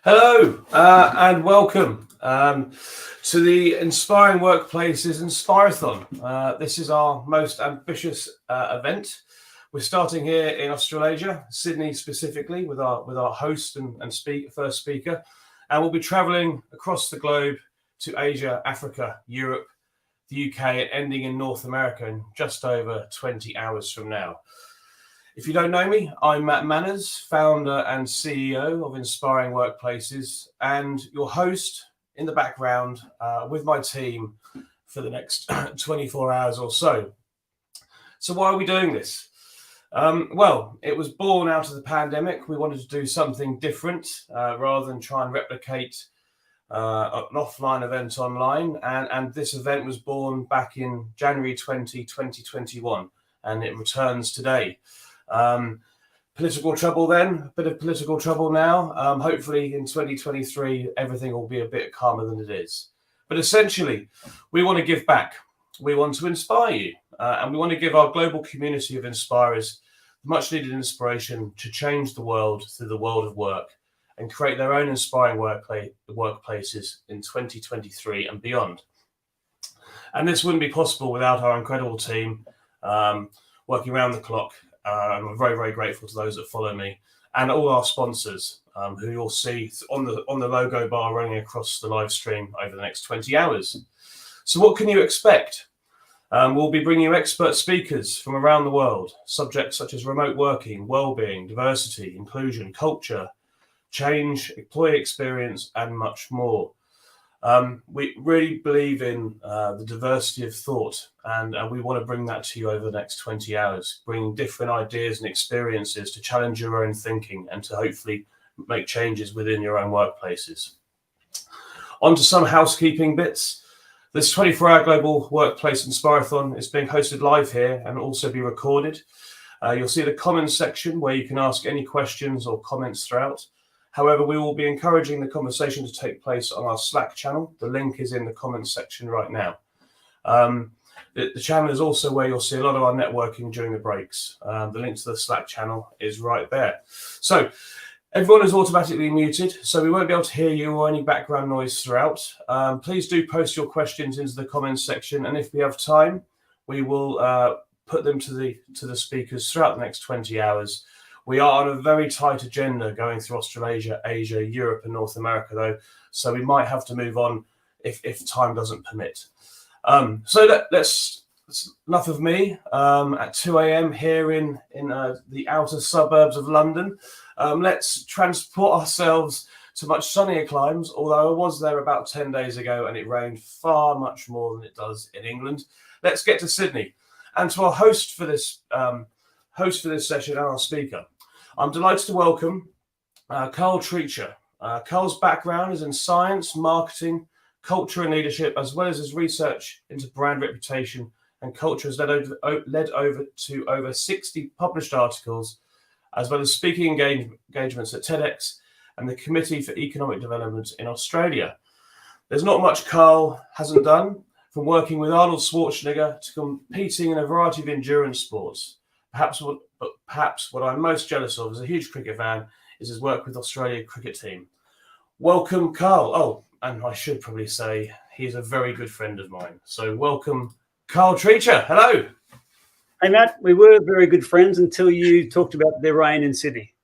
Hello and welcome to the Inspiring Workplaces Inspirathon. This is our most ambitious event. We're starting here in Australasia, Sydney specifically, with our host and first speaker, and we'll be travelling across the globe to Asia, Africa, Europe, the UK, and ending in North America in just over 20 hours from now. If you don't know me, I'm Matt Manners, founder and CEO of Inspiring Workplaces, and your host in the background with my team for the next 24 hours or so. So why are we doing this? Well, it was born out of the pandemic. We wanted to do something different rather than try and replicate an offline event online. And this event was born back in January 2021, and it returns today. Political trouble then, a bit of political trouble now. Hopefully in 2023, everything will be a bit calmer than it is. But essentially, we want to give back. We want to inspire you. And we want to give our global community of inspirers much needed inspiration to change the world through the world of work and create their own inspiring workplaces in 2023 and beyond. And this wouldn't be possible without our incredible team working around the clock. I'm very, very grateful to those that follow me and all our sponsors who you'll see on the logo bar running across the live stream over the next 20 hours. So what can you expect? We'll be bringing you expert speakers from around the world, subjects such as remote working, well-being, diversity, inclusion, culture, change, employee experience, and much more. We really believe in the diversity of thought, and we want to bring that to you over the next 20 hours, bringing different ideas and experiences to challenge your own thinking and to hopefully make changes within your own workplaces. On to some housekeeping bits. This 24-hour Global Workplace Inspirathon is being hosted live here and will also be recorded. You'll see the comments section where you can ask any questions or comments throughout. However, we will be encouraging the conversation to take place on our Slack channel. The link is in the comments section right now. The channel is also where you'll see a lot of our networking during the breaks. The link to the Slack channel is right there. So everyone is automatically muted, so we won't be able to hear you or any background noise throughout. Please do post your questions into the comments section, and if we have time, we will put them to the speakers throughout the next 20 hours. We are on a very tight agenda going through Australasia, Asia, Europe, and North America, though, so we might have to move on if time doesn't permit. So that's enough of me. At 2 a.m. here in the outer suburbs of London, let's transport ourselves to much sunnier climes, although I was there about 10 days ago and it rained far much more than it does in England. Let's get to Sydney and to our host for this session and our speaker. I'm delighted to welcome Carl Treacher. Carl's background is in science, marketing, culture and leadership, as well as his research into brand reputation and culture has led over to over 60 published articles, as well as speaking engagements at TEDx and the Committee for Economic Development in Australia. There's not much Carl hasn't done, from working with Arnold Schwarzenegger to competing in a variety of endurance sports. Perhaps what I'm most jealous of as a huge cricket fan is his work with the Australia cricket team. Welcome, Carl. Oh, and I should probably say he's a very good friend of mine. So welcome, Carl Treacher. Hello. Hey, Matt. We were very good friends until you talked about the rain in Sydney.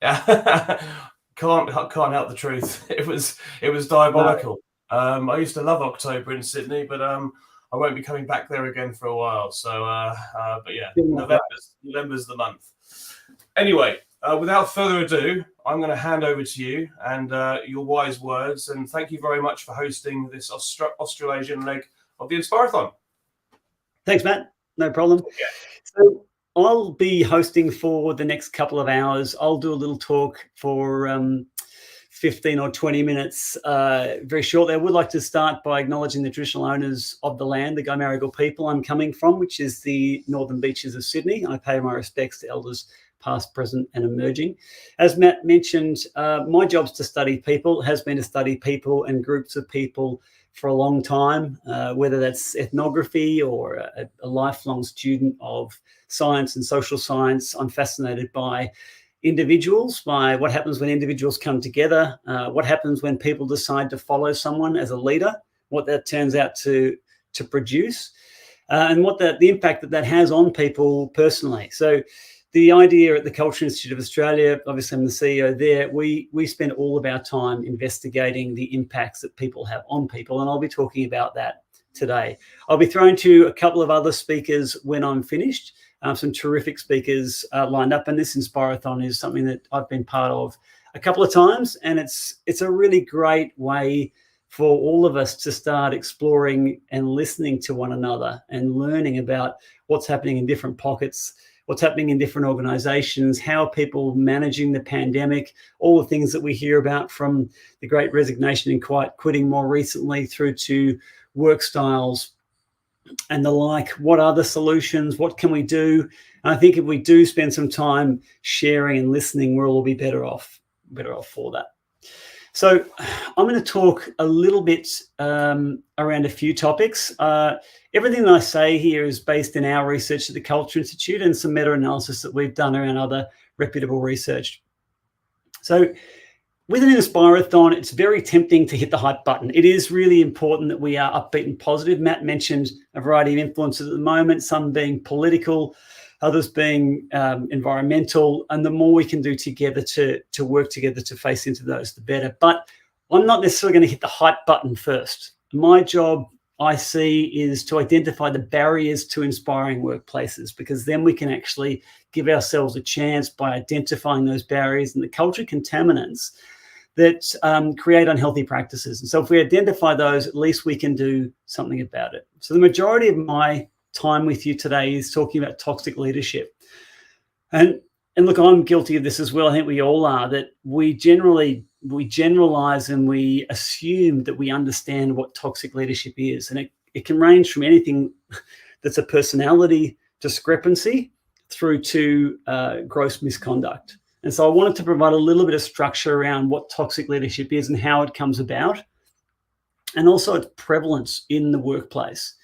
Can't help the truth. It was diabolical. No. I used to love October in Sydney, but I won't be coming back there again for a while. So, but yeah, November's the month. Anyway, without further ado, I'm going to hand over to you and your wise words. And thank you very much for hosting this Australasian leg of the Inspirathon. Thanks, Matt. No problem. Okay. So I'll be hosting for the next couple of hours. I'll do a little talk for 15 or 20 minutes very shortly. I would like to start by acknowledging the traditional owners of the land, the Gomarigal people I'm coming from, which is the northern beaches of Sydney. I pay my respects to elders past, present and emerging. As Matt mentioned, my job's to study people, has been to study people and groups of people for a long time, whether that's ethnography or a lifelong student of science and social science. I'm fascinated by individuals, by what happens when individuals come together, what happens when people decide to follow someone as a leader, what that turns out to produce, and what the impact that has on people personally. So the idea at the Culture Institute of Australia, obviously I'm the CEO there, we spend all of our time investigating the impacts that people have on people, and I'll be talking about that today. I'll be throwing to a couple of other speakers when I'm finished. Some terrific speakers lined up, and this Inspirathon is something that I've been part of a couple of times, and it's a really great way for all of us to start exploring and listening to one another and learning about what's happening in different pockets, what's happening in different organizations, how people managing the pandemic, all the things that we hear about, from the great resignation and quitting more recently through to work styles and the like. What are the solutions? What can we do? And I think if we do spend some time sharing and listening, we'll all be better off for that. So I'm going to talk a little bit around a few topics. Everything that I say here is based in our research at the Culture Institute and some meta-analysis that we've done around other reputable research. So with an Inspirathon, it's very tempting to hit the hype button. It is really important that we are upbeat and positive. Matt mentioned a variety of influences at the moment, some being political, others being environmental, and the more we can do together to work together to face into those, the better. But I'm not necessarily going to hit the hype button first. My job, I see, is to identify the barriers to inspiring workplaces, because then we can actually give ourselves a chance by identifying those barriers and the culture contaminants that create unhealthy practices. And so if we identify those, at least we can do something about it. So the majority of my time with you today is talking about toxic leadership. And look, I'm guilty of this as well. I think we all are, that we generalize and we assume that we understand what toxic leadership is. And it can range from anything that's a personality discrepancy through to gross misconduct. And so I wanted to provide a little bit of structure around what toxic leadership is and how it comes about, and also its prevalence in the workplace.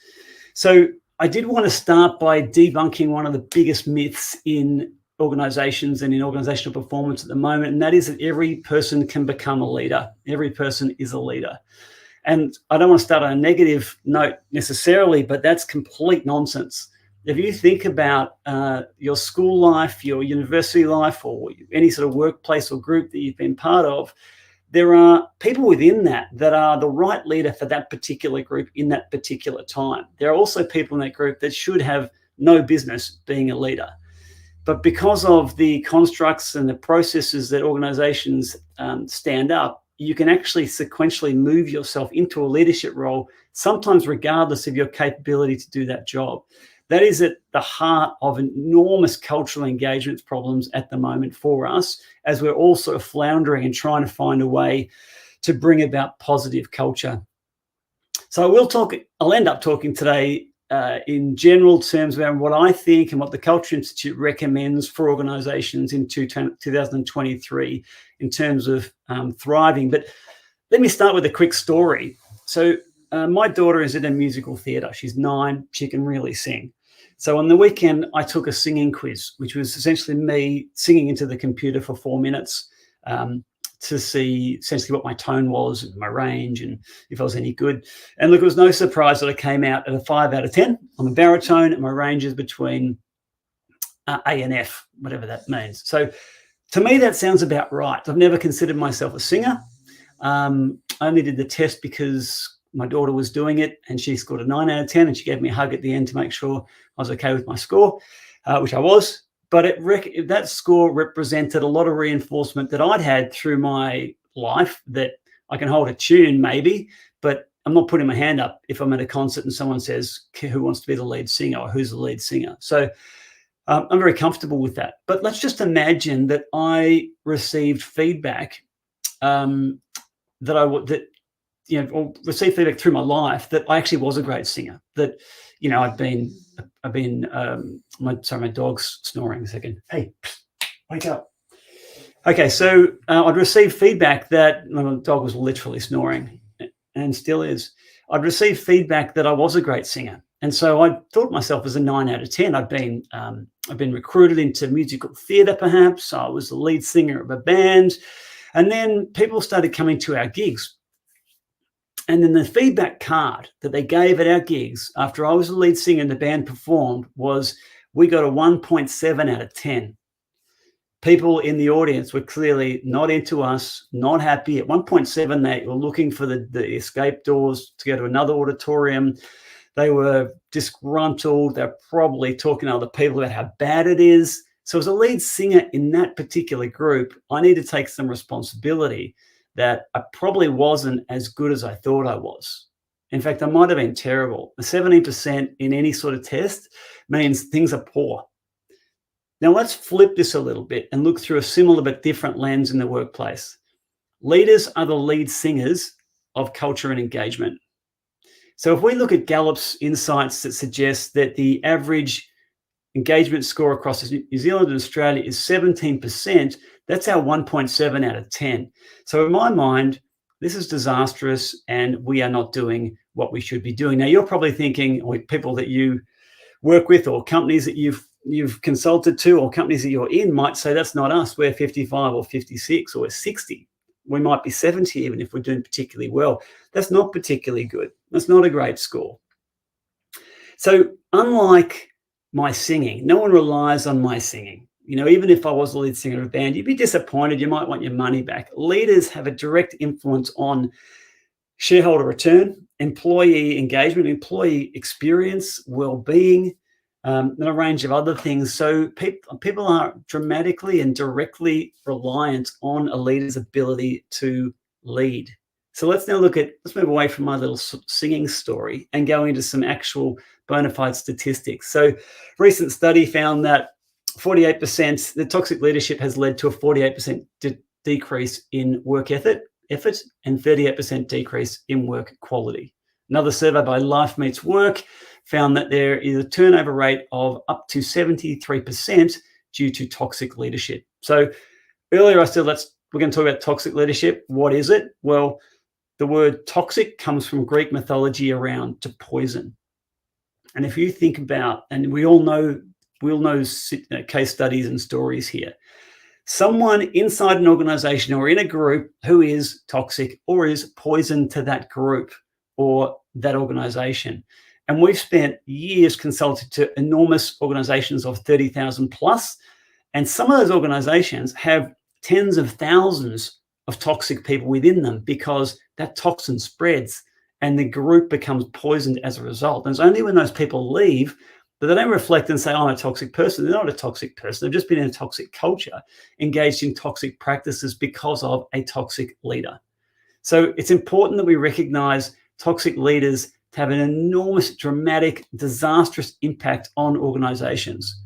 So I did want to start by debunking one of the biggest myths in organizations and in organizational performance at the moment, and that is that every person can become a leader. Every person is a leader. And I don't want to start on a negative note necessarily, but that's complete nonsense. If you think about your school life, your university life, or any sort of workplace or group that you've been part of, there are people within that are the right leader for that particular group in that particular time. There are also people in that group that should have no business being a leader. But because of the constructs and the processes that organizations stand up, you can actually sequentially move yourself into a leadership role, sometimes regardless of your capability to do that job. That is at the heart of enormous cultural engagement problems at the moment for us, as we're all sort of floundering and trying to find a way to bring about positive culture. So I'll end up talking today in general terms around what I think and what the Culture Institute recommends for organizations in 2023 in terms of thriving. But let me start with a quick story. So my daughter is in a musical theatre. She's 9. She can really sing. So on the weekend, I took a singing quiz, which was essentially me singing into the computer for 4 minutes to see essentially what my tone was, and my range, and if I was any good. And look, it was no surprise that I came out at a 5 out of 10. I'm a baritone, and my range is between A and F, whatever that means. So to me, that sounds about right. I've never considered myself a singer. I only did the test because my daughter was doing it, and she scored a 9 out of 10, and she gave me a hug at the end to make sure I was okay with my score, which I was. But that score represented a lot of reinforcement that I'd had through my life, that I can hold a tune maybe, but I'm not putting my hand up if I'm at a concert and someone says, who wants to be the lead singer, or who's the lead singer? So I'm very comfortable with that. But let's just imagine that I received feedback or received feedback through my life that I actually was a great singer, that, my dog's snoring a second. Hey, wake up. Okay, so I'd received feedback that my dog was literally snoring and still is. I'd received feedback that I was a great singer. And so I thought myself as a 9 out of 10. I've been recruited into musical theatre, perhaps. I was the lead singer of a band. And then people started coming to our gigs. And then the feedback card that they gave at our gigs after I was the lead singer and the band performed was, we got a 1.7 out of 10. People in the audience were clearly not into us, not happy. At 1.7, they were looking for the escape doors to go to another auditorium. They were disgruntled. They're probably talking to other people about how bad it is. So as a lead singer in that particular group, I need to take some responsibility that I probably wasn't as good as I thought I was. In fact, I might have been terrible. A 17% in any sort of test means things are poor. Now let's flip this a little bit and look through a similar but different lens in the workplace. Leaders are the lead singers of culture and engagement. So if we look at Gallup's insights that suggest that the average engagement score across New Zealand and Australia is 17%, that's our 1.7 out of 10. So in my mind, this is disastrous and we are not doing what we should be doing. Now you're probably thinking, or people that you work with or companies that you've consulted to or companies that you're in might say, that's not us. We're 55 or 56 or 60. We might be 70 even if we're doing particularly well. That's not particularly good. That's not a great score. So unlike my singing, no one relies on my singing. You know, even if I was the lead singer of a band, you'd be disappointed. You might want your money back. Leaders have a direct influence on shareholder return, employee engagement, employee experience, well-being, and a range of other things. So people are dramatically and directly reliant on a leader's ability to lead. So let's move away from my little singing story and go into some actual bona fide statistics. So recent study found that 48%, the toxic leadership has led to a 48% decrease in work effort and 38% decrease in work quality. Another survey by Life Meets Work found that there is a turnover rate of up to 73% due to toxic leadership. So earlier I said, we're going to talk about toxic leadership. What is it? Well, the word toxic comes from Greek mythology around to poison. And if you think about, and we all know case studies and stories here, someone inside an organization or in a group who is toxic or is poison to that group or that organization. And we've spent years consulting to enormous organizations of 30,000 plus. And some of those organizations have tens of thousands of toxic people within them because that toxin spreads and the group becomes poisoned as a result. And it's only when those people leave that they don't reflect and say, I'm a toxic person. They're not a toxic person. They've just been in a toxic culture, engaged in toxic practices because of a toxic leader. So it's important that we recognize toxic leaders to have an enormous, dramatic, disastrous impact on organizations.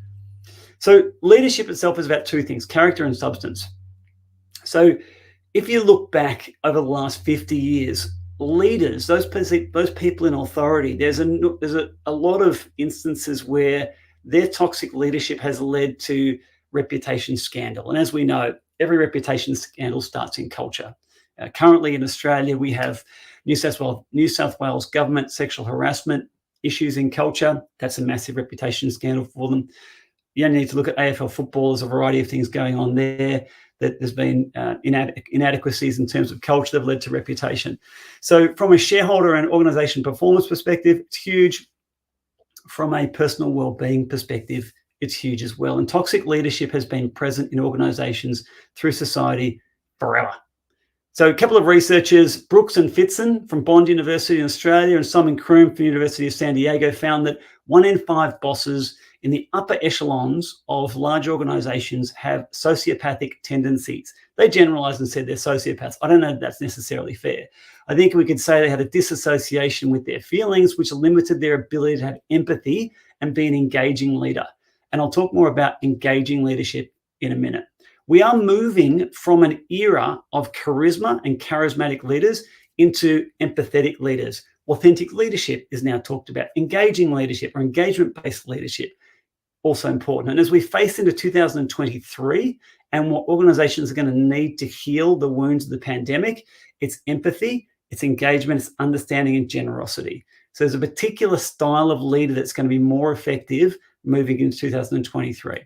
So leadership itself is about two things, character and substance. So if you look back over the last 50 years, leaders, those people in authority, there's a lot of instances where their toxic leadership has led to reputation scandal. And as we know, every reputation scandal starts in culture. Currently in Australia, we have New South Wales government sexual harassment issues in culture. That's a massive reputation scandal for them. You only need to look at AFL football. There's a variety of things going on there. That there's been inadequacies in terms of culture that have led to reputation. So from a shareholder and organization performance perspective, it's huge. From a personal well-being perspective, it's huge as well. And toxic leadership has been present in organizations through society forever. So a couple of researchers, Brooks and Fitzen from Bond University in Australia and Simon Kroom from the University of San Diego, found that 1 in 5 bosses in the upper echelons of large organizations have sociopathic tendencies. They generalized and said they're sociopaths. I don't know if that's necessarily fair. I think we could say they had a disassociation with their feelings, which limited their ability to have empathy and be an engaging leader. And I'll talk more about engaging leadership in a minute. We are moving from an era of charisma and charismatic leaders into empathetic leaders. Authentic leadership is now talked about. Engaging leadership or engagement-based leadership, also important. And as we face into 2023 and what organizations are going to need to heal the wounds of the pandemic, it's empathy, it's engagement, it's understanding and generosity. So there's a particular style of leader that's going to be more effective moving into 2023.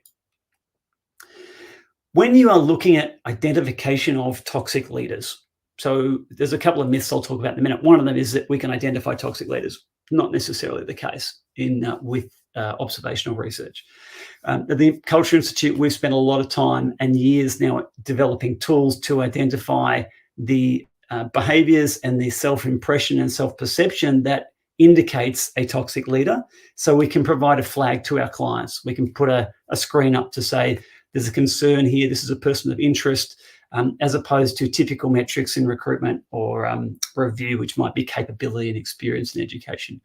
When you are looking at identification of toxic leaders, so there's a couple of myths I'll talk about in a minute. One of them is that we can identify toxic leaders. Not necessarily the case with observational research. At the Culture Institute, we've spent a lot of time and years now developing tools to identify the behaviors and the self-impression and self-perception that indicates a toxic leader. So we can provide a flag to our clients. We can put a screen up to say, there's a concern here, this is a person of interest, as opposed to typical metrics in recruitment or review, which might be capability and experience in education.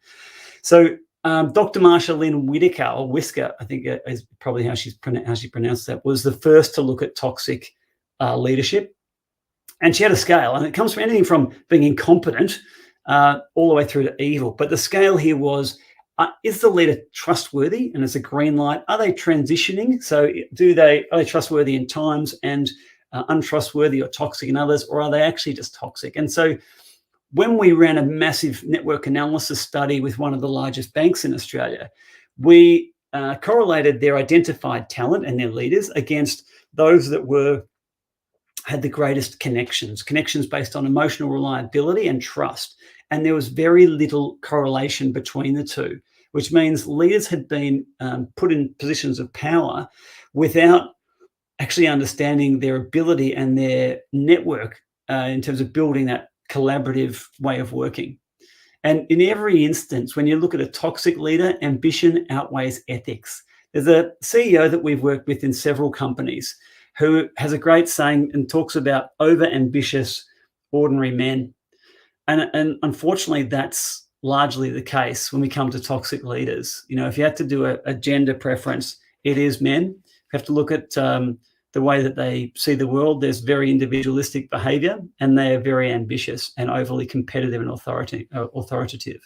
So Dr. Marsha Lynn Whitaker, or Whisker, I think is probably how she pronounced that, was the first to look at toxic leadership. And she had a scale, and it comes from anything from being incompetent all the way through to evil. But the scale here was, is the leader trustworthy? And it's a green light. Are they transitioning? So are they trustworthy in times and untrustworthy or toxic in others, or are they actually just toxic? And so when we ran a massive network analysis study with one of the largest banks in Australia, we correlated their identified talent and their leaders against those that had the greatest connections based on emotional reliability and trust. And there was very little correlation between the two, which means leaders had been put in positions of power without actually understanding their ability and their network in terms of building that collaborative way of working. And in every instance, when you look at a toxic leader, ambition outweighs ethics. There's a CEO that we've worked with in several companies who has a great saying and talks about over-ambitious ordinary men. And unfortunately, that's largely the case when we come to toxic leaders. You know, if you had to do a gender preference, it is men. You have to look at the way that they see the world. There's very individualistic behavior, and they are very ambitious and overly competitive and authoritative.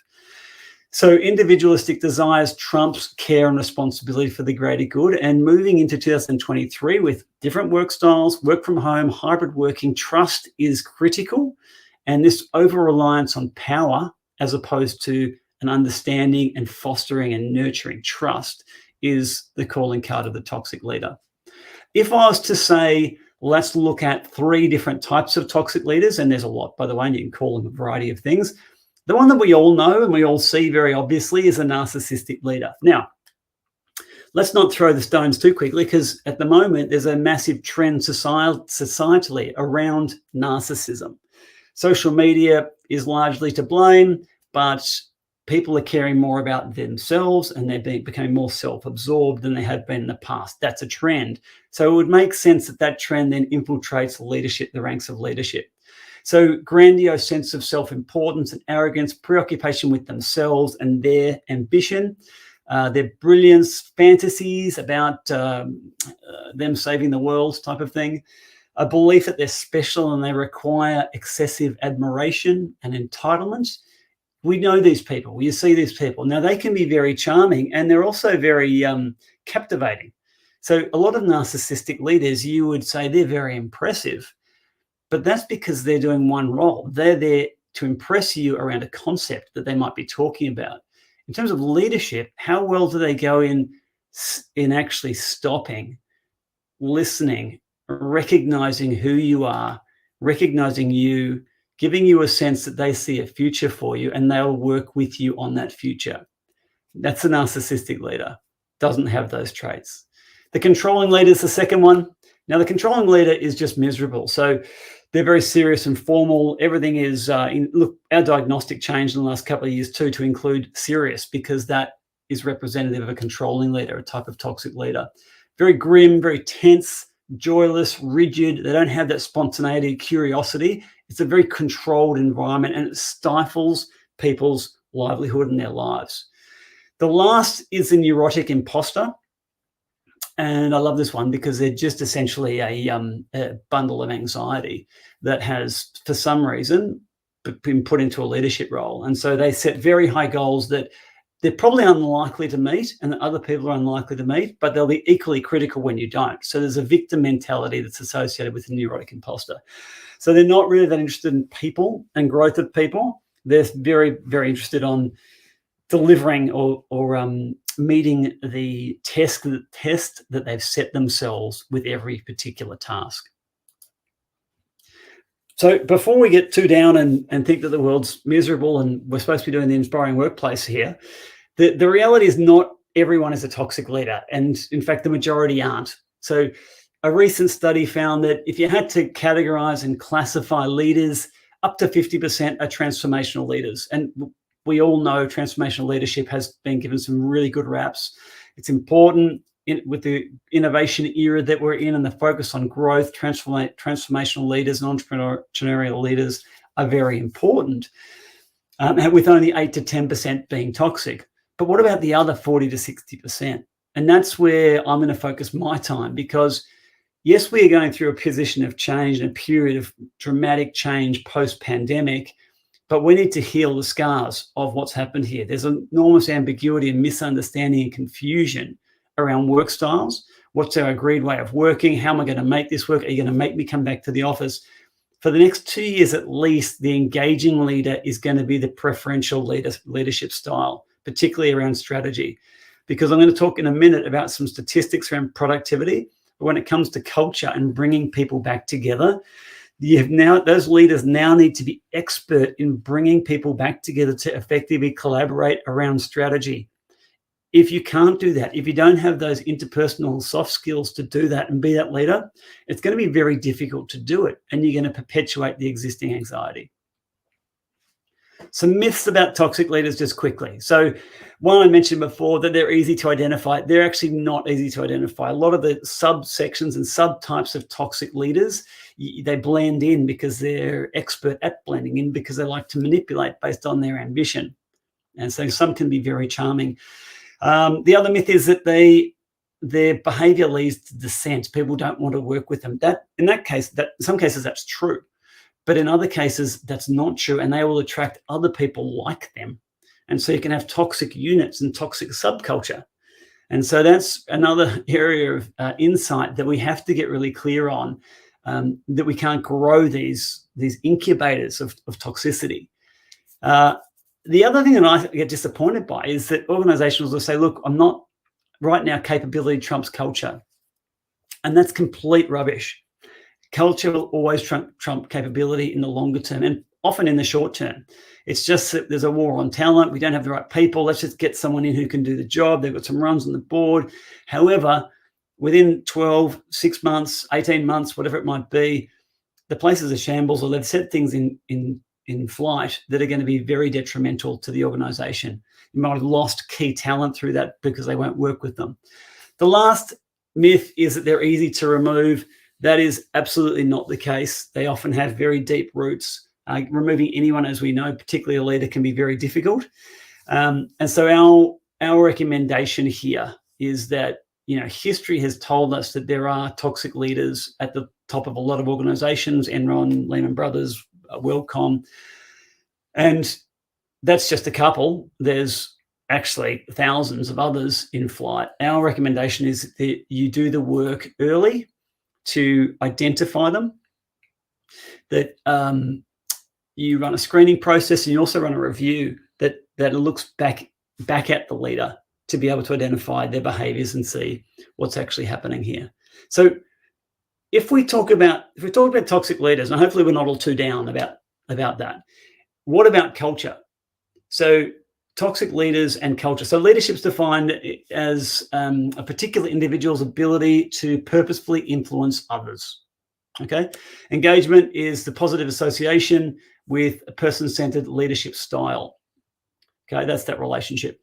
So individualistic desires trumps care and responsibility for the greater good. And moving into 2023 with different work styles, work from home, hybrid working, trust is critical. And this over-reliance on power, as opposed to an understanding and fostering and nurturing trust, is the calling card of the toxic leader. If I was to say, let's look at 3 different types of toxic leaders, and there's a lot, by the way, and you can call them a variety of things. The one that we all know and we all see very obviously is a narcissistic leader. Now, let's not throw the stones too quickly, because at the moment there's a massive trend societally around narcissism. Social media is largely to blame, but people are caring more about themselves and they're becoming more self-absorbed than they have been in the past. That's a trend. So it would make sense that trend then infiltrates the ranks of leadership. So grandiose sense of self-importance and arrogance, preoccupation with themselves and their ambition, their brilliance, fantasies about them saving the world type of thing, a belief that they're special and they require excessive admiration and entitlement. We know these people. You see these people. Now, they can be very charming and they're also very captivating. So a lot of narcissistic leaders, you would say they're very impressive, but that's because they're doing one role. They're there to impress you around a concept that they might be talking about. In terms of leadership, how well do they go in actually stopping, listening, recognizing who you are, recognizing you, giving you a sense that they see a future for you and they'll work with you on that future? That's a narcissistic leader. Doesn't have those traits. The controlling leader is the second one. Now, the controlling leader is just miserable. So they're very serious and formal. Everything is, look, our diagnostic changed in the last couple of years too to include serious, because that is representative of a controlling leader, a type of toxic leader. Very grim, very tense, joyless, rigid. They don't have that spontaneity, curiosity. It's a very controlled environment and it stifles people's livelihood and their lives. The last is the neurotic imposter. And I love this one because they're just essentially a bundle of anxiety that has, for some reason, been put into a leadership role. And so they set very high goals that they're probably unlikely to meet and that other people are unlikely to meet, but they'll be equally critical when you don't. So there's a victim mentality that's associated with the neurotic imposter. So they're not really that interested in people and growth of people. They're very, very interested on delivering or meeting the test that they've set themselves with every particular task. So before we get too down and think that the world's miserable and we're supposed to be doing the inspiring workplace here, the reality is not everyone is a toxic leader. And in fact, the majority aren't. So a recent study found that if you had to categorize and classify leaders, up to 50% are transformational leaders. And we all know transformational leadership has been given some really good raps. It's important with the innovation era that we're in and the focus on growth. Transformational leaders and entrepreneurial leaders are very important, with only 8 to 10% being toxic. But what about the other 40 to 60%? And that's where I'm going to focus my time, because yes, we are going through a position of change and a period of dramatic change post-pandemic, but we need to heal the scars of what's happened here. There's enormous ambiguity and misunderstanding and confusion around work styles. What's our agreed way of working? How am I going to make this work? Are you going to make me come back to the office? For the next 2 years at least, the engaging leader is going to be the preferential leadership style, particularly around strategy. Because I'm going to talk in a minute about some statistics around productivity. But when it comes to culture and bringing people back together, those leaders now need to be expert in bringing people back together to effectively collaborate around strategy. If you can't do that, if you don't have those interpersonal soft skills to do that and be that leader, it's going to be very difficult to do it, and you're going to perpetuate the existing anxiety. Some myths about toxic leaders just quickly. So one I mentioned before, that they're easy to identify. They're actually not easy to identify. A lot of the subsections and subtypes of toxic leaders, they blend in because they're expert at blending in, because they like to manipulate based on their ambition. And so some can be very charming. The other myth is that their behavior leads to dissent. People don't want to work with them. In some cases that's true. But in other cases, that's not true, and they will attract other people like them. And so you can have toxic units and toxic subculture. And so that's another area of insight that we have to get really clear on, that we can't grow these incubators of toxicity. The other thing that I get disappointed by is that organizations will say, look, I'm not right now, capability trumps culture. And that's complete rubbish. Culture will always trump capability in the longer term, and often in the short term. It's just that there's a war on talent. We don't have the right people. Let's just get someone in who can do the job. They've got some runs on the board. However, within 12, 6 months, 18 months, whatever it might be, the place is a shambles, or they've set things in flight that are going to be very detrimental to the organization. You might have lost key talent through that because they won't work with them. The last myth is that they're easy to remove. That is absolutely not the case. They often have very deep roots. Removing anyone, as we know, particularly a leader, can be very difficult. And so our recommendation here is that, history has told us that there are toxic leaders at the top of a lot of organizations, Enron, Lehman Brothers, WorldCom, and that's just a couple. There's actually thousands of others in flight. Our recommendation is that you do the work early to identify them, that you run a screening process, and you also run a review that looks back at the leader to be able to identify their behaviors and see what's actually happening here. So if we talk about toxic leaders, and hopefully we're not all too down about that, what about culture? So toxic leaders and culture. So leadership is defined as a particular individual's ability to purposefully influence others. Okay. Engagement is the positive association with a person-centered leadership style. Okay. That's that relationship.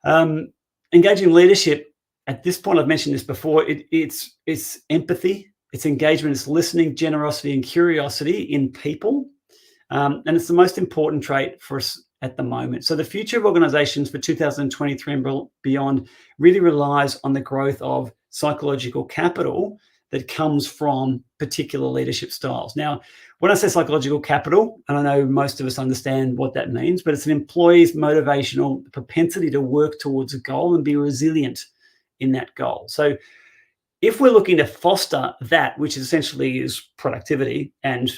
Engaging leadership, at this point, I've mentioned this before, it's empathy, it's engagement, it's listening, generosity, and curiosity in people. And it's the most important trait for us at the moment. So the future of organizations for 2023 and beyond really relies on the growth of psychological capital that comes from particular leadership styles. Now, when I say psychological capital, and I know most of us understand what that means, but it's an employee's motivational propensity to work towards a goal and be resilient in that goal. So if we're looking to foster that, which essentially is productivity and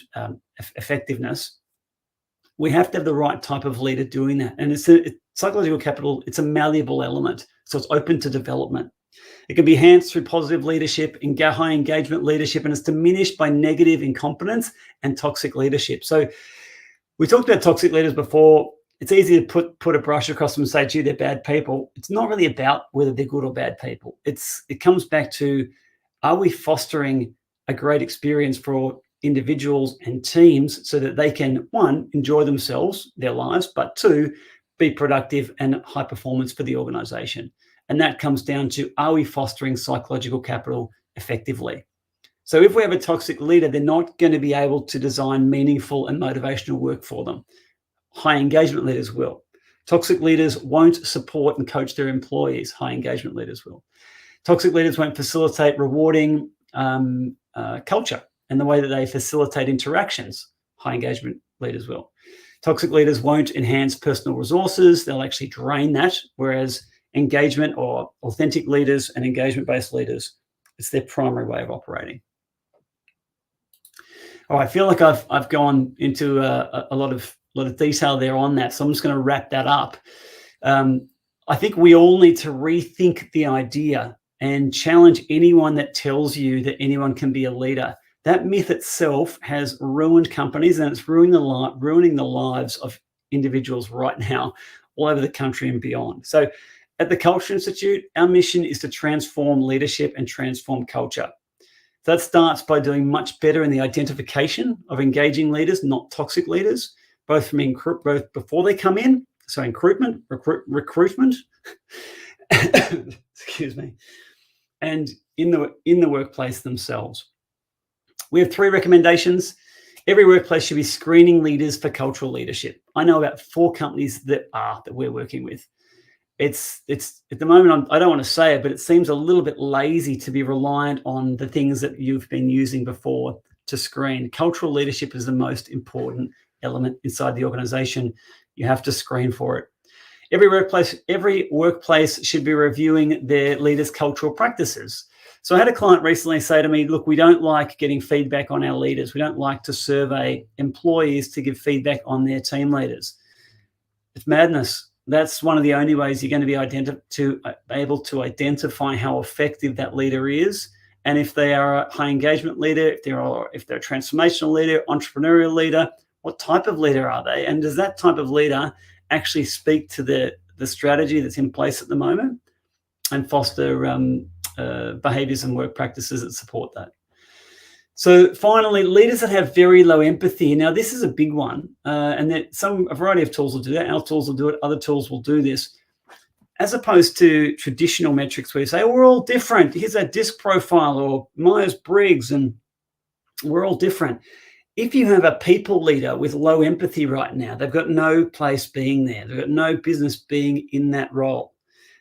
effectiveness, we have to have the right type of leader doing that. And Psychological capital, it's a malleable element, so it's open to development. It can be enhanced through positive leadership, high engagement leadership, and it's diminished by negative incompetence and toxic leadership. So we talked about toxic leaders before. It's easy to put a brush across them and say, gee, they're bad people. It's not really about whether they're good or bad people. It comes back to, are we fostering a great experience for individuals and teams so that they can, one, enjoy themselves, their lives, but two, be productive and high performance for the organization. And that comes down to, are we fostering psychological capital effectively? So if we have a toxic leader, they're not going to be able to design meaningful and motivational work for them. High engagement leaders will. Toxic leaders won't support and coach their employees. High engagement leaders will. Toxic leaders won't facilitate rewarding culture and the way that they facilitate interactions. High engagement leaders will. Toxic leaders won't enhance personal resources. They'll actually drain that, whereas engagement or authentic leaders and engagement-based leaders, it's their primary way of operating. All right, I feel like I've gone into a lot of detail there on that, so I'm just going to wrap that up. I think we all need to rethink the idea and challenge anyone that tells you that anyone can be a leader. That myth itself has ruined companies, and it's ruining the lives of individuals right now all over the country and beyond. So at the Culture Institute, our mission is to transform leadership and transform culture. That starts by doing much better in the identification of engaging leaders, not toxic leaders, both before they come in, so recruitment, excuse me, and in the workplace themselves. We have 3 recommendations. Every workplace should be screening leaders for cultural leadership. I know about 4 companies that we're working with. It's at the moment, I don't want to say it, but it seems a little bit lazy to be reliant on the things that you've been using before to screen. Cultural leadership is the most important element inside the organization. You have to screen for it. Every workplace should be reviewing their leaders' cultural practices. So I had a client recently say to me, look, we don't like getting feedback on our leaders. We don't like to survey employees to give feedback on their team leaders. It's madness. That's one of the only ways you're going to be able to identify how effective that leader is. And if they are a high engagement leader, if they're a transformational leader, entrepreneurial leader, what type of leader are they? And does that type of leader actually speak to the strategy that's in place at the moment and foster behaviors and work practices that support that? So finally, leaders that have very low empathy. Now, this is a big one, and that a variety of tools will do that. Our tools will do it. Other tools will do this. As opposed to traditional metrics where you say, oh, we're all different. Here's our DISC profile or Myers-Briggs, and we're all different. If you have a people leader with low empathy right now, they've got no place being there. They've got no business being in that role.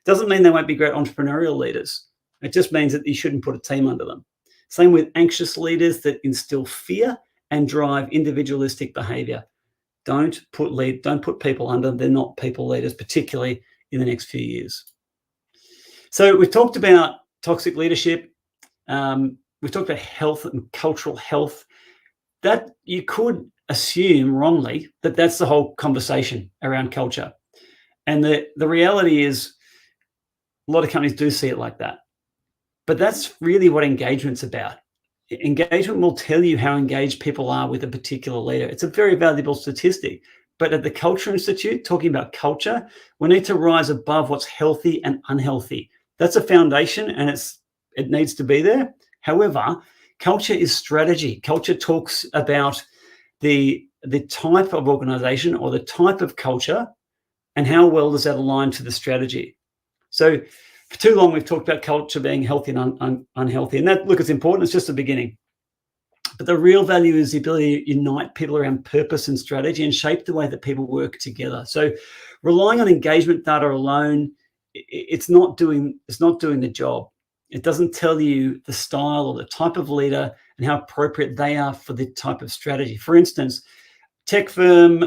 Doesn't mean they won't be great entrepreneurial leaders. It just means that you shouldn't put a team under them. Same with anxious leaders that instill fear and drive individualistic behavior. Don't put people under. They're not people leaders, particularly in the next few years. So we've talked about toxic leadership. We've talked about health and cultural health. That you could assume wrongly that that's the whole conversation around culture. And the reality is a lot of companies do see it like that. But that's really what engagement's about. Engagement will tell you how engaged people are with a particular leader. It's a very valuable statistic. But at the Culture Institute, talking about culture, we need to rise above what's healthy and unhealthy. That's a foundation, and it needs to be there. However, culture is strategy. Culture talks about the type of organization or the type of culture and how well does that align to the strategy. So for too long, we've talked about culture being healthy and unhealthy. And that, look, it's important. It's just the beginning. But the real value is the ability to unite people around purpose and strategy and shape the way that people work together. So relying on engagement data alone, it's not doing the job. It doesn't tell you the style or the type of leader and how appropriate they are for the type of strategy. For instance, tech firm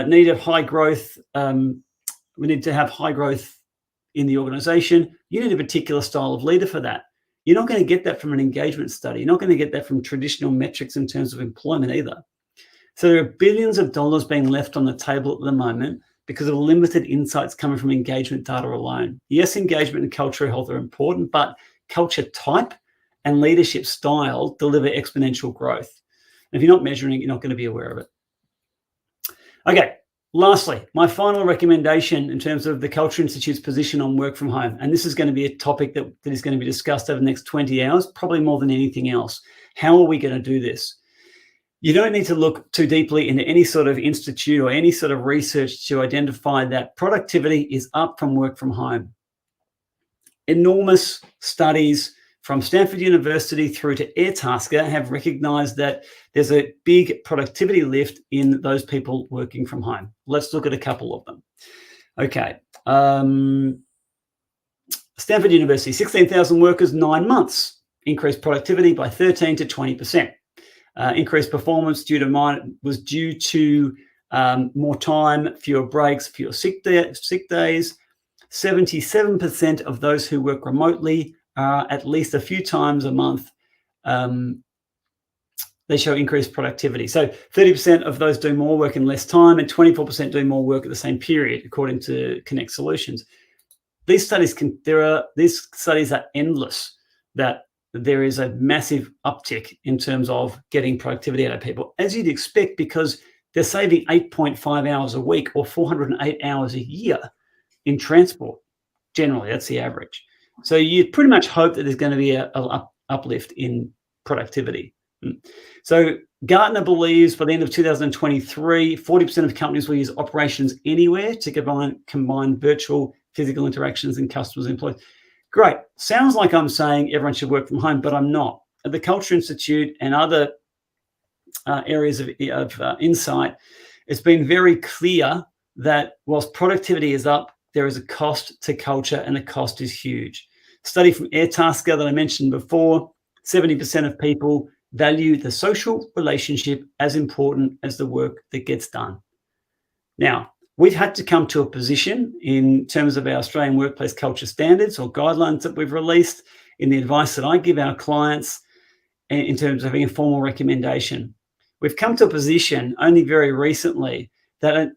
need a high growth. We need to have high growth in the organization. You need a particular style of leader for that. You're not going to get that from an engagement study. You're not going to get that from traditional metrics in terms of employment either. So there are billions of dollars being left on the table at the moment because of limited insights coming from engagement data alone. Yes, engagement and cultural health are important, but culture type and leadership style deliver exponential growth. And if you're not measuring it, you're not going to be aware of it. Okay, lastly, my final recommendation in terms of the Culture Institute's position on work from home, and this is going to be a topic that is going to be discussed over the next 20 hours, probably more than anything else. How are we going to do this? You don't need to look too deeply into any sort of institute or any sort of research to identify that productivity is up from work from home. Enormous studies from Stanford University through to Airtasker have recognized that there's a big productivity lift in those people working from home. Let's look at a couple of them. Okay. Stanford University, 16,000 workers, 9 months, increased productivity by 13 to 20%. Increased performance was due to more time, fewer breaks, fewer sick days. 77% of those who work remotely at least a few times a month, they show increased productivity. So 30% of those do more work in less time, and 24% do more work at the same period, according to Connect Solutions. These studies are endless, that there is a massive uptick in terms of getting productivity out of people, as you'd expect, because they're saving 8.5 hours a week or 408 hours a year in transport. Generally, that's the average. So you pretty much hope that there's going to be an uplift in productivity. So Gartner believes by the end of 2023, 40% of companies will use operations anywhere to combine virtual physical interactions and customers and employees. Great. Sounds like I'm saying everyone should work from home, but I'm not. At the Culture Institute and other areas of insight, it's been very clear that whilst productivity is up, there is a cost to culture, and the cost is huge. Study from Airtasker that I mentioned before, 70% of people value the social relationship as important as the work that gets done. Now, we've had to come to a position in terms of our Australian workplace culture standards or guidelines that we've released, in the advice that I give our clients in terms of having a formal recommendation. We've come to a position only very recently that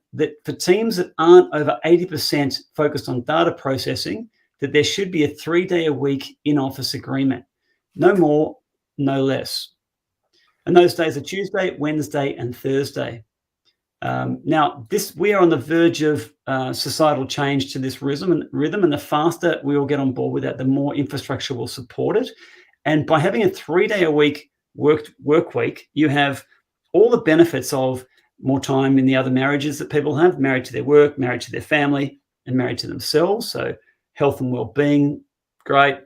for teams that aren't over 80% focused on data processing, that there should be a 3-day-a-week in-office agreement. No more, no less. And those days are Tuesday, Wednesday, and Thursday. Now, we are on the verge of societal change to this rhythm, and the faster we all get on board with that, the more infrastructure will support it. And by having a 3-day-a-week work week, you have all the benefits of more time in the other marriages that people have, married to their work, married to their family, and married to themselves. So health and well-being, great.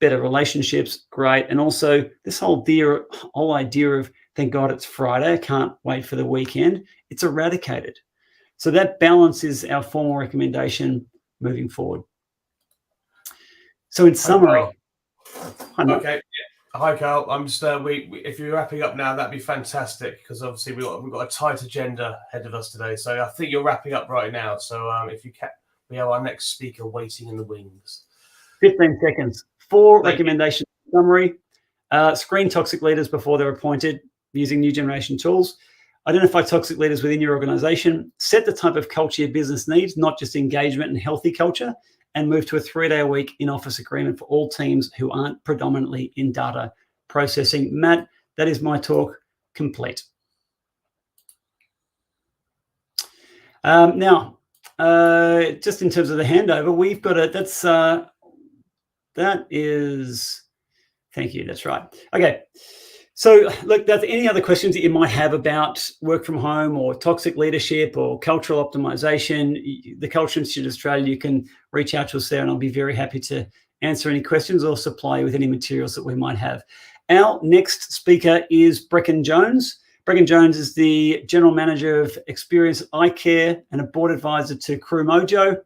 Better relationships, great. And also this whole idea of, thank God it's Friday, I can't wait for the weekend, it's eradicated. So that balance is our formal recommendation moving forward. So in summary. Okay. Hi, Carl. I'm just if you're wrapping up now, that'd be fantastic, because obviously we've got a tight agenda ahead of us today. So I think you're wrapping up right now. So if you can, we have our next speaker waiting in the wings. 15 seconds. 4 recommendations summary. Screen toxic leaders before they're appointed using new generation tools. Identify toxic leaders within your organization. Set the type of culture your business needs, not just engagement and healthy culture. And move to a 3-day-a-week in-office agreement for all teams who aren't predominantly in data processing. Matt, that is my talk complete. Now, just in terms of the handover, we've got thank you, that's right. Okay, so look, that's any other questions that you might have about work from home or toxic leadership or cultural optimization, the Culture Institute Australia, you can reach out to us there, and I'll be very happy to answer any questions or supply you with any materials that we might have. Our next speaker is Brecken Jones. Brecken Jones is the General Manager of Experience at Eye Care and a board advisor to Crew Mojo.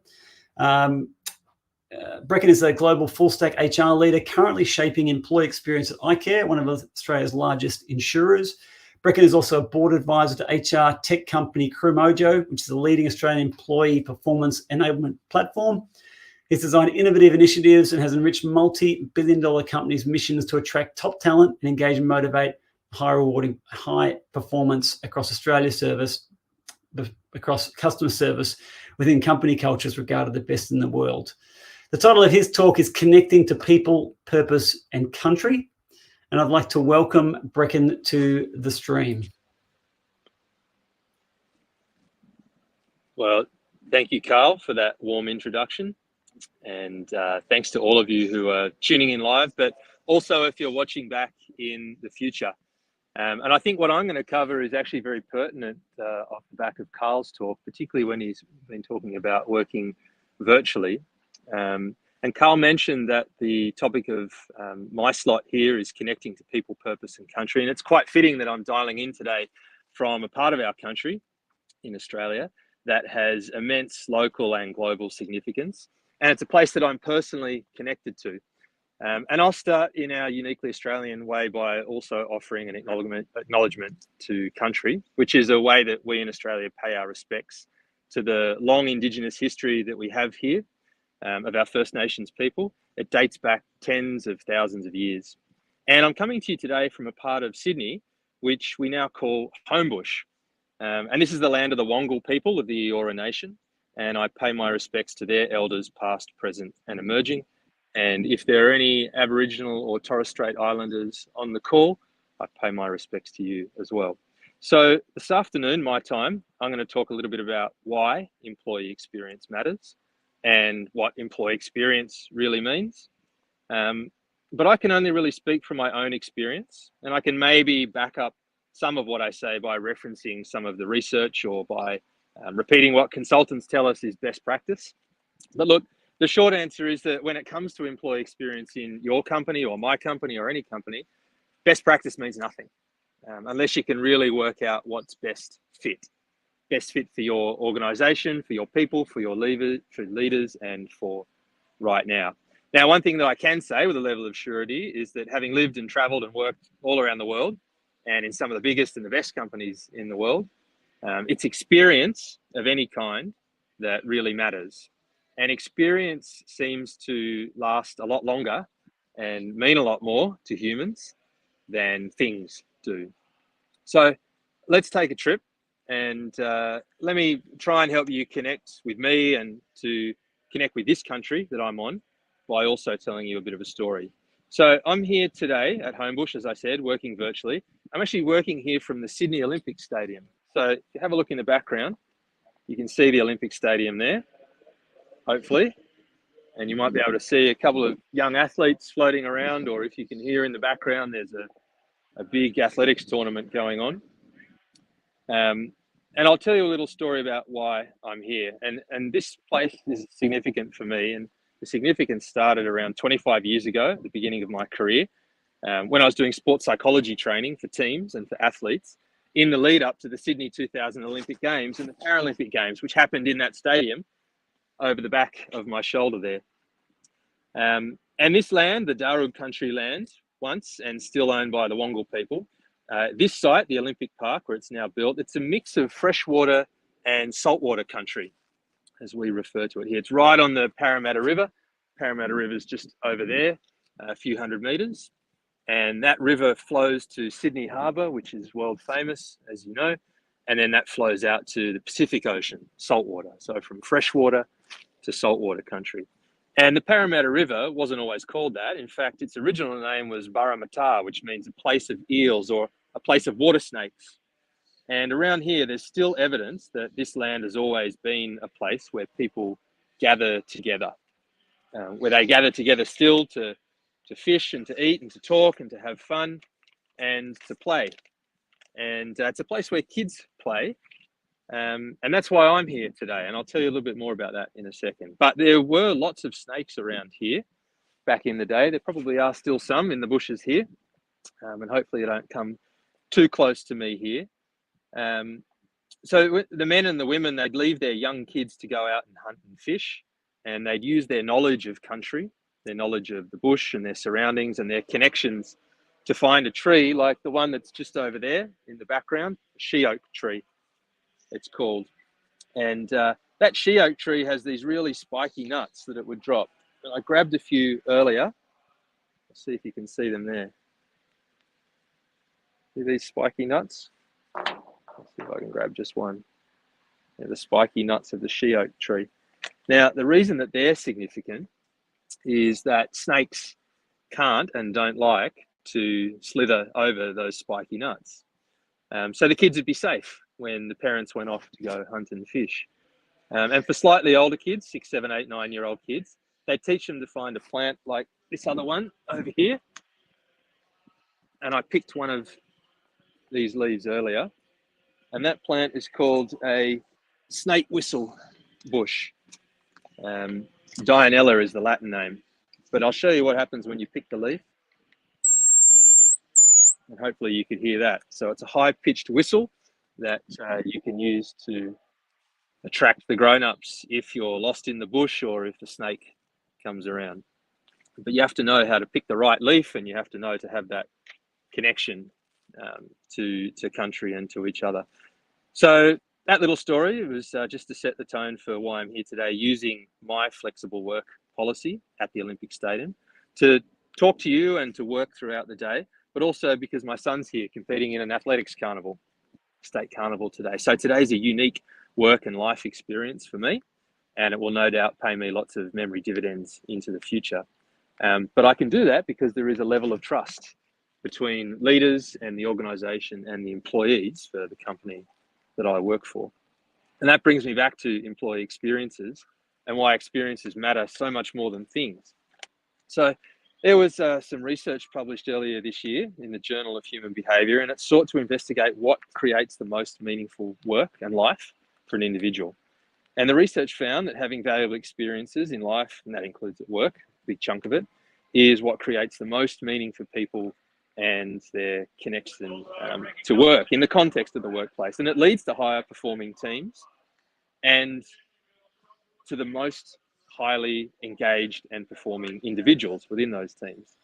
Brecken is a global full-stack HR leader currently shaping employee experience at Eye Care, one of Australia's largest insurers. Brecken is also a board advisor to HR tech company Crew Mojo, which is a leading Australian employee performance enablement platform. He's designed innovative initiatives and has enriched multi-billion-dollar companies' missions to attract top talent and engage and motivate high-rewarding, high performance across customer service within company culture is regarded the best in the world. The title of his talk is Connecting to People, Purpose and Country. And I'd like to welcome Brecken to the stream. Well, thank you, Carl, for that warm introduction. And thanks to all of you who are tuning in live, but also if you're watching back in the future. And I think what I'm going to cover is actually very pertinent off the back of Carl's talk, particularly when he's been talking about working virtually. And Carl mentioned that the topic of my slot here is connecting to people, purpose and country. And it's quite fitting that I'm dialing in today from a part of our country in Australia that has immense local and global significance. And it's a place that I'm personally connected to. And I'll start in our uniquely Australian way by also offering an acknowledgement to country, which is a way that we in Australia pay our respects to the long Indigenous history that we have here of our First Nations people. It dates back tens of thousands of years. And I'm coming to you today from a part of Sydney, which we now call Homebush. And this is the land of the Wongal people of the Eora Nation. And I pay my respects to their elders, past, present and emerging. And if there are any Aboriginal or Torres Strait Islanders on the call, I pay my respects to you as well. So this afternoon, my time, I'm going to talk a little bit about why employee experience matters and what employee experience really means. But I can only really speak from my own experience, and I can maybe back up some of what I say by referencing some of the research or by repeating what consultants tell us is best practice. But look, the short answer is that when it comes to employee experience in your company or my company or any company, best practice means nothing unless you can really work out what's best fit for your organization, for your people, for your leaders, and for right now. Now, one thing that I can say with a level of surety is that having lived and traveled and worked all around the world and in some of the biggest and the best companies in the world, it's experience of any kind that really matters. And experience seems to last a lot longer and mean a lot more to humans than things do. So let's take a trip and let me try and help you connect with me and to connect with this country that I'm on by also telling you a bit of a story. So I'm here today at Homebush, as I said, working virtually. I'm actually working here from the Sydney Olympic Stadium. So if you have a look in the background, you can see the Olympic Stadium there, hopefully. And you might be able to see a couple of young athletes floating around, or if you can hear in the background, there's a big athletics tournament going on. And I'll tell you a little story about why I'm here. And this place is significant for me. And the significance started around 25 years ago, at the beginning of my career, when I was doing sports psychology training for teams and for athletes in the lead up to the Sydney 2000 Olympic Games and the Paralympic Games, which happened in that stadium over the back of my shoulder there. And this land, the Darug country land, once and still owned by the Wongal people, this site, the Olympic Park, where it's now built, it's a mix of freshwater and saltwater country, as we refer to it here. It's right on the Parramatta River. Parramatta River is just over there, a few hundred metres. And that river flows to Sydney Harbour, which is world famous, as you know. And then that flows out to the Pacific Ocean, saltwater. So from freshwater to saltwater country. And the Parramatta River wasn't always called that. In fact, its original name was Baramatar, which means a place of eels or a place of water snakes. And around here, there's still evidence that this land has always been a place where people gather together, where they gather together still to fish and to eat and to talk and to have fun and to play. And it's a place where kids play. And that's why I'm here today. And I'll tell you a little bit more about that in a second. But there were lots of snakes around here back in the day. There probably are still some in the bushes here. And hopefully they don't come too close to me here. So the men and the women, they'd leave their young kids to go out and hunt and fish. And they'd use their knowledge of country, their knowledge of the bush and their surroundings and their connections to find a tree like the one that's just over there in the background, a she oak tree, it's called. And that she oak tree has these really spiky nuts that it would drop. And I grabbed a few earlier. Let's see if you can see them there. See these spiky nuts? Let's see if I can grab just one. the spiky nuts of the she oak tree. Now, the reason that they're significant is that snakes can't and don't like to slither over those spiky nuts. So the kids would be safe when the parents went off to go hunt and fish. And for slightly older kids, 6, 7, 8, 9-year-old kids, they teach them to find a plant like this other one over here. And I picked one of these leaves earlier, and that plant is called a snake whistle bush. Dianella is the Latin name, but I'll show you what happens when you pick the leaf. And hopefully you could hear that. So it's a high-pitched whistle that you can use to attract the grown-ups if you're lost in the bush or if a snake comes around. But you have to know how to pick the right leaf, and you have to know to have that connection to country and to each other. So that little story was just to set the tone for why I'm here today, using my flexible work policy at the Olympic Stadium to talk to you and to work throughout the day, but also because my son's here competing in an athletics carnival, state carnival today. So today's a unique work and life experience for me, and it will no doubt pay me lots of memory dividends into the future. But I can do that because there is a level of trust between leaders and the organisation and the employees for the company that I work for. And that brings me back to employee experiences and why experiences matter so much more than things. So there was some research published earlier this year in the Journal of Human Behaviour, and it sought to investigate what creates the most meaningful work and life for an individual. And the research found that having valuable experiences in life, and that includes at work, a big chunk of it, is what creates the most meaning for people and their connection to work in the context of the workplace. And it leads to higher performing teams and to the most highly engaged and performing individuals within those teams.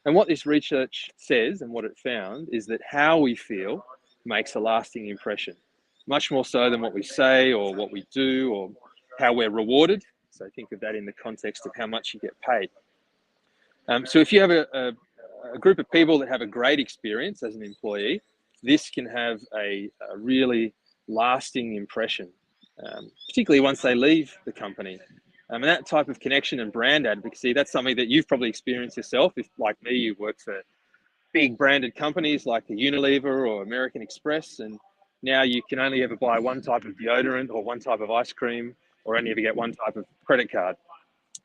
And what this research says and what it found is that how we feel makes a lasting impression, much more so than what we say or what we do or how we're rewarded. So think of that in the context of how much you get paid. So if you have a group of people that have a great experience as an employee, this can have a really lasting impression, particularly once they leave the company. And that type of connection and brand advocacy, that's something that you've probably experienced yourself. If, like me, you work for big branded companies like a Unilever or American Express, and now you can only ever buy one type of deodorant or one type of ice cream, or only ever get one type of credit card.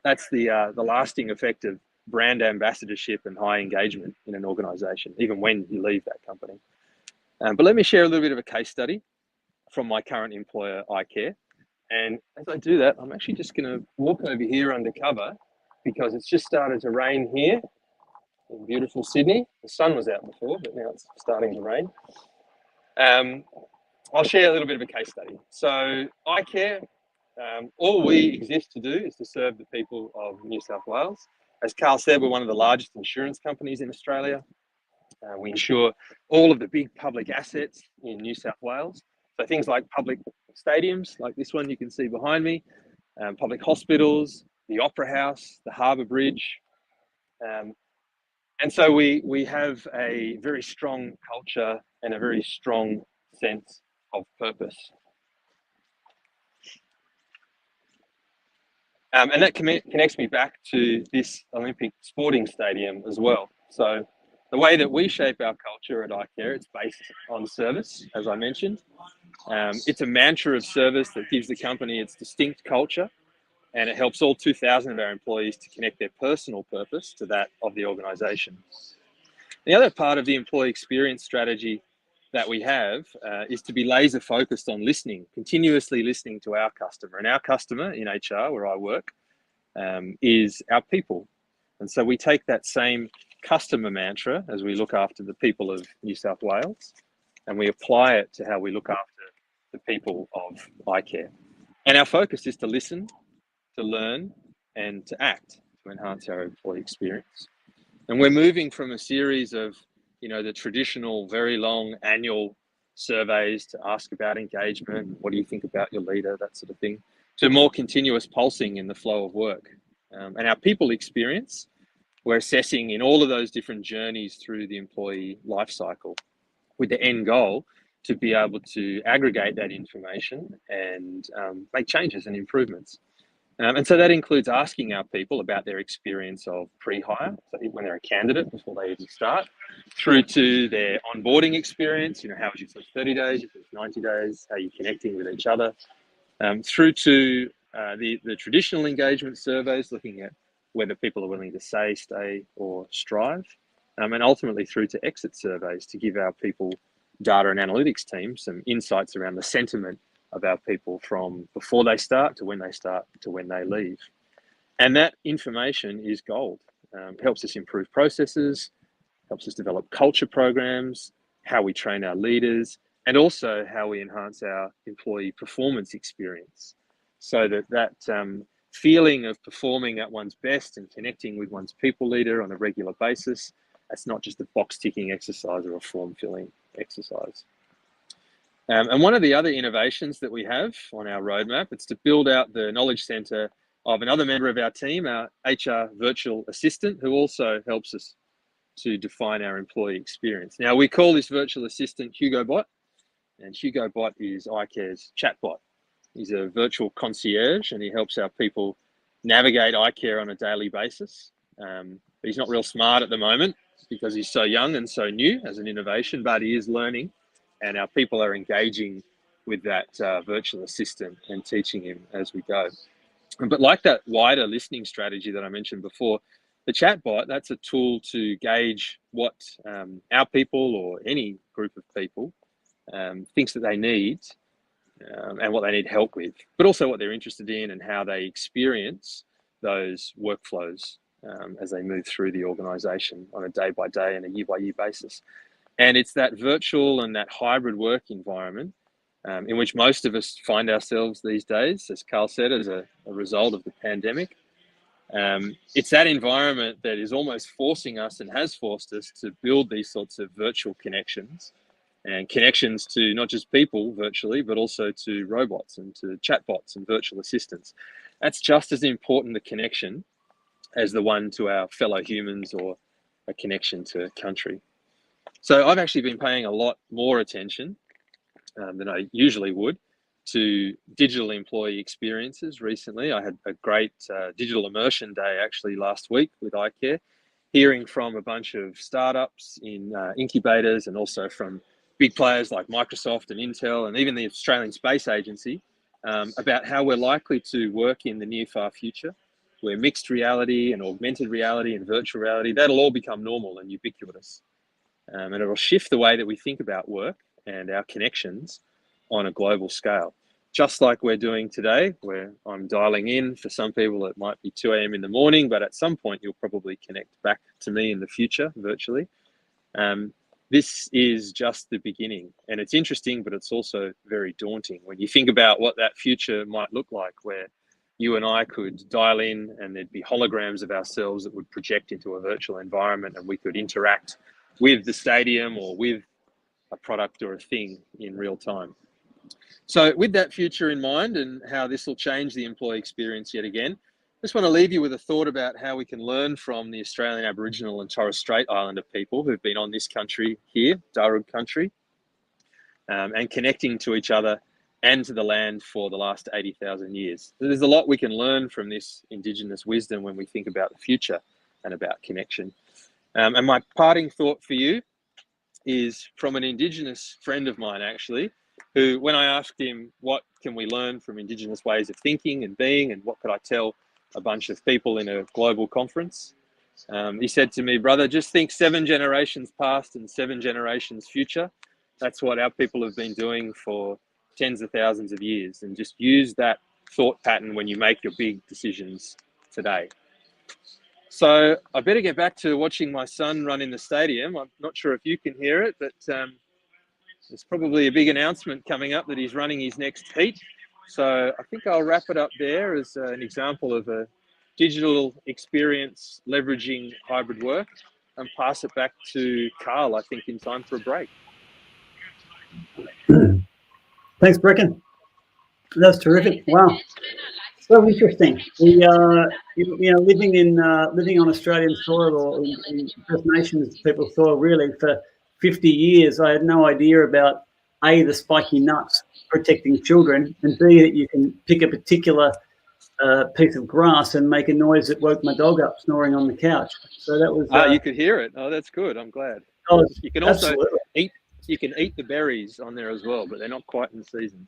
That's the lasting effect of brand ambassadorship and high engagement in an organization, even when you leave that company. But let me share a little bit of a case study from my current employer, iCare. And as I do that, I'm actually just going to walk over here undercover because it's just started to rain here in beautiful Sydney. The sun was out before, but now it's starting to rain. I'll share a little bit of a case study. So iCare, all we exist to do is to serve the people of New South Wales. As Carl said, we're one of the largest insurance companies in Australia. We insure all of the big public assets in New South Wales. So things like public stadiums, like this one you can see behind me, public hospitals, the Opera House, the Harbour Bridge. And so we have a very strong culture and a very strong sense of purpose. And that connects me back to this Olympic sporting stadium as well. So the way that we shape our culture at iCare, it's based on service, as I mentioned. It's a mantra of service that gives the company its distinct culture, and it helps all 2,000 of our employees to connect their personal purpose to that of the organisation. The other part of the employee experience strategy that we have is to be laser focused on listening, continuously listening to our customer. And our customer in HR, where I work, is our people. And so we take that same customer mantra as we look after the people of New South Wales, and we apply it to how we look after the people of iCare. And our focus is to listen, to learn, and to act to enhance our employee experience. And we're moving from a series of, the traditional, very long annual surveys to ask about engagement, what do you think about your leader, that sort of thing, to more continuous pulsing in the flow of work. And our people experience, we're assessing in all of those different journeys through the employee life cycle with the end goal to be able to aggregate that information and make changes and improvements. And so that includes asking our people about their experience of pre-hire, so when they're a candidate before they even start, through to their onboarding experience, how was your first 30 days, your first 90 days, how are you connecting with each other, through to the traditional engagement surveys, looking at whether people are willing to stay or strive, and ultimately through to exit surveys to give our people, data and analytics teams, some insights around the sentiment of our people from before they start to when they leave. And that information is gold. It helps us improve processes, helps us develop culture programs, how we train our leaders, and also how we enhance our employee performance experience. So that feeling of performing at one's best and connecting with one's people leader on a regular basis, that's not just a box ticking exercise or a form filling exercise. And one of the other innovations that we have on our roadmap, it's to build out the knowledge centre of another member of our team, our HR virtual assistant, who also helps us to define our employee experience. Now, we call this virtual assistant HugoBot, and HugoBot is iCare's chatbot. He's a virtual concierge, and he helps our people navigate iCare on a daily basis. But he's not real smart at the moment because he's so young and so new as an innovation, but he is learning. And our people are engaging with that virtual assistant and teaching him as we go. But like that wider listening strategy that I mentioned before, the chatbot, that's a tool to gauge what our people or any group of people thinks that they need and what they need help with, but also what they're interested in and how they experience those workflows as they move through the organisation on a day-by-day and a year-by-year basis. And it's that virtual and that hybrid work environment in which most of us find ourselves these days, as Carl said, as a result of the pandemic. It's that environment that is almost forcing us and has forced us to build these sorts of virtual connections and connections to not just people virtually, but also to robots and to chatbots and virtual assistants. That's just as important a connection as the one to our fellow humans or a connection to a country. So I've actually been paying a lot more attention than I usually would to digital employee experiences recently. I had a great digital immersion day actually last week with iCare, hearing from a bunch of startups in incubators and also from big players like Microsoft and Intel and even the Australian Space Agency about how we're likely to work in the near far future, where mixed reality and augmented reality and virtual reality, that'll all become normal and ubiquitous. And it'll shift the way that we think about work and our connections on a global scale. Just like we're doing today, where I'm dialing in. For some people, it might be 2 a.m. in the morning, but at some point you'll probably connect back to me in the future virtually. This is just the beginning. And it's interesting, but it's also very daunting when you think about what that future might look like, where you and I could dial in and there'd be holograms of ourselves that would project into a virtual environment and we could interact with the stadium or with a product or a thing in real time. So with that future in mind and how this will change the employee experience yet again, I just want to leave you with a thought about how we can learn from the Australian Aboriginal and Torres Strait Islander people who've been on this country here, Darug country, and connecting to each other and to the land for the last 80,000 years. There's a lot we can learn from this Indigenous wisdom when we think about the future and about connection. And my parting thought for you is from an Indigenous friend of mine, actually, who, when I asked him, what can we learn from Indigenous ways of thinking and being, and what could I tell a bunch of people in a global conference? He said to me, brother, just think 7 generations past and 7 generations future. That's what our people have been doing for tens of thousands of years, and just use that thought pattern when you make your big decisions today. So I better get back to watching my son run in the stadium. I'm not sure if you can hear it, but there's probably a big announcement coming up that he's running his next heat. So I think I'll wrap it up there as an example of a digital experience leveraging hybrid work, and pass it back to Carl, I think, in time for a break. Thanks, Brecken. That's terrific. Wow. So interesting. We are, living on Australian soil or in First Nations people's soil really for 50 years. I had no idea about A, the spiky nuts protecting children, and B, that you can pick a particular piece of grass and make a noise that woke my dog up snoring on the couch. So that was You could hear it. Oh, that's good. I'm glad. oh, You can also absolutely. eat the berries on there as well, but they're not quite in season.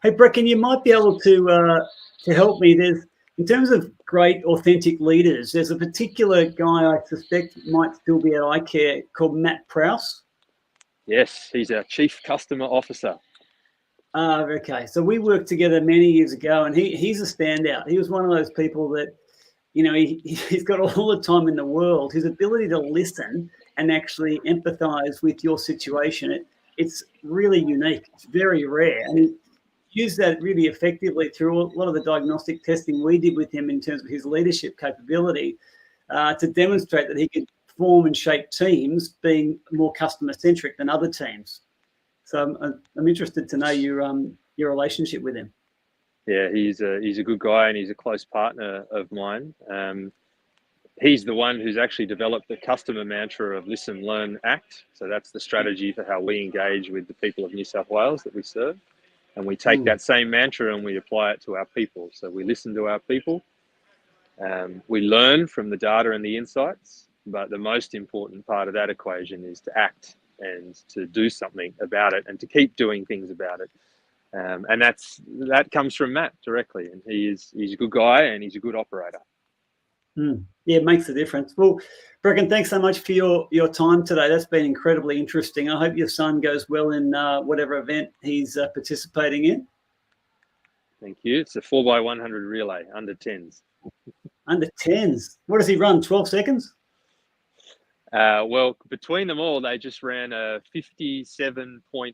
Hey, Brecken, you might be able to help me. There's, in terms of great authentic leaders, there's a particular guy I suspect might still be at iCare called Matt Prowse. Yes, he's our Chief Customer Officer. Okay. So we worked together many years ago, and he's a standout. He was one of those people that, you know, he's got all the time in the world. His ability to listen and actually empathize with your situation, it's really unique. It's very rare. And he used that really effectively through a lot of the diagnostic testing we did with him in terms of his leadership capability to demonstrate that he could form and shape teams being more customer-centric than other teams. So I'm interested to know your relationship with him. Yeah, he's a good guy, and he's a close partner of mine. He's the one who's actually developed the customer mantra of listen, learn, act. So that's the strategy for how we engage with the people of New South Wales that we serve. And we take that same mantra and we apply it to our people. So we listen to our people. We learn from the data and the insights. But the most important part of that equation is to act and to do something about it and to keep doing things about it. And that comes from Matt directly. And he's a good guy and he's a good operator. Yeah, it makes a difference. Well, Brecken, thanks so much for your time today. That's been incredibly interesting. I hope your son goes well in whatever event he's participating in. Thank you. It's a 4x100 relay, under 10s. Under 10s. What does he run, 12 seconds? Well, between them all, they just ran a 57.8.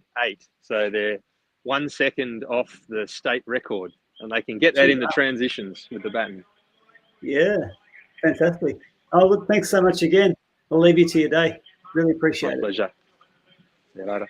So they're 1 second off the state record. And they can get that in the transitions with the baton. Yeah, fantastic. Oh, look, thanks so much again. I'll leave you to your day. Really appreciate it. My pleasure. See you later.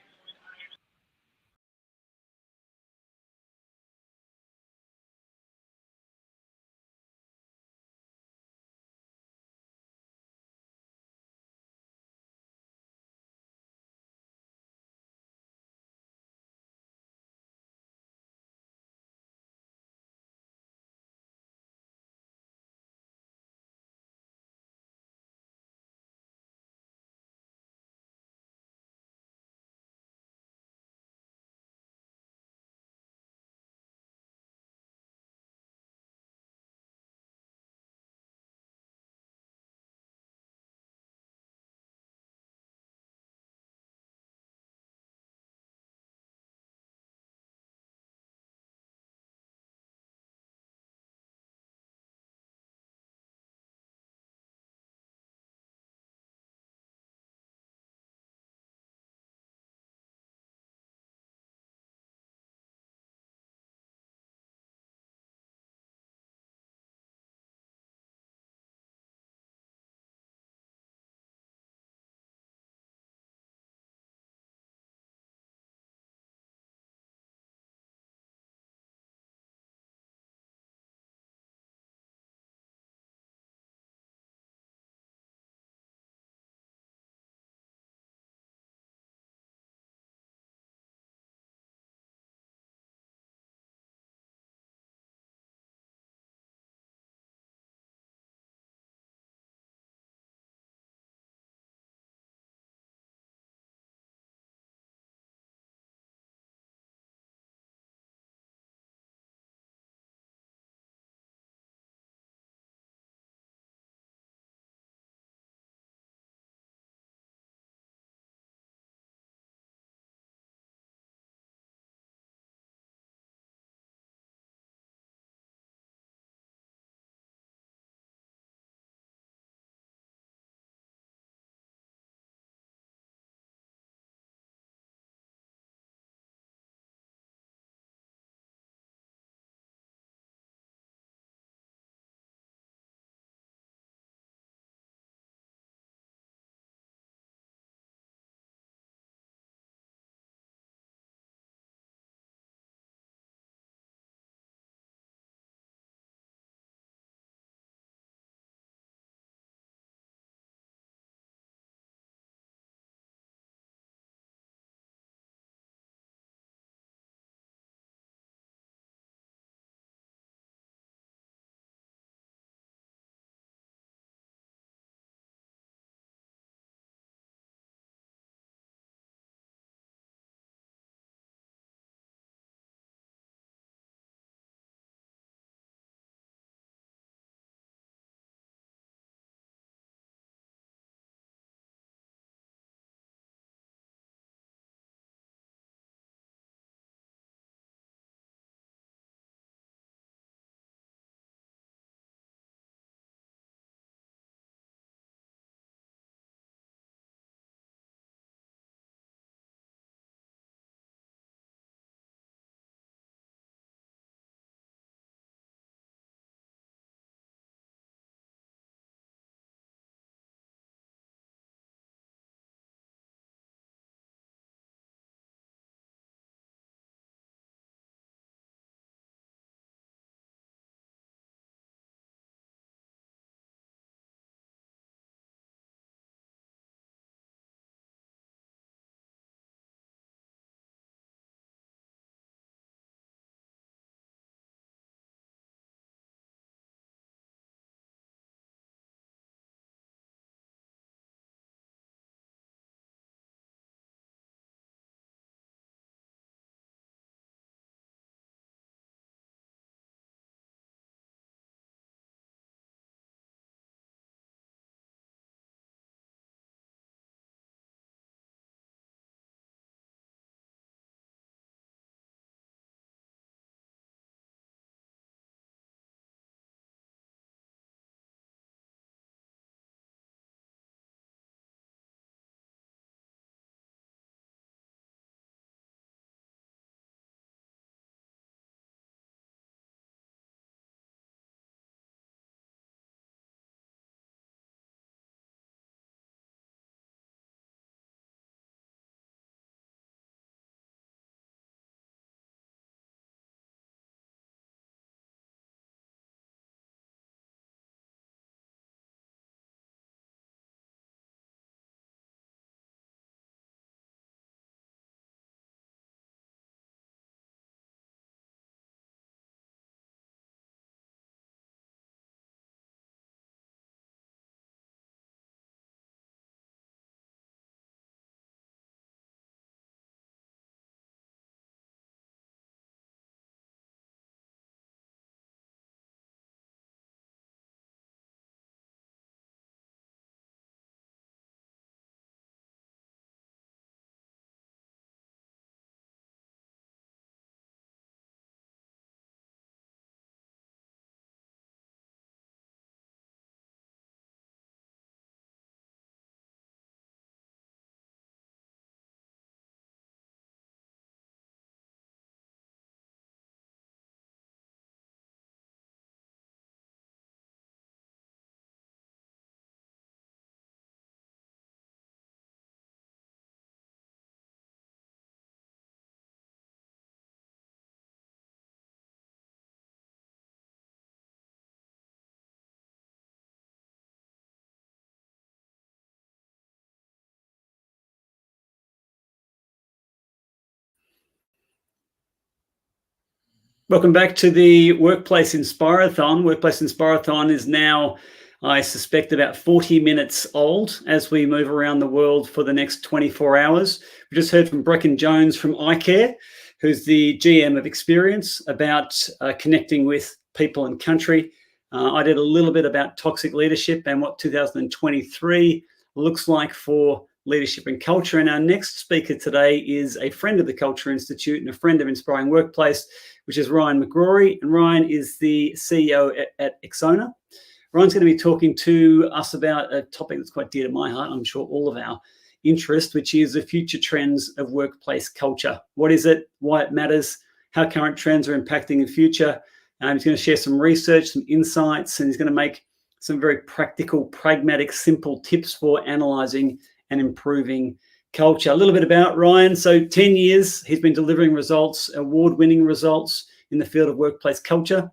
Welcome back to the Workplace Inspirathon. Workplace Inspirathon is now, I suspect, about 40 minutes old as we move around the world for the next 24 hours. We just heard from Brecken Jones from iCare, who's the GM of Experience, about connecting with people and country. I did a little bit about toxic leadership and what 2023 looks like for leadership and culture. And our next speaker today is a friend of the Culture Institute and a friend of Inspiring Workplace, which is Ryan McGrory. And Ryan is the CEO at Exona. Ryan's going to be talking to us about a topic that's quite dear to my heart, I'm sure all of our interest, which is the future trends of workplace culture. What is it? Why it matters? How current trends are impacting the future? He's going to share some research, some insights, and he's going to make some very practical, pragmatic, simple tips for analysing and improving culture. A little bit about Ryan. So 10 years, he's been delivering results, award-winning results in the field of workplace culture,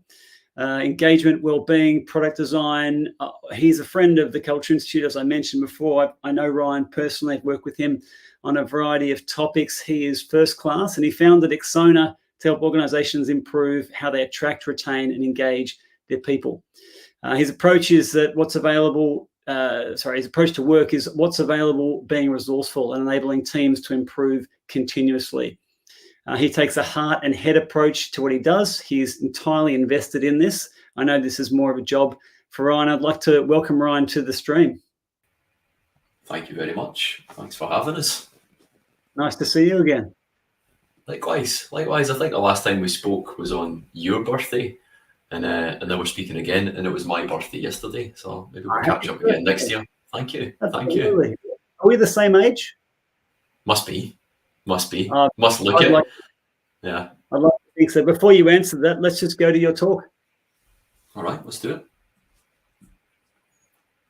engagement, well-being, product design. He's a friend of the Culture Institute, as I mentioned before. I know Ryan personally. I've worked with him on a variety of topics. He is first class, and he founded Exona to help organisations improve how they attract, retain, and engage their people. His approach is that his approach to work is what's available, being resourceful and enabling teams to improve continuously. He takes a heart and head approach to what he does. He's entirely invested in this. I know this is more of a job for Ryan. I'd like to welcome Ryan to the stream. Thank you very much. Thanks for having us. Nice to see you again. Likewise. I think the last time we spoke was on your birthday. And then we're speaking again, and it was my birthday yesterday, so maybe we'll catch up again next year. Thank you. Absolutely. Are we the same age? Must be. Must look I'd it. Yeah. I'd like to think so. Before you answer that, let's just go to your talk. All right, let's do it.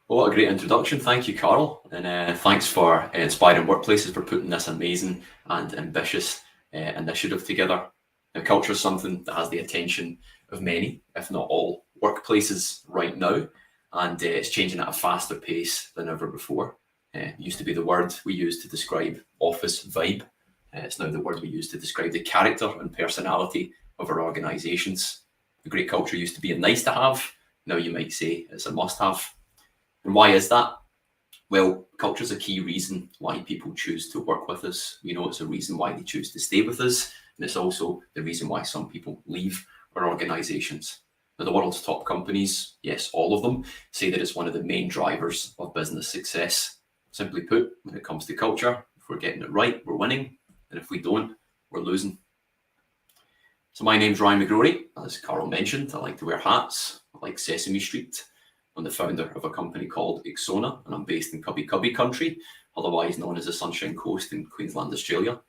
Well, what a great introduction. Thank you, Carl. And thanks for Inspiring Workplaces for putting this amazing and ambitious initiative together. Now, culture is something that has the attention of many, if not all, workplaces right now, and it's changing at a faster pace than ever before. It used to be the word we used to describe office vibe. It's now the word we use to describe the character and personality of our organisations. A great culture used to be a nice to have. Now you might say it's a must have. And why is that? Well, culture is a key reason why people choose to work with us. We know it's a reason why they choose to stay with us. And it's also the reason why some people leave our organisations. Now, the world's top companies, yes, all of them, say that it's one of the main drivers of business success. Simply put, when it comes to culture, if we're getting it right, we're winning. And if we don't, we're losing. So my name's Ryan McGrory. As Carl mentioned, I like to wear hats. I like Sesame Street. I'm the founder of a company called Exona, and I'm based in Cubby Cubby country, otherwise known as the Sunshine Coast in Queensland, Australia.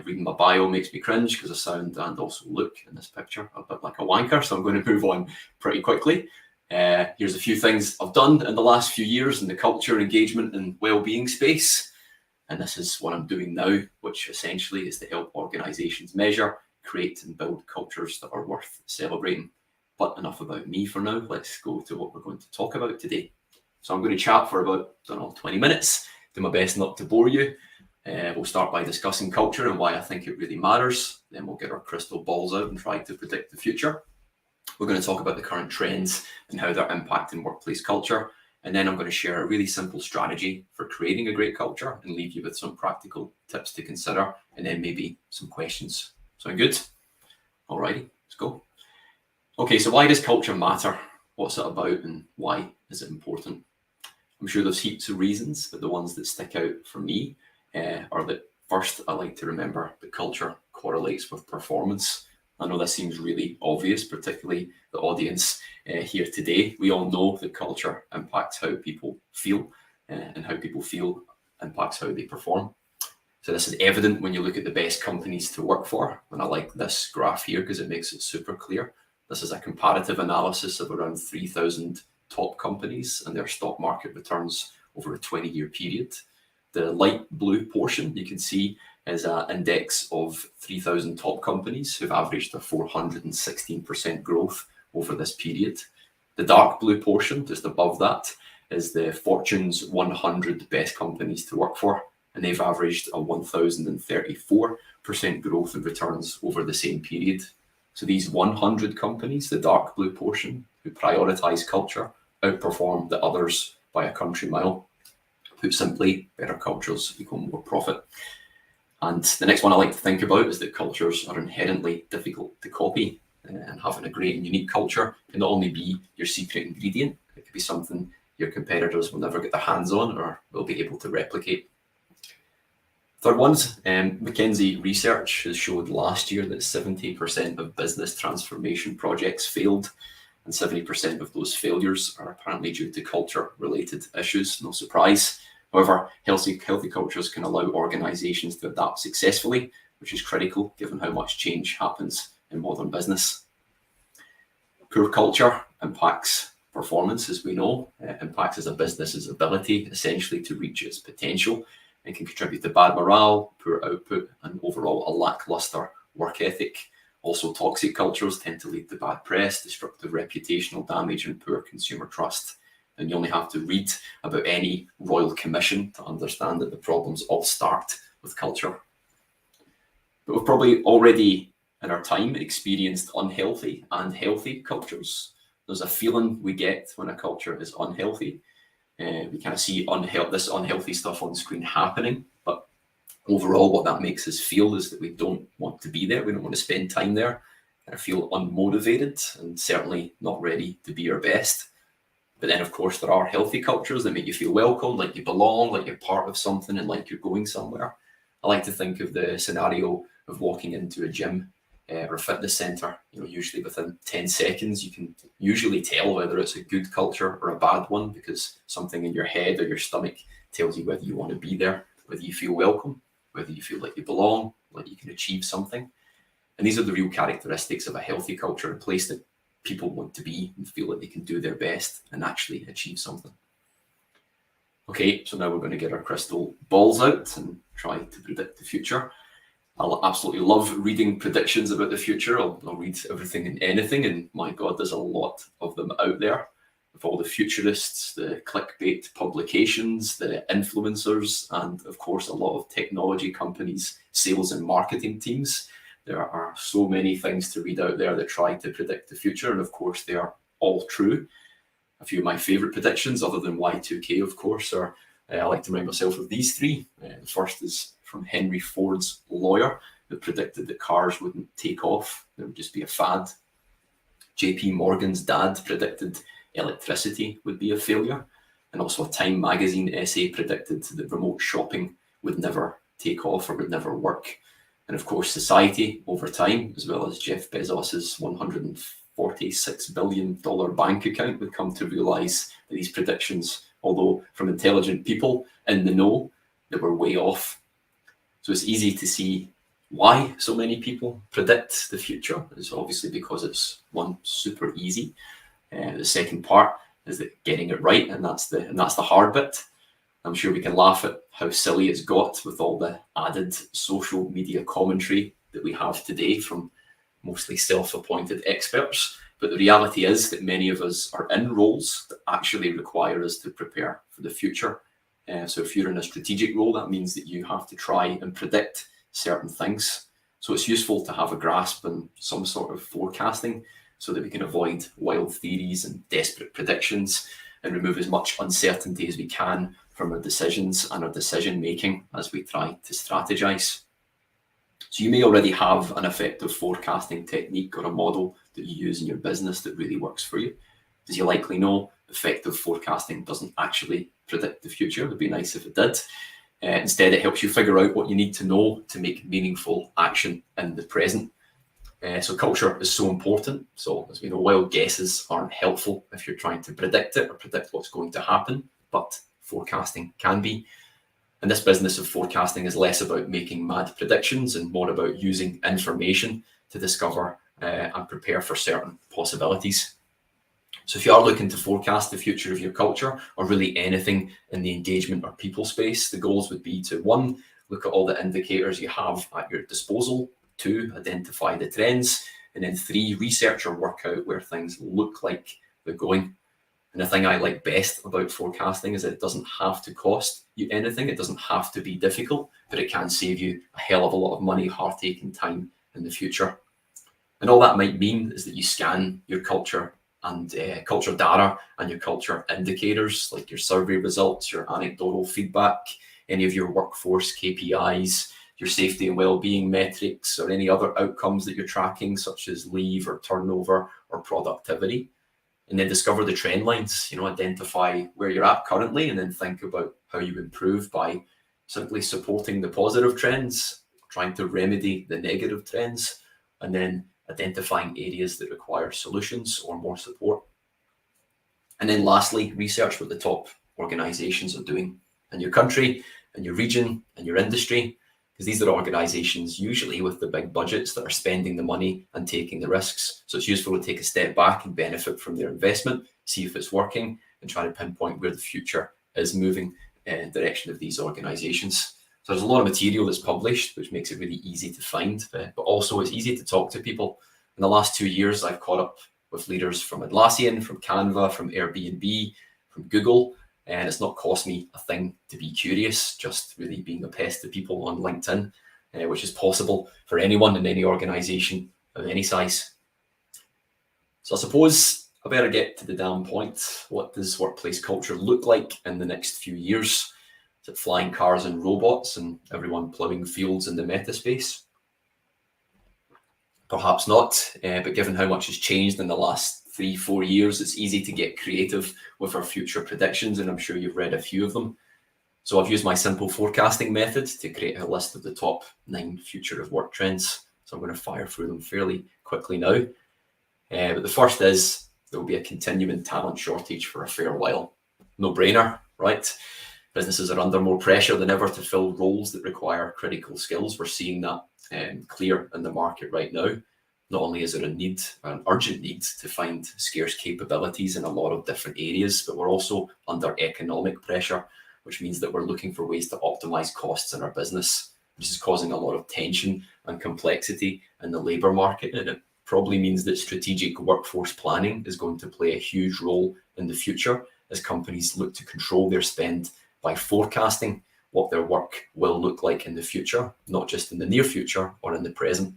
Reading my bio makes me cringe because I sound and also look in this picture a bit like a wanker, so I'm going to move on pretty quickly. Here's a few things I've done in the last few years in the culture, engagement and well-being space. And this is what I'm doing now, which essentially is to help organisations measure, create and build cultures that are worth celebrating. But enough about me for now. Let's go to what we're going to talk about today. So I'm going to chat for about, 20 minutes. Do my best not to bore you. We'll start by discussing culture and why I think it really matters. Then we'll get our crystal balls out and try to predict the future. We're going to talk about the current trends and how they're impacting workplace culture. And then I'm going to share a really simple strategy for creating a great culture and leave you with some practical tips to consider and then maybe some questions. Sound good? Alrighty, let's go. Okay, so why does culture matter? What's it about and why is it important? I'm sure there's heaps of reasons, but the ones that stick out for me are that first, I like to remember that culture correlates with performance. I know this seems really obvious, particularly the audience here today. We all know that culture impacts how people feel, and how people feel impacts how they perform. So this is evident when you look at the best companies to work for. And I like this graph here because it makes it super clear. This is a comparative analysis of around 3,000 top companies and their stock market returns over a 20-year period. The light blue portion you can see is an index of 3,000 top companies who've averaged a 416% growth over this period. The dark blue portion just above that is the Fortune's 100 best companies to work for, and they've averaged a 1,034% growth in returns over the same period. So these 100 companies, the dark blue portion, who prioritize culture, outperform the others by a country mile. Put simply, better cultures equal more profit. And the next one I like to think about is that cultures are inherently difficult to copy, and having a great and unique culture can not only be your secret ingredient, it could be something your competitors will never get their hands on or will be able to replicate. Third one's McKinsey research has showed last year that 70% of business transformation projects failed, and 70% of those failures are apparently due to culture-related issues. No surprise. However, healthy cultures can allow organizations to adapt successfully, which is critical given how much change happens in modern business. Poor culture impacts performance, as we know. It impacts as a business's ability, essentially, to reach its potential, and can contribute to bad morale, poor output, and overall a lackluster work ethic. Also, toxic cultures tend to lead to bad press, destructive reputational damage, and poor consumer trust. And you only have to read about any royal commission to understand that the problems all start with culture. But we've probably already in our time experienced unhealthy and healthy cultures. There's a feeling we get when a culture is unhealthy. We kind of see this unhealthy stuff on screen happening, but overall what that makes us feel is that we don't want to be there. We don't want to spend time there. I feel unmotivated and certainly not ready to be our best. But then, of course, there are healthy cultures that make you feel welcome, like you belong, like you're part of something, and like you're going somewhere. I like to think of the scenario of walking into a gym or a fitness center. Usually within 10 seconds, you can usually tell whether it's a good culture or a bad one, because something in your head or your stomach tells you whether you want to be there, whether you feel welcome, whether you feel like you belong, like you can achieve something. And these are the real characteristics of a healthy culture, a place that people want to be and feel like they can do their best and actually achieve something. Okay, so now we're going to get our crystal balls out and try to predict the future. I'll absolutely love reading predictions about the future. I'll read everything and anything, and my God, there's a lot of them out there. With all the futurists, the clickbait publications, the influencers, and of course a lot of technology companies, sales and marketing teams. There are so many things to read out there that try to predict the future, and of course they are all true. A few of my favorite predictions, other than Y2K, of course, are I like to remind myself of these three. The first is from Henry Ford's lawyer, that predicted that cars wouldn't take off. There would just be a fad. JP Morgan's dad predicted electricity would be a failure. And also a Time magazine essay predicted that remote shopping would never take off or would never work. And of course, society over time, as well as Jeff Bezos's $146 billion bank account, would come to realize that these predictions, although from intelligent people in the know, they were way off. So it's easy to see why so many people predict the future. It's obviously because it's one, super easy. The second part is that getting it right, and that's the hard bit. I'm sure we can laugh at how silly it's got with all the added social media commentary that we have today from mostly self-appointed experts. But the reality is that many of us are in roles that actually require us to prepare for the future. So if you're in a strategic role, that means that you have to try and predict certain things. So it's useful to have a grasp on some sort of forecasting so that we can avoid wild theories and desperate predictions and remove as much uncertainty as we can from our decisions and our decision making as we try to strategize. So you may already have an effective forecasting technique or a model that you use in your business that really works for you. As you likely know, effective forecasting doesn't actually predict the future. It would be nice if it did. Instead, it helps you figure out what you need to know to make meaningful action in the present. So culture is so important. So as we know, wild guesses aren't helpful if you're trying to predict it or predict what's going to happen, but forecasting can be. And this business of forecasting is less about making mad predictions and more about using information to discover and prepare for certain possibilities. So if you are looking to forecast the future of your culture, or really anything in the engagement or people space, the goals would be to 1, look at all the indicators you have at your disposal, 2, identify the trends, and then 3, research or work out where things look like they're going. And the thing I like best about forecasting is that it doesn't have to cost you anything. It doesn't have to be difficult, but it can save you a hell of a lot of money, heartache, and time in the future. And all that might mean is that you scan your culture and culture data and your culture indicators, like your survey results, your anecdotal feedback, any of your workforce KPIs, your safety and well-being metrics, or any other outcomes that you're tracking, such as leave or turnover or productivity. And then discover the trend lines, identify where you're at currently, and then think about how you improve by simply supporting the positive trends, trying to remedy the negative trends, and then identifying areas that require solutions or more support. And then lastly, research what the top organizations are doing in your country, in your region, in your industry, because these are organizations usually with the big budgets that are spending the money and taking the risks. So it's useful to take a step back and benefit from their investment, see if it's working, and try to pinpoint where the future is moving in the direction of these organizations. So there's a lot of material that's published, which makes it really easy to find, but also it's easy to talk to people. In the last 2 years, I've caught up with leaders from Atlassian, from Canva, from Airbnb, from Google, and it's not cost me a thing to be curious, just really being a pest to people on LinkedIn, which is possible for anyone in any organization of any size. So I suppose I better get to the damn point. What does workplace culture look like in the next few years? Is it flying cars and robots and everyone plowing fields in the meta space? Perhaps not, but given how much has changed in the last 3-4 years, it's easy to get creative with our future predictions, and I'm sure you've read a few of them. So I've used my simple forecasting method to create a list of the top 9 future of work trends. So I'm going to fire through them fairly quickly now. But the first is there will be a continuing talent shortage for a fair while. No brainer, right? Businesses are under more pressure than ever to fill roles that require critical skills. We're seeing that clear in the market right now. Not only is there an urgent need to find scarce capabilities in a lot of different areas, but we're also under economic pressure, which means that we're looking for ways to optimize costs in our business. This is causing a lot of tension and complexity in the labor market, and it probably means that strategic workforce planning is going to play a huge role in the future as companies look to control their spend by forecasting what their work will look like in the future, not just in the near future or in the present.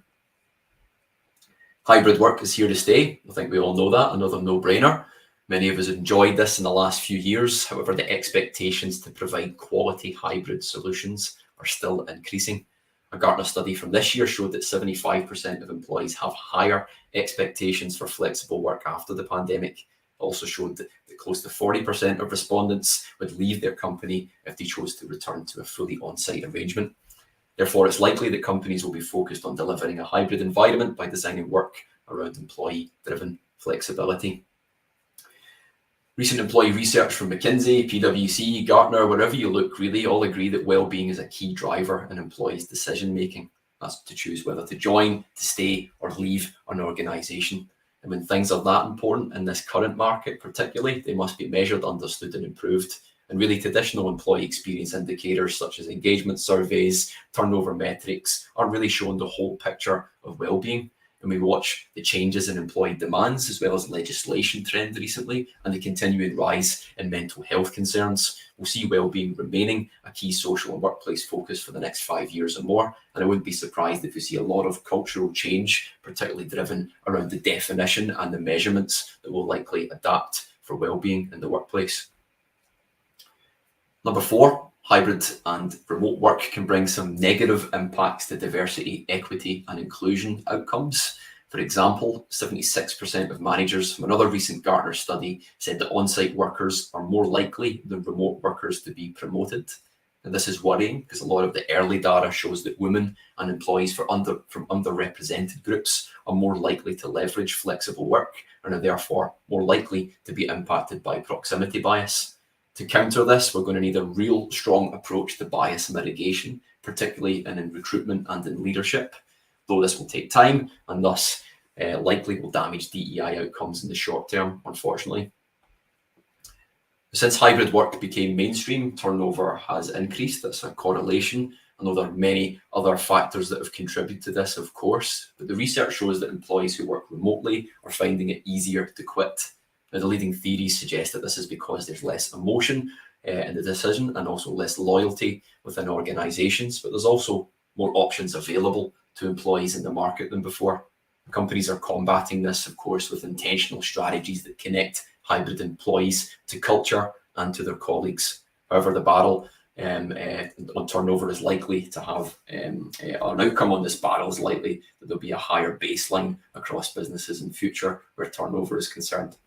Hybrid work is here to stay. I think we all know that, another no-brainer. Many of us enjoyed this in the last few years. However, the expectations to provide quality hybrid solutions are still increasing. A Gartner study from this year showed that 75% of employees have higher expectations for flexible work after the pandemic. It also showed that close to 40% of respondents would leave their company if they chose to return to a fully on-site arrangement. Therefore, it's likely that companies will be focused on delivering a hybrid environment by designing work around employee-driven flexibility. Recent employee research from McKinsey, PwC, Gartner, wherever you look, really all agree that well-being is a key driver in employees' decision-making. That's to choose whether to join, to stay, or leave an organization. And when things are that important in this current market, particularly, they must be measured, understood, and improved. And really, traditional employee experience indicators such as engagement surveys, turnover metrics aren't really showing the whole picture of well-being. And we watch the changes in employee demands as well as legislation trend recently and the continuing rise in mental health concerns. We'll see well-being remaining a key social and workplace focus for the next 5 years or more. And I wouldn't be surprised if we see a lot of cultural change, particularly driven around the definition and the measurements that will likely adapt for well-being in the workplace. Number 4, hybrid and remote work can bring some negative impacts to diversity, equity, and inclusion outcomes. For example, 76% of managers from another recent Gartner study said that on-site workers are more likely than remote workers to be promoted. And this is worrying because a lot of the early data shows that women and employees from underrepresented groups are more likely to leverage flexible work and are therefore more likely to be impacted by proximity bias. To counter this, we're going to need a real strong approach to bias mitigation, particularly in recruitment and in leadership, though this will take time and thus likely will damage DEI outcomes in the short term, unfortunately. Since hybrid work became mainstream, turnover has increased. That's a correlation. I know there are many other factors that have contributed to this, of course, but the research shows that employees who work remotely are finding it easier to quit. Now, the leading theories suggest that this is because there's less emotion in the decision and also less loyalty within organizations, but there's also more options available to employees in the market than before. Companies are combating this, of course, with intentional strategies that connect hybrid employees to culture and to their colleagues. However, the battle on turnover is likely to have an outcome on this battle is likely that there'll be a higher baseline across businesses in future where turnover is concerned.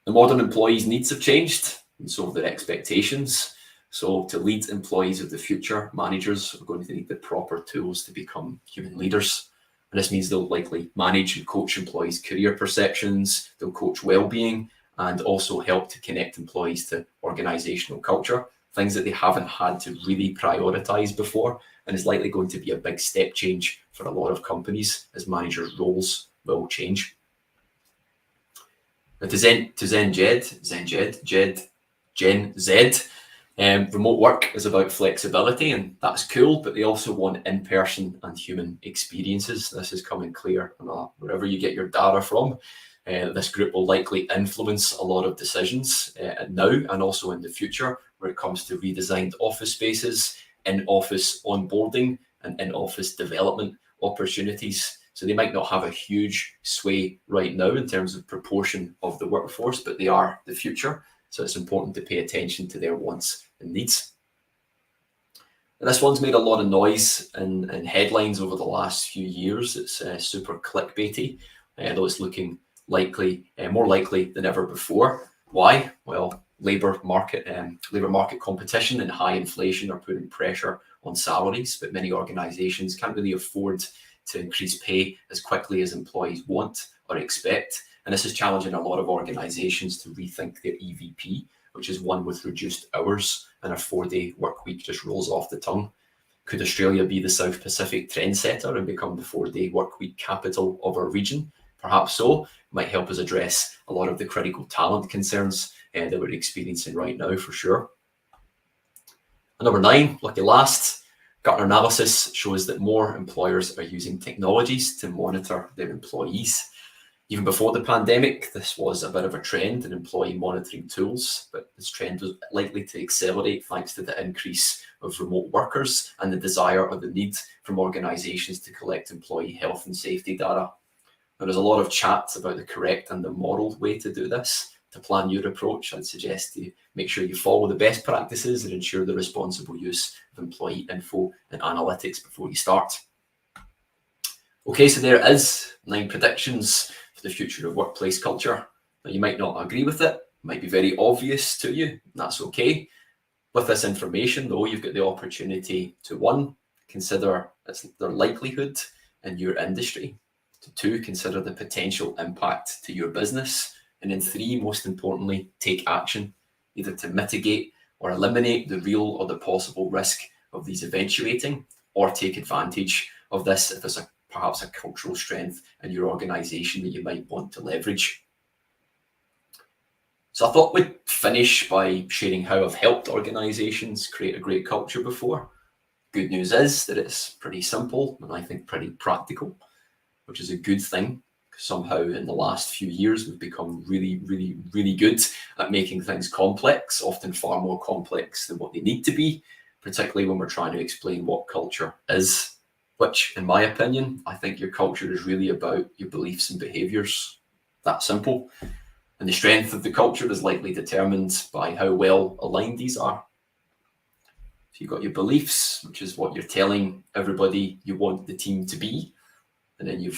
The modern employees' needs have changed, and so have their expectations. So to lead employees of the future, managers are going to need the proper tools to become human leaders. And this means they'll likely manage and coach employees' career perceptions, they'll coach well-being, and also help to connect employees to organizational culture, things that they haven't had to really prioritize before, and is likely going to be a big step change for a lot of companies as managers' roles will change. Now Gen Z, remote work is about flexibility, and that's cool, but they also want in-person and human experiences. This is coming clear wherever you get your data from. This group will likely influence a lot of decisions now and also in the future when it comes to redesigned office spaces, in-office onboarding, and in-office development opportunities. So they might not have a huge sway right now in terms of proportion of the workforce, but they are the future. So it's important to pay attention to their wants and needs. And this one's made a lot of noise and headlines over the last few years. It's super clickbaity, though it's looking more likely than ever before. Why? Well, labor market competition and high inflation are putting pressure on salaries, but many organizations can't really afford to increase pay as quickly as employees want or expect. And this is challenging a lot of organizations to rethink their EVP, which is one with reduced hours and a 4-day work week just rolls off the tongue. Could Australia be the South Pacific trendsetter and become the 4-day work week capital of our region? Perhaps so. It might help us address a lot of the critical talent concerns that we're experiencing right now, for sure. And number 9, lucky last, Gartner analysis shows that more employers are using technologies to monitor their employees. Even before the pandemic, this was a bit of a trend in employee monitoring tools, but this trend was likely to accelerate thanks to the increase of remote workers and the desire or the need from organizations to collect employee health and safety data. Now, there's a lot of chat about the correct and the moral way to do this. To plan your approach, I'd suggest you make sure you follow the best practices and ensure the responsible use of employee info and analytics before you start. Okay, so there is 9 predictions for the future of workplace culture. Now, you might not agree with it, might be very obvious to you, and that's okay. With this information, though, you've got the opportunity to 1, consider their likelihood in your industry, to 2, consider the potential impact to your business, and then 3, most importantly, take action, either to mitigate or eliminate the real or the possible risk of these eventuating, or take advantage of this if there's perhaps a cultural strength in your organization that you might want to leverage. So I thought we'd finish by sharing how I've helped organizations create a great culture before. Good news is that it's pretty simple and I think pretty practical, which is a good thing. Somehow in the last few years, we've become really, really, really good at making things complex, often far more complex than what they need to be, particularly when we're trying to explain what culture is, which, in my opinion, I think your culture is really about your beliefs and behaviors. That simple. And the strength of the culture is likely determined by how well aligned these are. So you've got your beliefs, which is what you're telling everybody you want the team to be. And then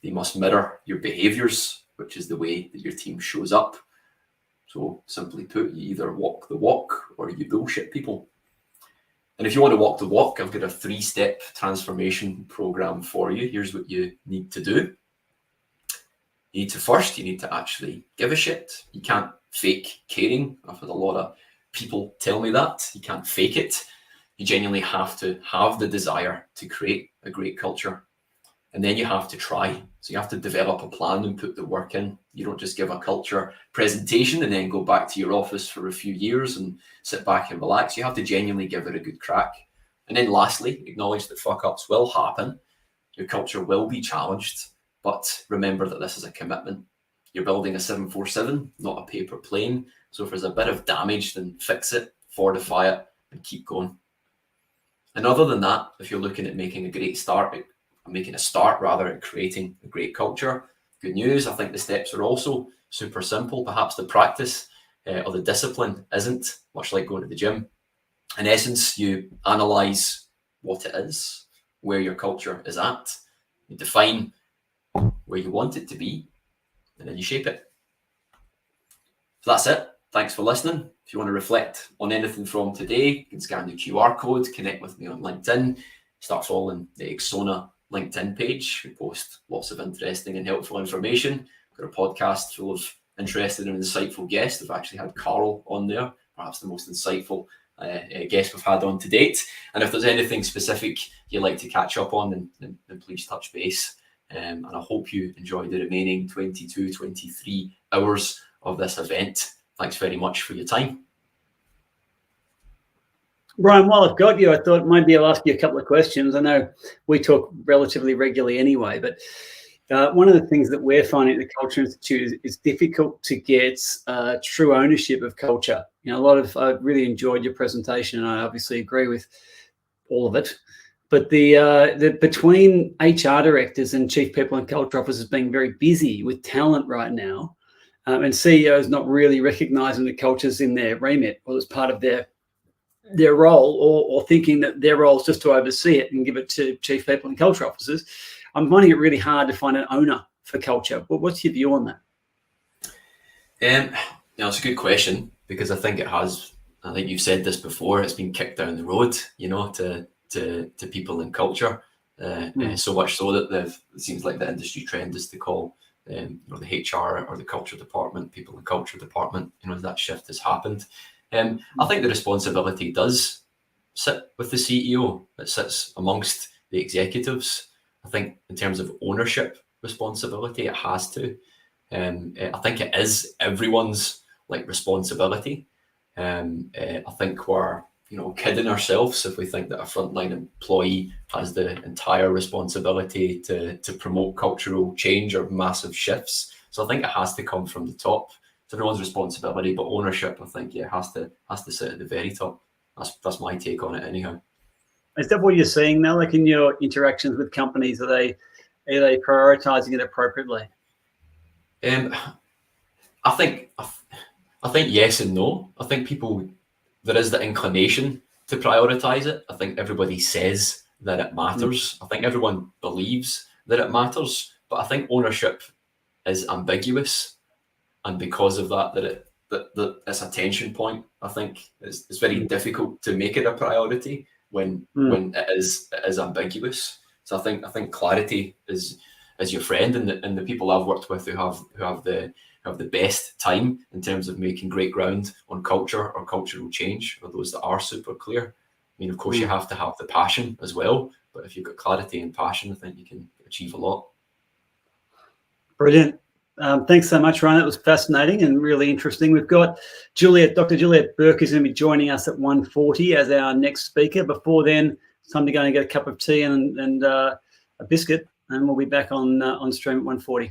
they must mirror your behaviors, which is the way that your team shows up. So simply put, you either walk the walk or you bullshit people. And if you want to walk the walk, I've got a 3-step transformation program for you. Here's what you need to do. You need to actually give a shit. You can't fake caring. I've had a lot of people tell me that. You can't fake it. You genuinely have to have the desire to create a great culture. And then you have to try. So you have to develop a plan and put the work in. You don't just give a culture presentation and then go back to your office for a few years and sit back and relax. You have to genuinely give it a good crack. And then lastly, acknowledge that fuck-ups will happen. Your culture will be challenged, but remember that this is a commitment. You're building a 747, not a paper plane. So if there's a bit of damage, then fix it, fortify it, and keep going. And other than that, if you're looking at making a great start, making a start rather at creating a great culture. Good news, I think the steps are also super simple. Perhaps the practice or the discipline isn't, much like going to the gym. In essence, you analyze what it is, where your culture is at, you define where you want it to be, and then you shape it. So that's it. Thanks for listening. If you want to reflect on anything from today, you can scan the QR code, connect with me on LinkedIn, start following the Exona LinkedIn page. We post lots of interesting and helpful information. We've got a podcast full of interesting and insightful guests. I've actually had Carl on there, perhaps the most insightful guest we've had on to date. And if there's anything specific you'd like to catch up on, then please touch base. And I hope you enjoy the remaining 22, 23 hours of this event. Thanks very much for your time. Brian, while I've got you, I thought maybe I'll ask you a couple of questions. I know we talk relatively regularly anyway, but one of the things that we're finding at the Culture Institute is difficult to get true ownership of culture. You know, I really enjoyed your presentation, and I obviously agree with all of it. But the between HR directors and chief people and culture officers being very busy with talent right now, and CEOs not really recognizing the cultures in their remit or as part of their role, or thinking that their role is just to oversee it and give it to chief people and culture officers. I'm finding it really hard to find an owner for culture. But what's your view on that? It's a good question, because I think you've said this before, it's been kicked down the road, to people in culture. So much so that it seems like the industry trend is to call the HR or the culture department, people in culture department, that shift has happened. I think the responsibility does sit with the CEO. It sits amongst the executives. I think in terms of ownership responsibility, it has to. I think it is everyone's responsibility. I think we're kidding ourselves if we think that a frontline employee has the entire responsibility to promote cultural change or massive shifts. So I think it has to come from the top. It's everyone's responsibility, but ownership, I think, has to sit at the very top. That's my take on it, anyhow. Is that what you're seeing now, in your interactions with companies? Are they prioritizing it appropriately? I think yes and no. I think there is the inclination to prioritize it. I think everybody says that it matters. I think everyone believes that it matters, but I think ownership is ambiguous, and because of that it's a tension point. I think it's very difficult to make it a priority when it is ambiguous. So I think clarity is your friend, and the people I've worked with who have the best time in terms of making great ground on culture or cultural change are those that are super clear. I mean, of course, you have to have the passion as well, but if you've got clarity and passion, I think you can achieve a lot. Brilliant. Thanks so much, Ryan. That was fascinating and really interesting. We've got Dr. Juliet Burke is going to be joining us at 1:40 as our next speaker. Before then, it's time to go and get a cup of tea and a biscuit, and we'll be back on stream at 1:40.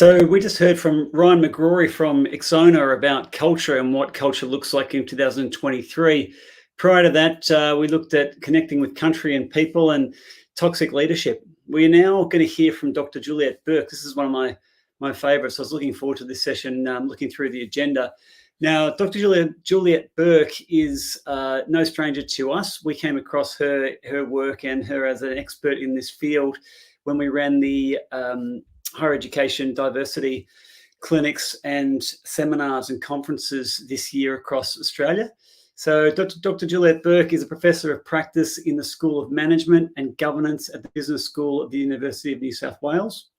So we just heard from Ryan McGrory from Exona about culture and what culture looks like in 2023. Prior to that, we looked at connecting with country and people and toxic leadership. We're now going to hear from Dr. Juliette Burke. This is one of my favorites. I was looking forward to this session, looking through the agenda. Now, Dr. Juliette Burke is no stranger to us. We came across her work and her as an expert in this field when we ran the higher education diversity clinics and seminars and conferences this year across Australia. So Dr. Juliette Burke is a professor of practice in the School of Management and Governance at the Business School of the University of New South Wales.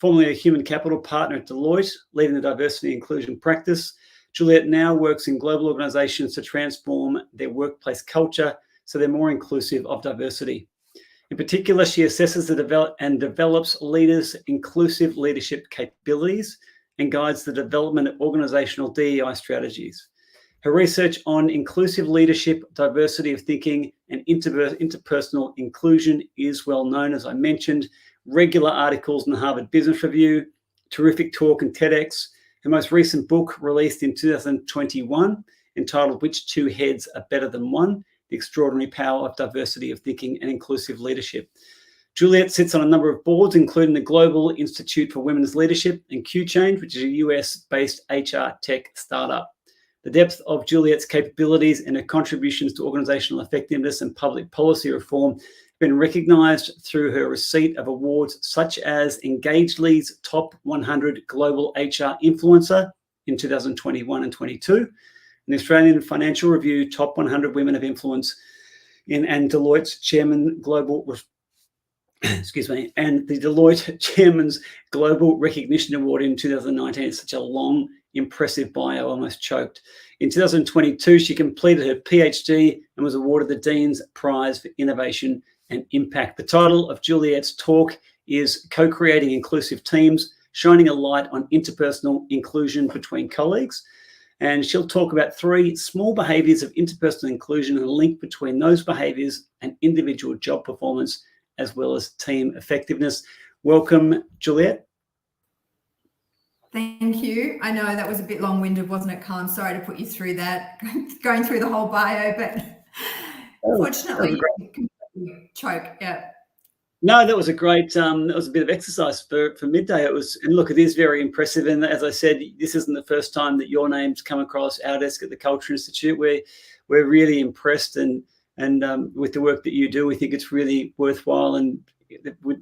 Formerly a human capital partner at Deloitte, leading the diversity and inclusion practice, Juliette now works in global organizations to transform their workplace culture so they're more inclusive of diversity. In particular, she assesses and develops leaders' inclusive leadership capabilities and guides the development of organizational DEI strategies. Her research on inclusive leadership, diversity of thinking, and interpersonal inclusion is well known, as I mentioned. Regular articles in the Harvard Business Review, terrific talk in TEDx. Her most recent book, released in 2021, entitled Which Two Heads Are Better Than One? The Extraordinary Power of Diversity of Thinking and Inclusive Leadership. Juliette sits on a number of boards, including the Global Institute for Women's Leadership and Q-Change, which is a US-based HR tech startup. The depth of Juliette's capabilities and her contributions to organizational effectiveness and public policy reform have been recognized through her receipt of awards such as Engagedly's Top 100 Global HR Influencer in 2021 and 22, the Australian Financial Review Top 100 Women of Influence and Deloitte's Chairman Global, and the Deloitte Chairman's Global Recognition Award in 2019. It's such a long, impressive bio, almost choked. In 2022, she completed her PhD and was awarded the Dean's Prize for Innovation and Impact. The title of Juliette's talk is Co-Creating Inclusive Teams, Shining a Light on Interpersonal Inclusion Between Colleagues. And she'll talk about 3 small behaviours of interpersonal inclusion and a link between those behaviours and individual job performance, as well as team effectiveness. Welcome, Juliette. Thank you. I know that was a bit long-winded, wasn't it, Carl? I'm sorry to put you through that, going through the whole bio, but fortunately, you completely choke. Yeah. No, that was a great, that was a bit of exercise for midday. And look, it is very impressive. And as I said, this isn't the first time that your name's come across our desk at the Culture Institute. We're really impressed and with the work that you do. We think it's really worthwhile, and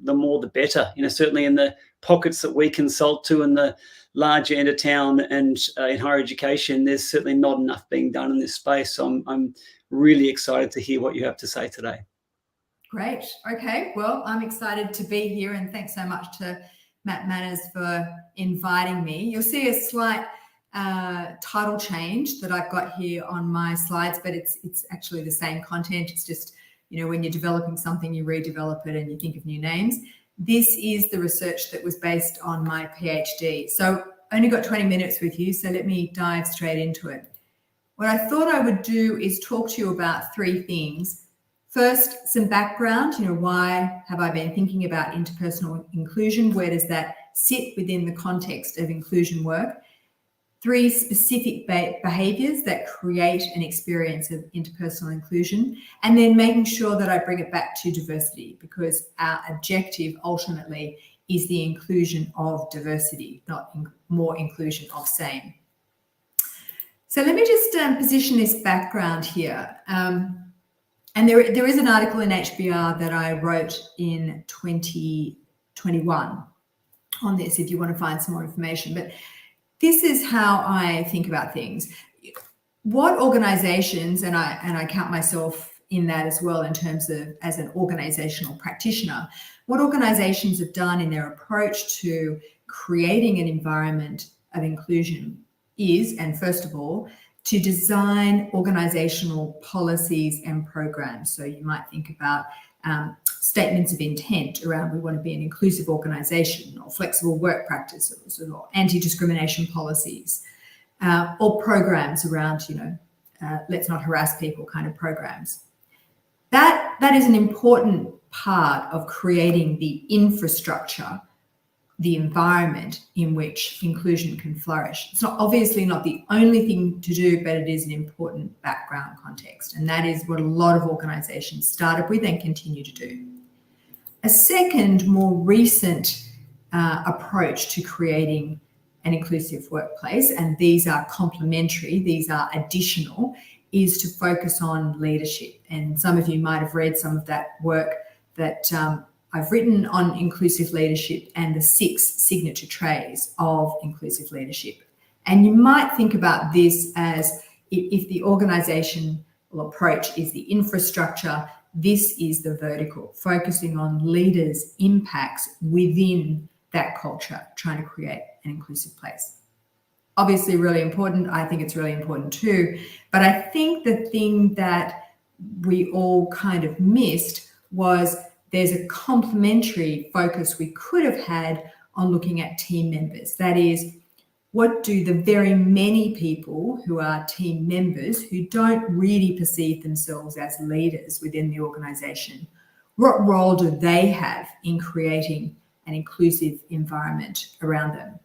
the more the better. Certainly in the pockets that we consult to in the larger end of town and in higher education, there's certainly not enough being done in this space. So I'm really excited to hear what you have to say today. Great. Okay. Well, I'm excited to be here, and thanks so much to Matt Manners for inviting me. You'll see a slight title change that I've got here on my slides, but it's actually the same content. It's just, when you're developing something, you redevelop it and you think of new names. This is the research that was based on my PhD. So I only got 20 minutes with you, so let me dive straight into it. What I thought I would do is talk to you about 3 things. First, some background, why have I been thinking about interpersonal inclusion? Where does that sit within the context of inclusion work? 3 specific behaviours that create an experience of interpersonal inclusion, and then making sure that I bring it back to diversity, because our objective ultimately is the inclusion of diversity, not more inclusion of same. So let me just position this background here. And there is an article in HBR that I wrote in 2021 on this, if you want to find some more information. But this is how I think about things. What organizations, and I count myself in that as well in terms of as an organizational practitioner, what organizations have done in their approach to creating an environment of inclusion is, and first of all, to design organizational policies and programs. So you might think about statements of intent around we want to be an inclusive organization, or flexible work practices, or anti-discrimination policies, or programs around, let's not harass people kind of programs. That is an important part of creating the infrastructure the environment in which inclusion can flourish. It's not obviously not the only thing to do, but it is an important background context. And that is what a lot of organizations started with and continue to do. A second, more recent approach to creating an inclusive workplace, and these are complementary, these are additional, is to focus on leadership. And some of you might have read some of that work that I've written on inclusive leadership and the 6 signature traits of inclusive leadership. And you might think about this as if the organizational approach is the infrastructure, this is the vertical, focusing on leaders' impacts within that culture, trying to create an inclusive place. Obviously really important. I think it's really important too. But I think the thing that we all kind of missed was there's a complementary focus we could have had on looking at team members. That is, what do the very many people who are team members who don't really perceive themselves as leaders within the organization, what role do they have in creating an inclusive environment around them?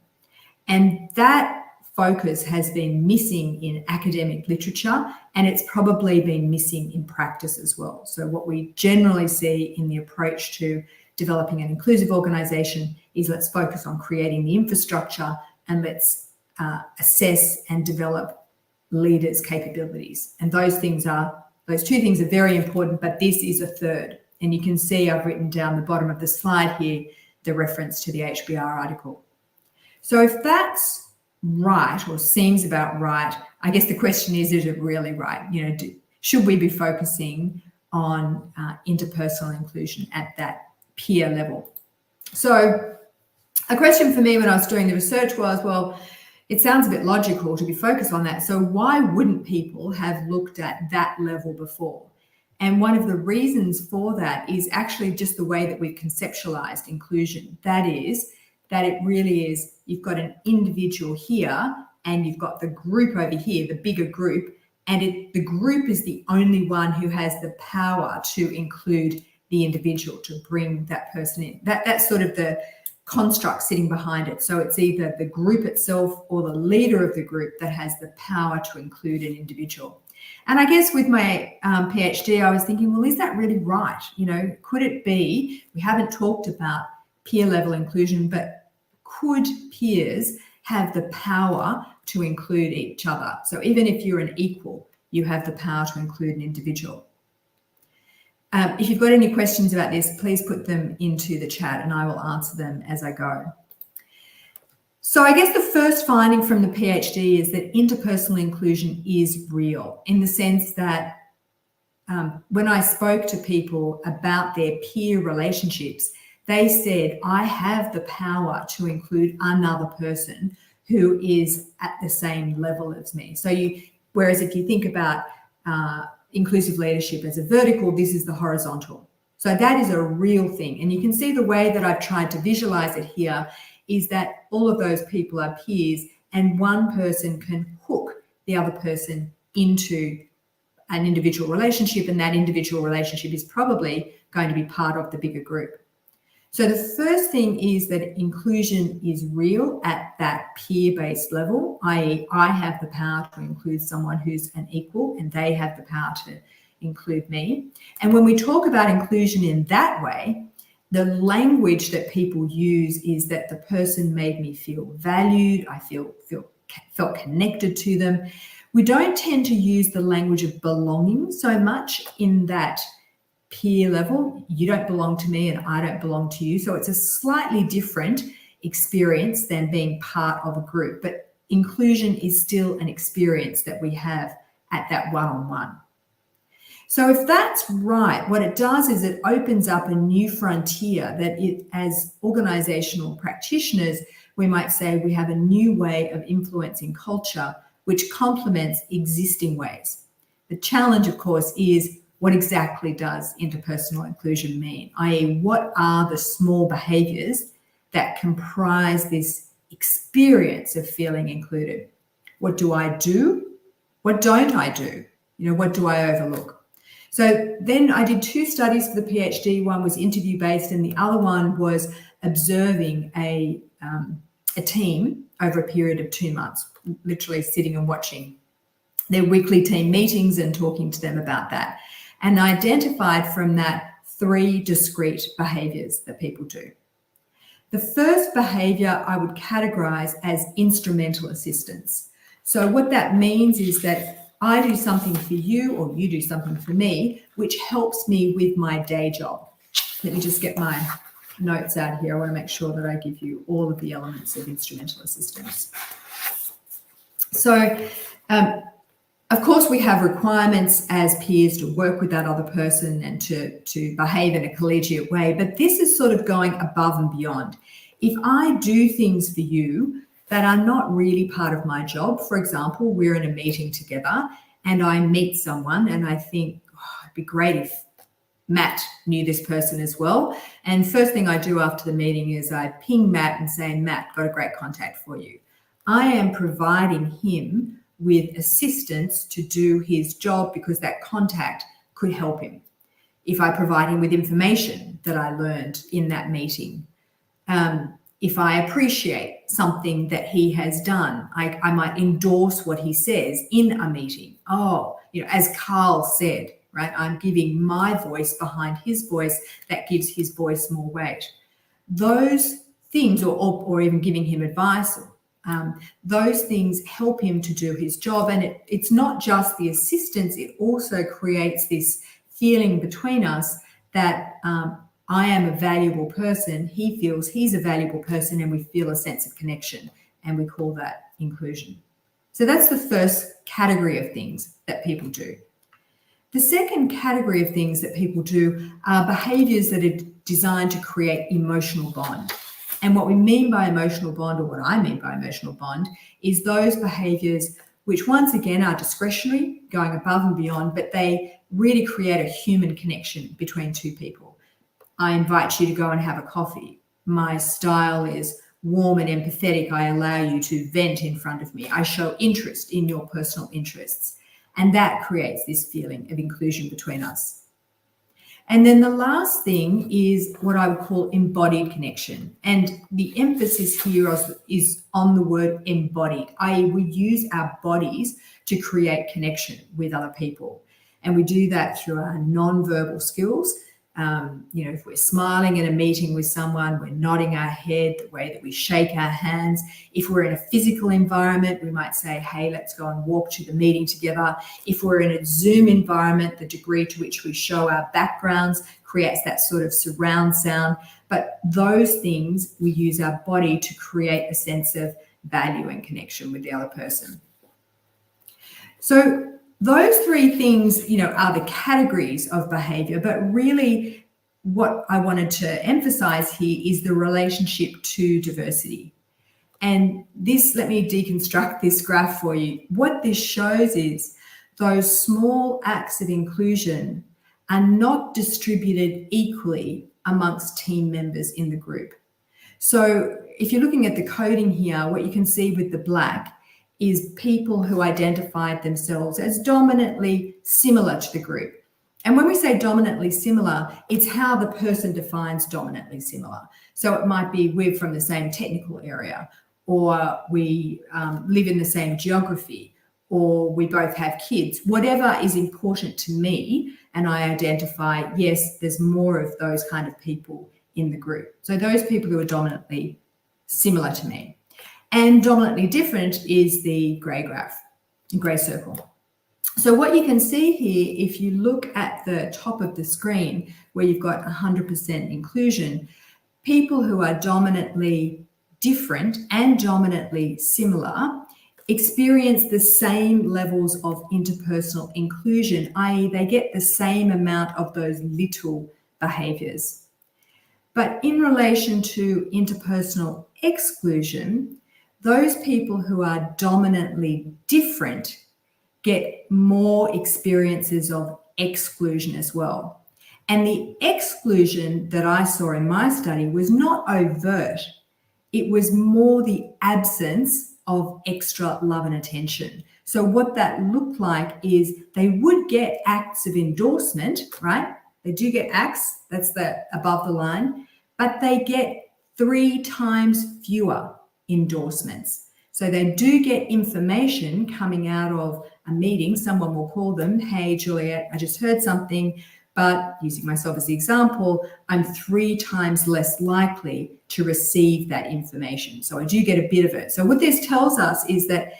And that focus has been missing in academic literature, and it's probably been missing in practice as well. So what we generally see in the approach to developing an inclusive organization is thats focus on creating the infrastructure and let's assess and develop leaders' capabilities. And those two things are very important, but this is a third. And you can see I've written down the bottom of the slide here the reference to the HBR article. So if that's right, or seems about right, I guess the question is it really right? Should we be focusing on interpersonal inclusion at that peer level? So a question for me when I was doing the research was, well, it sounds a bit logical to be focused on that. So why wouldn't people have looked at that level before? And one of the reasons for that is actually just the way that we've conceptualized inclusion. That is, that it really is, you've got an individual here and you've got the group over here, the bigger group, and the group is the only one who has the power to include the individual, to bring that person in. That's sort of the construct sitting behind it. So it's either the group itself or the leader of the group that has the power to include an individual. And I guess with my PhD, I was thinking, well, is that really right? Could it be, we haven't talked about peer level inclusion, but could peers have the power to include each other? So even if you're an equal, you have the power to include an individual. If you've got any questions about this, please put them into the chat and I will answer them as I go. So I guess the first finding from the PhD is that interpersonal inclusion is real, in the sense that when I spoke to people about their peer relationships, they said, I have the power to include another person who is at the same level as me. So whereas if you think about inclusive leadership as a vertical, this is the horizontal. So that is a real thing. And you can see the way that I've tried to visualize it here is that all of those people are peers and one person can hook the other person into an individual relationship, and that individual relationship is probably going to be part of the bigger group. So the first thing is that inclusion is real at that peer-based level, i.e. I have the power to include someone who's an equal and they have the power to include me. And when we talk about inclusion in that way, the language that people use is that the person made me feel valued, I felt connected to them. We don't tend to use the language of belonging so much in that peer level. You don't belong to me and I don't belong to you. So it's a slightly different experience than being part of a group, but inclusion is still an experience that we have at that one-on-one. So if that's right, what it does is it opens up a new frontier that as organizational practitioners, we might say we have a new way of influencing culture, which complements existing ways. The challenge, of course, is what exactly does interpersonal inclusion mean? i.e. what are the small behaviors that comprise this experience of feeling included? What do I do? What don't I do? What do I overlook? So then I did 2 studies for the PhD. One was interview-based and the other one was observing a a team over a period of 2 months, literally sitting and watching their weekly team meetings and talking to them about that, and identified from that 3 discrete behaviors that people do. The first behavior I would categorize as instrumental assistance. So what that means is that I do something for you or you do something for me, which helps me with my day job. Let me just get my notes out here. I want to make sure that I give you all of the elements of instrumental assistance. So, of course, we have requirements as peers to work with that other person and to behave in a collegiate way, but this is sort of going above and beyond. If I do things for you that are not really part of my job, for example, we're in a meeting together and I meet someone and I think, oh, it'd be great if Matt knew this person as well. And first thing I do after the meeting is I ping Matt and say, Matt, got a great contact for you. I am providing him with assistance to do his job because that contact could help him. If I provide him with information that I learned in that meeting, if I appreciate something that he has done, I might endorse what he says in a meeting. Oh, as Carl said, right? I'm giving my voice behind his voice that gives his voice more weight. Those things, or even giving him advice, those things help him to do his job. And it's not just the assistance, it also creates this feeling between us that I am a valuable person, he feels he's a valuable person, and we feel a sense of connection, and we call that inclusion. So that's the first category of things that people do. The second category of things that people do are behaviors that are designed to create emotional bond. And what we mean by emotional bond, or what I mean by emotional bond, is those behaviors which once again are discretionary, going above and beyond, but they really create a human connection between two people. I invite you to go and have a coffee. My style is warm and empathetic. I allow you to vent in front of me. I show interest in your personal interests. And that creates this feeling of inclusion between us. And then the last thing is what I would call embodied connection. And the emphasis here is on the word embodied, i.e. we use our bodies to create connection with other people. And we do that through our non-verbal skills. If we're smiling in a meeting with someone, we're nodding our head, the way that we shake our hands. If we're in a physical environment, we might say, hey, let's go and walk to the meeting together. If we're in a Zoom environment, the degree to which we show our backgrounds creates that sort of surround sound. But those things, we use our body to create a sense of value and connection with the other person. So those 3 things, are the categories of behavior, but really what I wanted to emphasize here is the relationship to diversity. And this, let me deconstruct this graph for you. What this shows is those small acts of inclusion are not distributed equally amongst team members in the group. So if you're looking at the coding here, what you can see with the black is people who identified themselves as dominantly similar to the group. And when we say dominantly similar, it's how the person defines dominantly similar. So it might be we're from the same technical area, or we live in the same geography, or we both have kids. Whatever is important to me, and I identify, yes, there's more of those kind of people in the group. So those people who are dominantly similar to me. And dominantly different is the grey graph, grey circle. So what you can see here, if you look at the top of the screen where you've got 100% inclusion, people who are dominantly different and dominantly similar experience the same levels of interpersonal inclusion, i.e. they get the same amount of those little behaviours. But in relation to interpersonal exclusion, those people who are dominantly different get more experiences of exclusion as well. And the exclusion that I saw in my study was not overt. It was more the absence of extra love and attention. So what that looked like is they would get acts of endorsement, right? They do get acts, that's the above the line, but they get 3 times fewer endorsements. So they do get information coming out of a meeting. Someone will call them, hey, Juliet, I just heard something, but using myself as the example, I'm 3 times less likely to receive that information. So I do get a bit of it. So what this tells us is that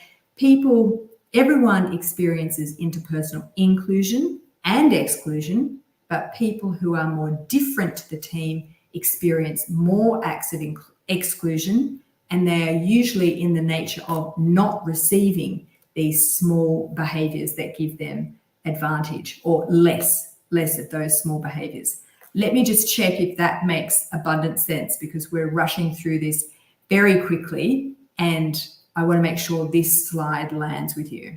everyone experiences interpersonal inclusion and exclusion, but people who are more different to the team experience more acts of exclusion, and they are usually in the nature of not receiving these small behaviors that give them advantage, or less of those small behaviors. Let me just check if that makes abundant sense, because we're rushing through this very quickly and I want to make sure this slide lands with you.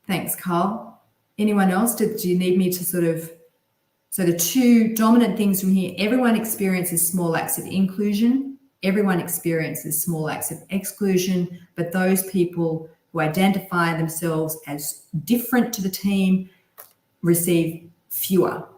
Thanks, Carl. Anyone else? Do you need me to sort of... So the 2 dominant things from here, everyone experiences small acts of inclusion, everyone experiences small acts of exclusion, but those people who identify themselves as different to the team receive fewer.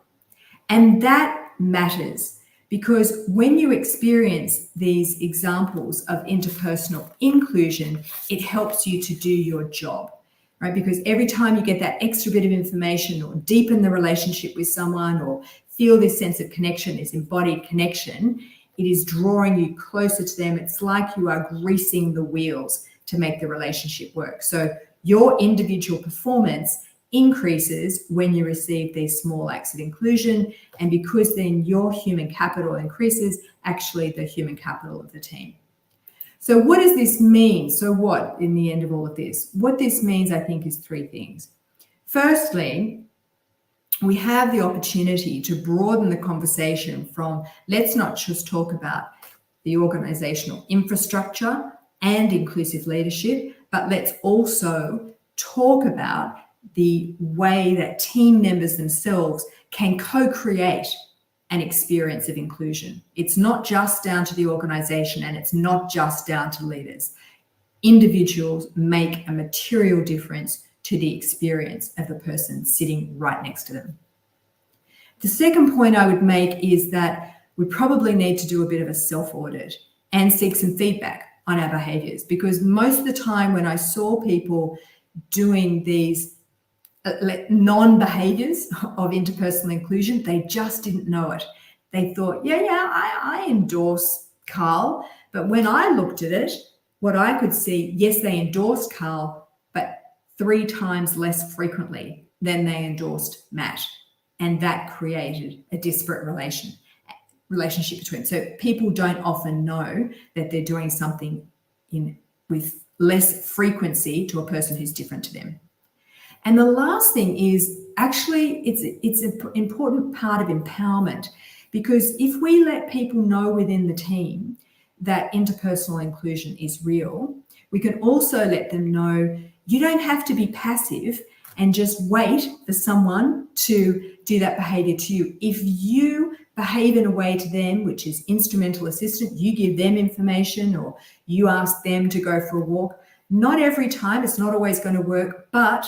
And that matters, because when you experience these examples of interpersonal inclusion, it helps you to do your job. Right? Because every time you get that extra bit of information, or deepen the relationship with someone, or feel this sense of connection, this embodied connection, it is drawing you closer to them. It's like you are greasing the wheels to make the relationship work. So your individual performance increases when you receive these small acts of inclusion, and because then your human capital increases, actually the human capital of the team. So what does this mean? So what, in the end of all of this? What this means, I think, is 3 things. Firstly, we have the opportunity to broaden the conversation from, let's not just talk about the organizational infrastructure and inclusive leadership, but let's also talk about the way that team members themselves can co-create an experience of inclusion. It's not just down to the organization, and it's not just down to leaders. Individuals make a material difference to the experience of the person sitting right next to them. The second point I would make is that we probably need to do a bit of a self-audit and seek some feedback on our behaviors, because most of the time when I saw people doing these non-behaviors of interpersonal inclusion, they just didn't know it. They thought, I endorse Carl. But when I looked at it, what I could see, yes, they endorsed Carl, but 3 times less frequently than they endorsed Matt. And that created a disparate relationship between. So people don't often know that they're doing something with less frequency to a person who's different to them. And the last thing is, actually, it's an important part of empowerment, because if we let people know within the team that interpersonal inclusion is real, we can also let them know you don't have to be passive and just wait for someone to do that behavior to you. If you behave in a way to them, which is instrumental assistant, you give them information or you ask them to go for a walk, not every time, it's not always going to work, but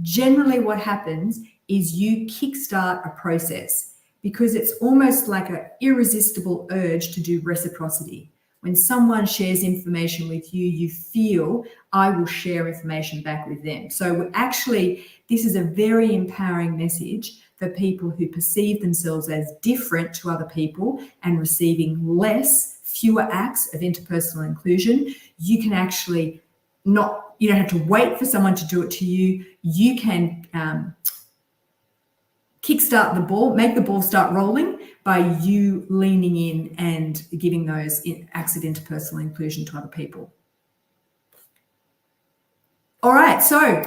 generally what happens is you kickstart a process, because it's almost like an irresistible urge to do reciprocity. When someone shares information with you, you feel, I will share information back with them. So actually, this is a very empowering message for people who perceive themselves as different to other people and receiving fewer acts of interpersonal inclusion. You can actually you don't have to wait for someone to do it to you. You can kickstart the ball, make the ball start rolling by you leaning in and giving those acts of interpersonal inclusion to other people. All right, so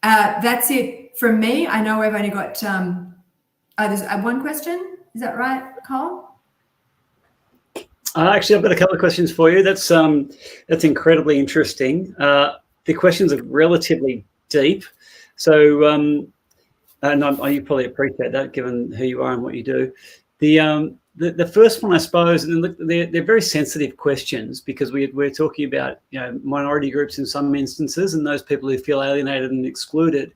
that's it from me. I know I've only got there's one question. Is that right, Carl? Actually, I've got a couple of questions for you. That's incredibly interesting. The questions are relatively deep, so and you probably appreciate that, given who you are and what you do. The first one, I suppose, and they're very sensitive questions, because we're talking about minority groups in some instances, and those people who feel alienated and excluded.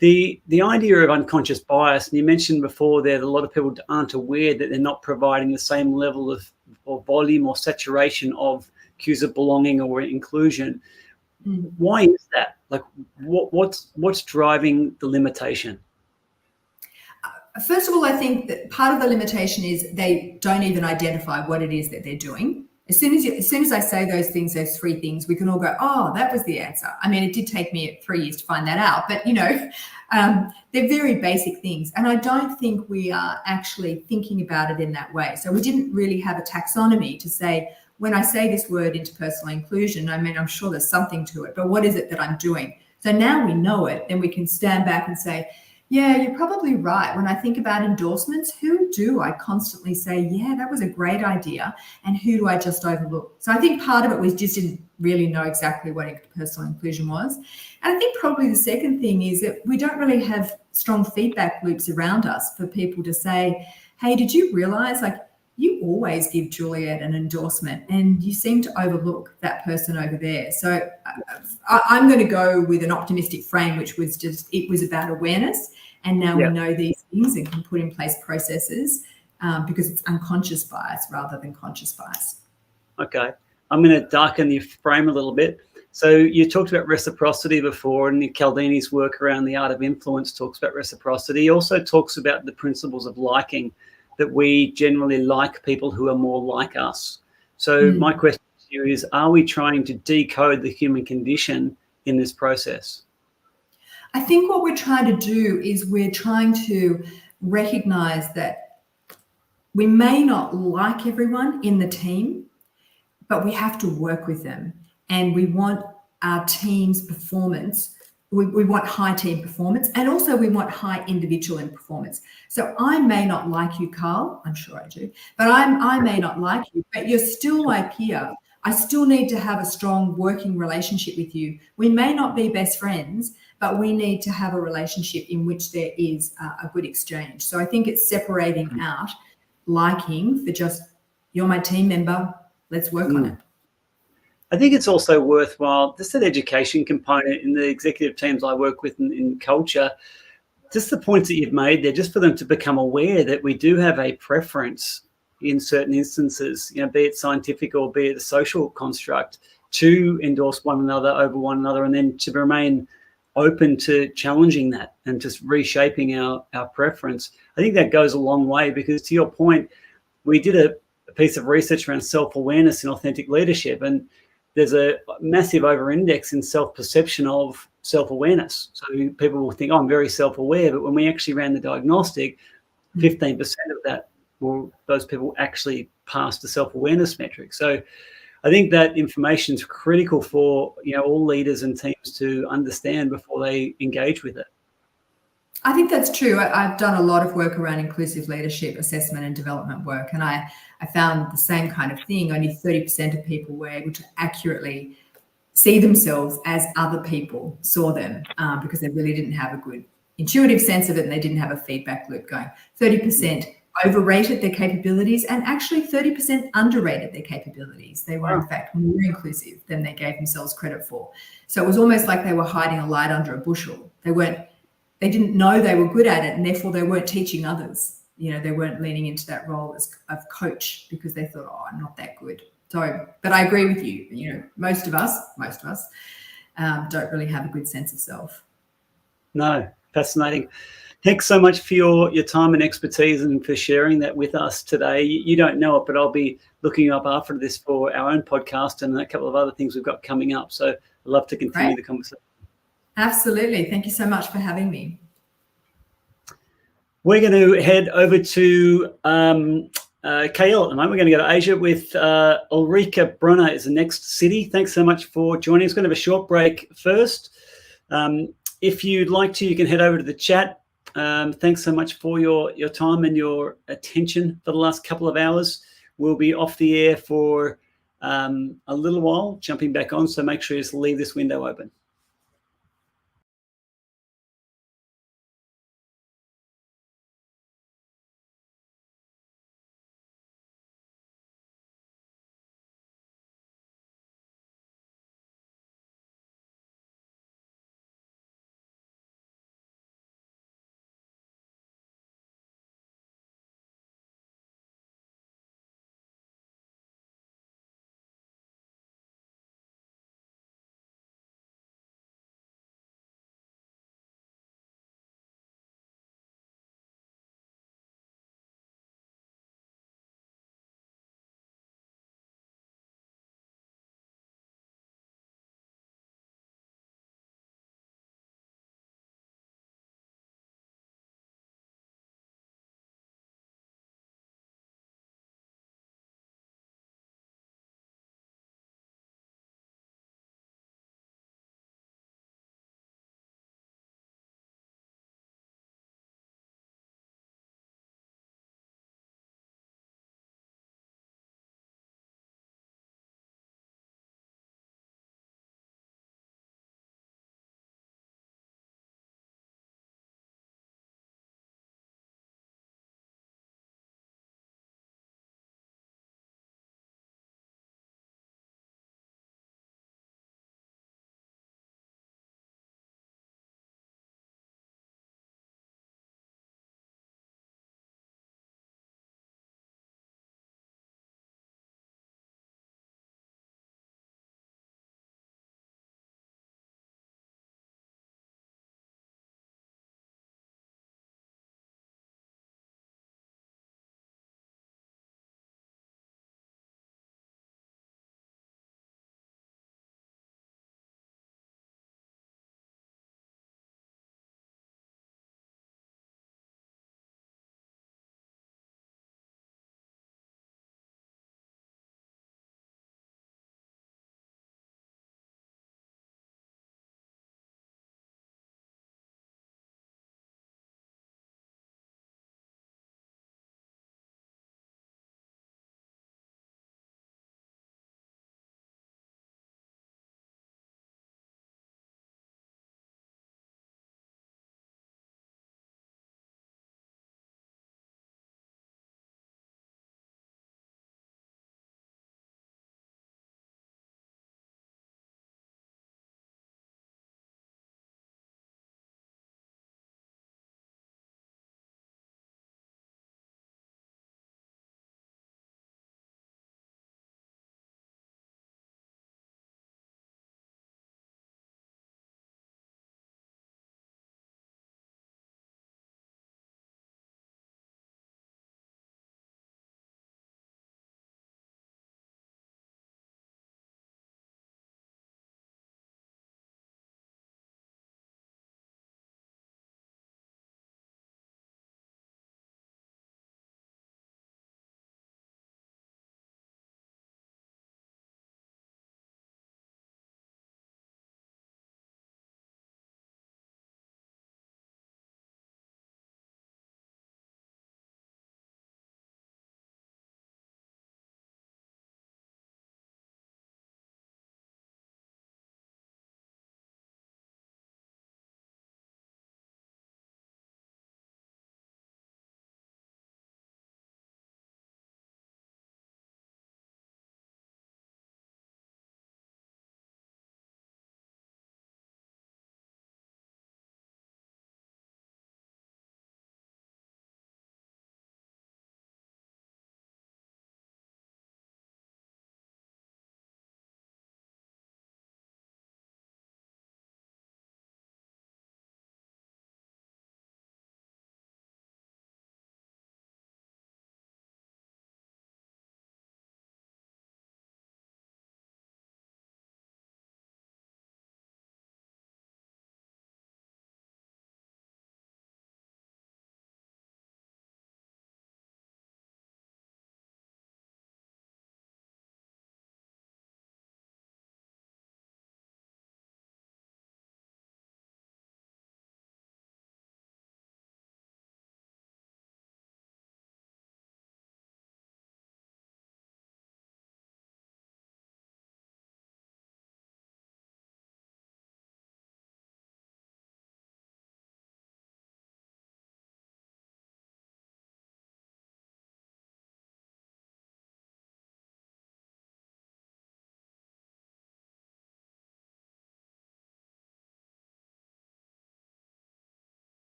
The idea of unconscious bias, and you mentioned before there that a lot of people aren't aware that they're not providing the same level of or volume or saturation of cues of belonging or inclusion. Why is that? Like, what's driving the limitation? First of all, I think that part of the limitation is they don't even identify what it is that they're doing. As soon as I say those things, those three things, we can all go, oh, that was the answer. I mean, it did take me 3 years to find that out, but they're very basic things. And I don't think we are actually thinking about it in that way. So we didn't really have a taxonomy to say, when I say this word interpersonal inclusion, I mean, I'm sure there's something to it, but what is it that I'm doing? So now we know it, then we can stand back and say, yeah, you're probably right. When I think about endorsements, who do I constantly say, yeah, that was a great idea, and who do I just overlook? So I think part of it was just didn't really know exactly what interpersonal inclusion was. And I think probably the second thing is that we don't really have strong feedback loops around us for people to say, hey, did you realize, like, you always give Juliet an endorsement and you seem to overlook that person over there. So I'm going to go with an optimistic frame, which was just, it was about awareness. And now we know these things and can put in place processes because it's unconscious bias rather than conscious bias. Okay. I'm going to darken the frame a little bit. So you talked about reciprocity before, and Cialdini's work around the art of influence talks about reciprocity. He also talks about the principles of liking, that we generally like people who are more like us. So my question to you is, are we trying to decode the human condition in this process? I think what we're trying to do is we're trying to recognize that we may not like everyone in the team, but we have to work with them. And we want our team's performance. We want high team performance, and also we want high individual performance. So I may not like you, Carl. I'm sure I do, but I may not like you, but you're still my peer. I still need to have a strong working relationship with you. We may not be best friends, but we need to have a relationship in which there is a good exchange. So I think it's separating out liking for just, you're my team member, let's work on it. I think it's also worthwhile, just an education component in the executive teams I work with in culture, just the points that you've made there, just for them to become aware that we do have a preference in certain instances, you know, be it scientific or be it a social construct, to endorse one another over one another, and then to remain open to challenging that and just reshaping our preference. I think that goes a long way, because to your point, we did a piece of research around self-awareness and authentic leadership, and there's a massive over-index in self-perception of self-awareness. So people will think, oh, I'm very self-aware, but when we actually ran the diagnostic, 15% of that, well, those people actually passed the self-awareness metric. So I think that information is critical for, you know, all leaders and teams to understand before they engage with it. I think that's true. I've done a lot of work around inclusive leadership assessment and development work, and I found the same kind of thing. Only 30% of people were able to accurately see themselves as other people saw them, because they really didn't have a good intuitive sense of it, and they didn't have a feedback loop going. 30% overrated their capabilities, and actually 30% underrated their capabilities. They were, in fact, more inclusive than they gave themselves credit for. So it was almost like they were hiding a light under a bushel. They didn't know they were good at it, and therefore they weren't teaching others. You know, they weren't leaning into that role of coach because they thought, oh, I'm not that good. So, but I agree with you. You know, most of us don't really have a good sense of self. No, fascinating. Thanks so much for your time and expertise, and for sharing that with us today. You don't know it, but I'll be looking up after this for our own podcast and a couple of other things we've got coming up. So I'd love to continue the conversation. Absolutely. Thank you so much for having me. We're going to head over to KL at the moment. We're going to go to Asia with Ulrika Brunner is the next city. Thanks so much for joining us. Going to have a short break first. If you'd like to, you can head over to the chat. Thanks so much for your time and your attention for the last couple of hours. We'll be off the air for a little while, jumping back on. So make sure you just leave this window open.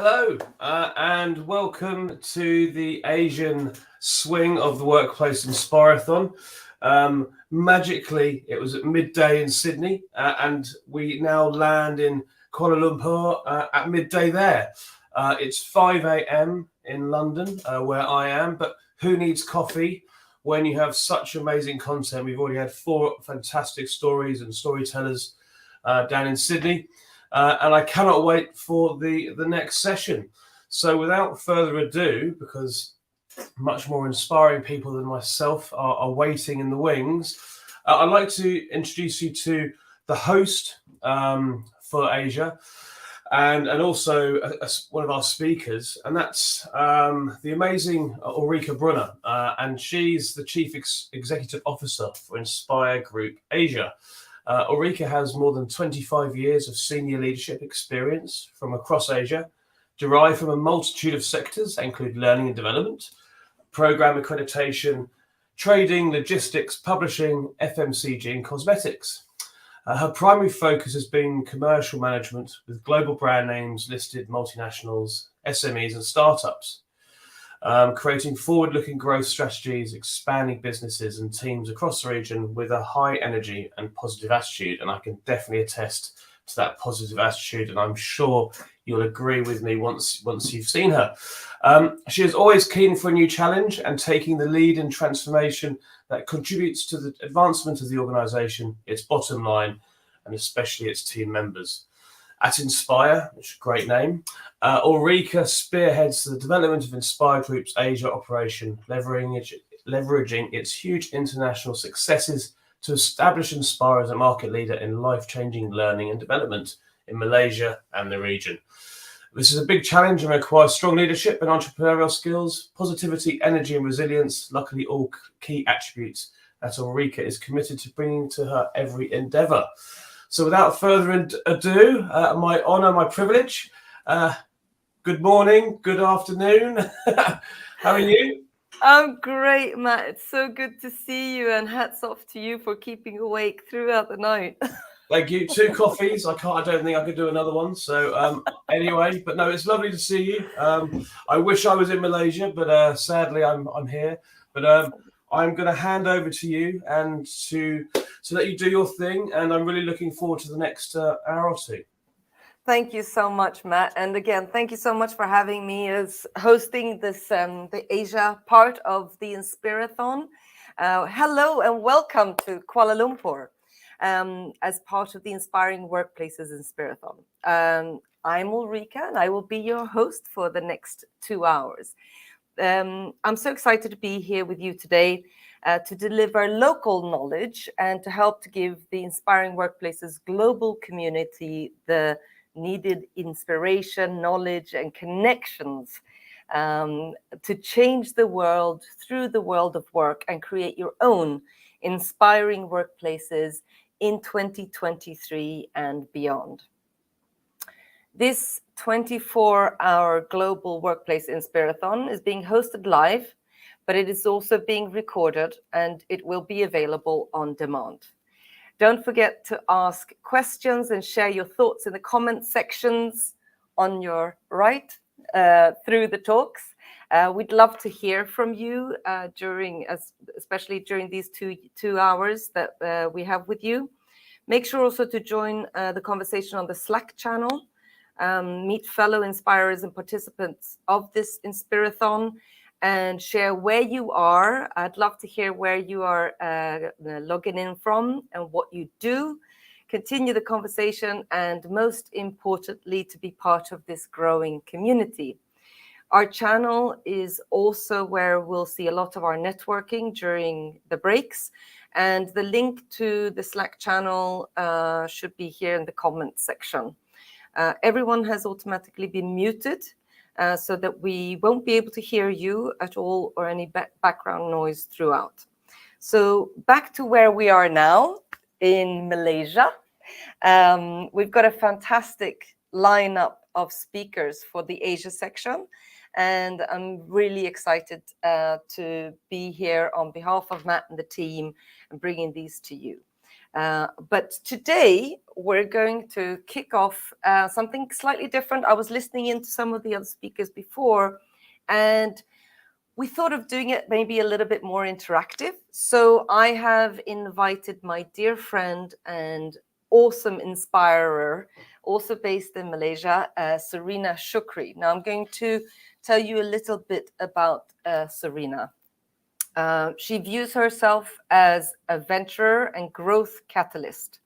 Hello, and welcome to the Asian swing of the Workplace Inspirathon. Magically, it was at midday in Sydney, and we now land in Kuala Lumpur at midday there. It's 5 a.m. in London, where I am, but who needs coffee when you have such amazing content? We've already had 4 fantastic stories and storytellers down in Sydney. And I cannot wait for the next session. So without further ado, because much more inspiring people than myself are waiting in the wings, I'd like to introduce you to the host for Asia, and also one of our speakers, and that's the amazing Ulrika Brunner, and she's the Chief Executive Officer for Inspire Group Asia. Ulrika has more than 25 years of senior leadership experience from across Asia, derived from a multitude of sectors that include learning and development, program accreditation, trading, logistics, publishing, FMCG, and cosmetics. Her primary focus has been commercial management with global brand names, listed multinationals, SMEs, and startups. Creating forward-looking growth strategies, expanding businesses and teams across the region with a high energy and positive attitude. And I can definitely attest to that positive attitude, and I'm sure you'll agree with me once you've seen her. She is always keen for a new challenge and taking the lead in transformation that contributes to the advancement of the organisation, its bottom line, and especially its team members. At Inspire, which is a great name, Ulrika spearheads the development of Inspire Group's Asia operation, leveraging its huge international successes to establish Inspire as a market leader in life-changing learning and development in Malaysia and the region. This is a big challenge and requires strong leadership and entrepreneurial skills, positivity, energy, and resilience, luckily all key attributes that Ulrika is committed to bringing to her every endeavour. So without further ado, my honour, my privilege, good morning, good afternoon. How are you? I'm great, Matt. It's so good to see you, and hats off to you for keeping awake throughout the night. Thank you. 2 coffees. I don't think I could do another one. So anyway, but no, it's lovely to see you. I wish I was in Malaysia, but sadly I'm here. But I'm going to hand over to you and to let you do your thing. And I'm really looking forward to the next hour or 2. Thank you so much, Matt. And again, thank you so much for having me as hosting this the Asia part of the Inspirathon. Hello and welcome to Kuala Lumpur as part of the Inspiring Workplaces Inspirathon. I'm Ulrika, and I will be your host for the next 2 hours. I'm so excited to be here with you today to deliver local knowledge and to help to give the Inspiring Workplaces global community the needed inspiration, knowledge, and connections to change the world through the world of work and create your own inspiring workplaces in 2023 and beyond. This 24-hour global Workplace Inspirathon is being hosted live, but it is also being recorded and it will be available on demand. Don't forget to ask questions and share your thoughts in the comment sections on your right through the talks. We'd love to hear from you especially during these two hours that we have with you. Make sure also to join the conversation on the Slack channel. Meet fellow inspirers and participants of this Inspirathon and share where you are. I'd love to hear where you are logging in from and what you do. Continue the conversation and most importantly, to be part of this growing community. Our channel is also where we'll see a lot of our networking during the breaks, and the link to the Slack channel should be here in the comments section. Everyone has automatically been muted so that we won't be able to hear you at all or any background noise throughout. So back to where we are now in Malaysia. We've got a fantastic lineup of speakers for the Asia section, and I'm really excited to be here on behalf of Matt and the team and bringing these to you. But today we're going to kick off something slightly different. I was listening into some of the other speakers before, and we thought of doing it maybe a little bit more interactive. So I have invited my dear friend and awesome inspirer, also based in Malaysia, Serena Shukri. Now I'm going to tell you a little bit about Serena. She views herself as a venturer and growth catalyst.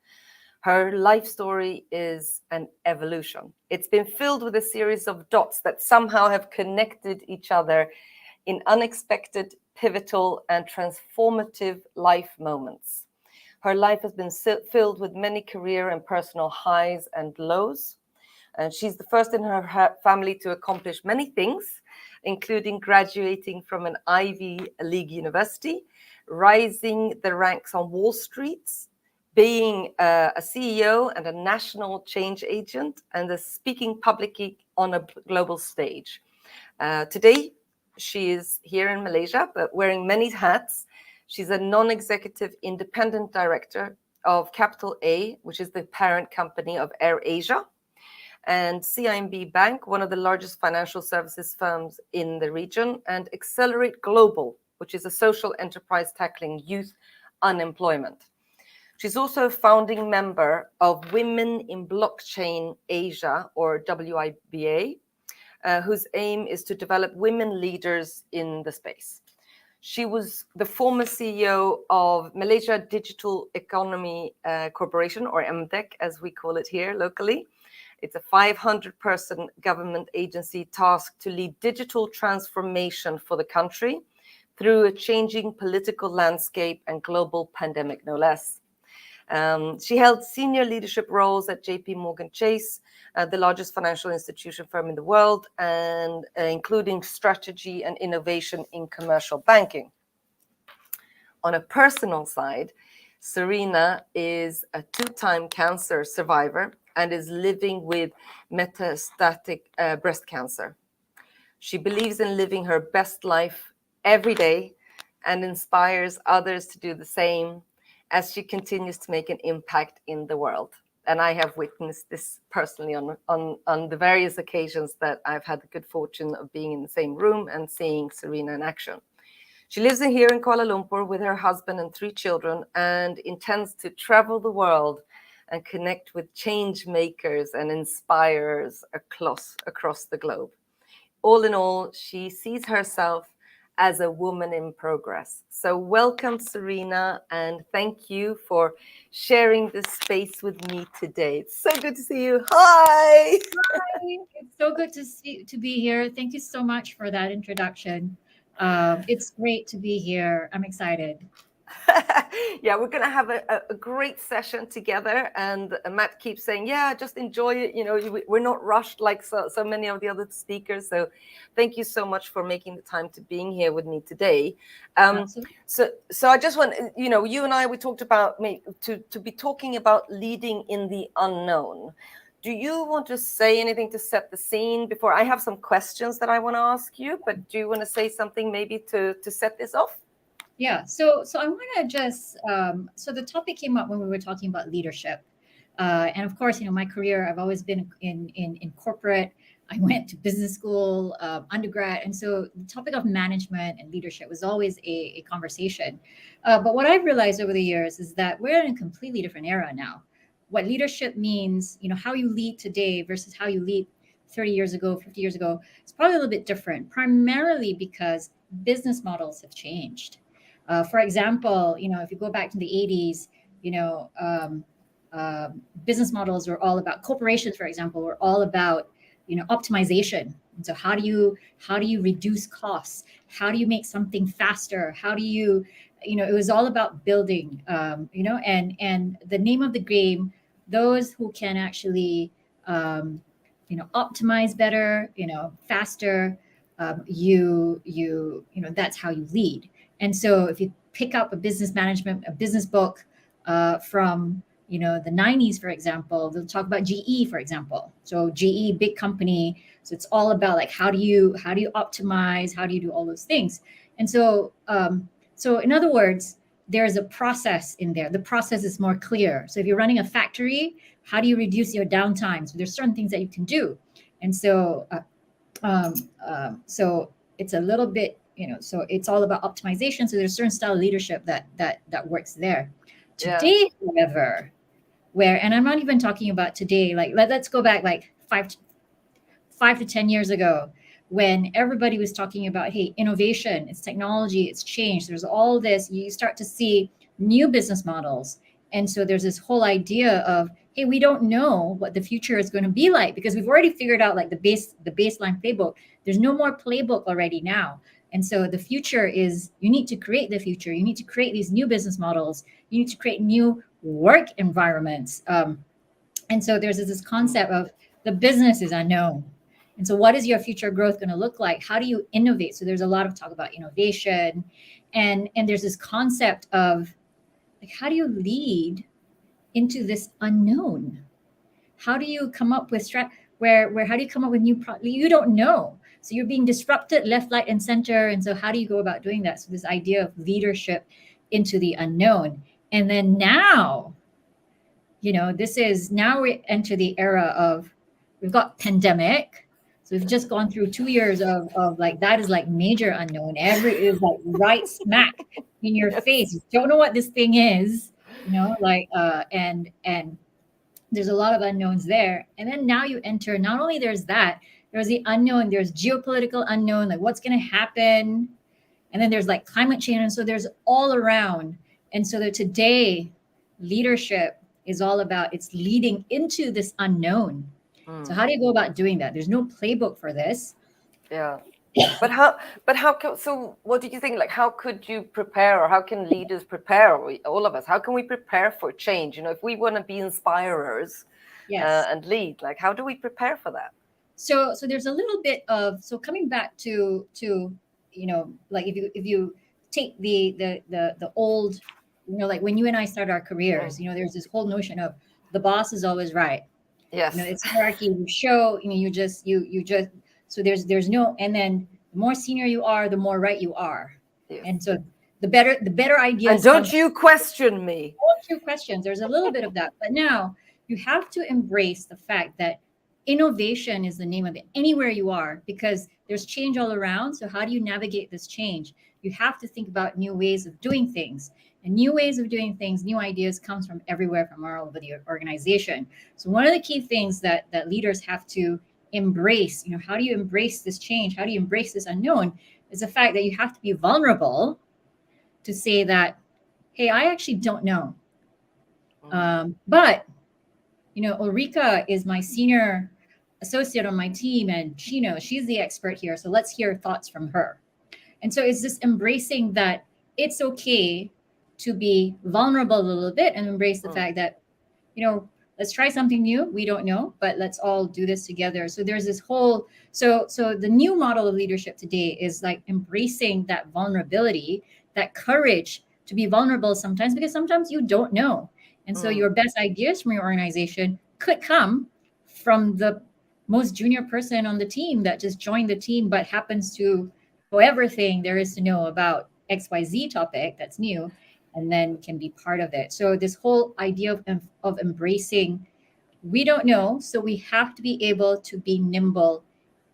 Her life story is an evolution. It's been filled with a series of dots that somehow have connected each other in unexpected, pivotal, and transformative life moments. Her life has been filled with many career and personal highs and lows. And she's the first in her family to accomplish many things, including graduating from an Ivy League university, rising the ranks on Wall Street, being a CEO and a national change agent, and speaking publicly on a global stage. Today, she is here in Malaysia, but wearing many hats. She's a non-executive independent director of Capital A, which is the parent company of AirAsia, and CIMB Bank, one of the largest financial services firms in the region, and Accelerate Global, which is a social enterprise tackling youth unemployment. She's also a founding member of Women in Blockchain Asia, or WIBA, whose aim is to develop women leaders in the space. She was the former CEO of Malaysia Digital Economy Corporation, or MDEC, as we call it here locally. It's a 500-person government agency tasked to lead digital transformation for the country through a changing political landscape and global pandemic, no less. She held senior leadership roles at JP Morgan Chase, the largest financial institution firm in the world, and including strategy and innovation in commercial banking. On a personal side, Serena is a two-time cancer survivor and is living with metastatic breast cancer. She believes in living her best life every day and inspires others to do the same as she continues to make an impact in the world. And I have witnessed this personally on the various occasions that I've had the good fortune of being in the same room and seeing Serena in action. She lives here in Kuala Lumpur with her husband and 3 children and intends to travel the world and connect with change makers and inspirers across the globe. All in all, she sees herself as a woman in progress. So welcome, Serena, and thank you for sharing this space with me today. It's so good to see you. Hi. Hi. It's so good to be here. Thank you so much for that introduction. It's great to be here. I'm excited. Yeah, we're going to have a great session together, and Matt keeps saying, yeah, just enjoy it. You know, we're not rushed like so many of the other speakers. So thank you so much for making the time to being here with me today. So I just want, you know, you and I, we talked about to be talking about leading in the unknown. Do you want to say anything to set the scene before? I have some questions that I want to ask you, but do you want to say something maybe to set this off? Yeah, so I want to just, so the topic came up when we were talking about leadership. And of course, you know, my career, I've always been in corporate. I went to business school, undergrad. And so the topic of management and leadership was always a conversation. But what I've realized over the years is that we're in a completely different era now. What leadership means, you know, how you lead today versus how you lead 30 years ago, 50 years ago, it's probably a little bit different, primarily because business models have changed. For example, you know, if you go back to the 80s, you know, business models were all about, corporations, for example, were all about, you know, optimization. And so how do you reduce costs? How do you make something faster? How do you, you know, it was all about building, you know, and the name of the game, those who can actually, you know, optimize better, you know, faster, you know, that's how you lead. And so if you pick up a business management, a business book from, you know, the 90s, for example, they'll talk about GE, for example. So GE, big company. So it's all about like, how do you optimize? How do you do all those things? And so, so in other words, there's a process in there. The process is more clear. So if you're running a factory, how do you reduce your downtime? So there's certain things that you can do. And so, so it's a little bit, so it's all about optimization. So there's certain style of leadership that works there. Today, however, and I'm not even talking about today, like let's go back like 5 to 10 years ago, when everybody was talking about, hey, innovation, it's technology, it's change. There's all this, you start to see new business models. And so there's this whole idea of, hey, we don't know what the future is going to be like, because we've already figured out like the baseline playbook. There's no more playbook already now. And so the future is, you need to create the future. You need to create these new business models. You need to create new work environments. And so there's this concept of the business is unknown. And so what is your future growth going to look like? How do you innovate? So there's a lot of talk about innovation. And there's this concept of, like, how do you lead into this unknown? How do you come up with how do you come up with new products? You don't know. So you're being disrupted left, right, and center. And so how do you go about doing that? So this idea of leadership into the unknown. And then now, now we enter the era of, we've got pandemic. So we've just gone through 2 years of like, that is like major unknown. Is like right smack in your face. You don't know what this thing is, and there's a lot of unknowns there. And then now you enter, not only there's that, there's the unknown, there's geopolitical unknown, like what's going to happen. And then there's like climate change. And so there's all around. And so that today leadership is all about, it's leading into this unknown. So how do you go about doing that? There's no playbook for this. Yeah. So what do you think, like, how could you prepare, or how can leaders prepare, all of us, how can we prepare for change? If we want to be inspirers, yes, and lead, like, how do we prepare for that? So there's a little bit of, so coming back to like if you take the old, like when you and I started our careers, there's this whole notion of the boss is always right. Yes. It's hierarchy. You show, you just, so there's no, and then the more senior you are, the more right you are. Yes. And so the better ideas. And don't you question me. Don't you question. There's a little bit of that. But now you have to embrace the fact that innovation is the name of it anywhere you are, because there's change all around. So how do you navigate this change? You have to think about new ways of doing things. And new ways of doing things, new ideas comes from everywhere, from all over the organization. So one of the key things that leaders have to embrace, how do you embrace this change? How do you embrace this unknown? Is the fact that you have to be vulnerable to say that, hey, I actually don't know. But, Ulrika is my senior associate on my team, and she knows, she's the expert here. So let's hear thoughts from her. And so it's just embracing that it's okay to be vulnerable a little bit and embrace the fact that, let's try something new. We don't know, but let's all do this together. So there's this whole, so the new model of leadership today is like embracing that vulnerability, that courage to be vulnerable sometimes, because sometimes you don't know. And so your best ideas from your organization could come from the most junior person on the team that just joined the team, but happens to know everything there is to know about XYZ topic that's new, and then can be part of it. So this whole idea of embracing, we don't know, so we have to be able to be nimble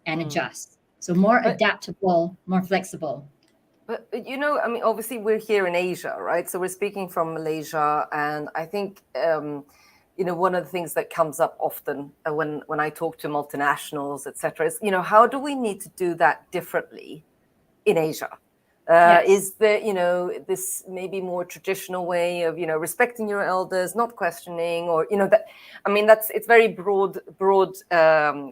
and adjust. So more adaptable, more flexible. But obviously we're here in Asia, right? So we're speaking from Malaysia, and I think one of the things that comes up often when I talk to multinationals, etc., is how do we need to do that differently in Asia? Yes. Is there, this maybe more traditional way of, respecting your elders, not questioning, or, it's very broad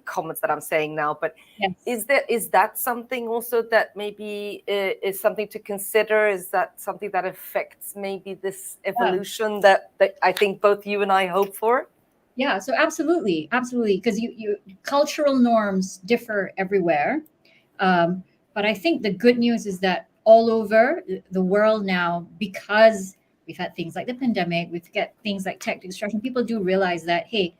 comments that I'm saying now, but yes. is that something also that maybe is something to consider? Is that something that affects maybe this evolution that I think both you and I hope for? Yeah, so absolutely. Because you cultural norms differ everywhere. But I think the good news is that all over the world now, because we've had things like the pandemic, we've got things like tech disruption, people do realize that, hey,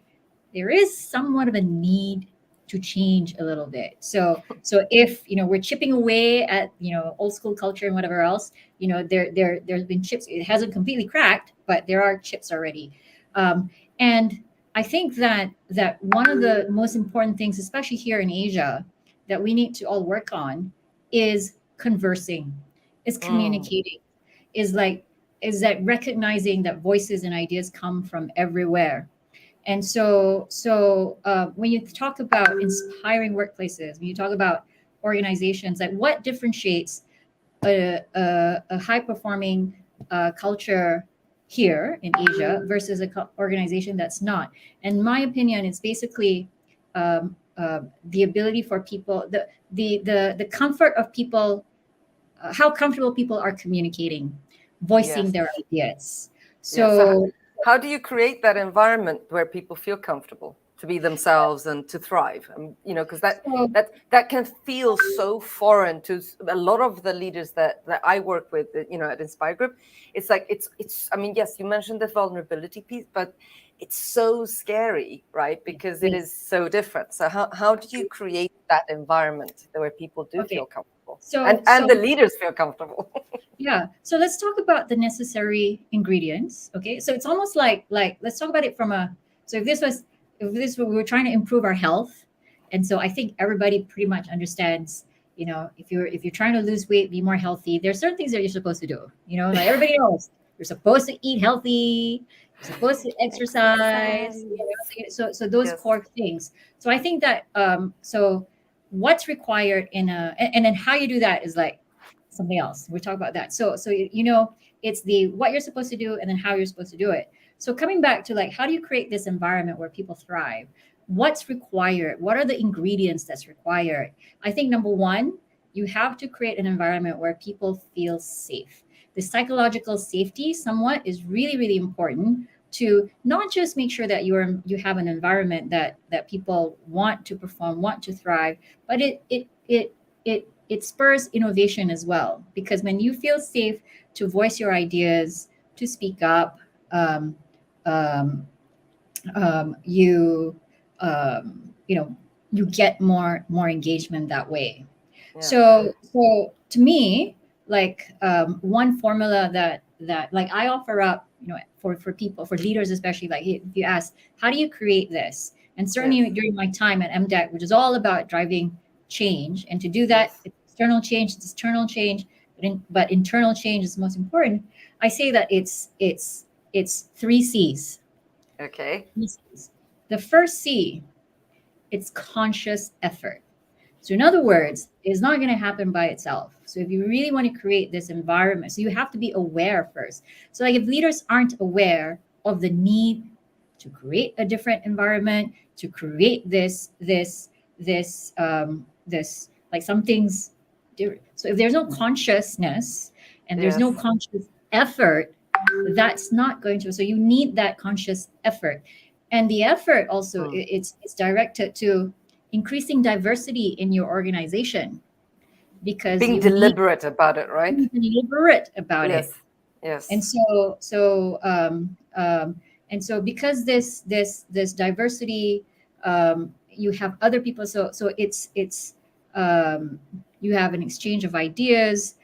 there is somewhat of a need to change a little bit. So if we're chipping away at old school culture and whatever else, there's been chips. It hasn't completely cracked, but there are chips already. And I think that one of the most important things, especially here in Asia, that we need to all work on is conversing, is communicating, is that recognizing that voices and ideas come from everywhere. And so when you talk about inspiring workplaces, when you talk about organizations, like what differentiates a high performing culture here in Asia versus an organization that's not? In my opinion, it's basically the ability for people, the comfort of people, how comfortable people are communicating, voicing their ideas. So how do you create that environment where people feel comfortable to be themselves and to thrive? Because that can feel so foreign to a lot of the leaders that I work with, at Inspire Group. It's like it's. I mean, yes, you mentioned the vulnerability piece, but it's so scary, right? Because it is so different. So how do you create that environment where people do feel comfortable? And the leaders feel comfortable. Yeah. So let's talk about the necessary ingredients. Okay. So it's almost like let's talk about it from if this we were trying to improve our health. And so I think everybody pretty much understands, if you're trying to lose weight, be more healthy, there's certain things that you're supposed to do. Like everybody knows, you're supposed to eat healthy, you're supposed to exercise. So those core things. So I think that so what's required and then how you do that is like something else. We'll talk about that. So it's the what you're supposed to do and then how you're supposed to do it. So coming back to like, how do you create this environment where people thrive? What's required? What are the ingredients that's required? I think number one, you have to create an environment where people feel safe. The psychological safety somewhat is really, really important to not just make sure that you have an environment that people want to perform, want to thrive, but it spurs innovation as well. Because when you feel safe to voice your ideas, to speak up, you get more engagement that way. Yeah. So to me, like one formula that like I offer up, for people, for leaders especially, like if you ask, how do you create this? And certainly during my time at MDEC, which is all about driving change, and to do that, it's external change, it's external change, but internal change is most important. I say that it's 3 C's. Okay. 3 C's. The first C, it's conscious effort. So in other words, it's not going to happen by itself. So if you really want to create this environment, so you have to be aware first. So like if leaders aren't aware of the need to create a different environment, to create this like some things different. So if there's no consciousness and there's no conscious effort, that's not going to. So you need that conscious effort. And the effort also, it's directed to increasing diversity in your organization, because being deliberate about it, right? Deliberate about it. Yes. And so because this diversity, you have other people. So it's you have an exchange of ideas.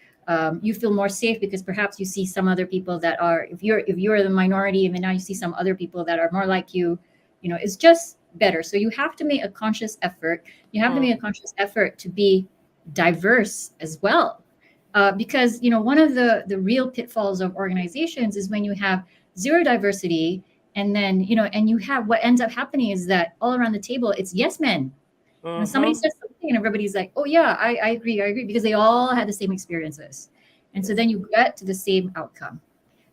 You feel more safe because perhaps you see some other people that are, if you're the minority, and then now you see some other people that are more like you, it's just better. So you have to make a conscious effort. You have to make a conscious effort to be diverse as well. Because, one of the real pitfalls of organizations is when you have zero diversity, and then, and you have, what ends up happening is that all around the table, it's yes men. When somebody says something and everybody's like, oh yeah, I agree, because they all had the same experiences. And so then you get to the same outcome.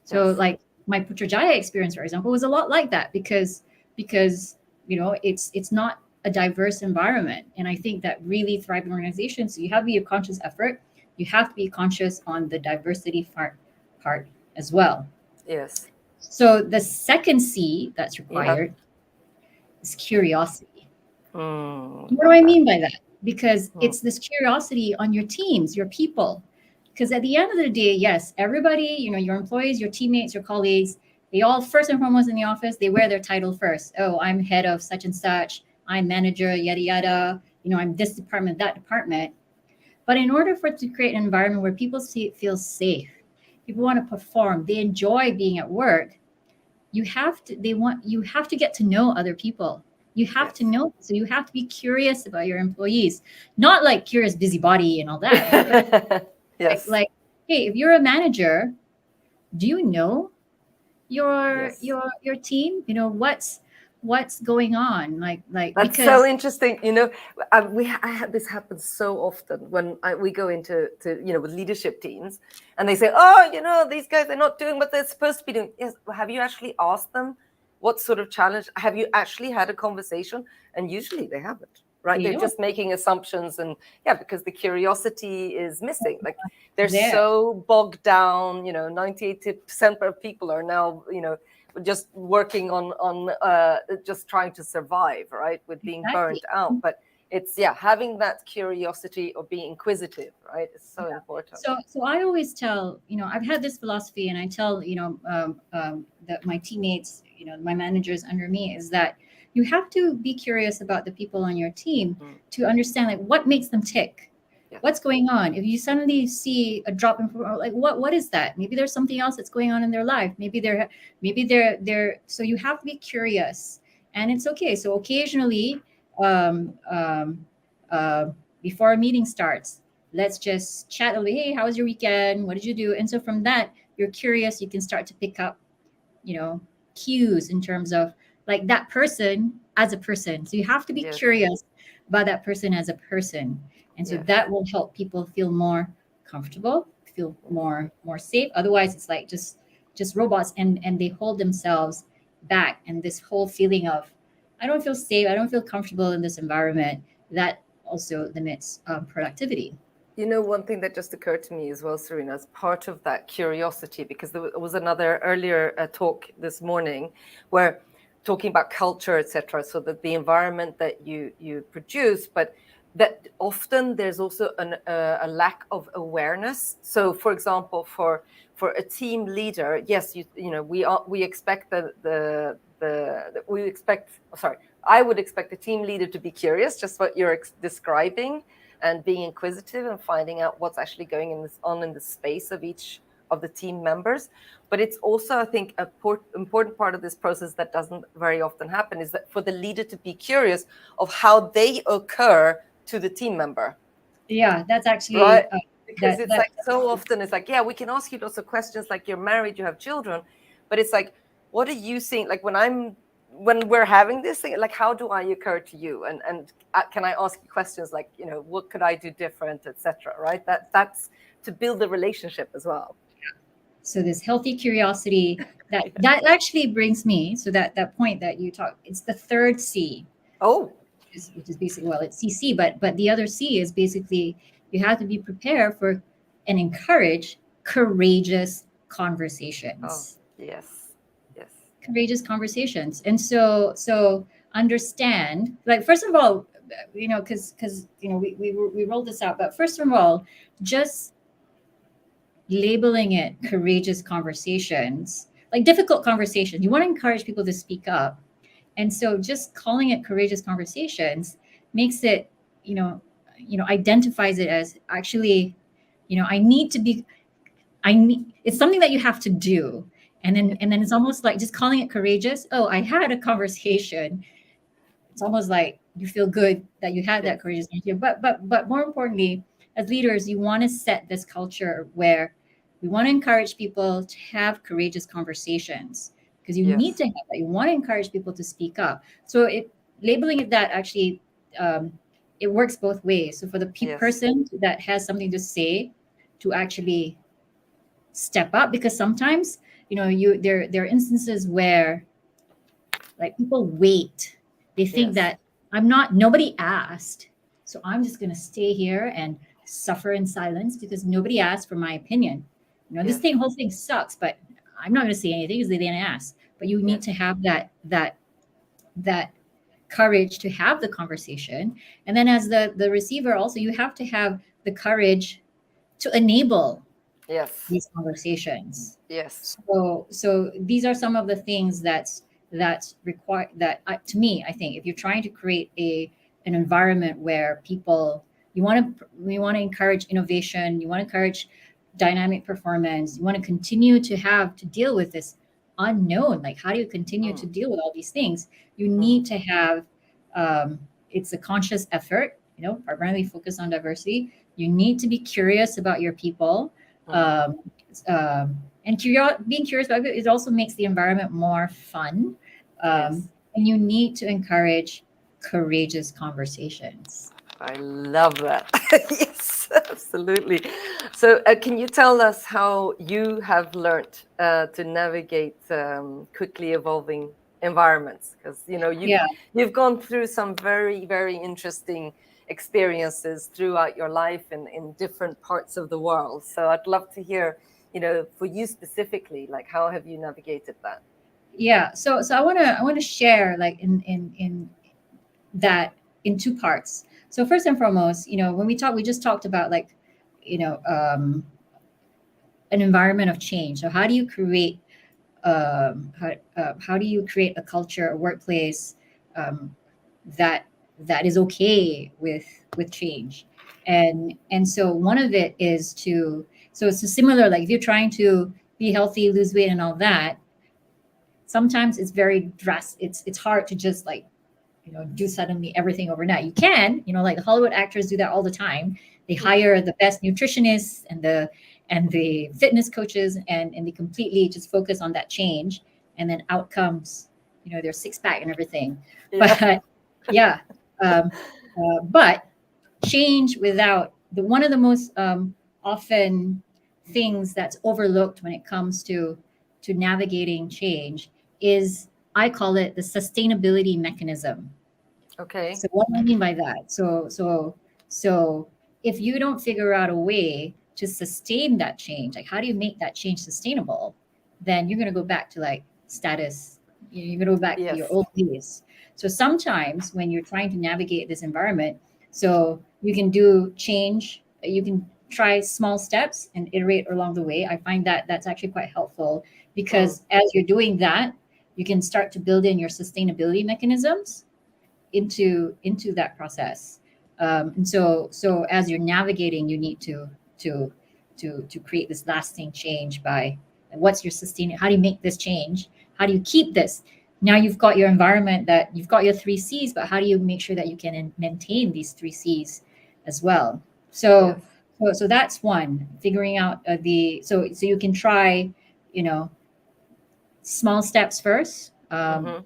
So like my Putrajaya experience, for example, was a lot like that, because it's not a diverse environment. And I think that really thriving organizations, so you have to be a conscious effort. You have to be conscious on the diversity part as well. Yes. So the second C that's required is curiosity. What do I mean by that? Because it's this curiosity on your teams, your people. Because at the end of the day, yes, everybody, your employees, your teammates, your colleagues, they all, first and foremost in the office, they wear their title first. Oh, I'm head of such and such. I'm manager, yada yada, I'm this department, that department. But in order for it to create an environment where people feel safe, people want to perform, they enjoy being at work, you have to get to know other people. You have to know, so you have to be curious about your employees, not like curious busybody and all that. But Yes. like, hey, if you're a manager, do you know your team? What's going on? Like That's because so interesting. I have this happen so often when we go into with leadership teams, and they say, "Oh, these guys are not doing what they're supposed to be doing." Yes, have you actually asked them what sort of challenge? Have you actually had a conversation? And usually they haven't. Right? They're just making assumptions, and because the curiosity is missing. Like they're so bogged down. 98% of people are now just working on just trying to survive, right, with being burnt out. But it's having that curiosity or being inquisitive, right, is so important. So I always tell, I've had this philosophy, and I tell that my teammates, my managers under me, is that you have to be curious about the people on your team to understand like what makes them tick. What's going on? If you suddenly see a drop in, like what is that? Maybe there's something else that's going on in their life. Maybe they're so you have to be curious, and it's okay. So occasionally, before a meeting starts, let's just chat a little. Hey, how was your weekend? What did you do? And so from that, you're curious. You can start to pick up, cues in terms of like that person as a person. So you have to be curious about that person as a person. And so that will help people feel more comfortable, feel more safe. Otherwise, it's like just robots, and they hold themselves back. And this whole feeling of, I don't feel safe, I don't feel comfortable in this environment, that also limits productivity. One thing that just occurred to me as well, Serena, as part of that curiosity, because there was another earlier talk this morning where talking about culture, etc. So that the environment that you produce, but that often there's also a lack of awareness. So, for example, for a team leader, yes, we expect I would expect the team leader to be curious, just what you're describing, and being inquisitive and finding out what's actually going in the space of each of the team members. But it's also, I think, an important part of this process that doesn't very often happen is that for the leader to be curious of how they occur to the team member. Yeah, that's actually right. Because it's like so often it's like, we can ask you lots of questions, like you're married, you have children, but it's like, what are you seeing? Like when we're having this thing, like how do I occur to you? And can I ask you questions like, what could I do different, etc. Right? That's to build the relationship as well. So this healthy curiosity that actually brings me, so that point that you talk, it's the third C. Oh. Which is basically, it's CC, but the other C is basically you have to be prepared for and encourage courageous conversations. Oh, yes. Courageous conversations. And so understand, like, first of all, because we rolled this out, but first of all, just labeling it courageous conversations, like difficult conversations, you want to encourage people to speak up. And so just calling it courageous conversations makes it, identifies it as actually, it's something that you have to do. And then it's almost like just calling it courageous. Oh, I had a conversation. It's almost like you feel good that you had that courageous conversation. But more importantly, as leaders, you want to set this culture where we want to encourage people to have courageous conversations. Because you need to have that. You want to encourage people to speak up. So labeling it that actually, it works both ways. So for the person that has something to say, to actually step up, because sometimes, there are instances where like people wait. They think that nobody asked, so I'm just going to stay here and suffer in silence because nobody asked for my opinion. This whole thing sucks, but I'm not going to say anything because they didn't ask. But you need to have that courage to have the conversation. And then as the receiver also, you have to have the courage to enable these conversations. Yes. So these are some of the things that's that's required. That to me, I think if you're trying to create an environment where people, we want to encourage innovation, you want to encourage dynamic performance, you want to continue to deal with this unknown. Like, how do you continue to deal with all these things? You need to have it's a conscious effort, primarily focused on diversity. You need to be curious about your people. And being curious about it also makes the environment more fun. And you need to encourage courageous conversations. I love that. Yes, absolutely. So can you tell us how you have learned to navigate quickly evolving environments? Because you've gone through some very, very interesting experiences throughout your life in different parts of the world. So I'd love to hear, for you specifically, like, how have you navigated that? Yeah. So I want to share, like, in that in two parts. So first and foremost, when we just talked about, like, an environment of change. So how do you create how do you create a culture, a workplace that is okay with change? And so one of it is so it's a similar, like, if you're trying to be healthy, lose weight, and all that, sometimes it's very drastic. It's hard to just, like, do suddenly everything overnight. You can, like the Hollywood actors do that all the time. They hire the best nutritionists and the fitness coaches, and they completely just focus on that change, and then out comes, their six-pack and everything. Yeah. But change without one of the most often things that's overlooked when it comes to navigating change is, I call it the sustainability mechanism. Okay. So what do I mean by that? So if you don't figure out a way to sustain that change, like, how do you make that change sustainable? Then you're going to go back to, like, status. You're going to go back to your old ways. So sometimes when you're trying to navigate this environment, so you can do change, you can try small steps and iterate along the way. I find that that's actually quite helpful, because as you're doing that, you can start to build in your sustainability mechanisms into that process. And so as you're navigating, you need to create this lasting change by, what's your how do you make this change? How do you keep this? Now you've got your environment, that you've got your 3 C's, but how do you make sure that you can maintain these 3 C's as well? So that's one, figuring out so you can try, small steps first. So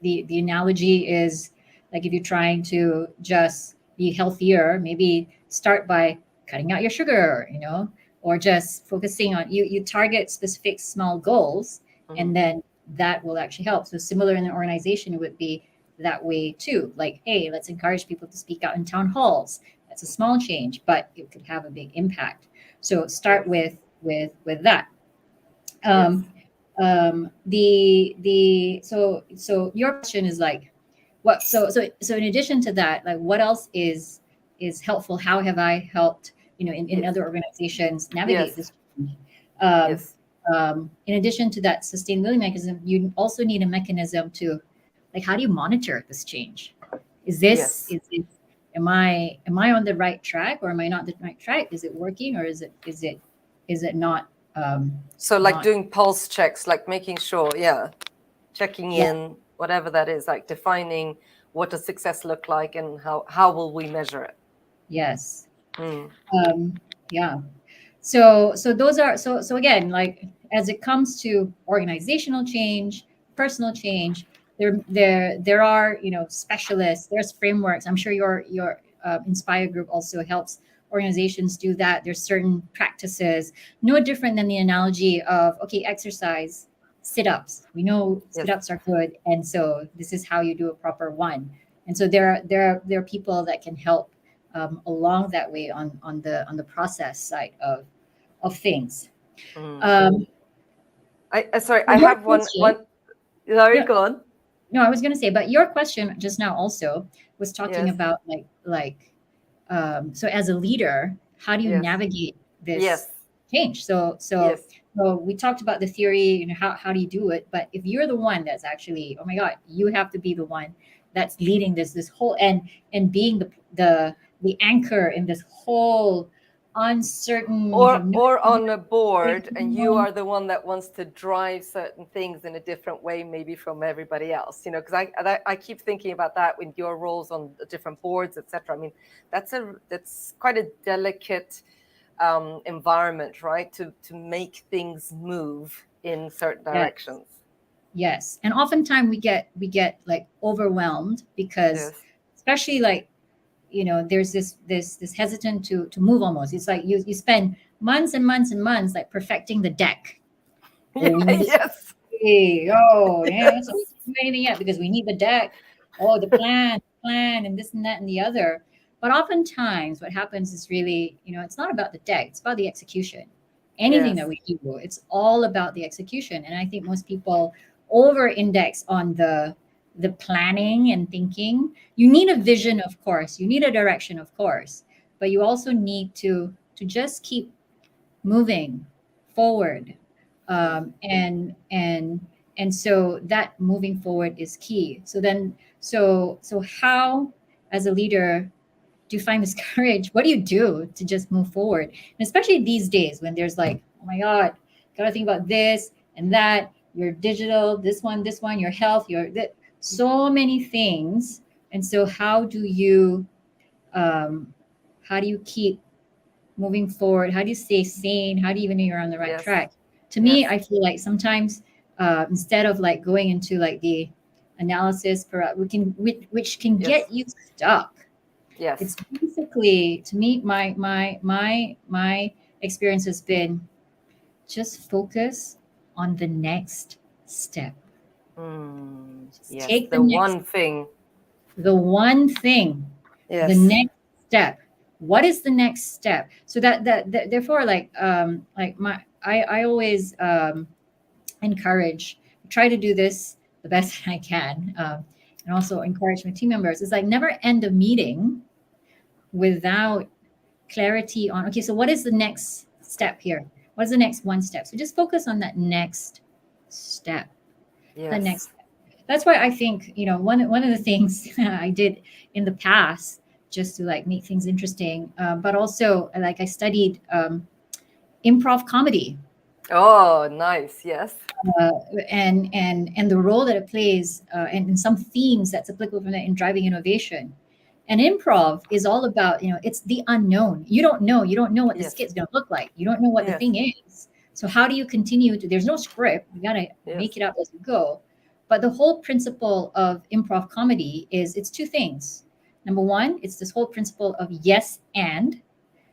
the analogy is, like, if you're trying to just be healthier, maybe start by cutting out your sugar, or just focusing on, you target specific small goals, and then that will actually help. So similar in an organization, it would be that way too. Like, hey, let's encourage people to speak out in town halls. That's a small change, but it could have a big impact. So start with that. So your question is, like, what? So in addition to that, like, what else is helpful? How have I helped, in other organizations navigate this change? In addition to that sustainability mechanism, you also need a mechanism to, like, how do you monitor this change? Am I on the right track, or am I not on the right track? Is it working, or is it not? So, like, doing pulse checks, like making sure, checking in, whatever that is, like defining what does success look like, and how will we measure it? Yes. So those are, so again, like, as it comes to organizational change, personal change, there are, specialists, there's frameworks. I'm sure your Inspire group also helps organizations do that. There's certain practices, no different than the analogy of, okay, exercise, sit-ups. We know sit-ups are good, and so this is how you do a proper one. And so there are people that can help along that way on the process side of things. I have one. Sorry, go on. No, I was going to say, but your question just now also was talking about, like, so as a leader, how do you navigate this change. So we talked about the theory, you know, how do you do it? But if you're the one that's actually, oh my God, you have to be the one that's leading this whole and being the anchor in this whole uncertain or on a board, and you are the one that wants to drive certain things in a different way, maybe from everybody else, you know, because I keep thinking about that with your roles on different boards, etc. I mean, that's quite a delicate environment, right, to make things move in certain directions. Yes. And oftentimes we get like overwhelmed because especially like, you know, there's this hesitant to move almost. It's like you spend months and months and months like perfecting the deck. Yes. So we can't do anything yet because we need the deck. Oh, the plan and this and that and the other. But oftentimes what happens is really, you know, it's not about the deck, it's about the execution. Anything that we do, it's all about the execution. And I think most people over-index on the planning and thinking. You need a vision, of course. You need a direction, of course. But you also need to just keep moving forward. And so that moving forward is key. So how, as a leader, do you find this courage? What do you do to just move forward? And especially these days when there's like, oh my God, gotta think about this and that, your digital, this one, your health, so many things. And so how do you keep moving forward? How do you stay sane? How do you even know you're on the right track? To me, I feel like sometimes instead of like going into like the analysis, which can get you stuck. Yes. It's basically, to me, my experience has been just focus on the next step. Take the one thing. The one thing. Yes. The next step. What is the next step? So that therefore, like I always encourage, try to do this the best I can, and also encourage my team members. It's like never end a meeting without clarity on, okay, so what is the next step here? What is the next one step? So just focus on that next step. The next step. That's why I think, you know, one of the things I did in the past just to like make things interesting, but also like I studied improv comedy. Oh, nice. Yes. And the role that it plays and some themes that's applicable from that in driving innovation. And improv is all about, you know, it's the unknown. You don't know what the skit's going to look like. You don't know what the thing is. So how do you continue to, there's no script. You got to make it up as you go. But the whole principle of improv comedy is it's two things. Number one, it's this whole principle of yes and.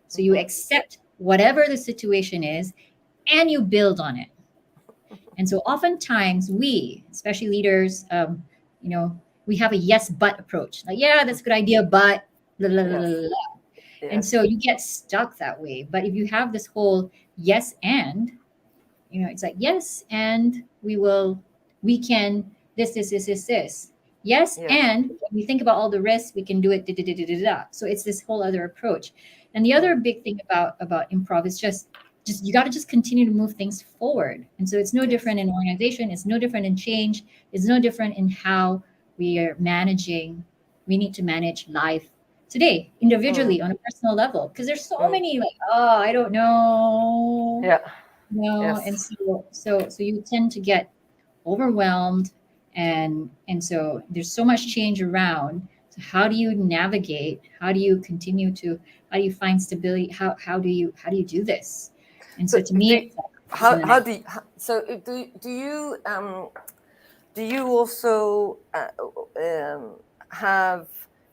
So you accept whatever the situation is and you build on it. And so oftentimes we, especially leaders, you know, we have a yes, but approach. Like, yeah, that's a good idea, but blah, blah, blah, blah, blah. And so you get stuck that way. But if you have this whole yes, and, you know, it's like, yes, and we can, this. Yes, and when we think about all the risks, we can do it. So it's this whole other approach. And the other big thing about improv is just you got to just continue to move things forward. And so it's no different in organization. It's no different in change. It's no different in how we are managing. We need to manage life today, individually, on a personal level, because there's so many like, oh, I don't know. And so you tend to get overwhelmed, and so there's so much change around. So how do you navigate? How do you continue to? How do you find stability? How do you do this? And so to me, do you also have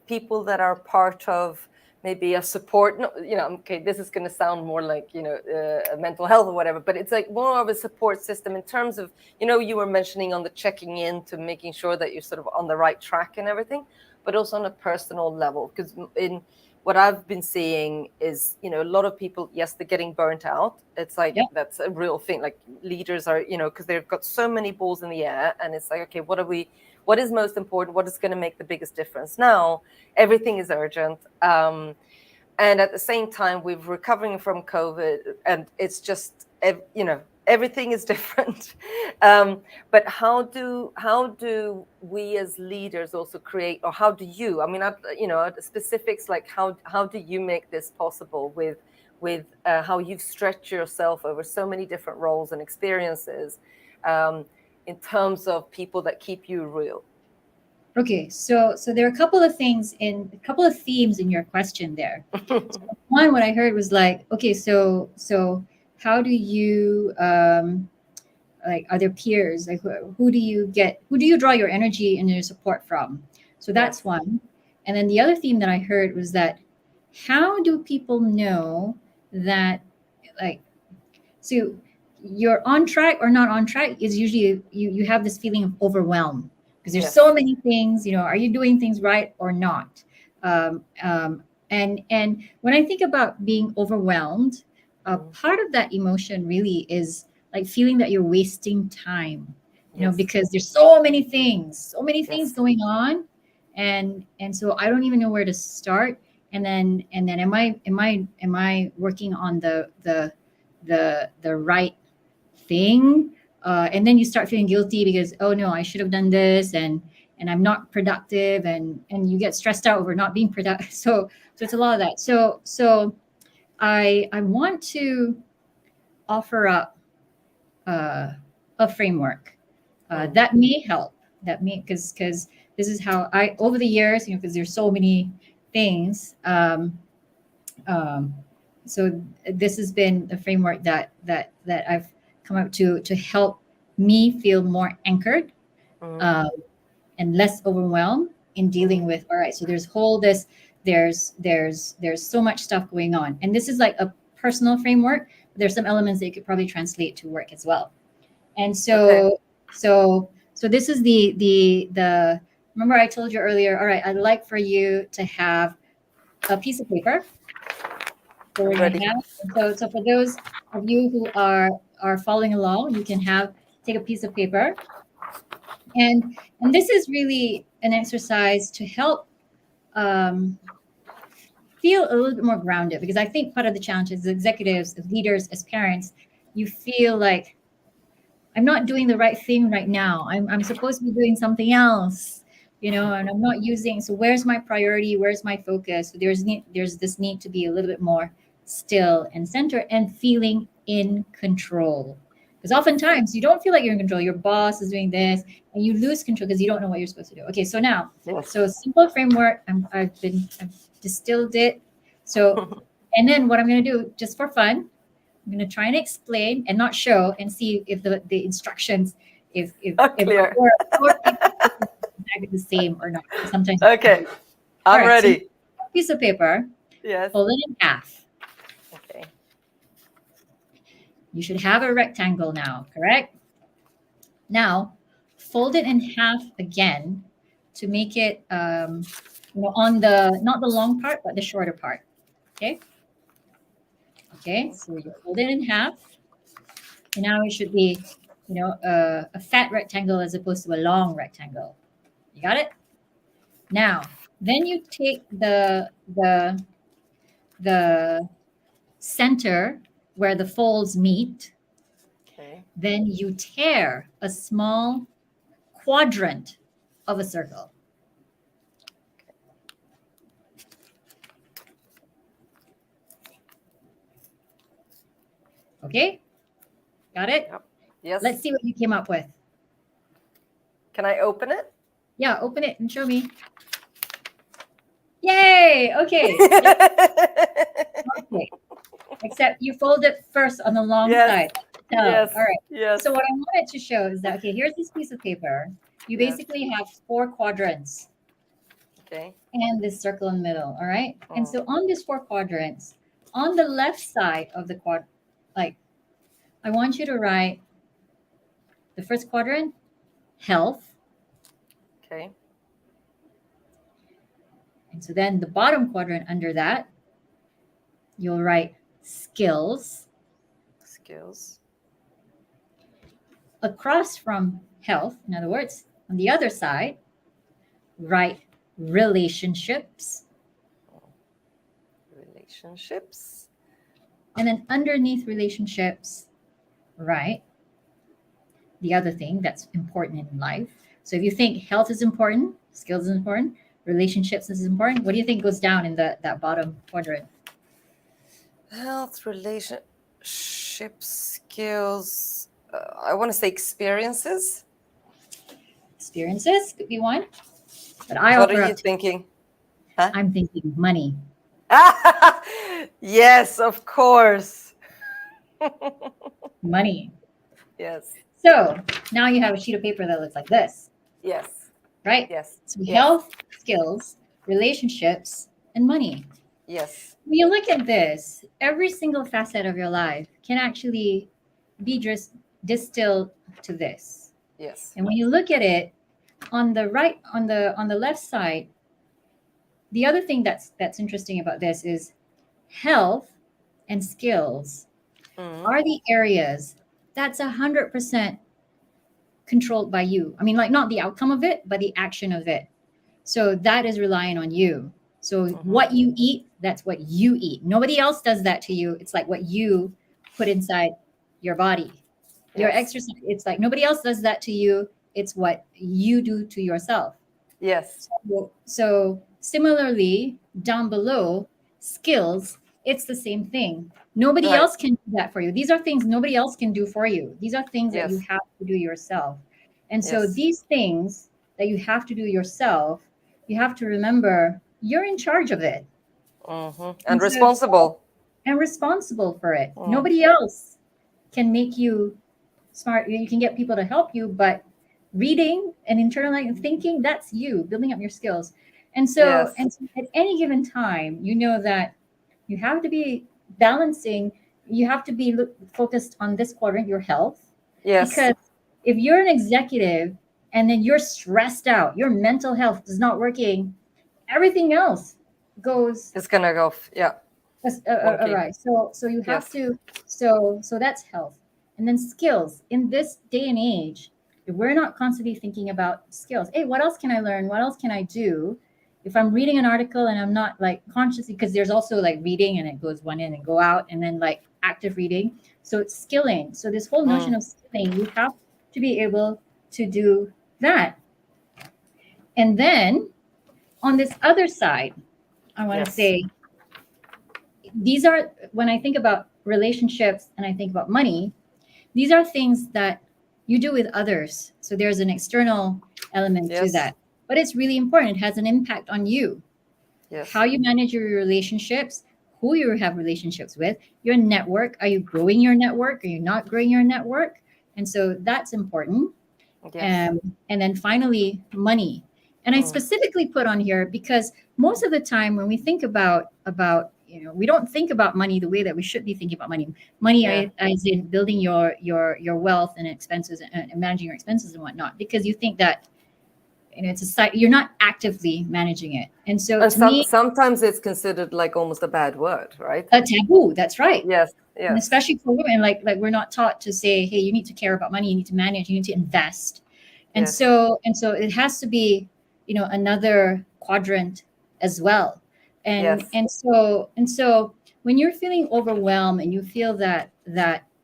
people that are part of maybe a support? No, you know, okay, this is going to sound more like, you know, mental health or whatever, but it's like more of a support system in terms of, you know, you were mentioning on the checking in to making sure that you're sort of on the right track and everything, but also on a personal level, because in what I've been seeing is, you know, a lot of people, yes, they're getting burnt out. It's like, that's a real thing. Like leaders are, you know, because they've got so many balls in the air, and it's like, okay, what is most important? What is going to make the biggest difference? Now, everything is urgent. And at the same time, we're recovering from COVID, and it's just, everything is different. But how do we as leaders also create, or how do you? I mean, specifics like how do you make this possible with how you've stretched yourself over so many different roles and experiences, in terms of people that keep you real? Okay, so there are a couple of things a couple of themes in your question there. So one, what I heard was like, okay, so how do you like, are there peers? Like, who do you draw your energy and your support from? So that's one. And then the other theme that I heard was that, how do people know that, like, so you're on track or not on track is usually you have this feeling of overwhelm, because there's so many things, are you doing things right or not? And when I think about being overwhelmed, part of that emotion really is like feeling that you're wasting time, because there's so many things going on, and so I don't even know where to start. And then am I working on the right thing? And then you start feeling guilty because, oh no, I should have done this, and I'm not productive, and you get stressed out over not being productive. So it's a lot of that. So I want to offer up a framework that may help. Because this is how I, over the years, because there's so many things. So this has been a framework that I've come up to help me feel more anchored, and less overwhelmed in dealing with, all right, so there's so much stuff going on. And this is like a personal framework. There's some elements that you could probably translate to work as well. And so this is the remember I told you earlier, all right, I'd like for you to have a piece of paper. So for those of you who are following along, you can take a piece of paper, and this is really an exercise to help feel a little bit more grounded, because I think part of the challenge is, as executives, as leaders, as parents, you feel like, I'm not doing the right thing right now. I'm supposed to be doing something else, and I'm not using. So where's my priority? Where's my focus? So there's this need to be a little bit more still and centered and feeling in control. Because oftentimes you don't feel like you're in control. Your boss is doing this, and you lose control because you don't know what you're supposed to do. Okay, so now, so simple framework. I've distilled it. So, and then what I'm going to do, just for fun, I'm going to try and explain and not show, and see if the instructions, if clear, or exactly the same or not. Sometimes. Okay, I'm ready. So piece of paper. Yes. Fold it in half. Okay. You should have a rectangle now, correct? Now, fold it in half again to make it, on not the long part, but the shorter part. Okay. Okay, so you fold it in half. And now it should be, a fat rectangle as opposed to a long rectangle. You got it? Now, then you take the center where the folds meet. Okay. Then you tear a small quadrant of a circle. Okay, got it? Yep. Yes. Let's see what you came up with. Can I open it? Yeah, open it and show me. Yay! Okay. Okay. Except you fold it first on the long side. No. Yes. All right. Yes. So what I wanted to show is that, okay, here's this piece of paper. You basically have 4 quadrants. Okay. And this circle in the middle. All right. And so on these 4 quadrants, on the left side of the I want you to write the first quadrant, health. Okay. And so then the bottom quadrant under that, you'll write skills. Skills. Across from health, in other words, on the other side, write relationships. Relationships. And then underneath relationships, right? The other thing that's important in life. So if you think health is important, skills is important, relationships is important, what do you think goes down in that bottom quadrant? Health, relationships, skills. I want to say experiences. Experiences could be one. But I What offer are you up, thinking? I'm thinking money. Yes, of course. Money. Yes. So now you have a sheet of paper that looks like this, Yes. right? Yes. So Yes. health, skills, relationships, and money. Yes. When you look at this, every single facet of your life can actually be just distilled to this. Yes. And when you look at it on the right, on the left side, the other thing that's interesting about this is health and skills are the areas that's 100% controlled by you. I mean, like not the outcome of it, but the action of it. So that is relying on you. So what you eat, that's what you eat. Nobody else does that to you. It's like what you put inside your body. Your exercise, it's like nobody else does that to you. It's what you do to yourself. Yes. So similarly, down below, skills, it's the same thing. Nobody else can do that for you. These are things nobody else can do for you. These are things that you have to do yourself. And so these things that you have to do yourself, you have to remember you're in charge of it. And responsible. And responsible for it. Nobody else can make you smart. You can get people to help you, but reading and internalizing thinking, that's you building up your skills. And so, and so at any given time, you know that you have to be balancing, you have to be focused on this quadrant, your health. Yes. Because if you're an executive and then you're stressed out, your mental health is not working, everything else goes. It's gonna go. Yeah. Right. So you have to. So that's health, and then skills. In this day and age, if we're not constantly thinking about skills, hey, what else can I learn? What else can I do? If I'm reading an article and I'm not like consciously, because there's also like reading and it goes one in and go out, and then like active reading. So it's skilling. So this whole notion of skilling, you have to be able to do that. And then on this other side, I want to say, these are, when I think about relationships and I think about money, these are things that you do with others. So there's an external element to that. But it's really important. It has an impact on you. Yes. How you manage your relationships, who you have relationships with, your network. Are you growing your network? Are you not growing your network? And so that's important. Yes. And then finally, money. And I specifically put on here because most of the time when we think about we don't think about money the way that we should be thinking about money. Money as in building your wealth and expenses and managing your expenses and whatnot, because you think that it's a site, you're not actively managing it. And so sometimes it's considered like almost a bad word, right? A taboo, that's right. Yes. And especially for women, like we're not taught to say, hey, you need to care about money, you need to manage, you need to invest. And so it has to be, another quadrant as well. And so when you're feeling overwhelmed and you feel that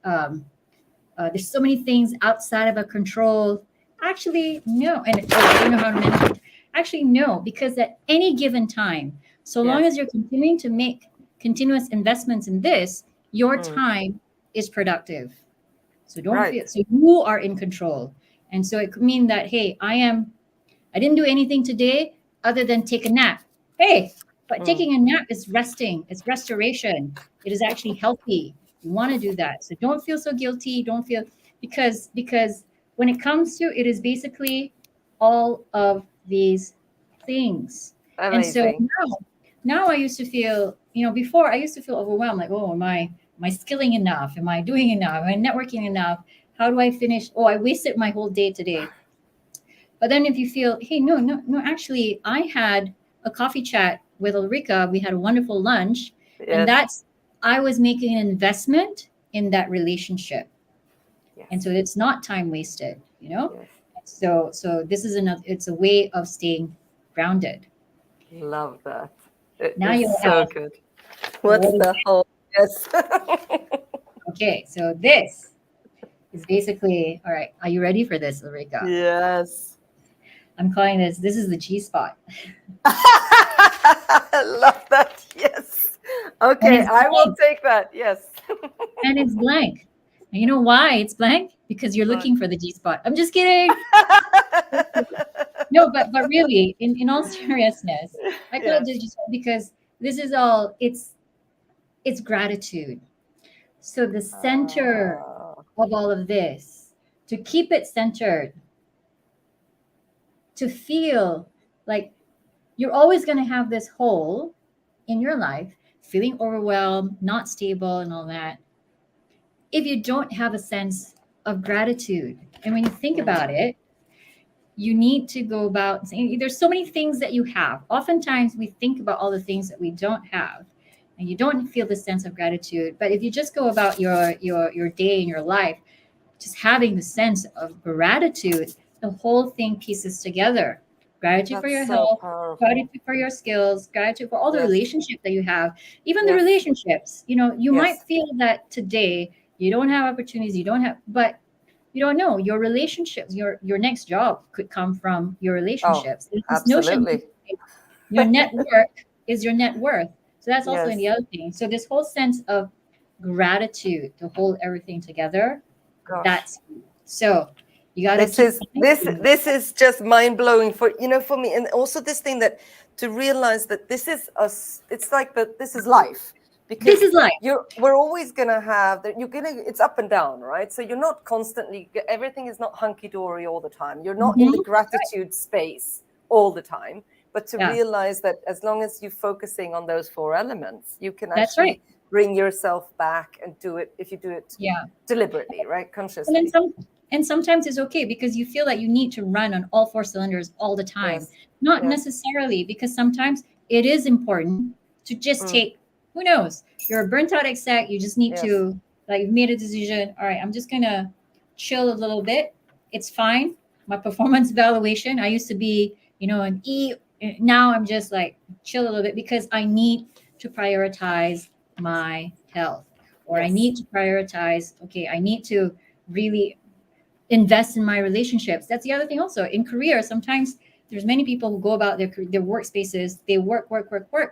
there's so many things outside of our control, actually no. And I don't know how to manage it. Actually no, because at any given time, so long as you're continuing to make continuous investments in this, your time is productive. So don't feel, so you are in control. And so it could mean that, hey, I didn't do anything today other than take a nap. Hey, but taking a nap is resting. It's restoration. It is actually healthy. You want to do that. So don't feel so guilty. Don't feel, because when it comes to, it is basically all of these things. Amazing. And so now I used to feel, before I used to feel overwhelmed, like, oh, am I skilling enough? Am I doing enough? Am I networking enough? How do I finish? Oh, I wasted my whole day today. But then if you feel, hey, no, actually, I had a coffee chat with Ulrika. We had a wonderful lunch. And I was making an investment in that relationship. And so it's not time wasted, So this is it's a way of staying grounded. Love that. Now you'll so ask, good. What's What is the whole? Yes. Okay, so this is basically, all right, are you ready for this, Ulrika? Yes. I'm calling this is the G spot. I love that. Yes. Okay, it's I will blank. take that. Yes. And it's blank. And you know why it's blank? Because you're Why? looking for the G spot. I'm just kidding. No, but really, in all seriousness, I call it the G spot because this is all it's gratitude. So the center of all of this, to keep it centered, to feel like you're always going to have this hole in your life, feeling overwhelmed, not stable, and all that, if you don't have a sense of gratitude. And when you think about it, you need to go about saying there's so many things that you have. Oftentimes we think about all the things that we don't have, and you don't feel the sense of gratitude. But if you just go about your day and your life, just having the sense of gratitude, the whole thing pieces together. Gratitude for your health, gratitude for your skills, gratitude for all the relationships that you have, even the relationships. You might feel that today you don't have opportunities, but you don't know your relationships. Your next job could come from your relationships. This absolutely. notion, your network is your net worth. So that's also in the other thing. So this whole sense of gratitude to hold everything together. Gosh. That's so you got to. This is just mind blowing for me, and also this thing that to realize that this is us. It's like that. This is life. Because this is life. We're always gonna have that. It's up and down, right? So you're not constantly. Everything is not hunky dory all the time. You're not in the gratitude space all the time. But to realize that as long as you're focusing on those 4 elements, you can actually bring yourself back and do it if you do it deliberately, right? Consciously. And sometimes it's okay because you feel that you need to run on all 4 cylinders all the time. Yes. Not necessarily, because sometimes it is important to just take, who knows, you're a burnt out exec, you just need to, like, you've made a decision. All right, I'm just going to chill a little bit. It's fine. My performance evaluation, I used to be, an E. Now I'm just like chill a little bit because I need to prioritize my health, or I need to prioritize, I need to really invest in my relationships. That's the other thing also. In career, sometimes there's many people who go about their workspaces, they work,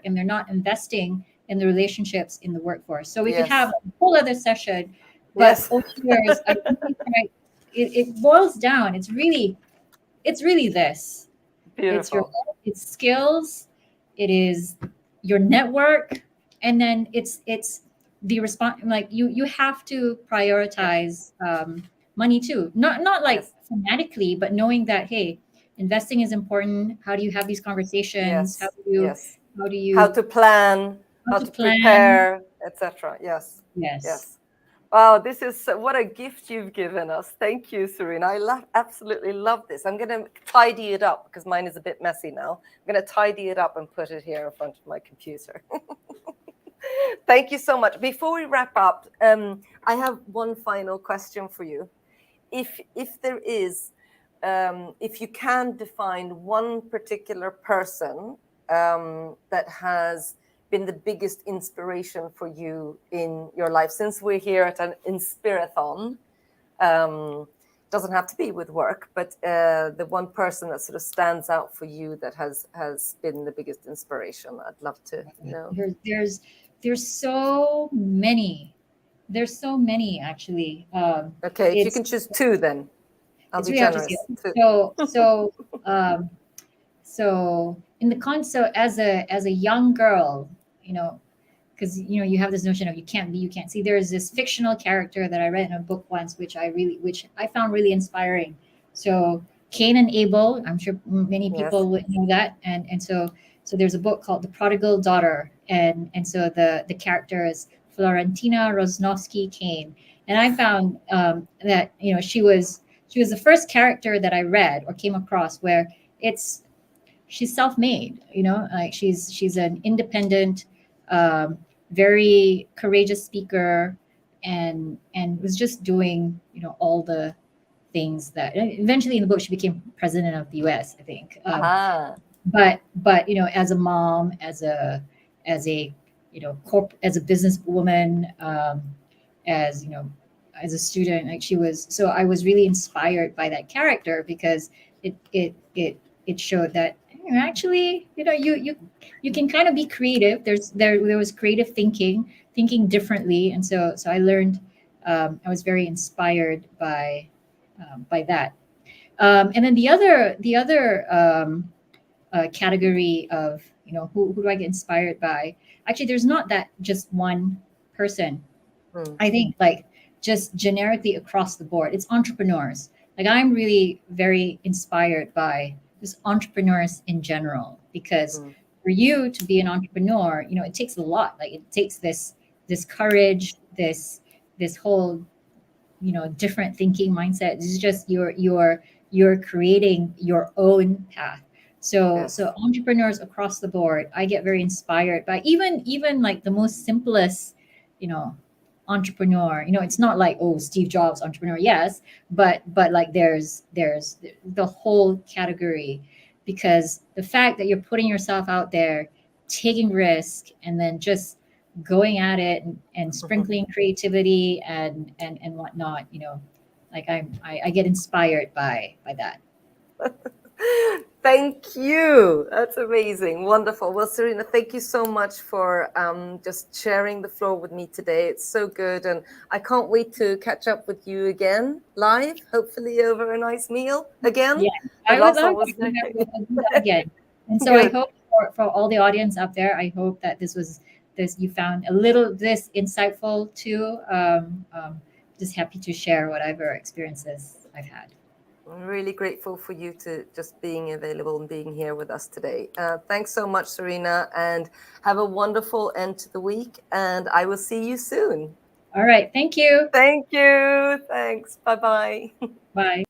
and they're not investing in the relationships in the workforce. So we could have a whole other session, but over years, I think it boils down. It's really this. Beautiful. It's skills, it is your network, and then it's the response. Like you have to prioritize money too, not like fanatically, but knowing that, hey, investing is important. How do you have these conversations? How to plan, how to prepare, etc. Yes. Wow, this is what a gift you've given us. Thank you, Serena. I absolutely love this. I'm going to tidy it up because mine is a bit messy now. I'm going to tidy it up and put it here in front of my computer. Thank you so much. Before we wrap up, I have one final question for you. If there is, if you can define one particular person that has been the biggest inspiration for you in your life, since we're here at an Inspirathon, doesn't have to be with work, but the one person that sort of stands out for you that has been the biggest inspiration, I'd love to know. There's so many. There's so many, actually. Okay, if you can choose 2, then I'll be generous. So in the so as a young girl, because you have this notion of you can't see. There's this fictional character that I read in a book once, which I found really inspiring. So Cain and Abel, I'm sure many people would know that, and so there's a book called The Prodigal Daughter, and so the character is Florentina Rosnovsky Cain, and I found that she was the first character that I read or came across where she's self-made, like she's an independent, very courageous speaker, and was just doing all the things that eventually in the book she became president of the US, I think. But as a mom, as a as a businesswoman, as as a student. Like she was, so I was really inspired by that character because it showed that actually you can kind of be creative. There was creative thinking differently, and so I learned. I was very inspired by that. And then the other category of who do I get inspired by? Actually, there's not that just one person. I think like just generically across the board, it's entrepreneurs. Like I'm really very inspired by just entrepreneurs in general, because for you to be an entrepreneur, it takes a lot. Like it takes this courage, this whole different thinking mindset. It's just you're creating your own path. So entrepreneurs across the board, I get very inspired by even like the most simplest, entrepreneur. It's not like, oh, Steve Jobs entrepreneur, yes, but like there's the whole category, because the fact that you're putting yourself out there, taking risk, and then just going at it and sprinkling creativity and whatnot, like I get inspired by that. Thank you. That's amazing. Wonderful. Well, Serena, thank you so much for just sharing the floor with me today. It's so good. And I can't wait to catch up with you again live, hopefully over a nice meal again. Yeah, I would love to do that again. And so I hope for all the audience up there, I hope that you found a little this insightful too. Just happy to share whatever experiences I've had. I'm really grateful for you to just being available and being here with us today. Thanks so much, Serena, and have a wonderful end to the week. And I will see you soon. All right. Thank you. Thank you. Thanks. Bye-bye. Bye.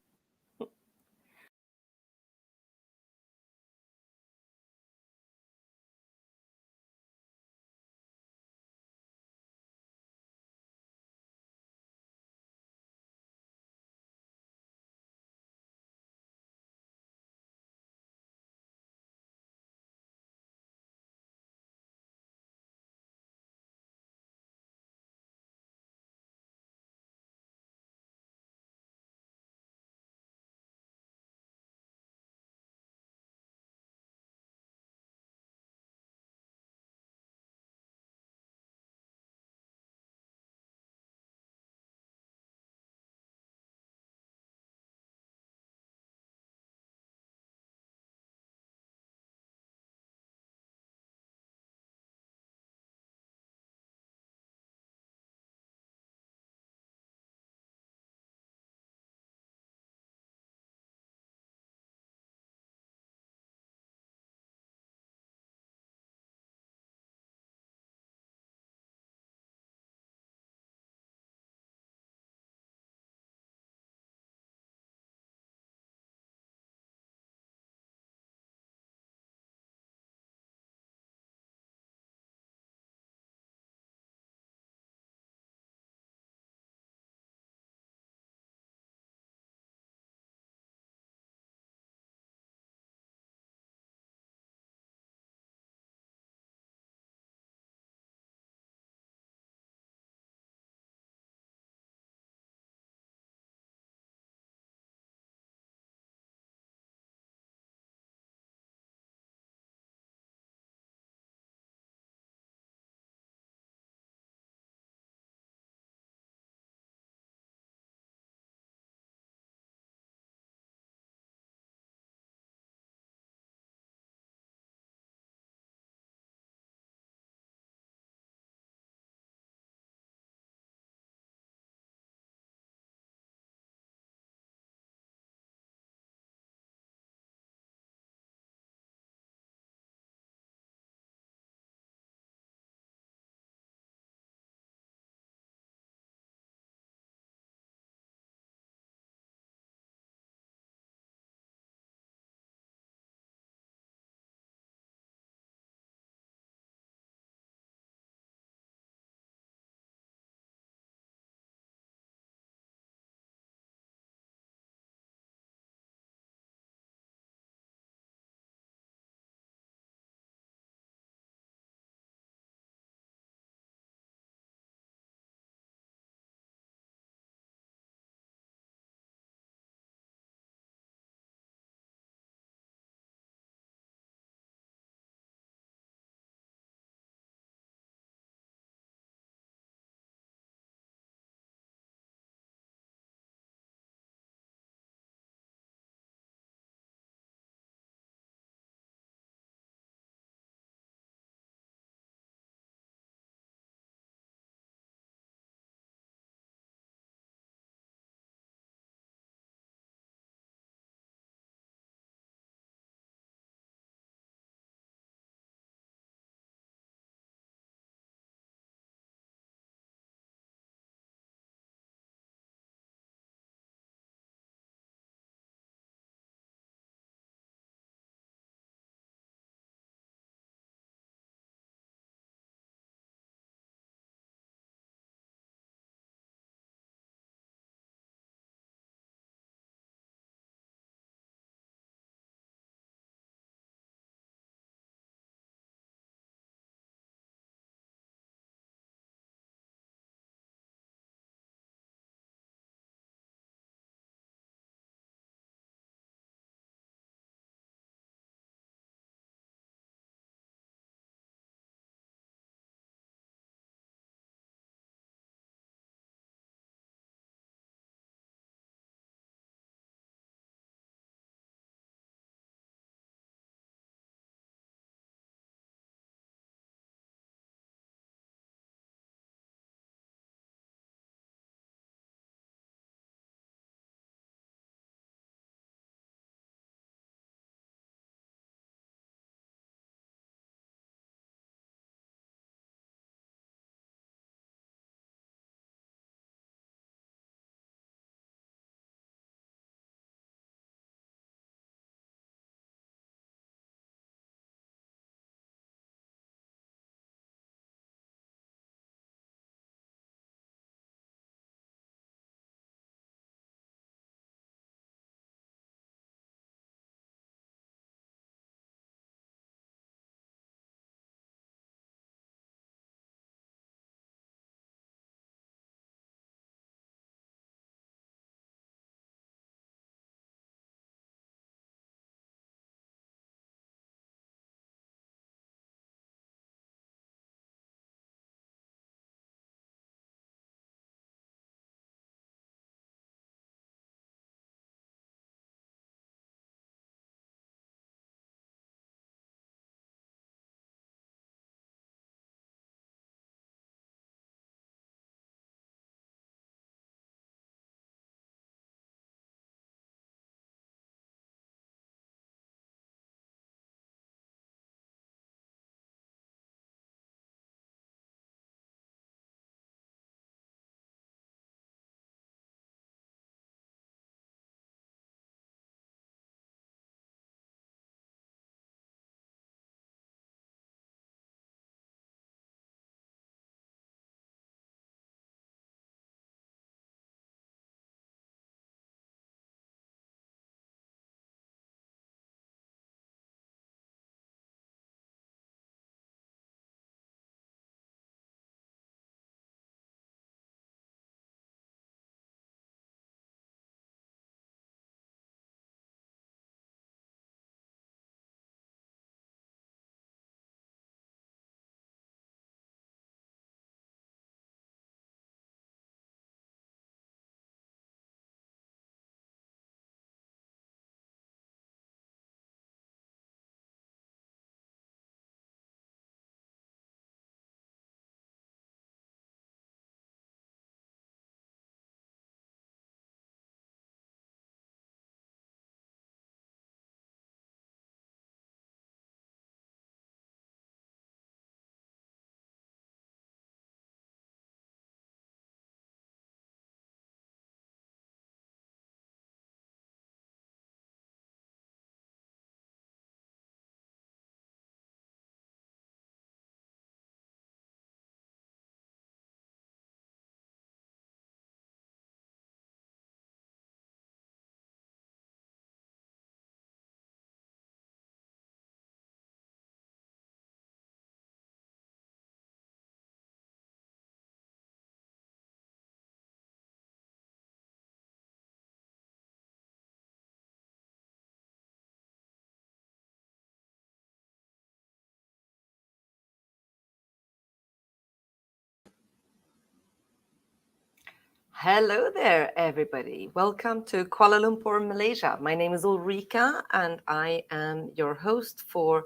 Hello there, everybody. Welcome to Kuala Lumpur, Malaysia. My name is Ulrika, and I am your host for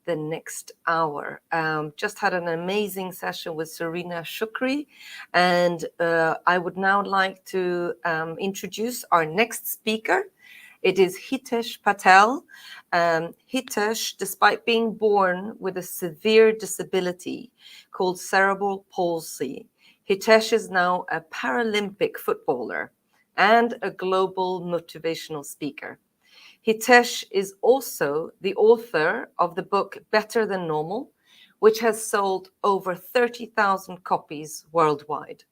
the next hour. Just had an amazing session with Serena Shukri, and I would now like to introduce our next speaker. It is Hitesh Patel. Hitesh, despite being born with a severe disability called cerebral palsy, Hitesh is now a Paralympic footballer and a global motivational speaker. Hitesh is also the author of the book Better Than Normal, which has sold over 30,000 copies worldwide.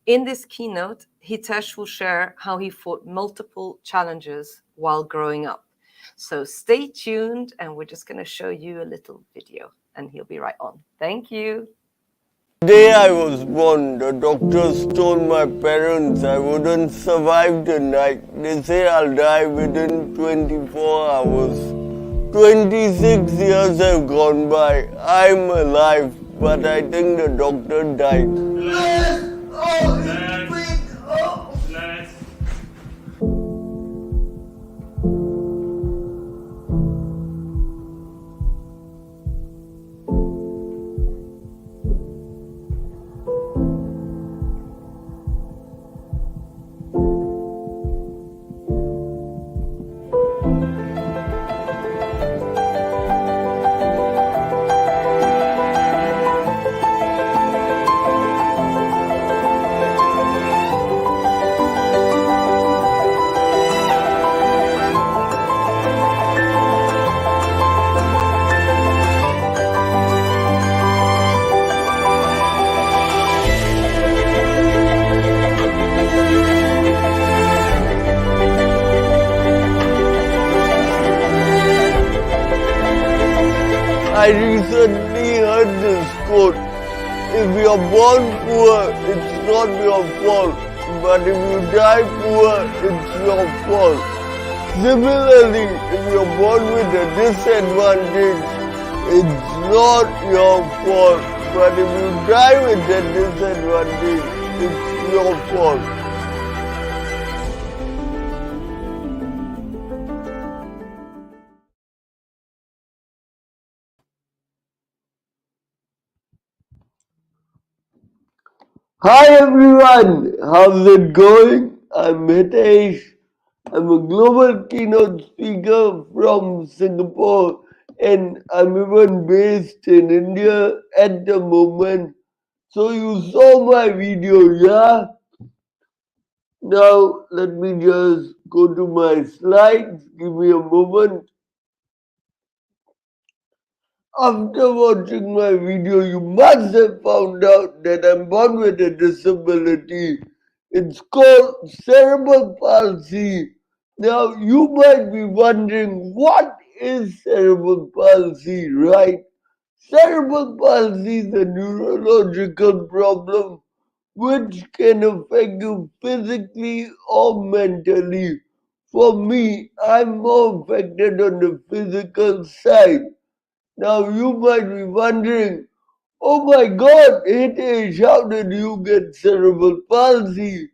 In this keynote, Hitesh will share how he fought multiple challenges while growing up. So stay tuned, and we're just going to show you a little video, and he'll be right on. Thank you. The day I was born, the doctors told my parents I wouldn't survive the night. They say I'll die within 24 hours. 26 years have gone by. I'm alive, but I think the doctor died. I recently heard this quote: if you're born poor, it's not your fault, but if you die poor, it's your fault. Similarly, if you're born with a disadvantage, it's not your fault, but if you die with a disadvantage, it's your fault. Hi everyone, how's it going? I'm Hitesh. I'm a global keynote speaker from Singapore, and I'm even based in India at the moment. So you saw my video, yeah? Now let me just go to my slides. Give me a moment. After watching my video, you must have found out that I'm born with a disability. It's called cerebral palsy. Now, you might be wondering, what is cerebral palsy, right? Cerebral palsy is a neurological problem which can affect you physically or mentally. For me, I'm more affected on the physical side. Now you might be wondering, oh my God, Hitesh, how did you get cerebral palsy?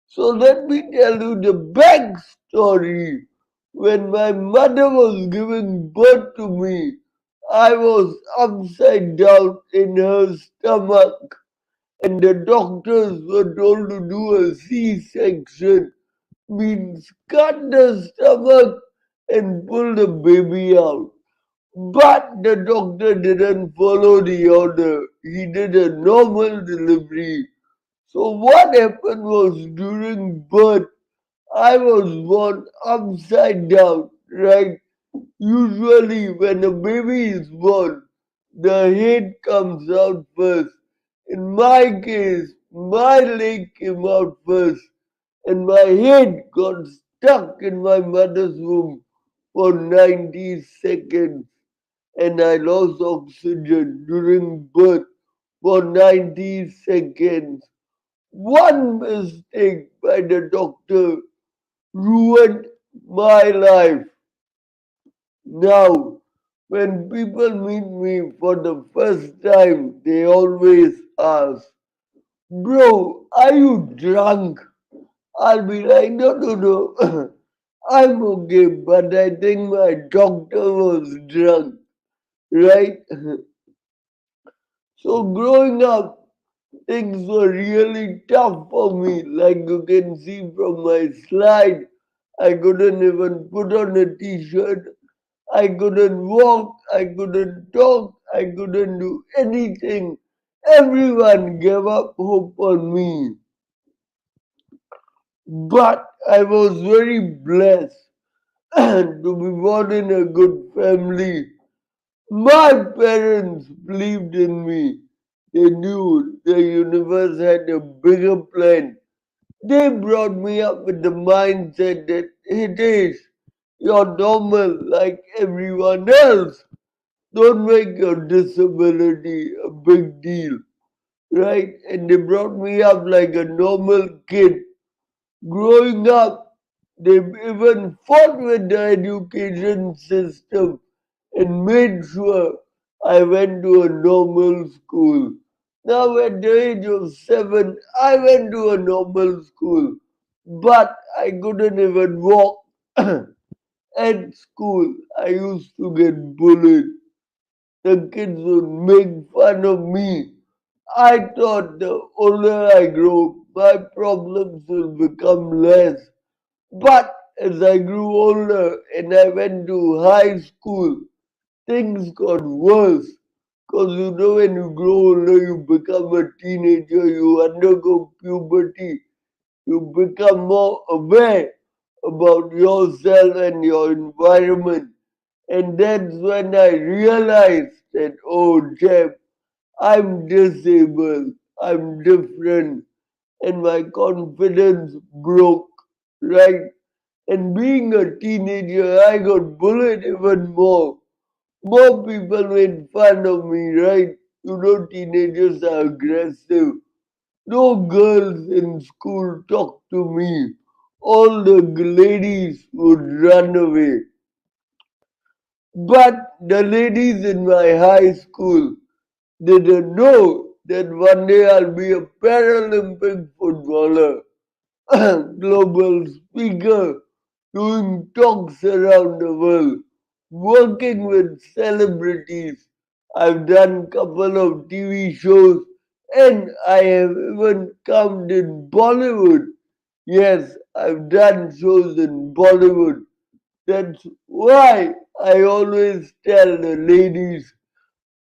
So let me tell you the backstory. When my mother was giving birth to me, I was upside down in her stomach, and the doctors were told to do a C-section, means cut the stomach and pull the baby out. But the doctor didn't follow the order. He did a normal delivery. So what happened was, during birth, I was born upside down, right? Usually when a baby is born, the head comes out first. In my case, my leg came out first, and my head got stuck in my mother's womb for 90 seconds. And I lost oxygen during birth for 90 seconds. One mistake by the doctor ruined my life. Now, when people meet me for the first time, they always ask, bro, are you drunk? I'll be like, no, no, no. I'm okay, but I think my doctor was drunk, right? So growing up, things were really tough for me. Like you can see from my slide, I couldn't even put on a t-shirt. I couldn't walk. I couldn't talk. I couldn't do anything. Everyone gave up hope on me. But I was very blessed to be born in a good family. My parents believed in me. They knew the universe had a bigger plan. They brought me up with the mindset that it is. You're normal like everyone else. Don't make your disability a big deal, right? And they brought me up like a normal kid. Growing up, they even fought with the education system and made sure I went to a normal school. Now, at the age of 7, I went to a normal school, but I couldn't even walk. At school, I used to get bullied. The kids would make fun of me. I thought the older I grow, my problems will become less. But as I grew older and I went to high school, things got worse. Because you know, when you grow older, you become a teenager, you undergo puberty, you become more aware about yourself and your environment. And that's when I realized that, oh, Jeff, I'm disabled, I'm different, and my confidence broke, right? And being a teenager, I got bullied even more. More people made fun of me, right? You know, teenagers are aggressive. No girls in school talked to me. All the ladies would run away. But the ladies in my high school didn't know that one day I'll be a Paralympic footballer, global speaker, doing talks around the world, working with celebrities. I've done couple of TV shows and I have even come in Bollywood. Yes, I've done shows in Bollywood. That's why I always tell the ladies,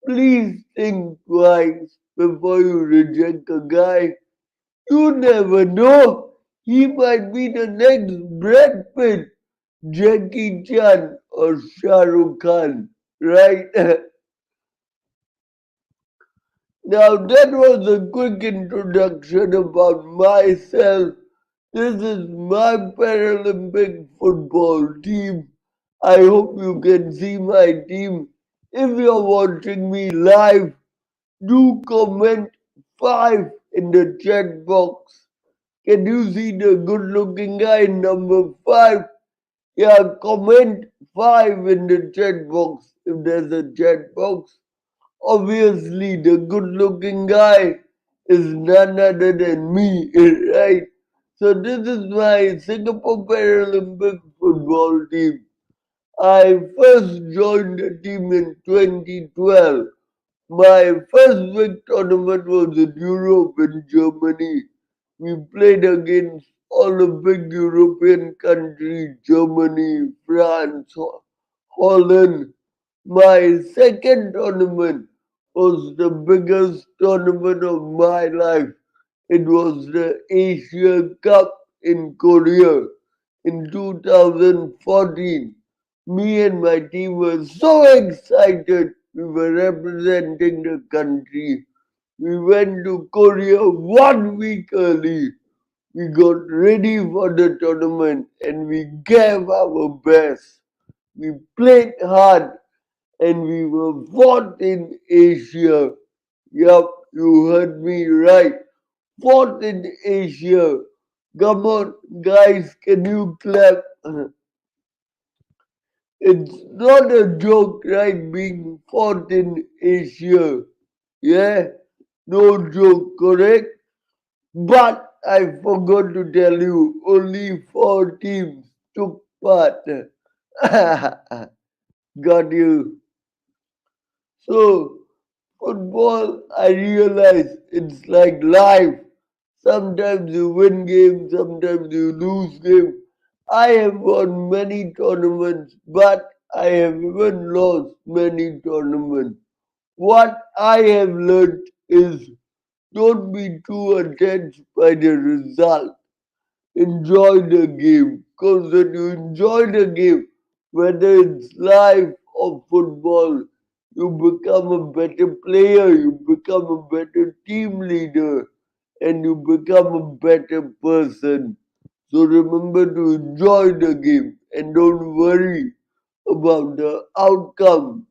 please think twice before you reject a guy. You never know. He might be the next Brad Pitt, Jackie Chan, or Shah Rukh Khan, right? Now, that was a quick introduction about myself. This is my Paralympic football team. I hope you can see my team. If you're watching me live, do comment 5 in the chat box. Can you see the good looking guy number 5? Yeah, comment 5 in the chat box if there's a chat box. Obviously, the good looking guy is none other than me, right? So, this is my Singapore Paralympic football team. I first joined the team in 2012. My first big tournament was in Europe in Germany. We played against all the big European countries, Germany, France, Holland. My second tournament was the biggest tournament of my life. It was the Asia Cup in Korea in 2014. Me and my team were so excited. We were representing the country. We went to Korea 1 week early. We got ready for the tournament and we gave our best. We played hard and we were fourth in Asia. Yup, you heard me right. Fourth in Asia. Come on, guys, can you clap? It's not a joke, right? Being fourth in Asia. Yeah, no joke, correct? But I forgot to tell you, only 4 teams took part. Got you. So, football, I realize it's like life. Sometimes you win games, sometimes you lose games. I have won many tournaments, but I have even lost many tournaments. What I have learned is don't be too attached by the result. Enjoy the game. Because when you enjoy the game, whether it's live or football, you become a better player, you become a better team leader, and you become a better person. So remember to enjoy the game and don't worry about the outcome.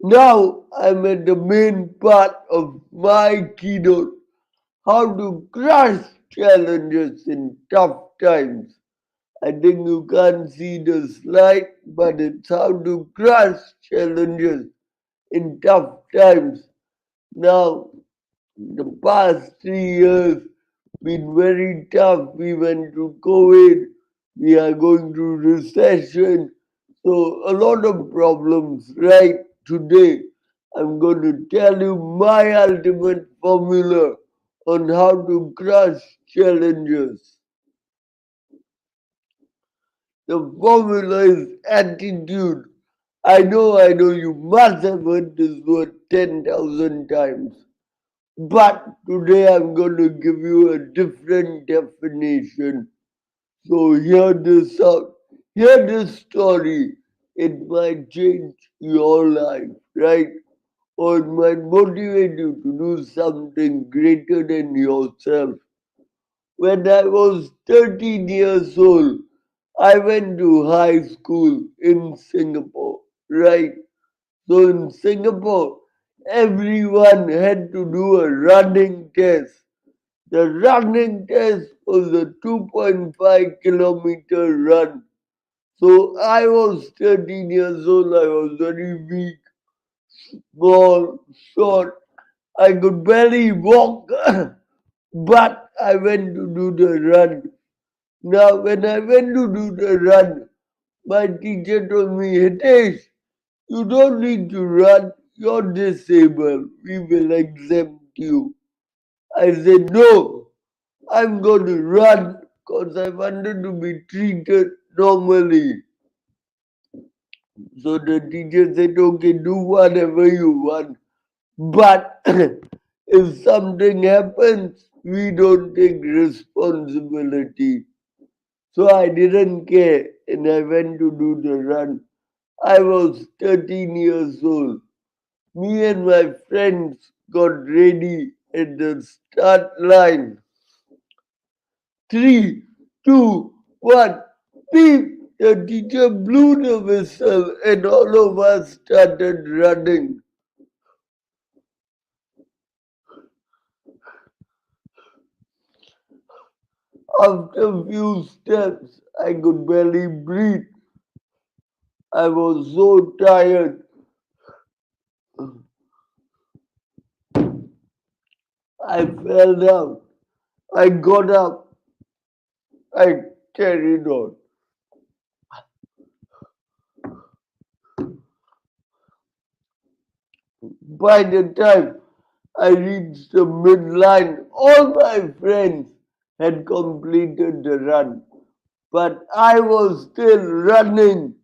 Now I'm at the main part of my keynote, how to crush challenges in tough times. I think you can't see the slide, but it's how to crush challenges in tough times. Now, the past 3 years been very tough. We went through COVID, we are going through recession, so a lot of problems. Right today, I'm going to tell you my ultimate formula on how to crush challenges. The formula is attitude. I know, you must have heard this word 10,000 times. But today I'm going to give you a different definition. So hear this out. Hear this story. It might change your life, right? Or it might motivate you to do something greater than yourself. When I was 13 years old, I went to high school in Singapore, right? So in Singapore, everyone had to do a running test. The running test was a 2.5 kilometer run. So I was 13 years old, I was very weak, small, short. I could barely walk, but I went to do the run. Now, when I went to do the run, my teacher told me, Hitesh, you don't need to run. You're disabled. We will exempt you. I said, no, I'm going to run because I wanted to be treated normally. So the teacher said, okay, do whatever you want. But if something happens, we don't take responsibility. So I didn't care and I went to do the run. I was 13 years old. Me and my friends got ready at the start line. 3, 2, 1, beep! The teacher blew the whistle and all of us started running. After a few steps, I could barely breathe. I was so tired. I fell down. I got up. I carried on. By the time I reached the midline, all my friends had completed the run, but I was still running.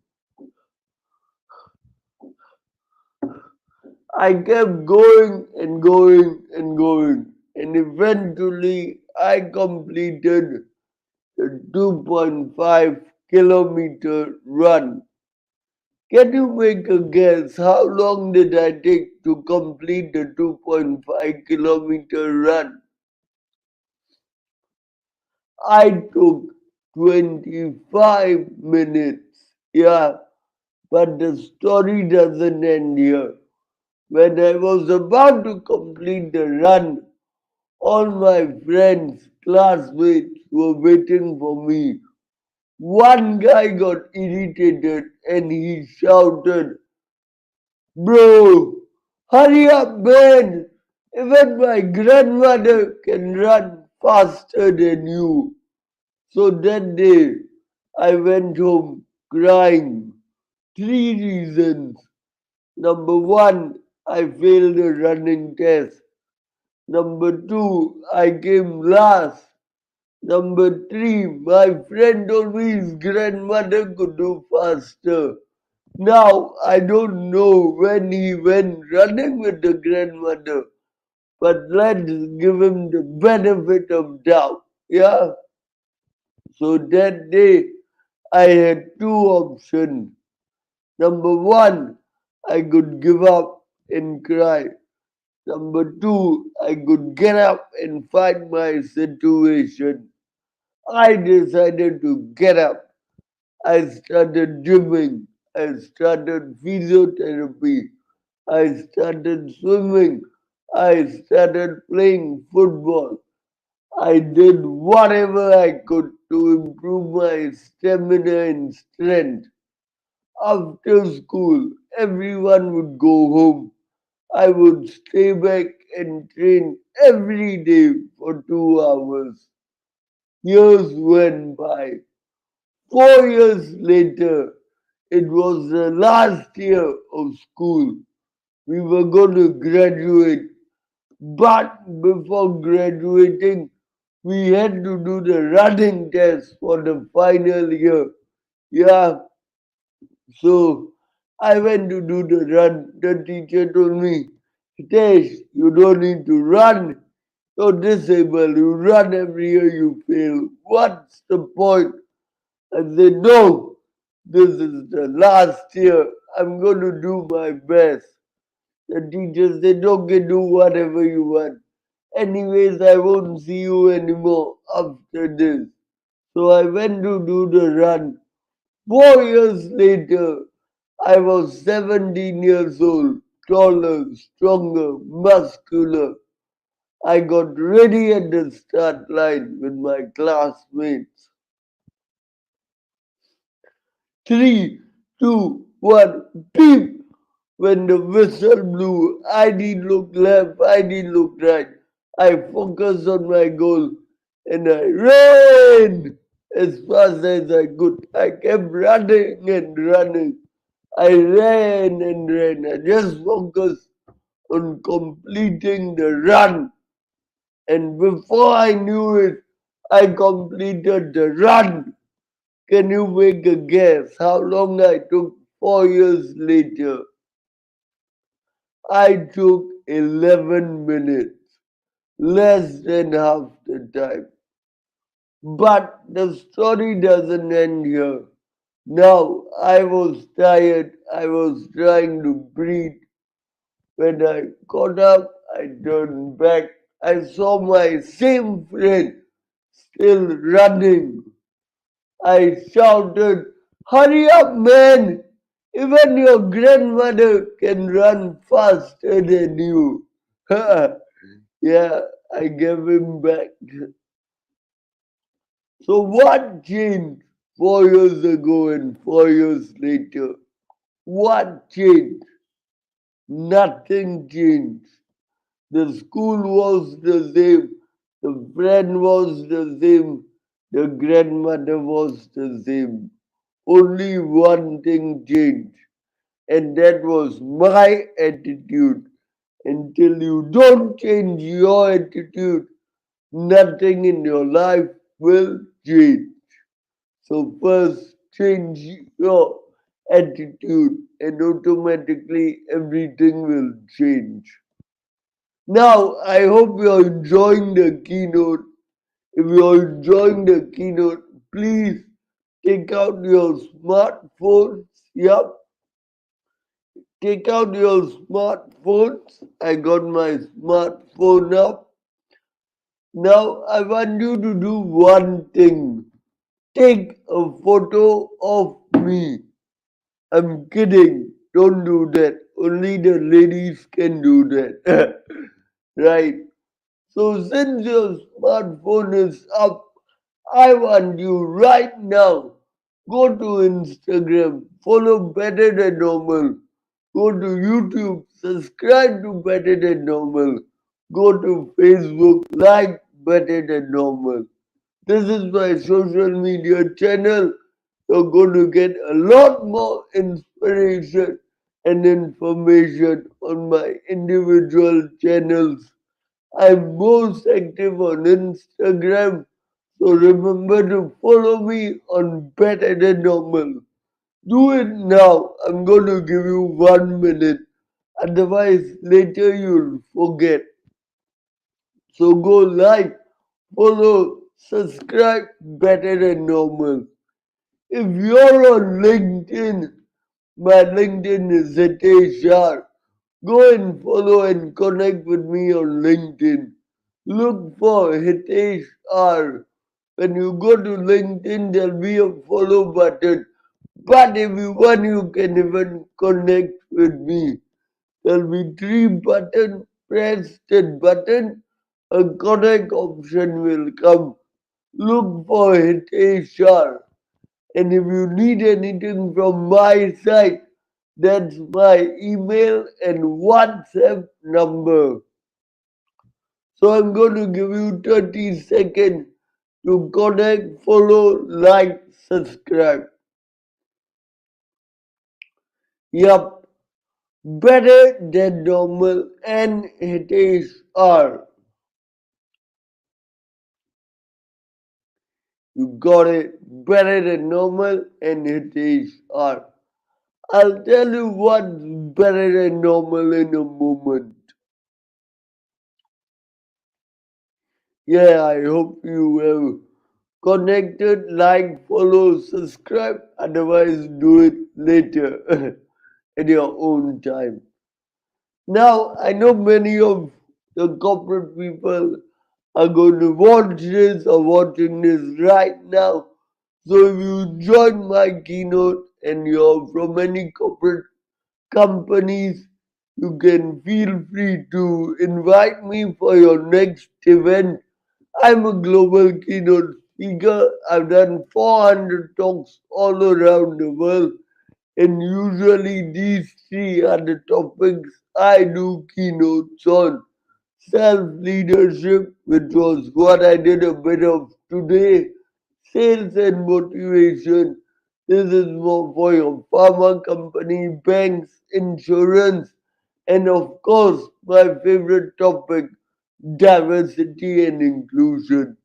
I kept going and going and going, and eventually I completed the 2.5 kilometer run. Can you make a guess how long did I take to complete the 2.5 kilometer run? I took 25 minutes. Yeah, but the story doesn't end here. When I was about to complete the run, all my friends, classmates were waiting for me. One guy got irritated and he shouted, Bro, hurry up, man! Even my grandmother can run faster than you. So that day, I went home crying. 3 reasons. Number 1, I failed the running test. Number 2, I came last. Number 3, my friend told me his grandmother could do faster. Now, I don't know when he went running with the grandmother, but let's give him the benefit of doubt. Yeah? So that day, I had 2 options. Number 1, I could give up and cry. Number 2, I could get up and fight my situation. I decided to get up. I started gymming. I started physiotherapy. I started swimming. I started playing football. I did whatever I could to improve my stamina and strength. After school, everyone would go home. I would stay back and train every day for 2 hours. Years went by. 4 years later, it was the last year of school. We were going to graduate. But before graduating, we had to do the running test for the final year. Yeah, so I went to do the run. The teacher told me, Hitesh, you don't need to run. You're disabled. You run every year you fail. What's the point? I said, no, this is the last year. I'm going to do my best. The teacher said, okay, do whatever you want. Anyways, I won't see you anymore after this. So I went to do the run. 4 years later, I was 17 years old, taller, stronger, muscular. I got ready at the start line with my classmates. 3, 2, 1, beep! When the whistle blew, I didn't look left, I didn't look right. I focused on my goal and I ran as fast as I could. I kept running and running. I ran and ran. I just focused on completing the run. And before I knew it, I completed the run. Can you make a guess how long I took 4 years later? I took 11 minutes, less than half the time. But the story doesn't end here. Now I was tired, I was trying to breathe. When I got up, I turned back. I saw my same friend still running. I shouted, hurry up, man! Even your grandmother can run faster than you. Yeah, I gave him back. So what changed 4 years ago and 4 years later? What changed? Nothing changed. The school was the same. The friend was the same. The grandmother was the same. Only one thing changed, and that was my attitude. Until you don't change your attitude, nothing in your life will change. So first change your attitude and automatically everything will change. Now I hope you're enjoying the keynote. If you're enjoying the keynote, please take out your smartphones. Yep. Take out your smartphones. I got my smartphone up. Now I want you to do one thing. Take a photo of me. I'm kidding. Don't do that. Only the ladies can do that. Right. So since your smartphone is up, I want you right now. Go to Instagram. Follow Better Than Normal. Go to YouTube. Subscribe to Better Than Normal. go to Facebook, like Better Than Normal. This is my social media channel. You're going to get a lot more inspiration and information on my individual channels. I'm most active on Instagram, so remember to follow me on Better Than Normal. Do it now. I'm going to give you 1 minute. Otherwise, later you'll forget. So go like, follow, subscribe Better Than Normal. If you're on LinkedIn, my LinkedIn is Hitesh Shah. Go and follow and connect with me on LinkedIn. Look for Hitesh R. When you go to LinkedIn, there'll be a follow button. But if you want, you can even connect with me. There'll be 3 buttons. Press that button. A connect option will come. Look for Hitesh Shah. And if you need anything from my side, that's my email and WhatsApp number. So I'm going to give you 30 seconds to connect, follow, like, subscribe. Yup, Better Than Normal and Hitesh R. You got it. Better Than Normal and Hitesh R. I'll tell you what's better than normal in a moment. Yeah, I hope you have connected, like, follow, subscribe. Otherwise, do it later at your own time. Now, I know many of the corporate people are going to watch this or watching this right now. So if you join my keynote and you're from any corporate companies, you can feel free to invite me for your next event. I'm a global keynote speaker. I've done 400 talks all around the world, and usually these 3 are the topics I do keynotes on. Self-leadership, which was what I did a bit of today, sales and motivation. This is more for your pharma company, banks, insurance, and of course, my favorite topic, diversity and inclusion.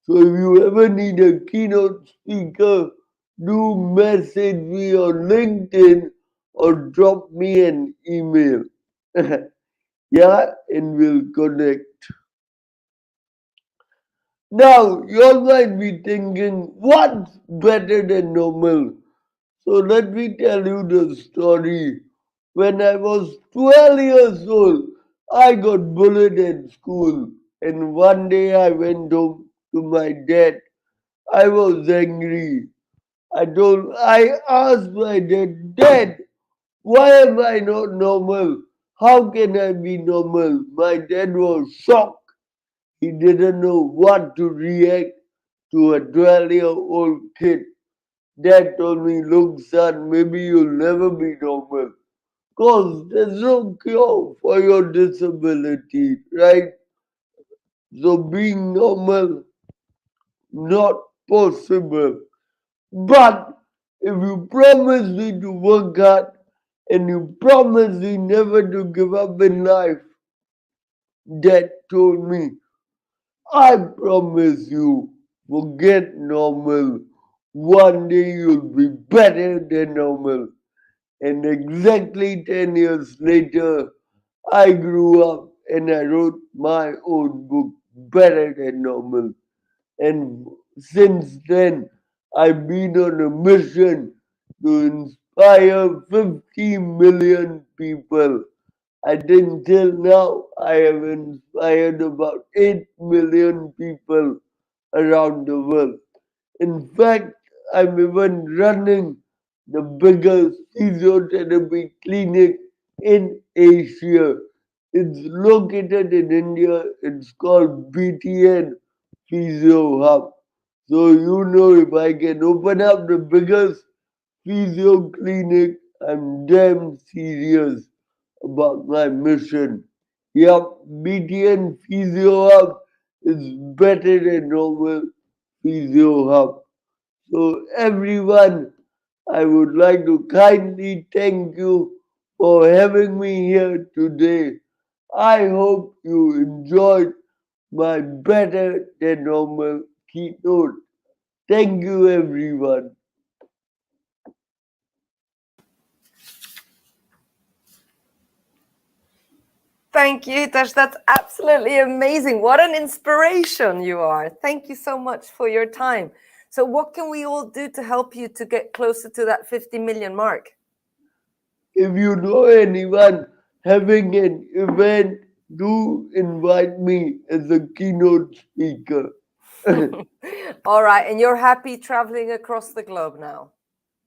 So if you ever need a keynote speaker, do message me on LinkedIn or drop me an email. Yeah, and we'll connect. Now, you all might be thinking, what's better than normal? So let me tell you the story. When I was 12 years old, I got bullied at school. And one day I went home to my dad. I was angry. I asked my dad, Dad, why am I not normal? How can I be normal? My dad was shocked. He didn't know what to react to a 12-year-old kid. Dad told me, look, son, maybe you'll never be normal. Cause there's no cure for your disability, right? So being normal, not possible. But if you promise me to work hard and you promise me never to give up in life, Dad told me, I promise you, forget normal. One day you'll be better than normal. And exactly 10 years later, I grew up and I wrote my own book, Better Than Normal. And since then, I've been on a mission to inspire 50 million people. I think till now I have inspired about 8 million people around the world. In fact, I'm even running the biggest physiotherapy clinic in Asia. It's located in India. It's called BTN Physio Hub. So you know if I can open up the biggest physio clinic, I'm damn serious about my mission. Yeah, BTN Physio Hub is better than normal Physio Hub. So everyone, I would like to kindly thank you for having me here today. I hope you enjoyed my better than normal keynote. Thank you, everyone. Thank you, Hitesh. That's absolutely amazing. What an inspiration you are. Thank you so much for your time. So what can we all do to help you to get closer to that 50 million mark? If you know anyone having an event, do invite me as a keynote speaker. All right. And you're happy traveling across the globe now?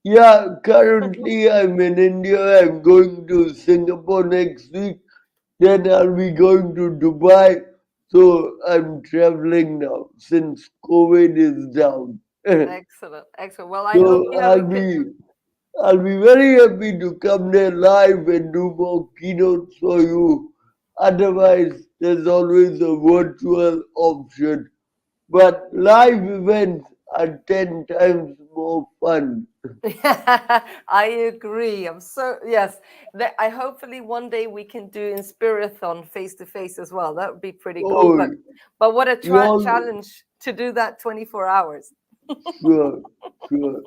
Yeah, currently I'm in India. I'm going to Singapore next week. Then I'll be going to Dubai. So I'm traveling now since COVID is down. Excellent. Excellent. Well, I hope So you have a good... I'll be very happy to come there live and do more keynotes for you. Otherwise, there's always a virtual option. But live events are 10 times more fun. I agree. I'm so yes. I hopefully one day we can do Inspirathon face to face as well. That would be pretty cool. Oh, But what a you all, challenge to do that 24 hours. sure, sure.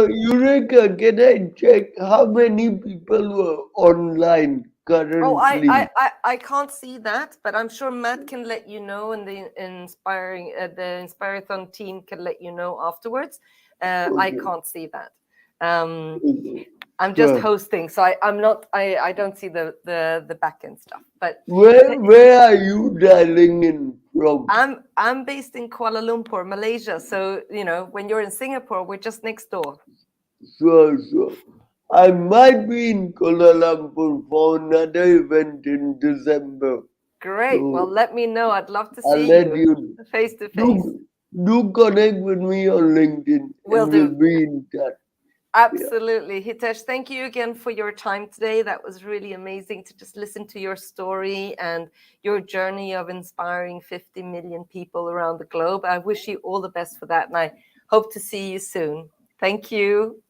Eureka, can I check how many people were online Oh, currently? I can't see that, but I'm sure Matt can let you know, and the Inspirathon team can let you know afterwards. I Okay, can't see that. okay. I'm just Sure. hosting, so I don't see the back end stuff. But Where are you dialing in from? I'm based in Kuala Lumpur, Malaysia. So when you're in Singapore, we're just next door. Sure, sure. I might be in Kuala Lumpur for another event in December. Great. Well, So let me know. I'd love to I'll see let you you face to face. do connect with me on LinkedIn Will and do. we'll be in touch. Yeah. Absolutely. Hitesh, thank you again for your time today. That was really amazing to just listen to your story and your journey of inspiring 50 million people around the globe. I wish you all the best for that, and I hope to see you soon. Thank you.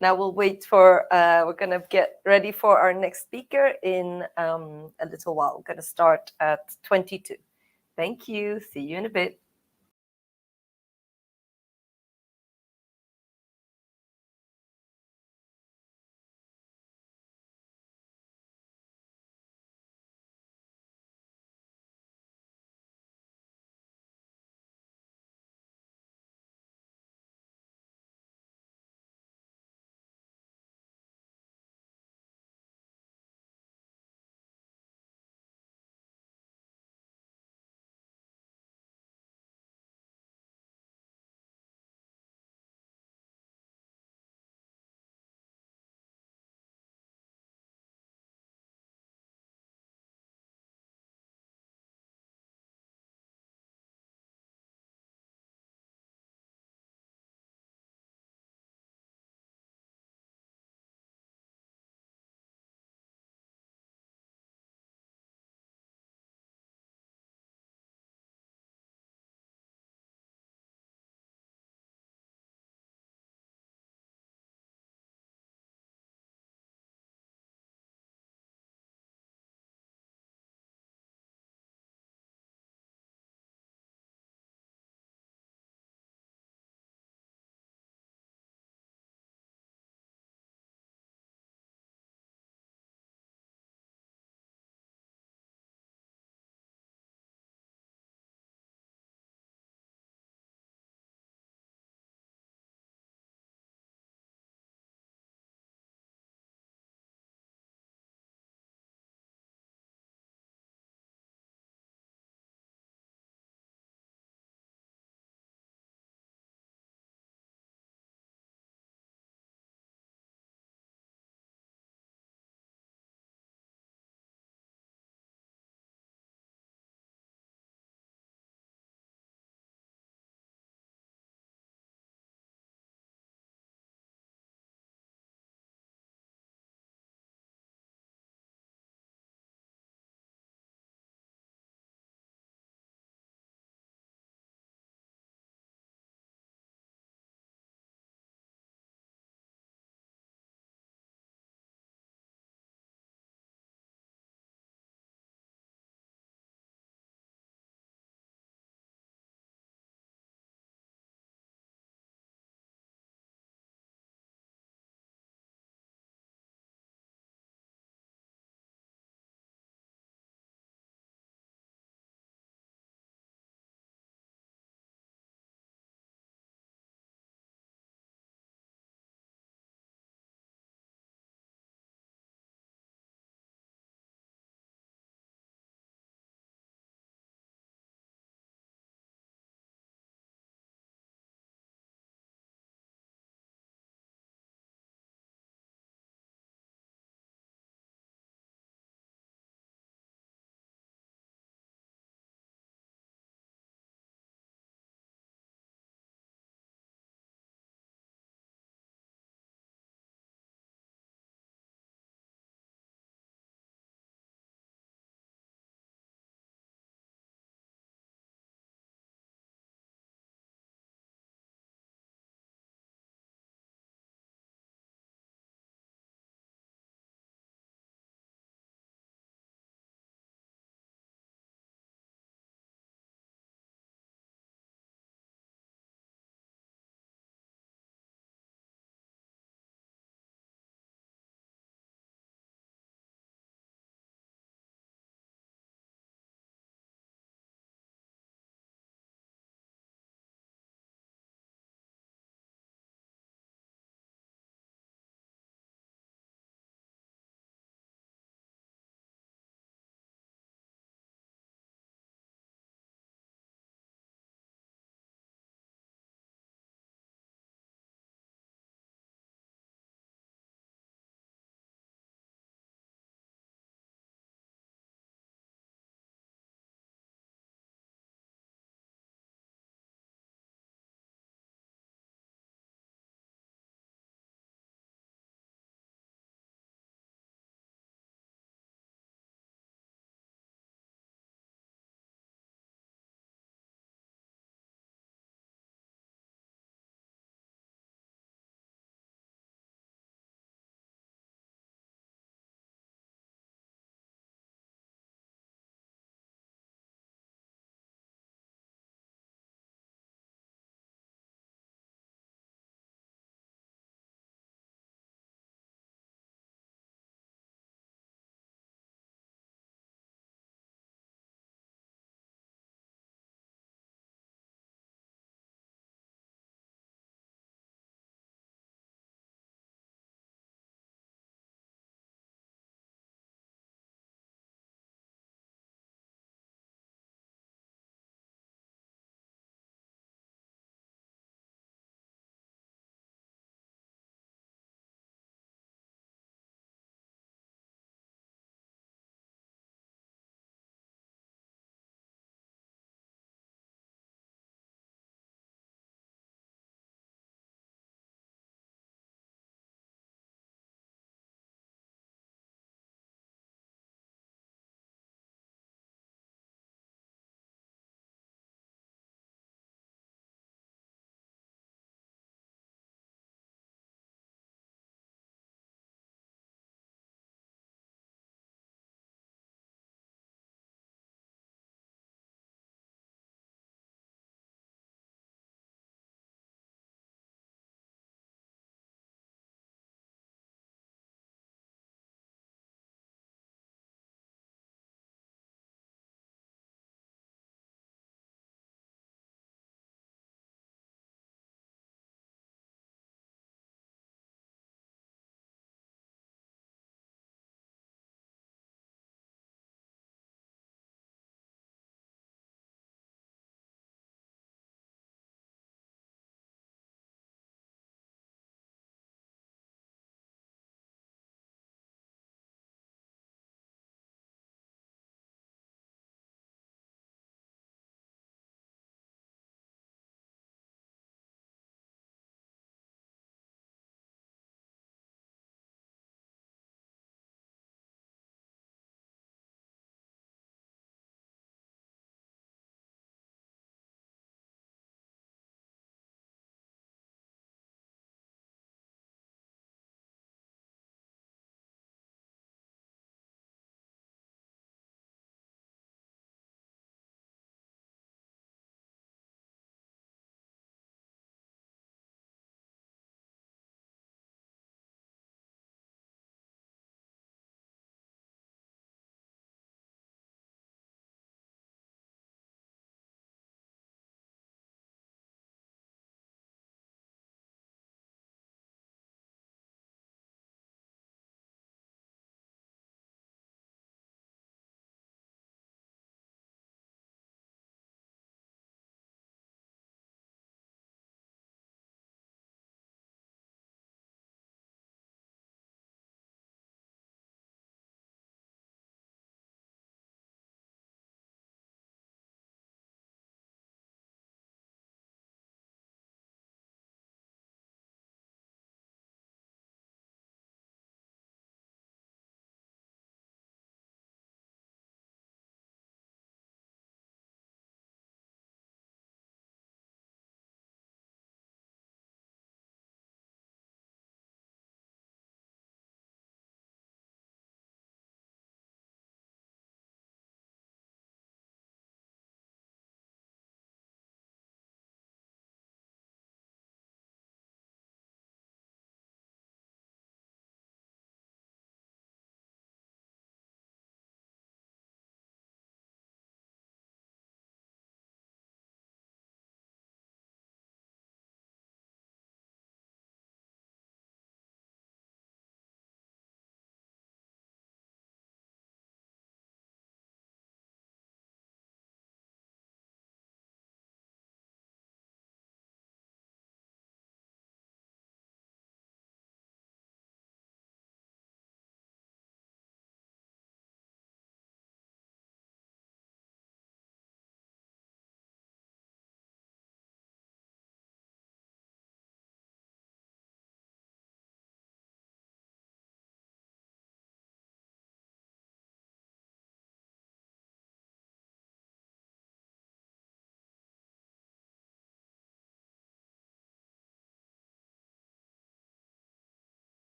Now we'll wait for, we're going to get ready for our next speaker in a little while. We're going to start at 22. Thank you. See you in a bit.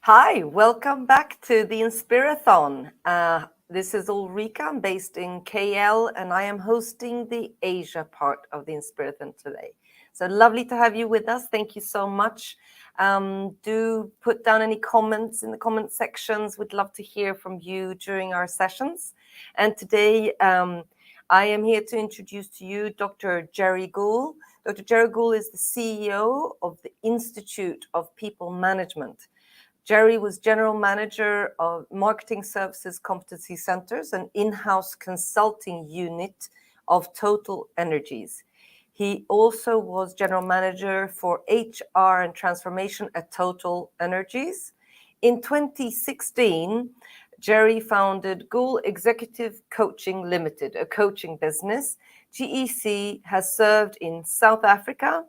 Hi, welcome back to the Inspirathon. This is Ulrika. I'm based in KL and I am hosting the Asia part of the Inspirathon today. So lovely to have you with us. Thank you so much. Do put down any comments in the comment sections. We'd love to hear from you during our sessions. And today I am here to introduce to you Dr. Jerry Gould. Dr. Jerry Gould is the CEO of the Institute of People Management. Jerry was general manager of Marketing Services Competency Centers, an in-house consulting unit of Total Energies. He also was general manager for HR and transformation at Total Energies. In 2016, Jerry founded Gould Executive Coaching Limited, a coaching business. GEC has served in South Africa,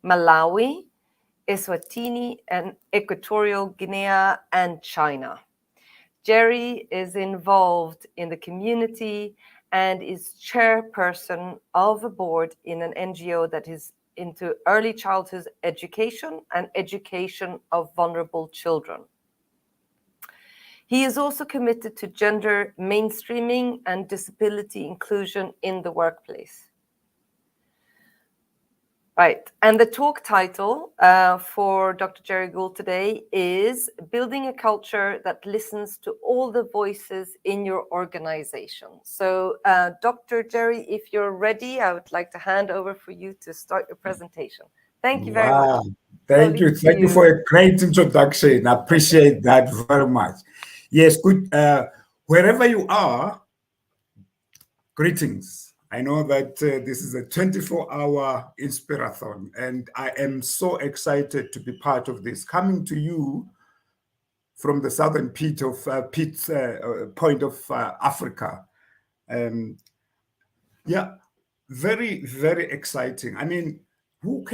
Malawi, Eswatini and Equatorial Guinea and China. Jerry is involved in the community and is chairperson of a board in an NGO that is into early childhood education and education of vulnerable children. He is also committed to gender mainstreaming and disability inclusion in the workplace. Right, and the talk title for Dr. Jerry Gould today is Building a Culture That Listens to All the Voices in Your Organization. So, Dr. Jerry, if you're ready, I would like to hand over for you to start your presentation. Thank you very much. Thank you. Thank you for a great introduction. I appreciate that very much. Yes, good. Wherever you are, greetings. I know that this is a 24-hour Inspirathon, and I am so excited to be part of this, coming to you from the southern point of Africa. Yeah, very, very exciting. I mean, who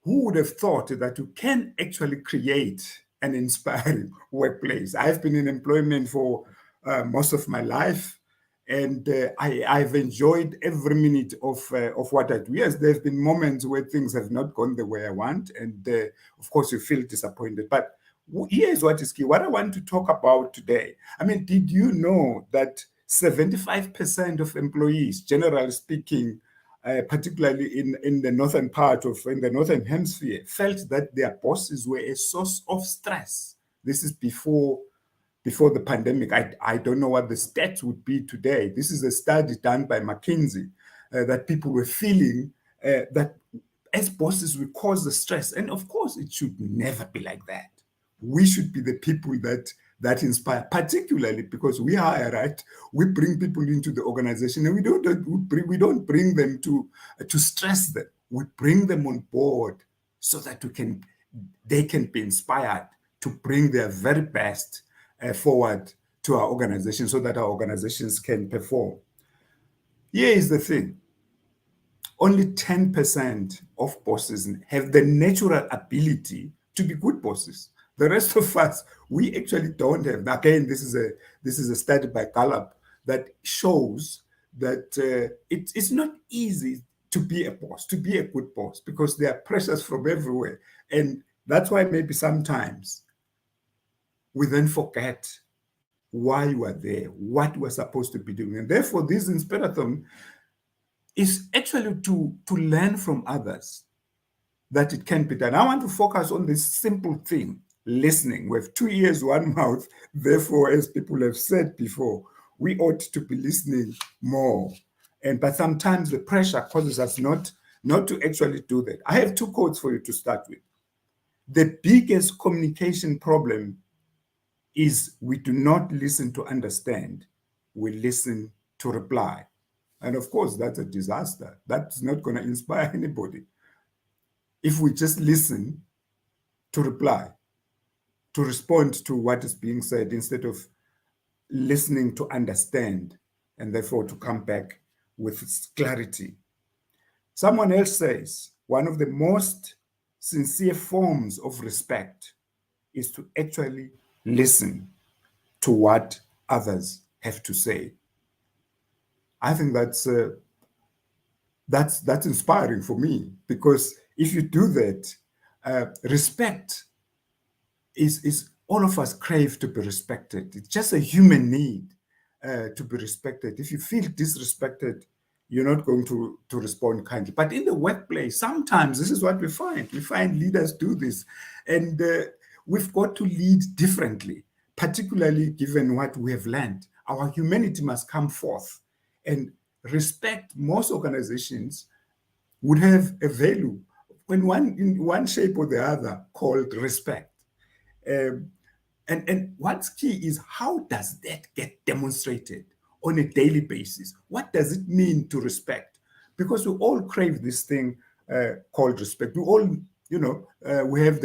would have thought that you can actually create an inspiring workplace? I've been in employment for most of my life. And I've enjoyed every minute of what I do. Yes, there's been moments where things have not gone the way I want. And of course, you feel disappointed. But here's what is key. What I want to talk about today. I mean, did you know that 75% of employees, generally speaking, particularly in the northern in the northern hemisphere, felt that their bosses were a source of stress? This is before the pandemic. I don't know what the stats would be today. This is a study done by McKinsey that people were feeling that as bosses we cause the stress. And of course, it should never be like that. We should be the people that inspire, particularly because we hire, right? We bring people into the organization and we don't bring them to stress them. We bring them on board so that they can be inspired to bring their very best forward to our organization so that our organizations can perform. Here is the thing. Only 10% of bosses have the natural ability to be good bosses. The rest of us, we actually don't have. Again, this is a study by Gallup that shows that it's not easy to be a boss, to be a good boss, because there are pressures from everywhere. And that's why maybe sometimes we then forget why you are there, what we're supposed to be doing. And therefore, this Inspirathon is actually to learn from others that it can be done. I want to focus on this simple thing, listening. We have 2 ears, 1 mouth. Therefore, as people have said before, we ought to be listening more. But sometimes the pressure causes us not to actually do that. I have 2 quotes for you to start with. The biggest communication problem is we do not listen to understand, we listen to reply. And of course, that's a disaster. That's not going to inspire anybody. If we just listen to reply, to respond to what is being said, instead of listening to understand, and therefore to come back with clarity. Someone else says, one of the most sincere forms of respect is to actually listen to what others have to say. I think that's inspiring for me, because if you do that, respect is all of us crave to be respected. It's just a human need to be respected. If you feel disrespected, you're not going to respond kindly. But in the workplace, sometimes this is what we find. We find leaders do this. And we've got to lead differently, particularly given what we have learned. Our humanity must come forth. And respect, most organizations would have a value in one shape or the other called respect. And what's key is, how does that get demonstrated on a daily basis? What does it mean to respect? Because we all crave this thing called respect. We all, we have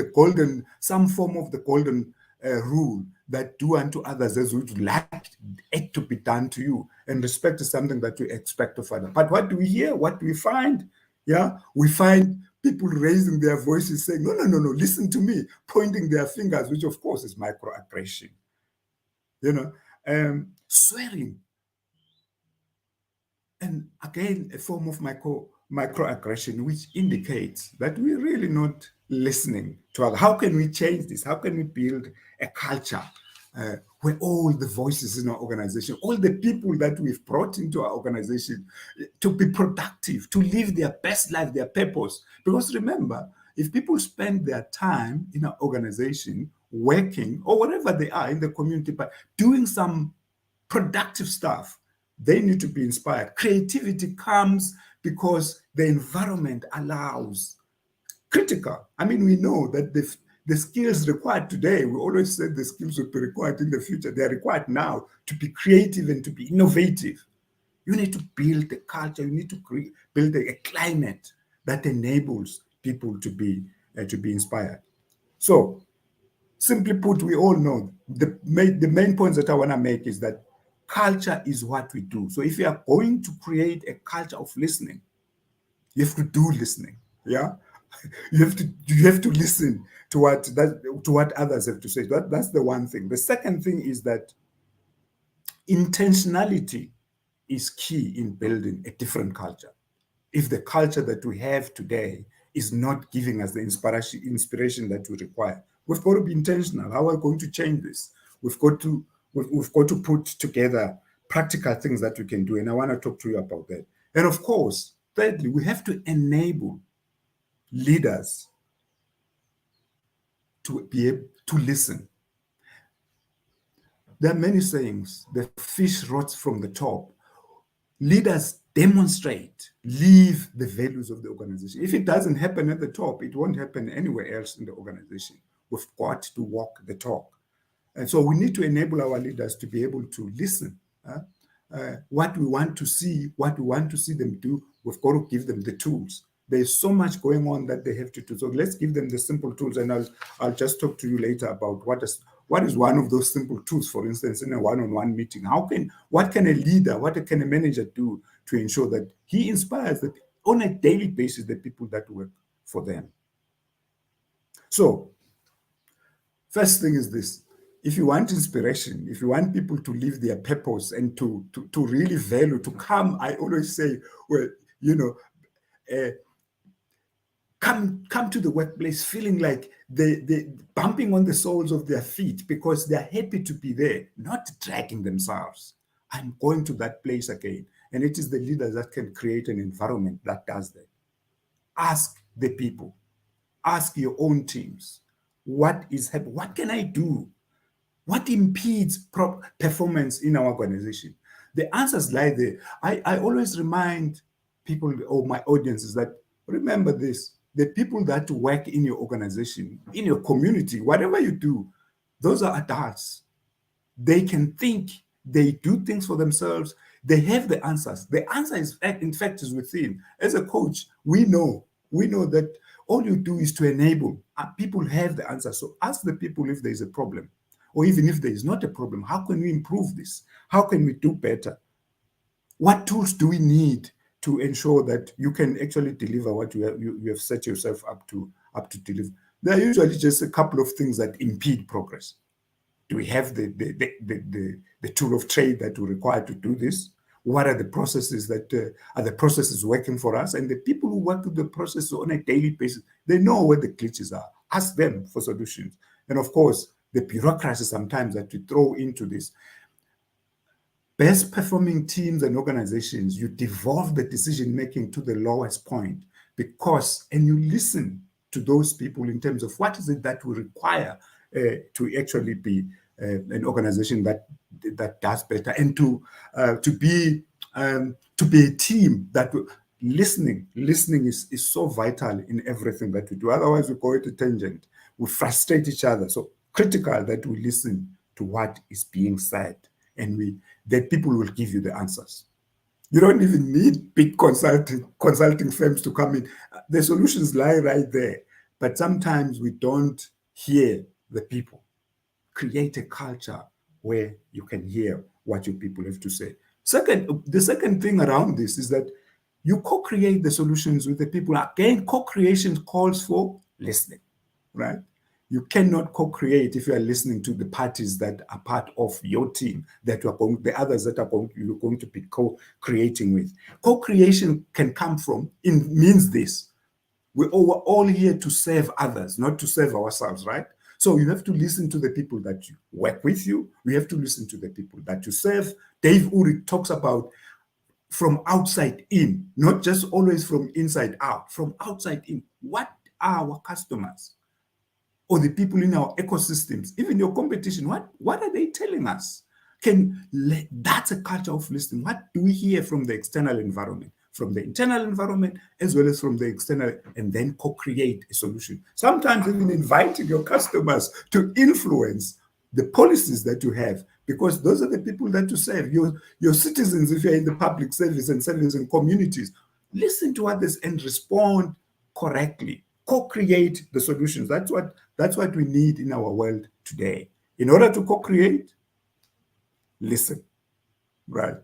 some form of the golden rule that do unto others as would like it to be done to you. And respect is something that we expect of others. But what do we hear? What do we find? Yeah, we find people raising their voices saying, no, listen to me, pointing their fingers, which of course is microaggression. Swearing. And again, a form of microaggression, which indicates that we're really not listening to others. How can we change this? How can we build a culture where all the voices in our organization, all the people that we've brought into our organization to be productive, to live their best life, their purpose? Because remember, if people spend their time in our organization working or wherever they are in the community, but doing some productive stuff, they need to be inspired. Creativity comes because the environment allows. Critical. I mean, we know that the skills required today, we always said the skills will be required in the future. They're required now to be creative and to be innovative. You need to build a culture. You need to build a climate that enables people to be inspired. So, simply put, we all know the main points that I want to make is that culture is what we do. So if you are going to create a culture of listening, you have to do listening. Yeah. You have to listen to what others have to say. That's the one thing. The second thing is that intentionality is key in building a different culture. If the culture that we have today is not giving us the inspiration that we require, we've got to be intentional. How are we going to change this? We've got to put together practical things that we can do, and I want to talk to you about that. And of course, thirdly, we have to enable leaders to be able to listen. There are many sayings, the fish rots from the top. Leaders demonstrate, live the values of the organization. If it doesn't happen at the top, it won't happen anywhere else in the organization. We've got to walk the talk. And so we need to enable our leaders to be able to listen. What we want to see them do, we've got to give them the tools. There's so much going on that they have to do. So let's give them the simple tools, and I'll just talk to you later about what is one of those simple tools, for instance, in a one-on-one meeting. What can a leader, what can a manager do to ensure that he inspires that on a daily basis the people that work for them? So, first thing is this. If you want inspiration, if you want people to live their purpose and to really value, to come, I always say, well, come to the workplace feeling like they bumping on the soles of their feet because they're happy to be there, not dragging themselves. I'm going to that place again. And it is the leaders that can create an environment that does that. Ask the people, ask your own teams, what is happening? What can I do? What impedes performance in our organization? The answers lie there. I always remind people or my audiences that, remember this, the people that work in your organization, in your community, whatever you do, those are adults. They can think, they do things for themselves, they have the answers. The answer is, in fact, is within. As a coach, we know that all you do is to enable. People have the answer. So ask the people if there is a problem, or even if there is not a problem, how can we improve this? How can we do better? What tools do we need to ensure that you can actually deliver what you have set yourself up to deliver? There are usually just a couple of things that impede progress. Do we have the tool of trade that we require to do this? What are the processes that are the processes working for us? And the people who work with the process on a daily basis, they know where the glitches are. Ask them for solutions. And of course, the bureaucracy sometimes that we throw into this. Best performing teams and organizations, you devolve the decision making to the lowest point and you listen to those people in terms of what is it that we require to actually be an organization that does better, and to be a team that listening is so vital in everything that we do. Otherwise, we go at a tangent, we frustrate each other. So critical that we listen to what is being said, and that people will give you the answers. You don't even need big consulting firms to come in. The solutions lie right there. But sometimes we don't hear the people. Create a culture where you can hear what your people have to say. The second thing around this is that you co-create the solutions with the people. Again, co-creation calls for listening, right? You cannot co-create if you are listening to the parties that are part of your team, the others that you're going to be co-creating with. Co-creation can come from, it means this: we're all here to serve others, not to serve ourselves, right? So you have to listen to the people that you work with you. We have to listen to the people that you serve. Dave Urich talks about from outside in, not just always from inside out, from outside in. What are our customers? Or the people in our ecosystems, even your competition, what are they telling us? That's a culture of listening. What do we hear from the external environment, from the internal environment, as well as from the external, and then co-create a solution? Sometimes even inviting your customers to influence the policies that you have, because those are the people that you serve. Your citizens, if you're in the public service and servicing communities, listen to others and respond correctly. Co-create the solutions. That's what we need in our world today. In order to co-create, listen, right?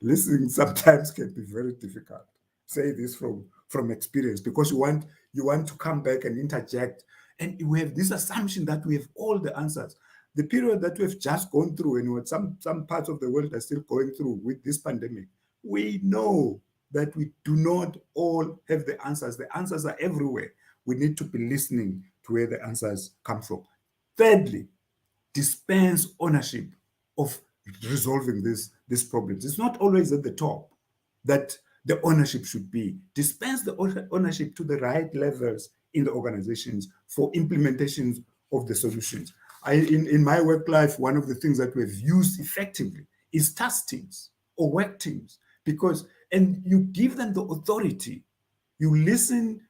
Listening sometimes can be very difficult. Say this from experience, because you want to come back and interject, and we have this assumption that we have all the answers. The period that we've just gone through, and what some parts of the world are still going through with this pandemic, we know that we do not all have the answers. The answers are everywhere. We need to be listening to where the answers come from. Thirdly, dispense ownership of resolving these problems. It's not always at the top that the ownership should be. Dispense the ownership to the right levels in the organizations for implementations of the solutions. In my work life, one of the things that we've used effectively is task teams or work teams, and you give them the authority. You listen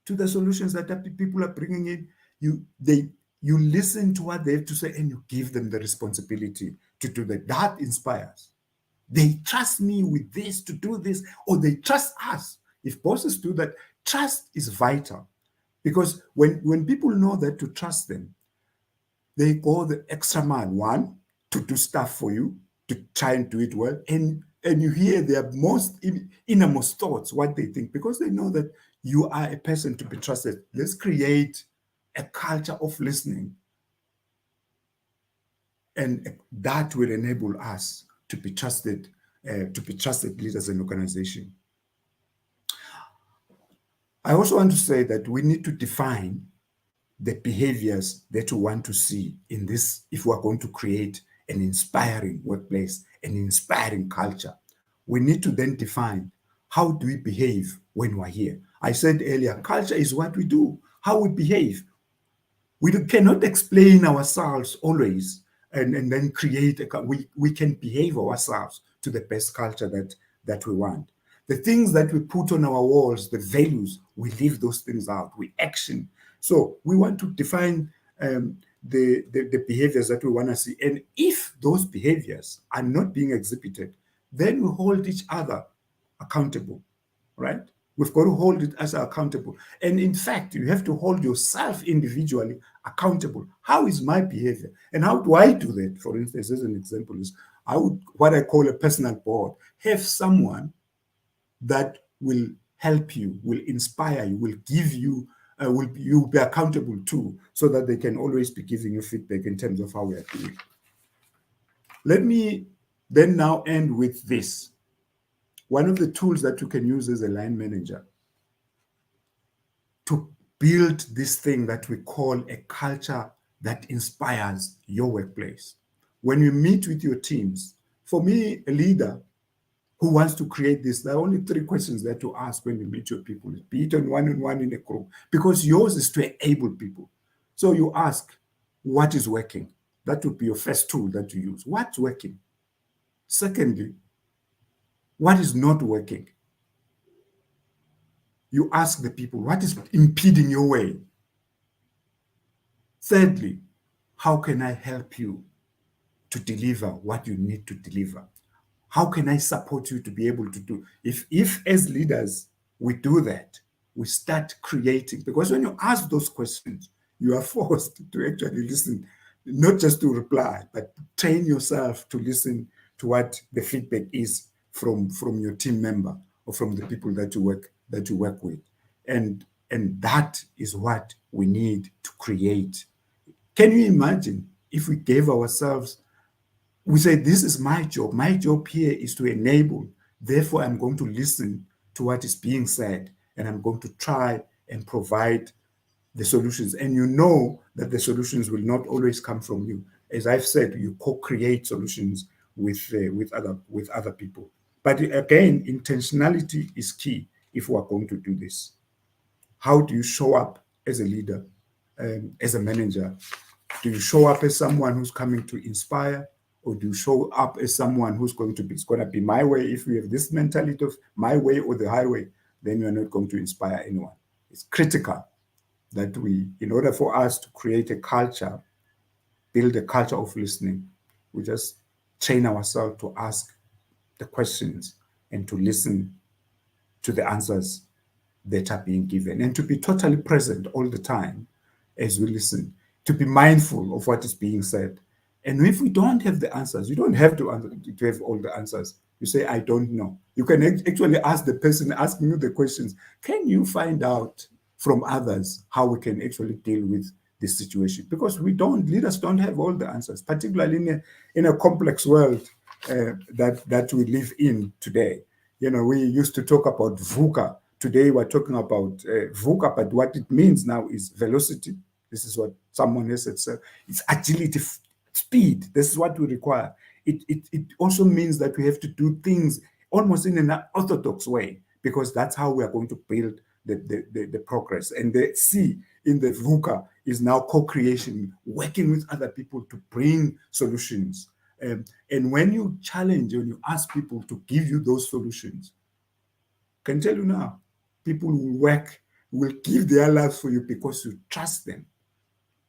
to the solutions that people are bringing in. You listen to what they have to say, and you give them the responsibility to do that. That inspires. They trust me with this to do this, or they trust us. If bosses do that, trust is vital, because when people know that to trust them, they go the extra mile, one, to do stuff for you, to try and do it well, and you hear their innermost thoughts, what they think, because they know that you are a person to be trusted. Let's create a culture of listening, and that will enable us to be trusted leaders and organization. I also want to say that we need to define the behaviors that we want to see in this, if we are going to create an inspiring workplace, an inspiring culture. We need to then define, how do we behave when we're here? I said earlier, culture is what we do, how we behave. We cannot explain ourselves always and then create we can behave ourselves to the best culture that we want. The things that we put on our walls, the values, we leave those things out, we action. So we want to define the behaviors that we want to see. And if those behaviors are not being exhibited, then we hold each other accountable, right? We've got to hold it as accountable. And in fact, you have to hold yourself individually accountable. How is my behavior? And how do I do that? For instance, as an example, is what I call a personal board. Have someone that will help you, will inspire you, will give you, you'll be accountable to, so that they can always be giving you feedback in terms of how we are doing. Let me then now end with this. One of the tools that you can use as a line manager to build this thing that we call a culture that inspires your workplace. When you meet with your teams, for me, a leader who wants to create this, there are only 3 questions that to ask when you meet your people, be it on one-on-one in a group, because yours is to enable people. So you ask, what is working? That would be your first tool that you use. What's working? Secondly, what is not working? You ask the people, what is impeding your way? Thirdly, how can I help you to deliver what you need to deliver? How can I support you to be able to do? If as leaders, we do that, we start creating, because when you ask those questions, you are forced to actually listen, not just to reply, but train yourself to listen to what the feedback is from your team member or from the people that you work with. And that is what we need to create. Can you imagine if we gave ourselves, we say, this is my job. My job here is to enable. Therefore, I'm going to listen to what is being said, and I'm going to try and provide the solutions. And you know that the solutions will not always come from you. As I've said, you co-create solutions with other people. But again, intentionality is key if we are going to do this. How do you show up as a leader, as a manager? Do you show up as someone who's coming to inspire? Or do you show up as someone who's it's going to be my way? If we have this mentality of my way or the highway, then you're not going to inspire anyone. It's critical that in order for us to create a culture, build a culture of listening, we just train ourselves to ask the questions and to listen to the answers that are being given, and to be totally present all the time as we listen, to be mindful of what is being said. And if we don't have the answers, you don't have to have all the answers. You say, I don't know. You can actually ask the person asking you the questions, can you find out from others how we can actually deal with this situation? Because leaders don't have all the answers, particularly in a complex world that we live in today. You know, we used to talk about VUCA. Today we're talking about VUCA, but what it means now is velocity. This is what someone has said. So it's agility, speed. This is what we require. It also means that we have to do things almost in an orthodox way, because that's how we are going to build the progress. And the C in the VUCA is now co-creation, working with other people to bring solutions. And when you challenge, when you ask people to give you those solutions, I can tell you now, people will give their lives for you because you trust them.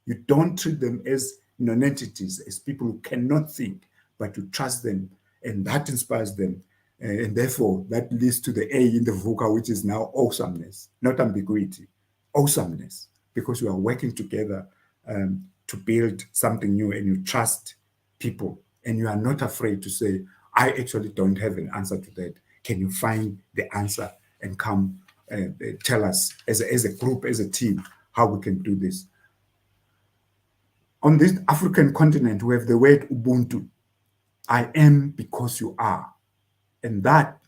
You don't treat them as non-entities, as people who cannot think, but you trust them, and that inspires them. And therefore, that leads to the A in the VUCA, which is now awesomeness, not ambiguity, awesomeness, because you are working together to build something new, and you trust people, and you are not afraid to say, I actually don't have an answer to that. Can you find the answer and come tell us as a group, as a team, how we can do this? On this African continent, we have the word Ubuntu. I am because you are. And that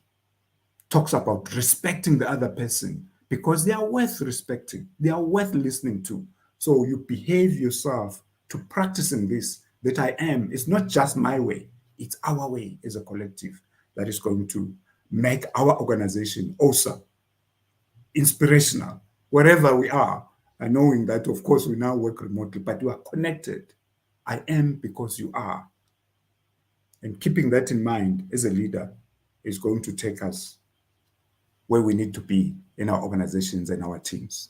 talks about respecting the other person, because they are worth respecting. They are worth listening to. So you behave yourself to practicing this, that I am. It's not just my way. It's our way as a collective that is going to make our organization awesome, inspirational, wherever we are. And knowing that, of course, we now work remotely, but we are connected. I am because you are. And keeping that in mind as a leader is going to take us where we need to be in our organizations and our teams.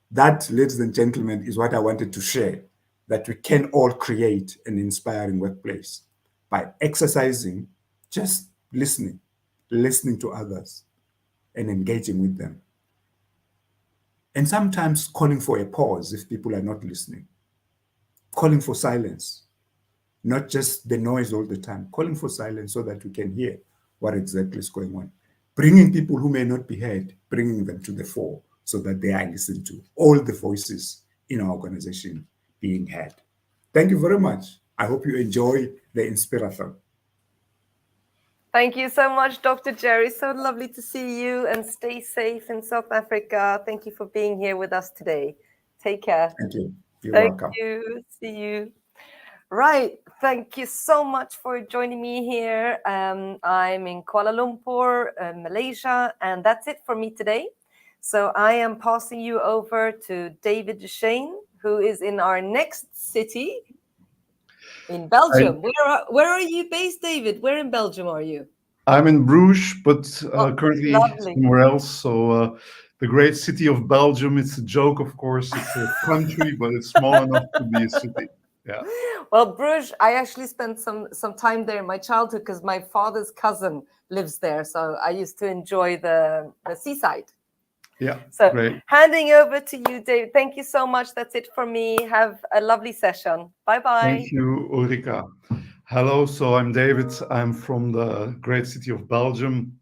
That, ladies and gentlemen, is what I wanted to share, that we can all create an inspiring workplace by exercising just listening to others and engaging with them. And sometimes calling for a pause if people are not listening, calling for silence, not just the noise all the time, calling for silence so that we can hear what exactly is going on. Bringing people who may not be heard, bringing them to the fore so that they are listened to. All the voices in our organization being heard. Thank you very much. I hope you enjoy the Inspirathon. Thank you so much, Dr. Jerry. So lovely to see you, and stay safe in South Africa. Thank you for being here with us today. Take care. Thank you. You're Thank welcome. you. See you. Right. Thank you so much for joining me here. I'm in Kuala Lumpur, Malaysia, and that's it for me today. So I am passing you over to David Duchesne, who is in our next city in Belgium. Where are you based, David? Where in Belgium are you? I'm in Bruges, but currently lovely. somewhere else. So the great city of Belgium, it's a joke, of course. It's a country, but it's small enough to be a city. Yeah. Well, Bruges, I actually spent some time there in my childhood because my father's cousin lives there. So I used to enjoy the seaside. Yeah, so great. Handing over to you, Dave. Thank you so much. That's it for me. Have a lovely session. Bye-bye. Thank you, Ulrika. Hello, so I'm David. I'm from the great city of Belgium.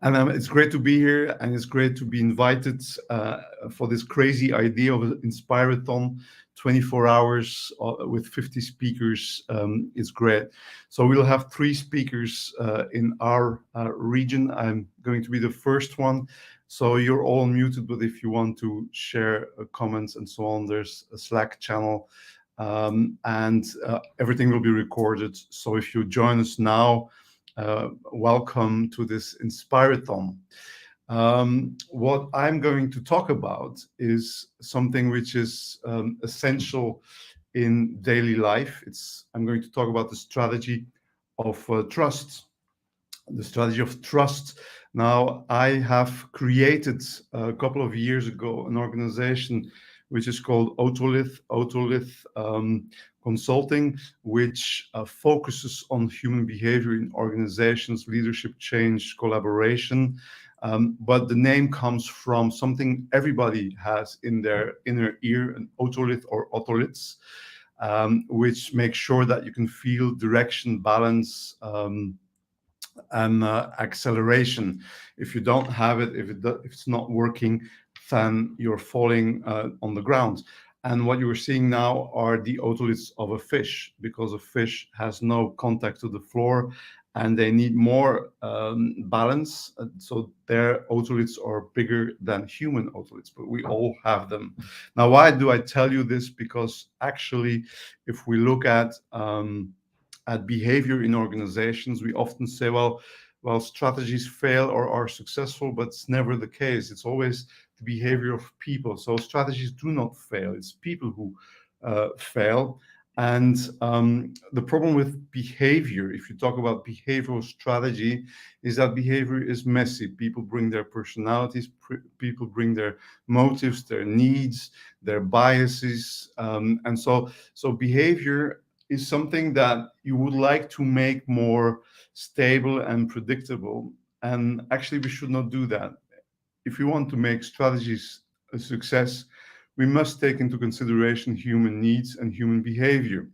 And it's great to be here, and it's great to be invited for this crazy idea of an Inspirathon, 24 hours with 50 speakers. It's great. So we'll have 3 speakers in our region. I'm going to be the first one. So you're all muted, but if you want to share comments and so on, there's a Slack channel, and everything will be recorded. So if you join us now, welcome to this Inspirathon. What I'm going to talk about is something which is essential in daily life. I'm going to talk about the strategy of trust. The strategy of trust. Now, I have created a couple of years ago an organization which is called Autolith Consulting, which focuses on human behavior in organizations, leadership change, collaboration. But the name comes from something everybody has in their inner ear, an otolith or otoliths, which makes sure that you can feel direction, balance, and acceleration. If you don't have it, if it's not working, then you're falling on the ground. And what you are seeing now are the otoliths of a fish, because a fish has no contact to the floor and they need more balance. So their otoliths are bigger than human otoliths, but we all have them. Now, why do I tell you this? Because actually, if we look at behavior in organizations, we often say, well, strategies fail or are successful, but it's never the case. It's always the behavior of people. So strategies do not fail. It's people who fail. And the problem with behavior, if you talk about behavioral strategy, is that behavior is messy. People bring their personalities, people bring their motives, their needs, their biases. And so behavior is something that you would like to make more stable and predictable. And actually, we should not do that. If we want to make strategies a success, we must take into consideration human needs and human behavior.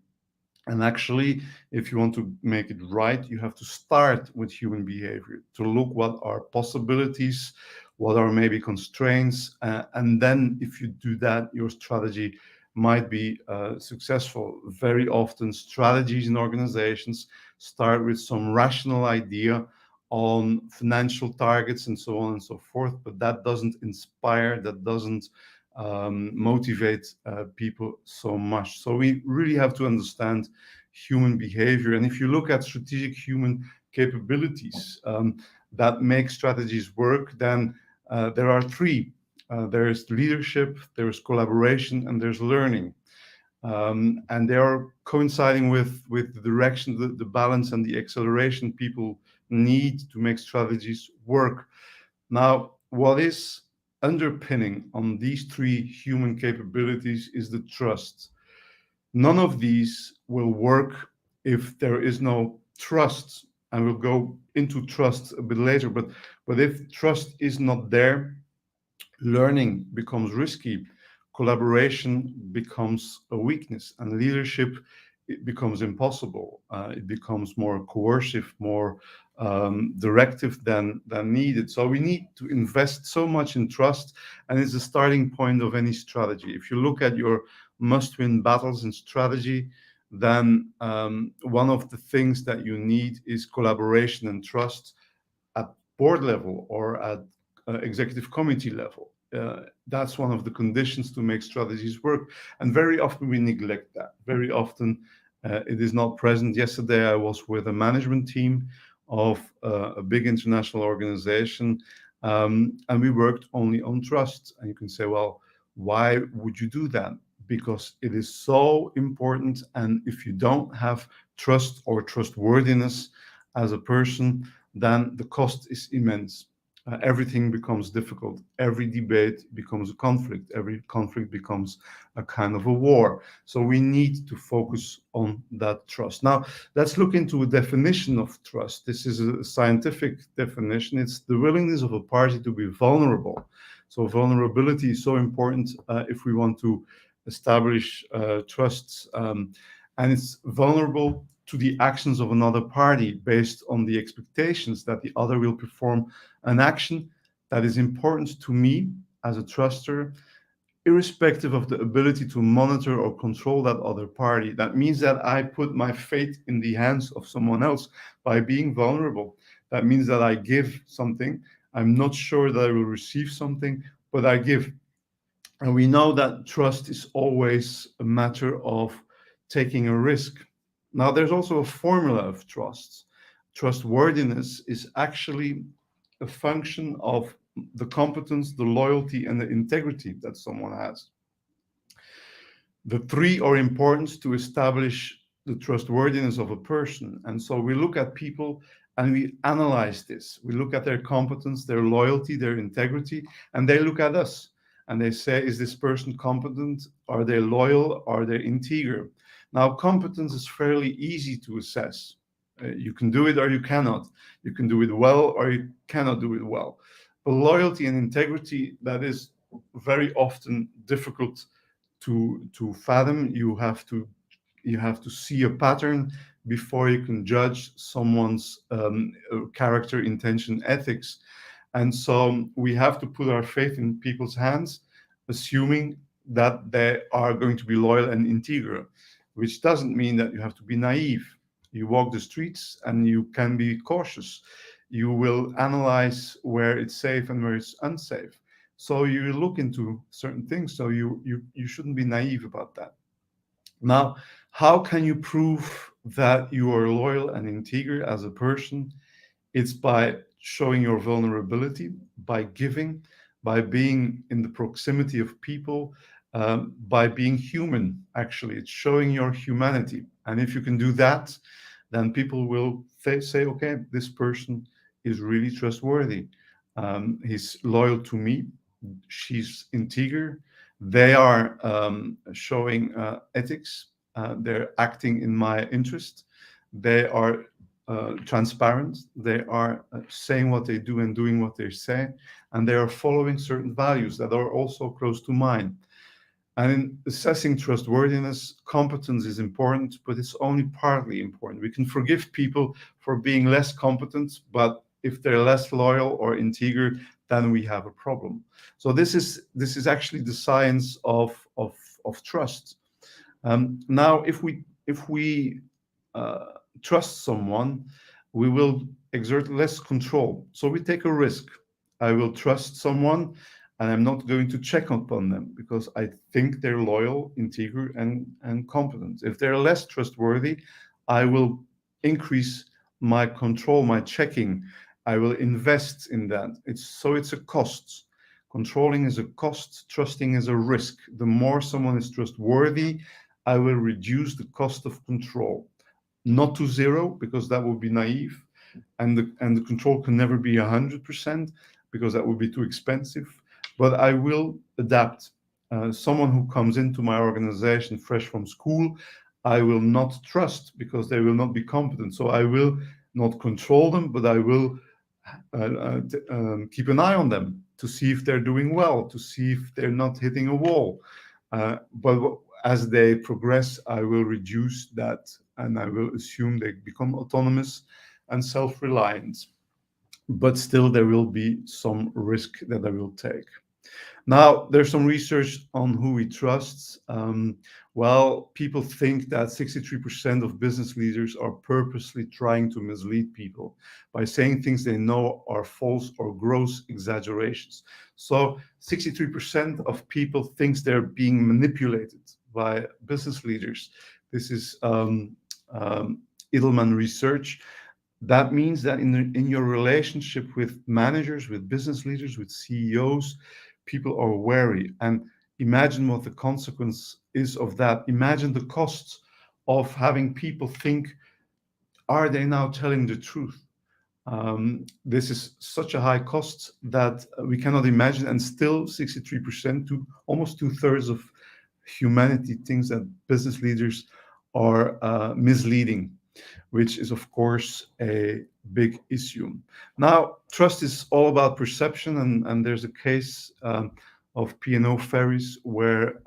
And actually, if you want to make it right, you have to start with human behavior, to look what are possibilities, what are maybe constraints. And then if you do that, your strategy might be successful. Very often strategies in organizations start with some rational idea on financial targets and so on and so forth, but that doesn't inspire, that doesn't motivate people so much. So we really have to understand human behavior. And if you look at strategic human capabilities that make strategies work, then there are 3. There is leadership, there is collaboration, and there's learning. And they are coinciding with the direction, the balance, and the acceleration people need to make strategies work. Now, what is underpinning on these 3 human capabilities is the trust. None of these will work if there is no trust. And we'll go into trust a bit later. But if trust is not there, learning becomes risky, collaboration becomes a weakness, and leadership, it becomes impossible. It becomes more coercive, more directive than needed. So we need to invest so much in trust, and it's the starting point of any strategy. If you look at your must-win battles in strategy, then one of the things that you need is collaboration and trust at board level or at executive committee level. that's one of the conditions to make strategies work. And very often we neglect that. Very often it is not present. Yesterday I was with a management team of a big international organization, and we worked only on trust. And you can say, well, why would you do that? Because it is so important. And if you don't have trust or trustworthiness as a person, then the cost is immense. Everything becomes difficult. Every debate becomes a conflict. Every conflict becomes a kind of a war. So we need to focus on that trust. Now, let's look into a definition of trust. This is a scientific definition. It's the willingness of a party to be vulnerable. So vulnerability is so important if we want to establish trusts. And it's vulnerable to the actions of another party based on the expectations that the other will perform an action that is important to me as a truster, irrespective of the ability to monitor or control that other party. That means that I put my fate in the hands of someone else by being vulnerable. That means that I give something. I'm not sure that I will receive something, but I give. And we know that trust is always a matter of taking a risk. Now, there's also a formula of trust. Trustworthiness is actually a function of the competence, the loyalty, and the integrity that someone has. The three are important to establish the trustworthiness of a person. And so we look at people and we analyze this. We look at their competence, their loyalty, their integrity, and they look at us and they say, is this person competent? Are they loyal? Are they integer? Now, competence is fairly easy to assess. You can do it or you cannot. You can do it well or you cannot do it well. But loyalty and integrity, that is very often difficult to fathom. You have to see a pattern before you can judge someone's character, intention, ethics. And so we have to put our faith in people's hands, assuming that they are going to be loyal and integer, which doesn't mean that you have to be naive. You walk the streets and you can be cautious. You will analyze where it's safe and where it's unsafe. So you look into certain things. So you shouldn't be naive about that. Now, how can you prove that you are loyal and integer as a person? It's by showing your vulnerability, by giving, by being in the proximity of people, by being human. Actually, it's showing your humanity. And if you can do that, then people will say, okay, this person is really trustworthy. He's loyal to me. She's integer. They are showing ethics. They're acting in my interest. They are transparent. They are saying what they do and doing what they say. And they are following certain values that are also close to mine. And in assessing trustworthiness, competence is important, but it's only partly important. We can forgive people for being less competent, but if they're less loyal or integer, then we have a problem. So this is actually the science of trust. Now, if we trust someone, we will exert less control. So we take a risk. I will trust someone, and I'm not going to check upon them because I think they're loyal, integer, and competent. If they're less trustworthy, I will increase my control, my checking. I will invest in that. It's a cost. Controlling is a cost. Trusting is a risk. The more someone is trustworthy, I will reduce the cost of control. Not to zero, because that would be naive. And the control can never be 100%, because that would be too expensive. But I will adapt. Someone who comes into my organization fresh from school, I will not trust because they will not be competent. So I will not control them, but I will keep an eye on them to see if they're doing well, to see if they're not hitting a wall. But as they progress, I will reduce that, and I will assume they become autonomous and self-reliant. But still, there will be some risk that I will take. Now, there's some research on who we trust. Well, people think that 63% of business leaders are purposely trying to mislead people by saying things they know are false or gross exaggerations. So 63% of people thinks they're being manipulated by business leaders. This is Edelman research. That means that in your relationship with managers, with business leaders, with CEOs, people are wary. And imagine what the consequence is of that. Imagine the costs of having people think, are they now telling the truth? This is such a high cost that we cannot imagine, and still 63% to almost 2/3 of humanity thinks that business leaders are misleading, which is of course a big issue. Now, trust is all about perception, and there's a case of P&O Ferries where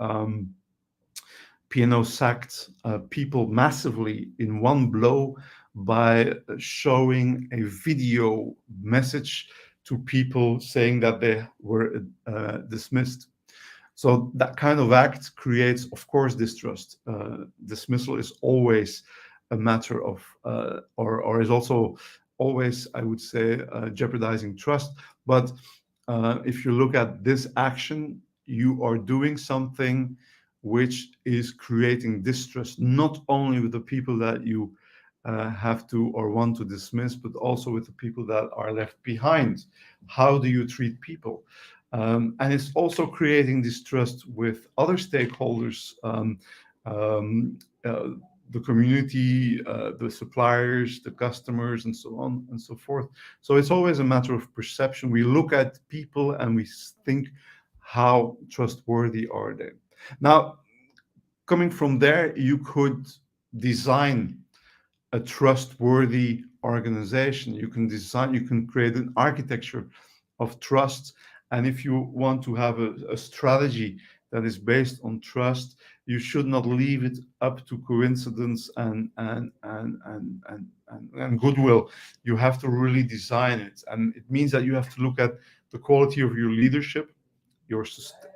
P&O sacked people massively in one blow by showing a video message to people saying that they were dismissed. So that kind of act creates, of course, distrust. Dismissal is always a matter of, or is also always, I would say, jeopardizing trust. But if you look at this action, you are doing something which is creating distrust, not only with the people that you have to or want to dismiss, but also with the people that are left behind. How do you treat people? And it's also creating distrust with other stakeholders, the community, the suppliers, the customers, and so on and so forth. So it's always a matter of perception. We look at people and we think, how trustworthy are they? Now, coming from there, you could design a trustworthy organization. You can create an architecture of trust. And if you want to have a strategy that is based on trust, you should not leave it up to coincidence and goodwill. You have to really design it. And it means that you have to look at the quality of your leadership.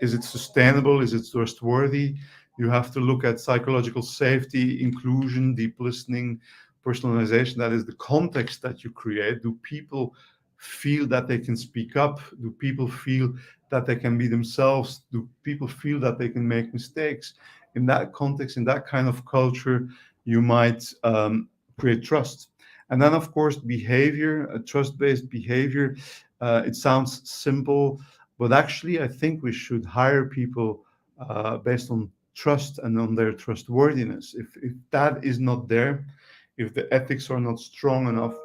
Is it sustainable? Is it trustworthy? You have to look at psychological safety, inclusion, deep listening, personalization. That is the context that you create. Do people feel that they can speak up? Do people feel that they can be themselves? Do people feel that they can make mistakes? In that context, in that kind of culture, you might create trust. And then, of course, behavior, trust-based behavior. It sounds simple, but actually, I think we should hire people based on trust and on their trustworthiness. If that is not there, if the ethics are not strong enough,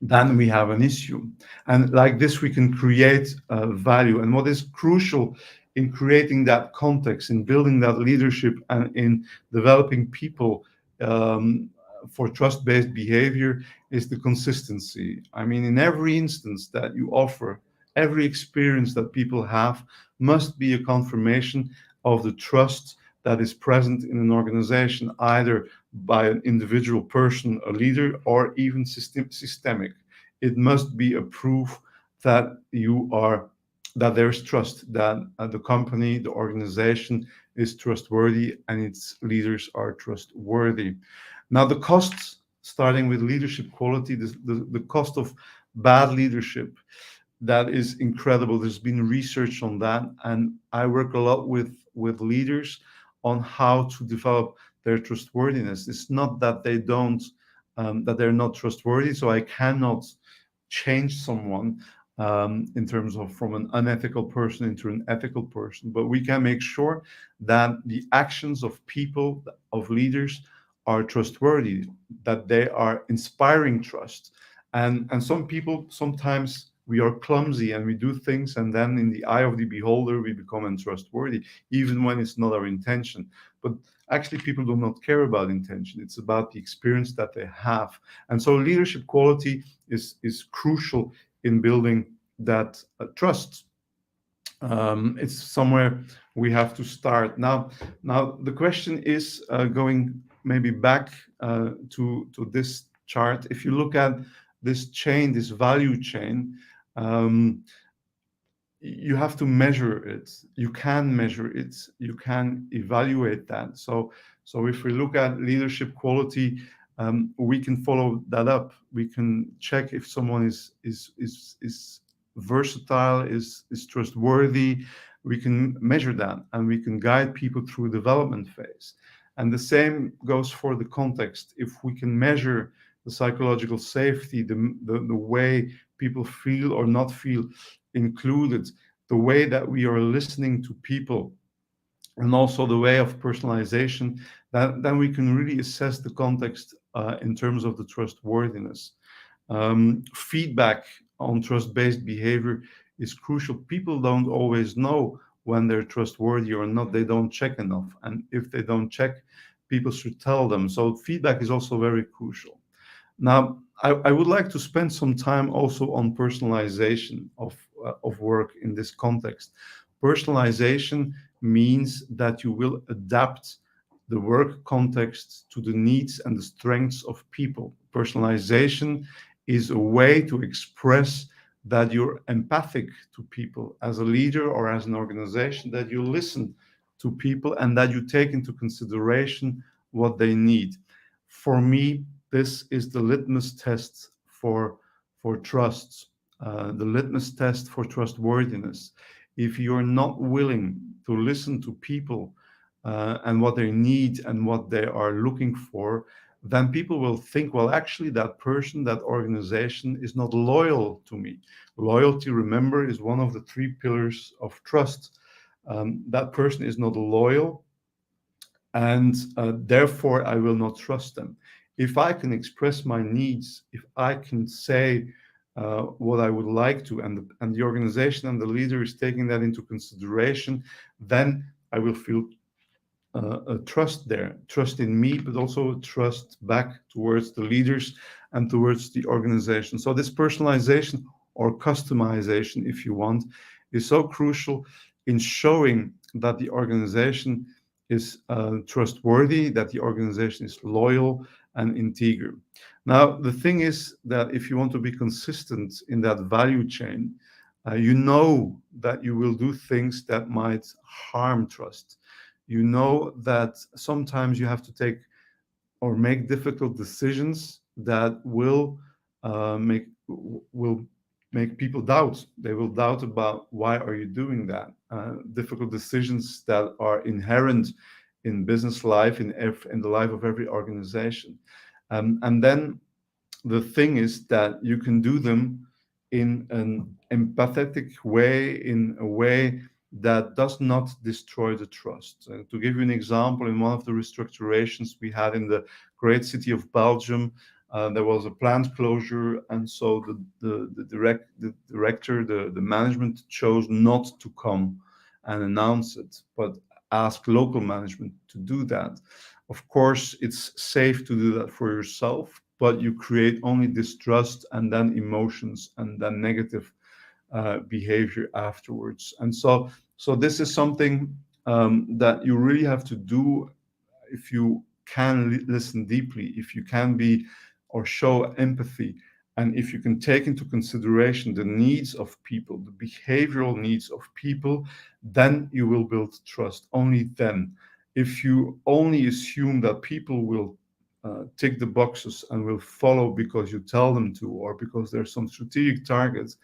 then we have an issue. And like this, we can create value. And what is crucial in creating that context, in building that leadership, and in developing people for trust-based behavior is the consistency. I mean, in every instance that you offer, every experience that people have must be a confirmation of the trust that is present in an organization, either by an individual person, a leader, or even systemic. It must be a proof that that there's trust, that the company, the organization is trustworthy and its leaders are trustworthy. Now, the costs, starting with leadership quality, the cost of bad leadership, that is incredible. There's been research on that, and I work a lot with leaders on how to develop their trustworthiness. It's not that that they're not trustworthy, so I cannot change someone in terms of from an unethical person into an ethical person, but we can make sure that the actions of people, of leaders, are trustworthy, that they are inspiring trust. And some people, sometimes we are clumsy and we do things, and then in the eye of the beholder, we become untrustworthy, even when it's not our intention. But actually, people do not care about intention. It's about the experience that they have. And so leadership quality is crucial in building that trust. It's somewhere we have to start. Now the question is going maybe back to this chart. If you look at this chain, this value chain, you have to measure it. You can measure it. You can evaluate that. So if we look at leadership quality, we can follow that up. We can check if someone is versatile, is trustworthy. We can measure that, and we can guide people through development phase. And the same goes for the context. If we can measure the psychological safety, the way people feel or not feel included, the way that we are listening to people, and also the way of personalization, then we can really assess the context in terms of the trustworthiness. Feedback on trust-based behavior is crucial. People don't always know when they're trustworthy or not. They don't check enough. And if they don't check, people should tell them. So feedback is also very crucial. Now, I would like to spend some time also on personalization of work in this context. Personalization means that you will adapt the work context to the needs and the strengths of people. Personalization is a way to express that you're empathic to people as a leader or as an organization, that you listen to people and that you take into consideration what they need. For me, this is the litmus test for trust, the litmus test for trustworthiness. If you're not willing to listen to people and what they need and what they are looking for, then people will think, well, actually, that person, that organization is not loyal to me. Loyalty, remember, is one of the 3 pillars of trust. That person is not loyal, and therefore I will not trust them. If I can express my needs, if I can say what I would like to, and the organization and the leader is taking that into consideration, then I will feel a trust there, trust in me, but also trust back towards the leaders and towards the organization. So this personalization or customization, if you want, is so crucial in showing that the organization is trustworthy, that the organization is loyal and integral. Now, the thing is that if you want to be consistent in that value chain, you know that you will do things that might harm trust. You know that sometimes you have to take or make difficult decisions that will make people doubt. They will doubt about why are you doing that. Difficult decisions that are inherent in business life, in the life of every organization. And then the thing is that you can do them in an empathetic way, in a way that does not destroy the trust. To give you an example, in one of the restructurations we had in the great city of Belgium, there was a plant closure, and so the director, the management chose not to come and announce it, but ask local management to do that. Of course, it's safe to do that for yourself, but you create only distrust and then emotions and then negative behavior afterwards. And so this is something that you really have to do if you can listen deeply, if you can be or show empathy, and if you can take into consideration the needs of people, the behavioral needs of people, then you will build trust. Only then. If you only assume that people will tick the boxes and will follow because you tell them to, or because there's some strategic targets,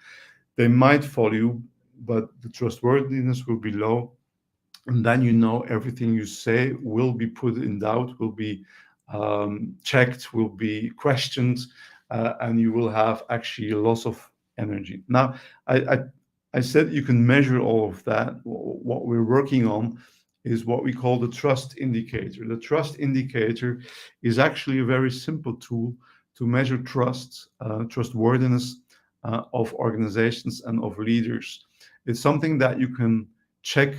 they might follow you, but the trustworthiness will be low. And then you know everything you say will be put in doubt, will be checked, will be questioned, and you will have actually a loss of energy. Now, I said you can measure all of that. What we're working on is what we call the trust indicator. The trust indicator is actually a very simple tool to measure trust, trustworthiness of organizations and of leaders. It's something that you can check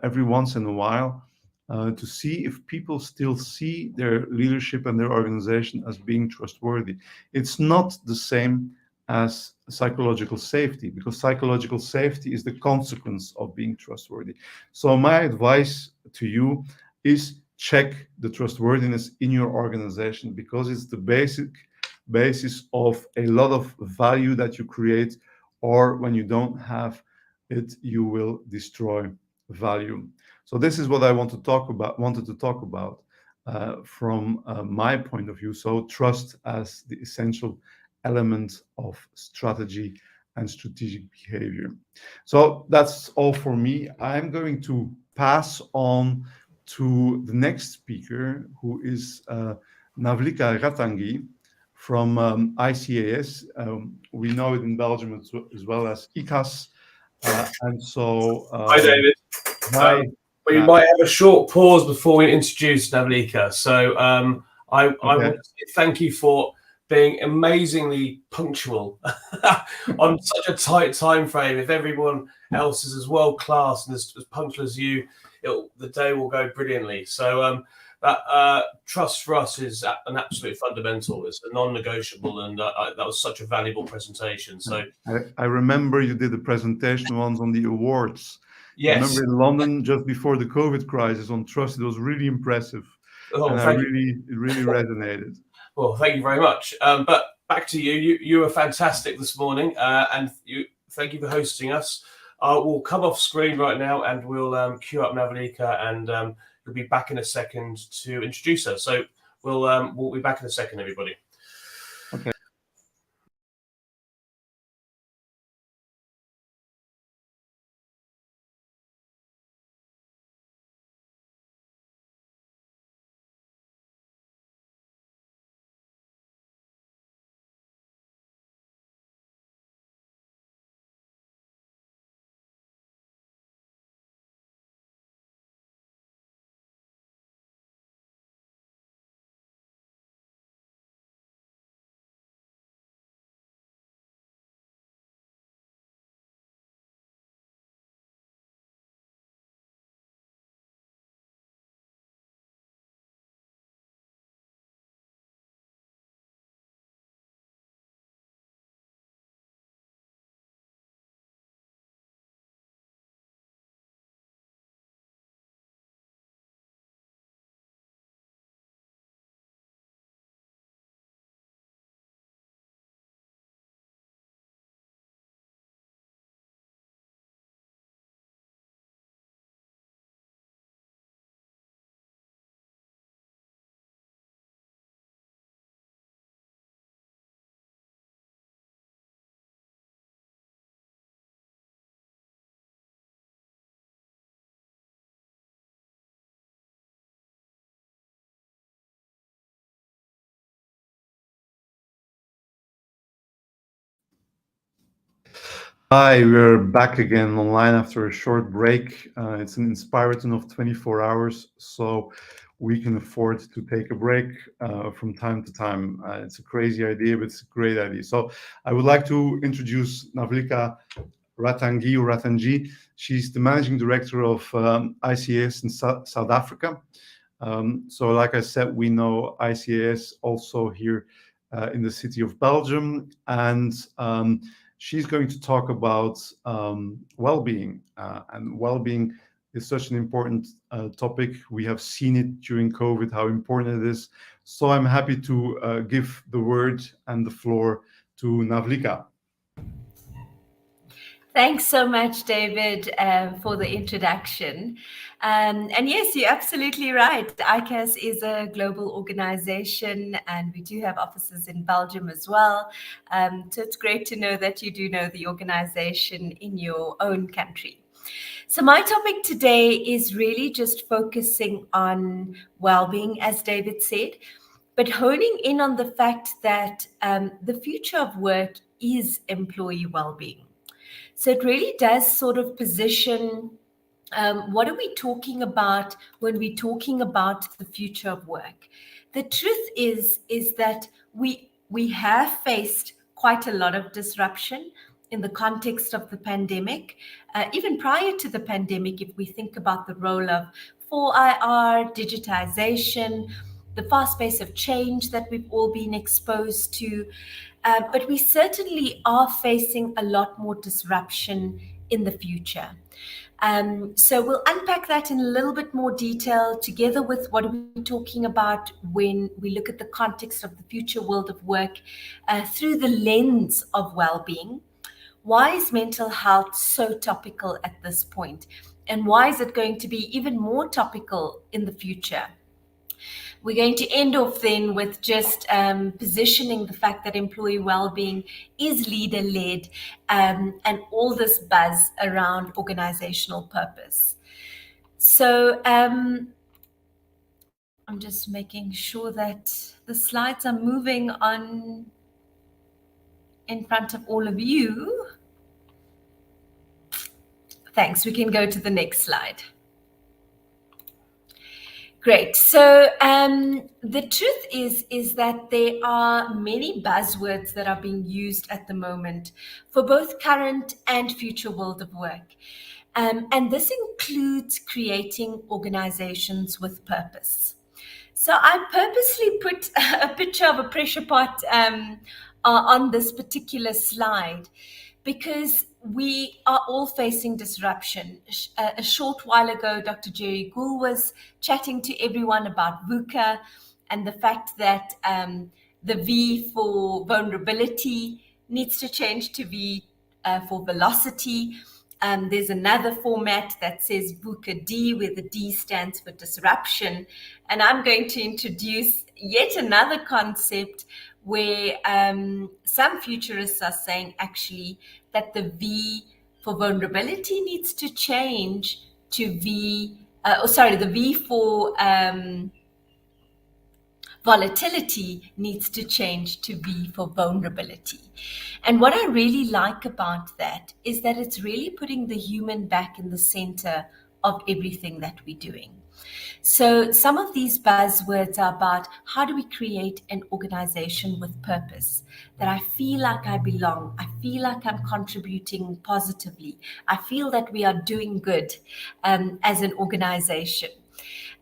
every once in a while to see if people still see their leadership and their organization as being trustworthy. It's not the same as psychological safety, because psychological safety is the consequence of being trustworthy. So my advice to you is check the trustworthiness in your organization, because it's the basis of a lot of value that you create, or when you don't have you will destroy value. So this is what I wanted to talk about from my point of view. So trust as the essential element of strategy and strategic behavior. So that's all for me. I'm going to pass on to the next speaker, who is Navlika Ratangi from ICAS. We know it in Belgium as well as ICAS. And so, hi, David. Hi. We might have a short pause before we introduce Navlika. So I want to say thank you for being amazingly punctual on such a tight time frame. If everyone else is as world class and as punctual as you, the day will go brilliantly. So that trust for us is an absolute fundamental. It's a non-negotiable, and that was such a valuable presentation. So I remember you did the presentation once on the awards. Yes. I remember in London just before the COVID crisis on trust. It was really impressive, and it really resonated. Well, thank you very much. But back to you. You were fantastic this morning, and thank you for hosting us. We'll come off screen right now, and we'll queue up Navlika, and you'll be back in a second to introduce her. So we'll be back in a second, everybody. Okay. Hi, we're back again online after a short break. It's an Inspirathon of 24 hours, so we can afford to take a break from time to time. It's a crazy idea, but it's a great idea. So I would like to introduce Navlika Ratangi. She's the managing director of ICAS in South Africa. So like I said, we know ICAS also here in the city of Belgium, and she's going to talk about well-being, and well-being is such an important topic. We have seen it during COVID, how important it is. So I'm happy to give the word and the floor to Navlika. Thanks so much, David, for the introduction. And yes, you're absolutely right. ICAS is a global organization, and we do have offices in Belgium as well. So it's great to know that you do know the organization in your own country. So my topic today is really just focusing on well-being, as David said, but honing in on the fact that the future of work is employee well-being. So it really does sort of position what are we talking about when we're talking about the future of work. The truth is that we have faced quite a lot of disruption in the context of the pandemic. Even prior to the pandemic, if we think about the role of 4IR, digitization, the fast pace of change that we've all been exposed to, but we certainly are facing a lot more disruption in the future. So we'll unpack that in a little bit more detail together with what are we talking about when we look at the context of the future world of work through the lens of well-being. why is mental health so topical at this point? And why is it going to be even more topical in the future? We're going to end off then with just positioning the fact that employee well-being is leader-led, and all this buzz around organizational purpose. So I'm just making sure that the slides are moving on in front of all of you. Thanks. We can go to the next slide. Great. So the truth is that there are many buzzwords that are being used at the moment for both current and future world of work. And this includes creating organizations with purpose. So I purposely put a picture of a pressure pot on this particular slide, because we are all facing disruption. A short while ago, Dr. Jerry Gould was chatting to everyone about VUCA and the fact that the V for vulnerability needs to change to V for velocity. There's another format that says VUCA D, where the D stands for disruption. And I'm going to introduce yet another concept where some futurists are saying actually that the V for vulnerability needs to change to the V for volatility needs to change to V for vulnerability. And what I really like about that is that it's really putting the human back in the center of everything that we're doing. So some of these buzzwords are about how do we create an organization with purpose, that I feel like I belong, I feel like I'm contributing positively, I feel that we are doing good as an organization.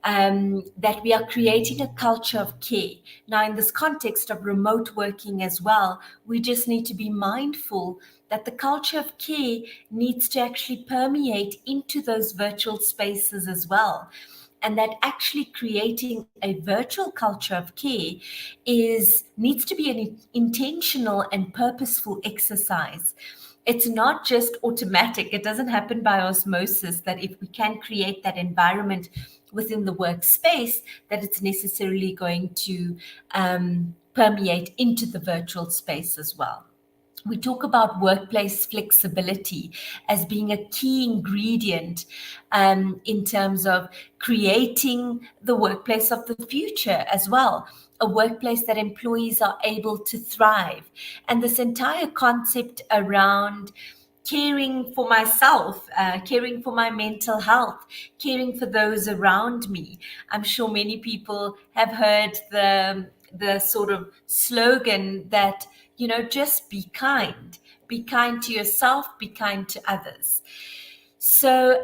That we are creating a culture of care. Now, in this context of remote working as well, we just need to be mindful that the culture of care needs to actually permeate into those virtual spaces as well. And that actually creating a virtual culture of care needs to be an intentional and purposeful exercise. It's not just automatic. It doesn't happen by osmosis, that if we can create that environment within the workspace, that it's necessarily going to permeate into the virtual space as well. We talk about workplace flexibility as being a key ingredient in terms of creating the workplace of the future as well, a workplace that employees are able to thrive. And this entire concept around caring for myself, caring for my mental health, caring for those around me. I'm sure many people have heard the sort of slogan that, you know, just be kind to yourself, be kind to others. So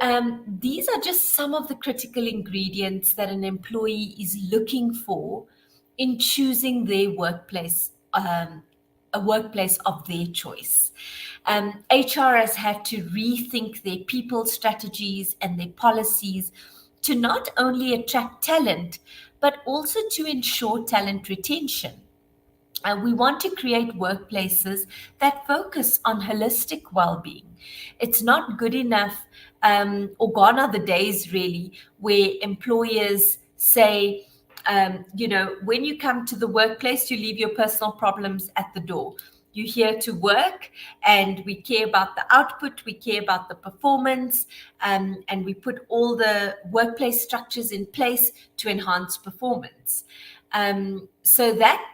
these are just some of the critical ingredients that an employee is looking for in choosing their workplace, a workplace of their choice. HR has had to rethink their people strategies and their policies to not only attract talent, but also to ensure talent retention. We want to create workplaces that focus on holistic well-being. It's not good enough, or gone are the days really, where employers say, you know, when you come to the workplace, you leave your personal problems at the door. You're here to work, and we care about the output, we care about the performance, and we put all the workplace structures in place to enhance performance. So that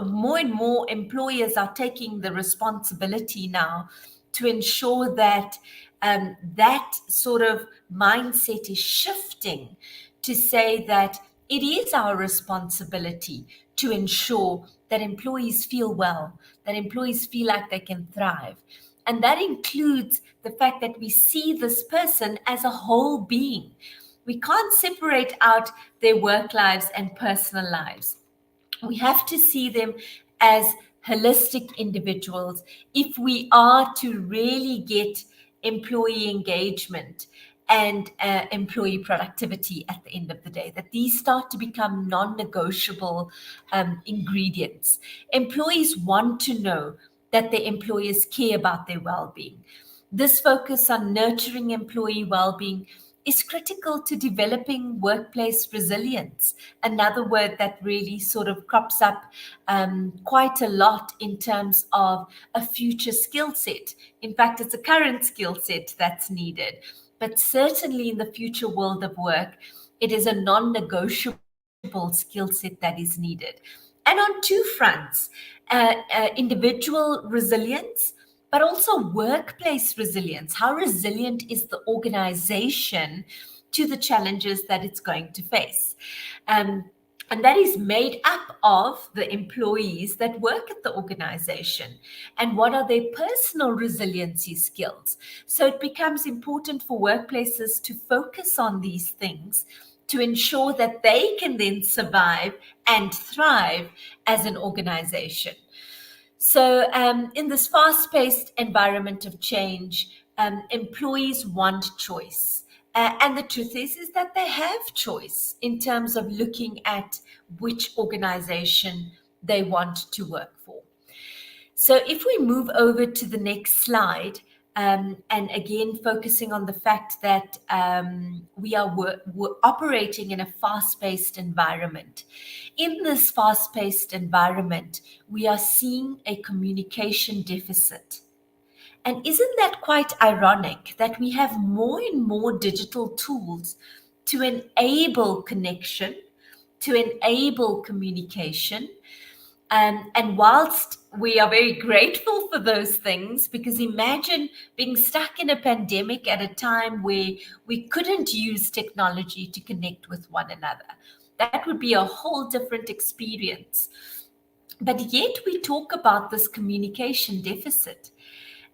more and more employers are taking the responsibility now to ensure that that sort of mindset is shifting to say that it is our responsibility to ensure that employees feel well, that employees feel like they can thrive. And that includes the fact that we see this person as a whole being. We can't separate out their work lives and personal lives. We have to see them as holistic individuals if we are to really get employee engagement and employee productivity at the end of the day, that these start to become non-negotiable ingredients. Employees want to know that their employers care about their well-being. This focus on nurturing employee well-being is critical to developing workplace resilience, another word that really sort of crops up quite a lot in terms of a future skill set. In fact, it's a current skill set that's needed, but certainly in the future world of work, it is a non-negotiable skill set that is needed. And on two fronts, individual resilience, but also workplace resilience. How resilient is the organization to the challenges that it's going to face? And that is made up of the employees that work at the organization. And what are their personal resiliency skills? So it becomes important for workplaces to focus on these things to ensure that they can then survive and thrive as an organization. So in this fast-paced environment of change, employees want choice. And the truth is that they have choice in terms of looking at which organization they want to work for. So if we move over to the next slide, and again, focusing on the fact that we are operating in a fast-paced environment. In this fast-paced environment, we are seeing a communication deficit. And isn't that quite ironic that we have more and more digital tools to enable connection, to enable communication? And whilst we are very grateful for those things, because imagine being stuck in a pandemic at a time where we couldn't use technology to connect with one another. That would be a whole different experience. But yet we talk about this communication deficit.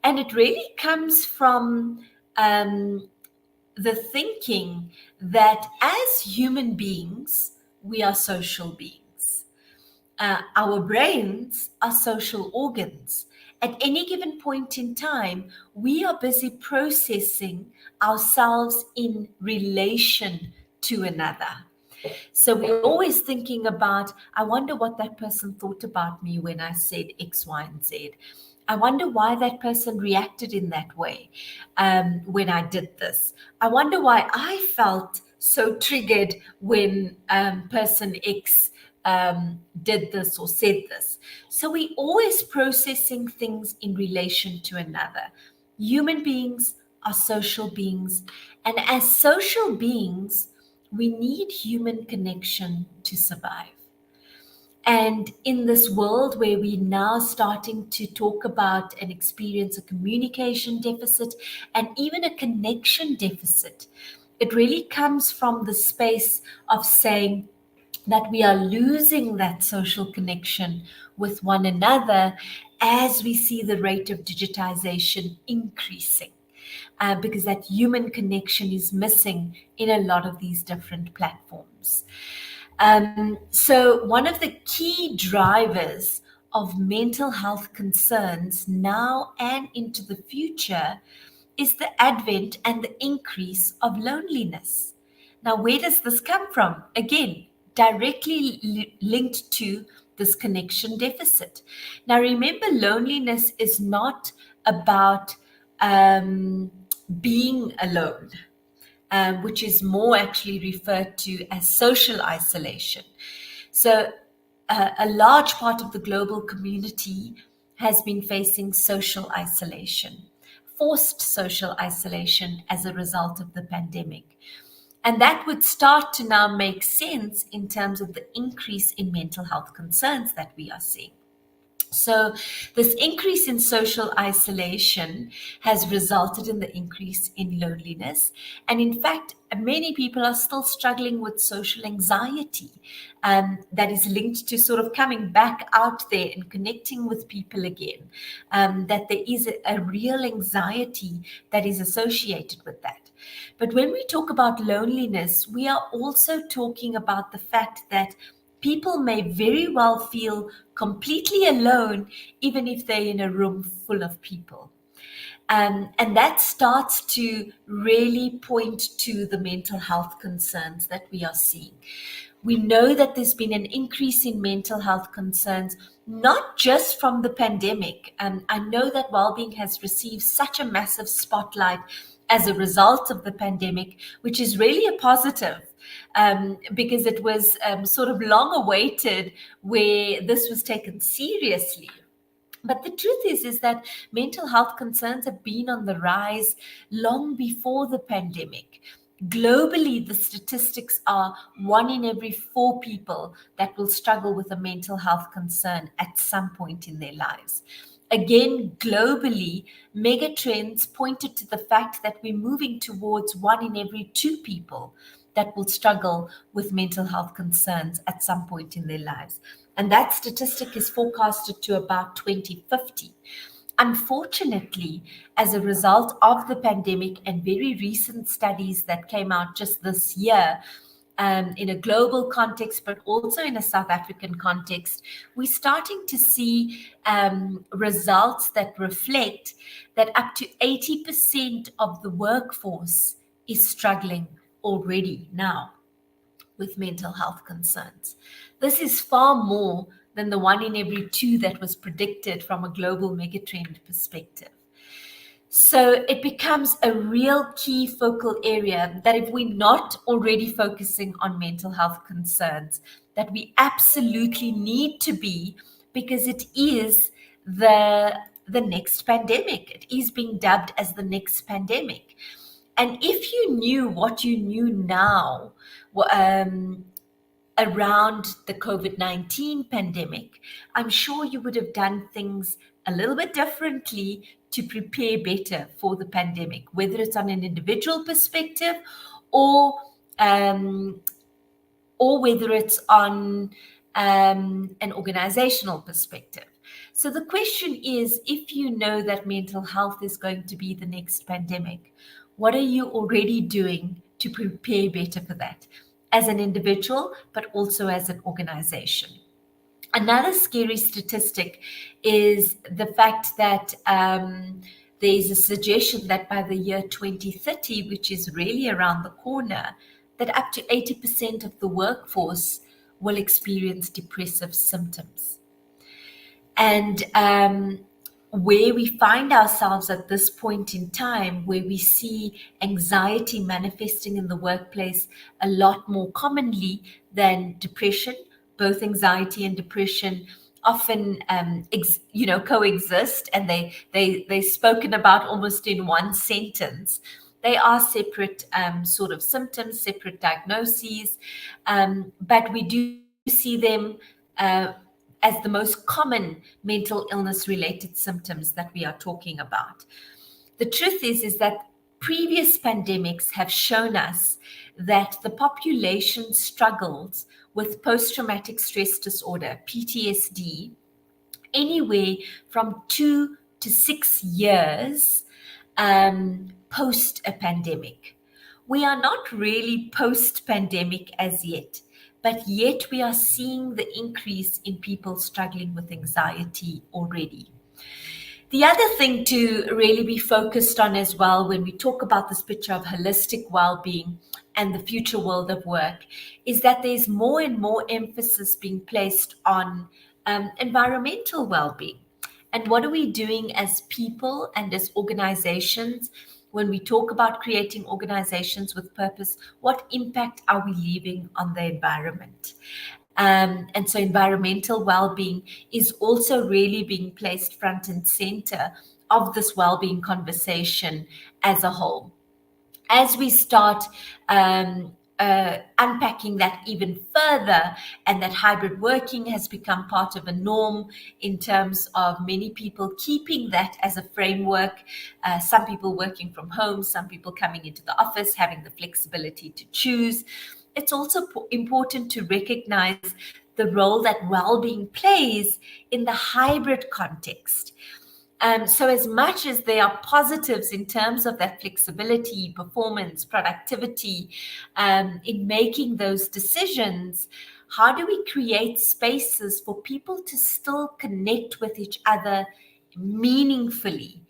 And it really comes from the thinking that as human beings, we are social beings. Our brains are social organs. At any given point in time, we are busy processing ourselves in relation to another. So we're always thinking about, I wonder what that person thought about me when I said X, Y, and Z. I wonder why that person reacted in that way when I did this. I wonder why I felt so triggered when person X did this or said this. So we're always processing things in relation to another. Human beings are social beings. And as social beings, we need human connection to survive. And in this world where we're now starting to talk about and experience a communication deficit and even a connection deficit, it really comes from the space of saying that we are losing that social connection with one another as we see the rate of digitization increasing. Because that human connection is missing in a lot of these different platforms. So one of the key drivers of mental health concerns now and into the future is the advent and the increase of loneliness. Now, where does this come from? Again, directly linked to this connection deficit. Now, remember, loneliness is not about being alone, which is more actually referred to as social isolation. So a large part of the global community has been facing social isolation, forced social isolation as a result of the pandemic. And that would start to now make sense in terms of the increase in mental health concerns that we are seeing. So this increase in social isolation has resulted in the increase in loneliness. And in fact, many people are still struggling with social anxiety that is linked to sort of coming back out there and connecting with people again, that there is a real anxiety that is associated with that. But when we talk about loneliness, we are also talking about the fact that people may very well feel completely alone, even if they're in a room full of people. And that starts to really point to the mental health concerns that we are seeing. We know that there's been an increase in mental health concerns not just from the pandemic. I know that well-being has received such a massive spotlight as a result of the pandemic, which is really a positive, because it was sort of long awaited where this was taken seriously. But the truth is that mental health concerns have been on the rise long before the pandemic. Globally, the statistics are 1 in every 4 people that will struggle with a mental health concern at some point in their lives. Again, globally, megatrends pointed to the fact that we're moving towards 1 in every 2 people that will struggle with mental health concerns at some point in their lives. And that statistic is forecasted to about 2050. Unfortunately, as a result of the pandemic and very recent studies that came out just this year, in a global context, but also in a South African context, we're starting to see results that reflect that up to 80% of the workforce is struggling already now with mental health concerns. This is far more than the 1 in every 2 that was predicted from a global megatrend perspective. So it becomes a real key focal area that if we're not already focusing on mental health concerns, that we absolutely need to be, because it is the next pandemic. It is being dubbed as the next pandemic. And if you knew what you knew now, around the COVID-19 pandemic, I'm sure you would have done things a little bit differently to prepare better for the pandemic, whether it's on an individual perspective or whether it's on an organizational perspective. So the question is, if you know that mental health is going to be the next pandemic, what are you already doing to prepare better for that, as an individual, but also as an organization? Another scary statistic is the fact that there's a suggestion that by the year 2030, which is really around the corner, that up to 80% of the workforce will experience depressive symptoms. And where we find ourselves at this point in time, where we see anxiety manifesting in the workplace a lot more commonly than depression. Both anxiety and depression often coexist, and they're spoken about almost in one sentence. They are separate sort of symptoms, separate diagnoses, but we do see them as the most common mental illness related symptoms that we are talking about. The truth is that previous pandemics have shown us that the population struggles with post-traumatic stress disorder, PTSD, anywhere from 2 to 6 years post a pandemic. We are not really post-pandemic as yet, but yet we are seeing the increase in people struggling with anxiety already. The other thing to really be focused on as well when we talk about this picture of holistic well-being and the future world of work is that there's more and more emphasis being placed on environmental well-being. And what are we doing as people and as organizations when we talk about creating organizations with purpose? What impact are we leaving on the environment? And so environmental well-being is also really being placed front and center of this well-being conversation as a whole. As we start unpacking that even further, and that hybrid working has become part of a norm in terms of many people keeping that as a framework, some people working from home, some people coming into the office, having the flexibility to choose. It's also important to recognize the role that well-being plays in the hybrid context. So as much as there are positives in terms of that flexibility, performance, productivity, in making those decisions, how do we create spaces for people to still connect with each other meaningfully,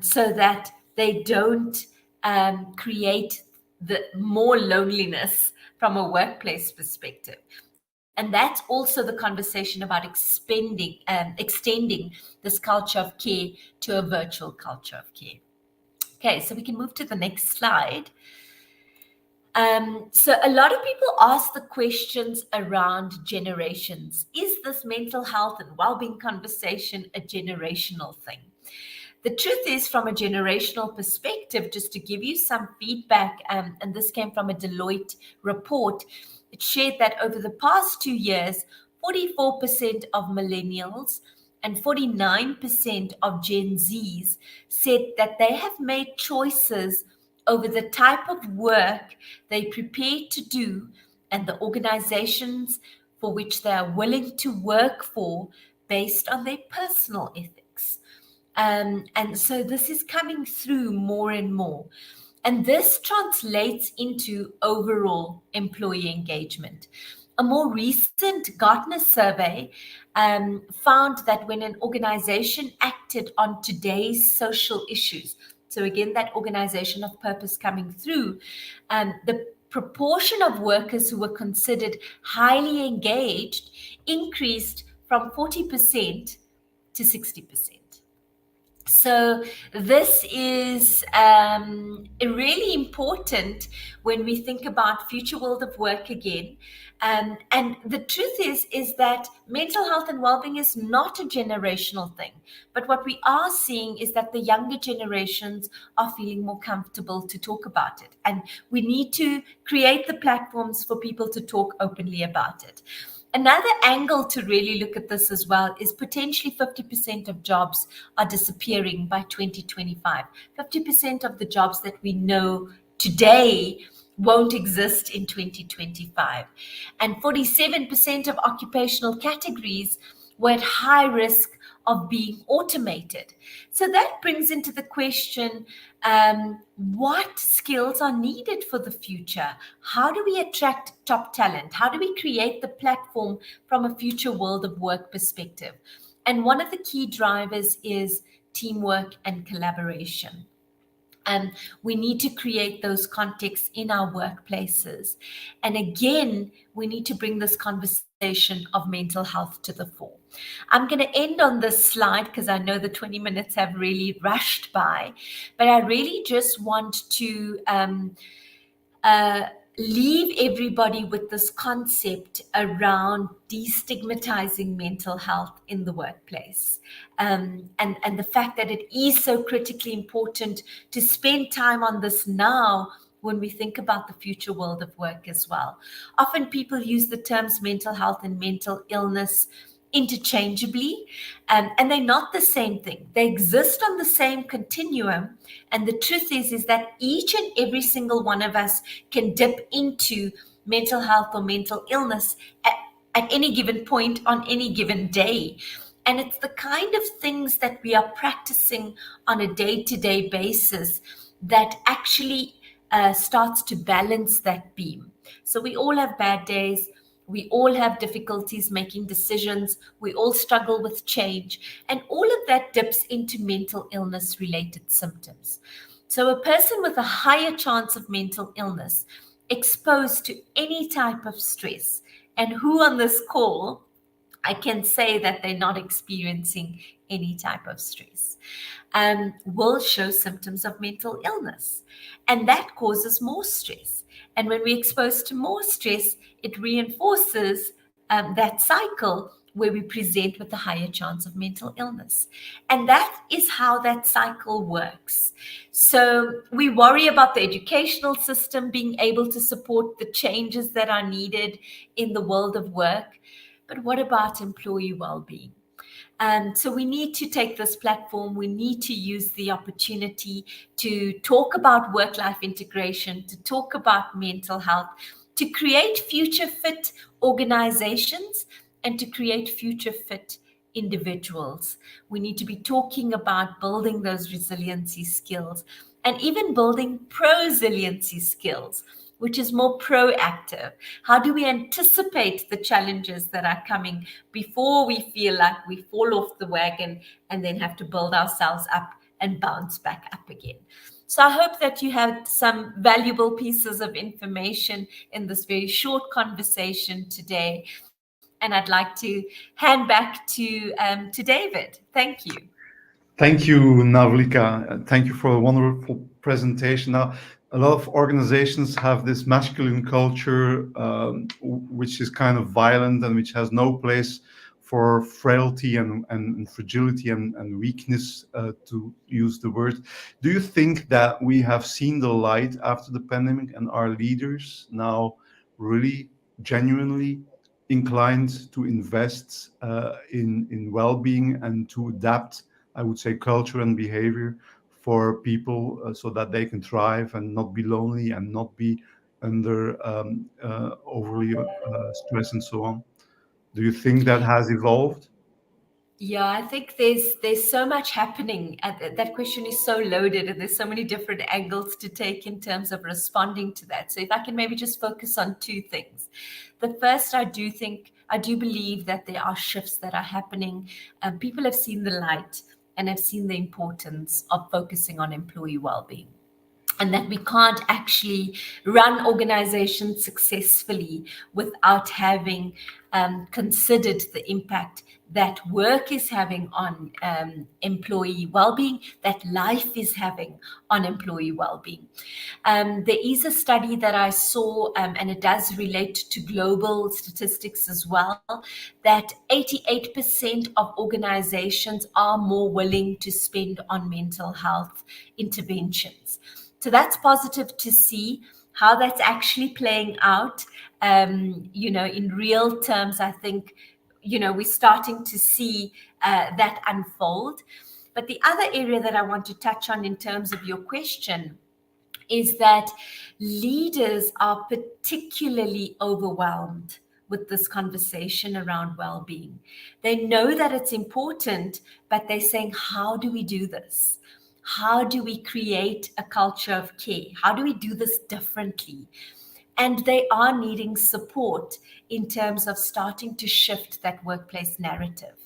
so that they don't create the more loneliness from a workplace perspective? And that's also the conversation about extending this culture of care to a virtual culture of care. Okay, so we can move to the next slide. So a lot of people ask the questions around generations. Is this mental health and well-being conversation a generational thing? The truth is, from a generational perspective, just to give you some feedback, and this came from a Deloitte report, it shared that over the past 2 years, 44% of millennials and 49% of Gen Zs said that they have made choices over the type of work they prepare to do and the organizations for which they are willing to work for based on their personal ethics. And so this is coming through more and more. And this translates into overall employee engagement. A more recent Gartner survey found that when an organization acted on today's social issues, so again, that organization of purpose coming through, the proportion of workers who were considered highly engaged increased from 40% to 60%. So this is really important when we think about future world of work again. And the truth is that mental health and well-being is not a generational thing. But what we are seeing is that the younger generations are feeling more comfortable to talk about it. And we need to create the platforms for people to talk openly about it. Another angle to really look at this as well is potentially 50% of jobs are disappearing by 2025. 50% of the jobs that we know today won't exist in 2025. And 47% of occupational categories were at high risk of being automated. So that brings into the question, what skills are needed for the future? How do we attract top talent? How do we create the platform from a future world of work perspective? And one of the key drivers is teamwork and collaboration. We need to create those contexts in our workplaces. And again, we need to bring this conversation of mental health to the fore. I'm going to end on this slide because I know the 20 minutes have really rushed by, but I really just want to leave everybody with this concept around destigmatizing mental health in the workplace, and the fact that it is so critically important to spend time on this now when we think about the future world of work as well. Often people use the terms mental health and mental illness interchangeably, and they're not the same thing. They exist on the same continuum, and the truth is that each and every single one of us can dip into mental health or mental illness at any given point on any given day. And it's the kind of things that we are practicing on a day-to-day basis that actually starts to balance that beam. So we all have bad days. We all have difficulties making decisions. We all struggle with change. And all of that dips into mental illness related symptoms. So a person with a higher chance of mental illness exposed to any type of stress, and who on this call, I can say that they're not experiencing any type of stress, will show symptoms of mental illness. And that causes more stress. And when we're exposed to more stress, it reinforces that cycle where we present with a higher chance of mental illness. And that is how that cycle works. So we worry about the educational system being able to support the changes that are needed in the world of work. But what about employee well-being? So we need to take this platform. We need to use the opportunity to talk about work-life integration, to talk about mental health, to create future-fit organizations, and to create future-fit individuals. We need to be talking about building those resiliency skills and even building prosiliency skills, which is more proactive. How do we anticipate the challenges that are coming before we feel like we fall off the wagon and then have to build ourselves up and bounce back up again? So I hope that you had some valuable pieces of information in this very short conversation today. And I'd like to hand back to David. Thank you. Thank you, Navlika. Thank you for a wonderful presentation. Now, a lot of organizations have this masculine culture, which is kind of violent and which has no place for frailty and fragility and weakness, to use the word. Do you think that we have seen the light after the pandemic and our leaders now really genuinely inclined to invest in well-being and to adapt, I would say, culture and behavior for people so that they can thrive and not be lonely and not be under overly stress and so on? Do you think that has evolved? Yeah, I think there's so much happening. That question is so loaded, and there's so many different angles to take in terms of responding to that. So if I can maybe just focus on two things. The first, I do believe that there are shifts that are happening. People have seen the light and have seen the importance of focusing on employee well-being, and that we can't actually run organizations successfully without having considered the impact that work is having on employee well-being, that life is having on employee well-being. There is a study that I saw, and it does relate to global statistics as well, that 88% of organizations are more willing to spend on mental health interventions. So that's positive to see how that's actually playing out. In real terms, I think, we're starting to see that unfold. But the other area that I want to touch on in terms of your question is that leaders are particularly overwhelmed with this conversation around well-being. They know that it's important, but they're saying, how do we do this? How do we create a culture of care? How do we do this differently? And they are needing support in terms of starting to shift that workplace narrative.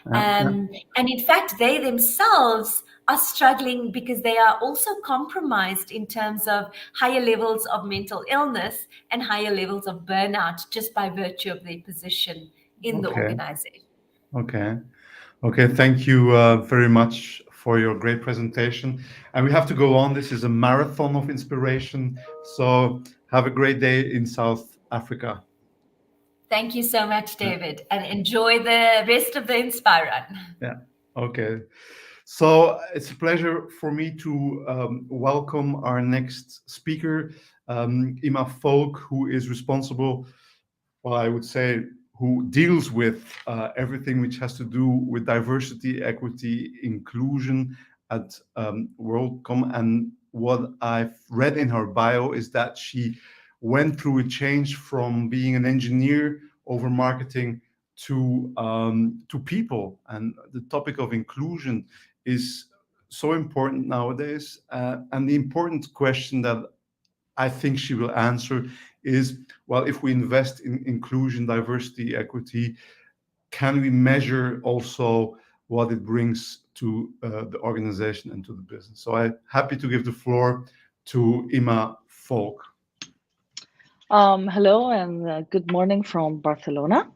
And in fact, they themselves are struggling because they are also compromised in terms of higher levels of mental illness and higher levels of burnout just by virtue of their position in the organization. Okay, thank you very much for your great presentation. And we have to go on. This is a marathon of inspiration. So have a great day in South Africa. Thank you so much, David, and enjoy the rest of the Inspirun. Yeah, okay. So it's a pleasure for me to welcome our next speaker, Ima Folk, who is responsible, well, I would say, who deals with everything which has to do with diversity, equity, inclusion at WorldCom. And what I've read in her bio is that she went through a change from being an engineer over marketing to people. And the topic of inclusion is so important nowadays. And the important question that I think she will answer is, well, if we invest in inclusion, diversity, equity, can we measure also what it brings to the organization and to the business? So I'm happy to give the floor to Ima Folk. Hello and good morning from Barcelona.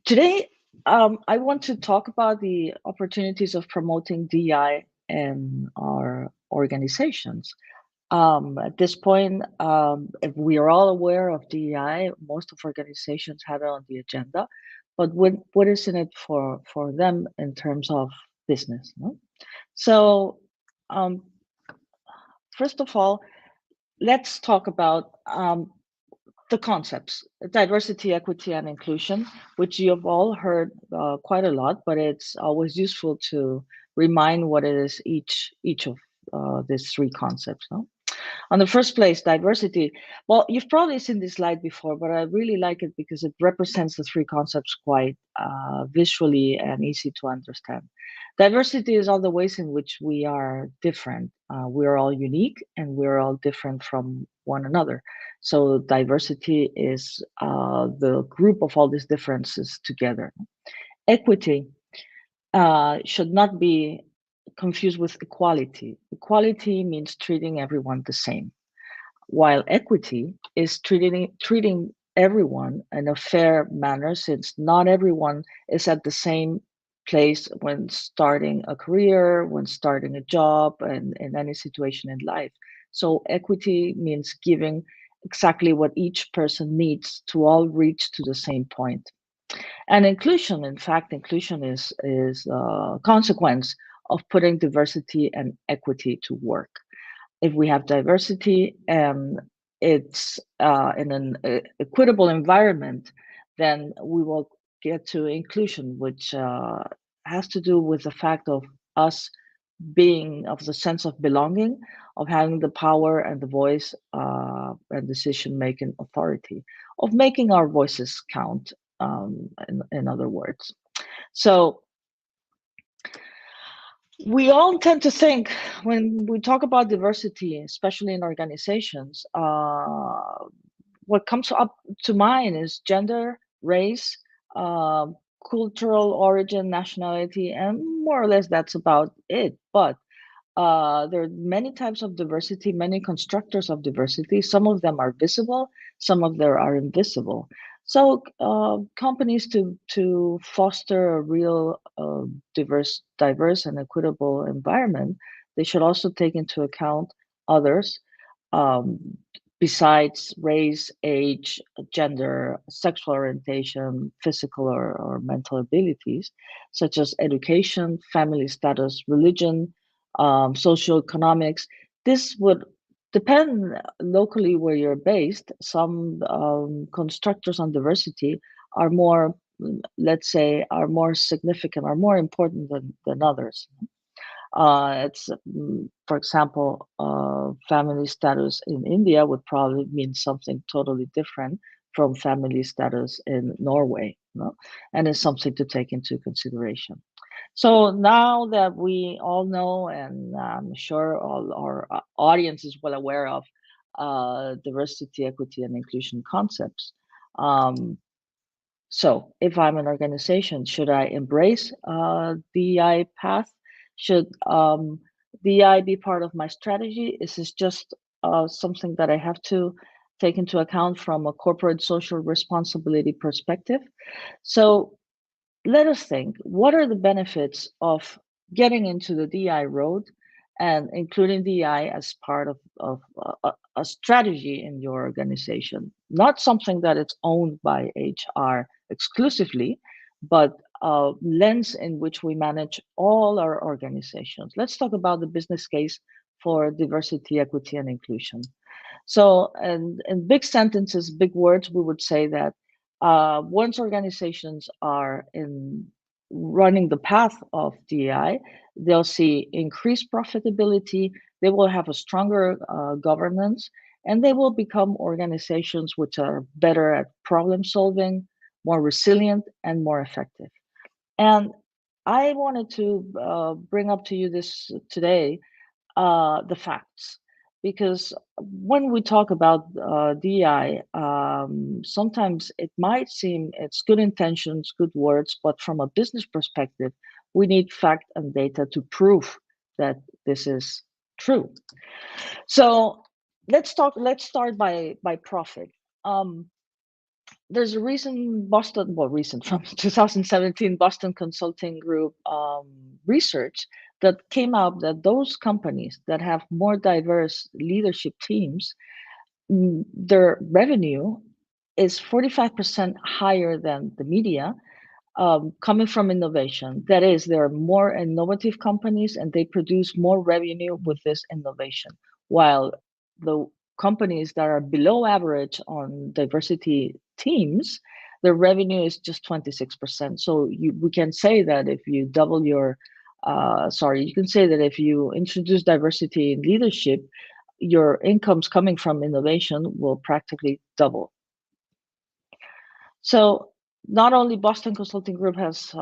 Today, I want to talk about the opportunities of promoting DEI in our organizations. At this point, if we are all aware of DEI, most of organizations have it on the agenda, but what is in it for them in terms of business? No? So, first of all, let's talk about the concepts: diversity, equity, and inclusion, which you've all heard quite a lot, but it's always useful to remind what it is each of these three concepts. No? On the first place, diversity. Well, you've probably seen this slide before, but I really like it because it represents the three concepts quite visually and easy to understand. Diversity is all the ways in which we are different. We are all unique and we're all different from one another. So diversity is the group of all these differences together. Equity should not be confused with equality. Equality means treating everyone the same, while equity is treating everyone in a fair manner, since not everyone is at the same place when starting a career, when starting a job, and in any situation in life. So equity means giving exactly what each person needs to all reach to the same point. And inclusion, in fact, inclusion is a consequence of putting diversity and equity to work. If we have diversity and it's in an equitable environment, then we will get to inclusion, which has to do with the fact of us being of the sense of belonging, of having the power and the voice and decision making authority, of making our voices count, in other words. So we all tend to think when we talk about diversity, especially in organizations, what comes up to mind is gender, race, uh, cultural origin, nationality, and more or less that's about it. But there are many types of diversity, many constructors of diversity. Some of them are visible, some of them are invisible. So companies to foster a real diverse and equitable environment, they should also take into account others um, besides race, age, gender, sexual orientation, physical or mental abilities, such as education, family status, religion, socioeconomics. This would depend locally where you're based. Some constructors on diversity are more, let's say, are more significant, are more important than others. For example, family status in India would probably mean something totally different from family status in Norway, you know? And it's something to take into consideration. So now that we all know, and I'm sure all our audience is well aware of diversity, equity, and inclusion concepts. So if I'm an organization, should I embrace DEI path? Should DEI be part of my strategy? Is this just something that I have to take into account from a corporate social responsibility perspective? So let us think, what are the benefits of getting into the DI road and including DI as part of a strategy in your organization? Not something that it's owned by HR exclusively, but a lens in which we manage all our organizations. Let's talk about the business case for diversity, equity, and inclusion. So, in big sentences, big words, we would say that once organizations are in running the path of DEI, they'll see increased profitability, they will have a stronger governance, and they will become organizations which are better at problem solving, more resilient, and more effective. And I wanted to bring up to you this today the facts. Because when we talk about DEI, sometimes it might seem it's good intentions, good words, but from a business perspective, we need fact and data to prove that this is true. So let's start by profit. There's a recent from 2017 Boston Consulting Group research that came out that those companies that have more diverse leadership teams, their revenue is 45% higher than the media, coming from innovation. That is, there are more innovative companies and they produce more revenue with this innovation, while the companies that are below average on diversity teams, their revenue is just 26%. So we can say that if you double your, you can say that if you introduce diversity in leadership, your incomes coming from innovation will practically double. So not only Boston Consulting Group has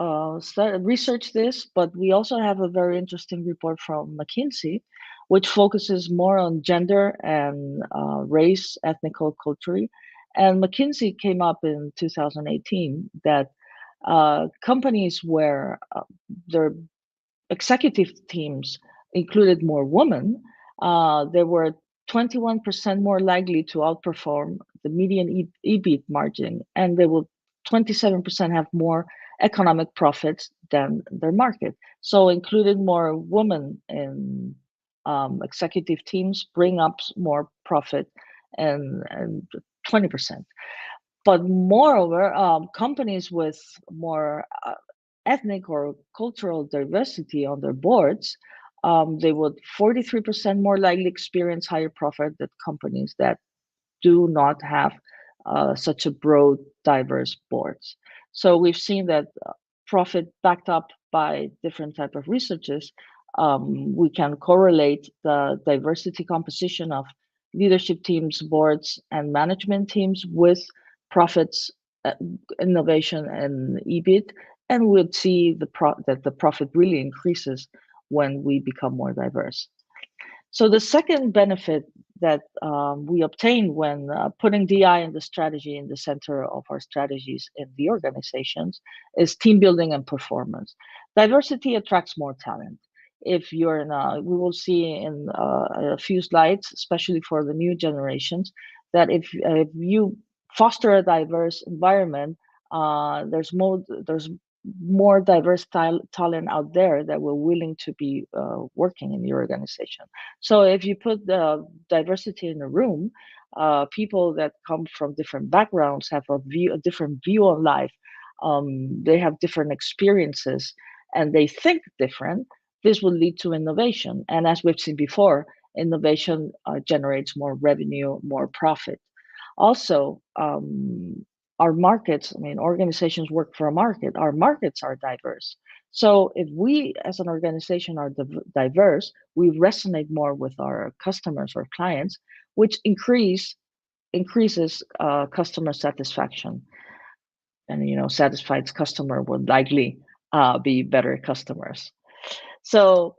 researched this, but we also have a very interesting report from McKinsey, which focuses more on gender and race, ethnical, culture. And McKinsey came up in 2018 that companies where their executive teams included more women, they were 21% more likely to outperform the median EBIT margin, and they will 27% have more economic profits than their market. So including more women in executive teams bring up more profit and 20%. But moreover, companies with more ethnic or cultural diversity on their boards, they would 43% more likely experience higher profit than companies that do not have such a broad, diverse boards. So we've seen that profit backed up by different type of researches, we can correlate the diversity composition of leadership teams, boards, and management teams with profits, innovation, and EBIT, and we'd see that the profit really increases when we become more diverse. So the second benefit that we obtain when putting DI and the strategy in the center of our strategies in the organizations is team building and performance. Diversity attracts more talent. If you're in we will see in a few slides, especially for the new generations, that if you foster a diverse environment, there's more diverse talent out there that were willing to be working in the organization. So if you put the diversity in a room, people that come from different backgrounds have a different view on life. They have different experiences and they think different. This will lead to innovation. And as we've seen before, innovation generates more revenue, more profit. Also, our markets, I mean, organizations work for a market. Our markets are diverse. So if we as an organization are diverse, we resonate more with our customers or clients, which increases customer satisfaction. And, satisfied customer would likely be better customers. So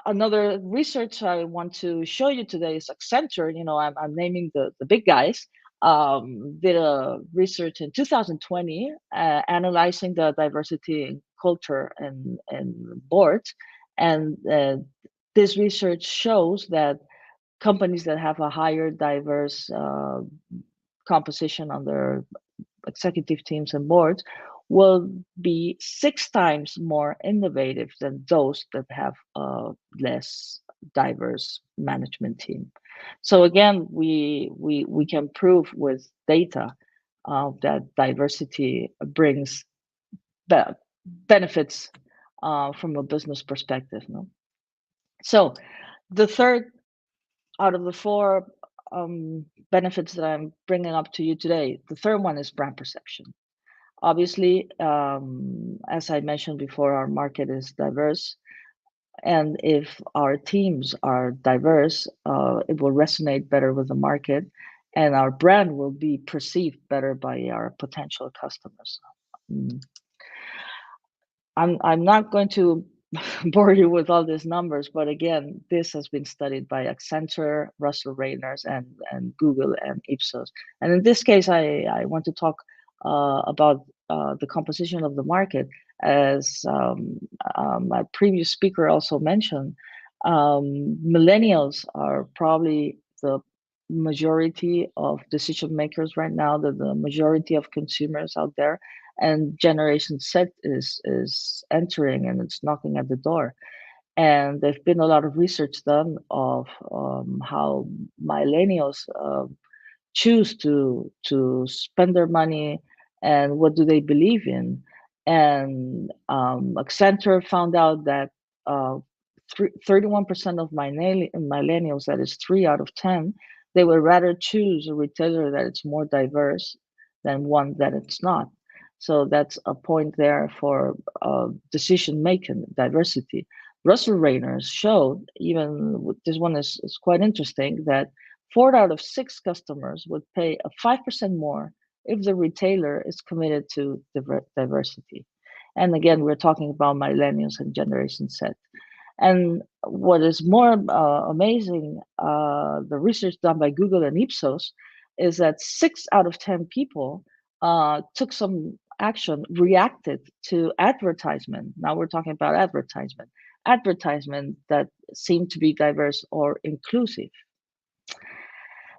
another research I want to show you today is Accenture. I'm naming the big guys. Did a research in 2020 analyzing the diversity in culture and boards, and this research shows that companies that have a higher diverse composition on their executive teams and boards will be 6 times more innovative than those that have a less diverse management team. So again, we can prove with data that diversity brings benefits from a business perspective. No? So the third out of the 4 benefits that I'm bringing up to you today, the third one is brand perception. Obviously, as I mentioned before, our market is diverse. And if our teams are diverse, it will resonate better with the market and our brand will be perceived better by our potential customers. I'm not going to bore you with all these numbers, but again, this has been studied by Accenture, Russell Reynolds, and Google and Ipsos. And in this case, I want to talk about the composition of the market. As my previous speaker also mentioned, millennials are probably the majority of decision makers right now, the majority of consumers out there, and Generation Z is entering and it's knocking at the door. And there's been a lot of research done of how millennials choose to spend their money and what do they believe in. And Accenture found out that 31% of millennials, that is 3 out of 10, they would rather choose a retailer that is more diverse than one that it's not. So that's a point there for decision making, diversity. Russell Reynolds showed, even this one is quite interesting, that 4 out of 6 customers would pay a 5% more if the retailer is committed to diversity. And again, we're talking about millennials and Generation Z. And what is more amazing, the research done by Google and Ipsos, is that 6 out of 10 people took some action, reacted to advertisement. Now we're talking about advertisement that seem to be diverse or inclusive.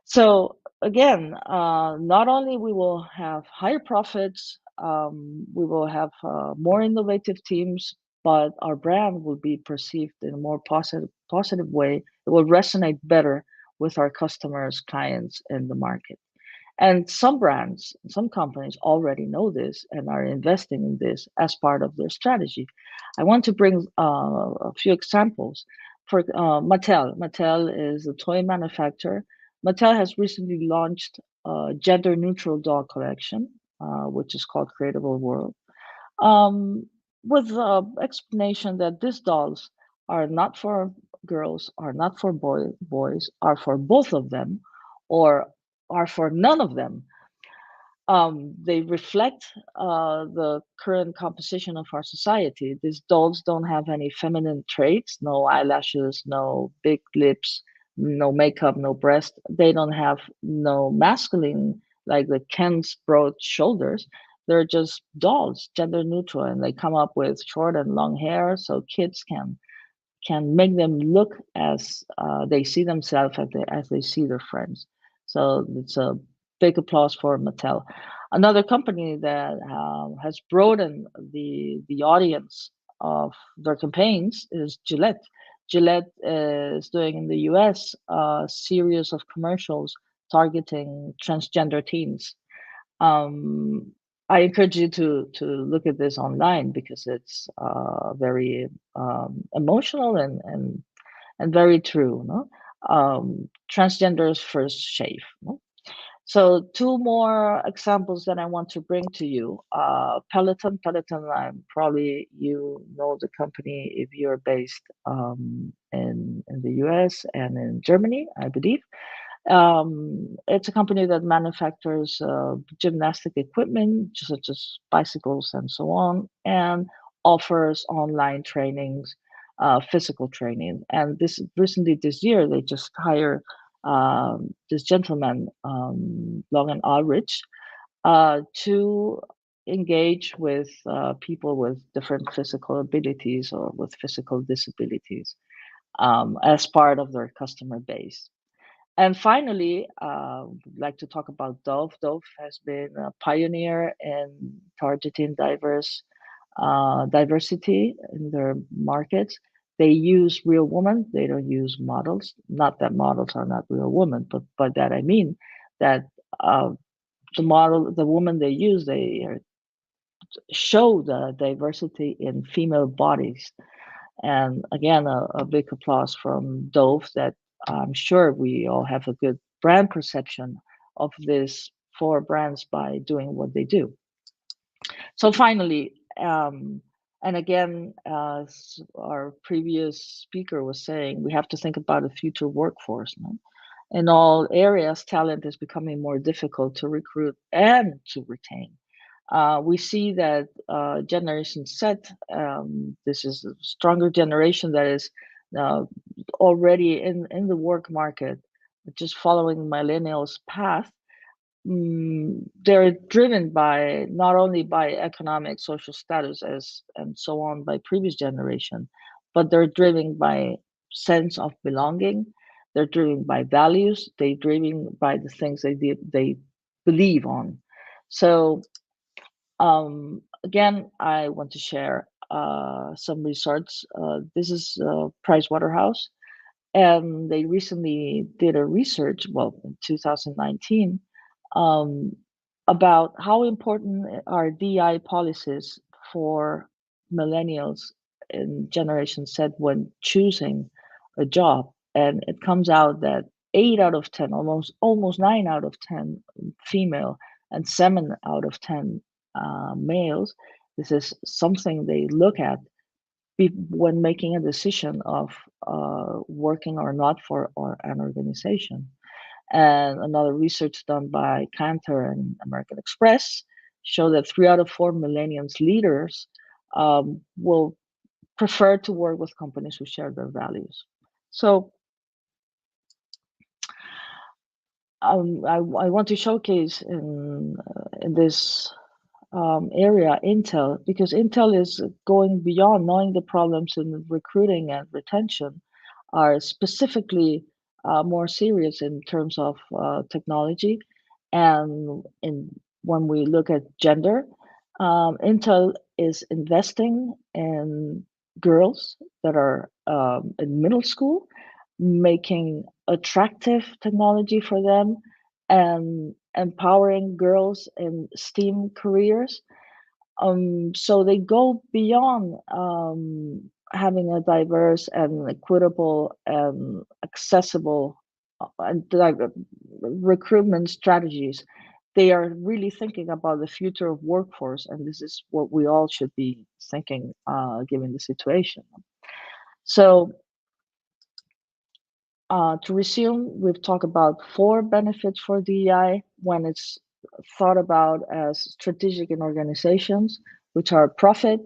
So again, not only we will have higher profits, we will have more innovative teams, but our brand will be perceived in a more positive way. It will resonate better with our customers, clients in the market. And some brands, some companies already know this and are investing in this as part of their strategy. I want to bring a few examples. For Mattel. Mattel is a toy manufacturer. Mattel has recently launched a gender-neutral doll collection, which is called Creatable World, with the explanation that these dolls are not for girls, are not for boys, are for both of them, or are for none of them. They reflect the current composition of our society. These dolls don't have any feminine traits, no eyelashes, no big lips, no makeup, no breast. They don't have no masculine, like the Ken's broad shoulders. They're just dolls, gender neutral, and they come up with short and long hair so kids can make them look as they see themselves as they see their friends. So it's a big applause for Mattel. Another company that has broadened the audience of their campaigns is Gillette. Gillette is doing in the US a series of commercials targeting transgender teens. I encourage you to look at this online because it's very emotional and very true. No? Transgender's first shave. No? So two more examples that I want to bring to you. Peloton. Peloton, probably you know the company if you're based in the US and in Germany, I believe. It's a company that manufactures gymnastic equipment, such as bicycles and so on, and offers online trainings, physical training. And recently this year, they just hired this gentleman, Logan Ulrich, to engage with people with different physical abilities or with physical disabilities as part of their customer base. And finally, I'd like to talk about Dove. Dove has been a pioneer in targeting diversity in their markets. They use real women. They don't use models. Not that models are not real women, but by that I mean that the woman they use, they show the diversity in female bodies. And again, a big applause from Dove that I'm sure we all have a good brand perception of these four brands by doing what they do. So finally, and again, as our previous speaker was saying, we have to think about a future workforce. No? In all areas, talent is becoming more difficult to recruit and to retain. We see that Generation Z, this is a stronger generation that is already in the work market, just following millennials' path. They're driven by not only by economic, social status and so on by previous generation, but they're driven by sense of belonging. They're driven by values. They're driven by the things they believe on. So again, I want to share some research. This is Price Waterhouse, and they recently did a research, well, in 2019, about how important are DI policies for millennials in Generation Z when choosing a job. And it comes out that 8 out of 10, almost 9 out of 10 female and 7 out of 10 males, this is something they look at when making a decision of working or not for an organization. And another research done by Cantor and American Express show that 3 out of 4 millennials leaders will prefer to work with companies who share their values. So I want to showcase in this area Intel, because Intel is going beyond knowing the problems in recruiting and retention, are specifically more serious in terms of technology. And when we look at gender, Intel is investing in girls that are in middle school, making attractive technology for them and empowering girls in STEAM careers. So they go beyond having a diverse and equitable and accessible recruitment strategies. They are really thinking about the future of workforce, and this is what we all should be thinking, given the situation. So to resume, we've talked about 4 benefits for DEI when it's thought about as strategic in organizations, which are profit,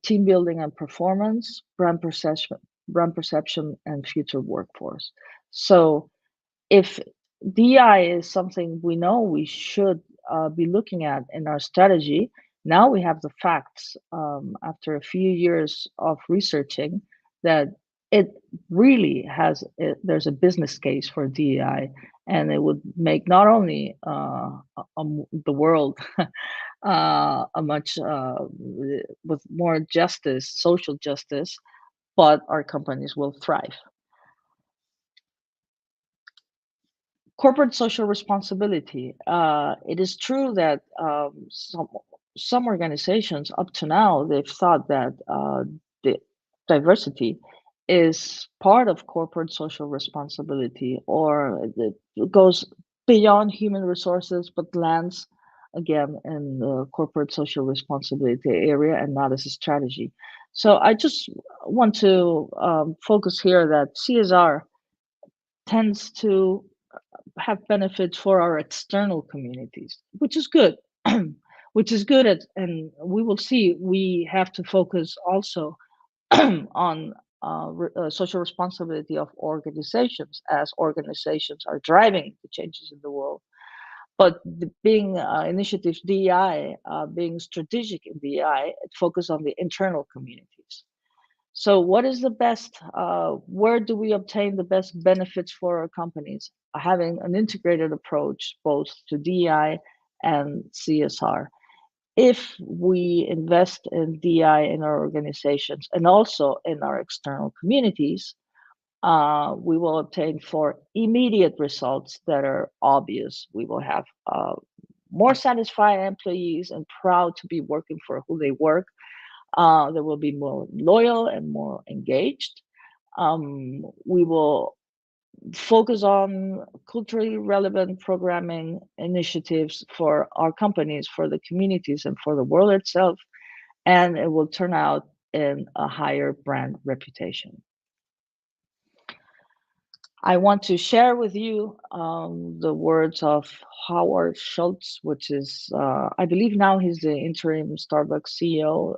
team building and performance, brand perception, and future workforce. So if DI is something we know we should be looking at in our strategy, now we have the facts after a few years of researching that it really has, there's a business case for DEI, and it would make not only the world a much with more justice, social justice, but our companies will thrive. Corporate social responsibility. It is true that some organizations up to now, they've thought that the diversity is part of corporate social responsibility, or it goes beyond human resources, but lands again in the corporate social responsibility area and not as a strategy. So I just want to focus here that CSR tends to have benefits for our external communities, which is good. Which is good at, and we will see, we have to focus also on social responsibility of organizations, as organizations are driving the changes in the world. But being initiatives DEI, being strategic in DEI, it focuses on the internal communities. So what is the best, where do we obtain the best benefits for our companies? Having an integrated approach both to DEI and CSR. If we invest in DEI in our organizations and also in our external communities, we will obtain 4 immediate results that are obvious. We will have more satisfied employees and proud to be working for who they work. They will be more loyal and more engaged. We will focus on culturally relevant programming initiatives for our companies, for the communities, and for the world itself, and it will turn out in a higher brand reputation. I want to share with you the words of Howard Schultz, which is, I believe now he's the interim Starbucks CEO.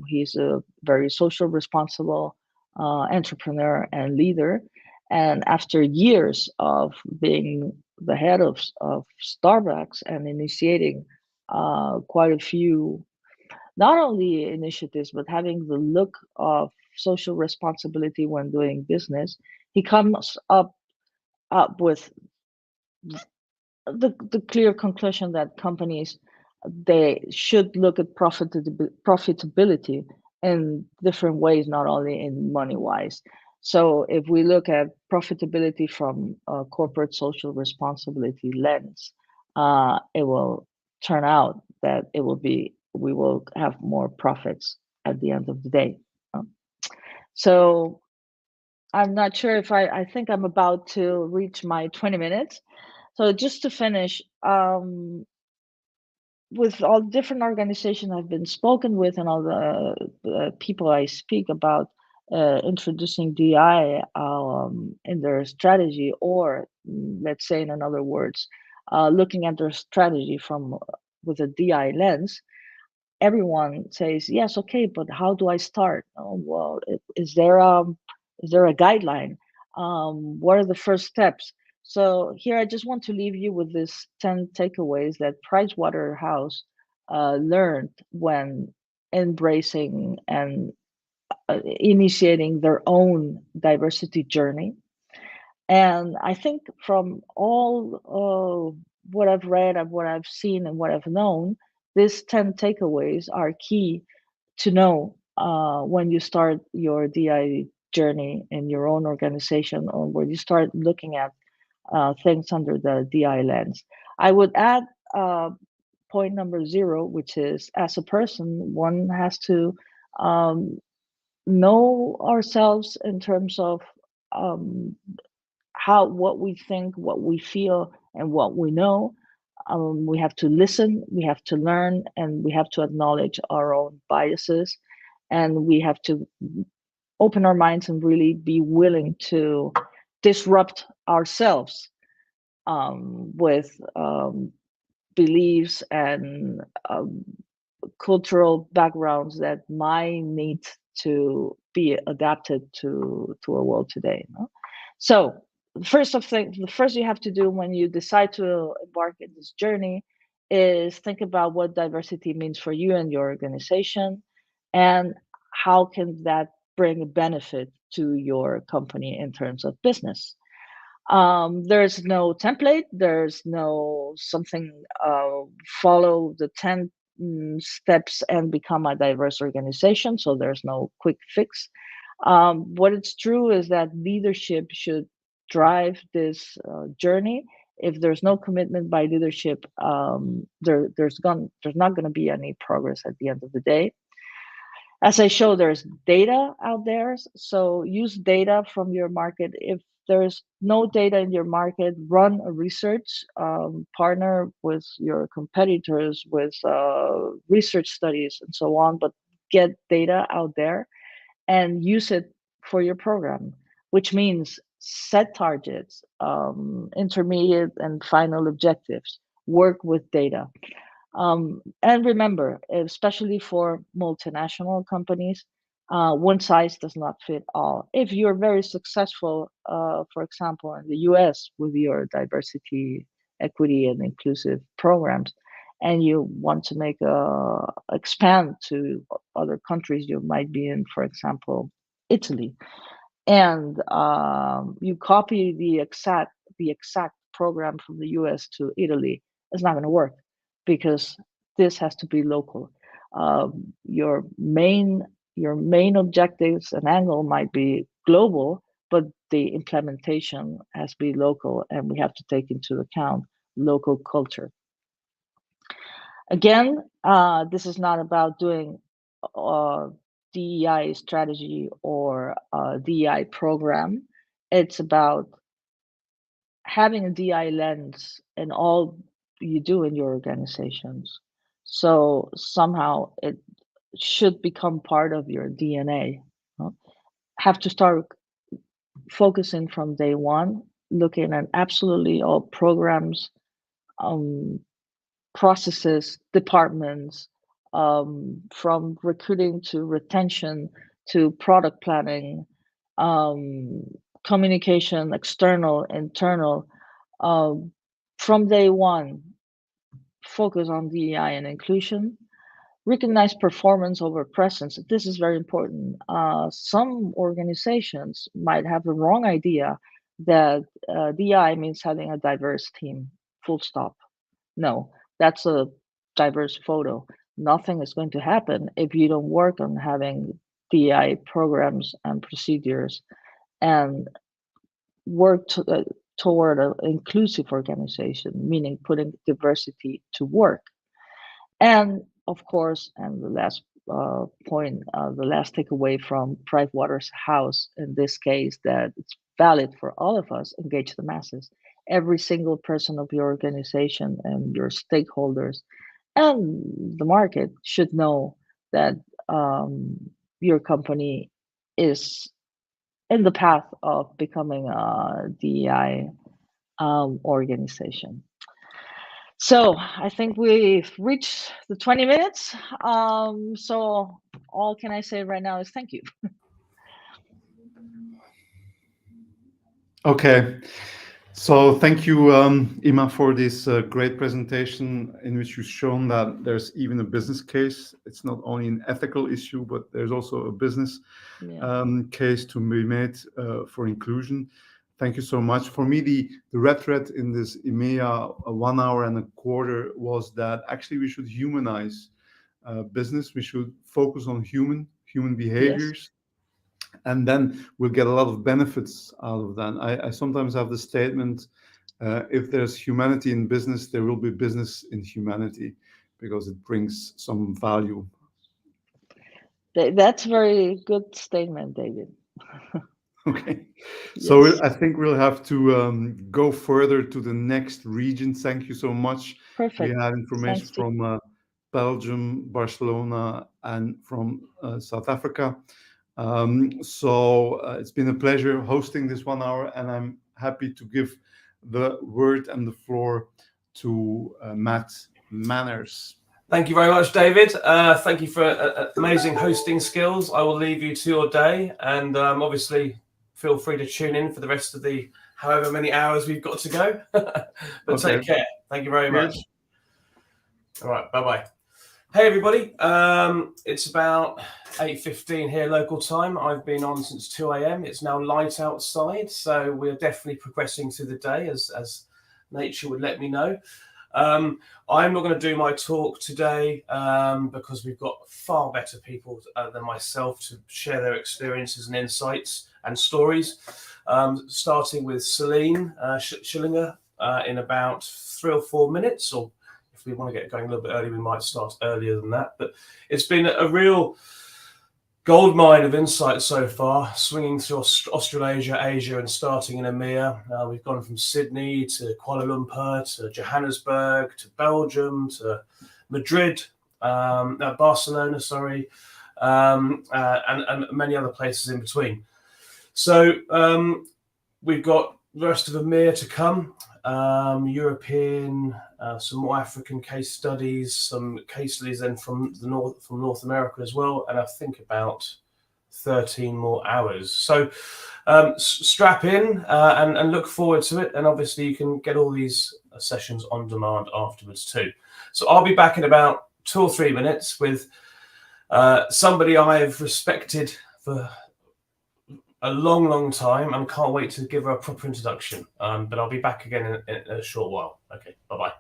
He's a very social responsible entrepreneur and leader. And after years of being the head of Starbucks and initiating quite a few, not only initiatives, but having the look of social responsibility when doing business, he comes up with the clear conclusion that companies, they should look at profitability in different ways, not only in money wise. So if we look at profitability from a corporate social responsibility lens, it will turn out that we will have more profits at the end of the day. So I'm not sure if I think I'm about to reach my 20 minutes. So just to finish, with all different organizations I've been spoken with and all the people I speak about introducing DI in their strategy, or let's say in other words, looking at their strategy with a DI lens, everyone says, yes, okay, but how do I start? Oh, well, is there a guideline? What are the first steps? So here I just want to leave you with this 10 takeaways that Pricewaterhouse learned when embracing and initiating their own diversity journey. And I think from all what I've read and what I've seen and what I've known, these 10 takeaways are key to know when you start your DI journey in your own organization, or when you start looking at things under the DI lens. I would add point number 0, which is, as a person, one has to know ourselves in terms of what we think, what we feel, and what we know. We have to listen, we have to learn, and we have to acknowledge our own biases, and we have to open our minds and really be willing to disrupt ourselves with beliefs and cultural backgrounds that might need to be adapted to our world today. No? So the first you have to do when you decide to embark in this journey is think about what diversity means for you and your organization, and how can that bring a benefit to your company in terms of business. There's no template, there's no something, follow the 10 steps and become a diverse organization. So there's no quick fix. What it's true is that leadership should drive this journey. If there's no commitment by leadership, there's not going to be any progress at the end of the day. As I show, there's data out there, so use data from your market. If there's no data in your market, run a research, partner with your competitors, with research studies and so on, but get data out there and use it for your program, which means set targets, intermediate and final objectives, work with data. And remember, especially for multinational companies, one size does not fit all. If you're very successful, for example, in the US with your diversity, equity, and inclusive programs, and you want to expand to other countries you might be in, for example, Italy, and you copy the exact program from the US to Italy, it's not going to work, because this has to be local. Your main objectives and angle might be global, but the implementation has to be local, and we have to take into account local culture. Again, this is not about doing DEI strategy or DEI program. It's about having a DEI lens in all you do in your organizations. So somehow it should become part of your DNA. Have to start focusing from day one, looking at absolutely all programs, processes, departments, from recruiting to retention to product planning, communication, external, internal. From day one, focus on DEI and inclusion. Recognize performance over presence. This is very important. Some organizations might have the wrong idea that DEI means having a diverse team, full stop. No, that's a diverse photo. Nothing is going to happen if you don't work on having DEI programs and procedures, and work toward an inclusive organization, meaning putting diversity to work. And of course, and the last point, the last takeaway from Pricewaterhouse in this case, that it's valid for all of us, engage the masses. Every single person of your organization and your stakeholders and the market should know that your company is in the path of becoming a DEI organization. So I think we've reached the 20 minutes. So all can I say right now is thank you. Okay. So thank you, Ima, for this great presentation in which you've shown that there's even a business case. It's not only an ethical issue, but there's also a business case to be made for inclusion. Thank you so much. For me, the red thread in this EMEA 1 hour and a quarter was that actually we should humanize business. We should focus on human behaviors, and then we'll get a lot of benefits out of that. I sometimes have the statement, if there's humanity in business, there will be business in humanity, because it brings some value. That's a very good statement, David. Okay, Yes. so I think we'll have to go further to the next region. Thank you so much. Perfect. We had information Thanks, from Belgium, Barcelona, and from South Africa. So it's been a pleasure hosting this 1 hour, and I'm happy to give the word and the floor to Matt Manners. Thank you very much, David. Thank you for amazing hosting skills. I will leave you to your day, and obviously feel free to tune in for the rest of the however many hours we've got to go. But Okay. Take care. Thank you very Cheers. much. All right, bye-bye. Hey, everybody. It's about 8:15 here local time. I've been on since 2 a.m. It's now light outside, so we're definitely progressing through the day as nature would let me know. I'm not going to do my talk today because we've got far better people than myself to share their experiences and insights and stories. Starting with Celine Schillinger in about 3 or 4 minutes, or if we want to get going a little bit early, we might start earlier than that. But it's been a real goldmine of insight so far, swinging through Australasia, Asia, and starting in EMEA. We've gone from Sydney to Kuala Lumpur to Johannesburg to Belgium to Madrid, Barcelona, sorry, and many other places in between. So we've got the rest of EMEA to come, European, some more African case studies, some case studies then from North America as well, and I think about 13 more hours. So strap in and look forward to it. And obviously you can get all these sessions on demand afterwards too. So I'll be back in about 2 or 3 minutes with somebody I've respected for a long time and can't wait to give her a proper introduction. But I'll be back again in a short while. Okay, bye-bye.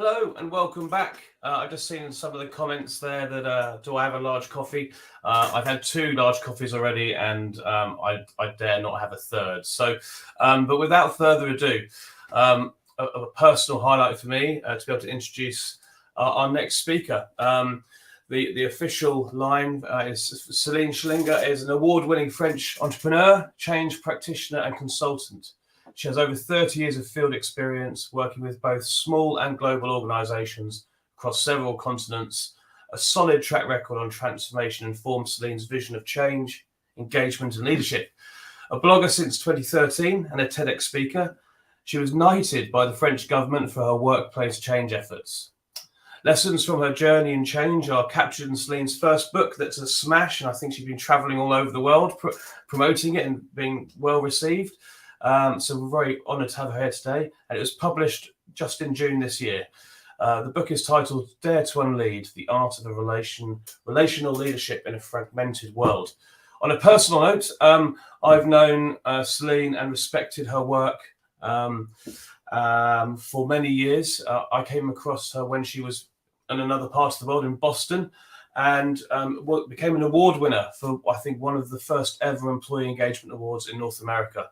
Hello and welcome back. I've just seen in some of the comments there that do I have a large coffee? I've had 2 large coffees already, and I dare not have a third. So, but without further ado, a personal highlight for me to be able to introduce our next speaker. The official line is Céline Schillinger is an award-winning French entrepreneur, change practitioner, and consultant. She has over 30 years of field experience working with both small and global organizations across several continents. A solid track record on transformation informed Céline's vision of change, engagement, and leadership. A blogger since 2013 and a TEDx speaker, she was knighted by the French government for her workplace change efforts. Lessons from her journey in change are captured in Céline's first book that's a smash, and I think she's been traveling all over the world promoting it and being well received. So we're very honoured to have her here today, and it was published just in June this year. The book is titled Dare to Unlead, The Art of a Relational Leadership in a Fragmented World. On a personal note, I've known Céline and respected her work for many years. I came across her when she was in another part of the world in Boston, and became an award winner for, I think, one of the first ever employee engagement awards in North America.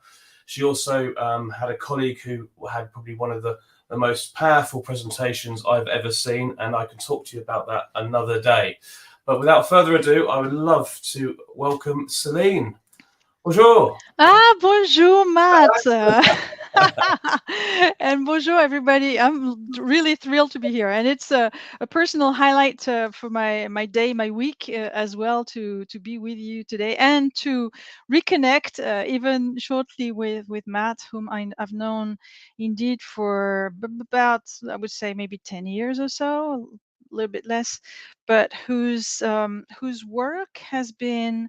She also had a colleague who had probably one of the most powerful presentations I've ever seen, and I can talk to you about that another day. But without further ado, I would love to welcome Céline. Bonjour. Bonjour, Matt. And bonjour, everybody. I'm really thrilled to be here. And it's a personal highlight for my day, my week as well, to be with you today and to reconnect even shortly with Matt, whom I've known indeed for about, I would say, maybe 10 years or so, a little bit less, but whose work has been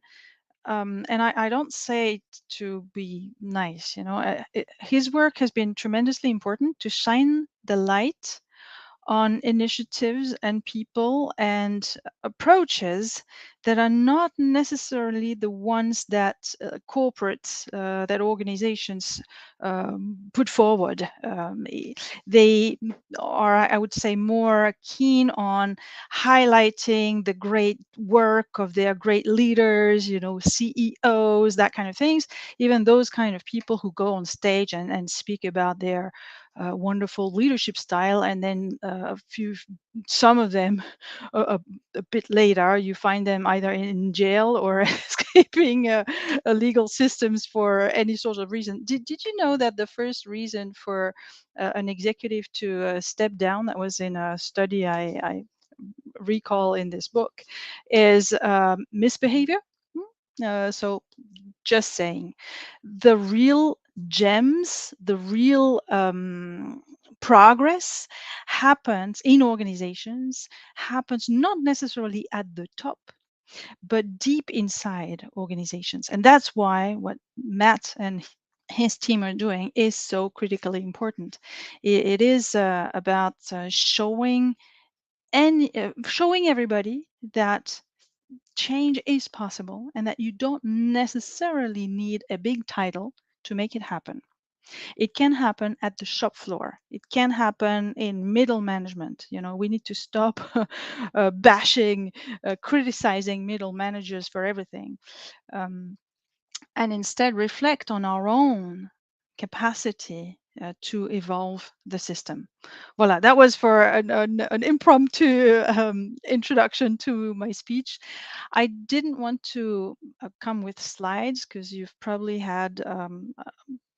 and I don't say it to be nice, his work has been tremendously important to shine the light on initiatives and people and approaches that are not necessarily the ones that corporates, that organizations put forward. They are, I would say, more keen on highlighting the great work of their great leaders, CEOs, that kind of things. Even those kind of people who go on stage and speak about their wonderful leadership style, and then some of them a bit later you find them either in jail or escaping legal systems for any sort of reason. Did you know that the first reason for an executive to step down, that was in a study I recall in this book, is misbehavior? So just saying, the real gems, the real progress happens in organizations, happens not necessarily at the top, but deep inside organizations. And that's why what Matt and his team are doing is so critically important. It is about showing everybody that change is possible and that you don't necessarily need a big title to make it happen. It can happen at the shop floor. It can happen in middle management. We need to stop bashing, criticizing middle managers for everything, and instead reflect on our own capacity to evolve the system. Voila, that was for an impromptu introduction to my speech. I didn't want to come with slides because you've probably had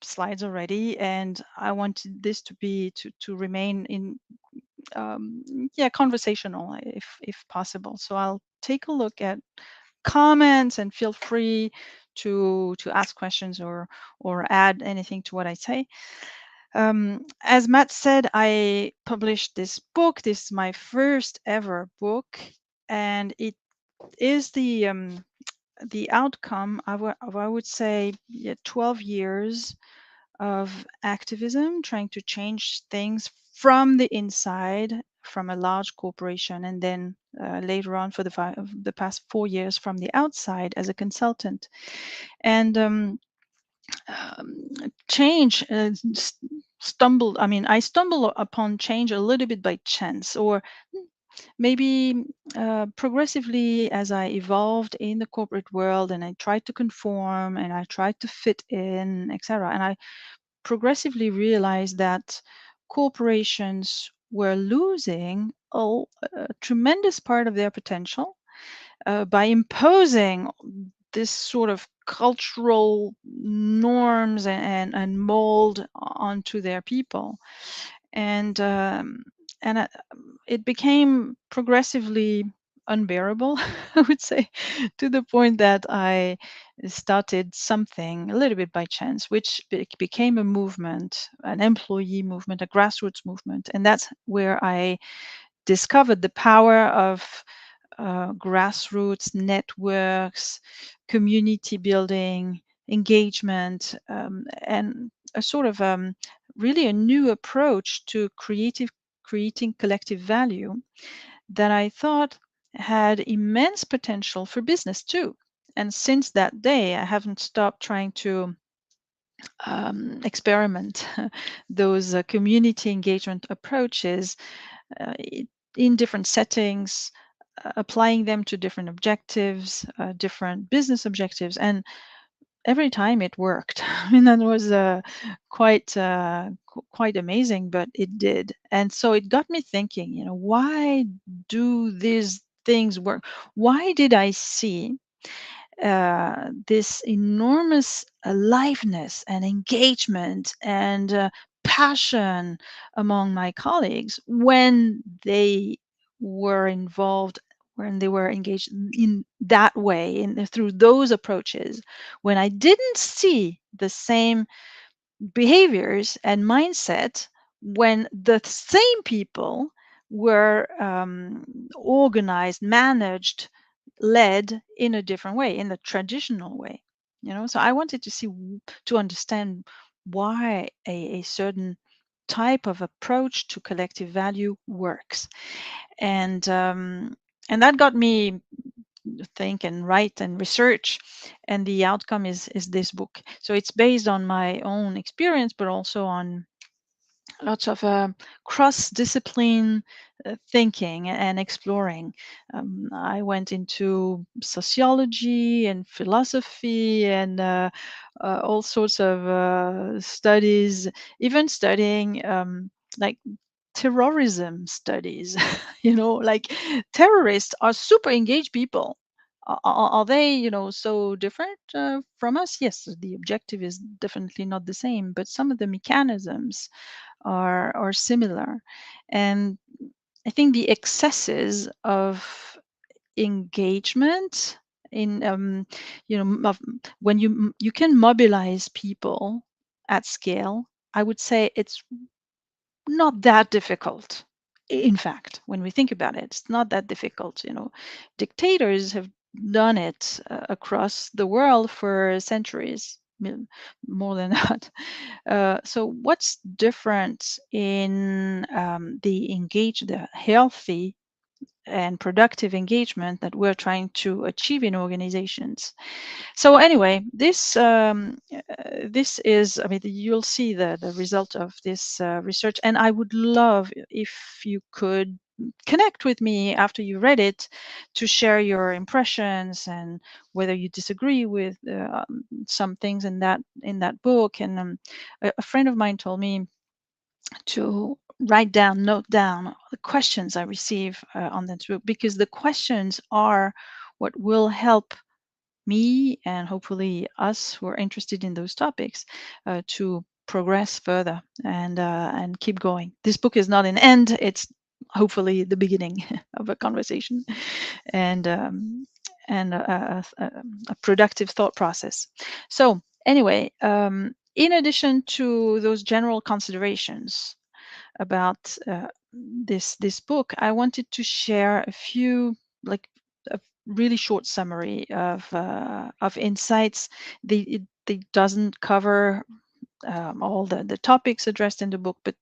slides already, and I wanted this to be to remain in conversational if possible. So I'll take a look at comments and feel free to ask questions or add anything to what I say. As Matt said, I published this book. This is my first ever book, and it is the outcome of, I would say, 12 years of activism, trying to change things from the inside, from a large corporation, and then later on for the past 4 years from the outside as a consultant. And change I stumble upon change a little bit by chance, or maybe progressively as I evolved in the corporate world and I tried to conform and I tried to fit in, etc. And I progressively realized that corporations were losing a tremendous part of their potential by imposing this sort of cultural norms and mold onto their people. And it became progressively unbearable, I would say, to the point that I started something a little bit by chance, which became a movement, an employee movement, a grassroots movement. And that's where I discovered the power of grassroots networks, community building, engagement, and a sort of really a new approach to creating collective value that I thought had immense potential for business too. And since that day, I haven't stopped trying to experiment those community engagement approaches in different settings, applying them to different objectives, different business objectives, and every time it worked. I mean, that was quite amazing, but it did. And so it got me thinking, why do these things work? Why did I see this enormous aliveness and engagement and passion among my colleagues when they were involved, when they were engaged in that way, through those approaches, when I didn't see the same behaviors and mindset when the same people were organized, managed, led in a different way, in the traditional way. So I wanted to understand why a certain type of approach to collective value works, and that got me think and write and research, and the outcome is this book. So it's based on my own experience, but also on lots of cross-discipline thinking and exploring. I went into sociology and philosophy and all sorts of studies, even studying like terrorism studies. Like terrorists are super engaged people. Are they, so different from us? Yes, the objective is definitely not the same, but some of the mechanisms are similar. And I think the excesses of engagement in when you can mobilize people at scale, I would say it's not that difficult. In fact, when we think about it, it's not that difficult. Dictators have done it across the world for centuries, more than that. So what's different in the healthy and productive engagement that we're trying to achieve in organizations? So anyway, this is, I mean, you'll see the result of this research, and I would love if you could connect with me after you read it to share your impressions and whether you disagree with some things in that book. And a friend of mine told me to note down the questions I receive on that book, because the questions are what will help me and hopefully us who are interested in those topics to progress further and keep going. This book is not an end; it's hopefully the beginning of a conversation and a productive thought process. So anyway, in addition to those general considerations about this book, I wanted to share a few, like a really short summary of insights. It doesn't cover all the topics addressed in the book, but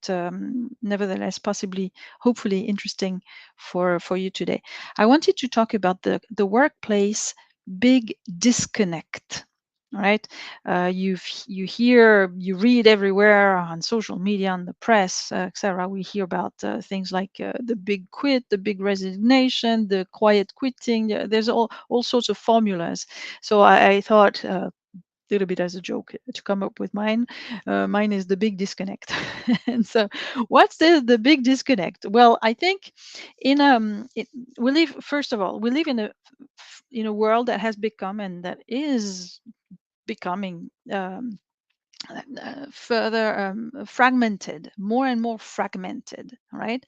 nevertheless, hopefully interesting for you today. I wanted to talk about the workplace big disconnect. right? You hear, you read everywhere on social media, on the press, etc. We hear about things like the big quit, the big resignation, the quiet quitting. There's all sorts of formulas. So I thought, little bit as a joke, to come up with mine. Mine is the big disconnect. And so, what's the big disconnect? Well, I think we live. First of all, we live in a world that has become, and that is becoming, further fragmented, more and more fragmented, right?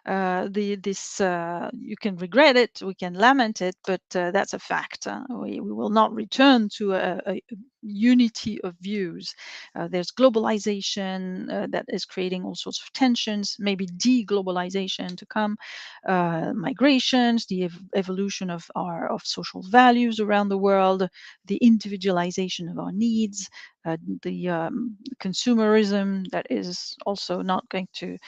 You can regret it, we can lament it, but that's a fact. We will not return to a unity of views. There's globalization that is creating all sorts of tensions, maybe de-globalization to come, migrations, the evolution of social values around the world, the individualization of our needs, the consumerism that is also not going to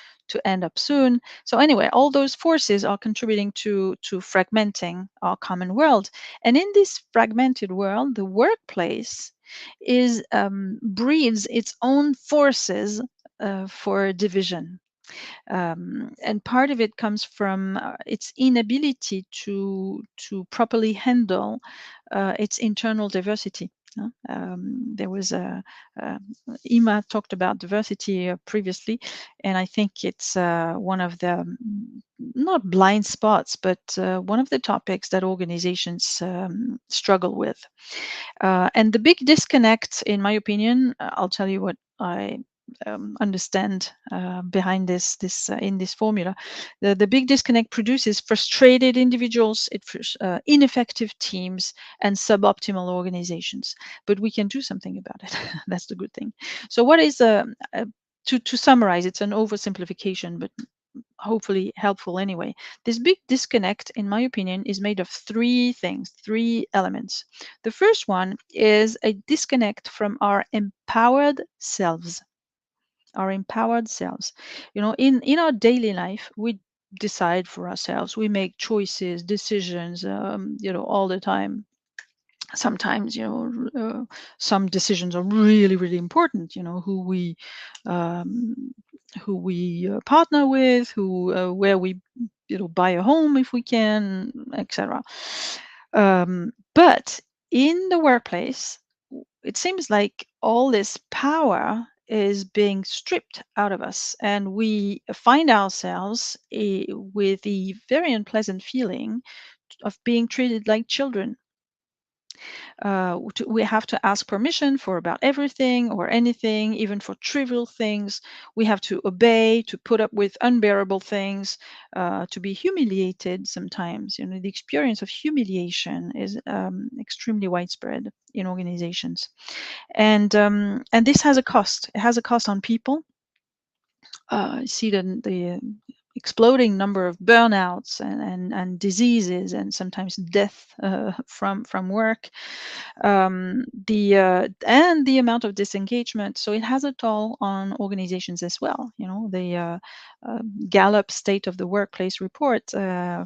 end up soon. So anyway, all those forces are contributing to fragmenting our common world. And in this fragmented world, the workplace breeds its own forces for division. And part of it comes from its inability to properly handle its internal diversity. There was Ima talked about diversity previously, and I think it's one of the not blind spots, but one of the topics that organizations struggle with. And the big disconnect, in my opinion, I'll tell you what I understand behind this in this formula. The big disconnect produces frustrated individuals, ineffective teams, and suboptimal organizations. But we can do something about it. That's the good thing. So what is to summarize, it's an oversimplification, but hopefully helpful anyway. This big disconnect, in my opinion, is made of three things, three elements. The first one is a disconnect from our empowered selves. Our empowered selves. In our daily life, we decide for ourselves. We make choices, decisions, all the time. Sometimes, some decisions are really, really important. Who we partner with, where we, buy a home if we can, etc. But in the workplace, it seems like all this power is being stripped out of us, and we find ourselves with the very unpleasant feeling of being treated like children. We have to ask permission for about everything or anything, even for trivial things. We have to obey, to put up with unbearable things, to be humiliated sometimes. The experience of humiliation is extremely widespread in organizations. And this has a cost. It has a cost on people. You see the exploding number of burnouts and diseases, and sometimes death from work, and the amount of disengagement. So it has a toll on organizations as well. The Gallup State of the Workplace report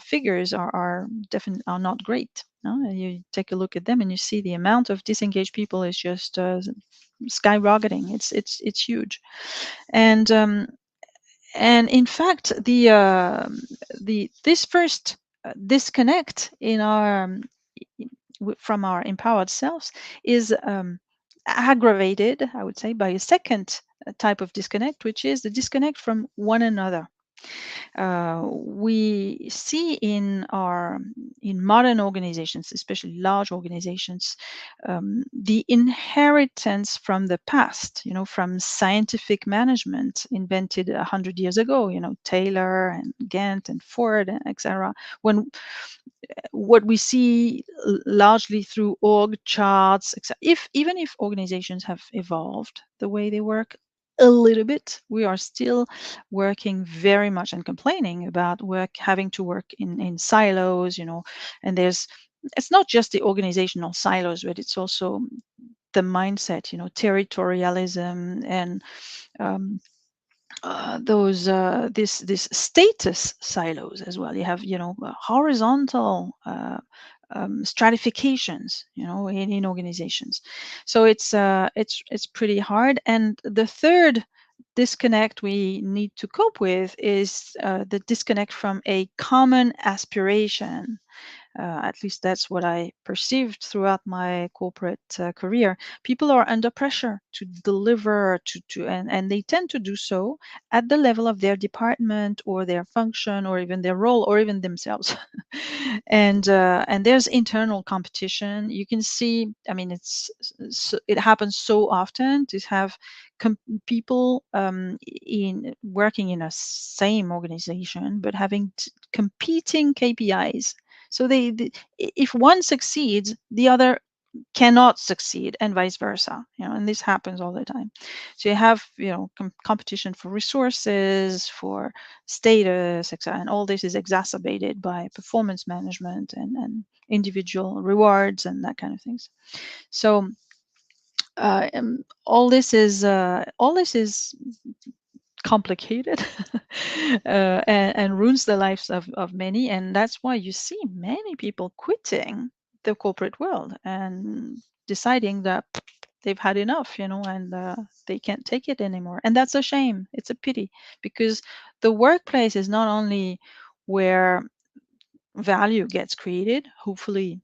figures are definitely not great. You take a look at them and you see the amount of disengaged people is just skyrocketing. It's huge, and in fact, this first disconnect in our from our empowered selves is aggravated, I would say, by a second type of disconnect, which is the disconnect from one another. We see in modern organizations, especially large organizations, the inheritance from the past, from scientific management invented 100 years ago, Taylor and Gantt and Ford, etc. When what we see largely through org charts, even if organizations have evolved the way they work a little bit, we are still working very much and complaining about having to work in silos, and it's not just the organizational silos, but it's also the mindset, territorialism and this status silos as well. You have horizontal stratifications, in organizations. So it's pretty hard. And the third disconnect we need to cope with is the disconnect from a common aspiration. At least that's what I perceived throughout my corporate career. People are under pressure to deliver, and they tend to do so at the level of their department or their function or even their role or even themselves. And there's internal competition. You can see, I mean, it happens so often to have people in working in a same organization but having competing KPIs. So if one succeeds, the other cannot succeed, and vice versa. And this happens all the time. So you have competition for resources, for status, etc. And all this is exacerbated by performance management and individual rewards and that kind of things. So all this is complicated and ruins the lives of many, and that's why you see many people quitting the corporate world and deciding that they've had enough, and they can't take it anymore. And that's a shame. It's a pity, because the workplace is not only where value gets created, hopefully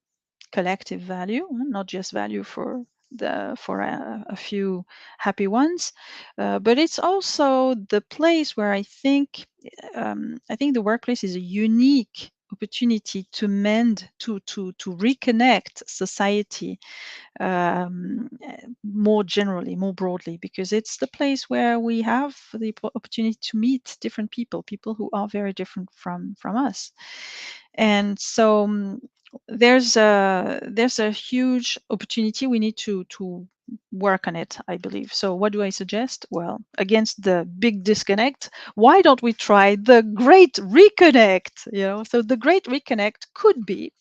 collective value, not just value for a few happy ones, but it's also the place where I think the workplace is a unique opportunity to mend, to reconnect society more generally, more broadly, because it's the place where we have the opportunity to meet different people who are very different from us. And so there's a huge opportunity. We need to work on it, I believe. So what do I suggest? Well, against the big disconnect, why don't we try the great reconnect? So the great reconnect could be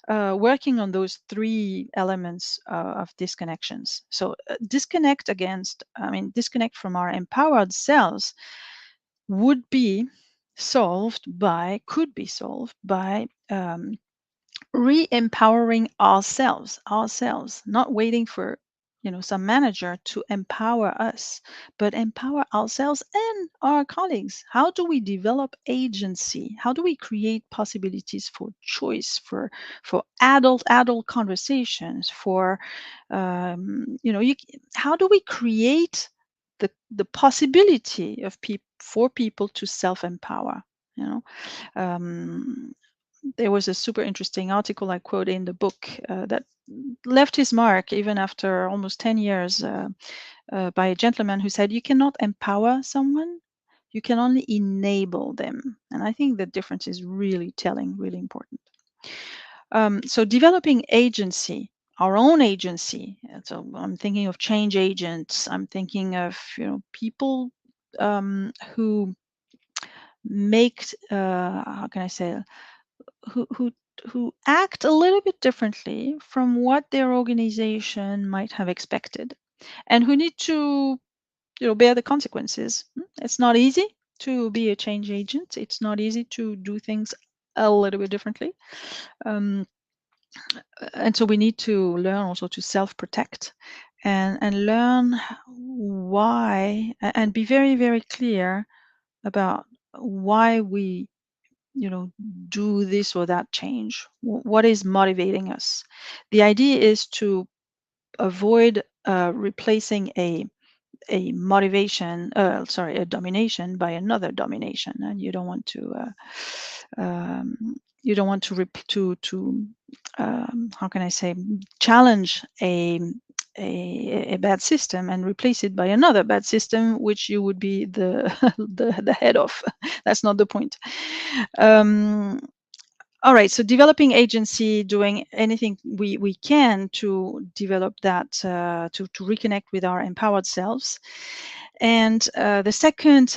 working on those three elements of disconnections. So disconnect from our empowered selves could be solved by re-empowering ourselves, not waiting for some manager to empower us, but empower ourselves and our colleagues. How do we develop agency? How do we create possibilities for choice, for adult conversations, for how do we create the possibility of for people to self-empower? There was a super interesting article I quote in the book that left his mark even after almost 10 years by a gentleman who said, you cannot empower someone, you can only enable them. And I think the difference is really telling, really important. So developing agency, our own agency. So I'm thinking of change agents. I'm thinking of people who make how can I say, who act a little bit differently from what their organization might have expected, and who need to bear the consequences. It's not easy to be a change agent. It's not easy to do things a little bit differently. And so we need to learn also to self-protect and learn why, and be very, very clear about why we do this or that change. What is motivating us? The idea is to avoid replacing a motivation, a domination by another domination, and you don't want to how can I say, challenge a bad system and replace it by another bad system, which you would be the the head of. That's not the point. All right, so developing agency, doing anything we can to develop that, to reconnect with our empowered selves. And the second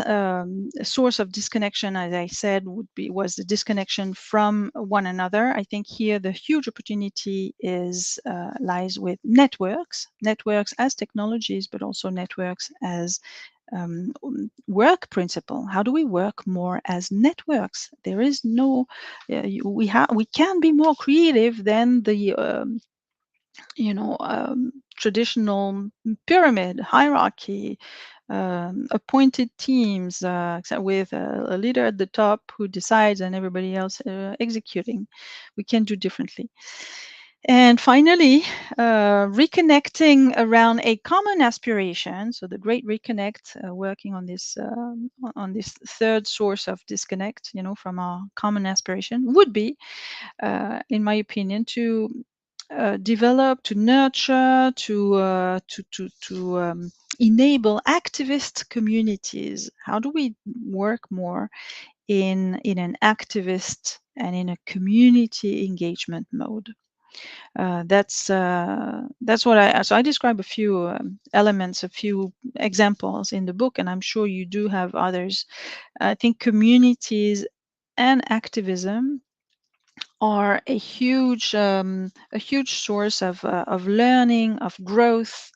source of disconnection, as I said, was the disconnection from one another. I think here the huge opportunity lies with networks as technologies, but also networks as work principle. How do we work more as networks? There is no, we can be more creative than the traditional pyramid hierarchy, appointed teams with a leader at the top who decides and everybody else executing. We can do differently. And finally, reconnecting around a common aspiration. So the great reconnect, working on this third source of disconnect, from our common aspiration, would be, in my opinion, to develop, to nurture, to enable activist communities. How do we work more in an activist and in a community engagement mode? That's what I describe a few elements, a few examples in the book, and I'm sure you do have others. I think communities and activism are a huge source of learning, of growth,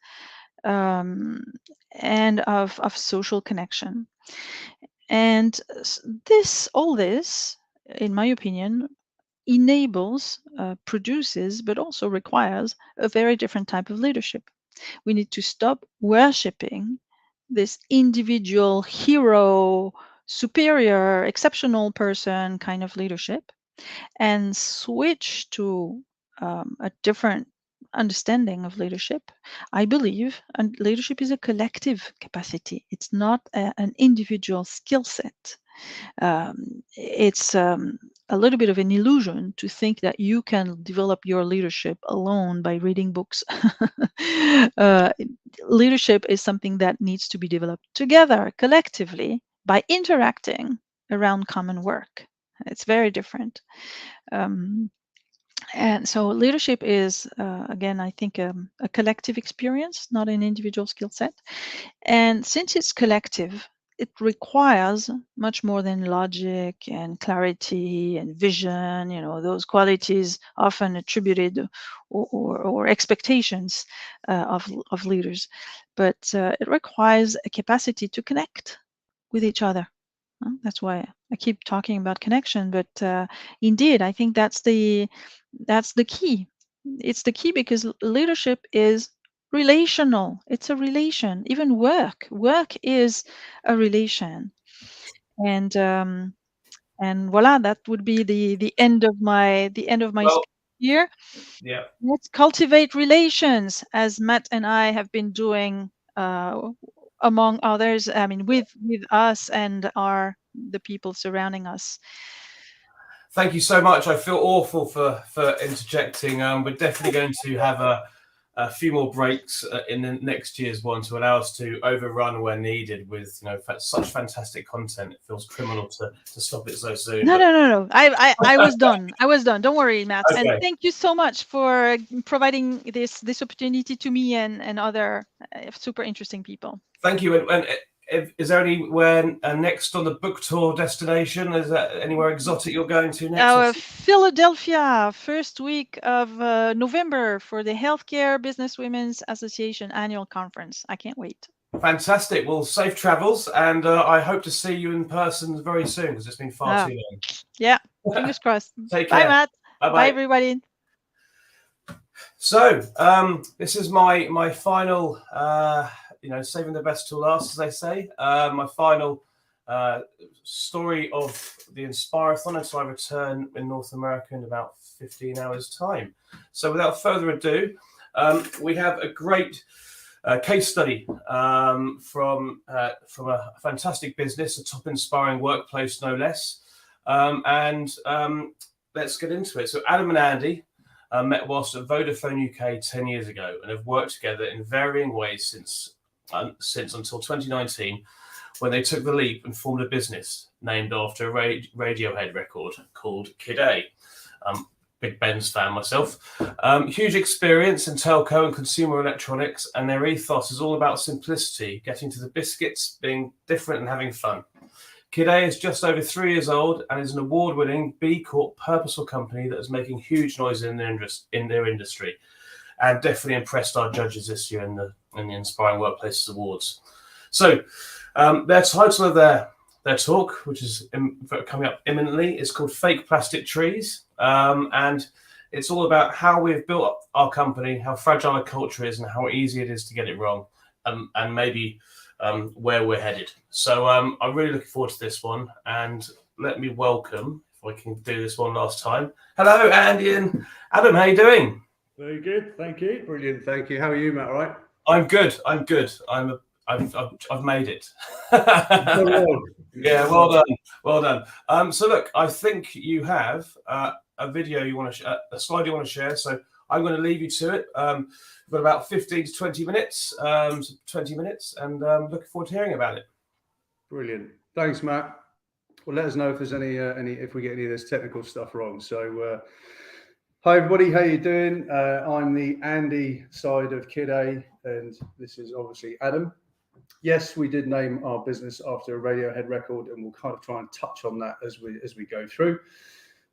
and of social connection. And all this, in my opinion, enables, produces, but also requires a very different type of leadership. We need to stop worshipping this individual hero, superior, exceptional person kind of leadership, and switch to a different understanding of leadership. I believe leadership is a collective capacity. It's not an individual skill set. It's a little bit of an illusion to think that you can develop your leadership alone by reading books. Leadership is something that needs to be developed together, collectively, by interacting around common work. It's very different. And so leadership is, again, I think a collective experience, not an individual skill set. And since it's collective, it requires much more than logic and clarity and vision, those qualities often attributed or expectations of leaders. But it requires a capacity to connect with each other. That's why I keep talking about connection. But indeed, I think that's the key. It's the key because leadership is relational. It's a relation. Even work is a relation. And voila, that would be the end of my speech here. Yeah. Let's cultivate relations, as Matt and I have been doing, among others. I mean, with us and the people surrounding us. Thank you so much. I feel awful for interjecting. We're definitely going to have a few more breaks in the next year's one to allow us to overrun where needed with such fantastic content. It feels criminal to stop it so soon. No. I was done. Don't worry, Matt. Okay. And thank you so much for providing this opportunity to me and other super interesting people. Thank you. And is there anywhere next on the book tour destination? Is there anywhere exotic you're going to next? Philadelphia, first week of November for the Healthcare Business Women's Association annual conference. I can't wait. Fantastic. Well, safe travels, and I hope to see you in person very soon because it's been far too long. Yeah, fingers crossed. Take care. Bye, Matt. Bye, bye, everybody. So this is my final. Saving the best till last, as they say. My final story of the Inspirathon until I return in North America in about 15 hours' time. So without further ado, we have a great case study from a fantastic business, a top inspiring workplace, no less. Let's get into it. So Adam and Andy met whilst at Vodafone UK 10 years ago and have worked together in varying ways since until 2019, when they took the leap and formed a business named after a Radiohead record called Kid A. Big Ben's fan myself. Huge experience in telco and consumer electronics, and their ethos is all about simplicity, getting to the biscuits, being different and having fun. Kid A is just over 3 years old and is an award-winning B Corp purposeful company that is making huge noise in their industry, and definitely impressed our judges this year in the Inspiring Workplaces Awards. So Their title of their talk, which is coming up imminently, is called Fake Plastic Trees. And it's all about how we've built up our company, how fragile our culture is, and how easy it is to get it wrong, and maybe where we're headed. So I'm really looking forward to this one. And let me welcome, if I can do this one last time. Hello, Andy and Adam. How you doing? Very good, thank you. Brilliant, thank you. How are you, Matt? All right? I'm good. I've made it. Yeah, well done. So look, I think you have a video you want to a slide you want to share. So I'm going to leave you to it. We've got about 15 to 20 minutes, and looking forward to hearing about it. Brilliant. Thanks, Matt. Well, let us know if there's any if we get any of this technical stuff wrong. So, hi everybody, how you doing? I'm the Andy side of Kid A, and this is obviously Adam. Yes, we did name our business after a Radiohead record, and we'll kind of try and touch on that as we go through.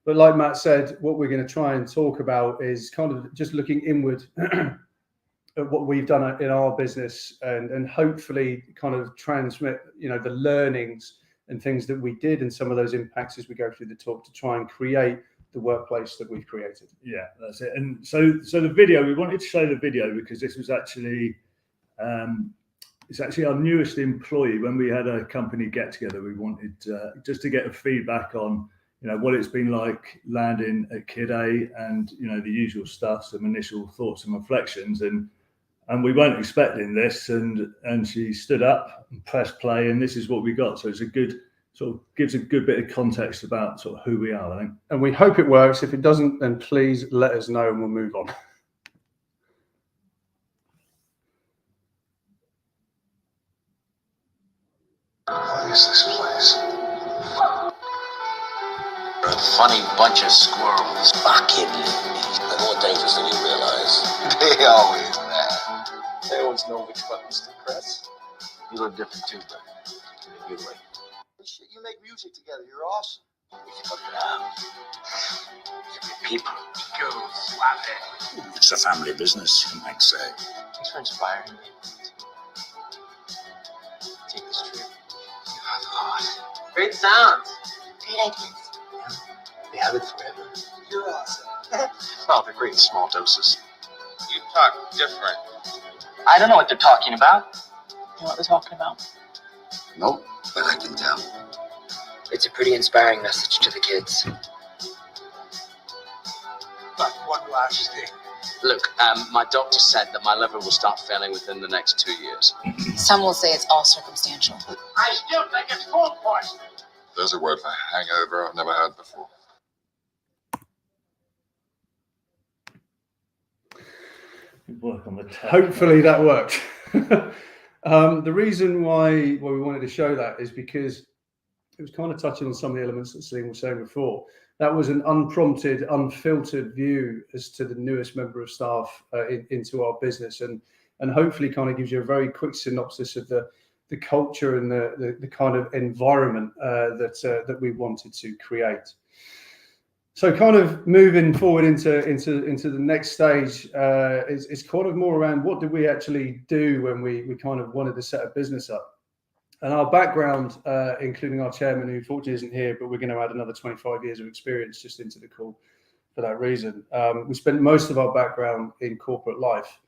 But like Matt said, what we're going to try and talk about is kind of just looking inward at what we've done in our business, and hopefully kind of transmit, the learnings and things that we did and some of those impacts as we go through the talk to try and create the workplace that we've created. Yeah, that's it. And so the video, we wanted to show the video because this was actually it's actually our newest employee. When we had a company get together, we wanted just to get a feedback on what it's been like landing at Kid A, and the usual stuff, some initial thoughts and reflections, and we weren't expecting this, and she stood up and pressed play, and this is what we got. So it's a good sort of gives a good bit of context about sort of who we are, I think. And we hope it works. If it doesn't, then please let us know and we'll move on. What is this place? They're a funny bunch of squirrels. Fucking they're more dangerous than you realize. They always mad. They always know which buttons to press. You look different too, but in a good way. Shit, you make music together. You're awesome. We can hook it up. People. Go, slap it. It's a family business, you might say. Thanks for inspiring me. Take this trip. Great sounds. Great ideas. Yeah. They have it forever. You're awesome. Well, they're great in small doses. You talk different. I don't know what they're talking about. You know what they're talking about? Nope, but I can tell. It's a pretty inspiring message to the kids. But one last thing. Look, my doctor said that my liver will start failing within the next 2 years. Some will say it's all circumstantial. I still think it's food poisoning. There's a word for hangover I've never had before. Work on the Hopefully that worked. The reason why we wanted to show that is because it was kind of touching on some of the elements that Celine was saying before. That was an unprompted, unfiltered view as to the newest member of staff into our business, and hopefully kind of gives you a very quick synopsis of the culture and the kind of environment that we wanted to create. So kind of moving forward into the next stage is kind of more around what did we actually do when we kind of wanted to set a business up. And our background, including our chairman, who fortunately isn't here, but we're going to add another 25 years of experience just into the call for that reason. We spent most of our background in corporate life.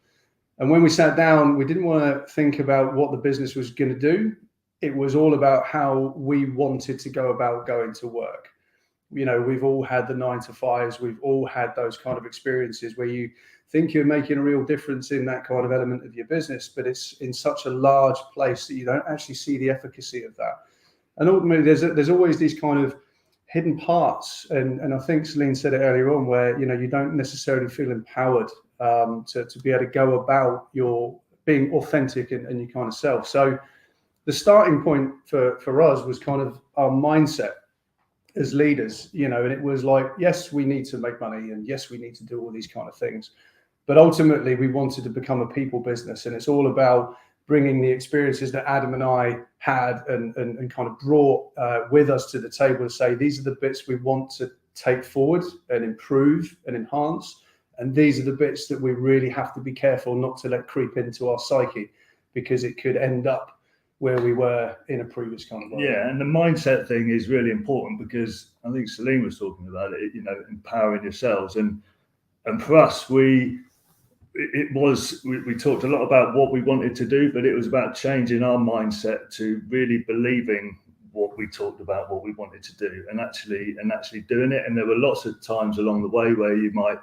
And when we sat down, we didn't want to think about what the business was going to do. It was all about how we wanted to go about going to work. We've all had the 9 to 5s. We've all had those kind of experiences where you think you're making a real difference in that kind of element of your business, but it's in such a large place that you don't actually see the efficacy of that. And ultimately, there's always these kind of hidden parts. And I think Celine said it earlier on, where you don't necessarily feel empowered to be able to go about your being authentic and your kind of self. So the starting point for us was kind of our mindset as leaders, and it was like, yes, we need to make money, and yes, we need to do all these kind of things. But ultimately, we wanted to become a people business, and it's all about bringing the experiences that Adam and I had and kind of brought with us to the table and say, these are the bits we want to take forward and improve and enhance. And these are the bits that we really have to be careful not to let creep into our psyche, because it could end up where we were in a previous kind of role. Yeah, and the mindset thing is really important, because I think Celine was talking about it, empowering yourselves. And for us, we talked a lot about what we wanted to do, but it was about changing our mindset to really believing what we talked about, what we wanted to do, and actually doing it. And there were lots of times along the way where you might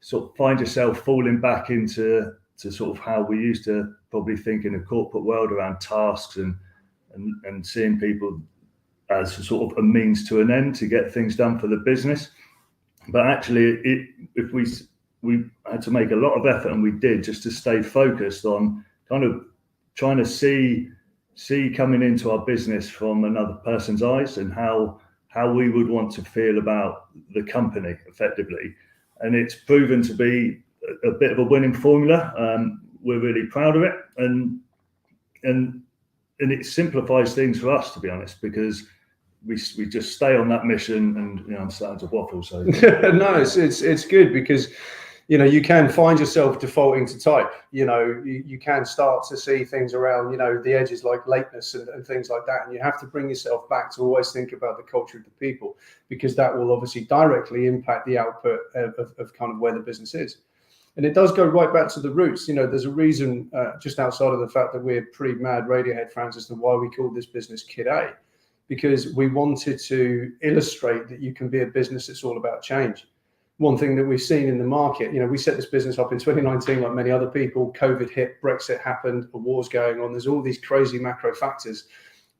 sort of find yourself falling back into sort of how we used to probably think in a corporate world around tasks and seeing people as a sort of a means to an end to get things done for the business. But actually, if we had to make a lot of effort, and we did, just to stay focused on kind of trying to see coming into our business from another person's eyes, and how we would want to feel about the company effectively. And it's proven to be a bit of a winning formula. We're really proud of it, and it simplifies things for us, to be honest, because we just stay on that mission. And I'm starting to waffle, so no, it's good, because you can find yourself defaulting to type. You can start to see things around the edges, like lateness and things like that, and you have to bring yourself back to always think about the culture of the people, because that will obviously directly impact the output of kind of where the business is. And it does go right back to the roots. There's a reason, just outside of the fact that we're pretty mad Radiohead fans, as to why we called this business Kid A, because we wanted to illustrate that you can be a business that's all about change. One thing that we've seen in the market, we set this business up in 2019, like many other people. COVID hit, Brexit happened, a war's going on. There's all these crazy macro factors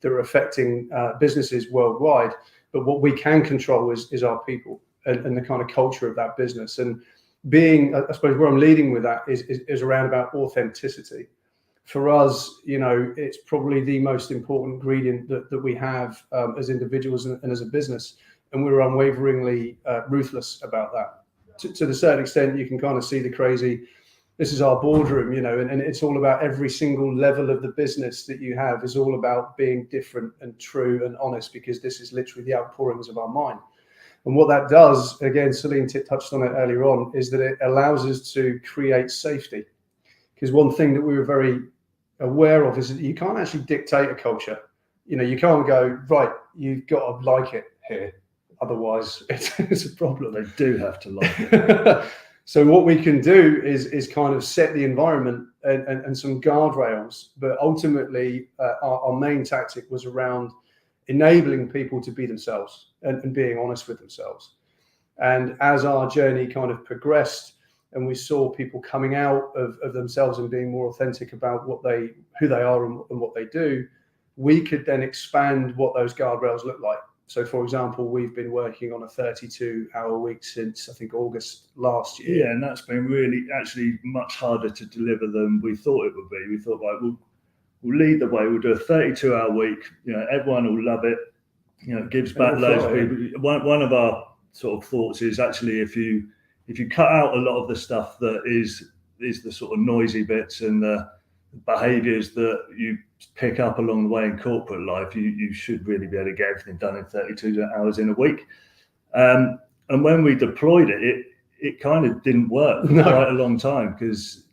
that are affecting businesses worldwide. But what we can control is our people and the kind of culture of that business. And being, I suppose, where I'm leading with that is around about authenticity. For us, it's probably the most important ingredient that we have as individuals and as a business. And we're unwaveringly ruthless about that. To a certain extent, you can kind of see the crazy. This is our boardroom, and it's all about every single level of the business that you have is all about being different and true and honest, because this is literally the outpourings of our mind. And what that does, again, Celine touched on it earlier on, is that it allows us to create safety. Because one thing that we were very aware of is that you can't actually dictate a culture. You can't go, right, you've got to like it here. Otherwise, it's a problem. They do have to like it. So what we can do is kind of set the environment and some guardrails. But ultimately, our main tactic was around enabling people to be themselves and being honest with themselves. And as our journey kind of progressed, and we saw people coming out of themselves and being more authentic about who they are and what they do, we could then expand what those guardrails look like. So, for example, we've been working on a 32-hour week since, I think, August last year. Yeah, and that's been really actually much harder to deliver than we thought it would be. We thought, right, we'll lead the way. We'll do a 32-hour week. Everyone will love it. It gives back loads of people. One of our sort of thoughts is actually if you cut out a lot of the stuff that is the sort of noisy bits and the behaviors that you pick up along the way in corporate life, you should really be able to get everything done in 32 hours in a week. And when we deployed it kind of didn't work for quite a long time, because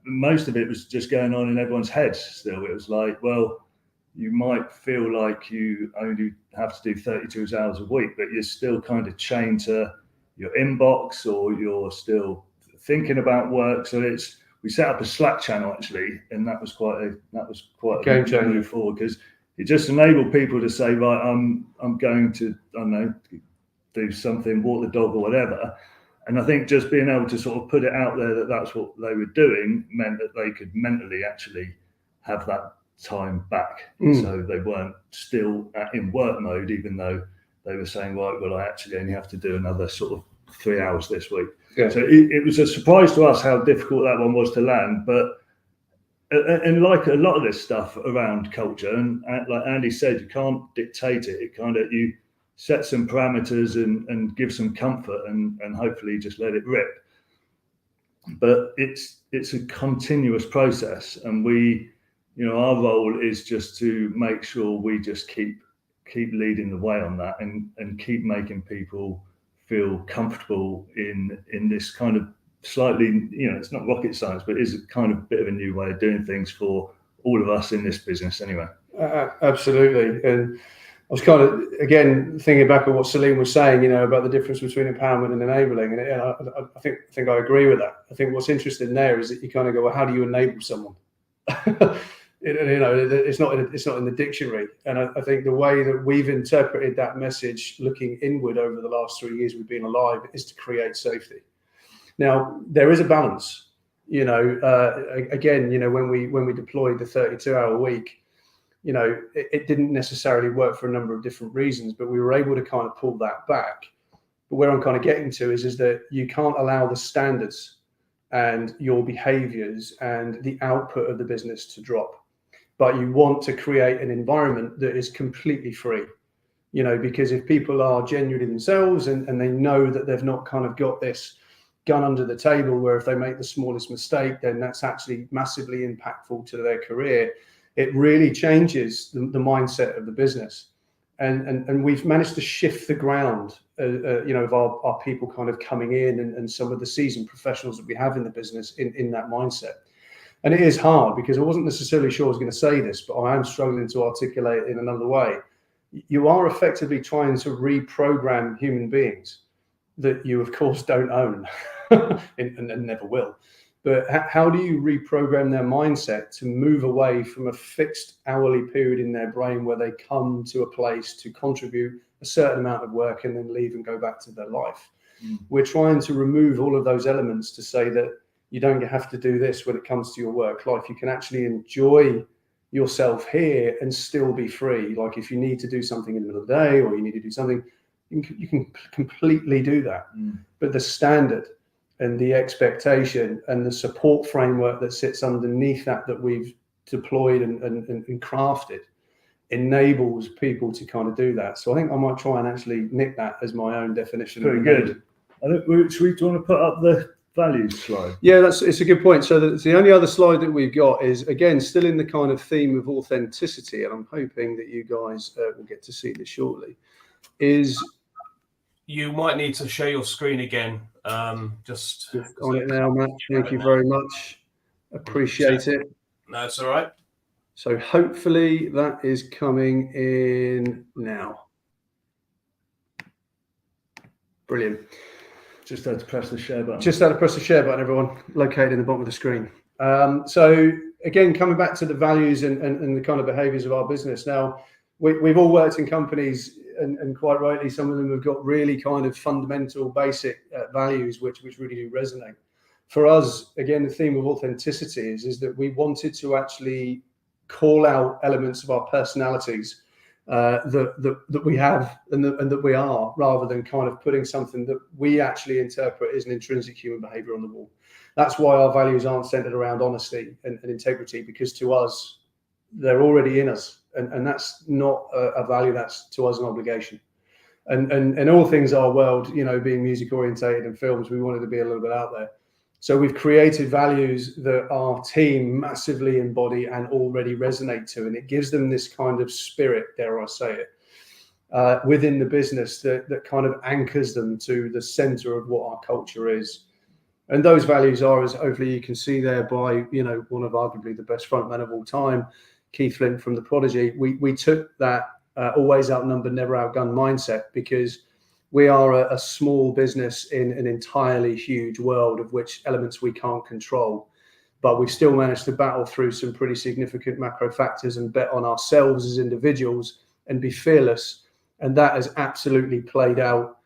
most of it was just going on in everyone's heads still. It was like, well, you might feel like you only have to do 32 hours a week, but you're still kind of chained to your inbox, or you're still thinking about work. So we set up a Slack channel actually, and that was quite a game changer move forward, because it just enabled people to say, right, I'm going to, I don't know, do something, walk the dog or whatever. And I think just being able to sort of put it out there that that's what they were doing meant that they could mentally actually have that time back. So they weren't still in work mode, even though they were saying, right, well, I actually only have to do another sort of 3 hours this week. Yeah. So it was a surprise to us how difficult that one was to land. But and like a lot of this stuff around culture, and like Andy said, you can't dictate it. It kind of, you set some parameters and give some comfort and hopefully just let it rip. But it's a continuous process, and we, our role is just to make sure we just keep leading the way on that, and keep making people feel comfortable in this kind of slightly, it's not rocket science, but it is a kind of bit of a new way of doing things for all of us in this business anyway. Absolutely. And I was kind of, again, thinking back at what Celine was saying, you know, about the difference between empowerment and enabling. And I think I agree with that. I think what's interesting there is that you kind of go, well, how do you enable someone? You know, it's not in the dictionary. And I think the way that we've interpreted that message looking inward over the last 3 years we've been alive is to create safety. Now, there is a balance, you know, again, you know, when we deployed the 32-hour week, you know, it didn't necessarily work for a number of different reasons, but we were able to kind of pull that back. But where I'm kind of getting to is that you can't allow the standards and your behaviors and the output of the business to drop. But you want to create an environment that is completely free, you know, because if people are genuinely themselves and they know that they've not kind of got this gun under the table where if they make the smallest mistake, then that's actually massively impactful to their career, it really changes the mindset of the business. And we've managed to shift the ground, you know, of our people kind of coming in and some of the seasoned professionals that we have in the business in that mindset. And it is hard because I wasn't necessarily sure I was going to say this, but I am struggling to articulate it in another way. You are effectively trying to reprogram human beings that you, of course, don't own and never will. But how do you reprogram their mindset to move away from a fixed hourly period in their brain where they come to a place to contribute a certain amount of work and then leave and go back to their life? We're trying to remove all of those elements to say that you don't have to do this when it comes to your work life. You can actually enjoy yourself here and still be free. Like if you need to do something in the middle of the day or you need to do something, you can completely do that. But the standard and the expectation and the support framework that sits underneath that we've deployed and crafted enables people to kind of do that. So I think I might try and actually nick that as my own definition. Very good. I think should we want to put up the values slide? Yeah, it's a good point. So the only other slide that we've got is, again, still in the kind of theme of authenticity, and I'm hoping that you guys will get to see this shortly, is... You might need to share your screen again. Just on it now, Matt. Thank you very much. Appreciate it. No, it's all right. So hopefully that is coming in now. Brilliant. Just had to press the share button. Just had to press the share button, everyone, located in the bottom of the screen. So again, coming back to the values and the kind of behaviors of our business. Now, we've all worked in companies, and quite rightly, some of them have got really kind of fundamental, basic values, which really do resonate. For us, again, the theme of authenticity is that we wanted to actually call out elements of our personalities that we have and that we are, rather than kind of putting something that we actually interpret as an intrinsic human behavior on the wall. That's why our values aren't centered around honesty and integrity, because to us, they're already in us. And that's not a value, that's to us an obligation. And all things our world, you know, being music orientated and films, we wanted to be a little bit out there. So we've created values that our team massively embody and already resonate to, and it gives them this kind of spirit, dare I say it, within the business that kind of anchors them to the center of what our culture is. And those values are, as hopefully you can see there by, you know, one of arguably the best frontmen of all time, Keith Flint from The Prodigy. We took that always outnumbered, never outgunned mindset, because we are a small business in an entirely huge world of which elements we can't control. But we've still managed to battle through some pretty significant macro factors and bet on ourselves as individuals and be fearless. And that has absolutely played out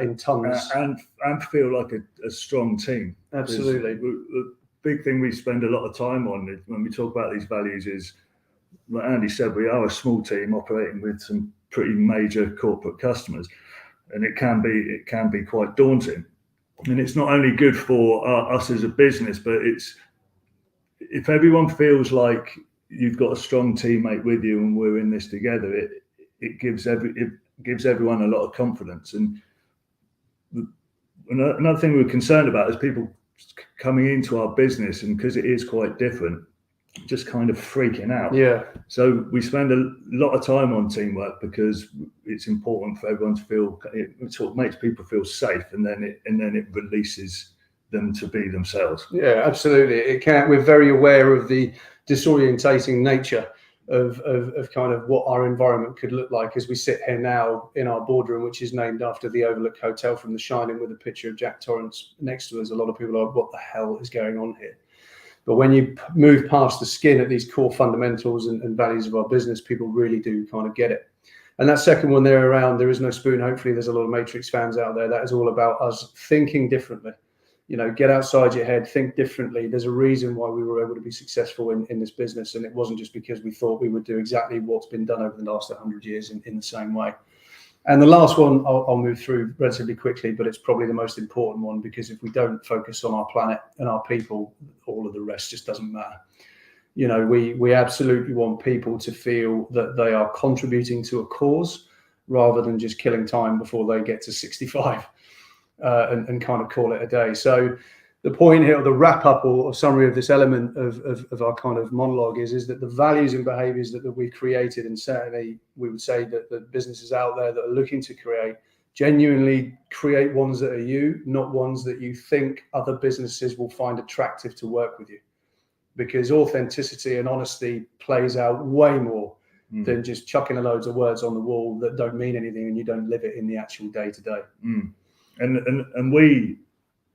in tons. And feel like a strong team. Absolutely. The big thing we spend a lot of time on when we talk about these values is, like Andy said, we are a small team operating with some pretty major corporate customers, and it can be quite daunting. And it's not only good for us as a business, but it's, if everyone feels like you've got a strong teammate with you and we're in this together, it gives everyone a lot of confidence. And another thing we're concerned about is people coming into our business, and because it is quite different, just kind of freaking out. Yeah. So we spend a lot of time on teamwork because it's important for everyone to feel, it sort of makes people feel safe, and then it releases them to be themselves. Yeah, absolutely. It can. We're very aware of the disorientating nature of kind of what our environment could look like as we sit here now in our boardroom, which is named after the Overlook Hotel from The Shining, with a picture of Jack Torrance next to us. A lot of people are like, what the hell is going on here? But when you move past the skin at these core fundamentals and values of our business, people really do kind of get it. And that second one there around, there is no spoon. Hopefully there's a lot of Matrix fans out there. That is all about us thinking differently. You know, get outside your head, think differently. There's a reason why we were able to be successful in this business. And it wasn't just because we thought we would do exactly what's been done over the last 100 years in the same way. And the last one I'll move through relatively quickly, but it's probably the most important one, because if we don't focus on our planet and our people, all of the rest just doesn't matter. You know, we absolutely want people to feel that they are contributing to a cause rather than just killing time before they get to 65. And kind of call it a day. So the point here, or the wrap up or summary of this element of our kind of monologue is that the values and behaviors that we've created, and certainly we would say that the businesses out there that are looking to create, genuinely create ones that are you, not ones that you think other businesses will find attractive to work with you. Because authenticity and honesty plays out way more than just chucking loads of words on the wall that don't mean anything and you don't live it in the actual day to day. And we,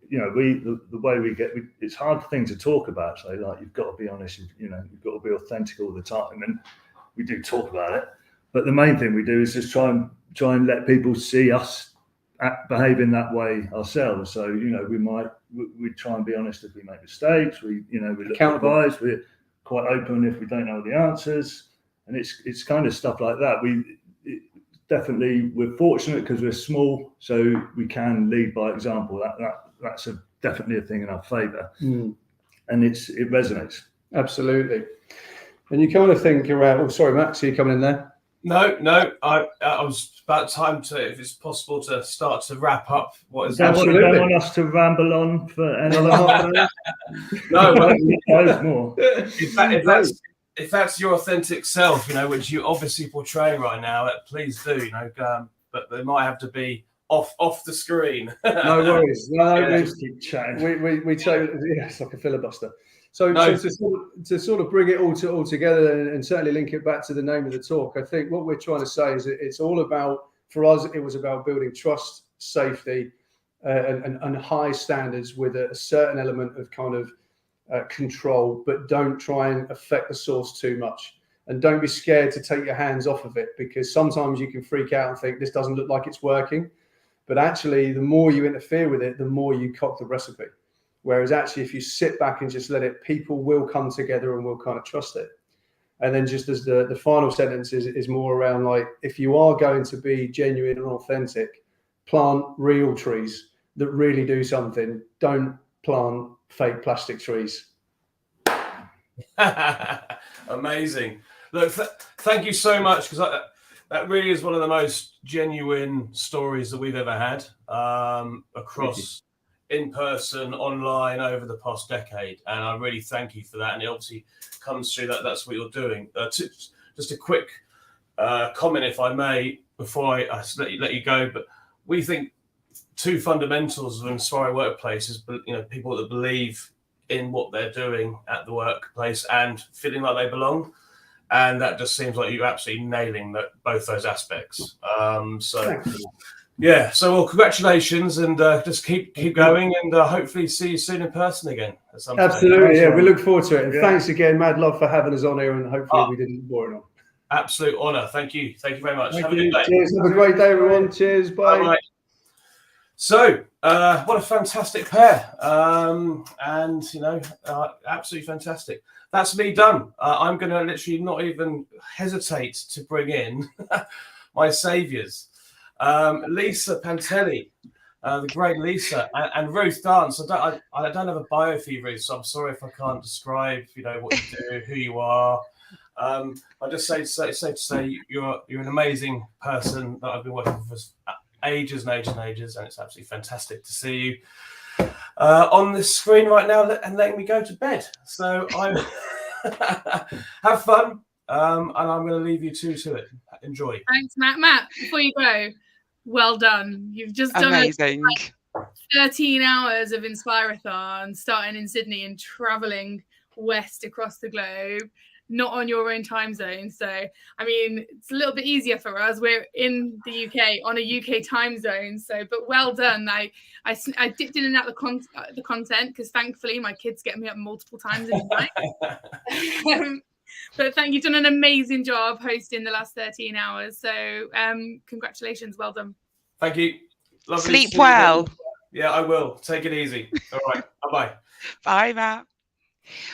you know, the way we get, it's a hard thing to talk about. So like, you've got to be honest, you know, you've got to be authentic all the time. And we do talk about it, but the main thing we do is just try and let people see us behaving that way ourselves. So, you know, we try and be honest if we make mistakes. We look at advice. We're quite open if we don't know the answers, and it's kind of stuff like that. Definitely, we're fortunate because we're small, so we can lead by example. That's definitely a thing in our favour, and it resonates. Absolutely. And you kind of think around. Oh, sorry, Max, are you coming in there? No. I was about time to, if it's possible, to start to wrap up. What is absolutely? Don't want us to ramble on for another half an hour. No, more. If that's your authentic self, you know, which you obviously portraying right now, please do, you know, but they might have to be off the screen. No worries. No, yeah, just keep chatting. We say, yeah, it's like a filibuster. So to sort of bring it all together and certainly link it back to the name of the talk, I think what we're trying to say is it's all about, for us, it was about building trust, safety, and high standards with a certain element of kind of control, but don't try and affect the source too much, and don't be scared to take your hands off of it, because sometimes you can freak out and think this doesn't look like it's working, but actually the more you interfere with it, the more you cock the recipe. Whereas actually if you sit back and just let it, people will come together and will kind of trust it. And then just as the final sentence is more around, like, if you are going to be genuine and authentic, plant real trees that really do something. Don't plant fake plastic trees. Amazing. Look, thank you so much, because that really is one of the most genuine stories that we've ever had across in person, online, over the past decade, and I really thank you for that. And it obviously comes through that's what you're doing. Just a quick comment, if I may, before I let you go. But we think two fundamentals of an inspiring workplace is, you know, people that believe in what they're doing at the workplace and feeling like they belong. And that just seems like you're absolutely nailing both those aspects. Yeah, so well, congratulations, and just keep going, and hopefully see you soon in person again at some point. Absolutely, yeah, we look forward to it. And thanks again, mad love, for having us on here, and hopefully we didn't bore it on. Absolute honour. Thank you very much. Have a good day. Cheers. Have a great day, everyone. Cheers. Bye. Bye. So, what a fantastic pair, and you know, absolutely fantastic. That's me done. I'm going to literally not even hesitate to bring in my saviours. Lisa Pantelli, the great Lisa, and Ruth Dance. I don't have a bio for you, Ruth, so I'm sorry if I can't describe, you know, what you do, who you are. I just say to say you're an amazing person that I've been working with for ages and ages and ages, and it's absolutely fantastic to see you on this screen right now and letting me go to bed. So I have fun, and I'm going to leave you two to it. Enjoy. Thanks, Matt. Matt, before you go, well done. You've just done amazing. 13 hours of Inspirathon, starting in Sydney and traveling west across the globe. not on your own time zone. So, I mean, it's a little bit easier for us. We're in the UK on a UK time zone. So, but well done. I dipped in and out the content because thankfully my kids get me up multiple times in the night. But you've done an amazing job hosting the last 13 hours. So congratulations. Well done. Thank you. Lovely. Sleep well. Yeah, I will. Take it easy. All right. Bye-bye. Bye, Matt.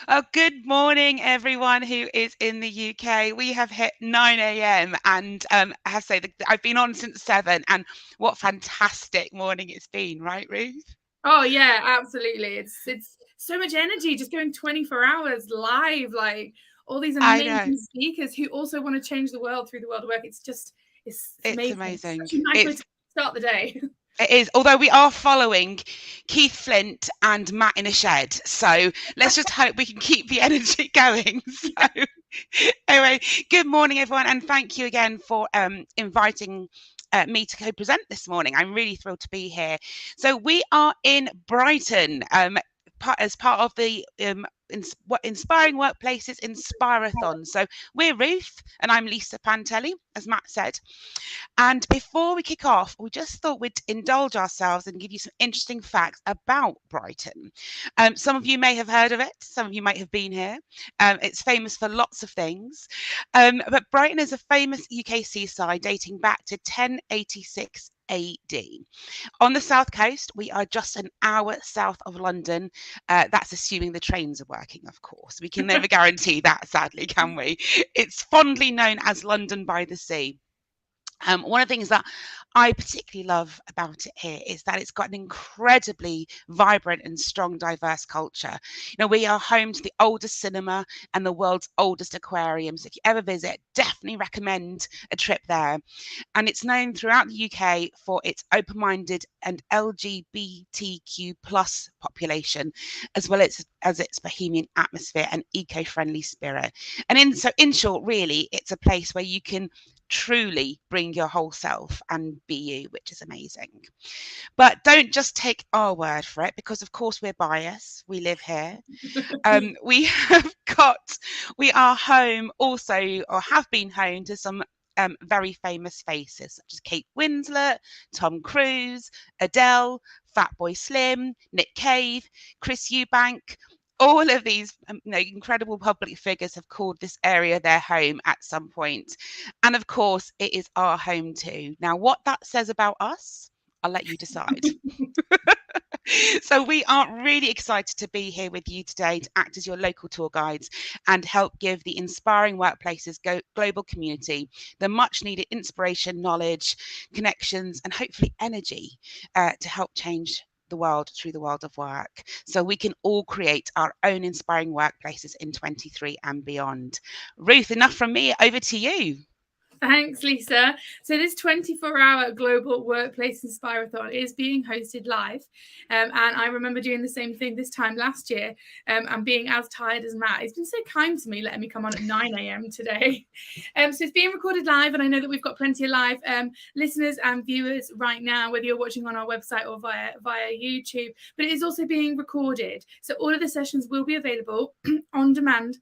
Oh, good morning, everyone who is in the UK. We have hit 9 a.m. and I have to say that I've been on since 7, and what fantastic morning it's been, right, Ruth? Oh yeah, absolutely. It's so much energy just going 24 hours live, like all these amazing speakers who also want to change the world through the world of work. It's amazing. It's nice way to start the day. It is, although we are following Keith Flint and Matt in a shed. So let's just hope we can keep the energy going. So anyway, good morning, everyone. And thank you again for inviting me to co-present this morning. I'm really thrilled to be here. So we are in Brighton as part of the Inspiring Workplaces Inspirathon. So we're Ruth and I'm Lisa Pantelli, as Matt said. And before we kick off, we just thought we'd indulge ourselves and give you some interesting facts about Brighton. Some of you may have heard of it. Some of you might have been here. It's famous for lots of things. But Brighton is a famous UK seaside dating back to 1086 AD. On the south coast, we are just an hour south of London. That's assuming the trains are working, of course. We can never guarantee that, sadly, can we? It's fondly known as London by the Sea. One of the things that I particularly love about it here is that it's got an incredibly vibrant and strong, diverse culture. You know, we are home to the oldest cinema and the world's oldest aquarium. So if you ever visit, definitely recommend a trip there. And it's known throughout the UK for its open-minded and LGBTQ+ population, as well as its bohemian atmosphere and eco-friendly spirit. And in short, really, it's a place where you can truly bring your whole self and be you, which is amazing. But don't just take our word for it, because of course we're biased. We live here. We are home also, or have been home to some very famous faces such as Kate Winslet, Tom Cruise, Adele, Fatboy Slim, Nick Cave, Chris Eubank. All of these incredible public figures have called this area their home at some point. And of course, it is our home too. Now, what that says about us, I'll let you decide. So we are really excited to be here with you today to act as your local tour guides and help give the Inspiring Workplaces global community the much needed inspiration, knowledge, connections, and hopefully energy to help change the world through the world of work, so we can all create our own inspiring workplaces in 23 and beyond. Ruth, enough from me, over to you. Thanks, Lisa. So this 24-hour global workplace Inspirathon is being hosted live. And I remember doing the same thing this time last year and being as tired as Matt. He's been so kind to me, letting me come on at 9 a.m. today. So it's being recorded live, and I know that we've got plenty of live listeners and viewers right now, whether you're watching on our website or via YouTube, but it is also being recorded. So all of the sessions will be available on demand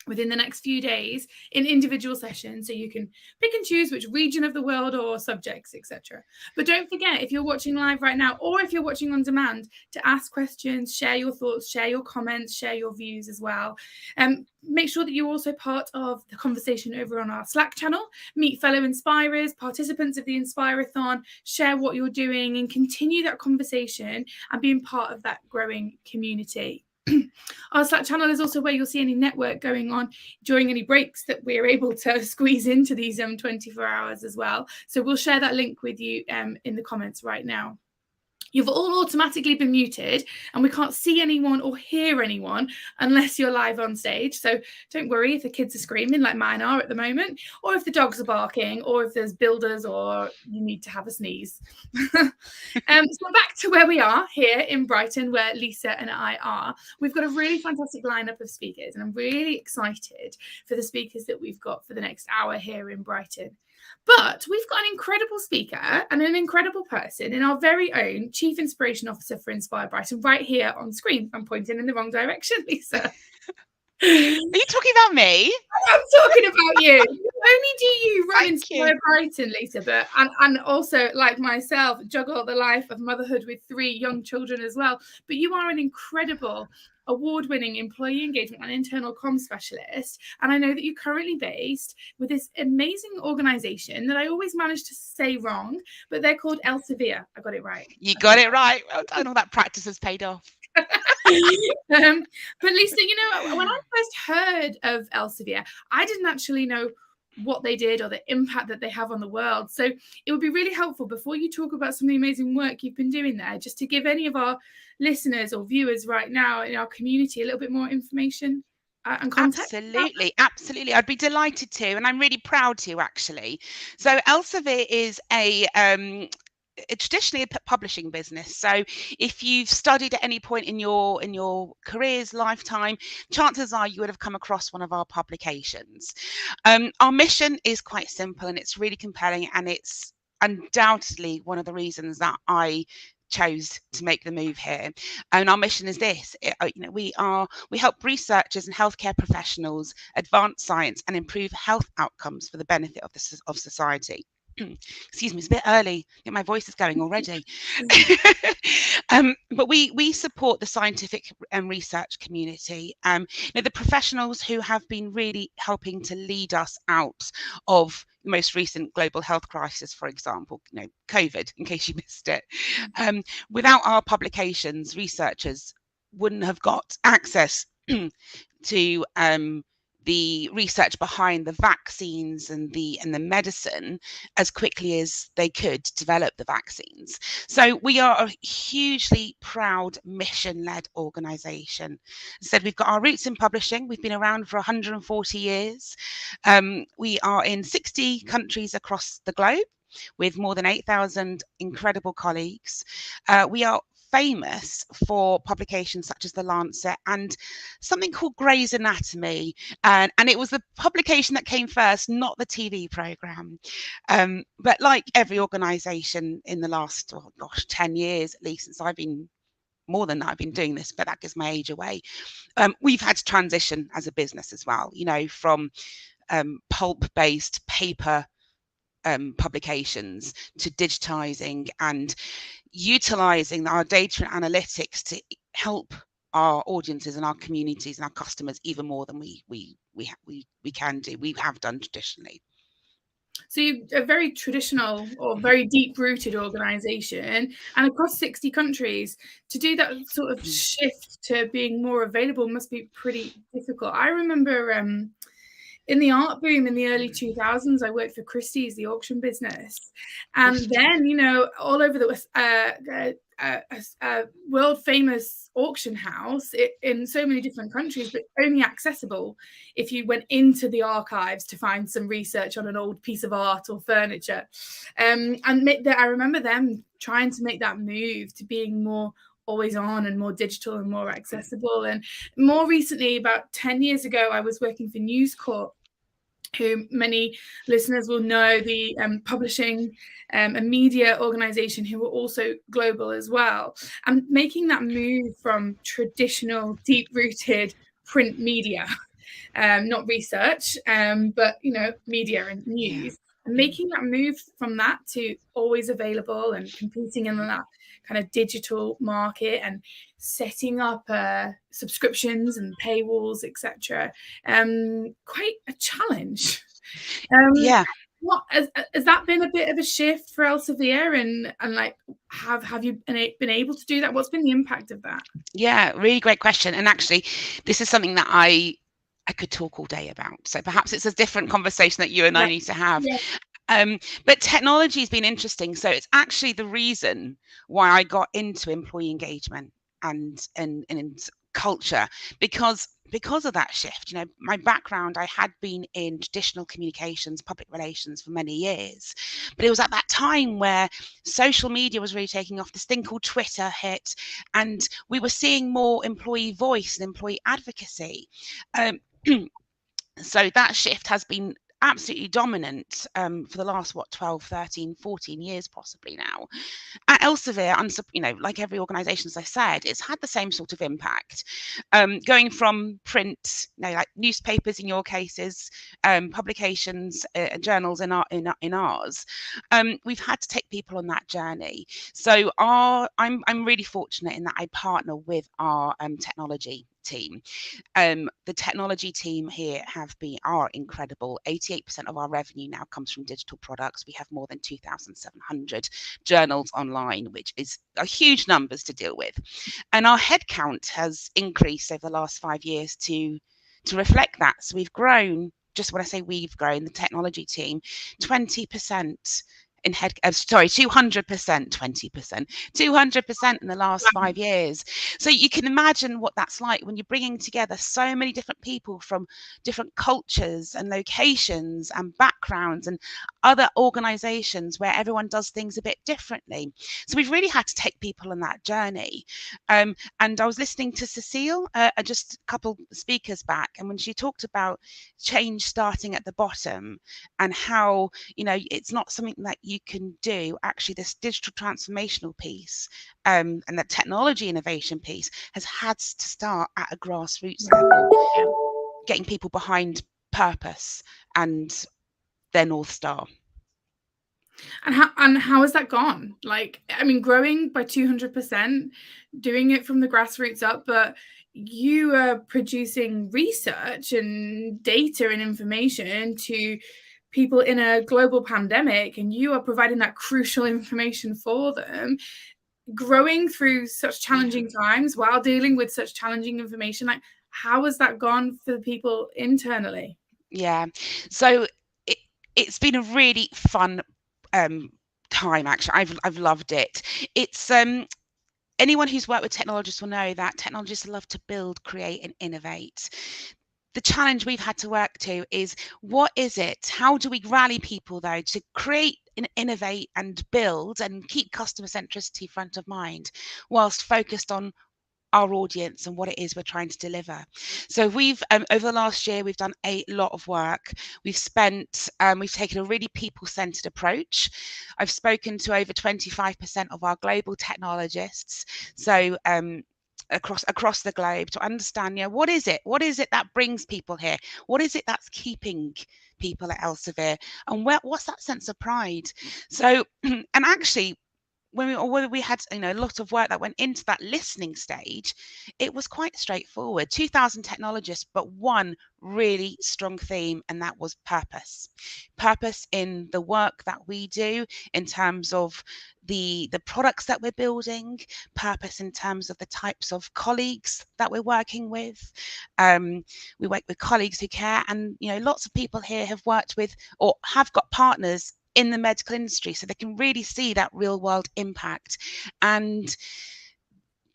within the next few days in individual sessions, so you can pick and choose which region of the world or subjects, etc. But don't forget, if you're watching live right now, or if you're watching on demand, to ask questions, share your thoughts, share your comments, share your views as well. Make sure that you're also part of the conversation over on our Slack channel. Meet fellow inspirers, participants of the Inspirathon, share what you're doing, and continue that conversation and being part of that growing community. Our Slack channel is also where you'll see any network going on during any breaks that we're able to squeeze into these 24 hours as well. So we'll share that link with you in the comments right now. You've all automatically been muted, and we can't see anyone or hear anyone unless you're live on stage. So don't worry if the kids are screaming like mine are at the moment, or if the dogs are barking, or if there's builders, or you need to have a sneeze. So back to where we are here in Brighton, where Lisa and I are. We've got a really fantastic lineup of speakers, and I'm really excited for the speakers that we've got for the next hour here in Brighton. But we've got an incredible speaker and an incredible person in our very own Chief Inspiration Officer for Inspire Brighton right here on screen. I'm pointing in the wrong direction, Lisa. Are you talking about me? I'm talking about you. Not only do you run Thank Inspire Brighton, Lisa, but and also, like myself, juggle the life of motherhood with 3 young children as well. But you are an incredible award-winning employee engagement and internal comms specialist. And I know that you're currently based with this amazing organization that I always manage to say wrong, but they're called Elsevier. I got it right. You got it right. Well done. All that practice has paid off. But Lisa, you know, when I first heard of Elsevier, I didn't actually know what they did or the impact that they have on the world. So it would be really helpful before you talk about some of the amazing work you've been doing there, just to give any of our listeners or viewers right now in our community a little bit more information and context. Absolutely. I'd be delighted to, and I'm really proud to, actually. So Elsevier is traditionally a publishing business. So if you've studied at any point in your career's lifetime, chances are you would have come across one of our publications. Our mission is quite simple, and it's really compelling, and it's undoubtedly one of the reasons that I chose to make the move here. And our mission is this: we help researchers and healthcare professionals advance science and improve health outcomes for the benefit of society. Excuse me, it's a bit early. I think my voice is going already. But we support the scientific and research community. The professionals who have been really helping to lead us out of the most recent global health crisis, for example, COVID, in case you missed it. Without our publications, researchers wouldn't have got access to the research behind the vaccines and the medicine as quickly as they could develop the vaccines. So we are a hugely proud mission-led organization. As I said, we've got our roots in publishing. We've been around for 140 years. We are in 60 countries across the globe with more than 8,000 incredible colleagues. We are famous for publications such as The Lancet and something called Grey's Anatomy, and it was the publication that came first, not the TV program. But like every organization in the last 10 years at least, since I've been more than that, I've been doing this, but that gives my age away. We've had to transition as a business as well, from pulp-based paper publications to digitizing and utilizing our data and analytics to help our audiences and our communities and our customers even more than we can do. We have done traditionally. So you're a very traditional or very deep-rooted organization, and across 60 countries, to do that sort of shift to being more available must be pretty difficult. I remember in the art boom in the early 2000s, I worked for Christie's, the auction business. And then, all over the world famous auction house in so many different countries, but only accessible if you went into the archives to find some research on an old piece of art or furniture. And I remember them trying to make that move to being more always on and more digital and more accessible. And more recently, about 10 years ago, I was working for News Corp, who many listeners will know, the publishing and media organization who were also global as well. And making that move from traditional deep-rooted print media, not research, but media and news, and making that move from that to always available and competing in that kind of digital market and setting up subscriptions and paywalls, etc. Quite a challenge. Has that been a bit of a shift for Elsevier, and like have you been able to do that? What's been the impact of that? Yeah, really great question. And actually, this is something that I could talk all day about. So perhaps it's a different conversation that you and I need to have. Yeah. But technology has been interesting. So it's actually the reason why I got into employee engagement and culture, because of that shift. My background, I had been in traditional communications, public relations for many years, but it was at that time where social media was really taking off. This thing called Twitter hit, and we were seeing more employee voice and employee advocacy. So that shift has been absolutely dominant for the last 12, 13, 14 years possibly now. At Elsevier, like every organisation, as I said, it's had the same sort of impact, going from print, like newspapers in your cases, publications, journals in ours. We've had to take people on that journey. So I'm really fortunate in that I partner with our technology team. The technology team here are incredible. 88% of our revenue now comes from digital products. We have more than 2,700 journals online, which is a huge numbers to deal with. And our headcount has increased over the last 5 years to reflect that. So we've grown, just when I say we've grown, the technology team, 20% in 200%, 20%, 200% in the last 5 years. So you can imagine what that's like when you're bringing together so many different people from different cultures and locations and backgrounds and other organizations where everyone does things a bit differently. So we've really had to take people on that journey. And I was listening to Cecile just a couple speakers back, and when she talked about change starting at the bottom and how, it's not something that you can do. Actually, this digital transformational piece and the technology innovation piece has had to start at a grassroots level, getting people behind purpose and their North Star. And how has that gone? Growing by 200%, doing it from the grassroots up, but you are producing research and data and information to people in a global pandemic, and you are providing that crucial information for them, growing through such challenging times while dealing with such challenging information. How has that gone for the people internally? Yeah, so it's been a really fun time, actually. I've loved it. It's anyone who's worked with technologists will know that technologists love to build, create and innovate. The challenge we've had to work to is, what is it? How do we rally people, though, to create and innovate and build and keep customer centricity front of mind whilst focused on our audience and what it is we're trying to deliver? So we've over the last year, we've done a lot of work. We've taken a really people-centered approach. I've spoken to over 25% of our global technologists. So across the globe, to understand, what is it that brings people here? What is it that's keeping people at Elsevier? And what's that sense of pride? So, and actually, when we had a lot of work that went into that listening stage, it was quite straightforward. 2,000 technologists, but one really strong theme, and that was purpose. Purpose in the work that we do, in terms of the products that we're building, purpose in terms of the types of colleagues that we're working with. We work with colleagues who care, and lots of people here have worked with or have got partners in the medical industry, so they can really see that real world impact. And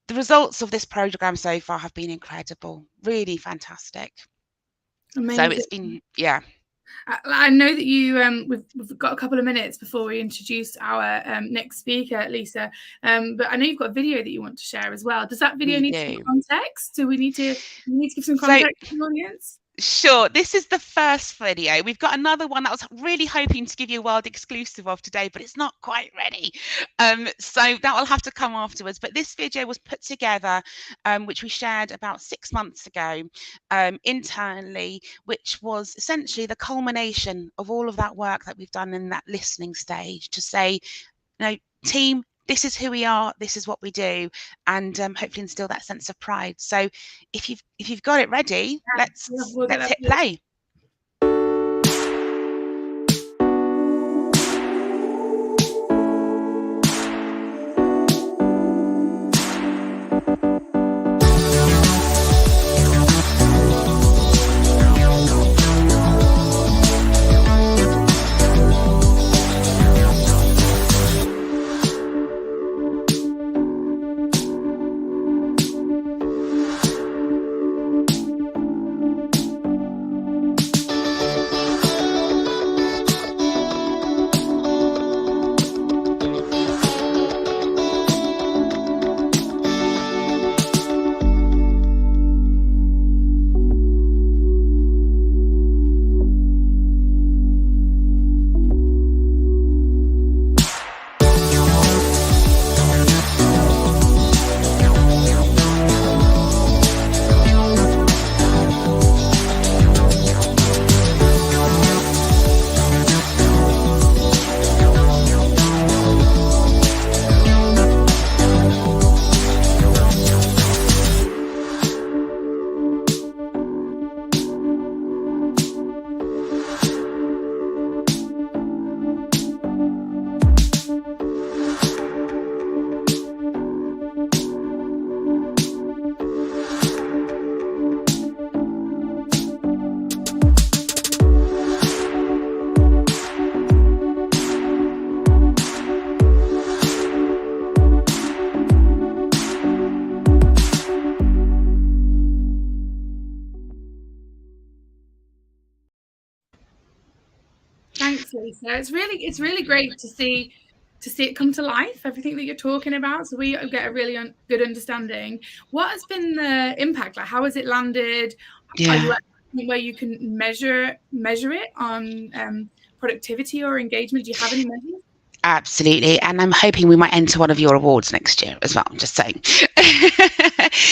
the results of this program so far have been incredible, really fantastic. Amazing. So it's been, yeah. I know that you we've got a couple of minutes before we introduce our next speaker, Lisa, but I know you've got a video that you want to share as well. Does that video need some context? Do we need to give some context to the audience? Sure, this is the first video. We've got another one that I was really hoping to give you a world exclusive of today, but it's not quite ready. So that will have to come afterwards. But this video was put together, which we shared about 6 months ago internally, which was essentially the culmination of all of that work that we've done in that listening stage to say, team, this is who we are, this is what we do, and hopefully instill that sense of pride. So if you've got it ready, let's hit play. thanks, Lisa. It's really great to see it come to life, everything that you're talking about, so we get a really good understanding. What has been the impact? Like, how has it landed? Are you at a point where you can measure it on productivity or engagement? Do you have any measures? Absolutely. And I'm hoping we might enter one of your awards next year as well. I'm just saying.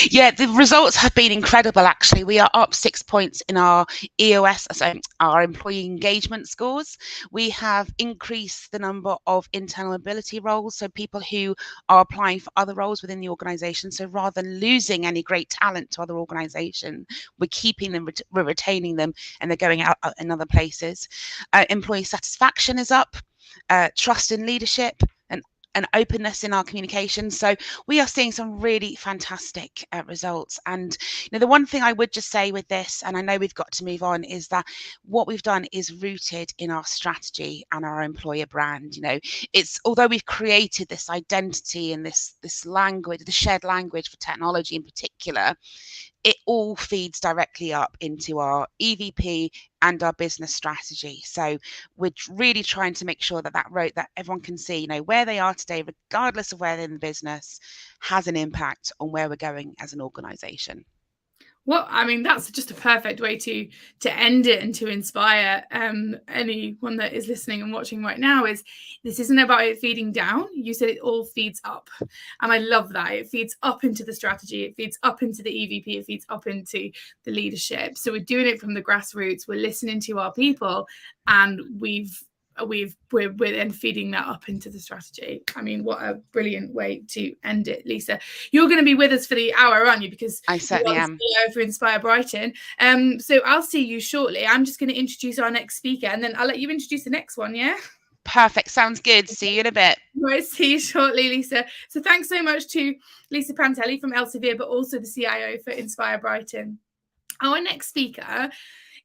Yeah, the results have been incredible, actually. We are up 6 points in our EOS, so our employee engagement scores. We have increased the number of internal mobility roles, so people who are applying for other roles within the organisation. So rather than losing any great talent to other organisations, we're keeping them, we're retaining them, and they're going out in other places. Employee satisfaction is up. Trust in leadership and openness in our communication. So we are seeing some really fantastic results. And the one thing I would just say with this, and I know we've got to move on, is that what we've done is rooted in our strategy and our employer brand. It's, although we've created this identity and this language, the shared language for technology in particular, it all feeds directly up into our EVP and our business strategy. So we're really trying to make sure that that everyone can see, where they are today, regardless of where they're in the business, has an impact on where we're going as an organization. Well, I mean, that's just a perfect way to end it and to inspire anyone that is listening and watching right now. Is this isn't about it feeding down. You said it all feeds up. And I love that. It feeds up into the strategy. It feeds up into the EVP. It feeds up into the leadership. So we're doing it from the grassroots. We're listening to our people, and we're then feeding that up into the strategy. I mean, what a brilliant way to end it, Lisa. You're going to be with us for the hour, aren't you? Because I certainly am. For Inspire Brighton. So I'll see you shortly. I'm just going to introduce our next speaker, and then I'll let you introduce the next one. Yeah. Perfect. Sounds good. See you in a bit. Right. See you shortly, Lisa. So thanks so much to Lisa Pantelli from Elsevier, but also the CIO for Inspire Brighton. Our next speaker,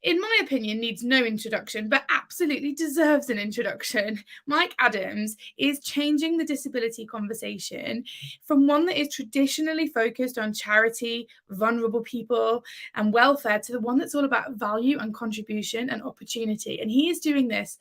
in my opinion, needs no introduction, but absolutely deserves an introduction. Mike Adams is changing the disability conversation from one that is traditionally focused on charity, vulnerable people, and welfare to the one that's all about value and contribution and opportunity. And he is doing this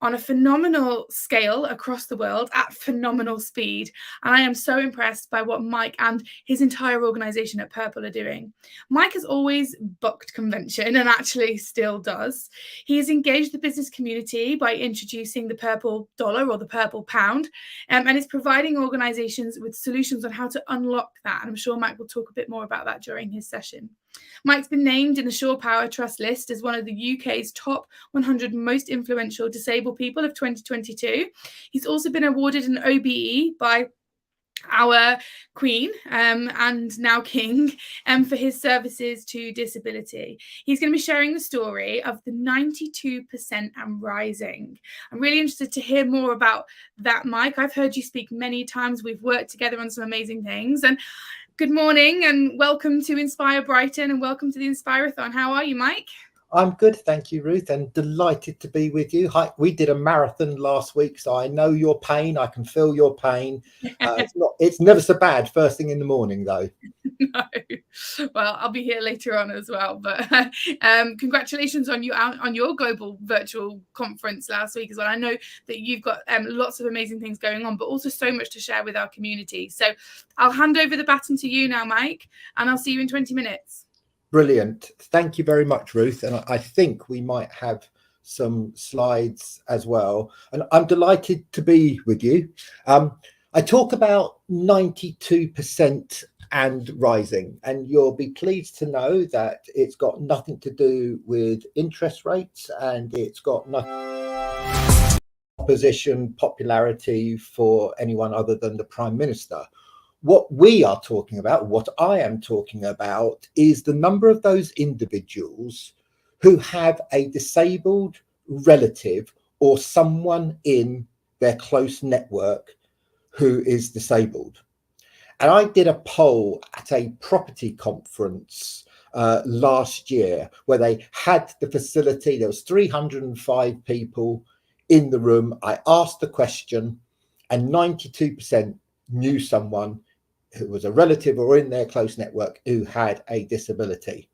on a phenomenal scale across the world at phenomenal speed. And I am so impressed by what Mike and his entire organization at Purple are doing. Mike has always bucked convention and actually still does. He has engaged the business community by introducing the purple dollar or the purple pound, and is providing organizations with solutions on how to unlock that. And I'm sure Mike will talk a bit more about that during his session. Mike's been named in the Shore Power Trust list as one of the UK's top 100 most influential disabled people of 2022. He's also been awarded an OBE by our Queen and now King for his services to disability. He's going to be sharing the story of the 92% and rising. I'm really interested to hear more about that, Mike. I've heard you speak many times. We've worked together on some amazing things. And good morning and welcome to Inspire Brighton and welcome to the Inspirathon. How are you, Mike? I'm good, thank you, Ruth, and delighted to be with you. Hi, we did a marathon last week, so I know your pain. I can feel your pain. It's never so bad first thing in the morning, though. No. Well, I'll be here later on as well. But congratulations on your global virtual conference last week as well. I know that you've got lots of amazing things going on, but also so much to share with our community. So I'll hand over the baton to you now, Mike, and I'll see you in 20 minutes. Brilliant. Thank you very much, Ruth. And I think we might have some slides as well. And I'm delighted to be with you. I talk about 92% and rising, and you'll be pleased to know that it's got nothing to do with interest rates, and it's got nothing opposition popularity for anyone other than the Prime Minister. What we are talking about, what I am talking about, is the number of those individuals who have a disabled relative or someone in their close network who is disabled. And I did a poll at a property conference last year where they had the facility. There was 305 people in the room. I asked the question and 92% knew someone who was a relative or in their close network who had a disability.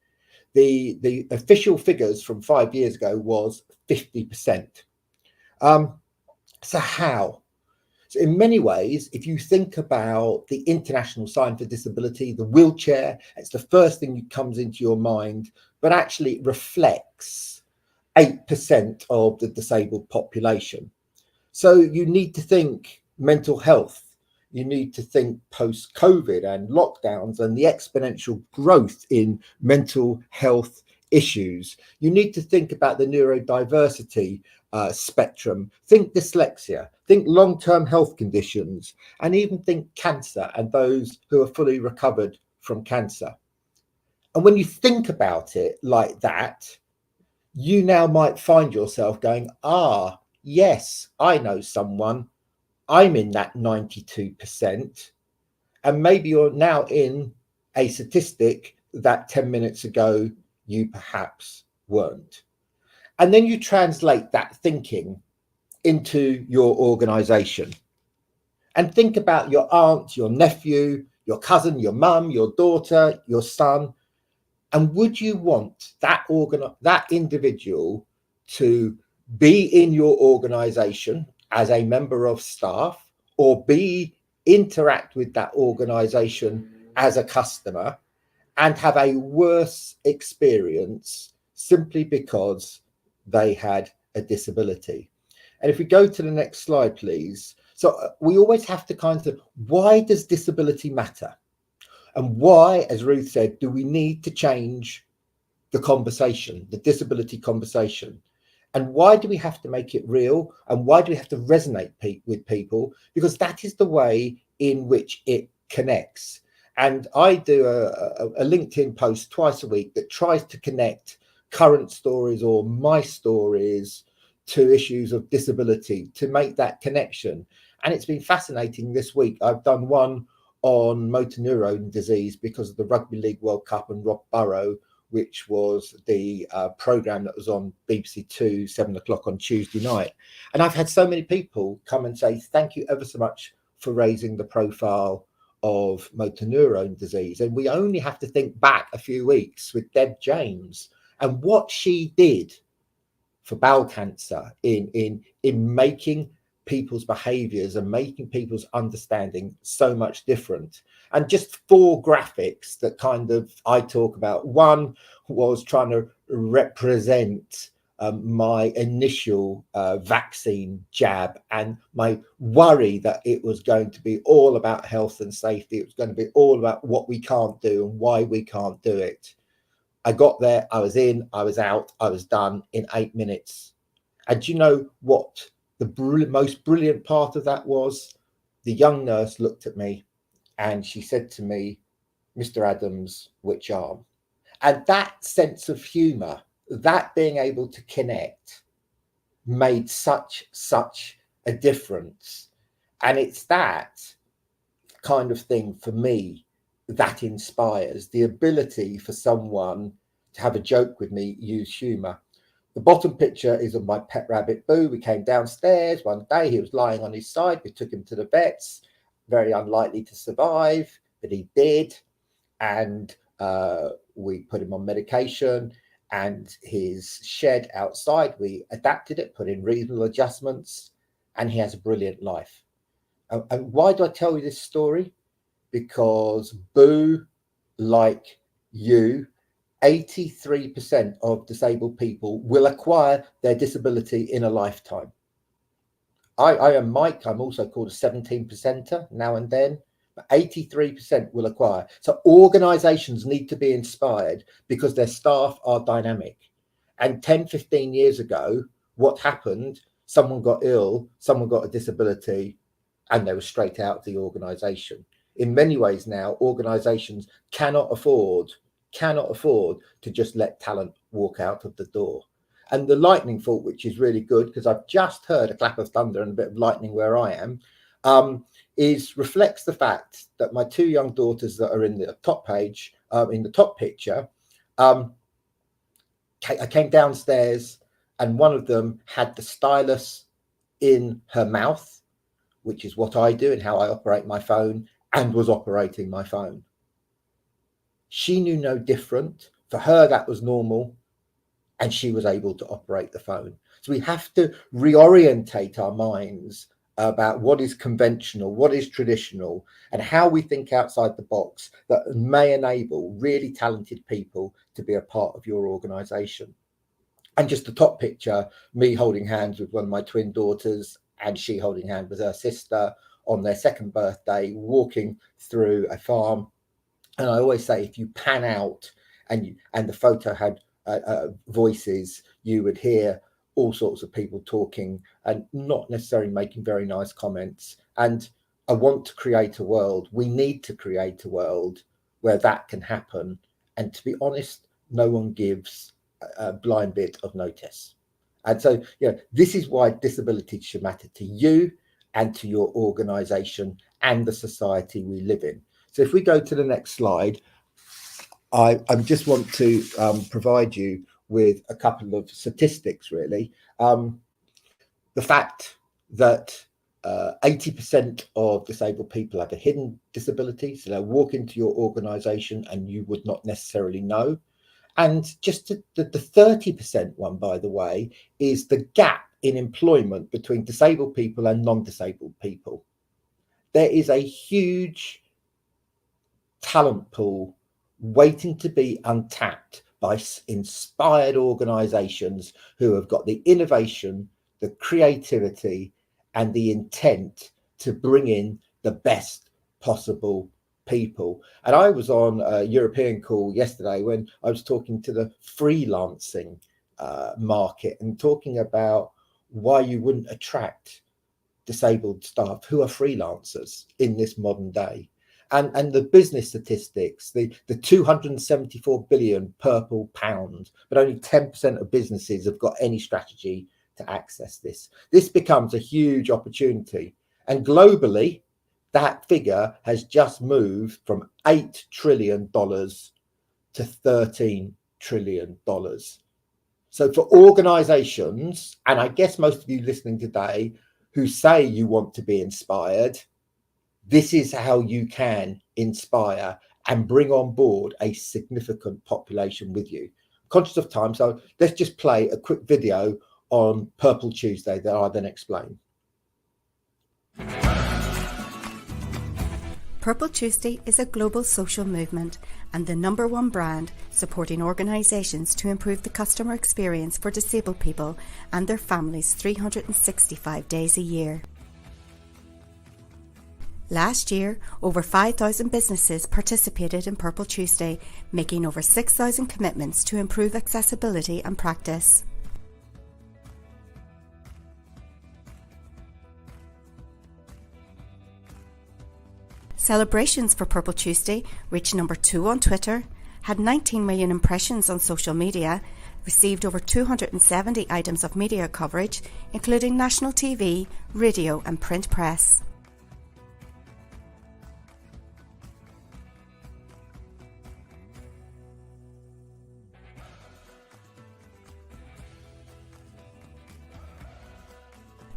The official figures from 5 years ago was 50%. So how? So in many ways, if you think about the international sign for disability, the wheelchair, it's the first thing that comes into your mind, but actually it reflects 8% of the disabled population. So you need to think mental health. You need to think post-COVID and lockdowns and the exponential growth in mental health issues. You need to think about the neurodiversity spectrum. Think dyslexia, think long-term health conditions, and even think cancer and those who are fully recovered from cancer. And when you think about it like that, you now might find yourself going, yes, I know someone, I'm in that 92%. And maybe you're now in a statistic that 10 minutes ago you perhaps weren't. And then you translate that thinking into your organization and think about your aunt, your nephew, your cousin, your mum, your daughter, your son. And would you want that individual to be in your organization as a member of staff, or interact with that organization as a customer and have a worse experience simply because they had a disability? And if we go to the next slide, please. So we always have to kind of, why does disability matter? And why, as Ruth said, do we need to change the conversation, the disability conversation? And why do we have to make it real? And why do we have to resonate with people? Because that is the way in which it connects. And I do a LinkedIn post twice a week that tries to connect current stories or my stories to issues of disability, to make that connection. And it's been fascinating this week. I've done one on motor neurone disease because of the Rugby League World Cup and Rob Burrow, which was the program that was on BBC Two, 7 o'clock on Tuesday night. And I've had so many people come and say, thank you ever so much for raising the profile of motor neurone disease. And we only have to think back a few weeks with Deb James and what she did for bowel cancer in making people's behaviors and making people's understanding so much different. And just 4 graphics that kind of I talk about. One was trying to represent my initial vaccine jab and my worry that it was going to be all about health and safety. It was going to be all about what we can't do and why we can't do it. I got there, I was in, I was out, I was done in 8 minutes. And do you know what the most brilliant part of that was? The young nurse looked at me and she said to me, Mr. Adams, which arm? And that sense of humor, that being able to connect, made such a difference. And it's that kind of thing for me that inspires, the ability for someone to have a joke with me, use humor. The bottom picture is of my pet rabbit Boo. We came downstairs one day, he was lying on his side, we took him to the vets, very unlikely to survive, but he did. And we put him on medication, and his shed outside, we adapted it, put in reasonable adjustments, and he has a brilliant life. And why do I tell you this story? Because Boo, like you, 83% of disabled people will acquire their disability in a lifetime. I am Mike. I'm also called a 17%er now and then, but 83% will acquire. So organizations need to be inspired because their staff are dynamic. And 10, 15 years ago, what happened? Someone got ill, someone got a disability, and they were straight out of the organization. In many ways now, organizations cannot afford to just let talent walk out of the door. And the lightning fault, which is really good, because I've just heard a clap of thunder and a bit of lightning where I am, reflects the fact that my 2 young daughters that are in the top page, in the top picture, I came downstairs and one of them had the stylus in her mouth, which is what I do and how I operate my phone, and was operating my phone. She knew no different. For her, that was normal. and she was able to operate the phone. So we have to reorientate our minds about what is conventional, what is traditional, and how we think outside the box that may enable really talented people to be a part of your organization. And just the top picture, me holding hands with one of my twin daughters and she holding hands with her sister on their second birthday, walking through a farm. And I always say, if you pan out and the photo had voices, you would hear all sorts of people talking and not necessarily making very nice comments. And I want to create a world, we need to create a world where that can happen. And to be honest, no one gives a blind bit of notice. And so, this is why disability should matter to you and to your organization and the society we live in. So if we go to the next slide, I just want to provide you with a couple of statistics, really. The fact that 80% of disabled people have a hidden disability, so they'll walk into your organization and you would not necessarily know. And just the 30% one, by the way, is the gap in employment between disabled people and non-disabled people. There is a huge talent pool waiting to be untapped by inspired organizations who have got the innovation, the creativity, and the intent to bring in the best possible people. And I was on a European call yesterday when I was talking to the freelancing market and talking about why you wouldn't attract disabled staff who are freelancers in this modern day. And the business statistics, the 274 billion purple pound, but only 10% of businesses have got any strategy to access this. This becomes a huge opportunity. And globally, that figure has just moved from $8 trillion to $13 trillion. So for organizations, and I guess most of you listening today who say you want to be inspired, this is how you can inspire and bring on board a significant population with you. Conscious of time, so let's just play a quick video on Purple Tuesday that I'll then explain. Purple Tuesday is a global social movement and the #1 brand supporting organisations to improve the customer experience for disabled people and their families 365 days a year. Last year, over 5,000 businesses participated in Purple Tuesday, making over 6,000 commitments to improve accessibility and practice. Celebrations for Purple Tuesday reached #2 on Twitter, had 19 million impressions on social media, received over 270 items of media coverage, including national TV, radio and print press.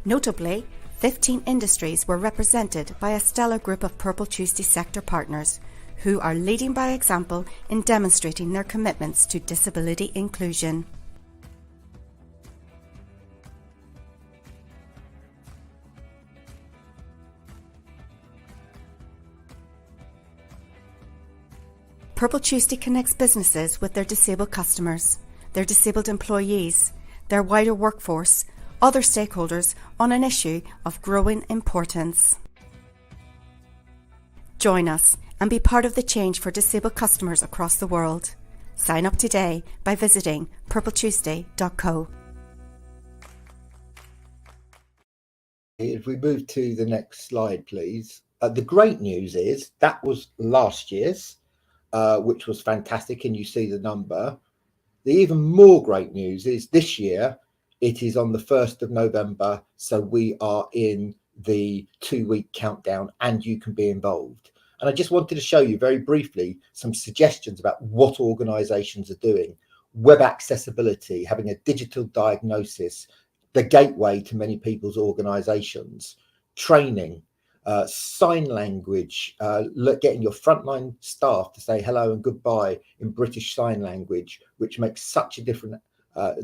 Notably, 15 industries were represented by a stellar group of Purple Tuesday sector partners who are leading by example in demonstrating their commitments to disability inclusion. Purple Tuesday connects businesses with their disabled customers, their disabled employees, their wider workforce, other stakeholders on an issue of growing importance. Join us and be part of the change for disabled customers across the world. Sign up today by visiting purpletuesday.co. If we move to the next slide, please. The great news is that was last year's, which was fantastic, and you see the number. The even more great news is this year, it is on the 1st of November, so we are in the 2-week countdown and you can be involved. And I just wanted to show you very briefly some suggestions about what organisations are doing. Web accessibility, having a digital diagnosis, the gateway to many people's organisations, training, sign language, getting your frontline staff to say hello and goodbye in British Sign Language, which makes such a difference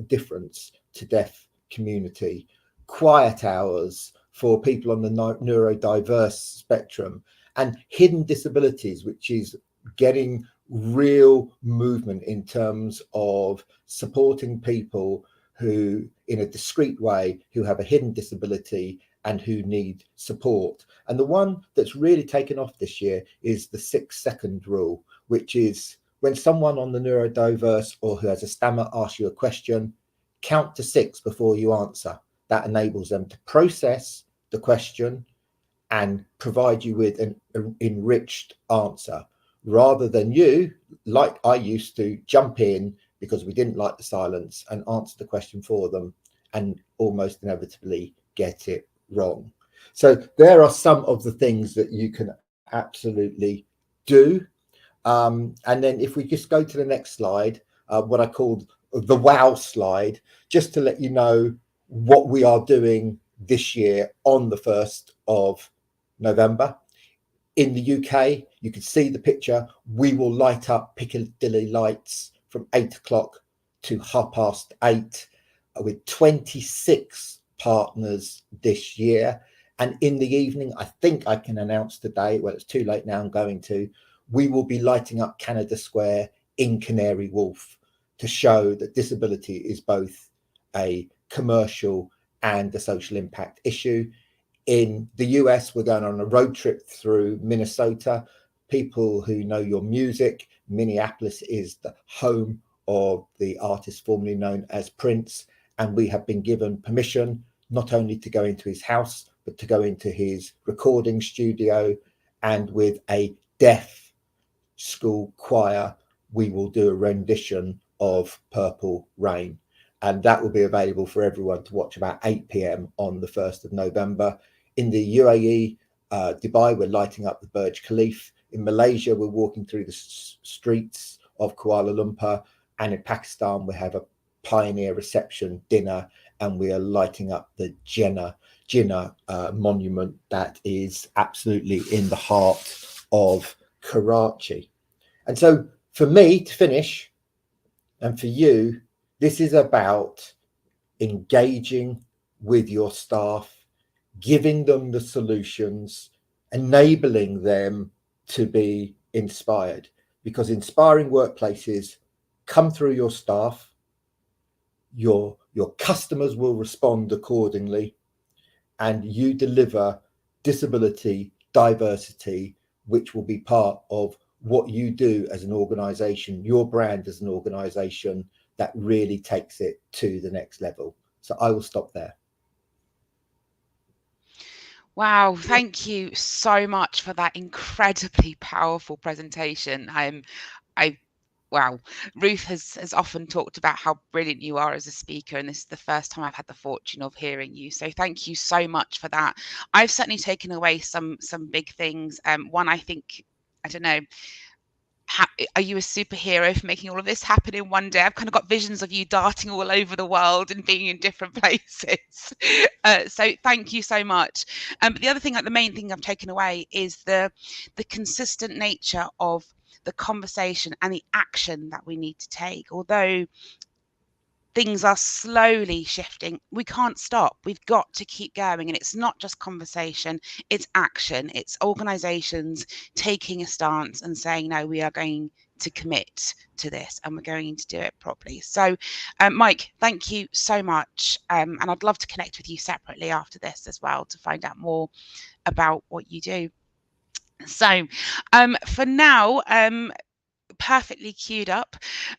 difference to deaf community, quiet hours for people on the neurodiverse spectrum, and hidden disabilities, which is getting real movement in terms of supporting people who, in a discreet way, who have a hidden disability and who need support. And the one that's really taken off this year is the 6-second rule, which is when someone on the neurodiverse or who has a stammer asks you a question, count to 6 before you answer. That enables them to process the question and provide you with an enriched answer, rather than you, like I used to, jump in because we didn't like the silence and answer the question for them and almost inevitably get it wrong. So there are some of the things that you can absolutely do. And then if we just go to the next slide, what I called the wow slide, just to let you know what we are doing this year on the 1st of November. In the UK, you can see the picture. We will light up Piccadilly lights from 8 o'clock to 8:30 with 26 partners this year. And in the evening, I think I can announce today, well, it's too late now, I'm going to, we will be lighting up Canada Square in Canary Wharf to show that disability is both a commercial and a social impact issue. In the US, we're going on a road trip through Minnesota. People who know your music, Minneapolis is the home of the artist formerly known as Prince. And we have been given permission not only to go into his house, but to go into his recording studio. And with a deaf school choir, we will do a rendition of Purple Rain. And that will be available for everyone to watch about 8 p.m. on the 1st of November. In the UAE, Dubai, we're lighting up the Burj Khalifa. In Malaysia, we're walking through the streets of Kuala Lumpur. And in Pakistan, we have a pioneer reception dinner, and we are lighting up the Jinnah monument that is absolutely in the heart of Karachi. And so for me to finish, and for you, this is about engaging with your staff, giving them the solutions, enabling them to be inspired, because inspiring workplaces come through your staff. Your customers will respond accordingly, and you deliver disability, diversity, which will be part of what you do as an organization, your brand as an organization that really takes it to the next level. So I will stop there. Wow, thank you so much for that incredibly powerful presentation. Wow, Ruth has often talked about how brilliant you are as a speaker, and this is the first time I've had the fortune of hearing you. So thank you so much for that. I've certainly taken away some big things. One, I think, I don't know, are you a superhero for making all of this happen in one day? I've kind of got visions of you darting all over the world and being in different places. So thank you so much. But the other thing, the main thing I've taken away is the consistent nature of the conversation and the action that we need to take. Although things are slowly shifting, we can't stop. We've got to keep going. And it's not just conversation, it's action. It's organizations taking a stance and saying, no, we are going to commit to this and we're going to do it properly. So Mike, thank you so much. And I'd love to connect with you separately after this as well to find out more about what you do. So for now, perfectly queued up,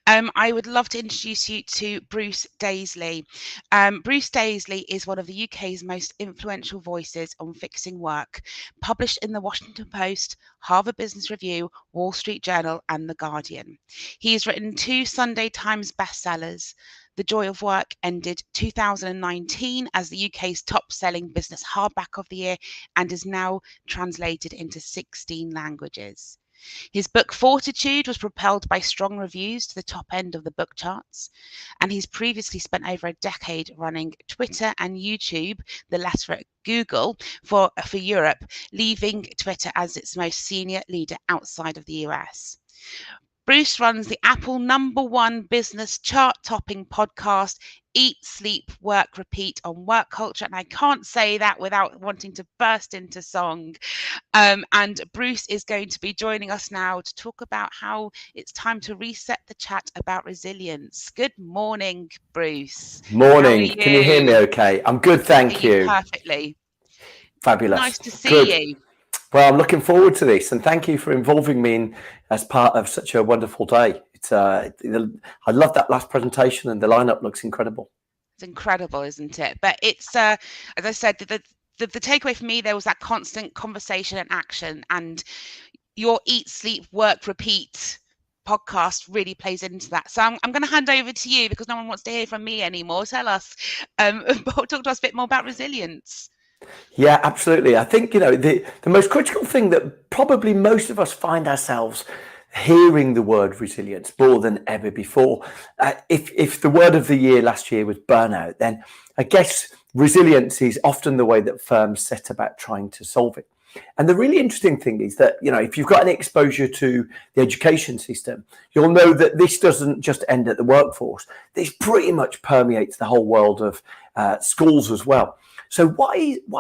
I would love to introduce you to Bruce Daisley. Bruce Daisley is one of the UK's most influential voices on fixing work, published in the Washington Post, Harvard Business Review, Wall Street Journal, and The Guardian. He has written 2 Sunday Times bestsellers. The Joy of Work ended 2019 as the UK's top-selling business hardback of the year and is now translated into 16 languages. His book Fortitude was propelled by strong reviews to the top end of the book charts, and he's previously spent over a decade running Twitter and YouTube, the latter at Google, for Europe, leaving Twitter as its most senior leader outside of the US. Bruce runs the Apple #1 business chart-topping podcast, Eat, Sleep, Work, Repeat on work culture. And I can't say that without wanting to burst into song. And Bruce is going to be joining us now to talk about how it's time to reset the chat about resilience. Good morning, Bruce. Morning. Can you hear me okay? I'm good, thank you. Perfectly. Fabulous. Nice to see Good. you. Well, I'm looking forward to this, and thank you for involving me in as part of such a wonderful day. It's I love that last presentation, and the lineup looks incredible. It's incredible, isn't it? But it's as I said, the takeaway for me, there was that constant conversation and action, and your Eat, Sleep, Work, Repeat podcast really plays into that. So I'm going to hand over to you because no one wants to hear from me anymore. Tell us, talk to us a bit more about resilience. Yeah, absolutely. I think, the most critical thing that probably most of us find ourselves hearing the word resilience more than ever before. If the word of the year last year was burnout, then I guess resilience is often the way that firms set about trying to solve it. And the really interesting thing is that, if you've got any exposure to the education system, you'll know that this doesn't just end at the workforce. This pretty much permeates the whole world of schools as well. So why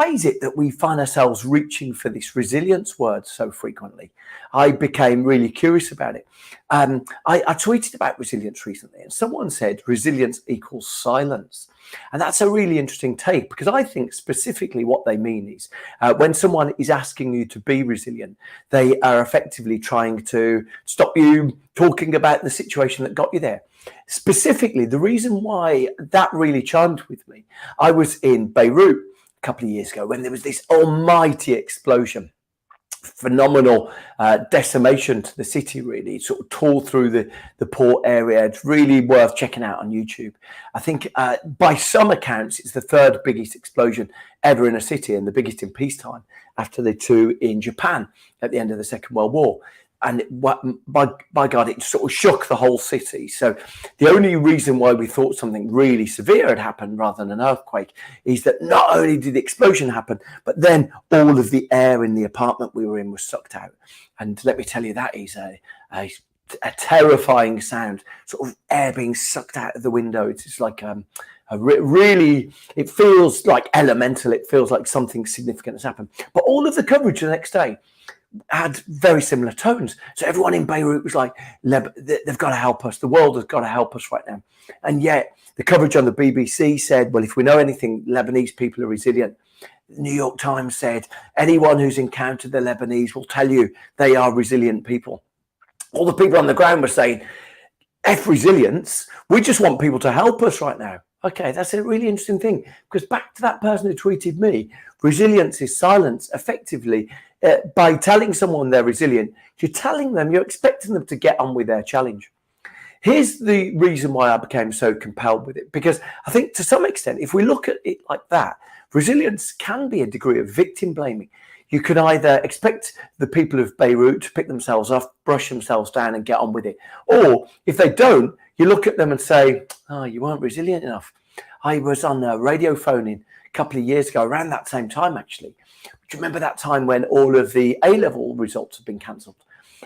is it that we find ourselves reaching for this resilience word so frequently? I became really curious about it. I tweeted about resilience recently, and someone said resilience equals silence. And that's a really interesting take, because I think specifically what they mean is when someone is asking you to be resilient, they are effectively trying to stop you talking about the situation that got you there. Specifically, the reason why that really chimed with me, I was in Beirut a couple of years ago when there was this almighty explosion. Phenomenal decimation to the city, really. It sort of tore through the port area. It's really worth checking out on YouTube. I think by some accounts, it's the third biggest explosion ever in a city and the biggest in peacetime after the two in Japan at the end of the Second World War. And by God, it sort of shook the whole city. So the only reason why we thought something really severe had happened rather than an earthquake is that not only did the explosion happen, but then all of the air in the apartment we were in was sucked out. And let me tell you, that is a terrifying sound, sort of air being sucked out of the window. It's just like really, it feels like elemental. It feels like something significant has happened. But all of the coverage the next day had very similar tones. So everyone in Beirut was like, they've got to help us. The world has got to help us right now. And yet the coverage on the BBC said, well, if we know anything, Lebanese people are resilient. The New York Times said, anyone who's encountered the Lebanese will tell you they are resilient people. All the people on the ground were saying, F resilience, we just want people to help us right now. Okay, that's a really interesting thing, because back to that person who tweeted me, resilience is silence. Effectively, by telling someone they're resilient, you're expecting them to get on with their challenge. Here's the reason why I became so compelled with it, because I think to some extent, if we look at it like that, resilience can be a degree of victim blaming. You can either expect the people of Beirut to pick themselves up, brush themselves down and get on with it. Or if they don't, you look at them and say, oh, you weren't resilient enough. I was on a radio phoning a couple of years ago, around that same time, actually. Do you remember that time when all of the A-level results had been cancelled?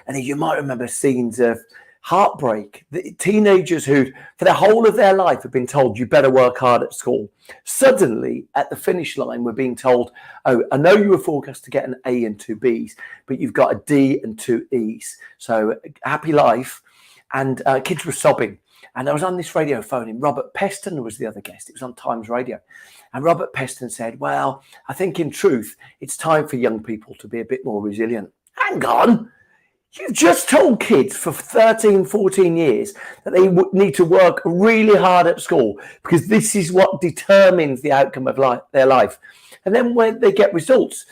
And you might remember scenes of heartbreak. The teenagers who, for the whole of their life, have been told, you better work hard at school. Suddenly, at the finish line, we're being told, oh, I know you were forecast to get an A and 2 Bs, but you've got a D and 2 Es. So happy life. And kids were sobbing. And I was on this radio phone, and Robert Peston was the other guest. It was on Times Radio. And Robert Peston said, well, I think in truth, it's time for young people to be a bit more resilient. Hang on. You've just told kids for 13, 14 years that they need to work really hard at school because this is what determines the outcome of their life. And then when they get results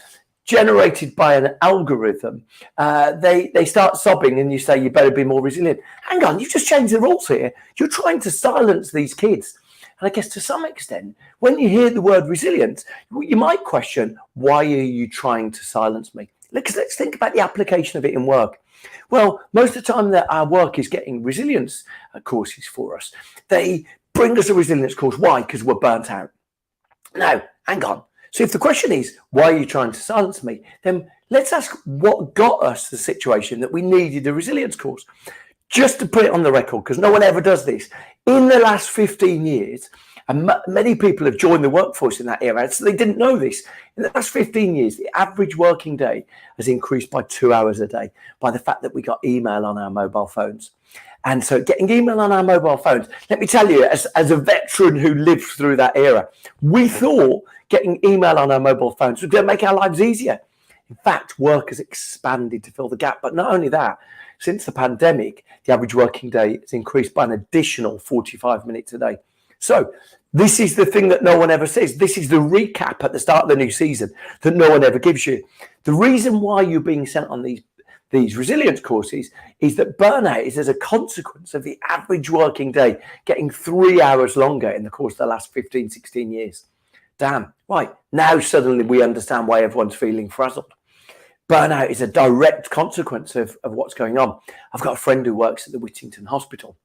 generated by an algorithm, they start sobbing and you say, you better be more resilient. Hang on, you've just changed the rules here. You're trying to silence these kids. And I guess to some extent, when you hear the word resilience, you might question, why are you trying to silence me? Let's think about the application of it in work. Well, most of the time that our work is getting resilience courses for us, they bring us a resilience course. Why? Because we're burnt out. Now, hang on. So if the question is, why are you trying to silence me? Then let's ask what got us the situation that we needed a resilience course. just to put it on the record, because no one ever does this, in the last 15 years, and many people have joined the workforce in that era, so they didn't know this. In the last 15 years, the average working day has increased by 2 hours a day by the fact that we got email on our mobile phones. And so getting email on our mobile phones, let me tell you, as a veteran who lived through that era, we thought getting email on our mobile phones was going to make our lives easier. In fact, work has expanded to fill the gap. But not only that, since the pandemic, the average working day has increased by an additional 45 minutes a day. So this is the thing that no one ever says. This is the recap at the start of the new season that no one ever gives you. The reason why you're being sent on these resilience courses is that burnout is as a consequence of the average working day getting 3 hours longer in the course of the last 15, 16 years. Damn, right. Now suddenly we understand why everyone's feeling frazzled. Burnout is a direct consequence of what's going on. I've got a friend who works at the Whittington Hospital,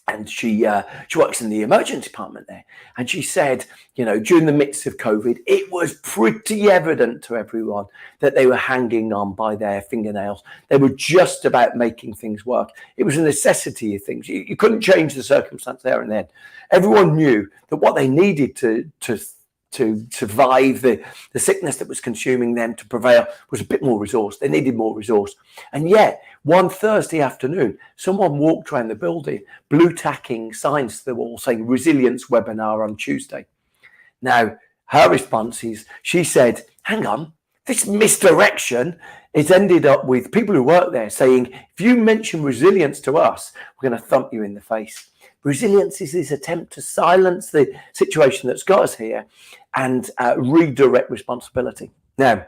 and she works in the emergency department there. And she said, you know, during the midst of COVID, it was pretty evident to everyone that they were hanging on by their fingernails. They were just about making things work. It was a necessity of things. You couldn't change the circumstance there and then. Everyone knew that what they needed to survive the sickness that was consuming them, to prevail, was a bit more resource. They needed more resource. And yet, one Thursday afternoon, someone walked around the building, blue tacking signs to the wall saying resilience webinar on Tuesday. Now, her response is, she said, hang on, this misdirection has ended up with people who work there saying, if you mention resilience to us, we're going to thump you in the face. Resilience is this attempt to silence the situation that's got us here and redirect responsibility. Now,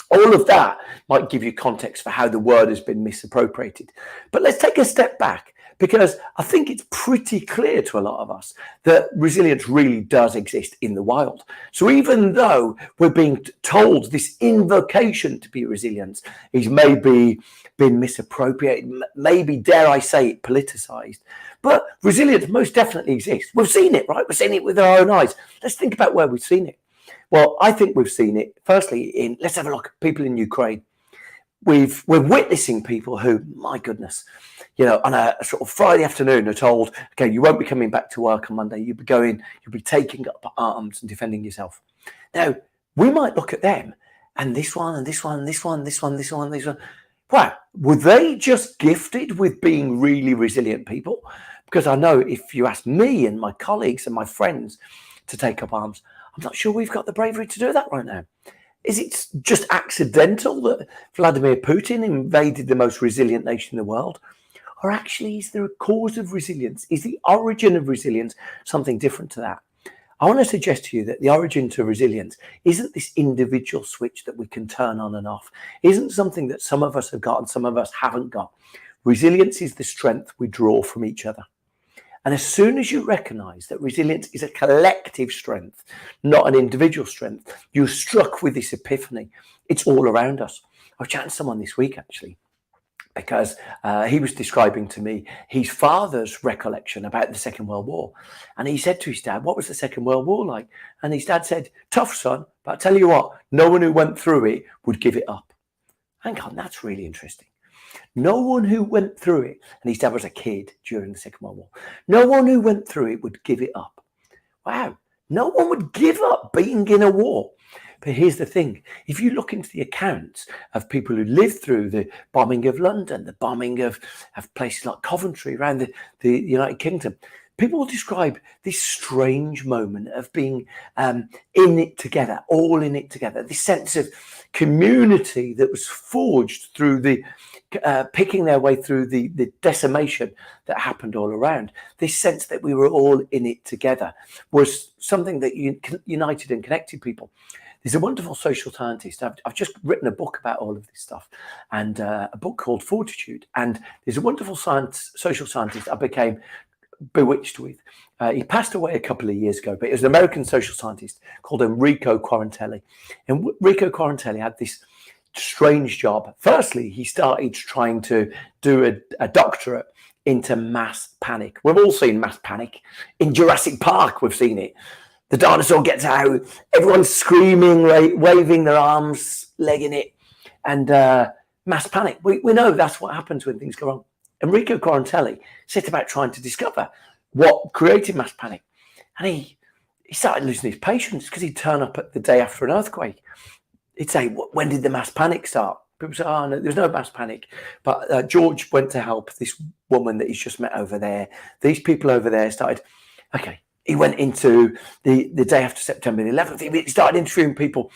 all of that might give you context for how the word has been misappropriated. But let's take a step back, because I think it's pretty clear to a lot of us that resilience really does exist in the wild. So even though we're being told this invocation to be resilient is maybe been misappropriated, maybe, dare I say it, politicized, but resilience most definitely exists. We've seen it, right? We've seen it with our own eyes. Let's think about where we've seen it. Well, I think we've seen it, firstly, let's have a look at people in Ukraine. We're witnessing people who, my goodness, you know, on a sort of Friday afternoon are told, okay, you won't be coming back to work on Monday. You'll be taking up arms and defending yourself. Now, we might look at them and this one and this one and this one, this one, this one, this one. Wow, were they just gifted with being really resilient people? Because I know if you ask me and my colleagues and my friends to take up arms, I'm not sure we've got the bravery to do that right now. Is it just accidental that Vladimir Putin invaded the most resilient nation in the world? Or actually, is there a cause of resilience? Is the origin of resilience something different to that? I want to suggest to you that the origin to resilience isn't this individual switch that we can turn on and off. Isn't something that some of us have got and some of us haven't got. Resilience is the strength we draw from each other. And as soon as you recognize that resilience is a collective strength, not an individual strength, you're struck with this epiphany. It's all around us. I was chatting to someone this week, actually, because he was describing to me his father's recollection about the Second World War. And he said to his dad, what was the Second World War like? And his dad said, tough, son, but I tell you what, no one who went through it would give it up. Hang on, that's really interesting. No one who went through it, and his dad was a kid during the Second World War, no one who went through it would give it up. Wow, no one would give up being in a war. But here's the thing, if you look into the accounts of people who lived through the bombing of London, the bombing of places like Coventry around the United Kingdom, people will describe this strange moment of being in it together, all in it together, this sense of community that was forged through the picking their way through the decimation that happened all around. This sense that we were all in it together was something that united and connected people. There's a wonderful social scientist. I've just written a book about all of this stuff, and a book called Fortitude. And there's a wonderful social scientist I became bewitched with. He passed away a couple of years ago, but it was an American social scientist called Enrico Quarantelli. And Enrico Quarantelli had this strange job. Firstly, he started trying to do a doctorate into mass panic. We've all seen mass panic. In Jurassic Park, we've seen it. The dinosaur gets out, everyone's screaming, waving their arms, legging it, and mass panic. We know that's what happens when things go wrong. Enrico Quarantelli set about trying to discover what created mass panic. And he started losing his patience because he'd turn up at the day after an earthquake. He'd say, when did the mass panic start? People say, oh, no, there's no mass panic. But George went to help this woman that he's just met over there. These people over there started, okay. He went into the day after September the 11th. He started interviewing people.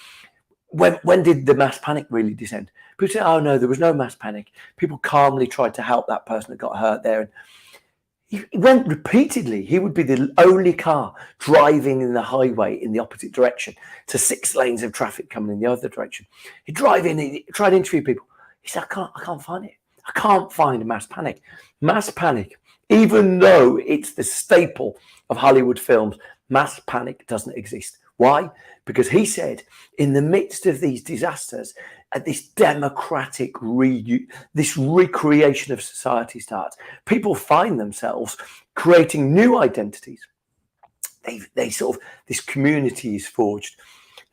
When did the mass panic really descend? People say, oh, no, there was no mass panic. People calmly tried to help that person that got hurt there. And he went repeatedly. He would be the only car driving in the highway in the opposite direction to 6 lanes of traffic coming in the other direction. He'd drive in, he tried to interview people. He said, I can't find it. I can't find a mass panic. Mass panic, even though it's the staple of Hollywood films, mass panic doesn't exist. Why? Because he said, in the midst of these disasters, this democratic this recreation of society starts. People find themselves creating new identities. They sort of, this community is forged.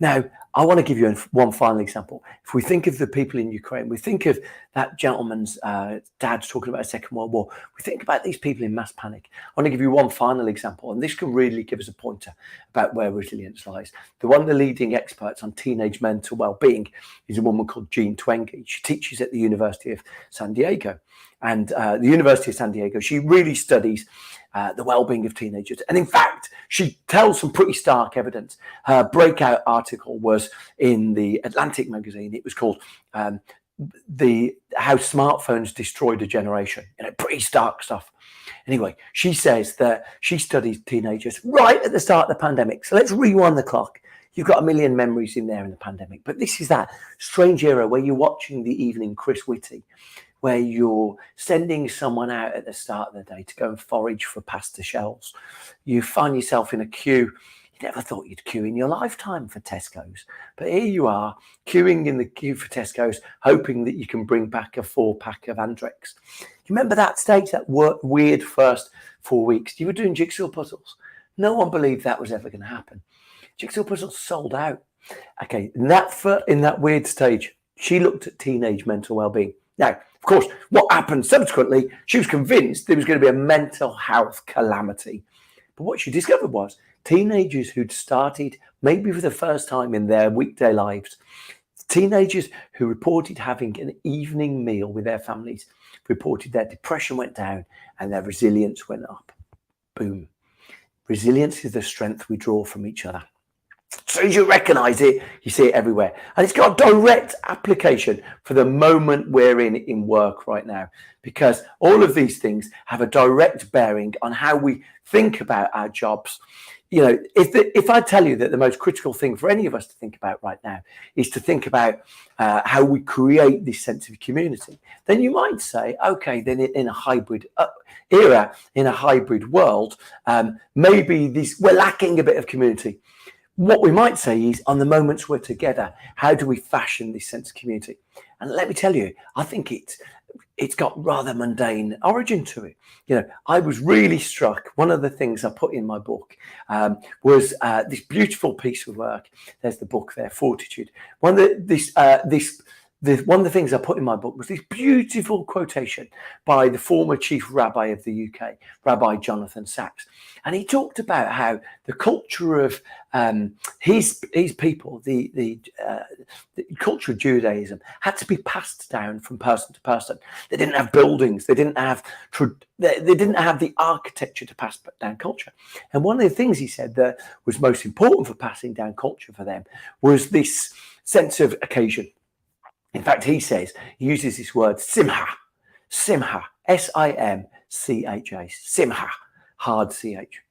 Now, I want to give you one final example. If we think of the people in Ukraine, we think of that gentleman's dad talking about the Second World War. We think about these people in mass panic. I want to give you one final example, and this can really give us a pointer about where resilience lies. One of the leading experts on teenage mental well-being is a woman called Jean Twenge. She teaches at the University of San Diego. And the University of San Diego, she really studies the well-being of teenagers. And in fact, she tells some pretty stark evidence. Her breakout article was in the Atlantic magazine. It was called How Smartphones Destroyed a Generation. Pretty stark stuff. Anyway, she says that she studies teenagers right at the start of the pandemic. So let's rewind the clock. You've got a million memories in there in the pandemic. But this is that strange era where you're watching the evening Chris Whitty, where you're sending someone out at the start of the day to go and forage for pasta shells. You find yourself in a queue. You never thought you'd queue in your lifetime for Tesco's. But here you are, queuing in the queue for Tesco's, hoping that you can bring back a 4-pack of Andrex. You remember that stage, that weird first 4 weeks? You were doing jigsaw puzzles. No one believed that was ever going to happen. Jigsaw puzzles sold out. Okay, in that weird stage, she looked at teenage mental well-being. Now, of course, what happened subsequently, she was convinced there was going to be a mental health calamity. But what she discovered was teenagers who'd started, maybe for the first time in their weekday lives, teenagers who reported having an evening meal with their families, reported their depression went down and their resilience went up. Boom. Resilience is the strength we draw from each other. So as you recognize it, you see it everywhere. And it's got direct application for the moment we're in work right now, because all of these things have a direct bearing on how we think about our jobs. You know, if I tell you that the most critical thing for any of us to think about right now is to think about how we create this sense of community, then you might say, okay, then in a hybrid era, in a hybrid world, maybe we're lacking a bit of community. What we might say is, on the moments we're together, how do we fashion this sense of community? And let me tell you, I think it's got rather mundane origin to it. You know, I was really struck. One of the things I put in my book was this beautiful piece of work. There's the book there, Fortitude. One of the things I put in my book was this beautiful quotation by the former chief rabbi of the UK, Rabbi Jonathan Sacks. And he talked about how the culture of his people, the culture of Judaism, had to be passed down from person to person. They didn't have buildings. They didn't have the architecture to pass down culture. And one of the things he said that was most important for passing down culture for them was this sense of occasion. In fact, he uses this word, simcha, S-I-M-C-H-A, simcha, hard C-H.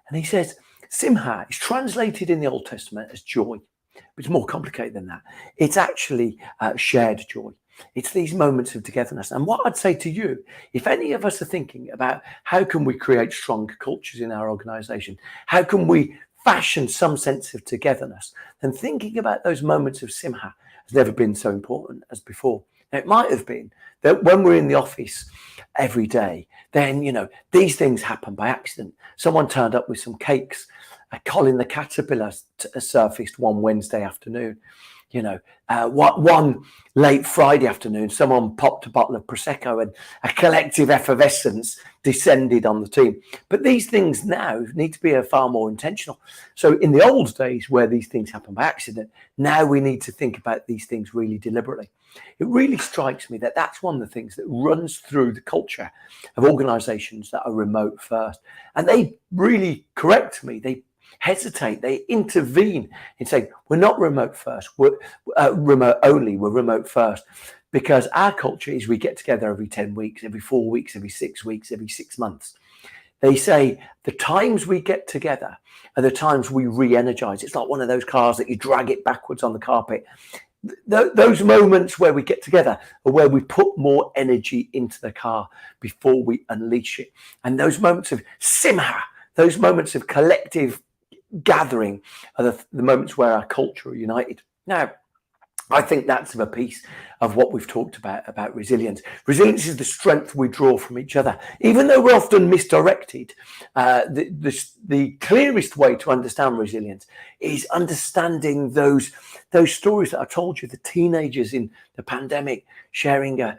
And he says, simcha is translated in the Old Testament as joy. But it's more complicated than that. It's actually shared joy. It's these moments of togetherness. And what I'd say to you, if any of us are thinking about how can we create strong cultures in our organization, how can we fashion some sense of togetherness, then thinking about those moments of simcha has never been so important as before. Now, it might have been that when we're in the office every day, then, you know, these things happen by accident. Someone turned up with some cakes. Colin the caterpillar surfaced one Wednesday afternoon. One late Friday afternoon, someone popped a bottle of Prosecco and a collective effervescence descended on the team. But these things now need to be far more intentional. So in the old days where these things happen by accident, now we need to think about these things really deliberately. It really strikes me that that's one of the things that runs through the culture of organizations that are remote first. And they really correct me. They hesitate, they intervene in saying, we're not remote first, we're remote only, we're remote first. Because our culture is we get together every 10 weeks, every 4 weeks, every 6 weeks, every 6 months. They say the times we get together are the times we re-energize. It's like one of those cars that you drag it backwards on the carpet. Those moments where we get together are where we put more energy into the car before we unleash it. And those moments of simha, those moments of collective gathering are the moments where our culture are united. Now, I think that's a piece of what we've talked about resilience. Resilience is the strength we draw from each other. Even though we're often misdirected, the clearest way to understand resilience is understanding those stories that I told you, the teenagers in the pandemic sharing a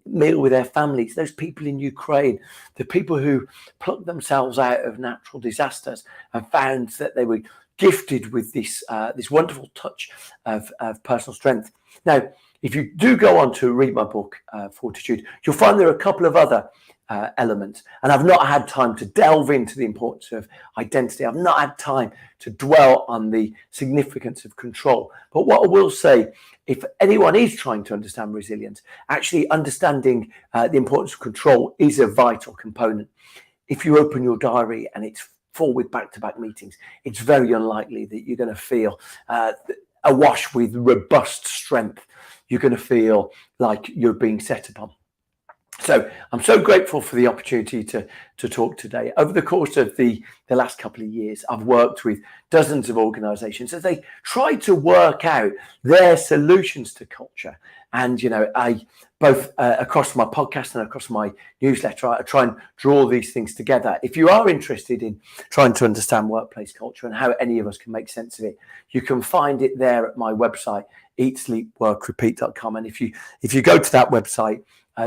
meal with their families, those people in Ukraine, the people who plucked themselves out of natural disasters and found that they were gifted with this wonderful touch of personal strength. Now, if you do go on to read my book, Fortitude, you'll find there are a couple of other elements. And I've not had time to delve into the importance of identity. I've not had time to dwell on the significance of control. But what I will say, if anyone is trying to understand resilience, actually understanding the importance of control is a vital component. If you open your diary and it's full with back-to-back meetings, it's very unlikely that you're going to feel awash with robust strength. You're going to feel like you're being set upon. So I'm so grateful for the opportunity to talk today. Over the course of the last couple of years, I've worked with dozens of organizations as they try to work out their solutions to culture. And, I both across my podcast and across my newsletter, I try and draw these things together. If you are interested in trying to understand workplace culture and how any of us can make sense of it, you can find it there at my website, eatsleepworkrepeat.com. And if you go to that website,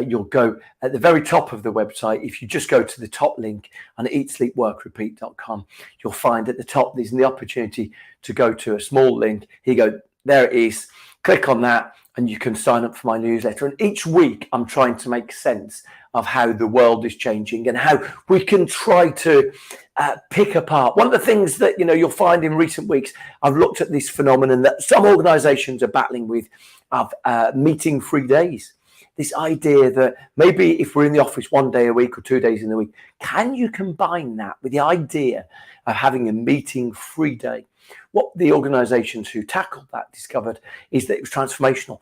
you'll go at the very top of the website. If you just go to the top link on eatsleepworkrepeat.com, you'll find at the top there's the opportunity to go to a small link. Here you go, there it is. Click on that and you can sign up for my newsletter. And each week I'm trying to make sense of how the world is changing and how we can try to pick apart. One of the things that you'll find in recent weeks, I've looked at this phenomenon that some organizations are battling with of meeting-free days. This idea that maybe if we're in the office 1 day a week or 2 days in the week, can you combine that with the idea of having a meeting-free day? What the organizations who tackled that discovered is that it was transformational.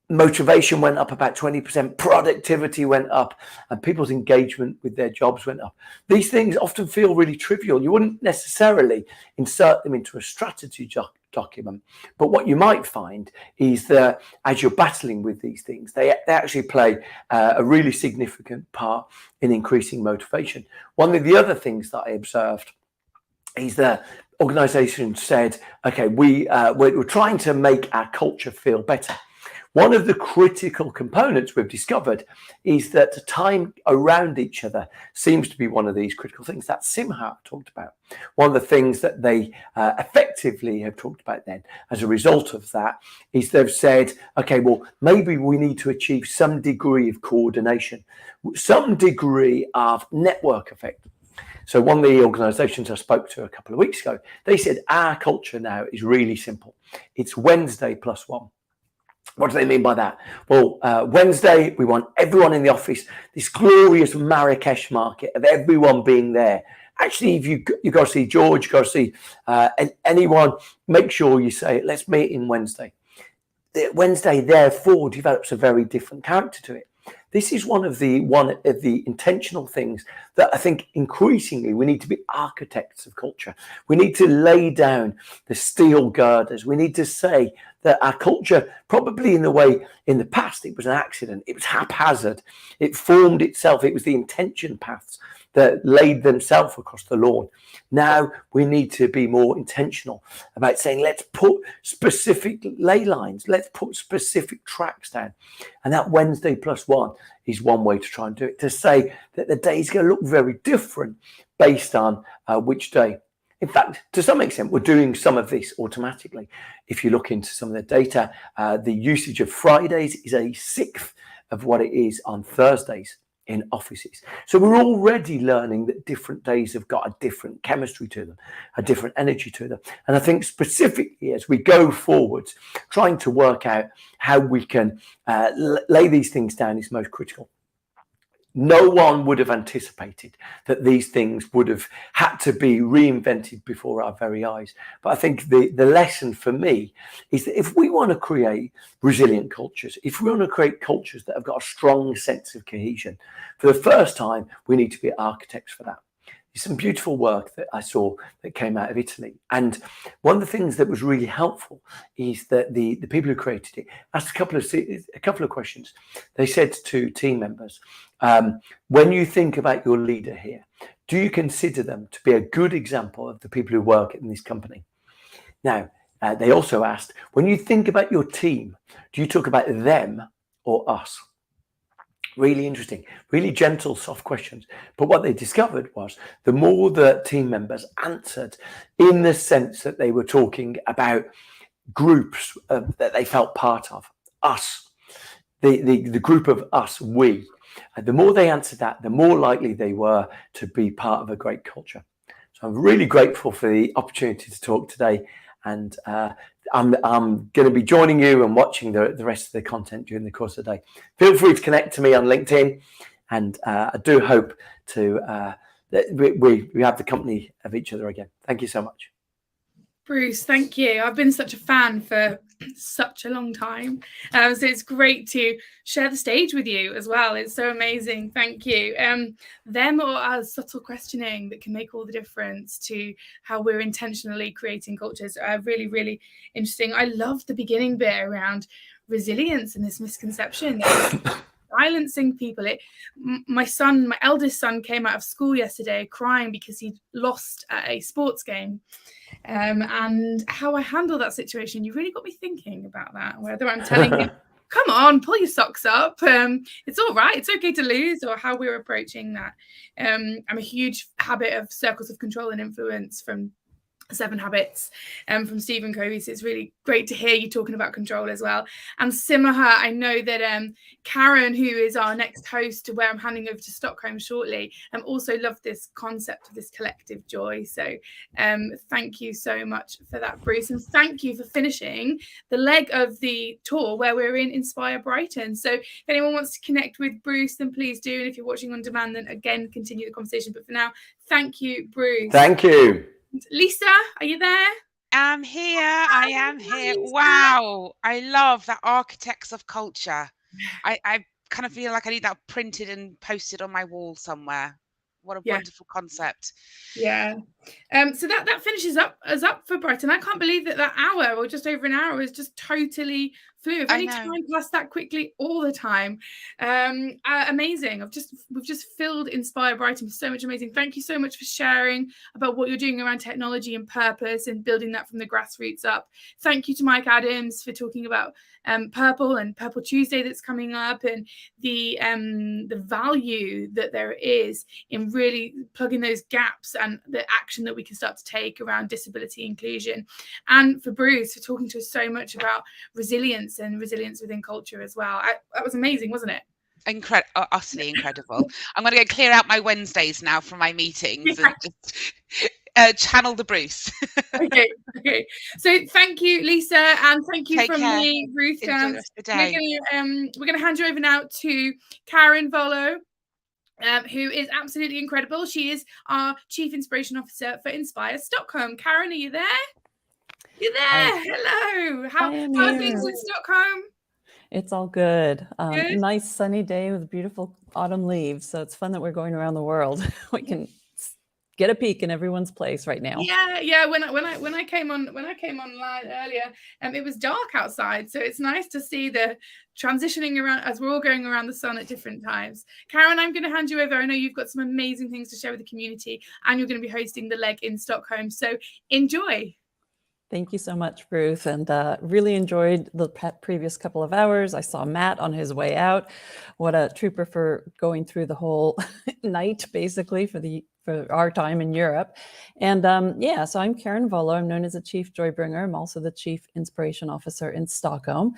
Motivation went up about 20%, productivity went up, and people's engagement with their jobs went up. These things often feel really trivial. You wouldn't necessarily insert them into a strategy document. But what you might find is that as you're battling with these things, they actually play a really significant part in increasing motivation. One of the other things that I observed is that organizations said, okay, we're trying to make our culture feel better. One of the critical components we've discovered is that time around each other seems to be one of these critical things that Simha talked about. One of the things that they effectively have talked about then as a result of that is they've said, okay, well, maybe we need to achieve some degree of coordination, some degree of network effect. So one of the organizations I spoke to a couple of weeks ago, they said our culture now is really simple. It's Wednesday plus one. What do they mean by that? Well, Wednesday, we want everyone in the office, this glorious Marrakesh market of everyone being there. Actually, if you got to see George, you got to see anyone, make sure you say, let's meet in Wednesday. Wednesday, therefore, develops a very different character to it. This is one of the intentional things that I think increasingly we need to be architects of culture. We need to lay down the steel girders. We need to say that our culture, probably in the past, it was an accident. It was haphazard. It formed itself. It was the intention paths that laid themselves across the lawn. Now we need to be more intentional about saying, let's put specific ley lines, let's put specific tracks down. And that Wednesday +1 is one way to try and do it, to say that the day is going to look very different based on which day. In fact, to some extent, we're doing some of this automatically. If you look into some of the data, the usage of Fridays is a sixth of what it is on Thursdays in offices. So we're already learning that different days have got a different chemistry to them, a different energy to them. And I think specifically as we go forwards, trying to work out how we can lay these things down is most critical. No one would have anticipated that these things would have had to be reinvented before our very eyes. But I think the lesson for me is that if we want to create resilient cultures, if we want to create cultures that have got a strong sense of cohesion, for the first time, we need to be architects for that. There's some beautiful work that I saw that came out of Italy. And one of the things that was really helpful is that the people who created it asked a couple of questions. They said to team members, when you think about your leader here, do you consider them to be a good example of the people who work in this company? Now, they also asked, when you think about your team, do you talk about them or us? Really interesting, really gentle, soft questions. But what they discovered was the more the team members answered in the sense that they were talking about groups that they felt part of, us, the group of us, we, the more they answered that, the more likely they were to be part of a great culture. So I'm really grateful for the opportunity to talk today. And I'm going to be joining you and watching the rest of the content during the course of the day. Feel free to connect to me on LinkedIn, and I do hope to that we have the company of each other again. Thank you so much. Bruce, thank you. I've been such a fan for such a long time. So it's great to share the stage with you as well. It's so amazing. Thank you. Them or us, subtle questioning that can make all the difference to how we're intentionally creating cultures are really, really interesting. I love the beginning bit around resilience and this misconception that silencing people. My eldest son came out of school yesterday crying because he'd lost at a sports game. And how I handle that situation, you really got me thinking about that, whether I'm telling him, come on, pull your socks up, it's all right, it's okay to lose, or how we're approaching that. I'm a huge habit of circles of control and influence from 7 Habits from Stephen Covey. So it's really great to hear you talking about control as well. And Simaha, I know that Karen, who is our next host, where I'm handing over to Stockholm shortly, also loved this concept of this collective joy. So thank you so much for that, Bruce. And thank you for finishing the leg of the tour where we're in Inspire Brighton. So if anyone wants to connect with Bruce, then please do. And if you're watching on demand, then again, continue the conversation. But for now, thank you, Bruce. Thank you. Lisa, are you there? I'm here. I am here. Wow. I love that architects of culture. I kind of feel like I need that printed and posted on my wall somewhere. What a wonderful concept. Yeah. So that finishes us up for Brighton. I can't believe that hour, or just over an hour, is just totally flew. If only time passed that quickly all the time. Amazing. We've just filled Inspire Brighton with so much amazing. Thank you so much for sharing about what you're doing around technology and purpose and building that from the grassroots up. Thank you to Mike Adams for talking about Purple and Purple Tuesday that's coming up, and the value that there is in really plugging those gaps and the action that we can start to take around disability inclusion. And for Bruce for talking to us so much about resilience and resilience within culture as well. That was amazing, wasn't it? Utterly incredible. I'm going to go clear out my Wednesdays now from my meetings and just channel the Bruce. Okay. So thank you, Lisa, and thank you Take from care. me, Ruth. Enjoy the rest of the day. We're going to hand you over now to Karen Volo, who is absolutely incredible. She is our Chief Inspiration Officer for Inspire Stockholm. Karen, are you there? You're there. Hello. How are things in Stockholm? It's all good. Good. Nice sunny day with beautiful autumn leaves. So it's fun that we're going around the world. We can get a peek in everyone's place right now. Yeah. When I came online earlier, it was dark outside, so it's nice to see the transitioning around as we're all going around the sun at different times. Karen, I'm going to hand you over. I know you've got some amazing things to share with the community, and you're going to be hosting the leg in Stockholm. So enjoy. Thank you so much, Ruth, and really enjoyed the previous couple of hours. I saw Matt on his way out. What a trooper for going through the whole night, basically, for our time in Europe. And yeah, so I'm Karen Volo. I'm known as a Chief Joybringer. I'm also the Chief Inspiration Officer in Stockholm.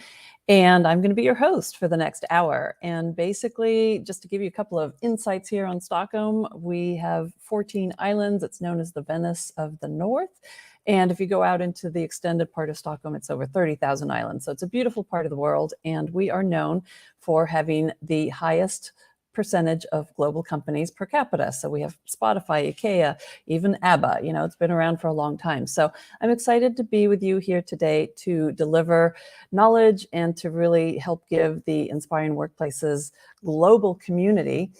And I'm going to be your host for the next hour. And basically, just to give you a couple of insights here on Stockholm, we have 14 islands. It's known as the Venice of the North. And if you go out into the extended part of Stockholm, it's over 30,000 islands. So it's a beautiful part of the world. And we are known for having the highest percentage of global companies per capita. So we have Spotify, IKEA, even ABBA. You know, it's been around for a long time. So I'm excited to be with you here today to deliver knowledge and to really help give the Inspiring Workplaces global community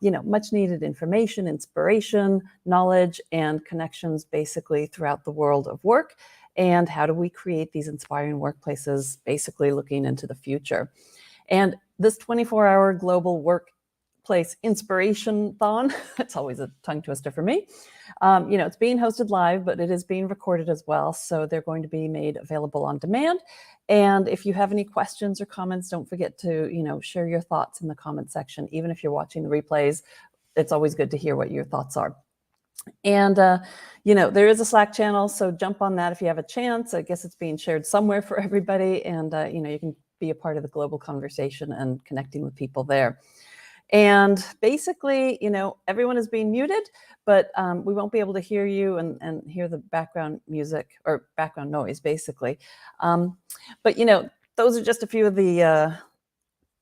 you know, much needed information, inspiration, knowledge, and connections basically throughout the world of work. And how do we create these inspiring workplaces, basically looking into the future. And this 24-hour global workplace inspiration-thon, it's always a tongue twister for me. You know, it's being hosted live, but it is being recorded as well. So they're going to be made available on demand. And if you have any questions or comments, don't forget to, you know, share your thoughts in the comment section. Even if you're watching the replays, it's always good to hear what your thoughts are. And, you know, there is a Slack channel, so jump on that if you have a chance. I guess it's being shared somewhere for everybody. And, you know, you can be a part of the global conversation and connecting with people there. And basically, you know, everyone is being muted, but we won't be able to hear you and hear the background music or background noise, basically. But, you know, those are just a few of the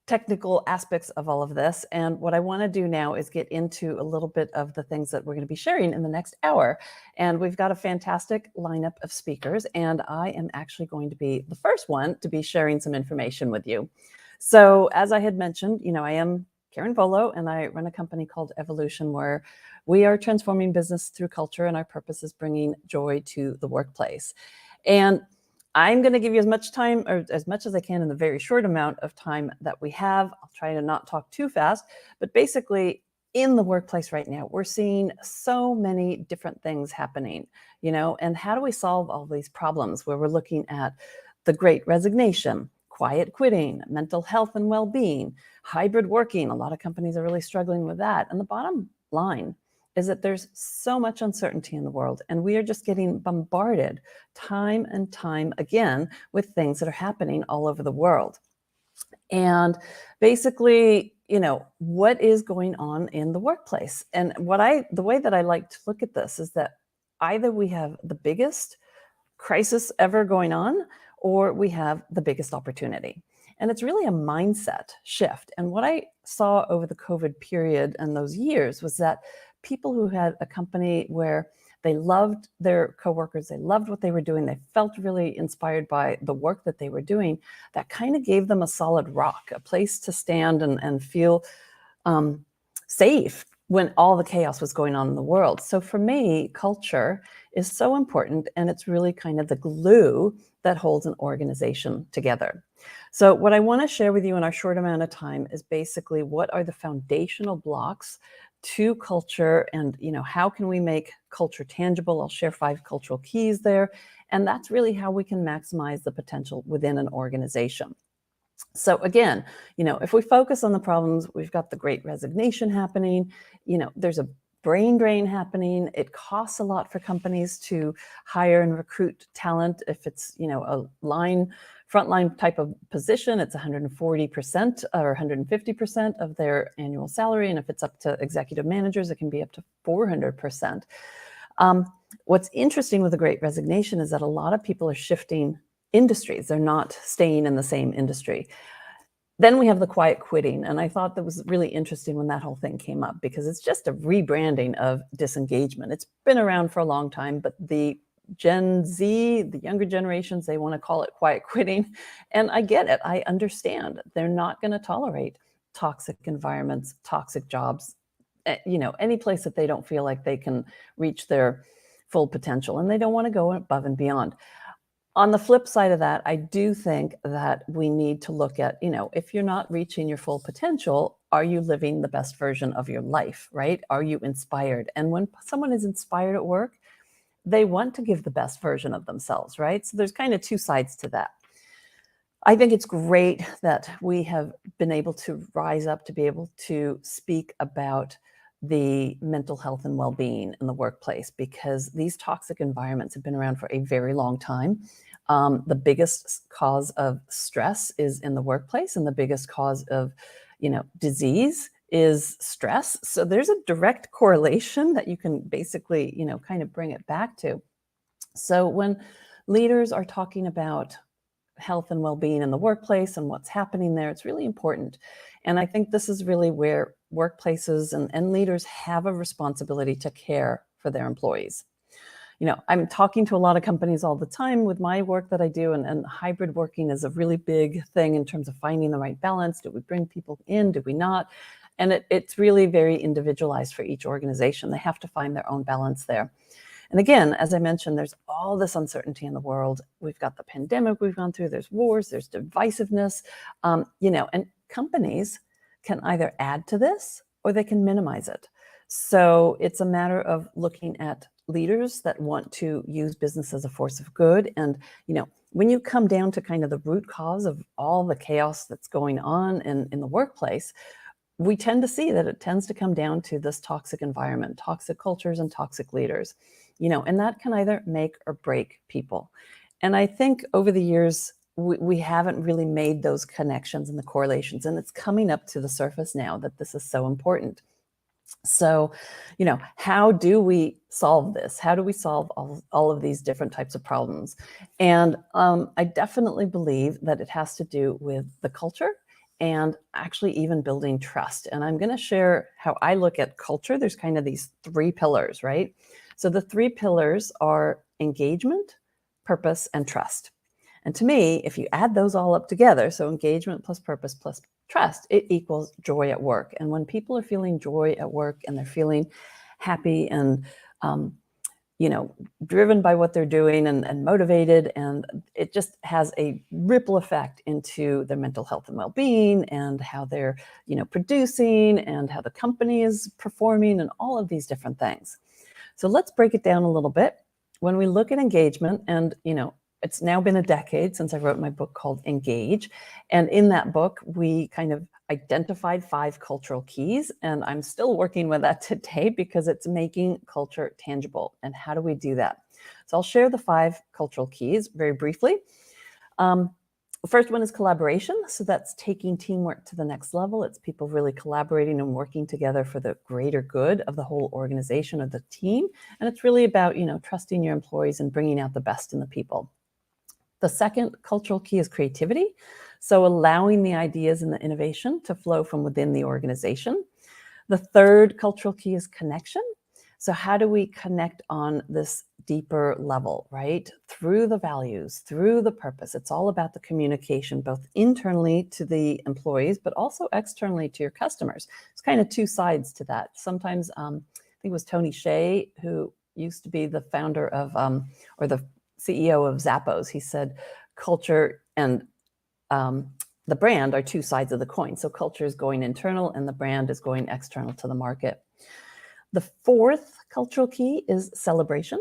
technical aspects of all of this. And what I want to do now is get into a little bit of the things that we're going to be sharing in the next hour. And we've got a fantastic lineup of speakers, and I am actually going to be the first one to be sharing some information with you. So as I had mentioned, you know, I am Karen Volo, and I run a company called Evolution, where we are transforming business through culture, and our purpose is bringing joy to the workplace. And I'm going to give you as much time, or as much as I can in the very short amount of time that we have. I'll try to not talk too fast, but basically in the workplace right now, we're seeing so many different things happening, you know, and how do we solve all these problems where we're looking at the Great Resignation, quiet quitting, mental health and well-being, hybrid working. A lot of companies are really struggling with that. And the bottom line is that there's so much uncertainty in the world, and we are just getting bombarded time and time again with things that are happening all over the world. And basically, you know, what is going on in the workplace? And the way that I like to look at this is that either we have the biggest crisis ever going on, or we have the biggest opportunity. And it's really a mindset shift. And what I saw over the COVID period and those years was that people who had a company where they loved their coworkers, they loved what they were doing, they felt really inspired by the work that they were doing, that kind of gave them a solid rock, a place to stand and feel safe when all the chaos was going on in the world. So for me, culture is so important, and it's really kind of the glue that holds an organization together. So what I want to share with you in our short amount of time is basically what are the foundational blocks to culture, and, you know, how can we make culture tangible? I'll share 5 cultural keys there, and that's really how we can maximize the potential within an organization. So again, you know, if we focus on the problems, we've got the Great Resignation happening. You know, there's a brain drain happening. It costs a lot for companies to hire and recruit talent. If it's, you know, a frontline type of position, it's 140% or 150% of their annual salary. And if it's up to executive managers, it can be up to 400%. What's interesting with the Great Resignation is that a lot of people are shifting industries. They're not staying in the same industry. Then we have the quiet quitting. And I thought that was really interesting when that whole thing came up, because it's just a rebranding of disengagement. It's been around for a long time, but the Gen Z, the younger generations, they want to call it quiet quitting. And I get it. I understand. They're not going to tolerate toxic environments, toxic jobs, any place that they don't feel like they can reach their full potential, and they don't want to go above and beyond. On the flip side of that, I do think that we need to look at, if you're not reaching your full potential, are you living the best version of your life, right? Are you inspired? And when someone is inspired at work, they want to give the best version of themselves, right? So there's kind of two sides to that. I think it's great that we have been able to rise up to be able to speak about the mental health and well-being in the workplace, because these toxic environments have been around for a very long time. The biggest cause of stress is in the workplace, and the biggest cause of, disease is stress. So there's a direct correlation that you can basically, kind of bring it back to. So when leaders are talking about health and well-being in the workplace and what's happening there, it's really important. And I think this is really where workplaces and leaders have a responsibility to care for their employees. I'm talking to a lot of companies all the time with my work that I do, and hybrid working is a really big thing in terms of finding the right balance. Do we bring people in? Do we not? And it's really very individualized for each organization. They have to find their own balance there. And again, as I mentioned, there's all this uncertainty in the world. We've got the pandemic we've gone through, there's wars, there's divisiveness, and companies can either add to this or they can minimize it. So it's a matter of looking at leaders that want to use business as a force of good. And, when you come down to kind of the root cause of all the chaos that's going on in the workplace, we tend to see that it tends to come down to this toxic environment, toxic cultures and toxic leaders, and that can either make or break people. And I think over the years, we haven't really made those connections and the correlations, and it's coming up to the surface now that this is so important. So, how do we solve this? How do we solve all of these different types of problems? And I definitely believe that it has to do with the culture and actually even building trust. And I'm going to share how I look at culture. There's kind of these three pillars, right? So the three pillars are engagement, purpose, and trust. And to me, if you add those all up together, so engagement plus purpose plus trust, it equals joy at work. And when people are feeling joy at work and they're feeling happy and, driven by what they're doing and motivated, and it just has a ripple effect into their mental health and well-being and how they're, producing and how the company is performing and all of these different things. So let's break it down a little bit. When we look at engagement, and, it's now been a decade since I wrote my book called Engage. And in that book, we kind of identified 5 cultural keys. And I'm still working with that today because it's making culture tangible. And how do we do that? So I'll share the 5 cultural keys very briefly. The first one is collaboration. So that's taking teamwork to the next level. It's people really collaborating and working together for the greater good of the whole organization or the team. And it's really about, trusting your employees and bringing out the best in the people. The second cultural key is creativity. So allowing the ideas and the innovation to flow from within the organization. The third cultural key is connection. So how do we connect on this deeper level, right? Through the values, through the purpose. It's all about the communication, both internally to the employees, but also externally to your customers. It's kind of two sides to that. Sometimes, I think it was Tony Hsieh, who used to be the founder of, or the CEO of Zappos. He said, culture and the brand are two sides of the coin. So culture is going internal and the brand is going external to the market. The fourth cultural key is celebration.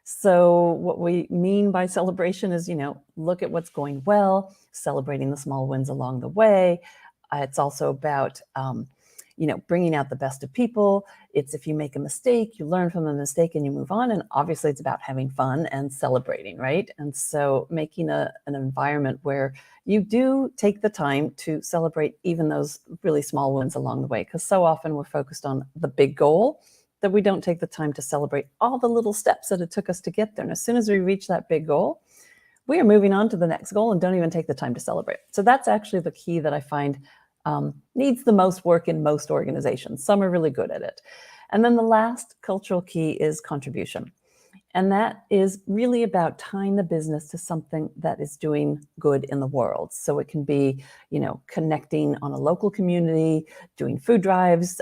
So what we mean by celebration is, look at what's going well, celebrating the small wins along the way. It's also about, bringing out the best of people. It's if you make a mistake, you learn from the mistake and you move on. And obviously it's about having fun and celebrating, right? And so making an environment where you do take the time to celebrate even those really small wins along the way. Because so often we're focused on the big goal that we don't take the time to celebrate all the little steps that it took us to get there. And as soon as we reach that big goal, we are moving on to the next goal and don't even take the time to celebrate. So that's actually the key that I find needs the most work in most organizations. Some are really good at it. And then the last cultural key is contribution. And that is really about tying the business to something that is doing good in the world. So it can be, connecting on a local community, doing food drives.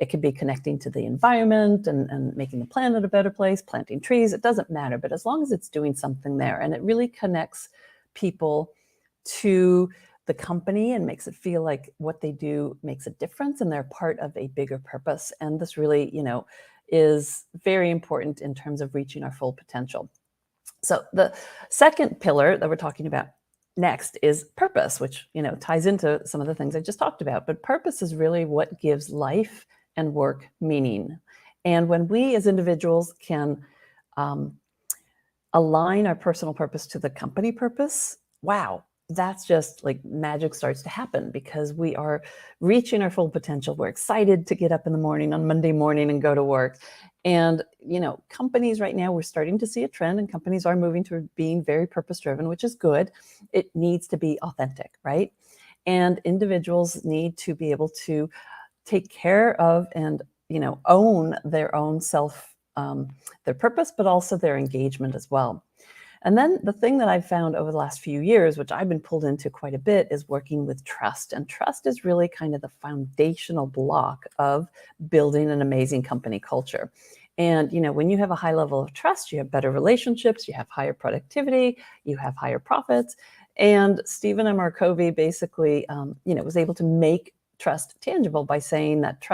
It could be connecting to the environment and making the planet a better place, planting trees. It doesn't matter, but as long as it's doing something there and it really connects people to the company and makes it feel like what they do makes a difference and they're part of a bigger purpose. And this really, is very important in terms of reaching our full potential. So the second pillar that we're talking about next is purpose, which, ties into some of the things I just talked about. But purpose is really what gives life and work meaning. And when we as individuals can align our personal purpose to the company purpose, wow, that's just like magic starts to happen because we are reaching our full potential. We're excited to get up in the morning on Monday morning and go to work. And, companies right now, we're starting to see a trend and companies are moving to being very purpose-driven, which is good. It needs to be authentic, right? And individuals need to be able to take care of and, own their own self, their purpose, but also their engagement as well. And then the thing that I've found over the last few years, which I've been pulled into quite a bit, is working with trust. And trust is really kind of the foundational block of building an amazing company culture. And, when you have a high level of trust, you have better relationships, you have higher productivity, you have higher profits. And Stephen M. R. Covey basically, was able to make trust tangible by saying that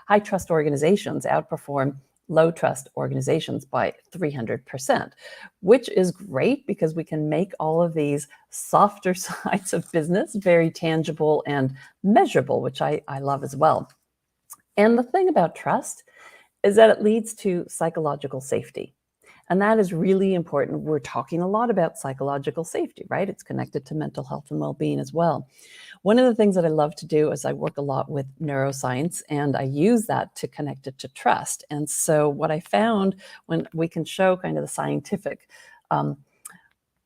high trust organizations outperform low trust organizations by 300%, which is great because we can make all of these softer sides of business very tangible and measurable, which I love as well. And the thing about trust is that it leads to psychological safety. And that is really important. We're talking a lot about psychological safety, right? It's connected to mental health and well-being as well. One of the things that I love to do is I work a lot with neuroscience and I use that to connect it to trust. And so what I found when we can show kind of the scientific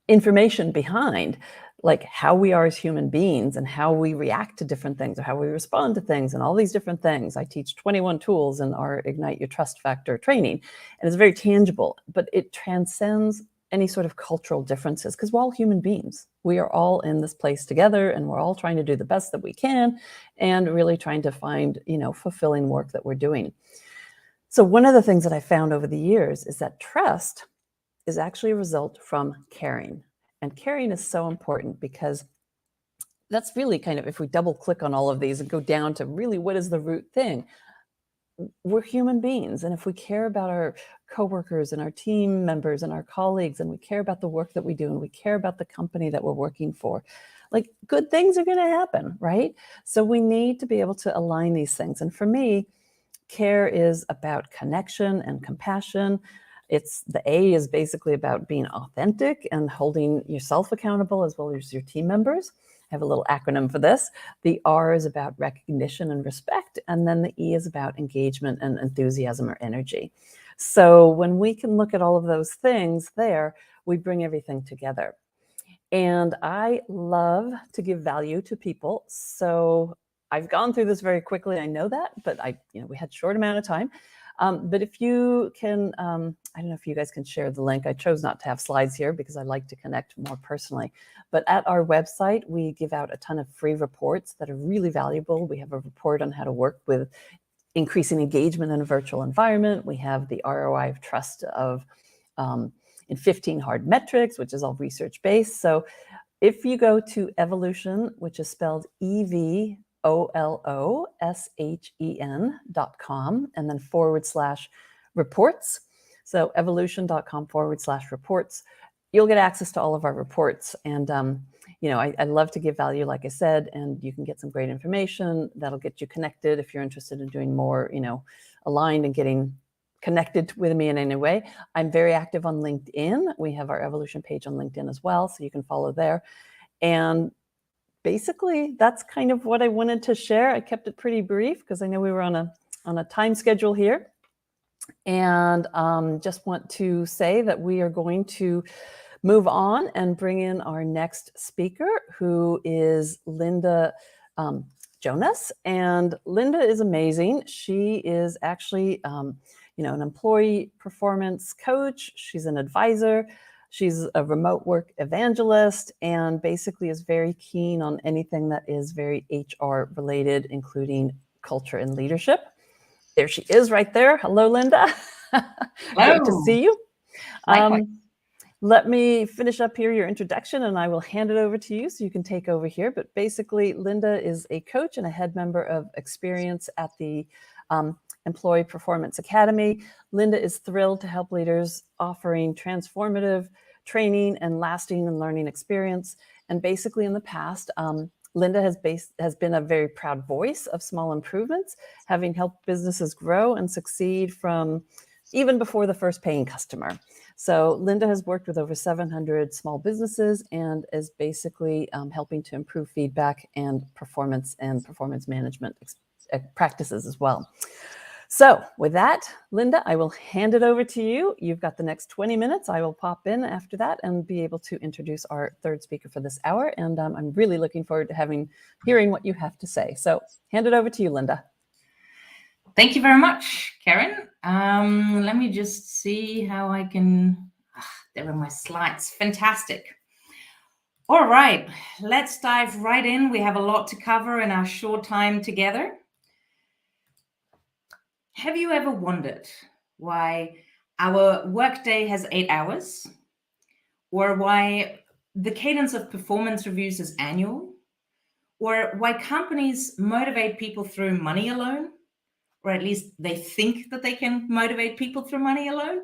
information behind like how we are as human beings and how we react to different things or how we respond to things and all these different things. I teach 21 tools in our Ignite Your Trust Factor training, and it's very tangible, but it transcends any sort of cultural differences because we're all human beings. We are all in this place together and we're all trying to do the best that we can and really trying to find, fulfilling work that we're doing. So one of the things that I found over the years is that trust is actually a result from caring. And caring is so important because that's really kind of, if we double click on all of these and go down to really what is the root thing, we're human beings. And if we care about our coworkers and our team members and our colleagues, and we care about the work that we do, and we care about the company that we're working for, like good things are going to happen, right? So we need to be able to align these things. And for me, care is about connection and compassion. The A is basically about being authentic and holding yourself accountable as well as your team members. I have a little acronym for this. The R is about recognition and respect. And then the E is about engagement and enthusiasm or energy. So when we can look at all of those things there, we bring everything together. And I love to give value to people. So I've gone through this very quickly. I know that, but we had a short amount of time. But if you can, I don't know if you guys can share the link. I chose not to have slides here because I like to connect more personally. But at our website, we give out a ton of free reports that are really valuable. We have a report on how to work with increasing engagement in a virtual environment. We have the ROI of trust in 15 hard metrics, which is all research-based. So if you go to Evolution, which is spelled EVOLOSHEN.com and then /reports. So evolution.com/reports. You'll get access to all of our reports. And, I love to give value, like I said, and you can get some great information that'll get you connected if you're interested in doing more, aligned and getting connected with me in any way. I'm very active on LinkedIn. We have our Evolution page on LinkedIn as well, so you can follow there. And basically, that's kind of what I wanted to share. I kept it pretty brief because I know we were on a time schedule here. And just want to say that we are going to move on and bring in our next speaker, who is Linda Jonas. And Linda is amazing. She is actually, an employee performance coach. She's an advisor. She's a remote work evangelist and basically is very keen on anything that is very HR related, including culture and leadership. there she is right there. Hello, Linda. Great to see you. Let me finish up here your introduction and I will hand it over to you so you can take over here. But basically, Linda is a coach and a head member of Experience at the Employee Performance Academy. Linda is thrilled to help leaders offering transformative training and lasting and learning experience. And basically in the past, Linda has been a very proud voice of small improvements, having helped businesses grow and succeed from even before the first paying customer. So Linda has worked with over 700 small businesses and is basically helping to improve feedback and performance management practices as well. So with that, Linda, I will hand it over to you. You've got the next 20 minutes. I will pop in after that and be able to introduce our third speaker for this hour. And I'm really looking forward to hearing what you have to say. So hand it over to you, Linda. Thank you very much, Karen. Let me just see how I can, there are my slides. Fantastic. All right, let's dive right in. We have a lot to cover in our short time together. Have you ever wondered why our workday has 8 hours? Or why the cadence of performance reviews is annual? Or why companies motivate people through money alone? Or at least they think that they can motivate people through money alone?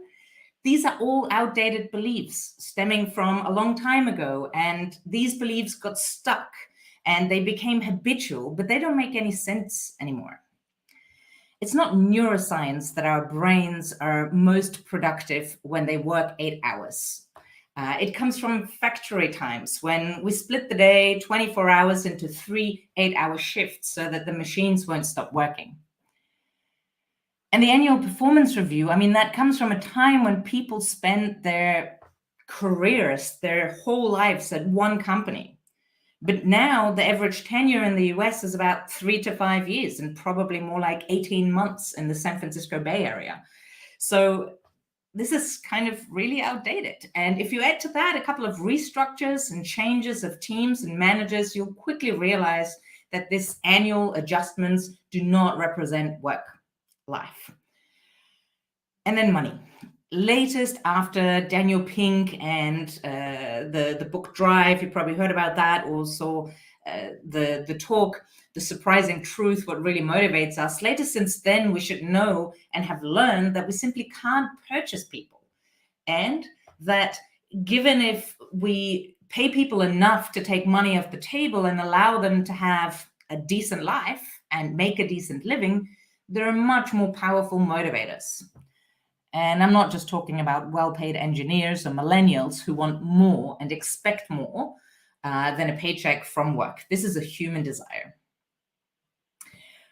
These are all outdated beliefs stemming from a long time ago, and these beliefs got stuck and they became habitual, but they don't make any sense anymore. It's not neuroscience that our brains are most productive when they work 8 hours. It comes from factory times when we split the day 24 hours into 3 8-hour shifts so that the machines won't stop working. And the annual performance review, I mean, that comes from a time when people spent their careers, their whole lives at one company. But now the average tenure in the US is about 3 to 5 years and probably more like 18 months in the San Francisco Bay Area. So this is kind of really outdated. And if you add to that a couple of restructures and changes of teams and managers, you'll quickly realize that this annual adjustments do not represent work life. And then money. Latest after Daniel Pink and the book Drive, you probably heard about that, also the talk, The Surprising Truth, What Really Motivates Us. Later since then, we should know and have learned that we simply can't purchase people. And that given if we pay people enough to take money off the table and allow them to have a decent life and make a decent living, there are much more powerful motivators. And I'm not just talking about well-paid engineers or millennials who want more and expect more than a paycheck from work. This is a human desire.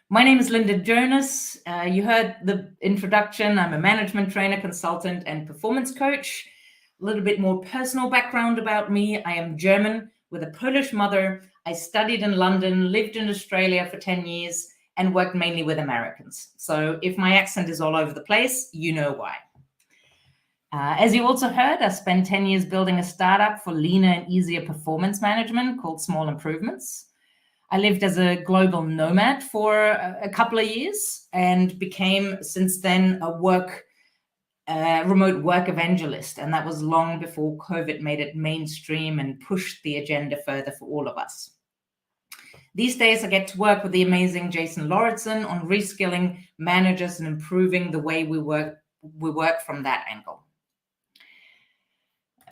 My name is Linda Jonas. You heard the introduction. I'm a management trainer, consultant, and performance coach. A little bit more personal background about me. I am German with a Polish mother. I studied in London, lived in Australia for 10 years, and worked mainly with Americans. So if my accent is all over the place, you know why. As you also heard, I spent 10 years building a startup for leaner and easier performance management called Small Improvements. I lived as a global nomad for a couple of years and became, since then, a remote work evangelist. And that was long before COVID made it mainstream and pushed the agenda further for all of us. These days, I get to work with the amazing Jason Lauritsen on reskilling managers and improving the way we work from that angle.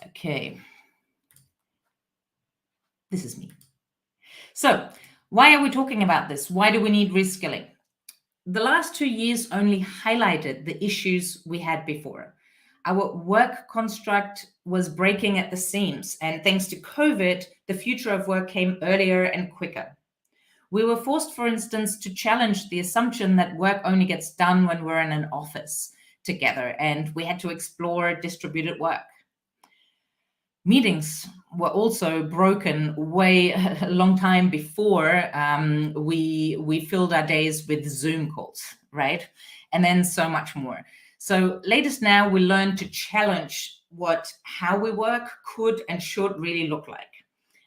Okay. This is me. So why are we talking about this? Why do we need reskilling? The last 2 years only highlighted the issues we had before. Our work construct was breaking at the seams, and thanks to COVID, the future of work came earlier and quicker. We were forced, for instance, to challenge the assumption that work only gets done when we're in an office together, and we had to explore distributed work. Meetings were also broken way a long time before we filled our days with Zoom calls, right? And then so much more. So latest now, we learned to challenge how we work could and should really look like.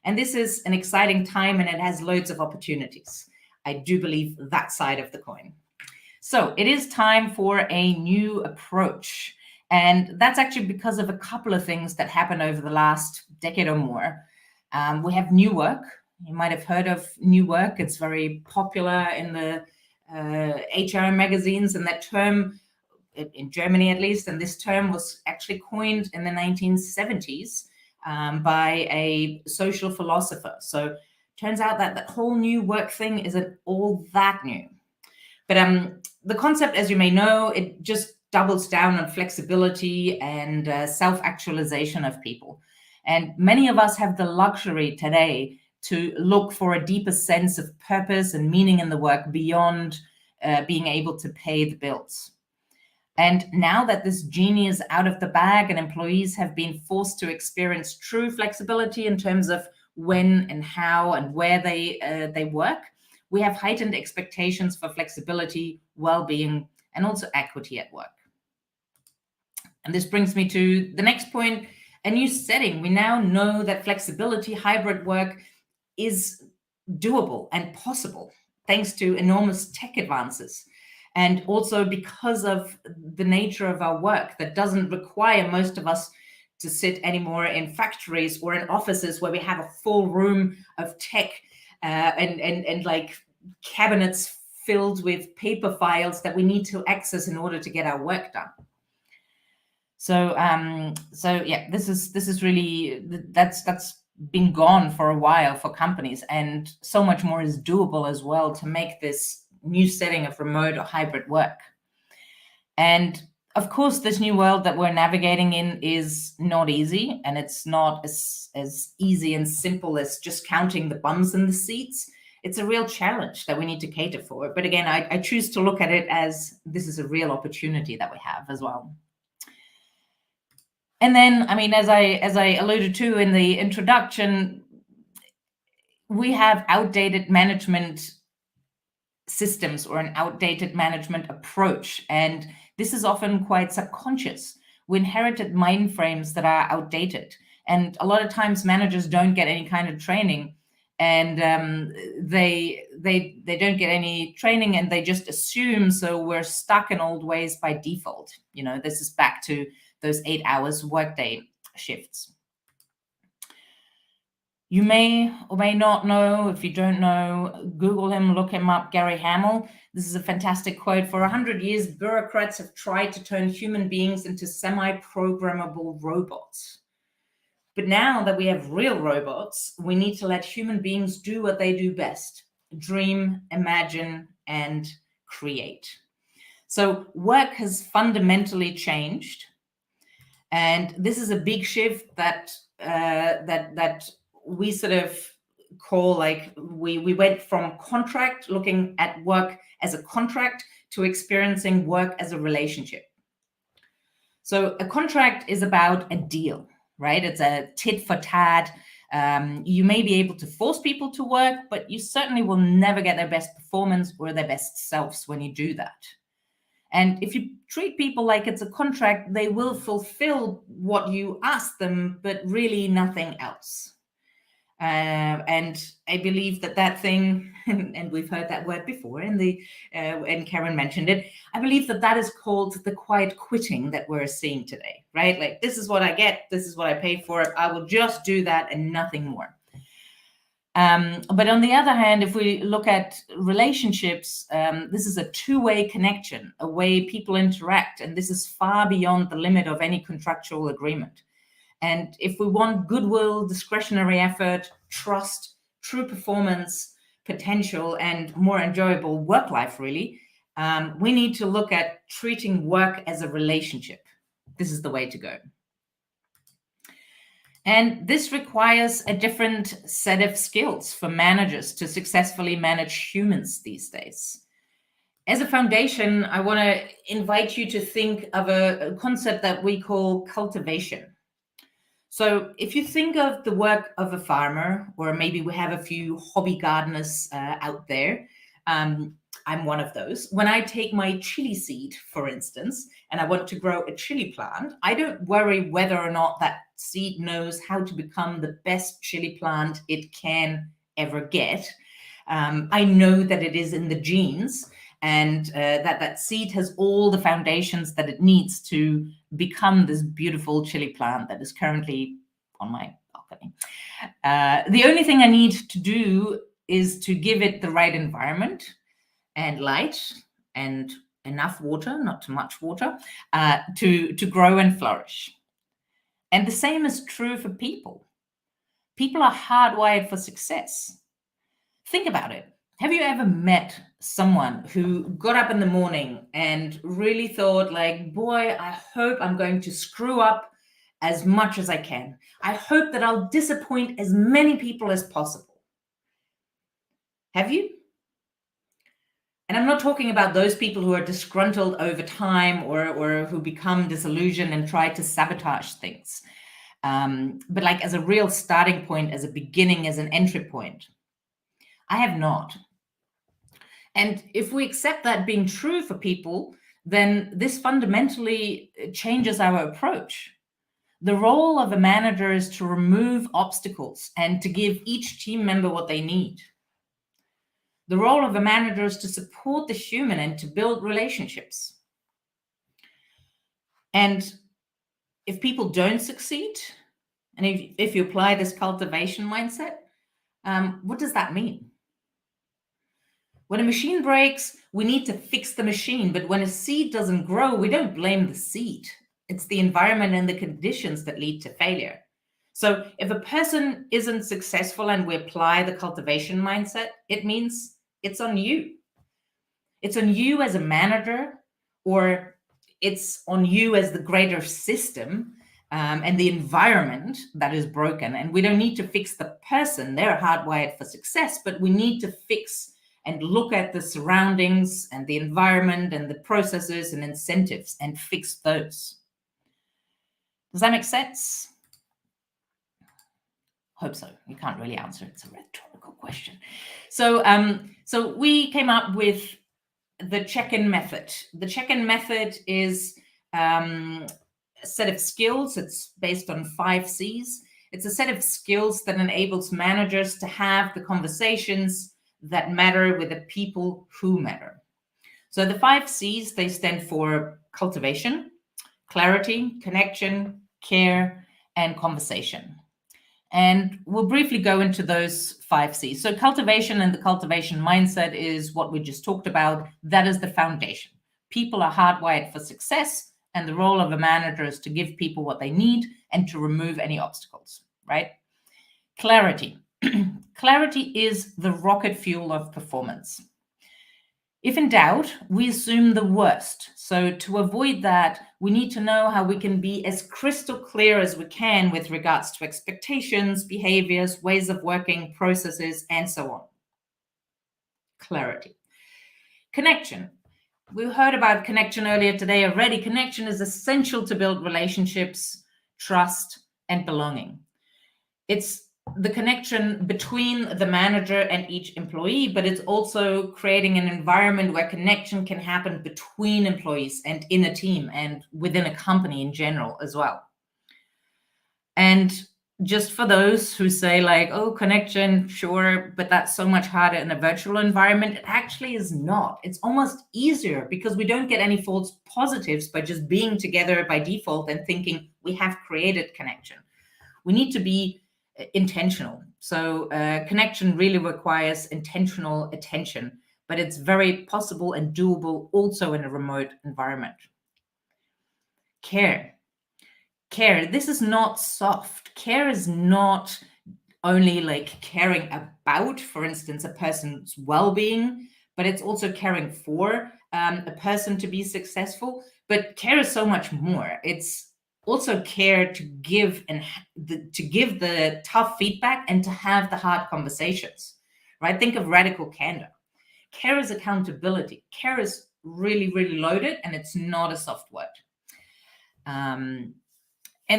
And this is an exciting time and it has loads of opportunities. I do believe that side of the coin. So it is time for a new approach. And that's actually because of a couple of things that happened over the last decade or more. We have new work. You might have heard of new work. It's very popular in the HR magazines, and that term, in Germany at least, and this term was actually coined in the 1970s by a social philosopher. So turns out that that whole new work thing isn't all that new. But the concept, as you may know, it just doubles down on flexibility and self-actualization of people. And many of us have the luxury today to look for a deeper sense of purpose and meaning in the work beyond being able to pay the bills. And now that this genie is out of the bag and employees have been forced to experience true flexibility in terms of when and how and where they work, we have heightened expectations for flexibility, well-being, and also equity at work. And this brings me to the next point, a new setting. We now know that flexibility, hybrid work is doable and possible thanks to enormous tech advances. And also because of the nature of our work that doesn't require most of us to sit anymore in factories or in offices where we have a full room of tech and like cabinets filled with paper files that we need to access in order to get our work done. So yeah, this is really, that's been gone for a while for companies, and so much more is doable as well to make this new setting of remote or hybrid work. And of course, this new world that we're navigating in is not easy, and it's not as easy and simple as just counting the bums in the seats. It's a real challenge that we need to cater for. But again, I choose to look at it as this is a real opportunity that we have as well. And then, I mean, as I alluded to in the introduction, we have outdated management systems or an outdated management approach. And this is often quite subconscious. We inherited mind frames that are outdated. And a lot of times managers don't get any kind of training, and they don't get any training, and they just assume, so we're stuck in old ways by default. You know, this is back to those 8 hours workday shifts. You may or may not know, if you don't know, Google him, look him up, Gary Hamel. This is a fantastic quote. For 100 years, bureaucrats have tried to turn human beings into semi-programmable robots. But now that we have real robots, we need to let human beings do what they do best: dream, imagine, and create. So work has fundamentally changed. And this is a big shift that we sort of call, like, we went from contract, looking at work as a contract, to experiencing work as a relationship. So a contract is about a deal, right? It's a tit for tat. You may be able to force people to work, but you certainly will never get their best performance or their best selves when you do that. And if you treat people like it's a contract, they will fulfill what you ask them, but really nothing else. And I believe that thing, and we've heard that word before, and Karen mentioned it, I believe that is called the quiet quitting that we're seeing today, right? Like, this is what I get, this is what I pay for, I will just do that and nothing more. But on the other hand, if we look at relationships, this is a two-way connection, a way people interact, and this is far beyond the limit of any contractual agreement. And if we want goodwill, discretionary effort, trust, true performance, potential, and more enjoyable work life, really, we need to look at treating work as a relationship. This is the way to go. And this requires a different set of skills for managers to successfully manage humans these days. As a foundation, I want to invite you to think of a concept that we call cultivation. So if you think of the work of a farmer, or maybe we have a few hobby gardeners out there, I'm one of those. When I take my chili seed, for instance, and I want to grow a chili plant, I don't worry whether or not that seed knows how to become the best chili plant it can ever get. I know that it is in the genes, and that seed has all the foundations that it needs to become this beautiful chili plant that is currently on my balcony. The only thing I need to do is to give it the right environment and light and enough water, not too much water, to grow and flourish. And the same is true for people. People are hardwired for success. Think about it. Have you ever met someone who got up in the morning and really thought like, boy, I hope I'm going to screw up as much as I can. I hope that I'll disappoint as many people as possible. Have you? And I'm not talking about those people who are disgruntled over time or who become disillusioned and try to sabotage things. But like as a real starting point, as a beginning, as an entry point. I have not. And if we accept that being true for people, then this fundamentally changes our approach. The role of a manager is to remove obstacles and to give each team member what they need. The role of a manager is to support the human and to build relationships. And if people don't succeed, and if you apply this cultivation mindset, what does that mean? When a machine breaks, we need to fix the machine. But when a seed doesn't grow, we don't blame the seed. It's the environment and the conditions that lead to failure. So if a person isn't successful and we apply the cultivation mindset, it means it's on you. It's on you as a manager, or it's on you as the greater system and the environment that is broken. And we don't need to fix the person. They're hardwired for success, but we need to fix and look at the surroundings and the environment and the processes and incentives and fix those. Does that make sense? Hope so. You can't really answer. It's a rhetorical question. So we came up with the check-in method. The check-in method is a set of skills. It's based on 5 C's. It's a set of skills that enables managers to have the conversations that matter with the people who matter. So the 5 C's, they stand for cultivation, clarity, connection, care, and conversation. And we'll briefly go into those 5 C's. So cultivation and the cultivation mindset is what we just talked about. That is the foundation. People are hardwired for success, and the role of a manager is to give people what they need and to remove any obstacles, right? Clarity. Clarity is the rocket fuel of performance. If in doubt, we assume the worst. So to avoid that, we need to know how we can be as crystal clear as we can with regards to expectations, behaviors, ways of working, processes, and so on. Clarity. Connection. We heard about connection earlier today already. Connection is essential to build relationships, trust, and belonging. It's the connection between the manager and each employee, but it's also creating an environment where connection can happen between employees and in a team and within a company in general as well. And just for those who say like, oh, connection, sure, but that's so much harder in a virtual environment, it actually is not. It's almost easier because we don't get any false positives by just being together by default and thinking we have created connection. We need to be intentional. So connection really requires intentional attention, but it's very possible and doable also in a remote environment. Care. Care. This is not soft. Care is not only like caring about, for instance, a person's well-being, but it's also caring for a person to be successful. But care is so much more. It's also care to give and to give the tough feedback and to have the hard conversations, right? Think of radical candor. Care is accountability. Care is really, really loaded, and it's not a soft word. And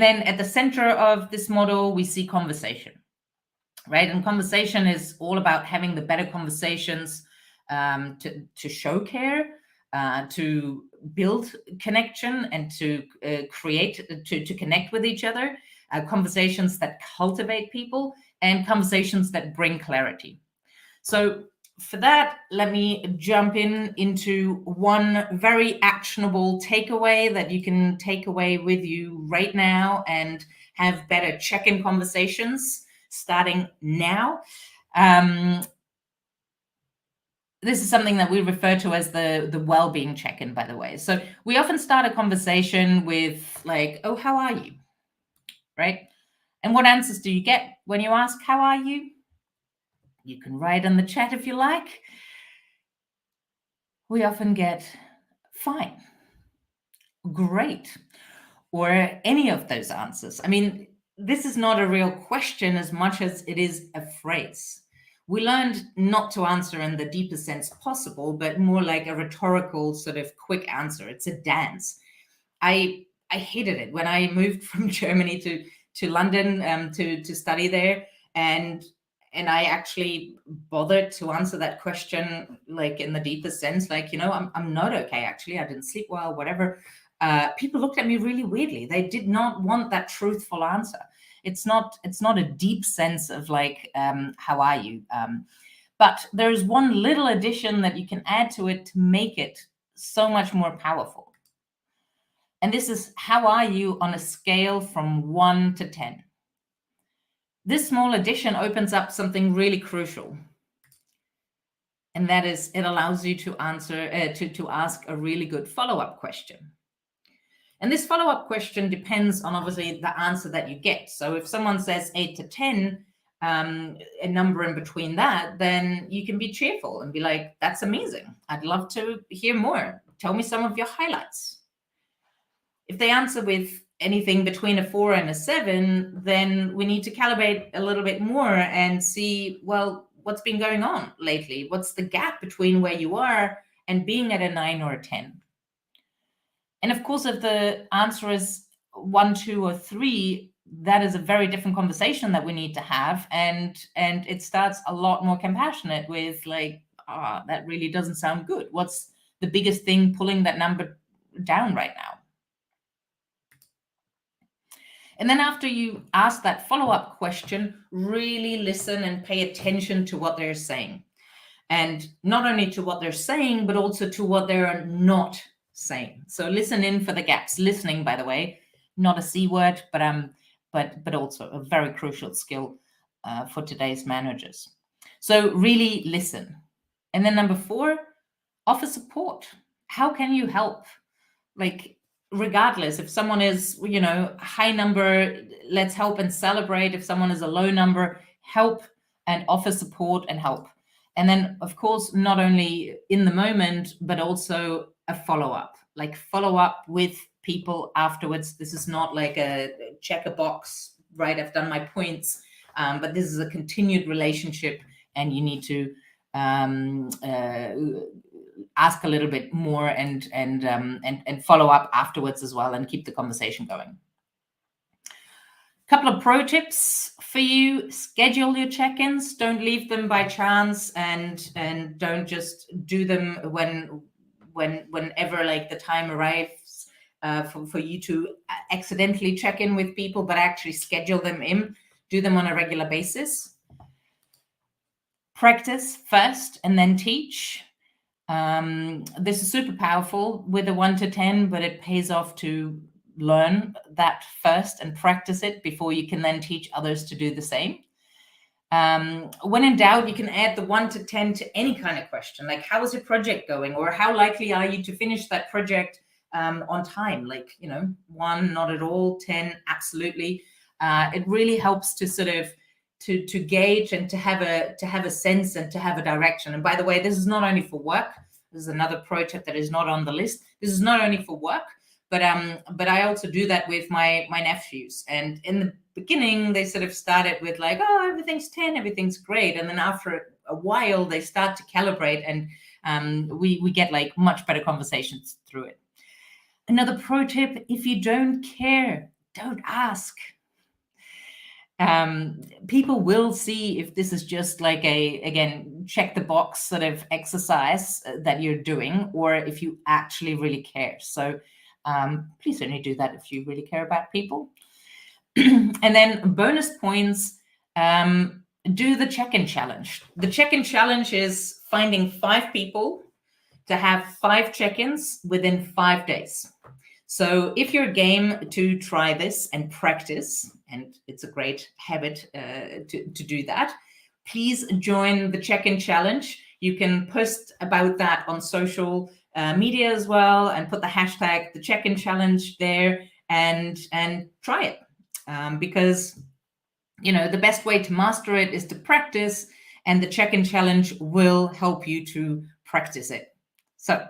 then at the center of this model, we see conversation, right? And conversation is all about having the better conversations to show care, to build connection and to to connect with each other, conversations that cultivate people and conversations that bring clarity. So for that, let me jump into one very actionable takeaway that you can take away with you right now and have better check-in conversations starting now. This is something that we refer to as the well-being check-in, by the way. So we often start a conversation with like, oh, how are you? Right? And what answers do you get when you ask, how are you? You can write in the chat if you like. We often get fine, great, or any of those answers. I mean, this is not a real question as much as it is a phrase. We learned not to answer in the deepest sense possible, but more like a rhetorical sort of quick answer. It's a dance. I hated it when I moved from Germany to London to study there, and I actually bothered to answer that question like in the deepest sense, like, you know, I'm not okay, actually. I didn't sleep well, whatever. People looked at me really weirdly. They did not want that truthful answer. It's not a deep sense of like, how are you? But there's one little addition that you can add to it to make it so much more powerful. And this is, how are you on a scale from 1 to 10? This small addition opens up something really crucial. And that is, it allows you to answer, to ask a really good follow-up question. And this follow-up question depends on obviously the answer that you get. So if someone says 8 to 10, a number in between that, then you can be cheerful and be like, that's amazing. I'd love to hear more. Tell me some of your highlights. If they answer with anything between a 4 and a 7, then we need to calibrate a little bit more and see, well, what's been going on lately? What's the gap between where you are and being at a 9 or a 10? And of course, if the answer is 1, 2, or 3, that is a very different conversation that we need to have. And it starts a lot more compassionate with like, that really doesn't sound good. What's the biggest thing pulling that number down right now? And then after you ask that follow-up question, really listen and pay attention to what they're saying. And not only to what they're saying, but also to what they're not saying. So listen in for the gaps. Listening, by the way, not a C word, but also a very crucial skill for today's managers. So really listen. And then number 4, offer support. How can you help? Like, regardless, if someone is, you know, high number, let's help and celebrate. If someone is a low number, help and offer support and help. And then, of course, not only in the moment, but also a follow-up, like follow up with people afterwards. This is not like a check a box, right? I've done my points, but this is a continued relationship, and you need to ask a little bit more and follow up afterwards as well, and keep the conversation going. Couple of pro tips for you: schedule your check-ins. Don't leave them by chance, and don't just do them whenever like the time arrives for you to accidentally check in with people, but actually schedule them in. Do them on a regular basis. Practice first and then teach. This is super powerful with a 1 to 10, but it pays off to learn that first and practice it before you can then teach others to do the same. When in doubt, you can add the 1 to 10 to any kind of question, like how is your project going, or how likely are you to finish that project on time? Like, you know, 1, not at all; 10, absolutely. It really helps to sort of to gauge and to have a sense and to have a direction. And by the way, this is not only for work. This is another pro tip that is not on the list. This is not only for work, but I also do that with my nephews. And in the beginning, they sort of started with like, oh, everything's 10, everything's great. And then after a while, they start to calibrate, and we get like much better conversations through it. Another pro tip: if you don't care, don't ask. People will see if this is just like a, again, check the box sort of exercise that you're doing, or if you actually really care. So please only do that if you really care about people. And then bonus points, do the check-in challenge. The check-in challenge is finding 5 people to have 5 check-ins within 5 days. So if you're game to try this and practice, and it's a great habit to do that, please join the check-in challenge. You can post about that on social media as well, and put the hashtag the check-in challenge there, and try it, because the best way to master it is to practice, and the check-in challenge will help you to practice it. So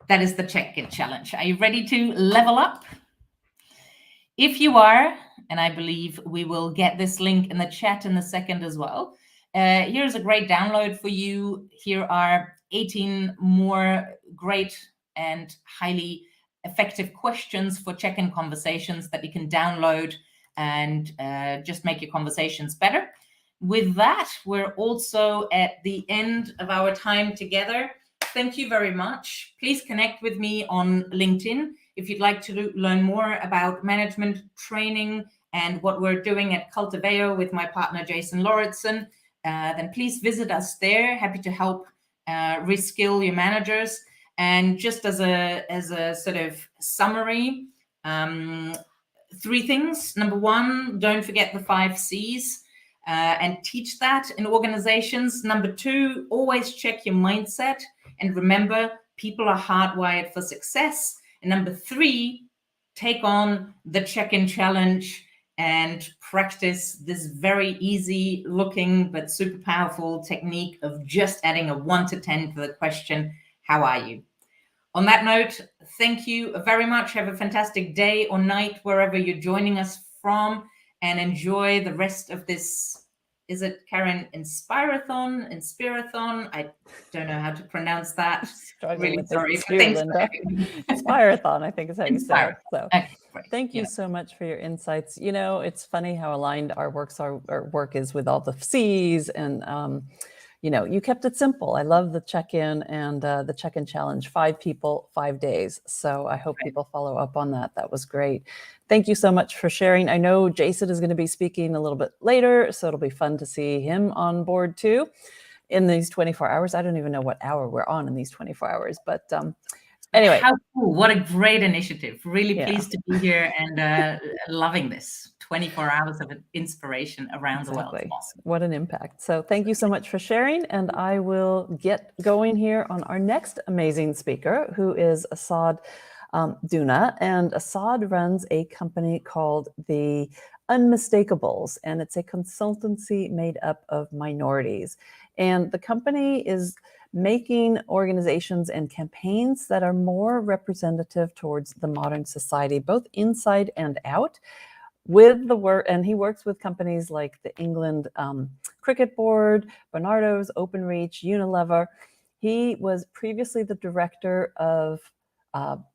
that is the check-in challenge. Are you ready to level up? If you are, and I believe we will get this link in the chat in a second as well, here's a great download for you. Here are 18 more great and highly effective questions for check-in conversations that you can download and just make your conversations better. With that, we're also at the end of our time together. Thank you very much. Please connect with me on LinkedIn if you'd like to learn more about management training and what we're doing at Cultiveo with my partner Jason Lauritsen. Then please visit us there. Happy to help reskill your managers. And just as a sort of summary, 3 things. Number 1, don't forget the 5 C's. And teach that in organizations. Number 2, always check your mindset. And remember, people are hardwired for success. And number 3, take on the check-in challenge and practice this very easy looking but super powerful technique of just adding a 1 to 10 to the question, how are you? On that note, thank you very much. Have a fantastic day or night wherever you're joining us from, and enjoy the rest of this. Is it, Karen, Inspirathon? I don't know how to pronounce that. Really sorry. Thanks, Linda. Inspirathon, I think is how you say it. So okay, thank you so much for your insights. It's funny how aligned our work is with all the C's, and you kept it simple. I love the check-in and the check-in challenge, 5 people, 5 days. So I hope people follow up on that. That was great. Thank you so much for sharing. I know Jason is going to be speaking a little bit later, so it'll be fun to see him on board too in these 24 hours. I don't even know what hour we're on in these 24 hours, but anyway. How cool. What a great initiative. Really pleased to be here and loving this. 24 hours of inspiration around the world. Awesome. What an impact. So thank you so much for sharing. And I will get going here on our next amazing speaker, who is Asad Duna. And Asad runs a company called The Unmistakable, and it's a consultancy made up of minorities. And the company is making organizations and campaigns that are more representative towards the modern society, both inside and out. With the work, and he works with companies like the England Cricket Board, Barnardo's, Openreach, Unilever. He was previously the director of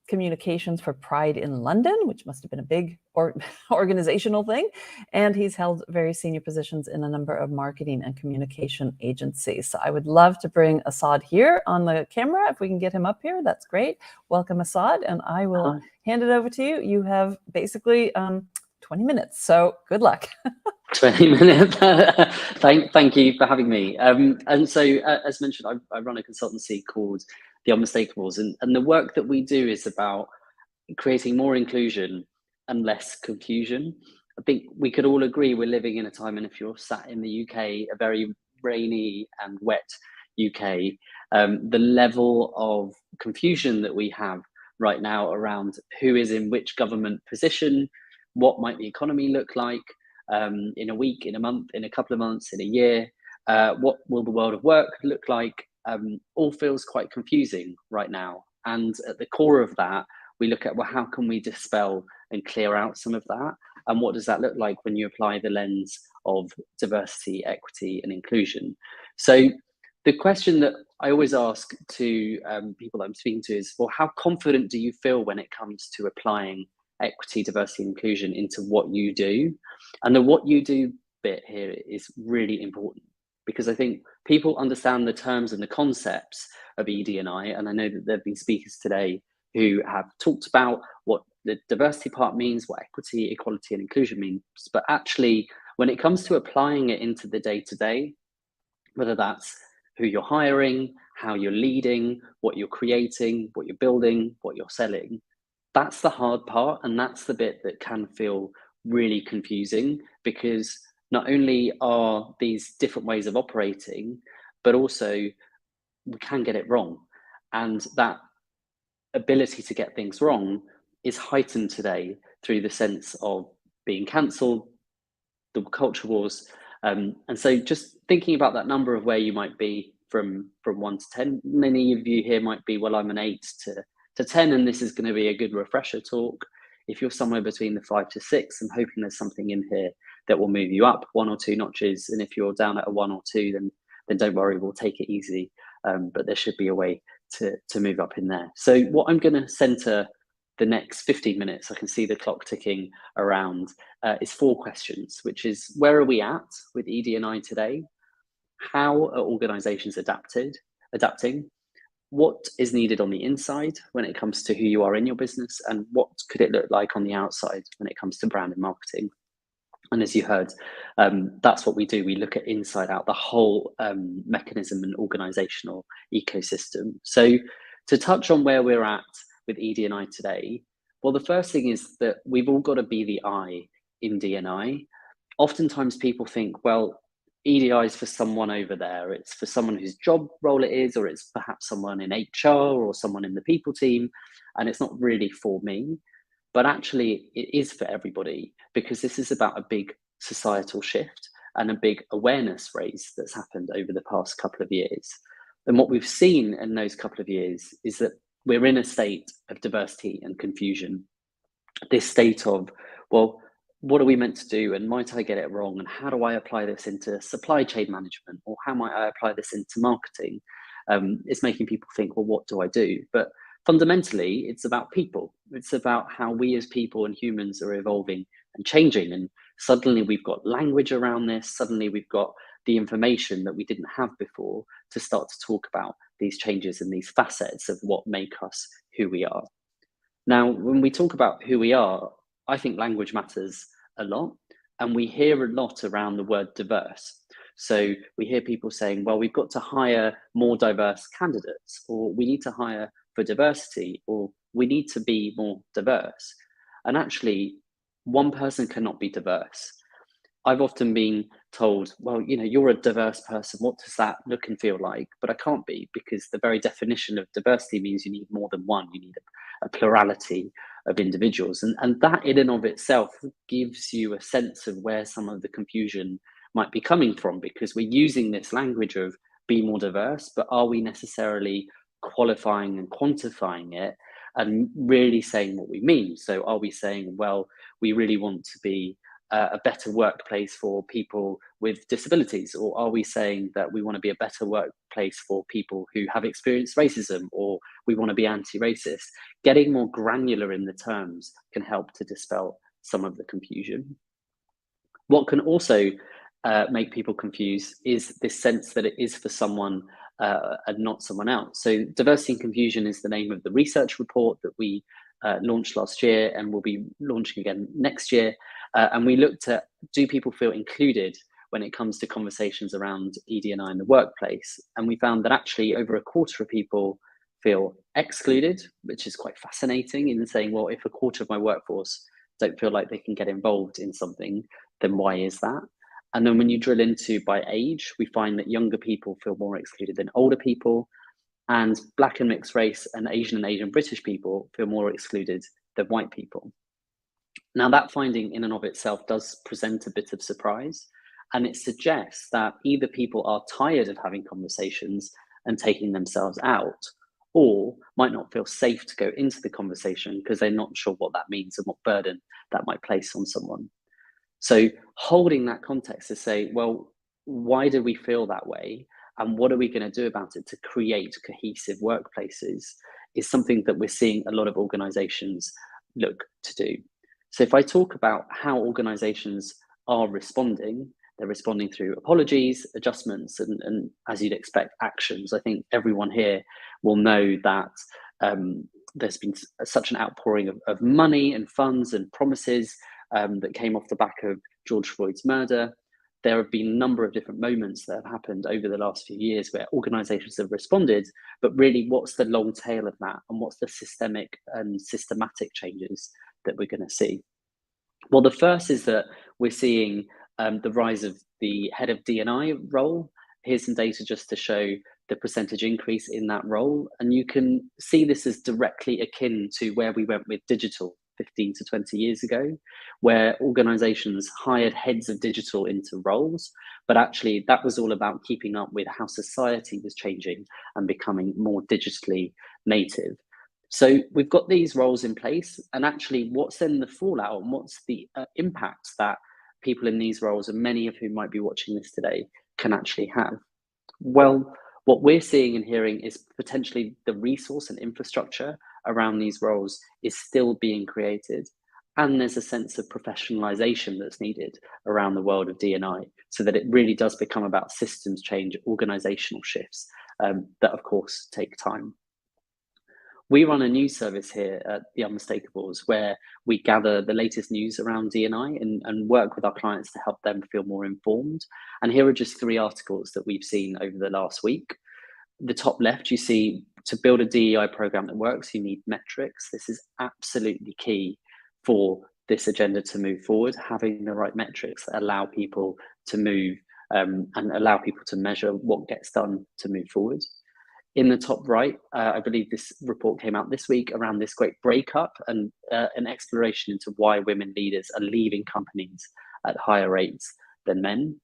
communications for Pride in London, which must have been a big organizational thing. And he's held very senior positions in a number of marketing and communication agencies. So I would love to bring Asad here on the camera. If we can get him up here, that's great. Welcome, Asad, and I will hand it over to you. You have basically 20 minutes, so good luck. 20 minutes. Thank you for having me. And so, as mentioned, I run a consultancy called The Unmistakable, and the work that we do is about creating more inclusion and less confusion. I think we could all agree we're living in a time, and if you're sat in the UK, a very rainy and wet UK, the level of confusion that we have right now around who is in which government position, what might the economy look like in a week, in a month, in a couple of months, in a year, what will the world of work look like, all feels quite confusing right now. And at the core of that, we look at, well, how can we dispel and clear out some of that? And what does that look like when you apply the lens of diversity, equity, and inclusion? So the question that I always ask to people that I'm speaking to is, well, how confident do you feel when it comes to applying equity, diversity, and inclusion into what you do? And the what you do bit here is really important, because I think people understand the terms and the concepts of ED&I, and I know that there have been speakers today who have talked about what the diversity part means, what equity, equality, and inclusion means, but actually when it comes to applying it into the day-to-day, whether that's who you're hiring, how you're leading, what you're creating, what you're building, what you're selling. That's the hard part, and that's the bit that can feel really confusing, because not only are these different ways of operating, but also we can get it wrong. And that ability to get things wrong is heightened today through the sense of being cancelled, the culture wars. And so just thinking about that number of where you might be from 1 to 10, many of you here might be, well, I'm an 8 to 10, and this is going to be a good refresher talk. If you're somewhere between the 5 to 6, I'm hoping there's something in here that will move you up 1 or 2 notches. And if you're down at a 1 or 2, then don't worry, we'll take it easy. But there should be a way to move up in there. So what I'm going to center the next 15 minutes, I can see the clock ticking around, is 4 questions, which is: where are we at with ED&I today? How are organizations adapting? What is needed on the inside when it comes to who you are in your business? And what could it look like on the outside when it comes to brand and marketing? And as you heard, that's what we do. We look at inside out, the whole mechanism and organizational ecosystem. So to touch on where we're at with ED&I today, well, the first thing is that we've all got to be the I in D&I. Oftentimes people think, well, EDI is for someone over there. It's for someone whose job role it is, or it's perhaps someone in HR or someone in the people team, and it's not really for me. But actually it is for everybody, because this is about a big societal shift and a big awareness raise that's happened over the past couple of years. And what we've seen in those couple of years is that we're in a state of diversity and confusion. This state of, well, what are we meant to do, and might I get it wrong, and how do I apply this into supply chain management, or how might I apply this into marketing? It's making people think, well, what do I do? But fundamentally, it's about people. It's about how we as people and humans are evolving and changing. And suddenly we've got language around this. Suddenly we've got the information that we didn't have before to start to talk about these changes and these facets of what make us who we are. Now, when we talk about who we are, I think language matters a lot. And we hear a lot around the word diverse. So we hear people saying, well, we've got to hire more diverse candidates, or we need to hire for diversity, or we need to be more diverse. And actually, one person cannot be diverse. I've often been told, well, you know, you're a diverse person. What does that look and feel like? But I can't be, because the very definition of diversity means you need more than one. You need a plurality of individuals. And that in and of itself gives you a sense of where some of the confusion might be coming from, because we're using this language of be more diverse, but are we necessarily qualifying and quantifying it and really saying what we mean? So are we saying, well, we really want to be a better workplace for people with disabilities? Or are we saying that we want to be a better workplace for people who have experienced racism, or we want to be anti-racist? Getting more granular in the terms can help to dispel some of the confusion. What can also make people confused is this sense that it is for someone and not someone else. So diversity and confusion is the name of the research report that we launched last year and will be launching again next year. And we looked at, do people feel included when it comes to conversations around ED&I in the workplace? And we found that actually over a quarter of people feel excluded, which is quite fascinating, in saying, well, if a quarter of my workforce don't feel like they can get involved in something, then why is that? And then when you drill into by age, we find that younger people feel more excluded than older people, and Black and mixed race and Asian British people feel more excluded than white people. Now, that finding in and of itself does present a bit of surprise, and it suggests that either people are tired of having conversations and taking themselves out, or might not feel safe to go into the conversation because they're not sure what that means and what burden that might place on someone. So holding that context to say, well, why do we feel that way? And what are we going to do about it to create cohesive workplaces is something that we're seeing a lot of organizations look to do. So if I talk about how organizations are responding, they're responding through apologies, adjustments, and as you'd expect, actions. I think everyone here will know that there's been such an outpouring of money and funds and promises that came off the back of George Floyd's murder. there have been a number of different moments that have happened over the last few years where organizations have responded, but really what's the long tail of that, and what's the systemic and systematic changes that we're going to see? Well, the first is that we're seeing the rise of the head of D&I role. Here's some data just to show the percentage increase in that role. And you can see this as directly akin to where we went with digital 15 to 20 years ago, where organizations hired heads of digital into roles, but actually that was all about keeping up with how society was changing and becoming more digitally native. So we've got these roles in place, and actually what's then the fallout, and what's the impacts that people in these roles, and many of whom might be watching this today, can actually have? Well, what we're seeing and hearing is potentially the resource and infrastructure around these roles is still being created. And there's a sense of professionalization that's needed around the world of D&I, so that it really does become about systems change, organizational shifts that of course take time. We run a news service here at The Unmistakable where we gather the latest news around D&I and work with our clients to help them feel more informed. And here are just 3 articles that we've seen over the last week. The top left, you see, to build a DEI program that works, you need metrics. This is absolutely key for this agenda to move forward, having the right metrics that allow people to move and allow people to measure what gets done to move forward. In the top right, I believe this report came out this week around this great breakup and an exploration into why women leaders are leaving companies at higher rates than men.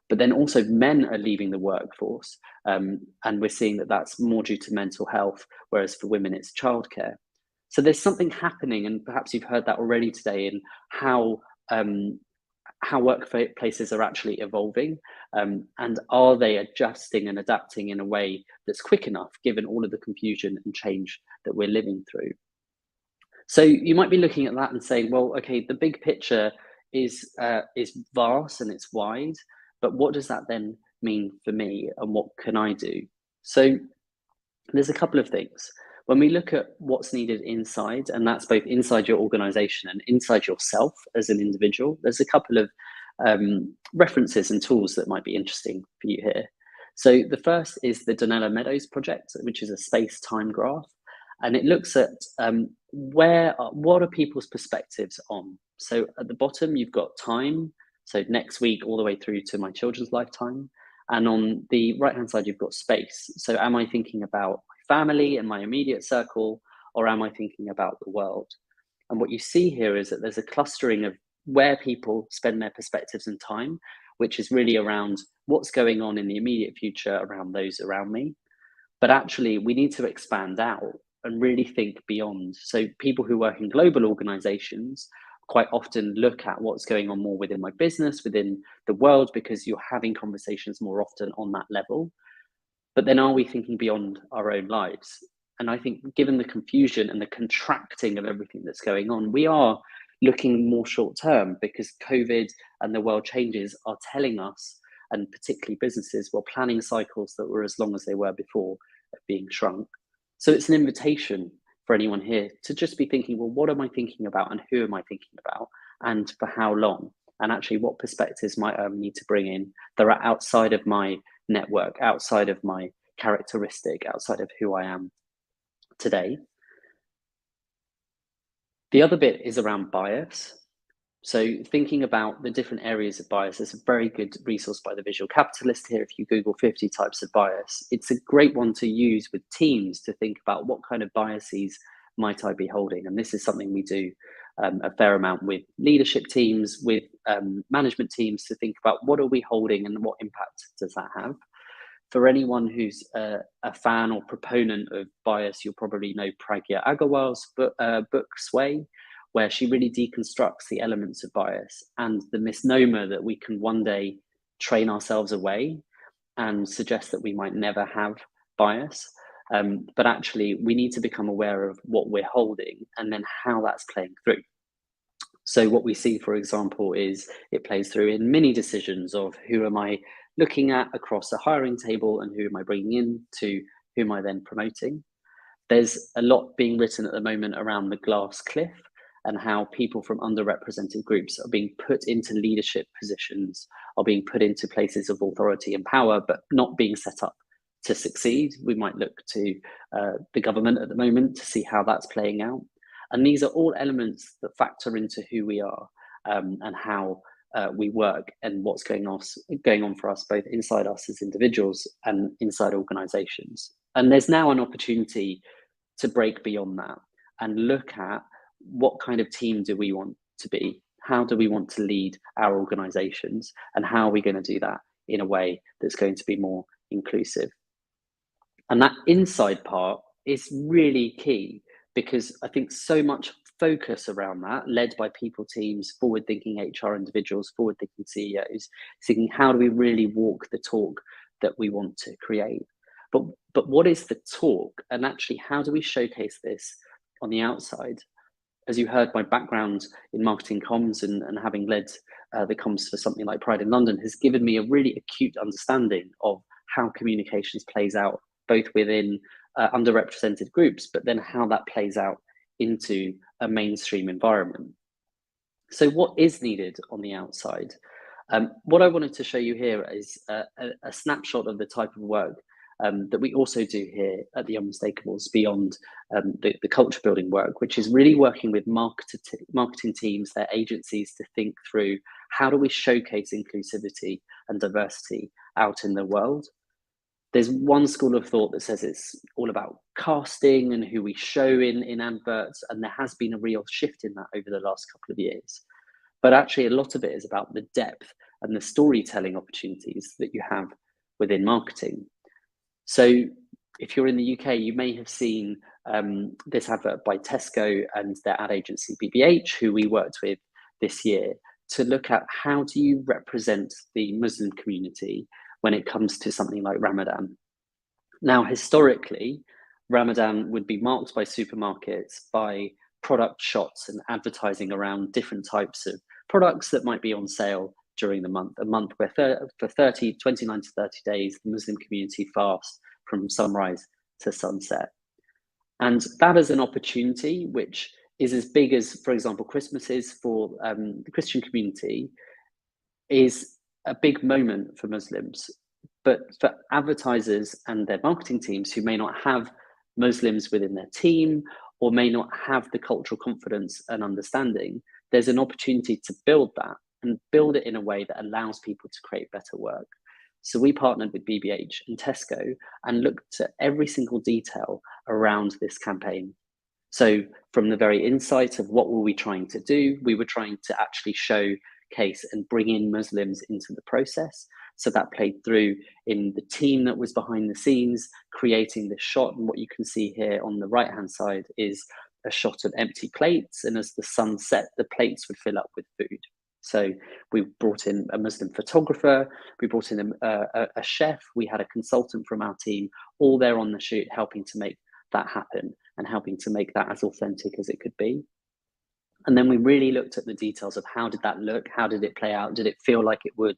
But then also men are leaving the workforce. And we're seeing that that's more due to mental health, whereas for women, it's childcare. So there's something happening, and perhaps you've heard that already today, in how workplaces are actually evolving, and are they adjusting and adapting in a way that's quick enough given all of the confusion and change that we're living through. So you might be looking at that and saying, well, okay, the big picture is vast and it's wide, but what does that then mean for me, and what can I do? So there's a couple of things. When we look at what's needed inside, and that's both inside your organization and inside yourself as an individual, there's a couple of references and tools that might be interesting for you here. So the first is the Donella Meadows project, which is a space-time graph. And it looks at what are people's perspectives on. So at the bottom, you've got time. So next week, all the way through to my children's lifetime. And on the right-hand side, you've got space. So am I thinking about my family and my immediate circle, or am I thinking about the world? And what you see here is that there's a clustering of where people spend their perspectives and time, which is really around what's going on in the immediate future around those around me. But actually, we need to expand out and really think beyond. So people who work in global organizations quite often look at what's going on more within my business, within the world, because you're having conversations more often on that level. But then are we thinking beyond our own lives? And I think given the confusion and the contracting of everything that's going on, we are looking more short term, because COVID and the world changes are telling us, and particularly businesses, were planning cycles that were as long as they were before being shrunk. So it's an invitation for anyone here to just be thinking, well, what am I thinking about, and who am I thinking about, and for how long? And actually, what perspectives might I need to bring in that are outside of my network, outside of my characteristic, outside of who I am today? The other bit is around bias. So thinking about the different areas of bias, there's a very good resource by the Visual Capitalist here. If you Google 50 types of bias, it's a great one to use with teams to think about what kind of biases might I be holding. And this is something we do a fair amount with leadership teams, with management teams, to think about what are we holding and what impact does that have. For anyone who's a fan or proponent of bias, you'll probably know Pragya Agarwal's book Sway, where she really deconstructs the elements of bias and the misnomer that we can one day train ourselves away and suggest that we might never have bias. But actually, we need to become aware of what we're holding and then how that's playing through. So what we see, for example, is it plays through in many decisions of who am I looking at across a hiring table, and who am I bringing in to who am I then promoting. There's a lot being written at the moment around the glass cliff, and how people from underrepresented groups are being put into leadership positions, are being put into places of authority and power, but not being set up to succeed. We might look to the government at the moment to see how that's playing out. And these are all elements that factor into who we are and how we work and what's going on for us, both inside us as individuals and inside organizations. And there's now an opportunity to break beyond that and look at what kind of team do we want to be? How do we want to lead our organizations? And how are we going to do that in a way that's going to be more inclusive? And that inside part is really key, because I think so much focus around that, led by people teams, forward-thinking HR individuals, forward-thinking CEOs, thinking how do we really walk the talk that we want to create? But what is the talk? And actually, how do we showcase this on the outside? As you heard, my background in marketing comms and having led the comms for something like Pride in London has given me a really acute understanding of how communications plays out, both within underrepresented groups, but then how that plays out into a mainstream environment. So what is needed on the outside? What I wanted to show you here is a snapshot of the type of work that we also do here at the Unmistakable beyond the culture building work, which is really working with marketing teams, their agencies, to think through how do we showcase inclusivity and diversity out in the world. There's one school of thought that says it's all about casting and who we show in adverts, and there has been a real shift in that over the last couple of years. But actually, a lot of it is about the depth and the storytelling opportunities that you have within marketing. So if you're in the UK, you may have seen this advert by Tesco and their ad agency BBH, who we worked with this year, to look at how do you represent the Muslim community when it comes to something like Ramadan. Now, historically, Ramadan would be marked by supermarkets, by product shots and advertising around different types of products that might be on sale during the month, a month where for 29 to 30 days, the Muslim community fasts from sunrise to sunset. And that is an opportunity which is as big as, for example, Christmas is for the Christian community, is a big moment for Muslims. But for advertisers and their marketing teams who may not have Muslims within their team or may not have the cultural confidence and understanding, there's an opportunity to build that and build it in a way that allows people to create better work. So we partnered with BBH and Tesco and looked at every single detail around this campaign. So from the very insight of what were we trying to do, we were trying to actually showcase and bring in Muslims into the process. So that played through in the team that was behind the scenes, creating the shot. And what you can see here on the right-hand side is a shot of empty plates. And as the sun set, the plates would fill up with food. So we brought in a Muslim photographer, we brought in a chef, we had a consultant from our team, all there on the shoot, helping to make that happen and helping to make that as authentic as it could be. And then we really looked at the details of how did that look? How did it play out? Did it feel like it would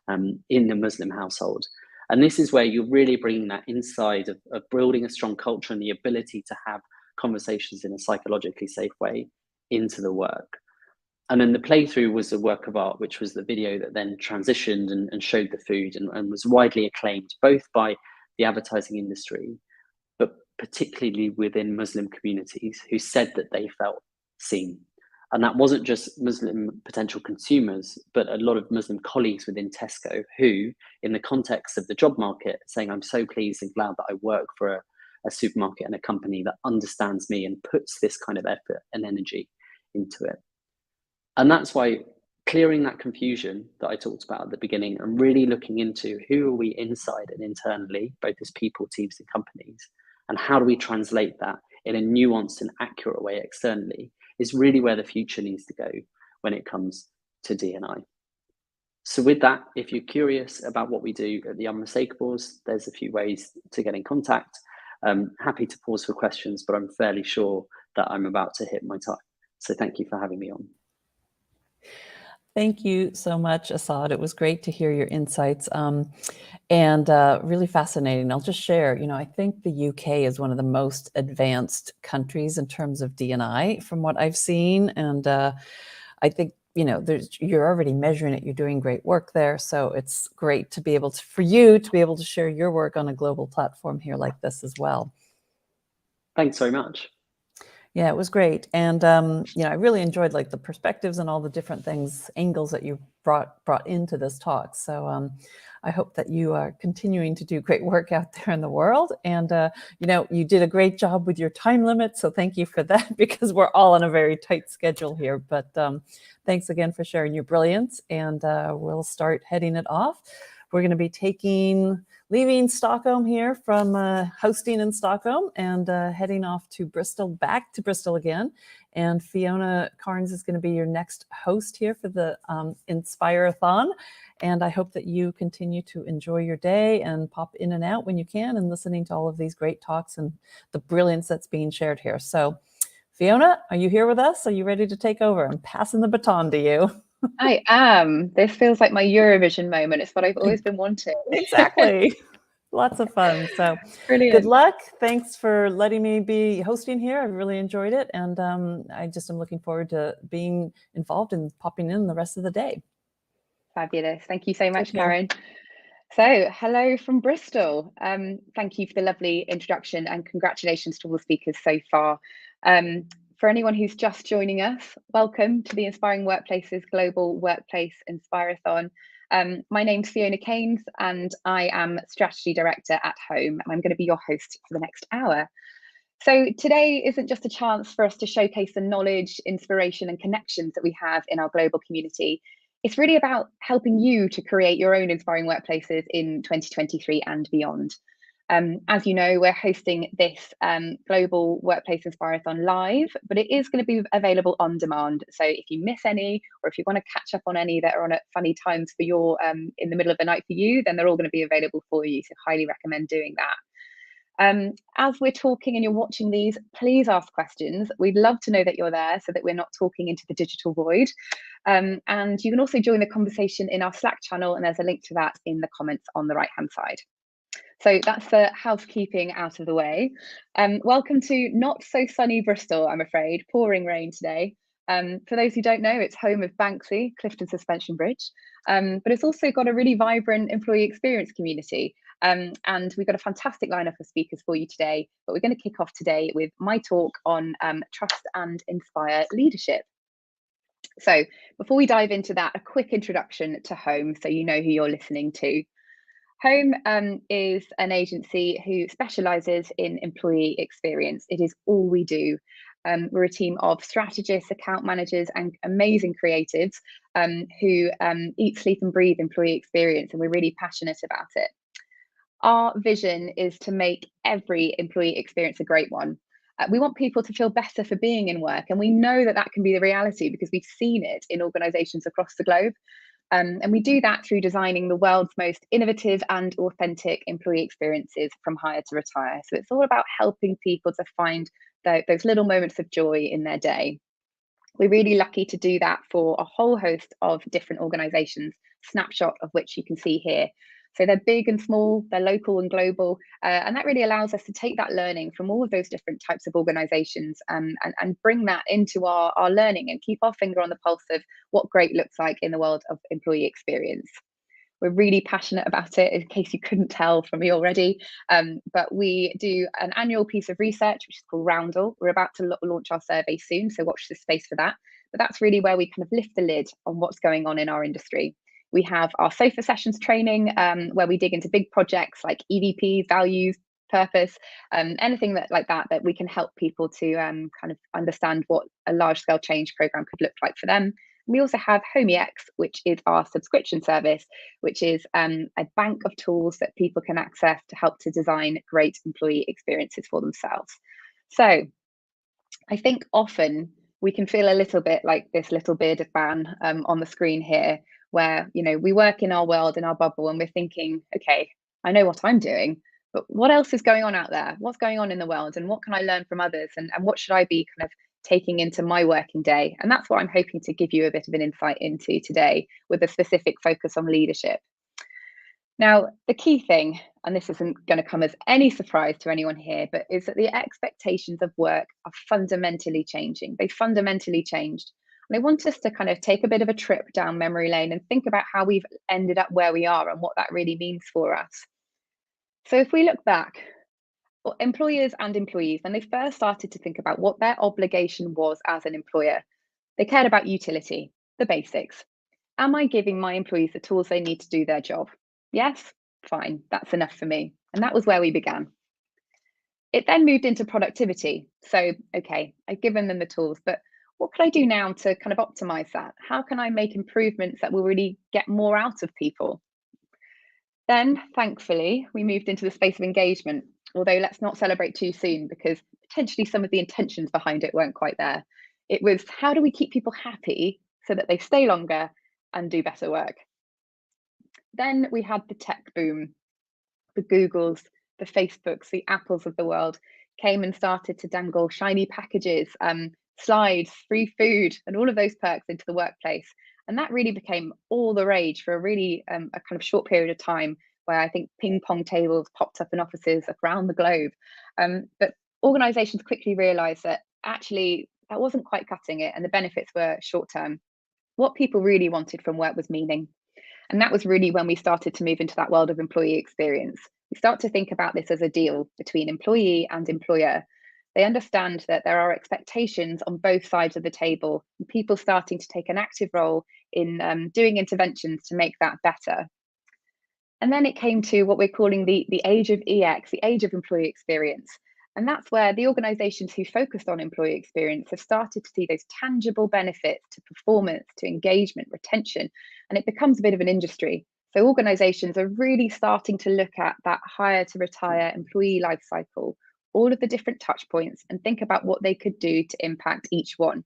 in the Muslim household? And this is where you're really bringing that inside of building a strong culture and the ability to have conversations in a psychologically safe way into the work. And then the playthrough was a work of art, which was the video that then transitioned and showed the food and was widely acclaimed, both by the advertising industry, but particularly within Muslim communities who said that they felt seen. And that wasn't just Muslim potential consumers, but a lot of Muslim colleagues within Tesco who, in the context of the job market, saying, I'm so pleased and glad that I work for a supermarket and a company that understands me and puts this kind of effort and energy into it. And that's why clearing that confusion that I talked about at the beginning and really looking into who are we inside and internally, both as people, teams and companies, and how do we translate that in a nuanced and accurate way externally is really where the future needs to go when it comes to D&I. So with that, if you're curious about what we do at the Unmistakable, there's a few ways to get in contact. I'm happy to pause for questions, but I'm fairly sure that I'm about to hit my time. So thank you for having me on. Thank you so much, Assad. It was great to hear your insights and really fascinating. I'll just share, I think the UK is one of the most advanced countries in terms of D&I from what I've seen. And I think, you're already measuring it. You're doing great work there. So it's great to be able to, for you to be able to share your work on a global platform here like this as well. Thanks so much. Yeah, it was great. And, I really enjoyed like the perspectives and all the different angles that you brought into this talk. So I hope that you are continuing to do great work out there in the world. And, you did a great job with your time limit. So thank you for that, because we're all on a very tight schedule here. But thanks again for sharing your brilliance. And we'll start heading it off. We're going to be leaving Stockholm here from hosting in Stockholm and heading off to Bristol, back to Bristol again. And Fiona Carnes is going to be your next host here for the Inspirathon. And I hope that you continue to enjoy your day and pop in and out when you can and listening to all of these great talks and the brilliance that's being shared here. So Fiona, are you here with us? Are you ready to take over? I'm passing the baton to you. I am. This feels like my Eurovision moment. It's what I've always been wanting. Exactly. Lots of fun. So Brilliant. Good luck. Thanks for letting me be hosting here. I really enjoyed it. And I just am looking forward to being involved and popping in the rest of the day. Fabulous. Thank you so much, Take care. Karen. So hello from Bristol. Thank you for the lovely introduction and congratulations to all the speakers so far. For anyone who's just joining us, welcome to the Inspiring Workplaces Global Workplace Inspirathon. My name's Fiona Keynes and I am Strategy Director at Home, and I'm going to be your host for the next hour. So today isn't just a chance for us to showcase the knowledge, inspiration and connections that we have in our global community. It's really about helping you to create your own inspiring workplaces in 2023 and beyond. As you know, we're hosting this Global Workplace Inspirathon live, but it is going to be available on demand. So if you miss any, or if you want to catch up on any that are on at funny times for your in the middle of the night for you, then they're all going to be available for you. So highly recommend doing that. As we're talking and you're watching these, please ask questions. We'd love to know that you're there so that we're not talking into the digital void. And you can also join the conversation in our Slack channel, and there's a link to that in the comments on the right-hand side. So that's the housekeeping out of the way. Welcome to not so sunny Bristol, I'm afraid. Pouring rain today. For those who don't know, it's home of Banksy, Clifton Suspension Bridge, but it's also got a really vibrant employee experience community. And we've got a fantastic lineup of speakers for you today, but we're going to kick off today with my talk on trust and inspire leadership. So before we dive into that, a quick introduction to Home so you know who you're listening to. Home is an agency who specialises in employee experience. It is all we do. We're a team of strategists, account managers, and amazing creatives who eat, sleep, and breathe employee experience, and we're really passionate about it. Our vision is to make every employee experience a great one. We want people to feel better for being in work, and we know that that can be the reality because we've seen it in organisations across the globe. And we do that through designing the world's most innovative and authentic employee experiences from hire to retire. So it's all about helping people to find those little moments of joy in their day. We're really lucky to do that for a whole host of different organisations, snapshot of which you can see here. So they're big and small, they're local and global, and that really allows us to take that learning from all of those different types of organisations and bring that into our learning and keep our finger on the pulse of what great looks like in the world of employee experience. We're really passionate about it, in case you couldn't tell from me already, but we do an annual piece of research, which is called Roundel. We're about to launch our survey soon, so watch this space for that. But that's really where we kind of lift the lid on what's going on in our industry. We have our sofa sessions training, where we dig into big projects like EVP, values, purpose, anything like that we can help people to kind of understand what a large-scale change program could look like for them. We also have HomeyX, which is our subscription service, which is a bank of tools that people can access to help to design great employee experiences for themselves. So I think often we can feel a little bit like this little bearded man on the screen here, where we work in our world, in our bubble, and we're thinking, okay, I know what I'm doing, but what else is going on out there? What's going on in the world, and what can I learn from others, and what should I be kind of taking into my working day. And that's what I'm hoping to give you a bit of an insight into today, with a specific focus on leadership. Now, the key thing, and this isn't going to come as any surprise to anyone here, but is that the expectations of work are fundamentally changing. They fundamentally changed. And I want us to kind of take a bit of a trip down memory lane and think about how we've ended up where we are and what that really means for us. So if we look back, well, employers and employees, when they first started to think about what their obligation was as an employer, they cared about utility, the basics. Am I giving my employees the tools they need to do their job? Yes, fine, that's enough for me. And that was where we began. It then moved into productivity. So, okay, I've given them the tools, but what can I do now to kind of optimize that? How can I make improvements that will really get more out of people? Then, thankfully, we moved into the space of engagement, although let's not celebrate too soon, because potentially some of the intentions behind it weren't quite there. It was, how do we keep people happy so that they stay longer and do better work? Then we had the tech boom. The Googles, the Facebooks, the Apples of the world came and started to dangle shiny packages, slides, free food, and all of those perks into the workplace. And that really became all the rage for a really a kind of short period of time, where I think ping pong tables popped up in offices around the globe. But organizations quickly realized that actually that wasn't quite cutting it, and the benefits were short term. What people really wanted from work was meaning. And that was really when we started to move into that world of employee experience. We start to think about this as a deal between employee and employer. They understand that there are expectations on both sides of the table, and people starting to take an active role in doing interventions to make that better. And then it came to what we're calling the age of EX, the age of employee experience. And that's where the organizations who focused on employee experience have started to see those tangible benefits to performance, to engagement, retention, and it becomes a bit of an industry. So organizations are really starting to look at that hire to retire employee life cycle, all of the different touch points, and think about what they could do to impact each one.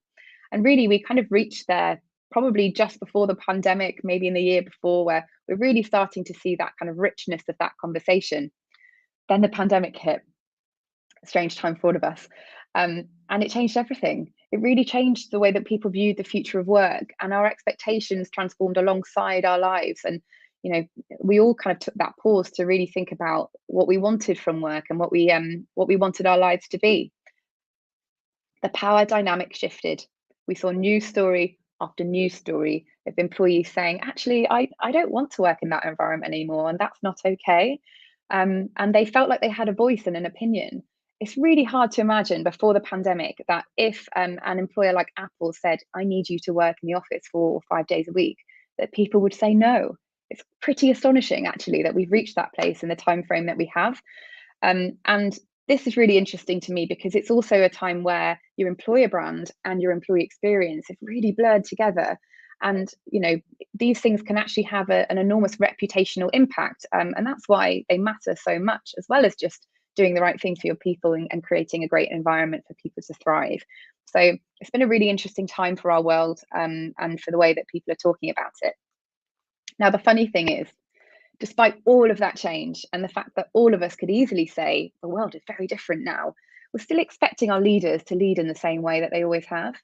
And really, we kind of reached there probably just before the pandemic, maybe in the year before, where we're really starting to see that kind of richness of that conversation. Then the pandemic hit. Strange time for all of us, and it changed everything. It really changed the way that people viewed the future of work, and our expectations transformed alongside our lives. And we all kind of took that pause to really think about what we wanted from work and what we wanted our lives to be. The power dynamic shifted. We saw news story after news story of employees saying, actually, I don't want to work in that environment anymore, and that's not okay. And they felt like they had a voice and an opinion. It's really hard to imagine before the pandemic that if an employer like Apple said, I need you to work in the office 4 or 5 days a week, that people would say no. It's pretty astonishing, actually, that we've reached that place in the time frame that we have. And this is really interesting to me because it's also a time where your employer brand and your employee experience have really blurred together. And these things can actually have an enormous reputational impact. And that's why they matter so much, as well as just doing the right thing for your people and creating a great environment for people to thrive. So it's been a really interesting time for our world and for the way that people are talking about it. Now, the funny thing is, despite all of that change and the fact that all of us could easily say the world is very different now, we're still expecting our leaders to lead in the same way that they always have.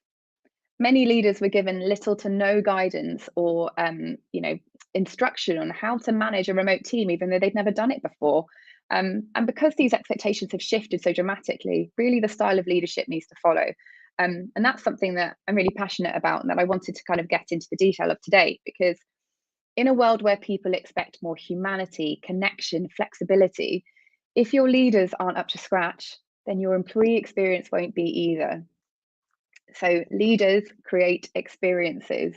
Many leaders were given little to no guidance or instruction on how to manage a remote team, even though they'd never done it before. And because these expectations have shifted so dramatically, really the style of leadership needs to follow. And that's something that I'm really passionate about and that I wanted to kind of get into the detail of today, because in a world where people expect more humanity, connection, flexibility, if your leaders aren't up to scratch, then your employee experience won't be either. So leaders create experiences.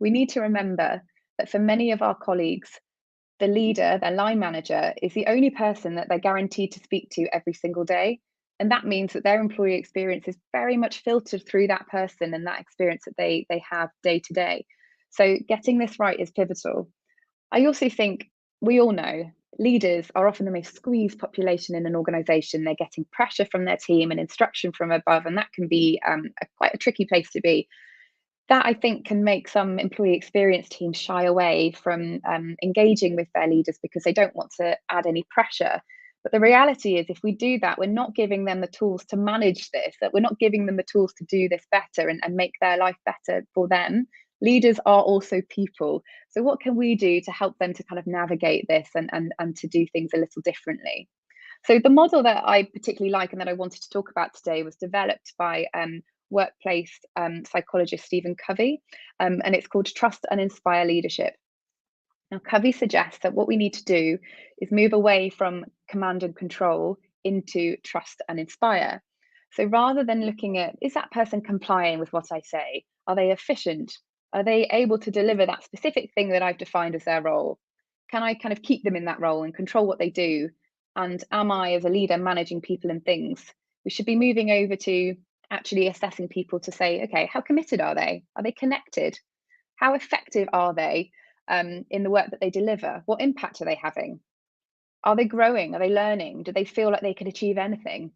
We need to remember that for many of our colleagues, the leader, their line manager, is the only person that they're guaranteed to speak to every single day. And that means that their employee experience is very much filtered through that person and that experience that they have day to day. So getting this right is pivotal. I also think we all know leaders are often the most squeezed population in an organization. They're getting pressure from their team and instruction from above, and that can be quite a tricky place to be. That, I think, can make some employee experience teams shy away from engaging with their leaders because they don't want to add any pressure. But the reality is, if we do that, we're not giving them the tools to manage this, that we're not giving them the tools to do this better and make their life better for them. Leaders are also people. So what can we do to help them to kind of navigate this and to do things a little differently? So the model that I particularly like and that I wanted to talk about today was developed by workplace psychologist Stephen Covey, and it's called Trust and Inspire Leadership. Now, Covey suggests that what we need to do is move away from command and control into trust and inspire. So rather than looking at, is that person complying with what I say? Are they efficient? Are they able to deliver that specific thing that I've defined as their role? Can I kind of keep them in that role and control what they do? And am I, as a leader, managing people and things? We should be moving over to actually assessing people to say, okay, how committed are they? Are they connected? How effective are they in the work that they deliver? What impact are they having? Are they growing? Are they learning? Do they feel like they could achieve anything?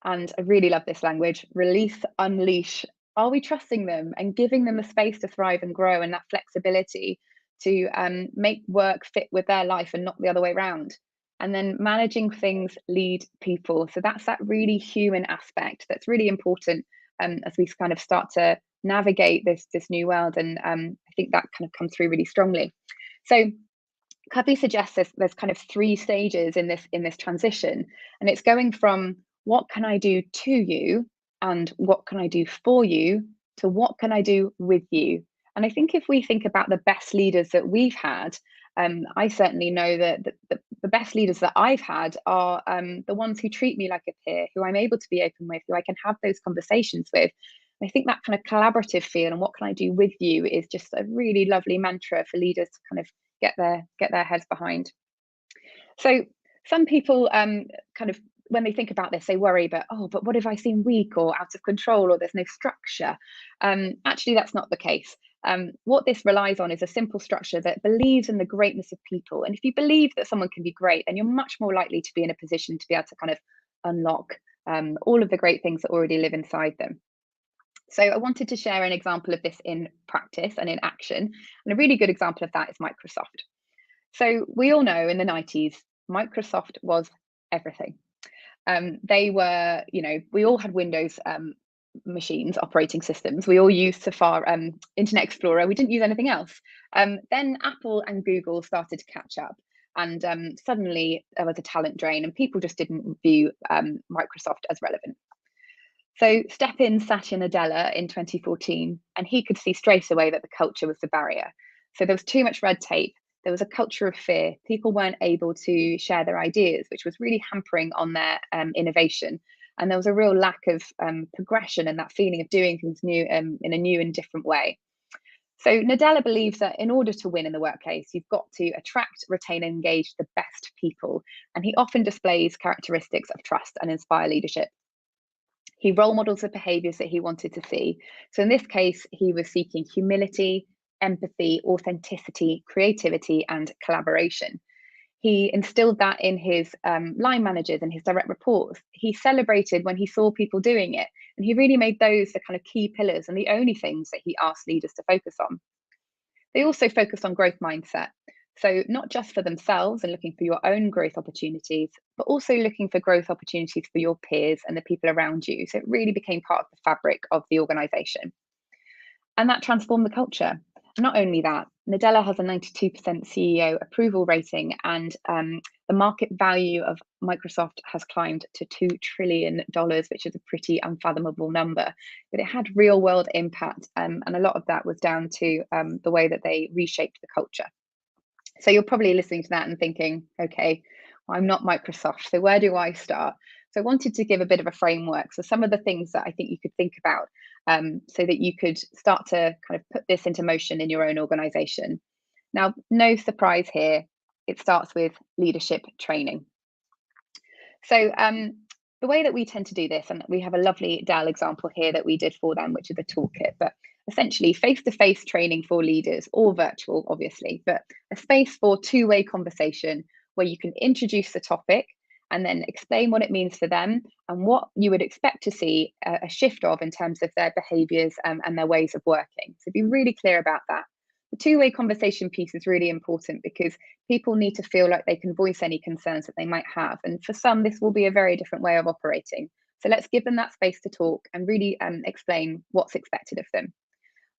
And I really love this language, release, unleash. Are we trusting them and giving them the space to thrive and grow and that flexibility to make work fit with their life and not the other way around? And then managing things lead people. So that's that really human aspect that's really important as we kind of start to navigate this new world. And I think that kind of comes through really strongly. So Covey suggests there's kind of 3 stages in this transition, and it's going from what can I do to you and what can I do for you to what can I do with you. And I think if we think about the best leaders that we've had, I certainly know that the best leaders that I've had are the ones who treat me like a peer, who I'm able to be open with, who I can have those conversations with. And I think that kind of collaborative feel and what can I do with you is just a really lovely mantra for leaders to kind of get their heads behind. So some people kind of, when they think about this, they worry, but what if I seem weak or out of control or there's no structure? Actually, that's not the case. What this relies on is a simple structure that believes in the greatness of people. And if you believe that someone can be great, then you're much more likely to be in a position to be able to kind of unlock all of the great things that already live inside them. So I wanted to share an example of this in practice and in action. And a really good example of that is Microsoft. So we all know in the 90s, Microsoft was everything. They were, we all had Windows machines, operating systems. We all used Safari, Internet Explorer. We didn't use anything else. Then Apple and Google started to catch up. And suddenly there was a talent drain and people just didn't view Microsoft as relevant. So step in Satya Nadella in 2014, and he could see straight away that the culture was the barrier. So there was too much red tape. There was a culture of fear. People weren't able to share their ideas, which was really hampering on their innovation. And there was a real lack of progression and that feeling of doing things new in a new and different way. So Nadella believes that in order to win in the workplace, you've got to attract, retain, and engage the best people. And he often displays characteristics of trust and inspire leadership. He role models the behaviors that he wanted to see. So in this case, he was seeking humility, empathy, authenticity, creativity, and collaboration. He instilled that in his line managers and his direct reports. He celebrated when he saw people doing it, and he really made those the kind of key pillars and the only things that he asked leaders to focus on. They also focused on growth mindset. So not just for themselves and looking for your own growth opportunities, but also looking for growth opportunities for your peers and the people around you. So it really became part of the fabric of the organization. And that transformed the culture. Not only that, Nadella has a 92% CEO approval rating, and the market value of Microsoft has climbed to $2 trillion, which is a pretty unfathomable number. But it had real world impact, and a lot of that was down to the way that they reshaped the culture. So you're probably listening to that and thinking, okay, well, I'm not Microsoft, so where do I start? So I wanted to give a bit of a framework. So some of the things that I think you could think about so that you could start to kind of put this into motion in your own organization. Now, no surprise here, it starts with leadership training. So the way that we tend to do this, and we have a lovely Dell example here that we did for them, which is a toolkit, but essentially face-to-face training for leaders, or virtual, obviously, but a space for two-way conversation where you can introduce the topic and then explain what it means for them and what you would expect to see a shift of in terms of their behaviors and their ways of working. So be really clear about that. The two-way conversation piece is really important because people need to feel like they can voice any concerns that they might have. And for some, this will be a very different way of operating. So let's give them that space to talk and really explain what's expected of them.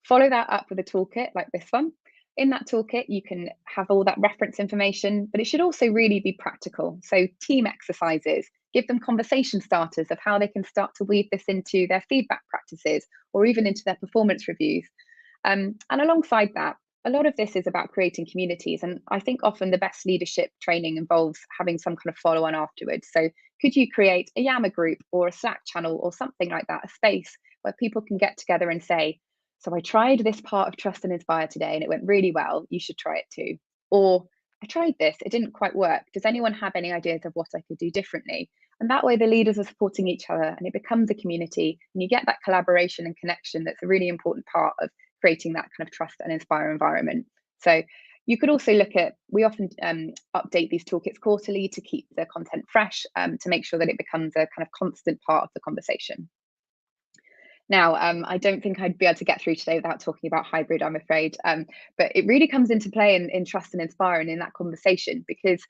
Follow that up with a toolkit like this one. In that toolkit, you can have all that reference information, but it should also really be practical. So team exercises, give them conversation starters of how they can start to weave this into their feedback practices or even into their performance reviews. And alongside that, a lot of this is about creating communities. And I think often the best leadership training involves having some kind of follow on afterwards. So could you create a Yammer group or a Slack channel or something like that, a space where people can get together and say, so I tried this part of Trust and Inspire today and it went really well, you should try it too. Or I tried this, it didn't quite work. Does anyone have any ideas of what I could do differently? And that way the leaders are supporting each other and it becomes a community and you get that collaboration and connection that's a really important part of creating that kind of trust and inspire environment. So you could also look at, we often update these toolkits quarterly to keep the content fresh, to make sure that it becomes a kind of constant part of the conversation. Now, I don't think I'd be able to get through today without talking about hybrid, I'm afraid, but it really comes into play in Trust and Inspire and in that conversation, because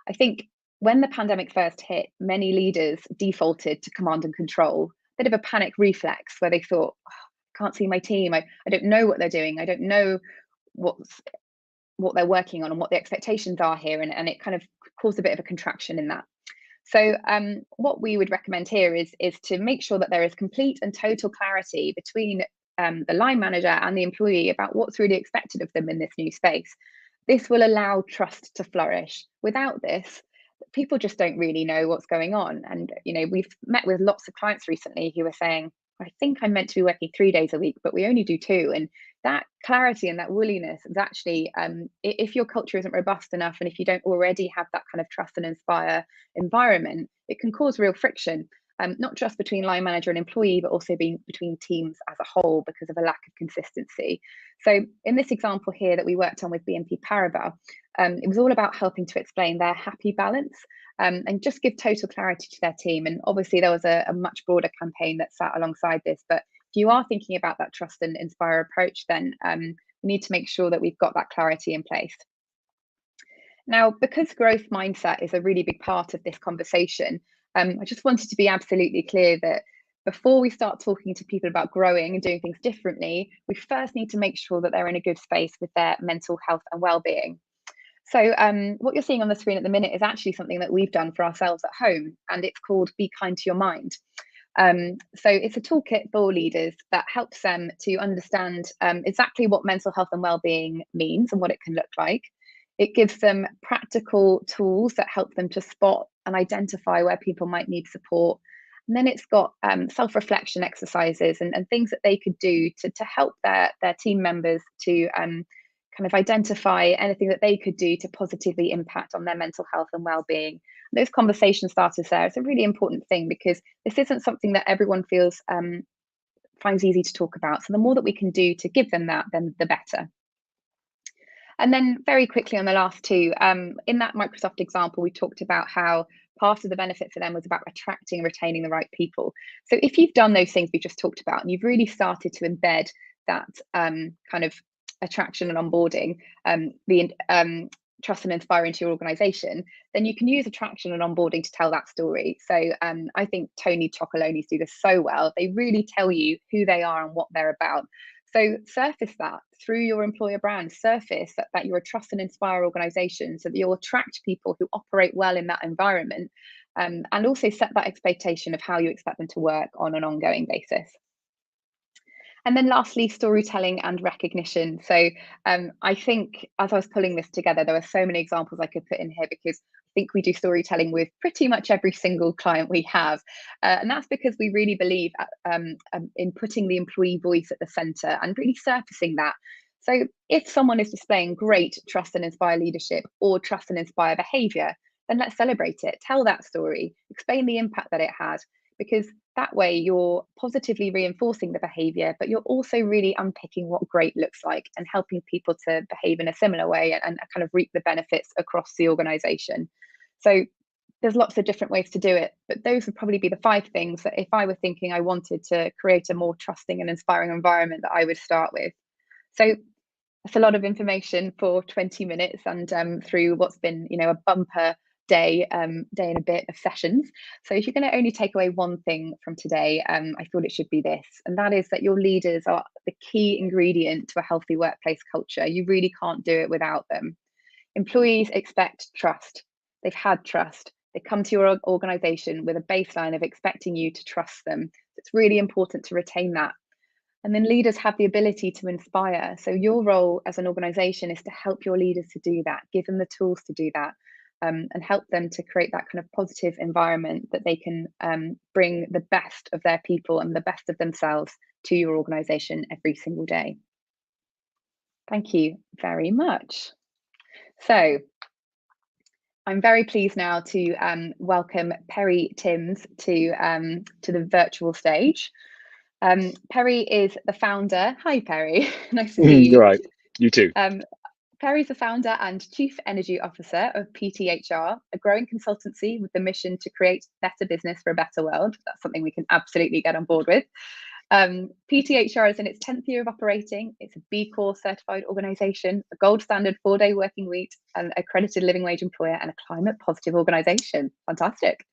I think when the pandemic first hit, many leaders defaulted to command and control, a bit of a panic reflex where they thought, oh, I can't see my team, I don't know what they're doing, I don't know what they're working on and what the expectations are here, and it kind of caused a bit of a contraction in that. So what we would recommend here is to make sure that there is complete and total clarity between the line manager and the employee about what's really expected of them in this new space. This will allow trust to flourish. Without this, people just don't really know what's going on. And we've met with lots of clients recently who are saying, I think I'm meant to be working 3 days a week, but we only do 2. And that clarity and that woolliness is actually, if your culture isn't robust enough and if you don't already have that kind of trust and inspire environment, it can cause real friction, not just between line manager and employee, but also between teams as a whole because of a lack of consistency. So in this example here that we worked on with BNP Paribas, it was all about helping to explain their happy balance and just give total clarity to their team. And obviously there was a much broader campaign that sat alongside this, but if you are thinking about that trust and inspire approach, then we need to make sure that we've got that clarity in place. Now, because growth mindset is a really big part of this conversation, I just wanted to be absolutely clear that before we start talking to people about growing and doing things differently, we first need to make sure that they're in a good space with their mental health and well-being. So what you're seeing on the screen at the minute is actually something that we've done for ourselves at home, and it's called Be Kind to Your Mind. So it's a toolkit for leaders that helps them to understand exactly what mental health and well-being means and what it can look like. It gives them practical tools that help them to spot and identify where people might need support. And then it's got self-reflection exercises and things that they could do to help their team members to kind of identify anything that they could do to positively impact on their mental health and well-being. Those conversation starters there, it's a really important thing because this isn't something that everyone feels finds easy to talk about. So the more that we can do to give them that, then the better. And then very quickly on the last two, in that Microsoft example, we talked about how part of the benefit for them was about attracting and retaining the right people. So if you've done those things we just talked about and you've really started to embed that kind of attraction and onboarding, the trust and inspire into your organization, then you can use attraction and onboarding to tell that story. So I think Tony Chocolonis do this so well. They really tell you who they are and what they're about. So surface that through your employer brand, surface that you're a trust and inspire organization so that you'll attract people who operate well in that environment, and also set that expectation of how you expect them to work on an ongoing basis. And then lastly, storytelling and recognition. So I think as I was pulling this together, there were so many examples I could put in here because I think we do storytelling with pretty much every single client we have. And that's because we really believe in putting the employee voice at the center and really surfacing that. So if someone is displaying great trust and inspire leadership or trust and inspire behavior, then let's celebrate it. Tell that story, explain the impact that it had, because that way you're positively reinforcing the behavior, but you're also really unpicking what great looks like and helping people to behave in a similar way and kind of reap the benefits across the organization. So there's lots of different ways to do it, but those would probably be the 5 things that if I were thinking I wanted to create a more trusting and inspiring environment that I would start with. So That's a lot of information for 20 minutes and through what's been, a bumper day and a bit of sessions. So if you're going to only take away one thing from today, I thought it should be this, and that is that your leaders are the key ingredient to a healthy workplace culture. You really can't do it without them. Employees expect trust. They've had trust. They come to your organization with a baseline of expecting you to trust them. It's really important to retain that. And then leaders have the ability to inspire. So your role as an organization is to help your leaders to do that, give them the tools to do that, and help them to create that kind of positive environment that they can bring the best of their people and the best of themselves to your organization every single day. Thank you very much. So I'm very pleased now to welcome Perry Timms to the virtual stage. Perry is the founder. Hi, Perry. Nice to see you. You're right. You too. Perry's the founder and Chief Energy Officer of PTHR, a growing consultancy with the mission to create better business for a better world. That's something we can absolutely get on board with. PTHR is in its 10th year of operating. It's a B Corp certified organisation, a gold standard 4-day working week, an accredited living wage employer, and a climate positive organisation. Fantastic.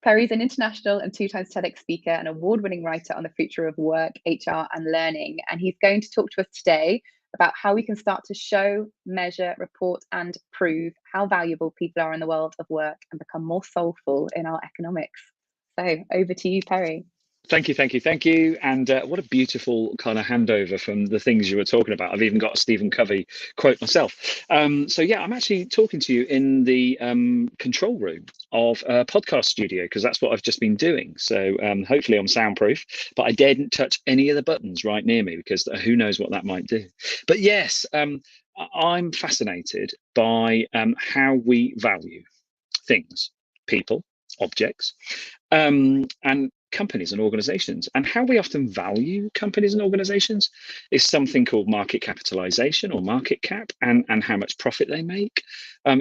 Perry's an international and 2-time TEDx speaker and award-winning writer on the future of work, HR, and learning. And he's going to talk to us today about how we can start to show, measure, report, and prove how valuable people are in the world of work and become more soulful in our economics. So over to you, Perry. Thank you. And what a beautiful kind of handover from the things you were talking about. I've even got a Stephen Covey quote myself. So yeah, I'm actually talking to you in the control room of a podcast studio, because that's what I've just been doing. So hopefully I'm soundproof, but I daren't touch any of the buttons right near me, because who knows what that might do. But yes, I'm fascinated by how we value things, people, objects, and companies and organizations. And how we often value companies and organizations is something called market capitalization, or market cap, and how much profit they make.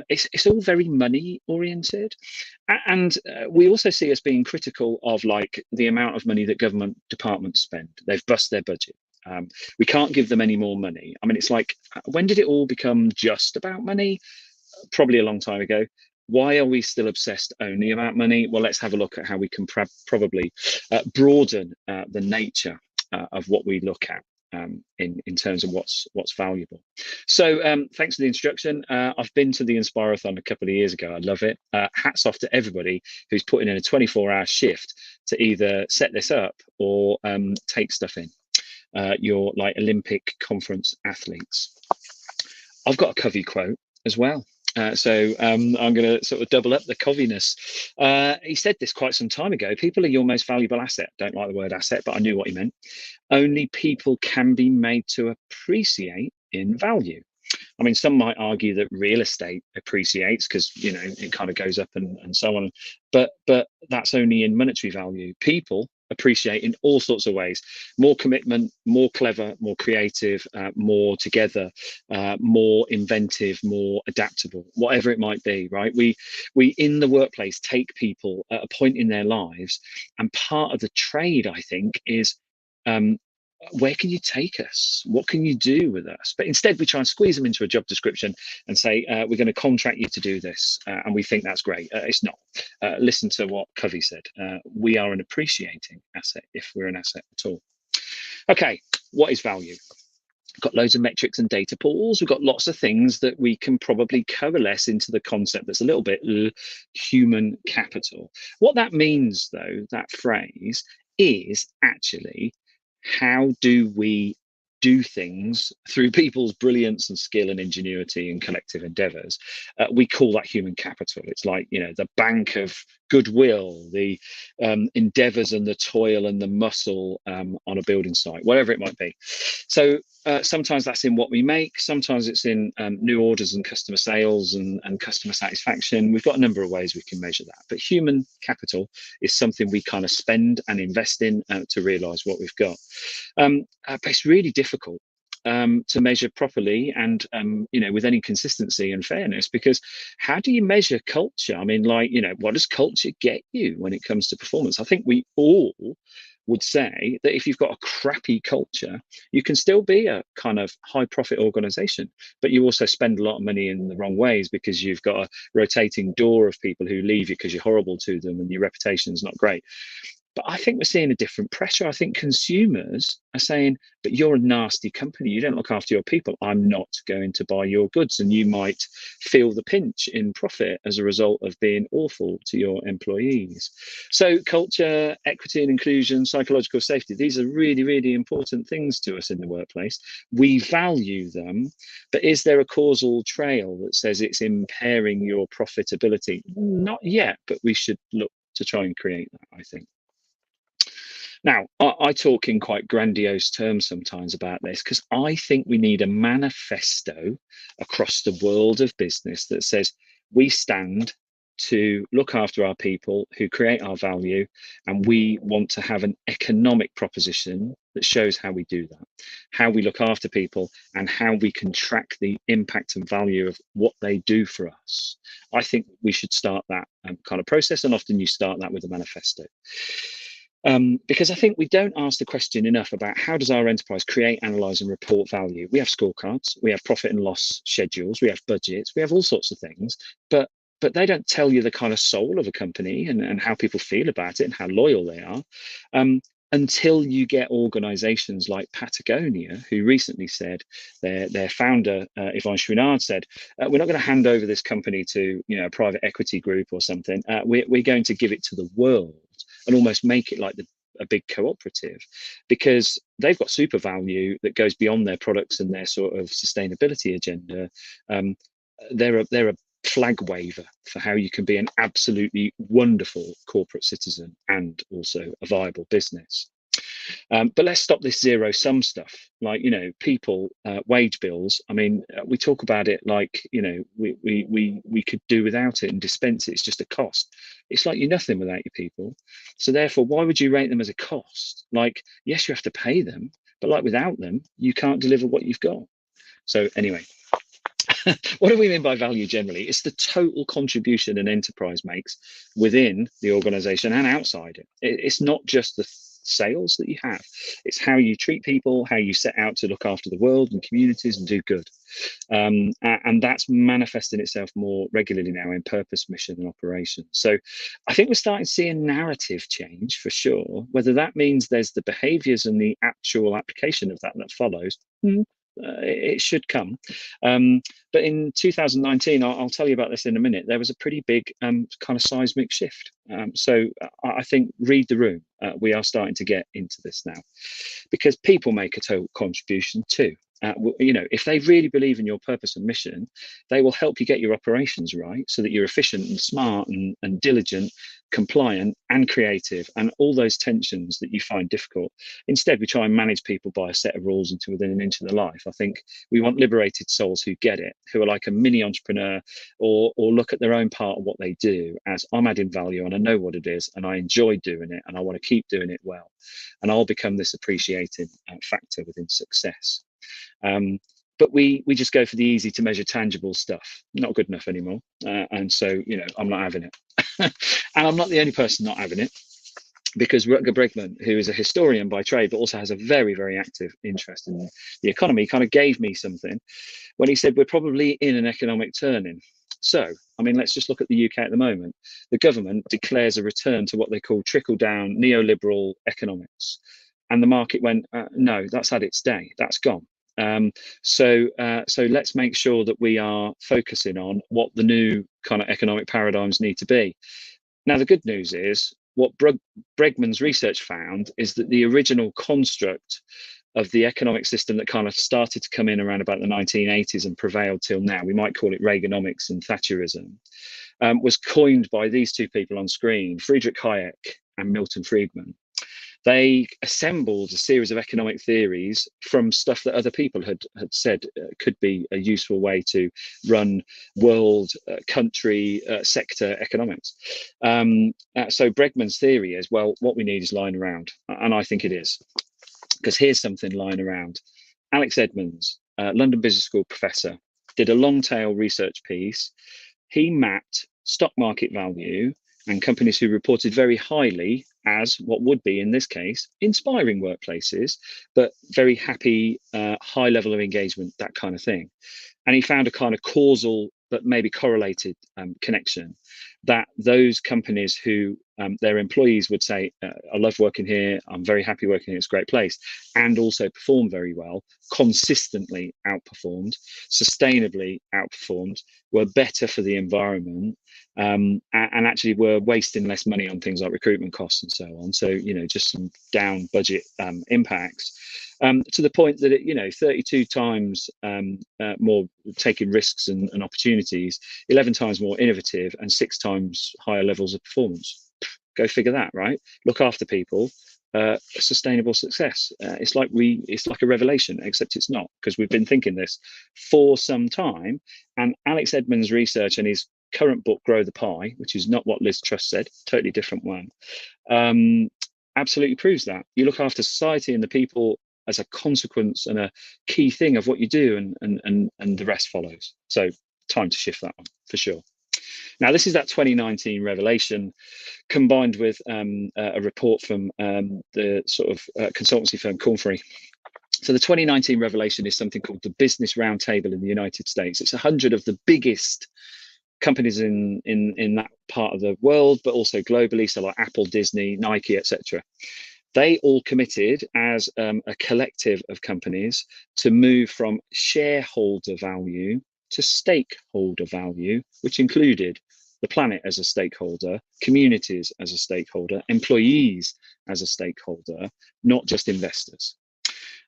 It's all very money oriented. And we also see us being critical of like the amount of money that government departments spend. They've bust their budget. We can't give them any more money. I mean, it's like, when did it all become just about money? Probably a long time ago. Why are we still obsessed only about money? Well, let's have a look at how we can probably broaden the nature of what we look at in terms of what's valuable. So thanks for the introduction. I've been to the Inspirathon a couple of years ago. I love it. Hats off to everybody who's putting in a 24-hour shift to either set this up or take stuff in. You're like Olympic conference athletes. I've got a Covey quote as well. So I'm going to sort of double up the Coviness. He said this quite some time ago. People are your most valuable asset. Don't like the word asset, but I knew what he meant. Only people can be made to appreciate in value. I mean, some might argue that real estate appreciates because, you know, it kind of goes up and so on. But that's only in monetary value. People appreciate in all sorts of ways: more commitment, more clever, more creative, more together, more inventive, more adaptable, whatever it might be, right? We in the workplace take people at a point in their lives, and part of the trade, I think, is where can you take us? What can you do with us? But instead we try and squeeze them into a job description and say, we're going to contract you to do this. And we think that's great. It's not. Listen to what Covey said. We are an appreciating asset if we're an asset at all. Okay, what is value? We've got loads of metrics and data pools. We've got lots of things that we can probably coalesce into the concept that's a little bit human capital. What that means, though, that phrase, is actually how do we do things through people's brilliance and skill and ingenuity and collective endeavors. We call that human capital. It's like, you know, the bank of goodwill, the endeavors and the toil and the muscle on a building site, whatever it might be. So sometimes that's in what we make. Sometimes it's in new orders and customer sales and customer satisfaction. We've got a number of ways we can measure that. But human capital is something we kind of spend and invest in to realize what we've got. But it's really difficult to measure properly and you know, with any consistency and fairness, because how do you measure culture? I mean, like, you know, what does culture get you when it comes to performance? I think we all would say that if you've got a crappy culture, you can still be a kind of high profit organization, but you also spend a lot of money in the wrong ways because you've got a rotating door of people who leave you because you're horrible to them and your reputation's not great. But I think we're seeing a different pressure. I think consumers are saying, but you're a nasty company. You don't look after your people. I'm not going to buy your goods. And you might feel the pinch in profit as a result of being awful to your employees. So culture, equity and inclusion, psychological safety, these are really, really important things to us in the workplace. We value them, but is there a causal trail that says it's impairing your profitability? Not yet, but we should look to try and create that, I think. Now, I talk in quite grandiose terms sometimes about this because I think we need a manifesto across the world of business that says we stand to look after our people who create our value, and we want to have an economic proposition that shows how we do that, how we look after people, and how we can track the impact and value of what they do for us. I think we should start that kind of process, and often you start that with a manifesto. Because I think we don't ask the question enough about how does our enterprise create, analyze and report value. We have scorecards, we have profit and loss schedules, we have budgets, we have all sorts of things, but they don't tell you the kind of soul of a company and how people feel about it and how loyal they are, until you get organizations like Patagonia, who recently said, their founder, Yvon Chouinard, said, we're not going to hand over this company to a private equity group or something. We're going to give it to the world and almost make it like a big cooperative, because they've got super value that goes beyond their products and their sort of sustainability agenda. They're a flag waver for how you can be an absolutely wonderful corporate citizen and also a viable business. But let's stop this zero sum stuff, like people, wage bills. I mean, we talk about it like we could do without it and dispense it. It's just a cost. It's like you're nothing without your people. So therefore, why would you rate them as a cost? Like, yes, you have to pay them, but like without them, you can't deliver what you've got. So anyway. What do we mean by value generally? It's the total contribution an enterprise makes within the organization and outside it. It's not just the sales that you have. It's how you treat people, how you set out to look after the world and communities and do good. And that's manifesting itself more regularly now in purpose, mission and operations. So I think we're starting to see a narrative change for sure. Whether that means there's the behaviors and the actual application of that follows, it should come. But in 2019, I'll tell you about this in a minute, there was a pretty big kind of seismic shift. So I think read the room. We are starting to get into this now, because people make a total contribution too. If they really believe in your purpose and mission, they will help you get your operations right so that you're efficient and smart and diligent, compliant and creative, and all those tensions that you find difficult. Instead, we try and manage people by a set of rules until within an inch of their life. I think we want liberated souls who get it, who are like a mini entrepreneur, or look at their own part of what they do as, I'm adding value and I know what it is and I enjoy doing it and I want to keep doing it well, and I'll become this appreciated factor within success. But we just go for the easy to measure tangible stuff. Not good enough anymore. And so, I'm not having it. And I'm not the only person not having it, because Rutger Bregman, who is a historian by trade, but also has a very, very active interest in the economy, kind of gave me something when he said, we're probably in an economic turning. So, I mean, let's just look at the UK at the moment. The government declares a return to what they call trickle-down neoliberal economics. And the market went, no, that's had its day. That's gone. So let's make sure that we are focusing on what the new kind of economic paradigms need to be. Now, the good news is what Bregman's research found is that the original construct of the economic system that kind of started to come in around about the 1980s and prevailed till now, we might call it Reaganomics and Thatcherism, was coined by these two people on screen, Friedrich Hayek and Milton Friedman. They assembled a series of economic theories from stuff that other people had said could be a useful way to run world, country, sector economics. So Bregman's theory is, well, what we need is lying around. And I think it is, because here's something lying around. Alex Edmonds, London Business School professor, did a long tail research piece. He mapped stock market value and companies who reported very highly as what would be, in this case, inspiring workplaces, but very happy, high level of engagement, that kind of thing. And he found a kind of causal but maybe correlated connection, that those companies who their employees would say, I love working here, I'm very happy working here, it's a great place, and also perform very well, consistently outperformed, sustainably outperformed, were better for the environment, and actually were wasting less money on things like recruitment costs and so on. So, you know, just some down budget impacts, to the point that it, you know, 32 times more taking risks and opportunities, 11 times more innovative, and 6 times higher levels of performance. Go figure that, right? Look after people, sustainable success. It's like a revelation, except it's not, because we've been thinking this for some time. And Alex Edmond's research and his current book, Grow the Pie, which is not what Liz Truss said, totally different one, absolutely proves that. You look after society and the people as a consequence and a key thing of what you do, and the rest follows. So time to shift that one for sure. Now, this is that 2019 revelation combined with a report from the sort of consultancy firm Korn Ferry. So the 2019 revelation is something called the Business Roundtable in the United States. It's 100 of the biggest companies in that part of the world, but also globally, so like Apple, Disney, Nike, etc. They all committed as a collective of companies to move from shareholder value to stakeholder value, which included the planet as a stakeholder, communities as a stakeholder, employees as a stakeholder, not just investors.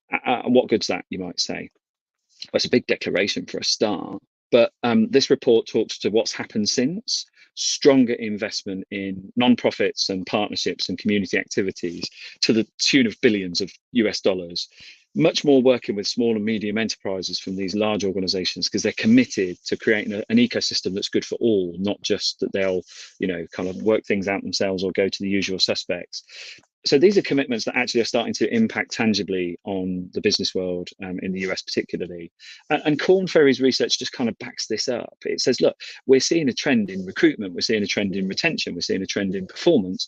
And what good's that, you might say? Well, it's a big declaration for a start, but this report talks to what's happened since. Stronger investment in non-profits and partnerships and community activities to the tune of billions of US dollars. Much more working with small and medium enterprises from these large organizations, because they're committed to creating an ecosystem that's good for all, not just that they'll, you know, kind of work things out themselves or go to the usual suspects. So these are commitments that actually are starting to impact tangibly on the business world, in the US particularly. And Korn Ferry's research just kind of backs this up. It says, look, we're seeing a trend in recruitment, we're seeing a trend in retention, we're seeing a trend in performance,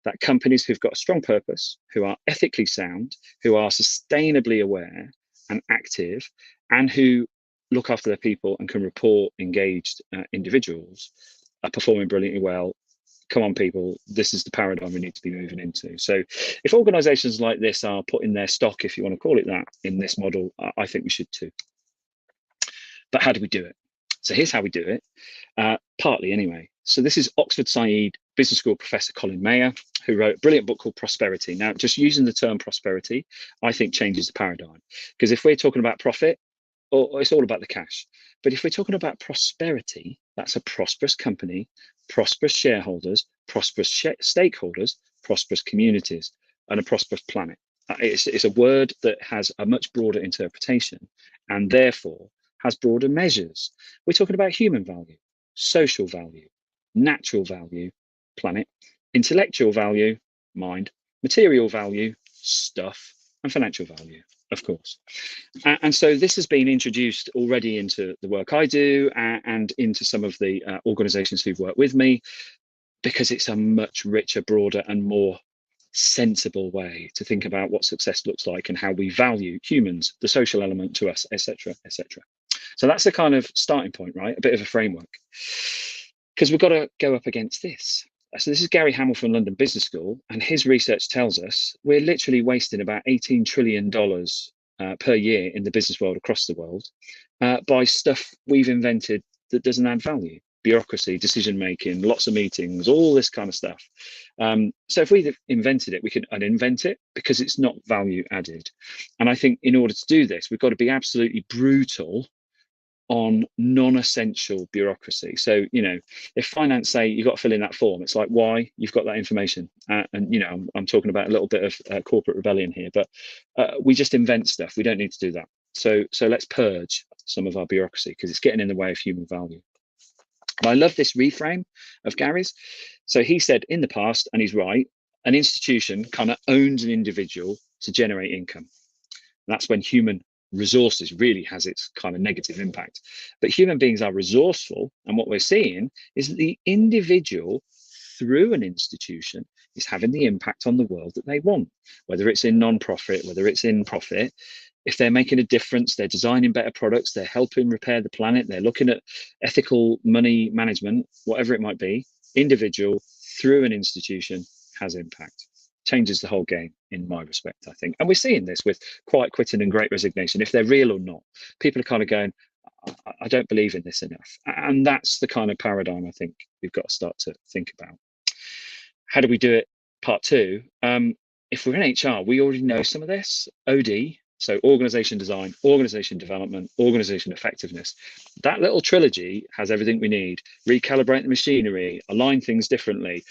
that companies who've got a strong purpose, who are ethically sound, who are sustainably aware and active, and who look after their people and can report engaged individuals, are performing brilliantly well. Come on, people, this is the paradigm we need to be moving into. So if organizations like this are putting their stock, if you want to call it that, in this model, I think we should too. But how do we do it? So here's how we do it, partly anyway. So this is Oxford Said Business School professor Colin Mayer, who wrote a brilliant book called Prosperity. Now, just using the term prosperity, I think changes the paradigm. Because if we're talking about profit, it's all about the cash. But if we're talking about prosperity, that's a prosperous company, prosperous shareholders, prosperous stakeholders, prosperous communities, and a prosperous planet. It's a word that has a much broader interpretation and therefore has broader measures. We're talking about human value, social value, natural value, planet, intellectual value, mind, material value, stuff, and financial value, of course. And so this has been introduced already into the work I do and into some of the organizations who've worked with me, because it's a much richer, broader, and more sensible way to think about what success looks like and how we value humans, the social element to us, etc., etc. So that's the kind of starting point, right? A bit of a framework, because we've got to go up against this. So this is Gary Hamel from London Business School, and his research tells us we're literally wasting about $18 trillion per year in the business world across the world by stuff we've invented that doesn't add value. Bureaucracy, decision making, lots of meetings, all this kind of stuff. So if we invented it, we could uninvent it because it's not value added. And I think in order to do this, we've got to be absolutely brutal on non-essential bureaucracy. So, you know, if finance say you've got to fill in that form, it's like, why? You've got that information. And, you know, I'm talking about a little bit of corporate rebellion here, but we just invent stuff. We don't need to do that. So let's purge some of our bureaucracy because it's getting in the way of human value. And I love this reframe of Gary's. So he said in the past, and he's right, an institution kind of owns an individual to generate income. And that's when human resources really has its kind of negative impact. But human beings are resourceful, and what we're seeing is that the individual through an institution is having the impact on the world that they want, whether it's in non-profit, whether it's in profit. If they're making a difference, they're designing better products, they're helping repair the planet, they're looking at ethical money management, whatever it might be, individual through an institution has impact. Changes the whole game in my respect, I think. And we're seeing this with quiet quitting and great resignation. If they're real or not, people are kind of going, I don't believe in this enough. And that's the kind of paradigm I think we've got to start to think about. How do we do it? Part two. If we're in HR, we already know some of this. OD, so organization design, organization development, organization effectiveness. That little trilogy has everything we need. Recalibrate the machinery, align things differently,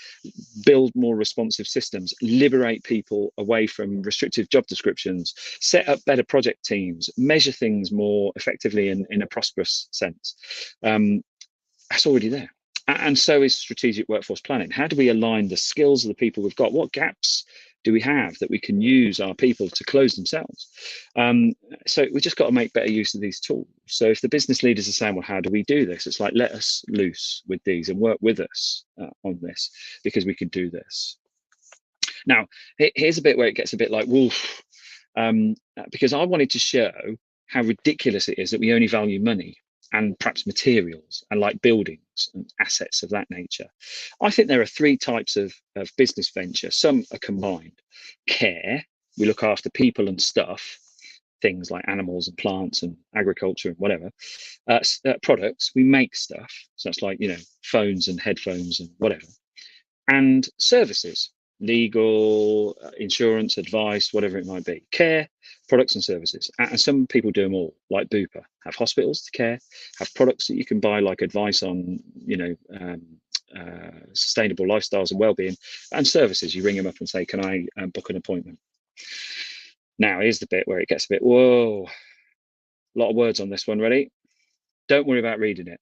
build more responsive systems, liberate people away from restrictive job descriptions, set up better project teams, measure things more effectively in a prosperous sense. That's already there. And so is strategic workforce planning. How do we align the skills of the people we've got? What gaps do we have that we can use our people to close themselves? So we just got to make better use of these tools. So if the business leaders are saying, well, how do we do this? It's like, let us loose with these and work with us on this, because we can do this. Now, here's a bit where it gets a bit like, woof, because I wanted to show how ridiculous it is that we only value money and perhaps materials and like buildings and assets of that nature. I think there are three types of business venture. Some are combined. Care, we look after people and stuff, things like animals and plants and agriculture and whatever. Products, we make stuff. So that's like, you know, phones and headphones and whatever. And services, legal, insurance, advice, whatever it might be. Care, products and services. And some people do them all, like Bupa, have hospitals to care, have products that you can buy, like advice on, you know, sustainable lifestyles and well-being, and services. You ring them up and say, can I book an appointment? Now, here's the bit where it gets a bit, whoa, a lot of words on this one. Ready? Don't worry about reading it.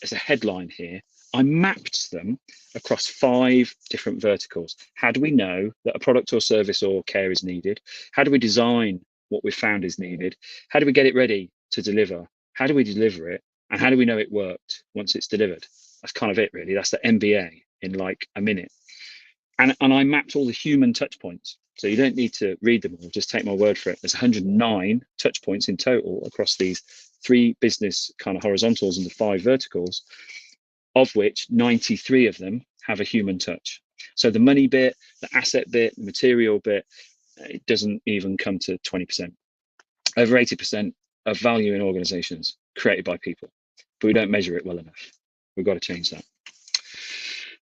There's a headline here. I mapped them across 5 different verticals. How do we know that a product or service or care is needed? How do we design what we've found is needed? How do we get it ready to deliver? How do we deliver it? And how do we know it worked once it's delivered? That's kind of it, really. That's the MBA in like a minute. And I mapped all the human touch points. So you don't need to read them all, just take my word for it. There's 109 touch points in total across these 3 business kind of horizontals and the 5 verticals, of which 93 of them have a human touch. So the money bit, the asset bit, the material bit, it doesn't even come to 20%. Over 80% of value in organizations created by people, but we don't measure it well enough. We've got to change that.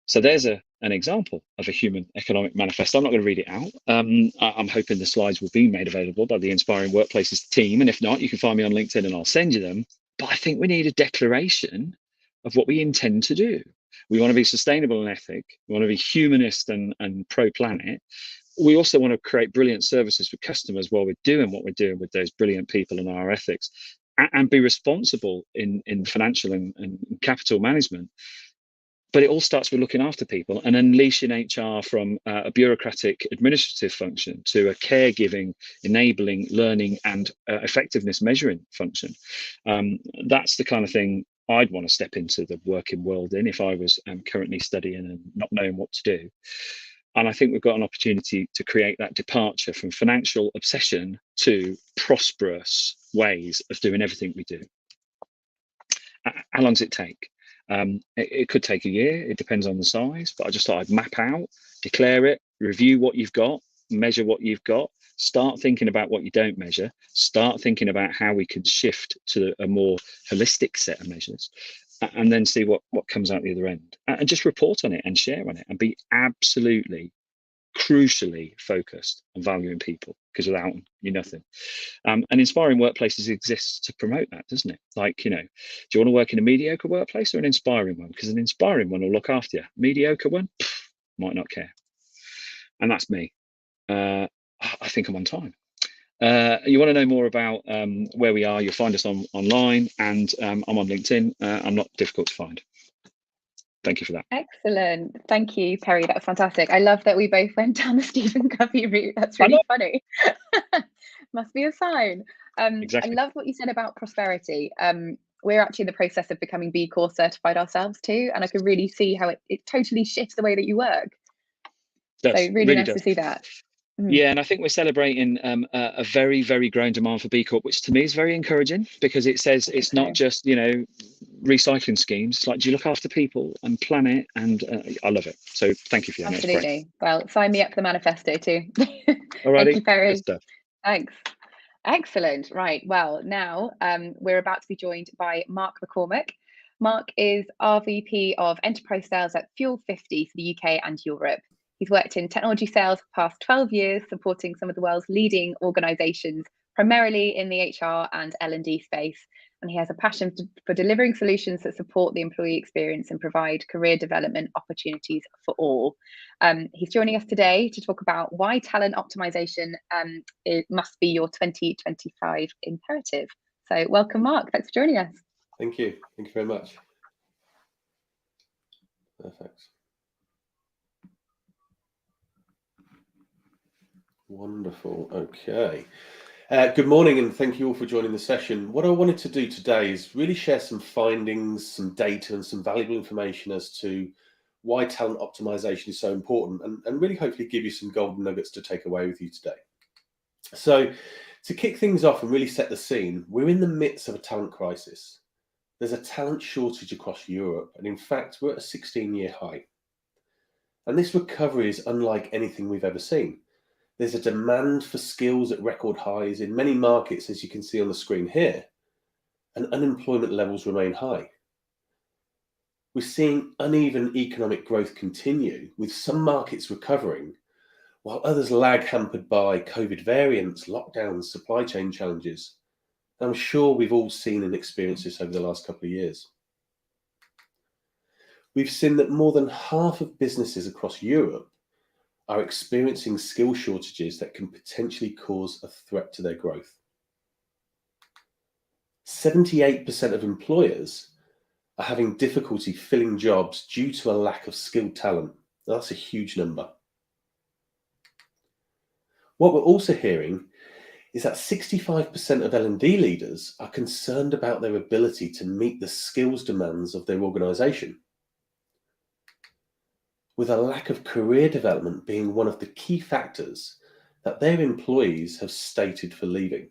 So there's an example of a human economic manifesto. I'm not going to read it out. I'm hoping the slides will be made available by the Inspiring Workplaces team. And if not, you can find me on LinkedIn and I'll send you them. But I think we need a declaration of what we intend to do. We want to be sustainable and ethic. We want to be humanist and pro-planet. We also want to create brilliant services for customers while we're doing what we're doing with those brilliant people and our ethics, and be responsible in financial and capital management. But it all starts with looking after people and unleashing HR from a bureaucratic administrative function to a caregiving, enabling, learning, and effectiveness measuring function. That's the kind of thing I'd want to step into the working world in if I was currently studying and not knowing what to do. And I think we've got an opportunity to create that departure from financial obsession to prosperous ways of doing everything we do. How long does it take? It could take a year. It depends on the size, but I just thought I'd map out, declare it, review what you've got, measure what you've got, start thinking about what you don't measure, start thinking about how we can shift to a more holistic set of measures, and then see what comes out the other end, and just report on it and share on it, and be absolutely crucially focused on valuing people, because without them, you're nothing. And Inspiring Workplaces exists to promote that, doesn't it? Like, you know, do you want to work in a mediocre workplace or an inspiring one? Because an inspiring one will look after you. Mediocre one, might not care. And that's me. I think I'm on time. You want to know more about where we are, you'll find us online, and I'm on LinkedIn. I'm not difficult to find. Thank you for that. Excellent. Thank you, Perry. That was fantastic. I love that we both went down the Stephen Covey route. That's really funny. Must be a sign. Exactly. I love what you said about prosperity. we're actually in the process of becoming B Corp certified ourselves too, and I can really see how it totally shifts the way that you work. So really nice to see that. Yeah, and I think we're celebrating a very, very growing demand for B Corp, which to me is very encouraging, because it says it's not just, you know, recycling schemes. It's like, do you look after people and planet? And I love it. So thank you for that. Absolutely. Well, sign me up for the manifesto too. Alrighty. Thank you, Perry. Good stuff. Thanks. Excellent. Right. Well, now we're about to be joined by Mark McCormack. Mark is RVP of Enterprise Sales at Fuel 50 for the UK and Europe. He's worked in technology sales for the past 12 years, supporting some of the world's leading organizations, primarily in the HR and L&D space. And he has a passion for delivering solutions that support the employee experience and provide career development opportunities for all. He's joining us today to talk about why talent optimization it must be your 2025 imperative. So welcome, Mark. Thanks for joining us. Thank you. Thank you very much. Perfect. Wonderful. Okay. Good morning, and thank you all for joining the session. What I wanted to do today is really share some findings, some data, and some valuable information as to why talent optimization is so important, and really hopefully give you some golden nuggets to take away with you today. So to kick things off and really set the scene, we're in the midst of a talent crisis. There's a talent shortage across Europe, and in fact, we're at a 16-year high. And this recovery is unlike anything we've ever seen. There's a demand for skills at record highs in many markets, as you can see on the screen here, and unemployment levels remain high. We're seeing uneven economic growth continue, with some markets recovering, while others lag, hampered by COVID variants, lockdowns, supply chain challenges. I'm sure we've all seen and experienced this over the last couple of years. We've seen that more than half of businesses across Europe are experiencing skill shortages that can potentially cause a threat to their growth. 78% of employers are having difficulty filling jobs due to a lack of skilled talent. That's a huge number. What we're also hearing is that 65% of L&D leaders are concerned about their ability to meet the skills demands of their organization, with a lack of career development being one of the key factors that their employees have stated for leaving.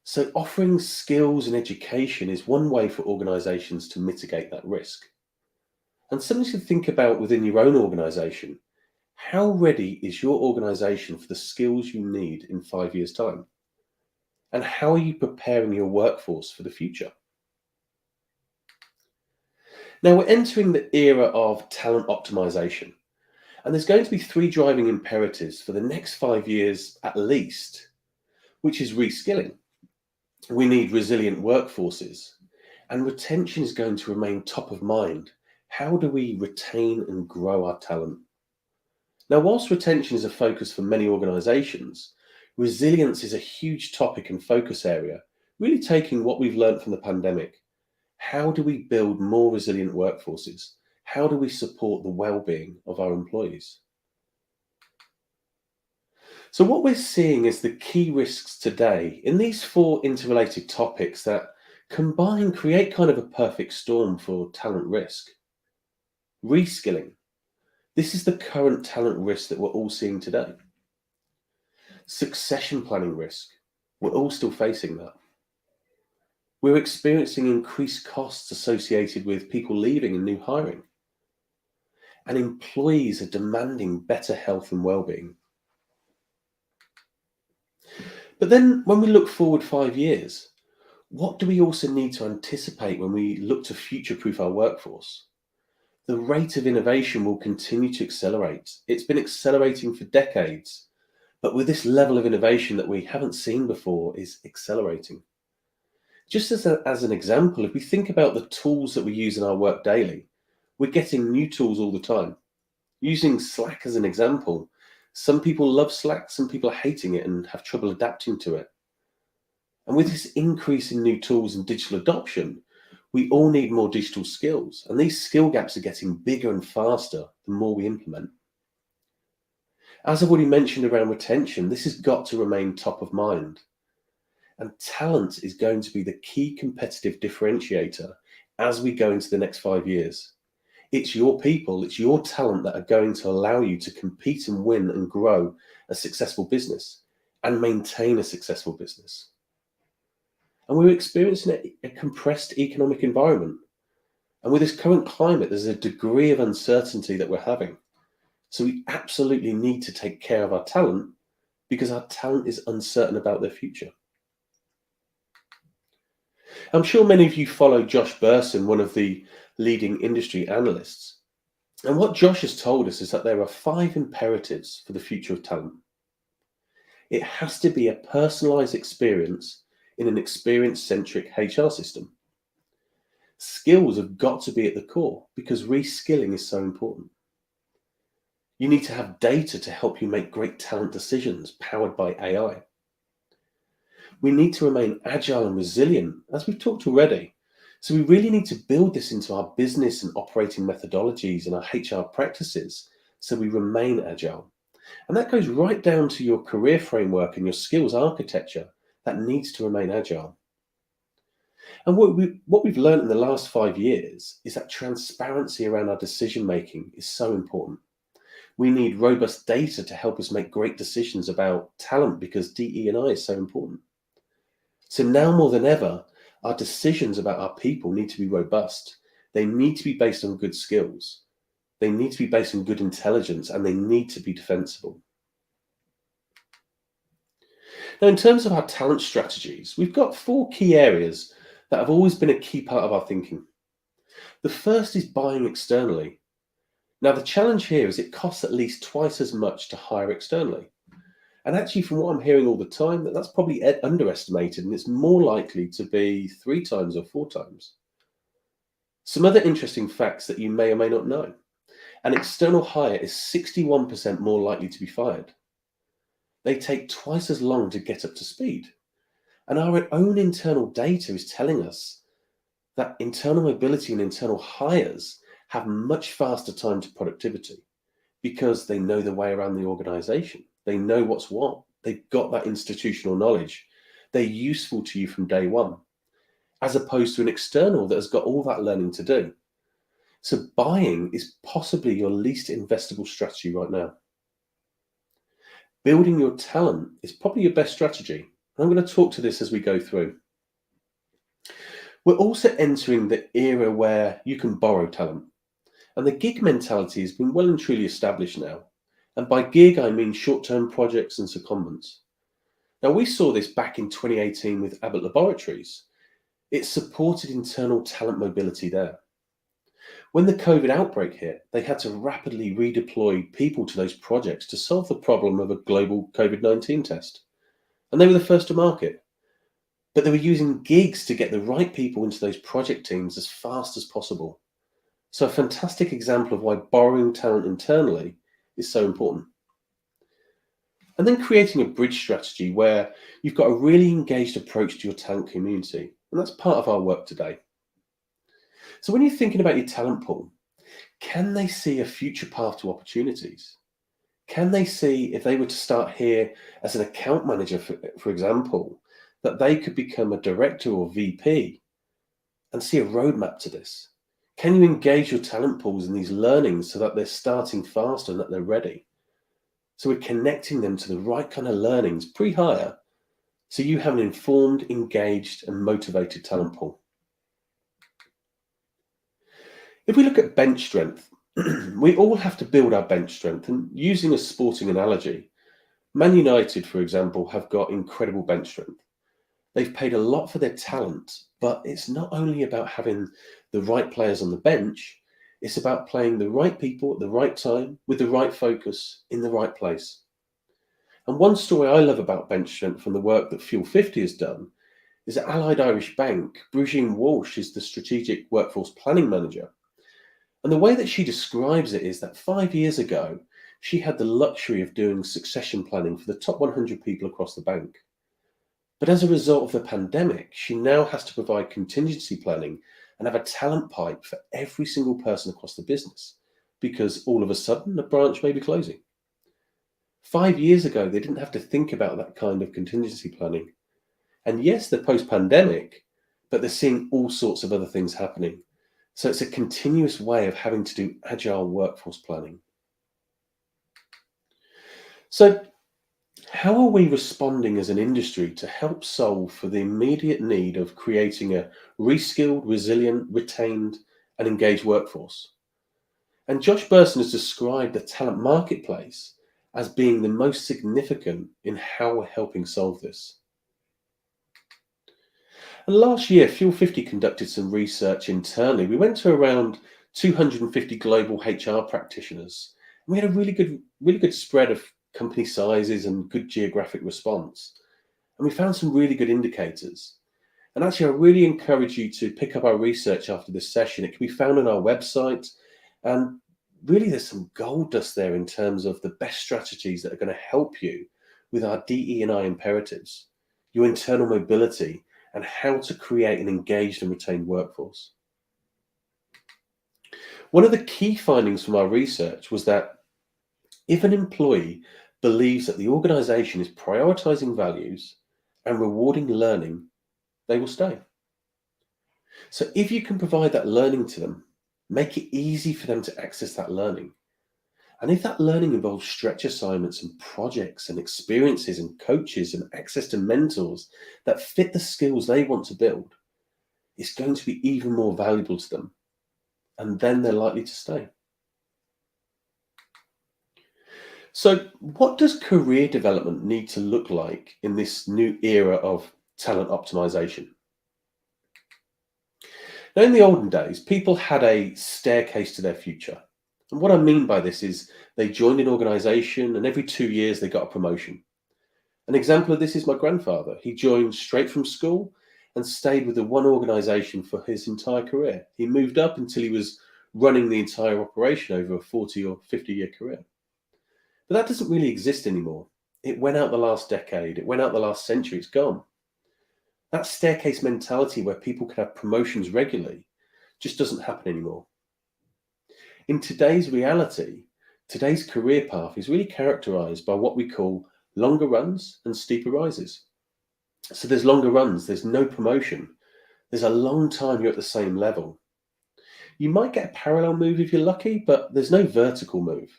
So offering skills and education is one way for organizations to mitigate that risk. And something to think about within your own organization. How ready is your organization for the skills you need in 5 years' time? And how are you preparing your workforce for the future? Now, we're entering the era of talent optimization, and there's going to be 3 driving imperatives for the next 5 years at least, which is reskilling. We need resilient workforces, and retention is going to remain top of mind. How do we retain and grow our talent? Now, whilst retention is a focus for many organizations, resilience is a huge topic and focus area, really taking what we've learned from the pandemic. How do we build more resilient workforces? How do we support the well-being of our employees? So what we're seeing is the key risks today in these 4 interrelated topics that combine create kind of a perfect storm for talent risk. Reskilling. This is the current talent risk that we're all seeing today. Succession planning risk. We're all still facing that. We're experiencing increased costs associated with people leaving and new hiring. And employees are demanding better health and well-being. But then when we look forward 5 years, what do we also need to anticipate when we look to future-proof our workforce? The rate of innovation will continue to accelerate. It's been accelerating for decades, but with this level of innovation that we haven't seen before is accelerating. Just as an example, if we think about the tools that we use in our work daily, we're getting new tools all the time. Using Slack as an example, some people love Slack, some people are hating it and have trouble adapting to it. And with this increase in new tools and digital adoption, we all need more digital skills, and these skill gaps are getting bigger and faster the more we implement. As I've already mentioned around retention, this has got to remain top of mind. And talent is going to be the key competitive differentiator as we go into the next 5 years. It's your people, it's your talent that are going to allow you to compete and win and grow a successful business and maintain a successful business. And we're experiencing a compressed economic environment. And with this current climate, there's a degree of uncertainty that we're having. So we absolutely need to take care of our talent because our talent is uncertain about their future. I'm sure many of you follow Josh Burson, one of the leading industry analysts. And what Josh has told us is that there are 5 imperatives for the future of talent. It has to be a personalized experience in an experience-centric HR system. Skills have got to be at the core because reskilling is so important. You need to have data to help you make great talent decisions powered by AI. We need to remain agile and resilient, as we've talked already. So we really need to build this into our business and operating methodologies and our HR practices so we remain agile. And that goes right down to your career framework and your skills architecture that needs to remain agile. And what we've learned in the last 5 years is that transparency around our decision making is so important. We need robust data to help us make great decisions about talent because DE&I is so important. So now more than ever, our decisions about our people need to be robust. They need to be based on good skills. They need to be based on good intelligence, and they need to be defensible. Now, in terms of our talent strategies, we've got 4 key areas that have always been a key part of our thinking. The first is buying externally. Now, the challenge here is it costs at least twice as much to hire externally. And actually, from what I'm hearing all the time, that's probably underestimated, and it's more likely to be 3 times or 4 times. Some other interesting facts that you may or may not know. An external hire is 61% more likely to be fired. They take twice as long to get up to speed. And our own internal data is telling us that internal mobility and internal hires have much faster time to productivity because they know their way around the organization. They know what's what. They've got that institutional knowledge. They're useful to you from day one, as opposed to an external that has got all that learning to do. So buying is possibly your least investable strategy right now. Building your talent is probably your best strategy. I'm going to talk to this as we go through. We're also entering the era where you can borrow talent. And the gig mentality has been well and truly established now. And by gig, I mean short-term projects and secondments. Now, we saw this back in 2018 with Abbott Laboratories. It supported internal talent mobility there. When the COVID outbreak hit, they had to rapidly redeploy people to those projects to solve the problem of a global COVID-19 test. And they were the first to market. But they were using gigs to get the right people into those project teams as fast as possible. So a fantastic example of why borrowing talent internally is so important. And then creating a bridge strategy where you've got a really engaged approach to your talent community. And that's part of our work today. So when you're thinking about your talent pool, can they see a future path to opportunities? Can they see, if they were to start here as an account manager, for example, that they could become a director or VP and see a roadmap to this? Can you engage your talent pools in these learnings so that they're starting faster and that they're ready? So we're connecting them to the right kind of learnings pre-hire, so you have an informed, engaged, and motivated talent pool. If we look at bench strength, we all have to build our bench strength. And using a sporting analogy, Man United, for example, have got incredible bench strength. They've paid a lot for their talent, but it's not only about having the right players on the bench, it's about playing the right people at the right time with the right focus in the right place. And one story I love about bench strength from the work that Fuel 50 has done is at Allied Irish Bank, Brigitte Walsh is the strategic workforce planning manager. And the way that she describes it is that 5 years ago, she had the luxury of doing succession planning for the top 100 people across the bank. But as a result of the pandemic, she now has to provide contingency planning and have a talent pipe for every single person across the business, because all of a sudden a branch may be closing. 5 years ago, they didn't have to think about that kind of contingency planning. And yes, they're post-pandemic, but they're seeing all sorts of other things happening. So it's a continuous way of having to do agile workforce planning. So how are we responding as an industry to help solve for the immediate need of creating a reskilled, resilient, retained, and engaged workforce? And Josh Burson has described the talent marketplace as being the most significant in how we're helping solve this. And last year, Fuel 50 conducted some research internally. We went to around 250 global HR practitioners, and we had a really good spread of company sizes and good geographic response. And we found some really good indicators. And actually, I really encourage you to pick up our research after this session. It can be found on our website. And really, there's some gold dust there in terms of the best strategies that are going to help you with our DE&I imperatives, your internal mobility, and how to create an engaged and retained workforce. One of the key findings from our research was that if an employee believes that the organization is prioritizing values and rewarding learning, they will stay. So if you can provide that learning to them, make it easy for them to access that learning. And if that learning involves stretch assignments and projects and experiences and coaches and access to mentors that fit the skills they want to build, it's going to be even more valuable to them. And then they're likely to stay. So what does career development need to look like in this new era of talent optimization? Now, in the olden days, people had a staircase to their future. And what I mean by this is they joined an organization and every 2 years they got a promotion. An example of this is my grandfather. He joined straight from school and stayed with the one organization for his entire career. He moved up until he was running the entire operation over a 40 or 50-year career. But that doesn't really exist anymore. It went out the last decade. It went out the last century. It's gone. That staircase mentality where people can have promotions regularly just doesn't happen anymore. In today's reality, today's career path is really characterized by what we call longer runs and steeper rises. So there's longer runs, there's no promotion. There's a long time you're at the same level. You might get a parallel move if you're lucky, but there's no vertical move.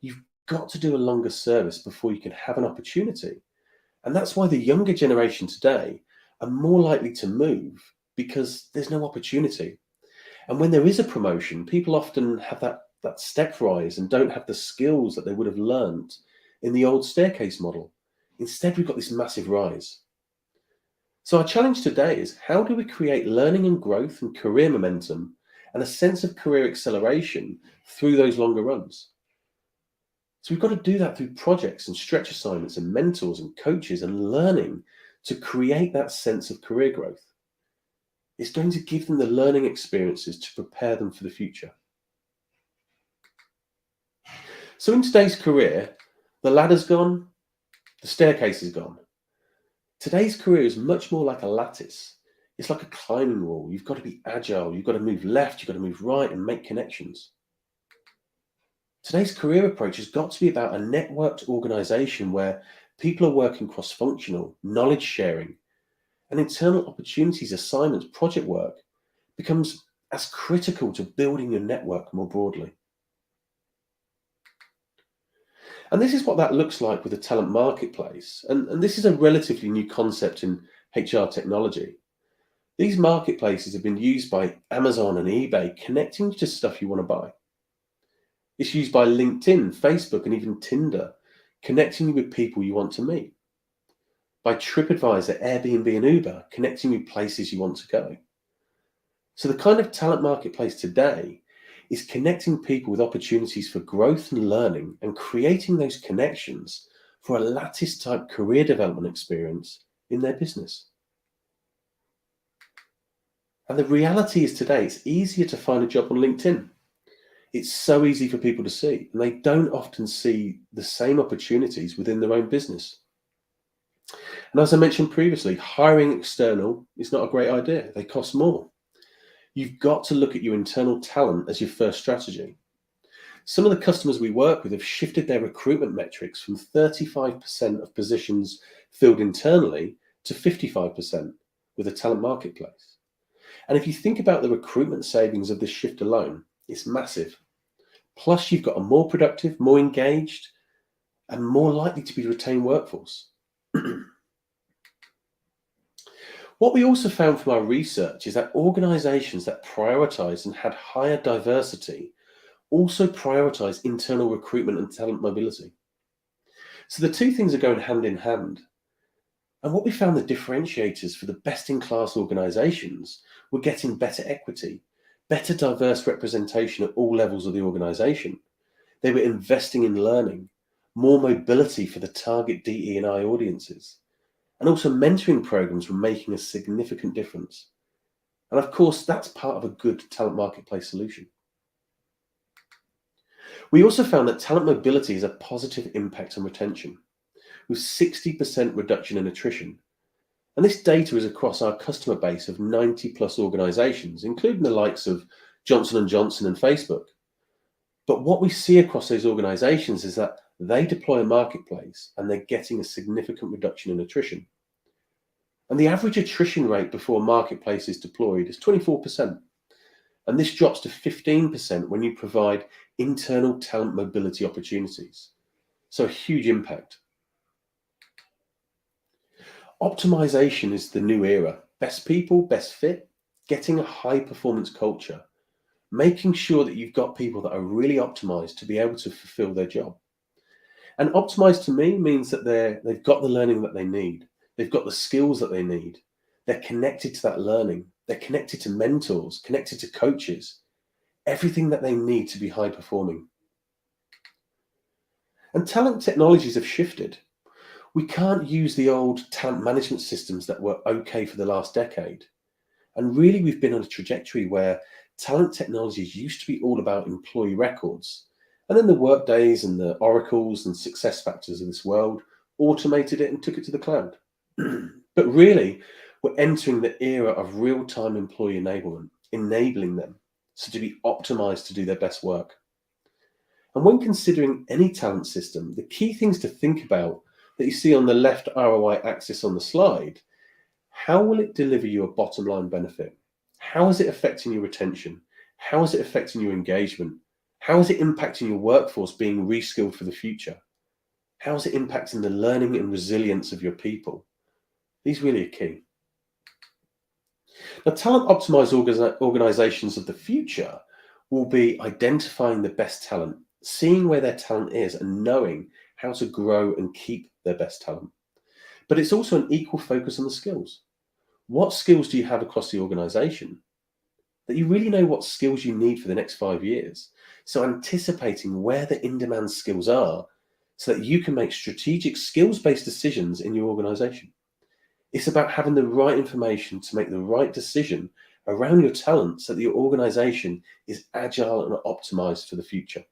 You've got to do a longer service before you can have an opportunity. And that's why the younger generation today are more likely to move, because there's no opportunity. And when there is a promotion, people often have that step rise and don't have the skills that they would have learned in the old staircase model. Instead, we've got this massive rise. So our challenge today is, how do we create learning and growth and career momentum and a sense of career acceleration through those longer runs? So we've got to do that through projects and stretch assignments and mentors and coaches and learning to create that sense of career growth. It's going to give them the learning experiences to prepare them for the future. So in today's career, the ladder's gone, the staircase is gone. Today's career is much more like a lattice. It's like a climbing wall. You've got to be agile. You've got to move left. You've got to move right and make connections. Today's career approach has got to be about a networked organization where people are working cross-functional, knowledge sharing, and internal opportunities, assignments, project work becomes as critical to building your network more broadly. And this is what that looks like with the talent marketplace. And this is a relatively new concept in HR technology. These marketplaces have been used by Amazon and eBay, connecting you to stuff you want to buy. It's used by LinkedIn, Facebook, and even Tinder, connecting you with people you want to meet. By TripAdvisor, Airbnb, and Uber, connecting you with places you want to go. So the kind of talent marketplace today is connecting people with opportunities for growth and learning and creating those connections for a lattice-type career development experience in their business. And the reality is today, it's easier to find a job on LinkedIn. It's so easy for people to see, and they don't often see the same opportunities within their own business. And as I mentioned previously, hiring external is not a great idea. They cost more. You've got to look at your internal talent as your first strategy. Some of the customers we work with have shifted their recruitment metrics from 35% of positions filled internally to 55% with a talent marketplace. And if you think about the recruitment savings of this shift alone, it's massive. Plus, you've got a more productive, more engaged, and more likely to be retained workforce. What we also found from our research is that organizations that prioritized and had higher diversity also prioritize internal recruitment and talent mobility. So the two things are going hand in hand. And what we found the differentiators for the best-in-class organizations were getting better equity, better diverse representation at all levels of the organization. They were investing in learning, more mobility for the target DE&I audiences, and also mentoring programs were making a significant difference. And of course, that's part of a good talent marketplace solution. We also found that talent mobility has a positive impact on retention, with 60% reduction in attrition. And this data is across our customer base of 90+ organizations, including the likes of Johnson & Johnson and Facebook. But what we see across those organizations is that they deploy a marketplace and they're getting a significant reduction in attrition. And the average attrition rate before a marketplace is deployed is 24%. And this drops to 15% when you provide internal talent mobility opportunities. So a huge impact. Optimization is the new era. Best people, best fit, getting a high performance culture, making sure that you've got people that are really optimized to be able to fulfill their job. And optimized to me means that they've got the learning that they need. They've got the skills that they need. They're connected to that learning. They're connected to mentors, connected to coaches, everything that they need to be high performing. And talent technologies have shifted. We can't use the old talent management systems that were okay for the last decade. And really, we've been on a trajectory where talent technologies used to be all about employee records. And then the Workdays and the Oracles and SuccessFactors of this world automated it and took it to the cloud. But really, we're entering the era of real-time employee enablement, enabling them so to be optimized to do their best work. And when considering any talent system, the key things to think about that you see on the left ROI axis on the slide, how will it deliver you a bottom line benefit? How is it affecting your retention? How is it affecting your engagement? How is it impacting your workforce being reskilled for the future? How is it impacting the learning and resilience of your people? These really are key. Now, talent optimized organizations of the future will be identifying the best talent, seeing where their talent is and knowing how to grow and keep their best talent. But it's also an equal focus on the skills. What skills do you have across the organization? That you really know what skills you need for the next 5 years. So anticipating where the in-demand skills are so that you can make strategic skills-based decisions in your organization. It's about having the right information to make the right decision around your talent so that your organization is agile and optimized for the future.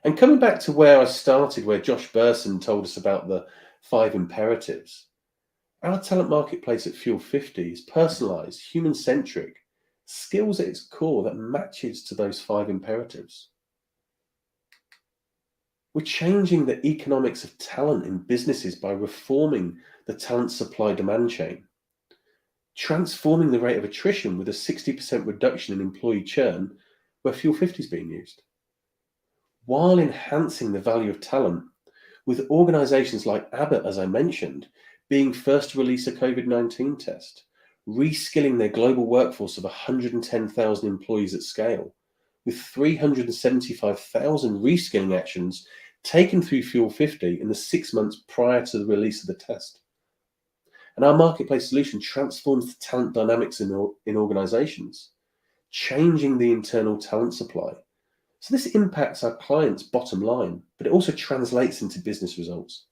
And coming back to where I started, where Josh Burson told us about the 5 imperatives, our talent marketplace at Fuel 50 is personalized, human-centric, skills at its core that matches to those 5 imperatives. We're changing the economics of talent in businesses by reforming the talent supply demand chain, transforming the rate of attrition with a 60% reduction in employee churn where Fuel 50 is being used, while enhancing the value of talent with organizations like Abbott, as I mentioned, being first to release a COVID-19 test, reskilling their global workforce of 110,000 employees at scale, with 375,000 reskilling actions taken through Fuel 50 in the 6 months prior to the release of the test. And our marketplace solution transforms the talent dynamics in organizations, changing the internal talent supply. So this impacts our clients' bottom line, but it also translates into business results.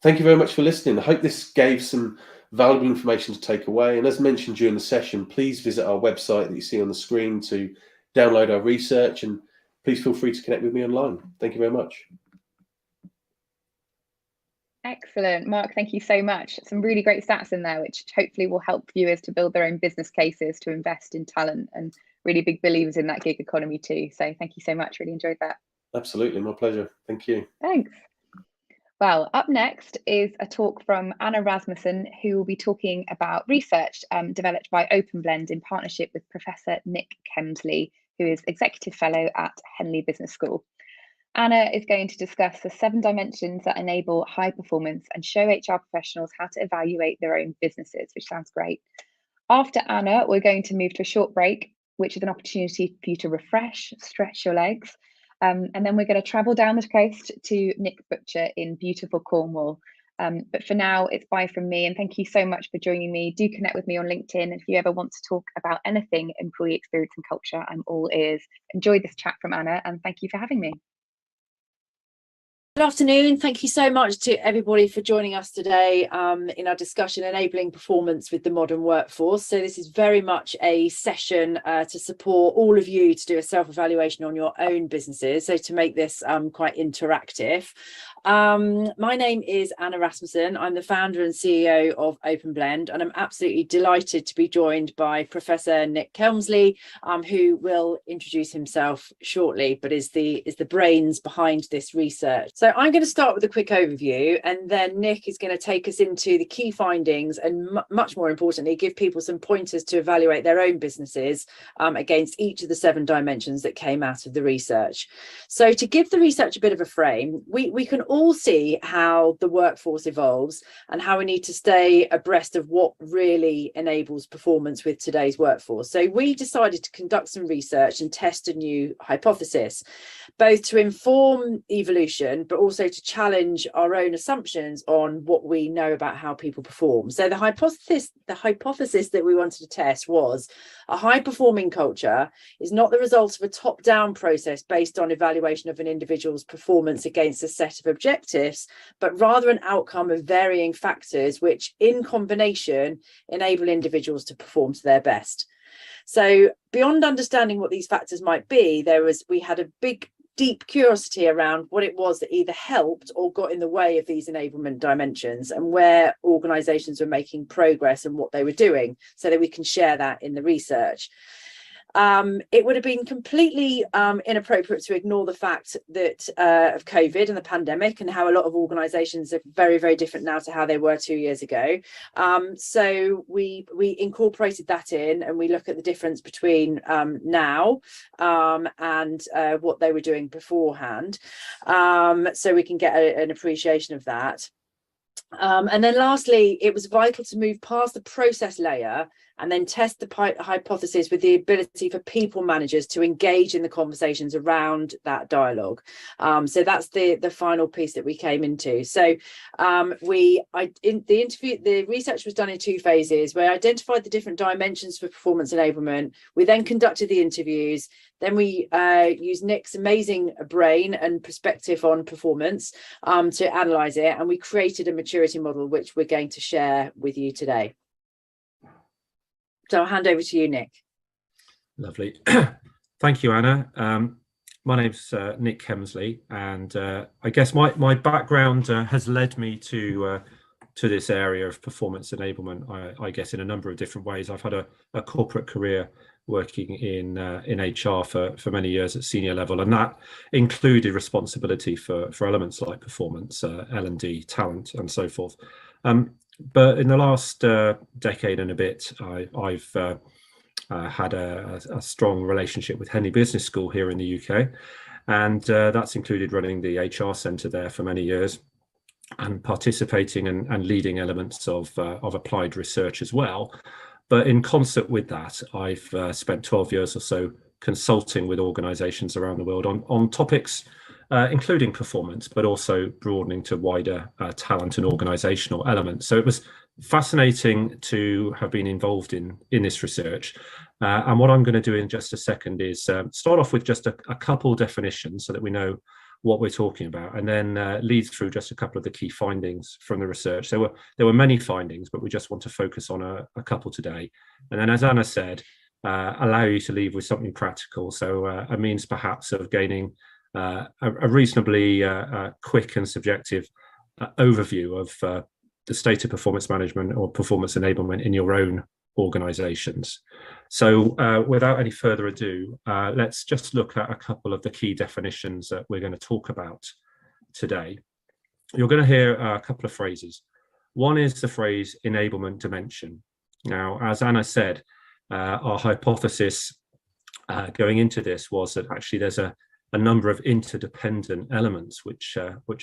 Thank you very much for listening. I hope this gave some valuable information to take away. And as mentioned during the session, please visit our website that you see on the screen to download our research, and please feel free to connect with me online. Thank you very much. Excellent. Mark, thank you so much. Some really great stats in there, which hopefully will help viewers to build their own business cases to invest in talent, and really big believers in that gig economy too. So thank you so much. Really enjoyed that. Absolutely. My pleasure. Thank you. Thanks. Well, up next is a talk from Anna Rasmussen, who will be talking about research developed by OpenBlend in partnership with Professor Nick Kemsley, who is Executive Fellow at Henley Business School. Anna is going to discuss the 7 dimensions that enable high performance and show HR professionals how to evaluate their own businesses, which sounds great. After Anna, we're going to move to a short break, which is an opportunity for you to refresh, stretch your legs. And then we're going to travel down the coast to Nick Butcher in beautiful Cornwall. But for now, it's bye from me. And thank you so much for joining me. Do connect with me on LinkedIn. If you ever want to talk about anything employee experience and culture, I'm all ears. Enjoy this chat from Anna, and thank you for having me. Good afternoon. Thank you so much to everybody for joining us today in our discussion, Enabling Performance with the Modern Workforce. So this is very much a session to support all of you to do a self-evaluation on your own businesses. So to make this quite interactive. My name is Anna Rasmussen. I'm the founder and CEO of OpenBlend, and I'm absolutely delighted to be joined by Professor Nick Kemsley, who will introduce himself shortly, but is the brains behind this research. So I'm going to start with a quick overview, and then Nick is going to take us into the key findings and much more importantly, give people some pointers to evaluate their own businesses against each of the 7 dimensions that came out of the research. So to give the research a bit of a frame, we can all see how the workforce evolves and how we need to stay abreast of what really enables performance with today's workforce. So we decided to conduct some research and test a new hypothesis, both to inform evolution, but also to challenge our own assumptions on what we know about how people perform. So the hypothesis that we wanted to test was a high-performing culture is not the result of a top-down process based on evaluation of an individual's performance against a set of objectives, but rather an outcome of varying factors which, in combination, enable individuals to perform to their best. So beyond understanding what these factors might be, we had a big deep curiosity around what it was that either helped or got in the way of these enablement dimensions and where organizations were making progress and what they were doing so that we can share that in the research. It would have been completely inappropriate to ignore the fact that of COVID and the pandemic and how a lot of organizations are very, very different now to how they were 2 years ago. So we incorporated that in, and we look at the difference between now and what they were doing beforehand, so we can get an appreciation of that. And then lastly, it was vital to move past the process layer and then test the hypothesis with the ability for people managers to engage in the conversations around that dialogue. So that's the final piece that we came into. So the research was done in 2 phases. We identified the different dimensions for performance enablement. We then conducted the interviews. Then we used Nick's amazing brain and perspective on performance to analyze it, and we created a maturity model, which we're going to share with you today. So I'll hand over to you, Nick. Lovely. Thank you, Anna. My name's Nick Kemsley, and I guess my background has led me to this area of performance enablement, I guess, in a number of different ways. I've had a corporate career working in HR for many years at senior level, and that included responsibility for elements like performance, L&D, talent, and so forth. But in the last decade and a bit, I've had a strong relationship with Henley Business School here in the UK, and that's included running the HR centre there for many years and participating and leading elements of applied research as well. But in concert with that, I've spent 12 years or so consulting with organisations around the world on topics including performance, but also broadening to wider talent and organisational elements. So it was fascinating to have been involved in this research. And what I'm going to do in just a second is start off with just a couple definitions so that we know what we're talking about, and then lead through just a couple of the key findings from the research. There were many findings, but we just want to focus on a couple today. And then, as Anna said, allow you to leave with something practical. So a means perhaps of gaining a reasonably quick and subjective overview of the state of performance management or performance enablement in your own organizations. So without any further ado, let's just look at a couple of the key definitions that we're going to talk about today. you're going to hear a couple of phrases. One is the phrase enablement dimension. Now, as Anna said, our hypothesis going into this was that actually there's a number of interdependent elements which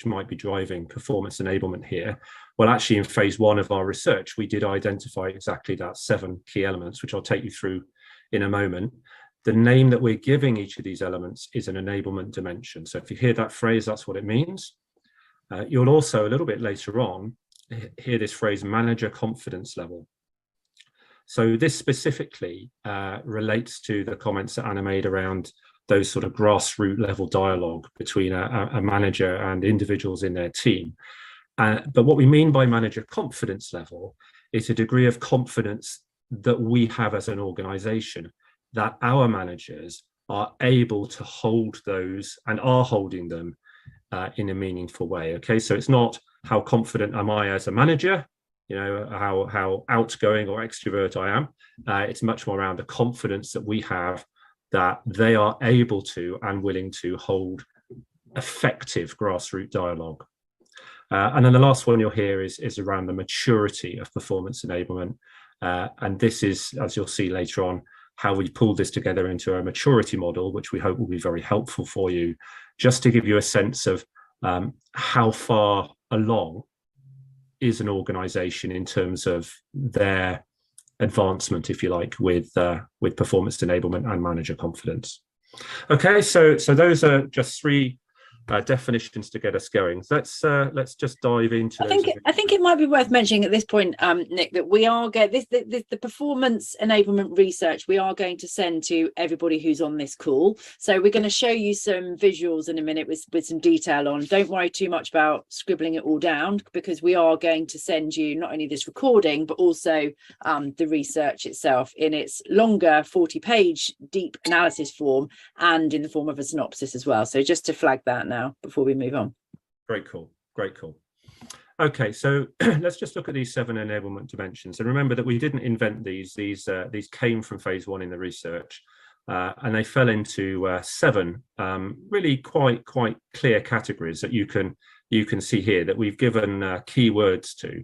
might be driving performance enablement here. Well, actually, in phase 1 of our research, we did identify exactly that 7 key elements, which I'll take you through in a moment. The name that we're giving each of these elements is an enablement dimension. So if you hear that phrase, that's what it means. You'll also, a little bit later on, hear this phrase manager confidence level. So this specifically relates to the comments that Anna made around those sort of grassroots level dialogue between a manager and individuals in their team. But what we mean by manager confidence level is a degree of confidence that we have as an organization, that our managers are able to hold those and are holding them in a meaningful way. Okay, so it's not how confident am I as a manager, you know, how outgoing or extrovert I am. It's much more around the confidence that we have that they are able to and willing to hold effective grassroots dialogue. And then the last one you'll hear is around the maturity of performance enablement. And this is, as you'll see later on, how we pulled this together into a maturity model, which we hope will be very helpful for you, just to give you a sense of how far along is an organization in terms of their advancement, if you like, with performance enablement and manager confidence. Okay, so those are just 3 definitions to get us going. Let's just dive into. I think it might be worth mentioning at this point, Nick, that we are the performance enablement research we are going to send to everybody who's on this call. So we're going to show you some visuals in a minute with some detail on. Don't worry too much about scribbling it all down, because we are going to send you not only this recording but also the research itself in its longer 40-page deep analysis form and in the form of a synopsis as well. So just to flag that now before we move on. Great call. Okay, so let's just look at these 7 enablement dimensions, and remember that we didn't invent these. These came from phase 1 in the research, and they fell into 7 really quite clear categories that you can see here that we've given keywords to,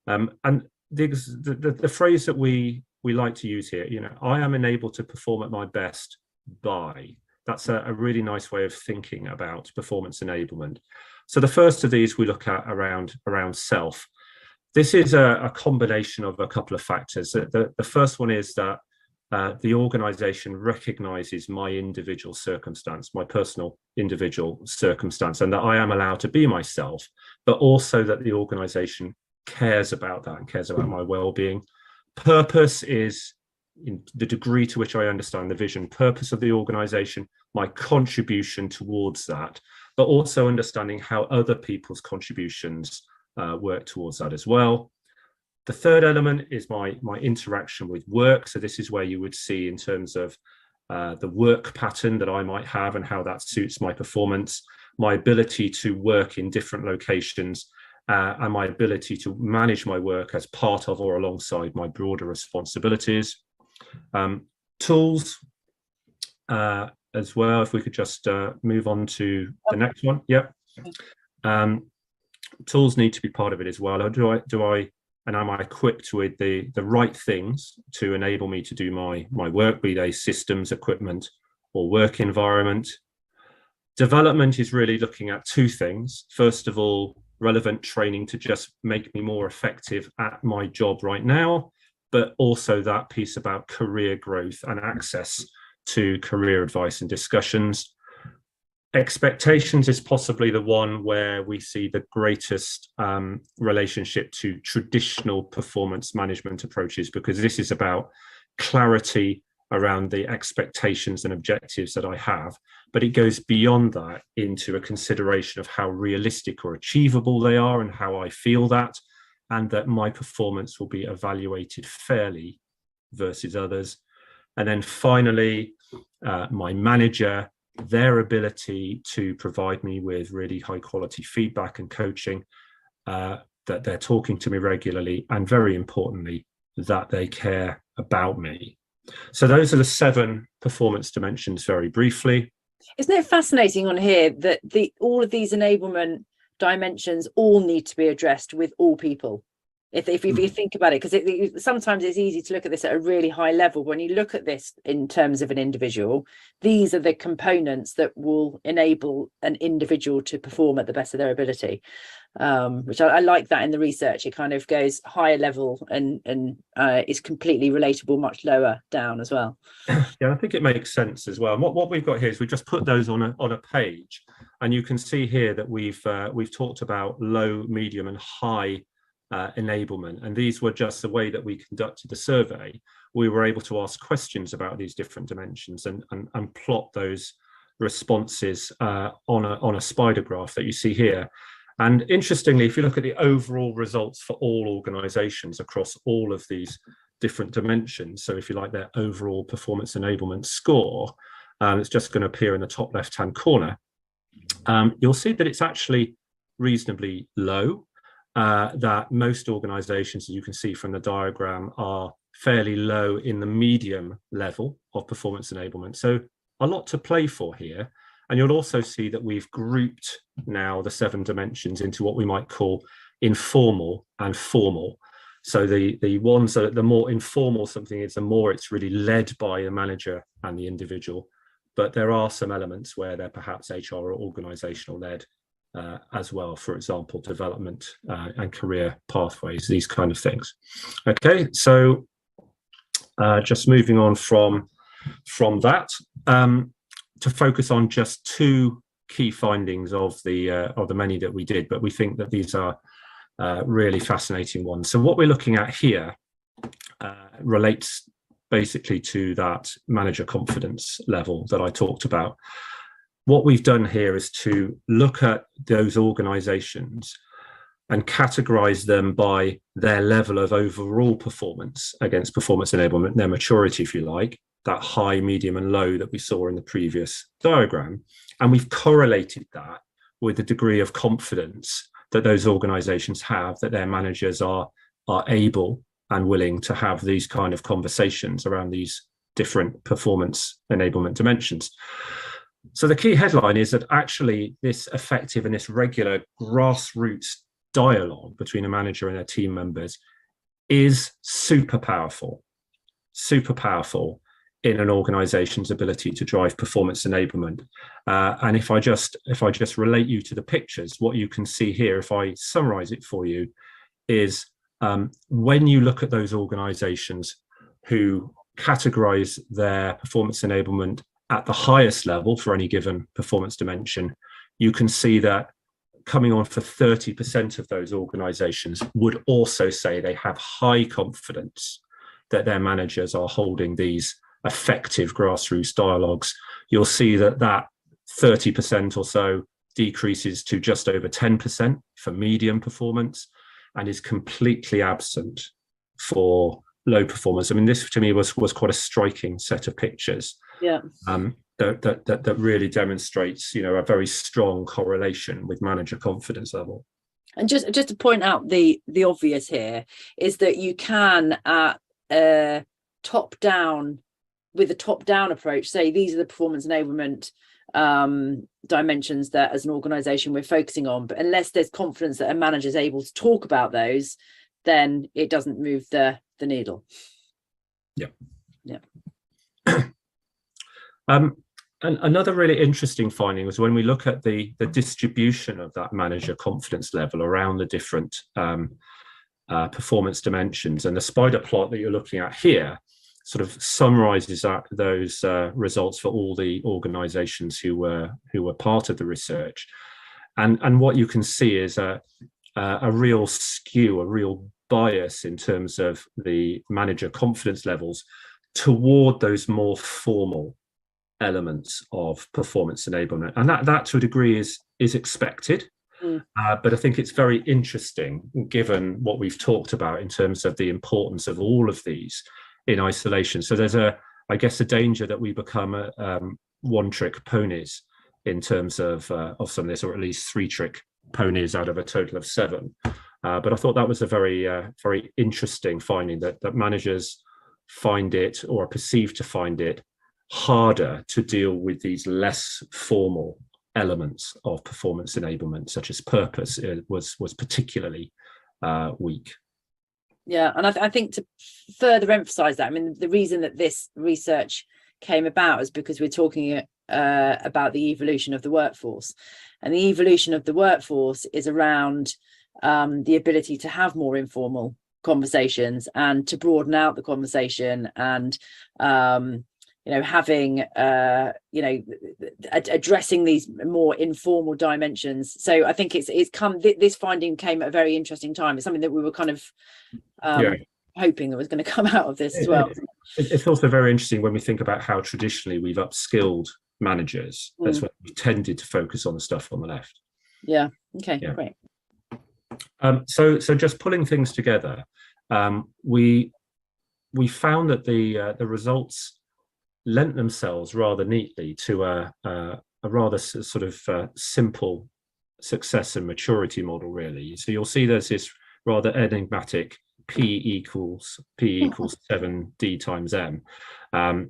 and the phrase that we like to use here, you know, I am enabled to perform at my best by. That's a really nice way of thinking about performance enablement. So the first of these we look at around self. This is a combination of a couple of factors. The first one is that the organization recognizes my individual circumstance, my personal individual circumstance, and that I am allowed to be myself, but also that the organization cares about that and cares about my well-being. Purpose is in the degree to which I understand the vision, purpose of the organization, my contribution towards that, but also understanding how other people's contributions work towards that as well. The third element is my interaction with work. So this is where you would see in terms of the work pattern that I might have and how that suits my performance, my ability to work in different locations, and my ability to manage my work as part of or alongside my broader responsibilities. Tools as well, if we could just move on to the next one. Yep. Tools need to be part of it as well. And am I equipped with the right things to enable me to do my work, be they systems, equipment, or work environment? Development is really looking at 2 things. First of all, relevant training to just make me more effective at my job right now, but also that piece about career growth and access to career advice and discussions. Expectations is possibly the one where we see the greatest relationship to traditional performance management approaches, because this is about clarity around the expectations and objectives that I have, but it goes beyond that into a consideration of how realistic or achievable they are and how I feel that, and that my performance will be evaluated fairly versus others. And then finally, my manager, their ability to provide me with really high quality feedback and coaching, that they're talking to me regularly, and very importantly, that they care about me. So those are the 7 performance dimensions very briefly. Isn't it fascinating on here that all of these enablement dimensions all need to be addressed with all people. If you think about it, because sometimes it's easy to look at this at a really high level. When you look at this in terms of an individual, these are the components that will enable an individual to perform at the best of their ability, which I like that in the research. It kind of goes higher level and is completely relatable much lower down as well. Yeah, I think it makes sense as well. And what we've got here is we just put those on a page, and you can see here that we've talked about low, medium, and high enablement, and these were just the way that we conducted the survey. We were able to ask questions about these different dimensions and plot those responses on a spider graph that you see here. And interestingly, if you look at the overall results for all organizations across all of these different dimensions, so if you like their overall performance enablement score, it's just going to appear in the top left hand corner, you'll see that it's actually reasonably low. That most organizations, as you can see from the diagram, are fairly low in the medium level of performance enablement. So a lot to play for here. And you'll also see that we've grouped now the 7 dimensions into what we might call informal and formal. So the ones that the more informal something is, the more it's really led by the manager and the individual. But there are some elements where they're perhaps HR or organizational led as well, for example, development and career pathways, these kind of things. Okay, so just moving on from that to focus on just 2 key findings of the many that we did, but we think that these are really fascinating ones. So what we're looking at here relates basically to that manager confidence level that I talked about. What we've done here is to look at those organizations and categorize them by their level of overall performance against performance enablement, their maturity, if you like, that high, medium, and low that we saw in the previous diagram. And we've correlated that with the degree of confidence that those organizations have that their managers are able and willing to have these kind of conversations around these different performance enablement dimensions. So the key headline is that actually this effective and this regular grassroots dialogue between a manager and their team members is super powerful in an organization's ability to drive performance enablement. And if I just relate you to the pictures, what you can see here, if I summarize it for you, is when you look at those organizations who categorize their performance enablement at the highest level for any given performance dimension, you can see that coming on for 30% of those organizations would also say they have high confidence that their managers are holding these effective grassroots dialogues. You'll see that 30% or so decreases to just over 10% for medium performance and is completely absent for low performers. I mean, this to me was quite a striking set of pictures. Yeah. That really demonstrates, a very strong correlation with manager confidence level. And just to point out the obvious here is that you can with a top-down approach say these are the performance enablement dimensions that as an organization we're focusing on, but unless there's confidence that a manager is able to talk about those, then it doesn't move the needle. Yeah. And another really interesting finding was when we look at the distribution of that manager confidence level around the different performance dimensions, and the spider plot that you're looking at here sort of summarizes those results for all the organizations who were part of the research. And what you can see is a real skew, a real bias in terms of the manager confidence levels toward those more formal elements of performance enablement, and that to a degree is expected. But I think it's very interesting given what we've talked about in terms of the importance of all of these in isolation. So there's I guess a danger that we become one-trick ponies in terms of some of this, or at least 3-trick ponies out of a total of 7. But I thought that was a very very interesting finding, that managers find it, or are perceived to find it, harder to deal with these less formal elements of performance enablement, such as purpose, was particularly weak. Yeah, and I think to further emphasize that, I mean, the reason that this research came about is because we're talking about the evolution of the workforce, and the evolution of the workforce is around the ability to have more informal conversations and to broaden out the conversation, and having addressing these more informal dimensions. So I think this finding came at a very interesting time. It's something that we were kind of hoping that was going to come out of this as well. It's also very interesting when we think about how traditionally we've upskilled managers. That's when we tended to focus on the stuff on the left. Yeah. Okay. Yeah. Great. So just pulling things together, we found that the results lent themselves rather neatly to a rather sort of simple success and maturity model, really. So you'll see there's this rather enigmatic P equals 7D times M.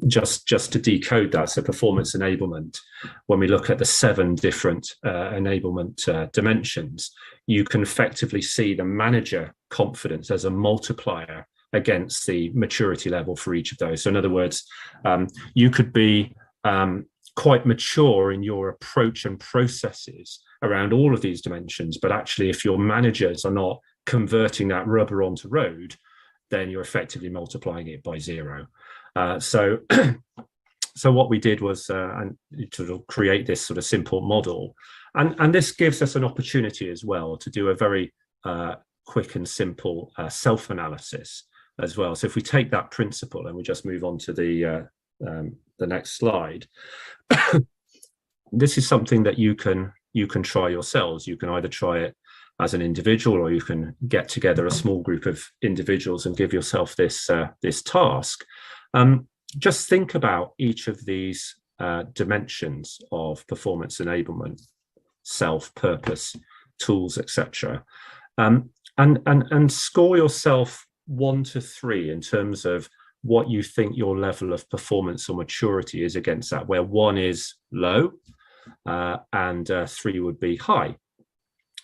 Just to decode that, so performance enablement, when we look at the 7 different enablement dimensions, you can effectively see the manager confidence as a multiplier against the maturity level for each of those. So in other words, you could be quite mature in your approach and processes around all of these dimensions, but actually if your managers are not converting that rubber onto road, then you're effectively multiplying it by 0. So what we did was to create this sort of simple model, and this gives us an opportunity as well to do a very quick and simple self-analysis as well. So if we take that principle and we just move on to the next slide, this is something that you can try yourselves. You can either try it as an individual, or you can get together a small group of individuals and give yourself this task. Just think about each of these dimensions of performance enablement: self, purpose, tools, etc. And score yourself 1 to 3 in terms of what you think your level of performance or maturity is against that, where 1 is low and 3 would be high.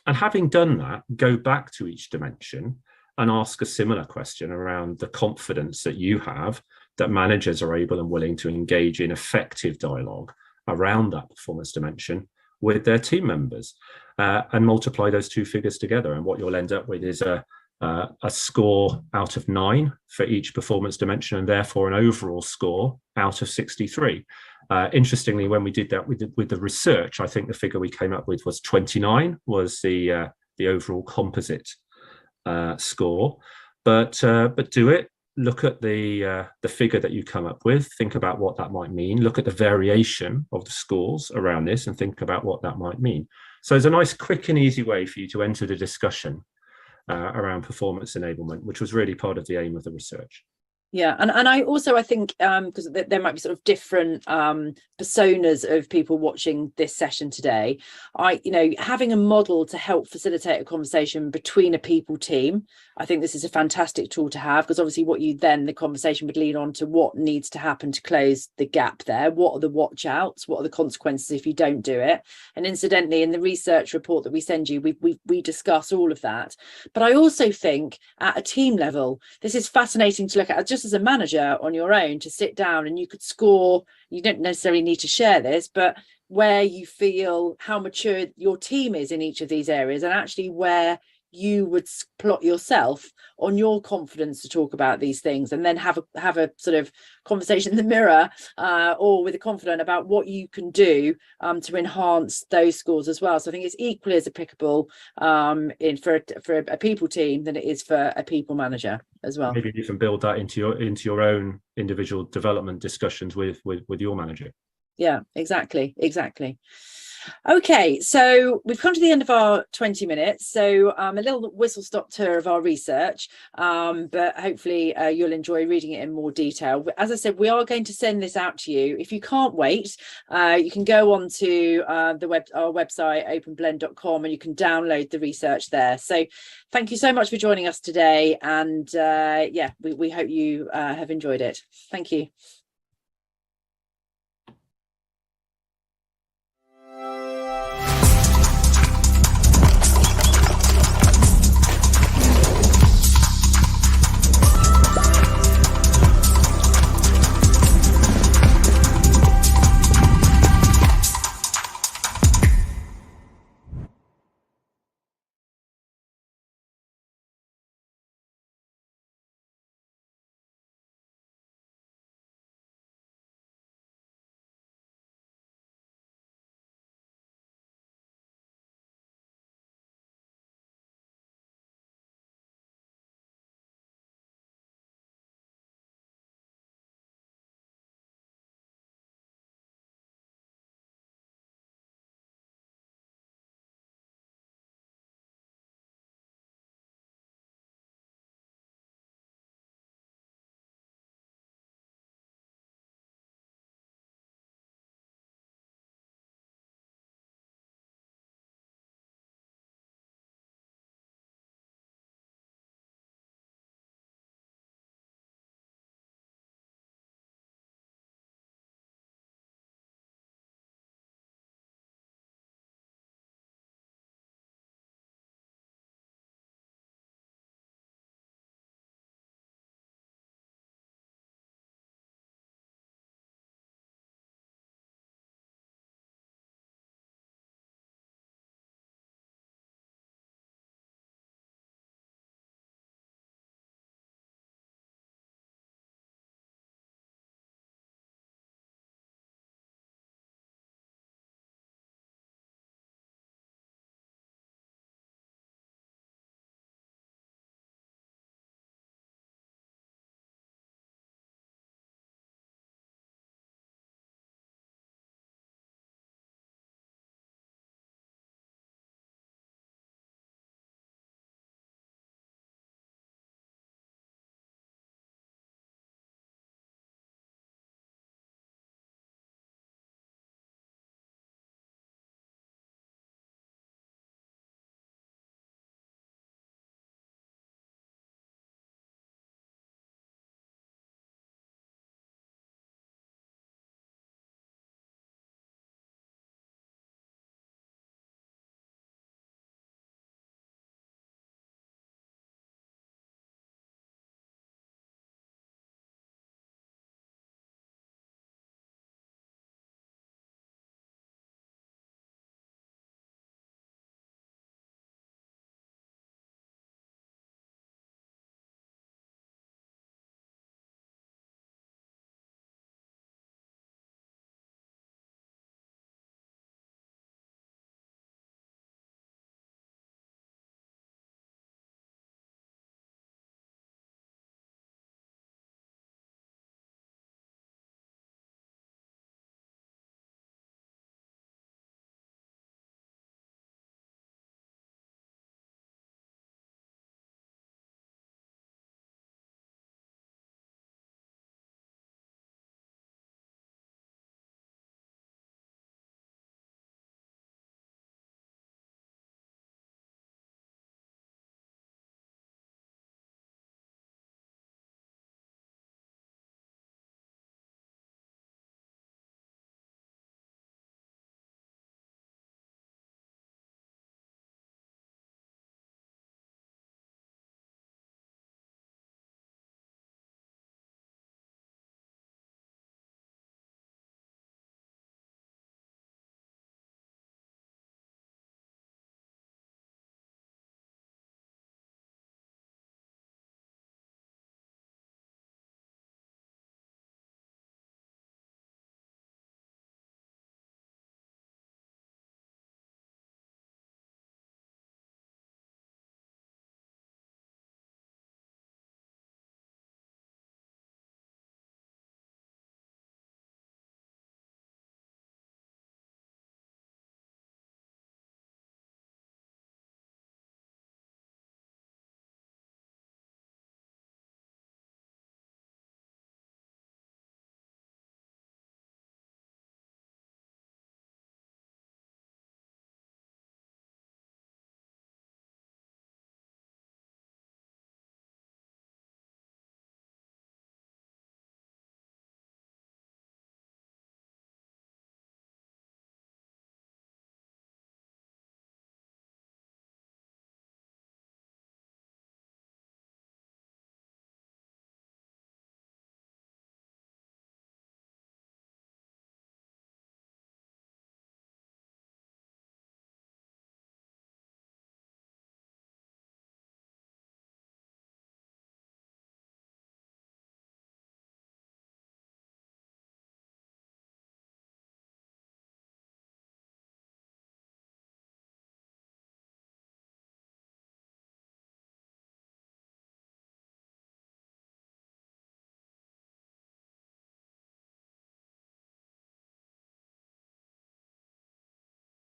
And having done that, go back to each dimension and ask a similar question around the confidence that you have that managers are able and willing to engage in effective dialogue around that performance dimension with their team members, and multiply those 2 figures together. And what you'll end up with is a score out of 9 for each performance dimension, and therefore an overall score out of 63. Interestingly, when we did that with the research, I think the figure we came up with was 29 was the overall composite score. But do it. Look at the figure that you come up with. Think about what that might mean. Look at the variation of the scores around this and think about what that might mean. So it's a nice, quick and easy way for you to enter the discussion around performance enablement, which was really part of the aim of the research. Yeah, and I think because there might be sort of different personas of people watching this session today, having a model to help facilitate a conversation between a people team, I think this is a fantastic tool to have, because obviously the conversation would lead on to what needs to happen to close the gap there. What are the watch outs? What are the consequences if you don't do it? And incidentally, in the research report that we send you, we discuss all of that. But I also think at a team level, this is fascinating to look at, just as a manager on your own, to sit down and you could score. You don't necessarily need to share this, but where you feel how mature your team is in each of these areas, and actually where you would plot yourself on your confidence to talk about these things, and then have a sort of conversation in the mirror or with a confidant about what you can do to enhance those scores as well. So I think it's equally as applicable for a people team than it is for a people manager as well. Maybe you can build that into your own individual development discussions with your manager. Yeah, exactly. Okay, so we've come to the end of our 20 minutes, so a little whistle-stop tour of our research, but hopefully you'll enjoy reading it in more detail. As I said, we are going to send this out to you. If you can't wait, you can go on to our website, openblend.com, and you can download the research there. So thank you so much for joining us today, and we hope you have enjoyed it. Thank you.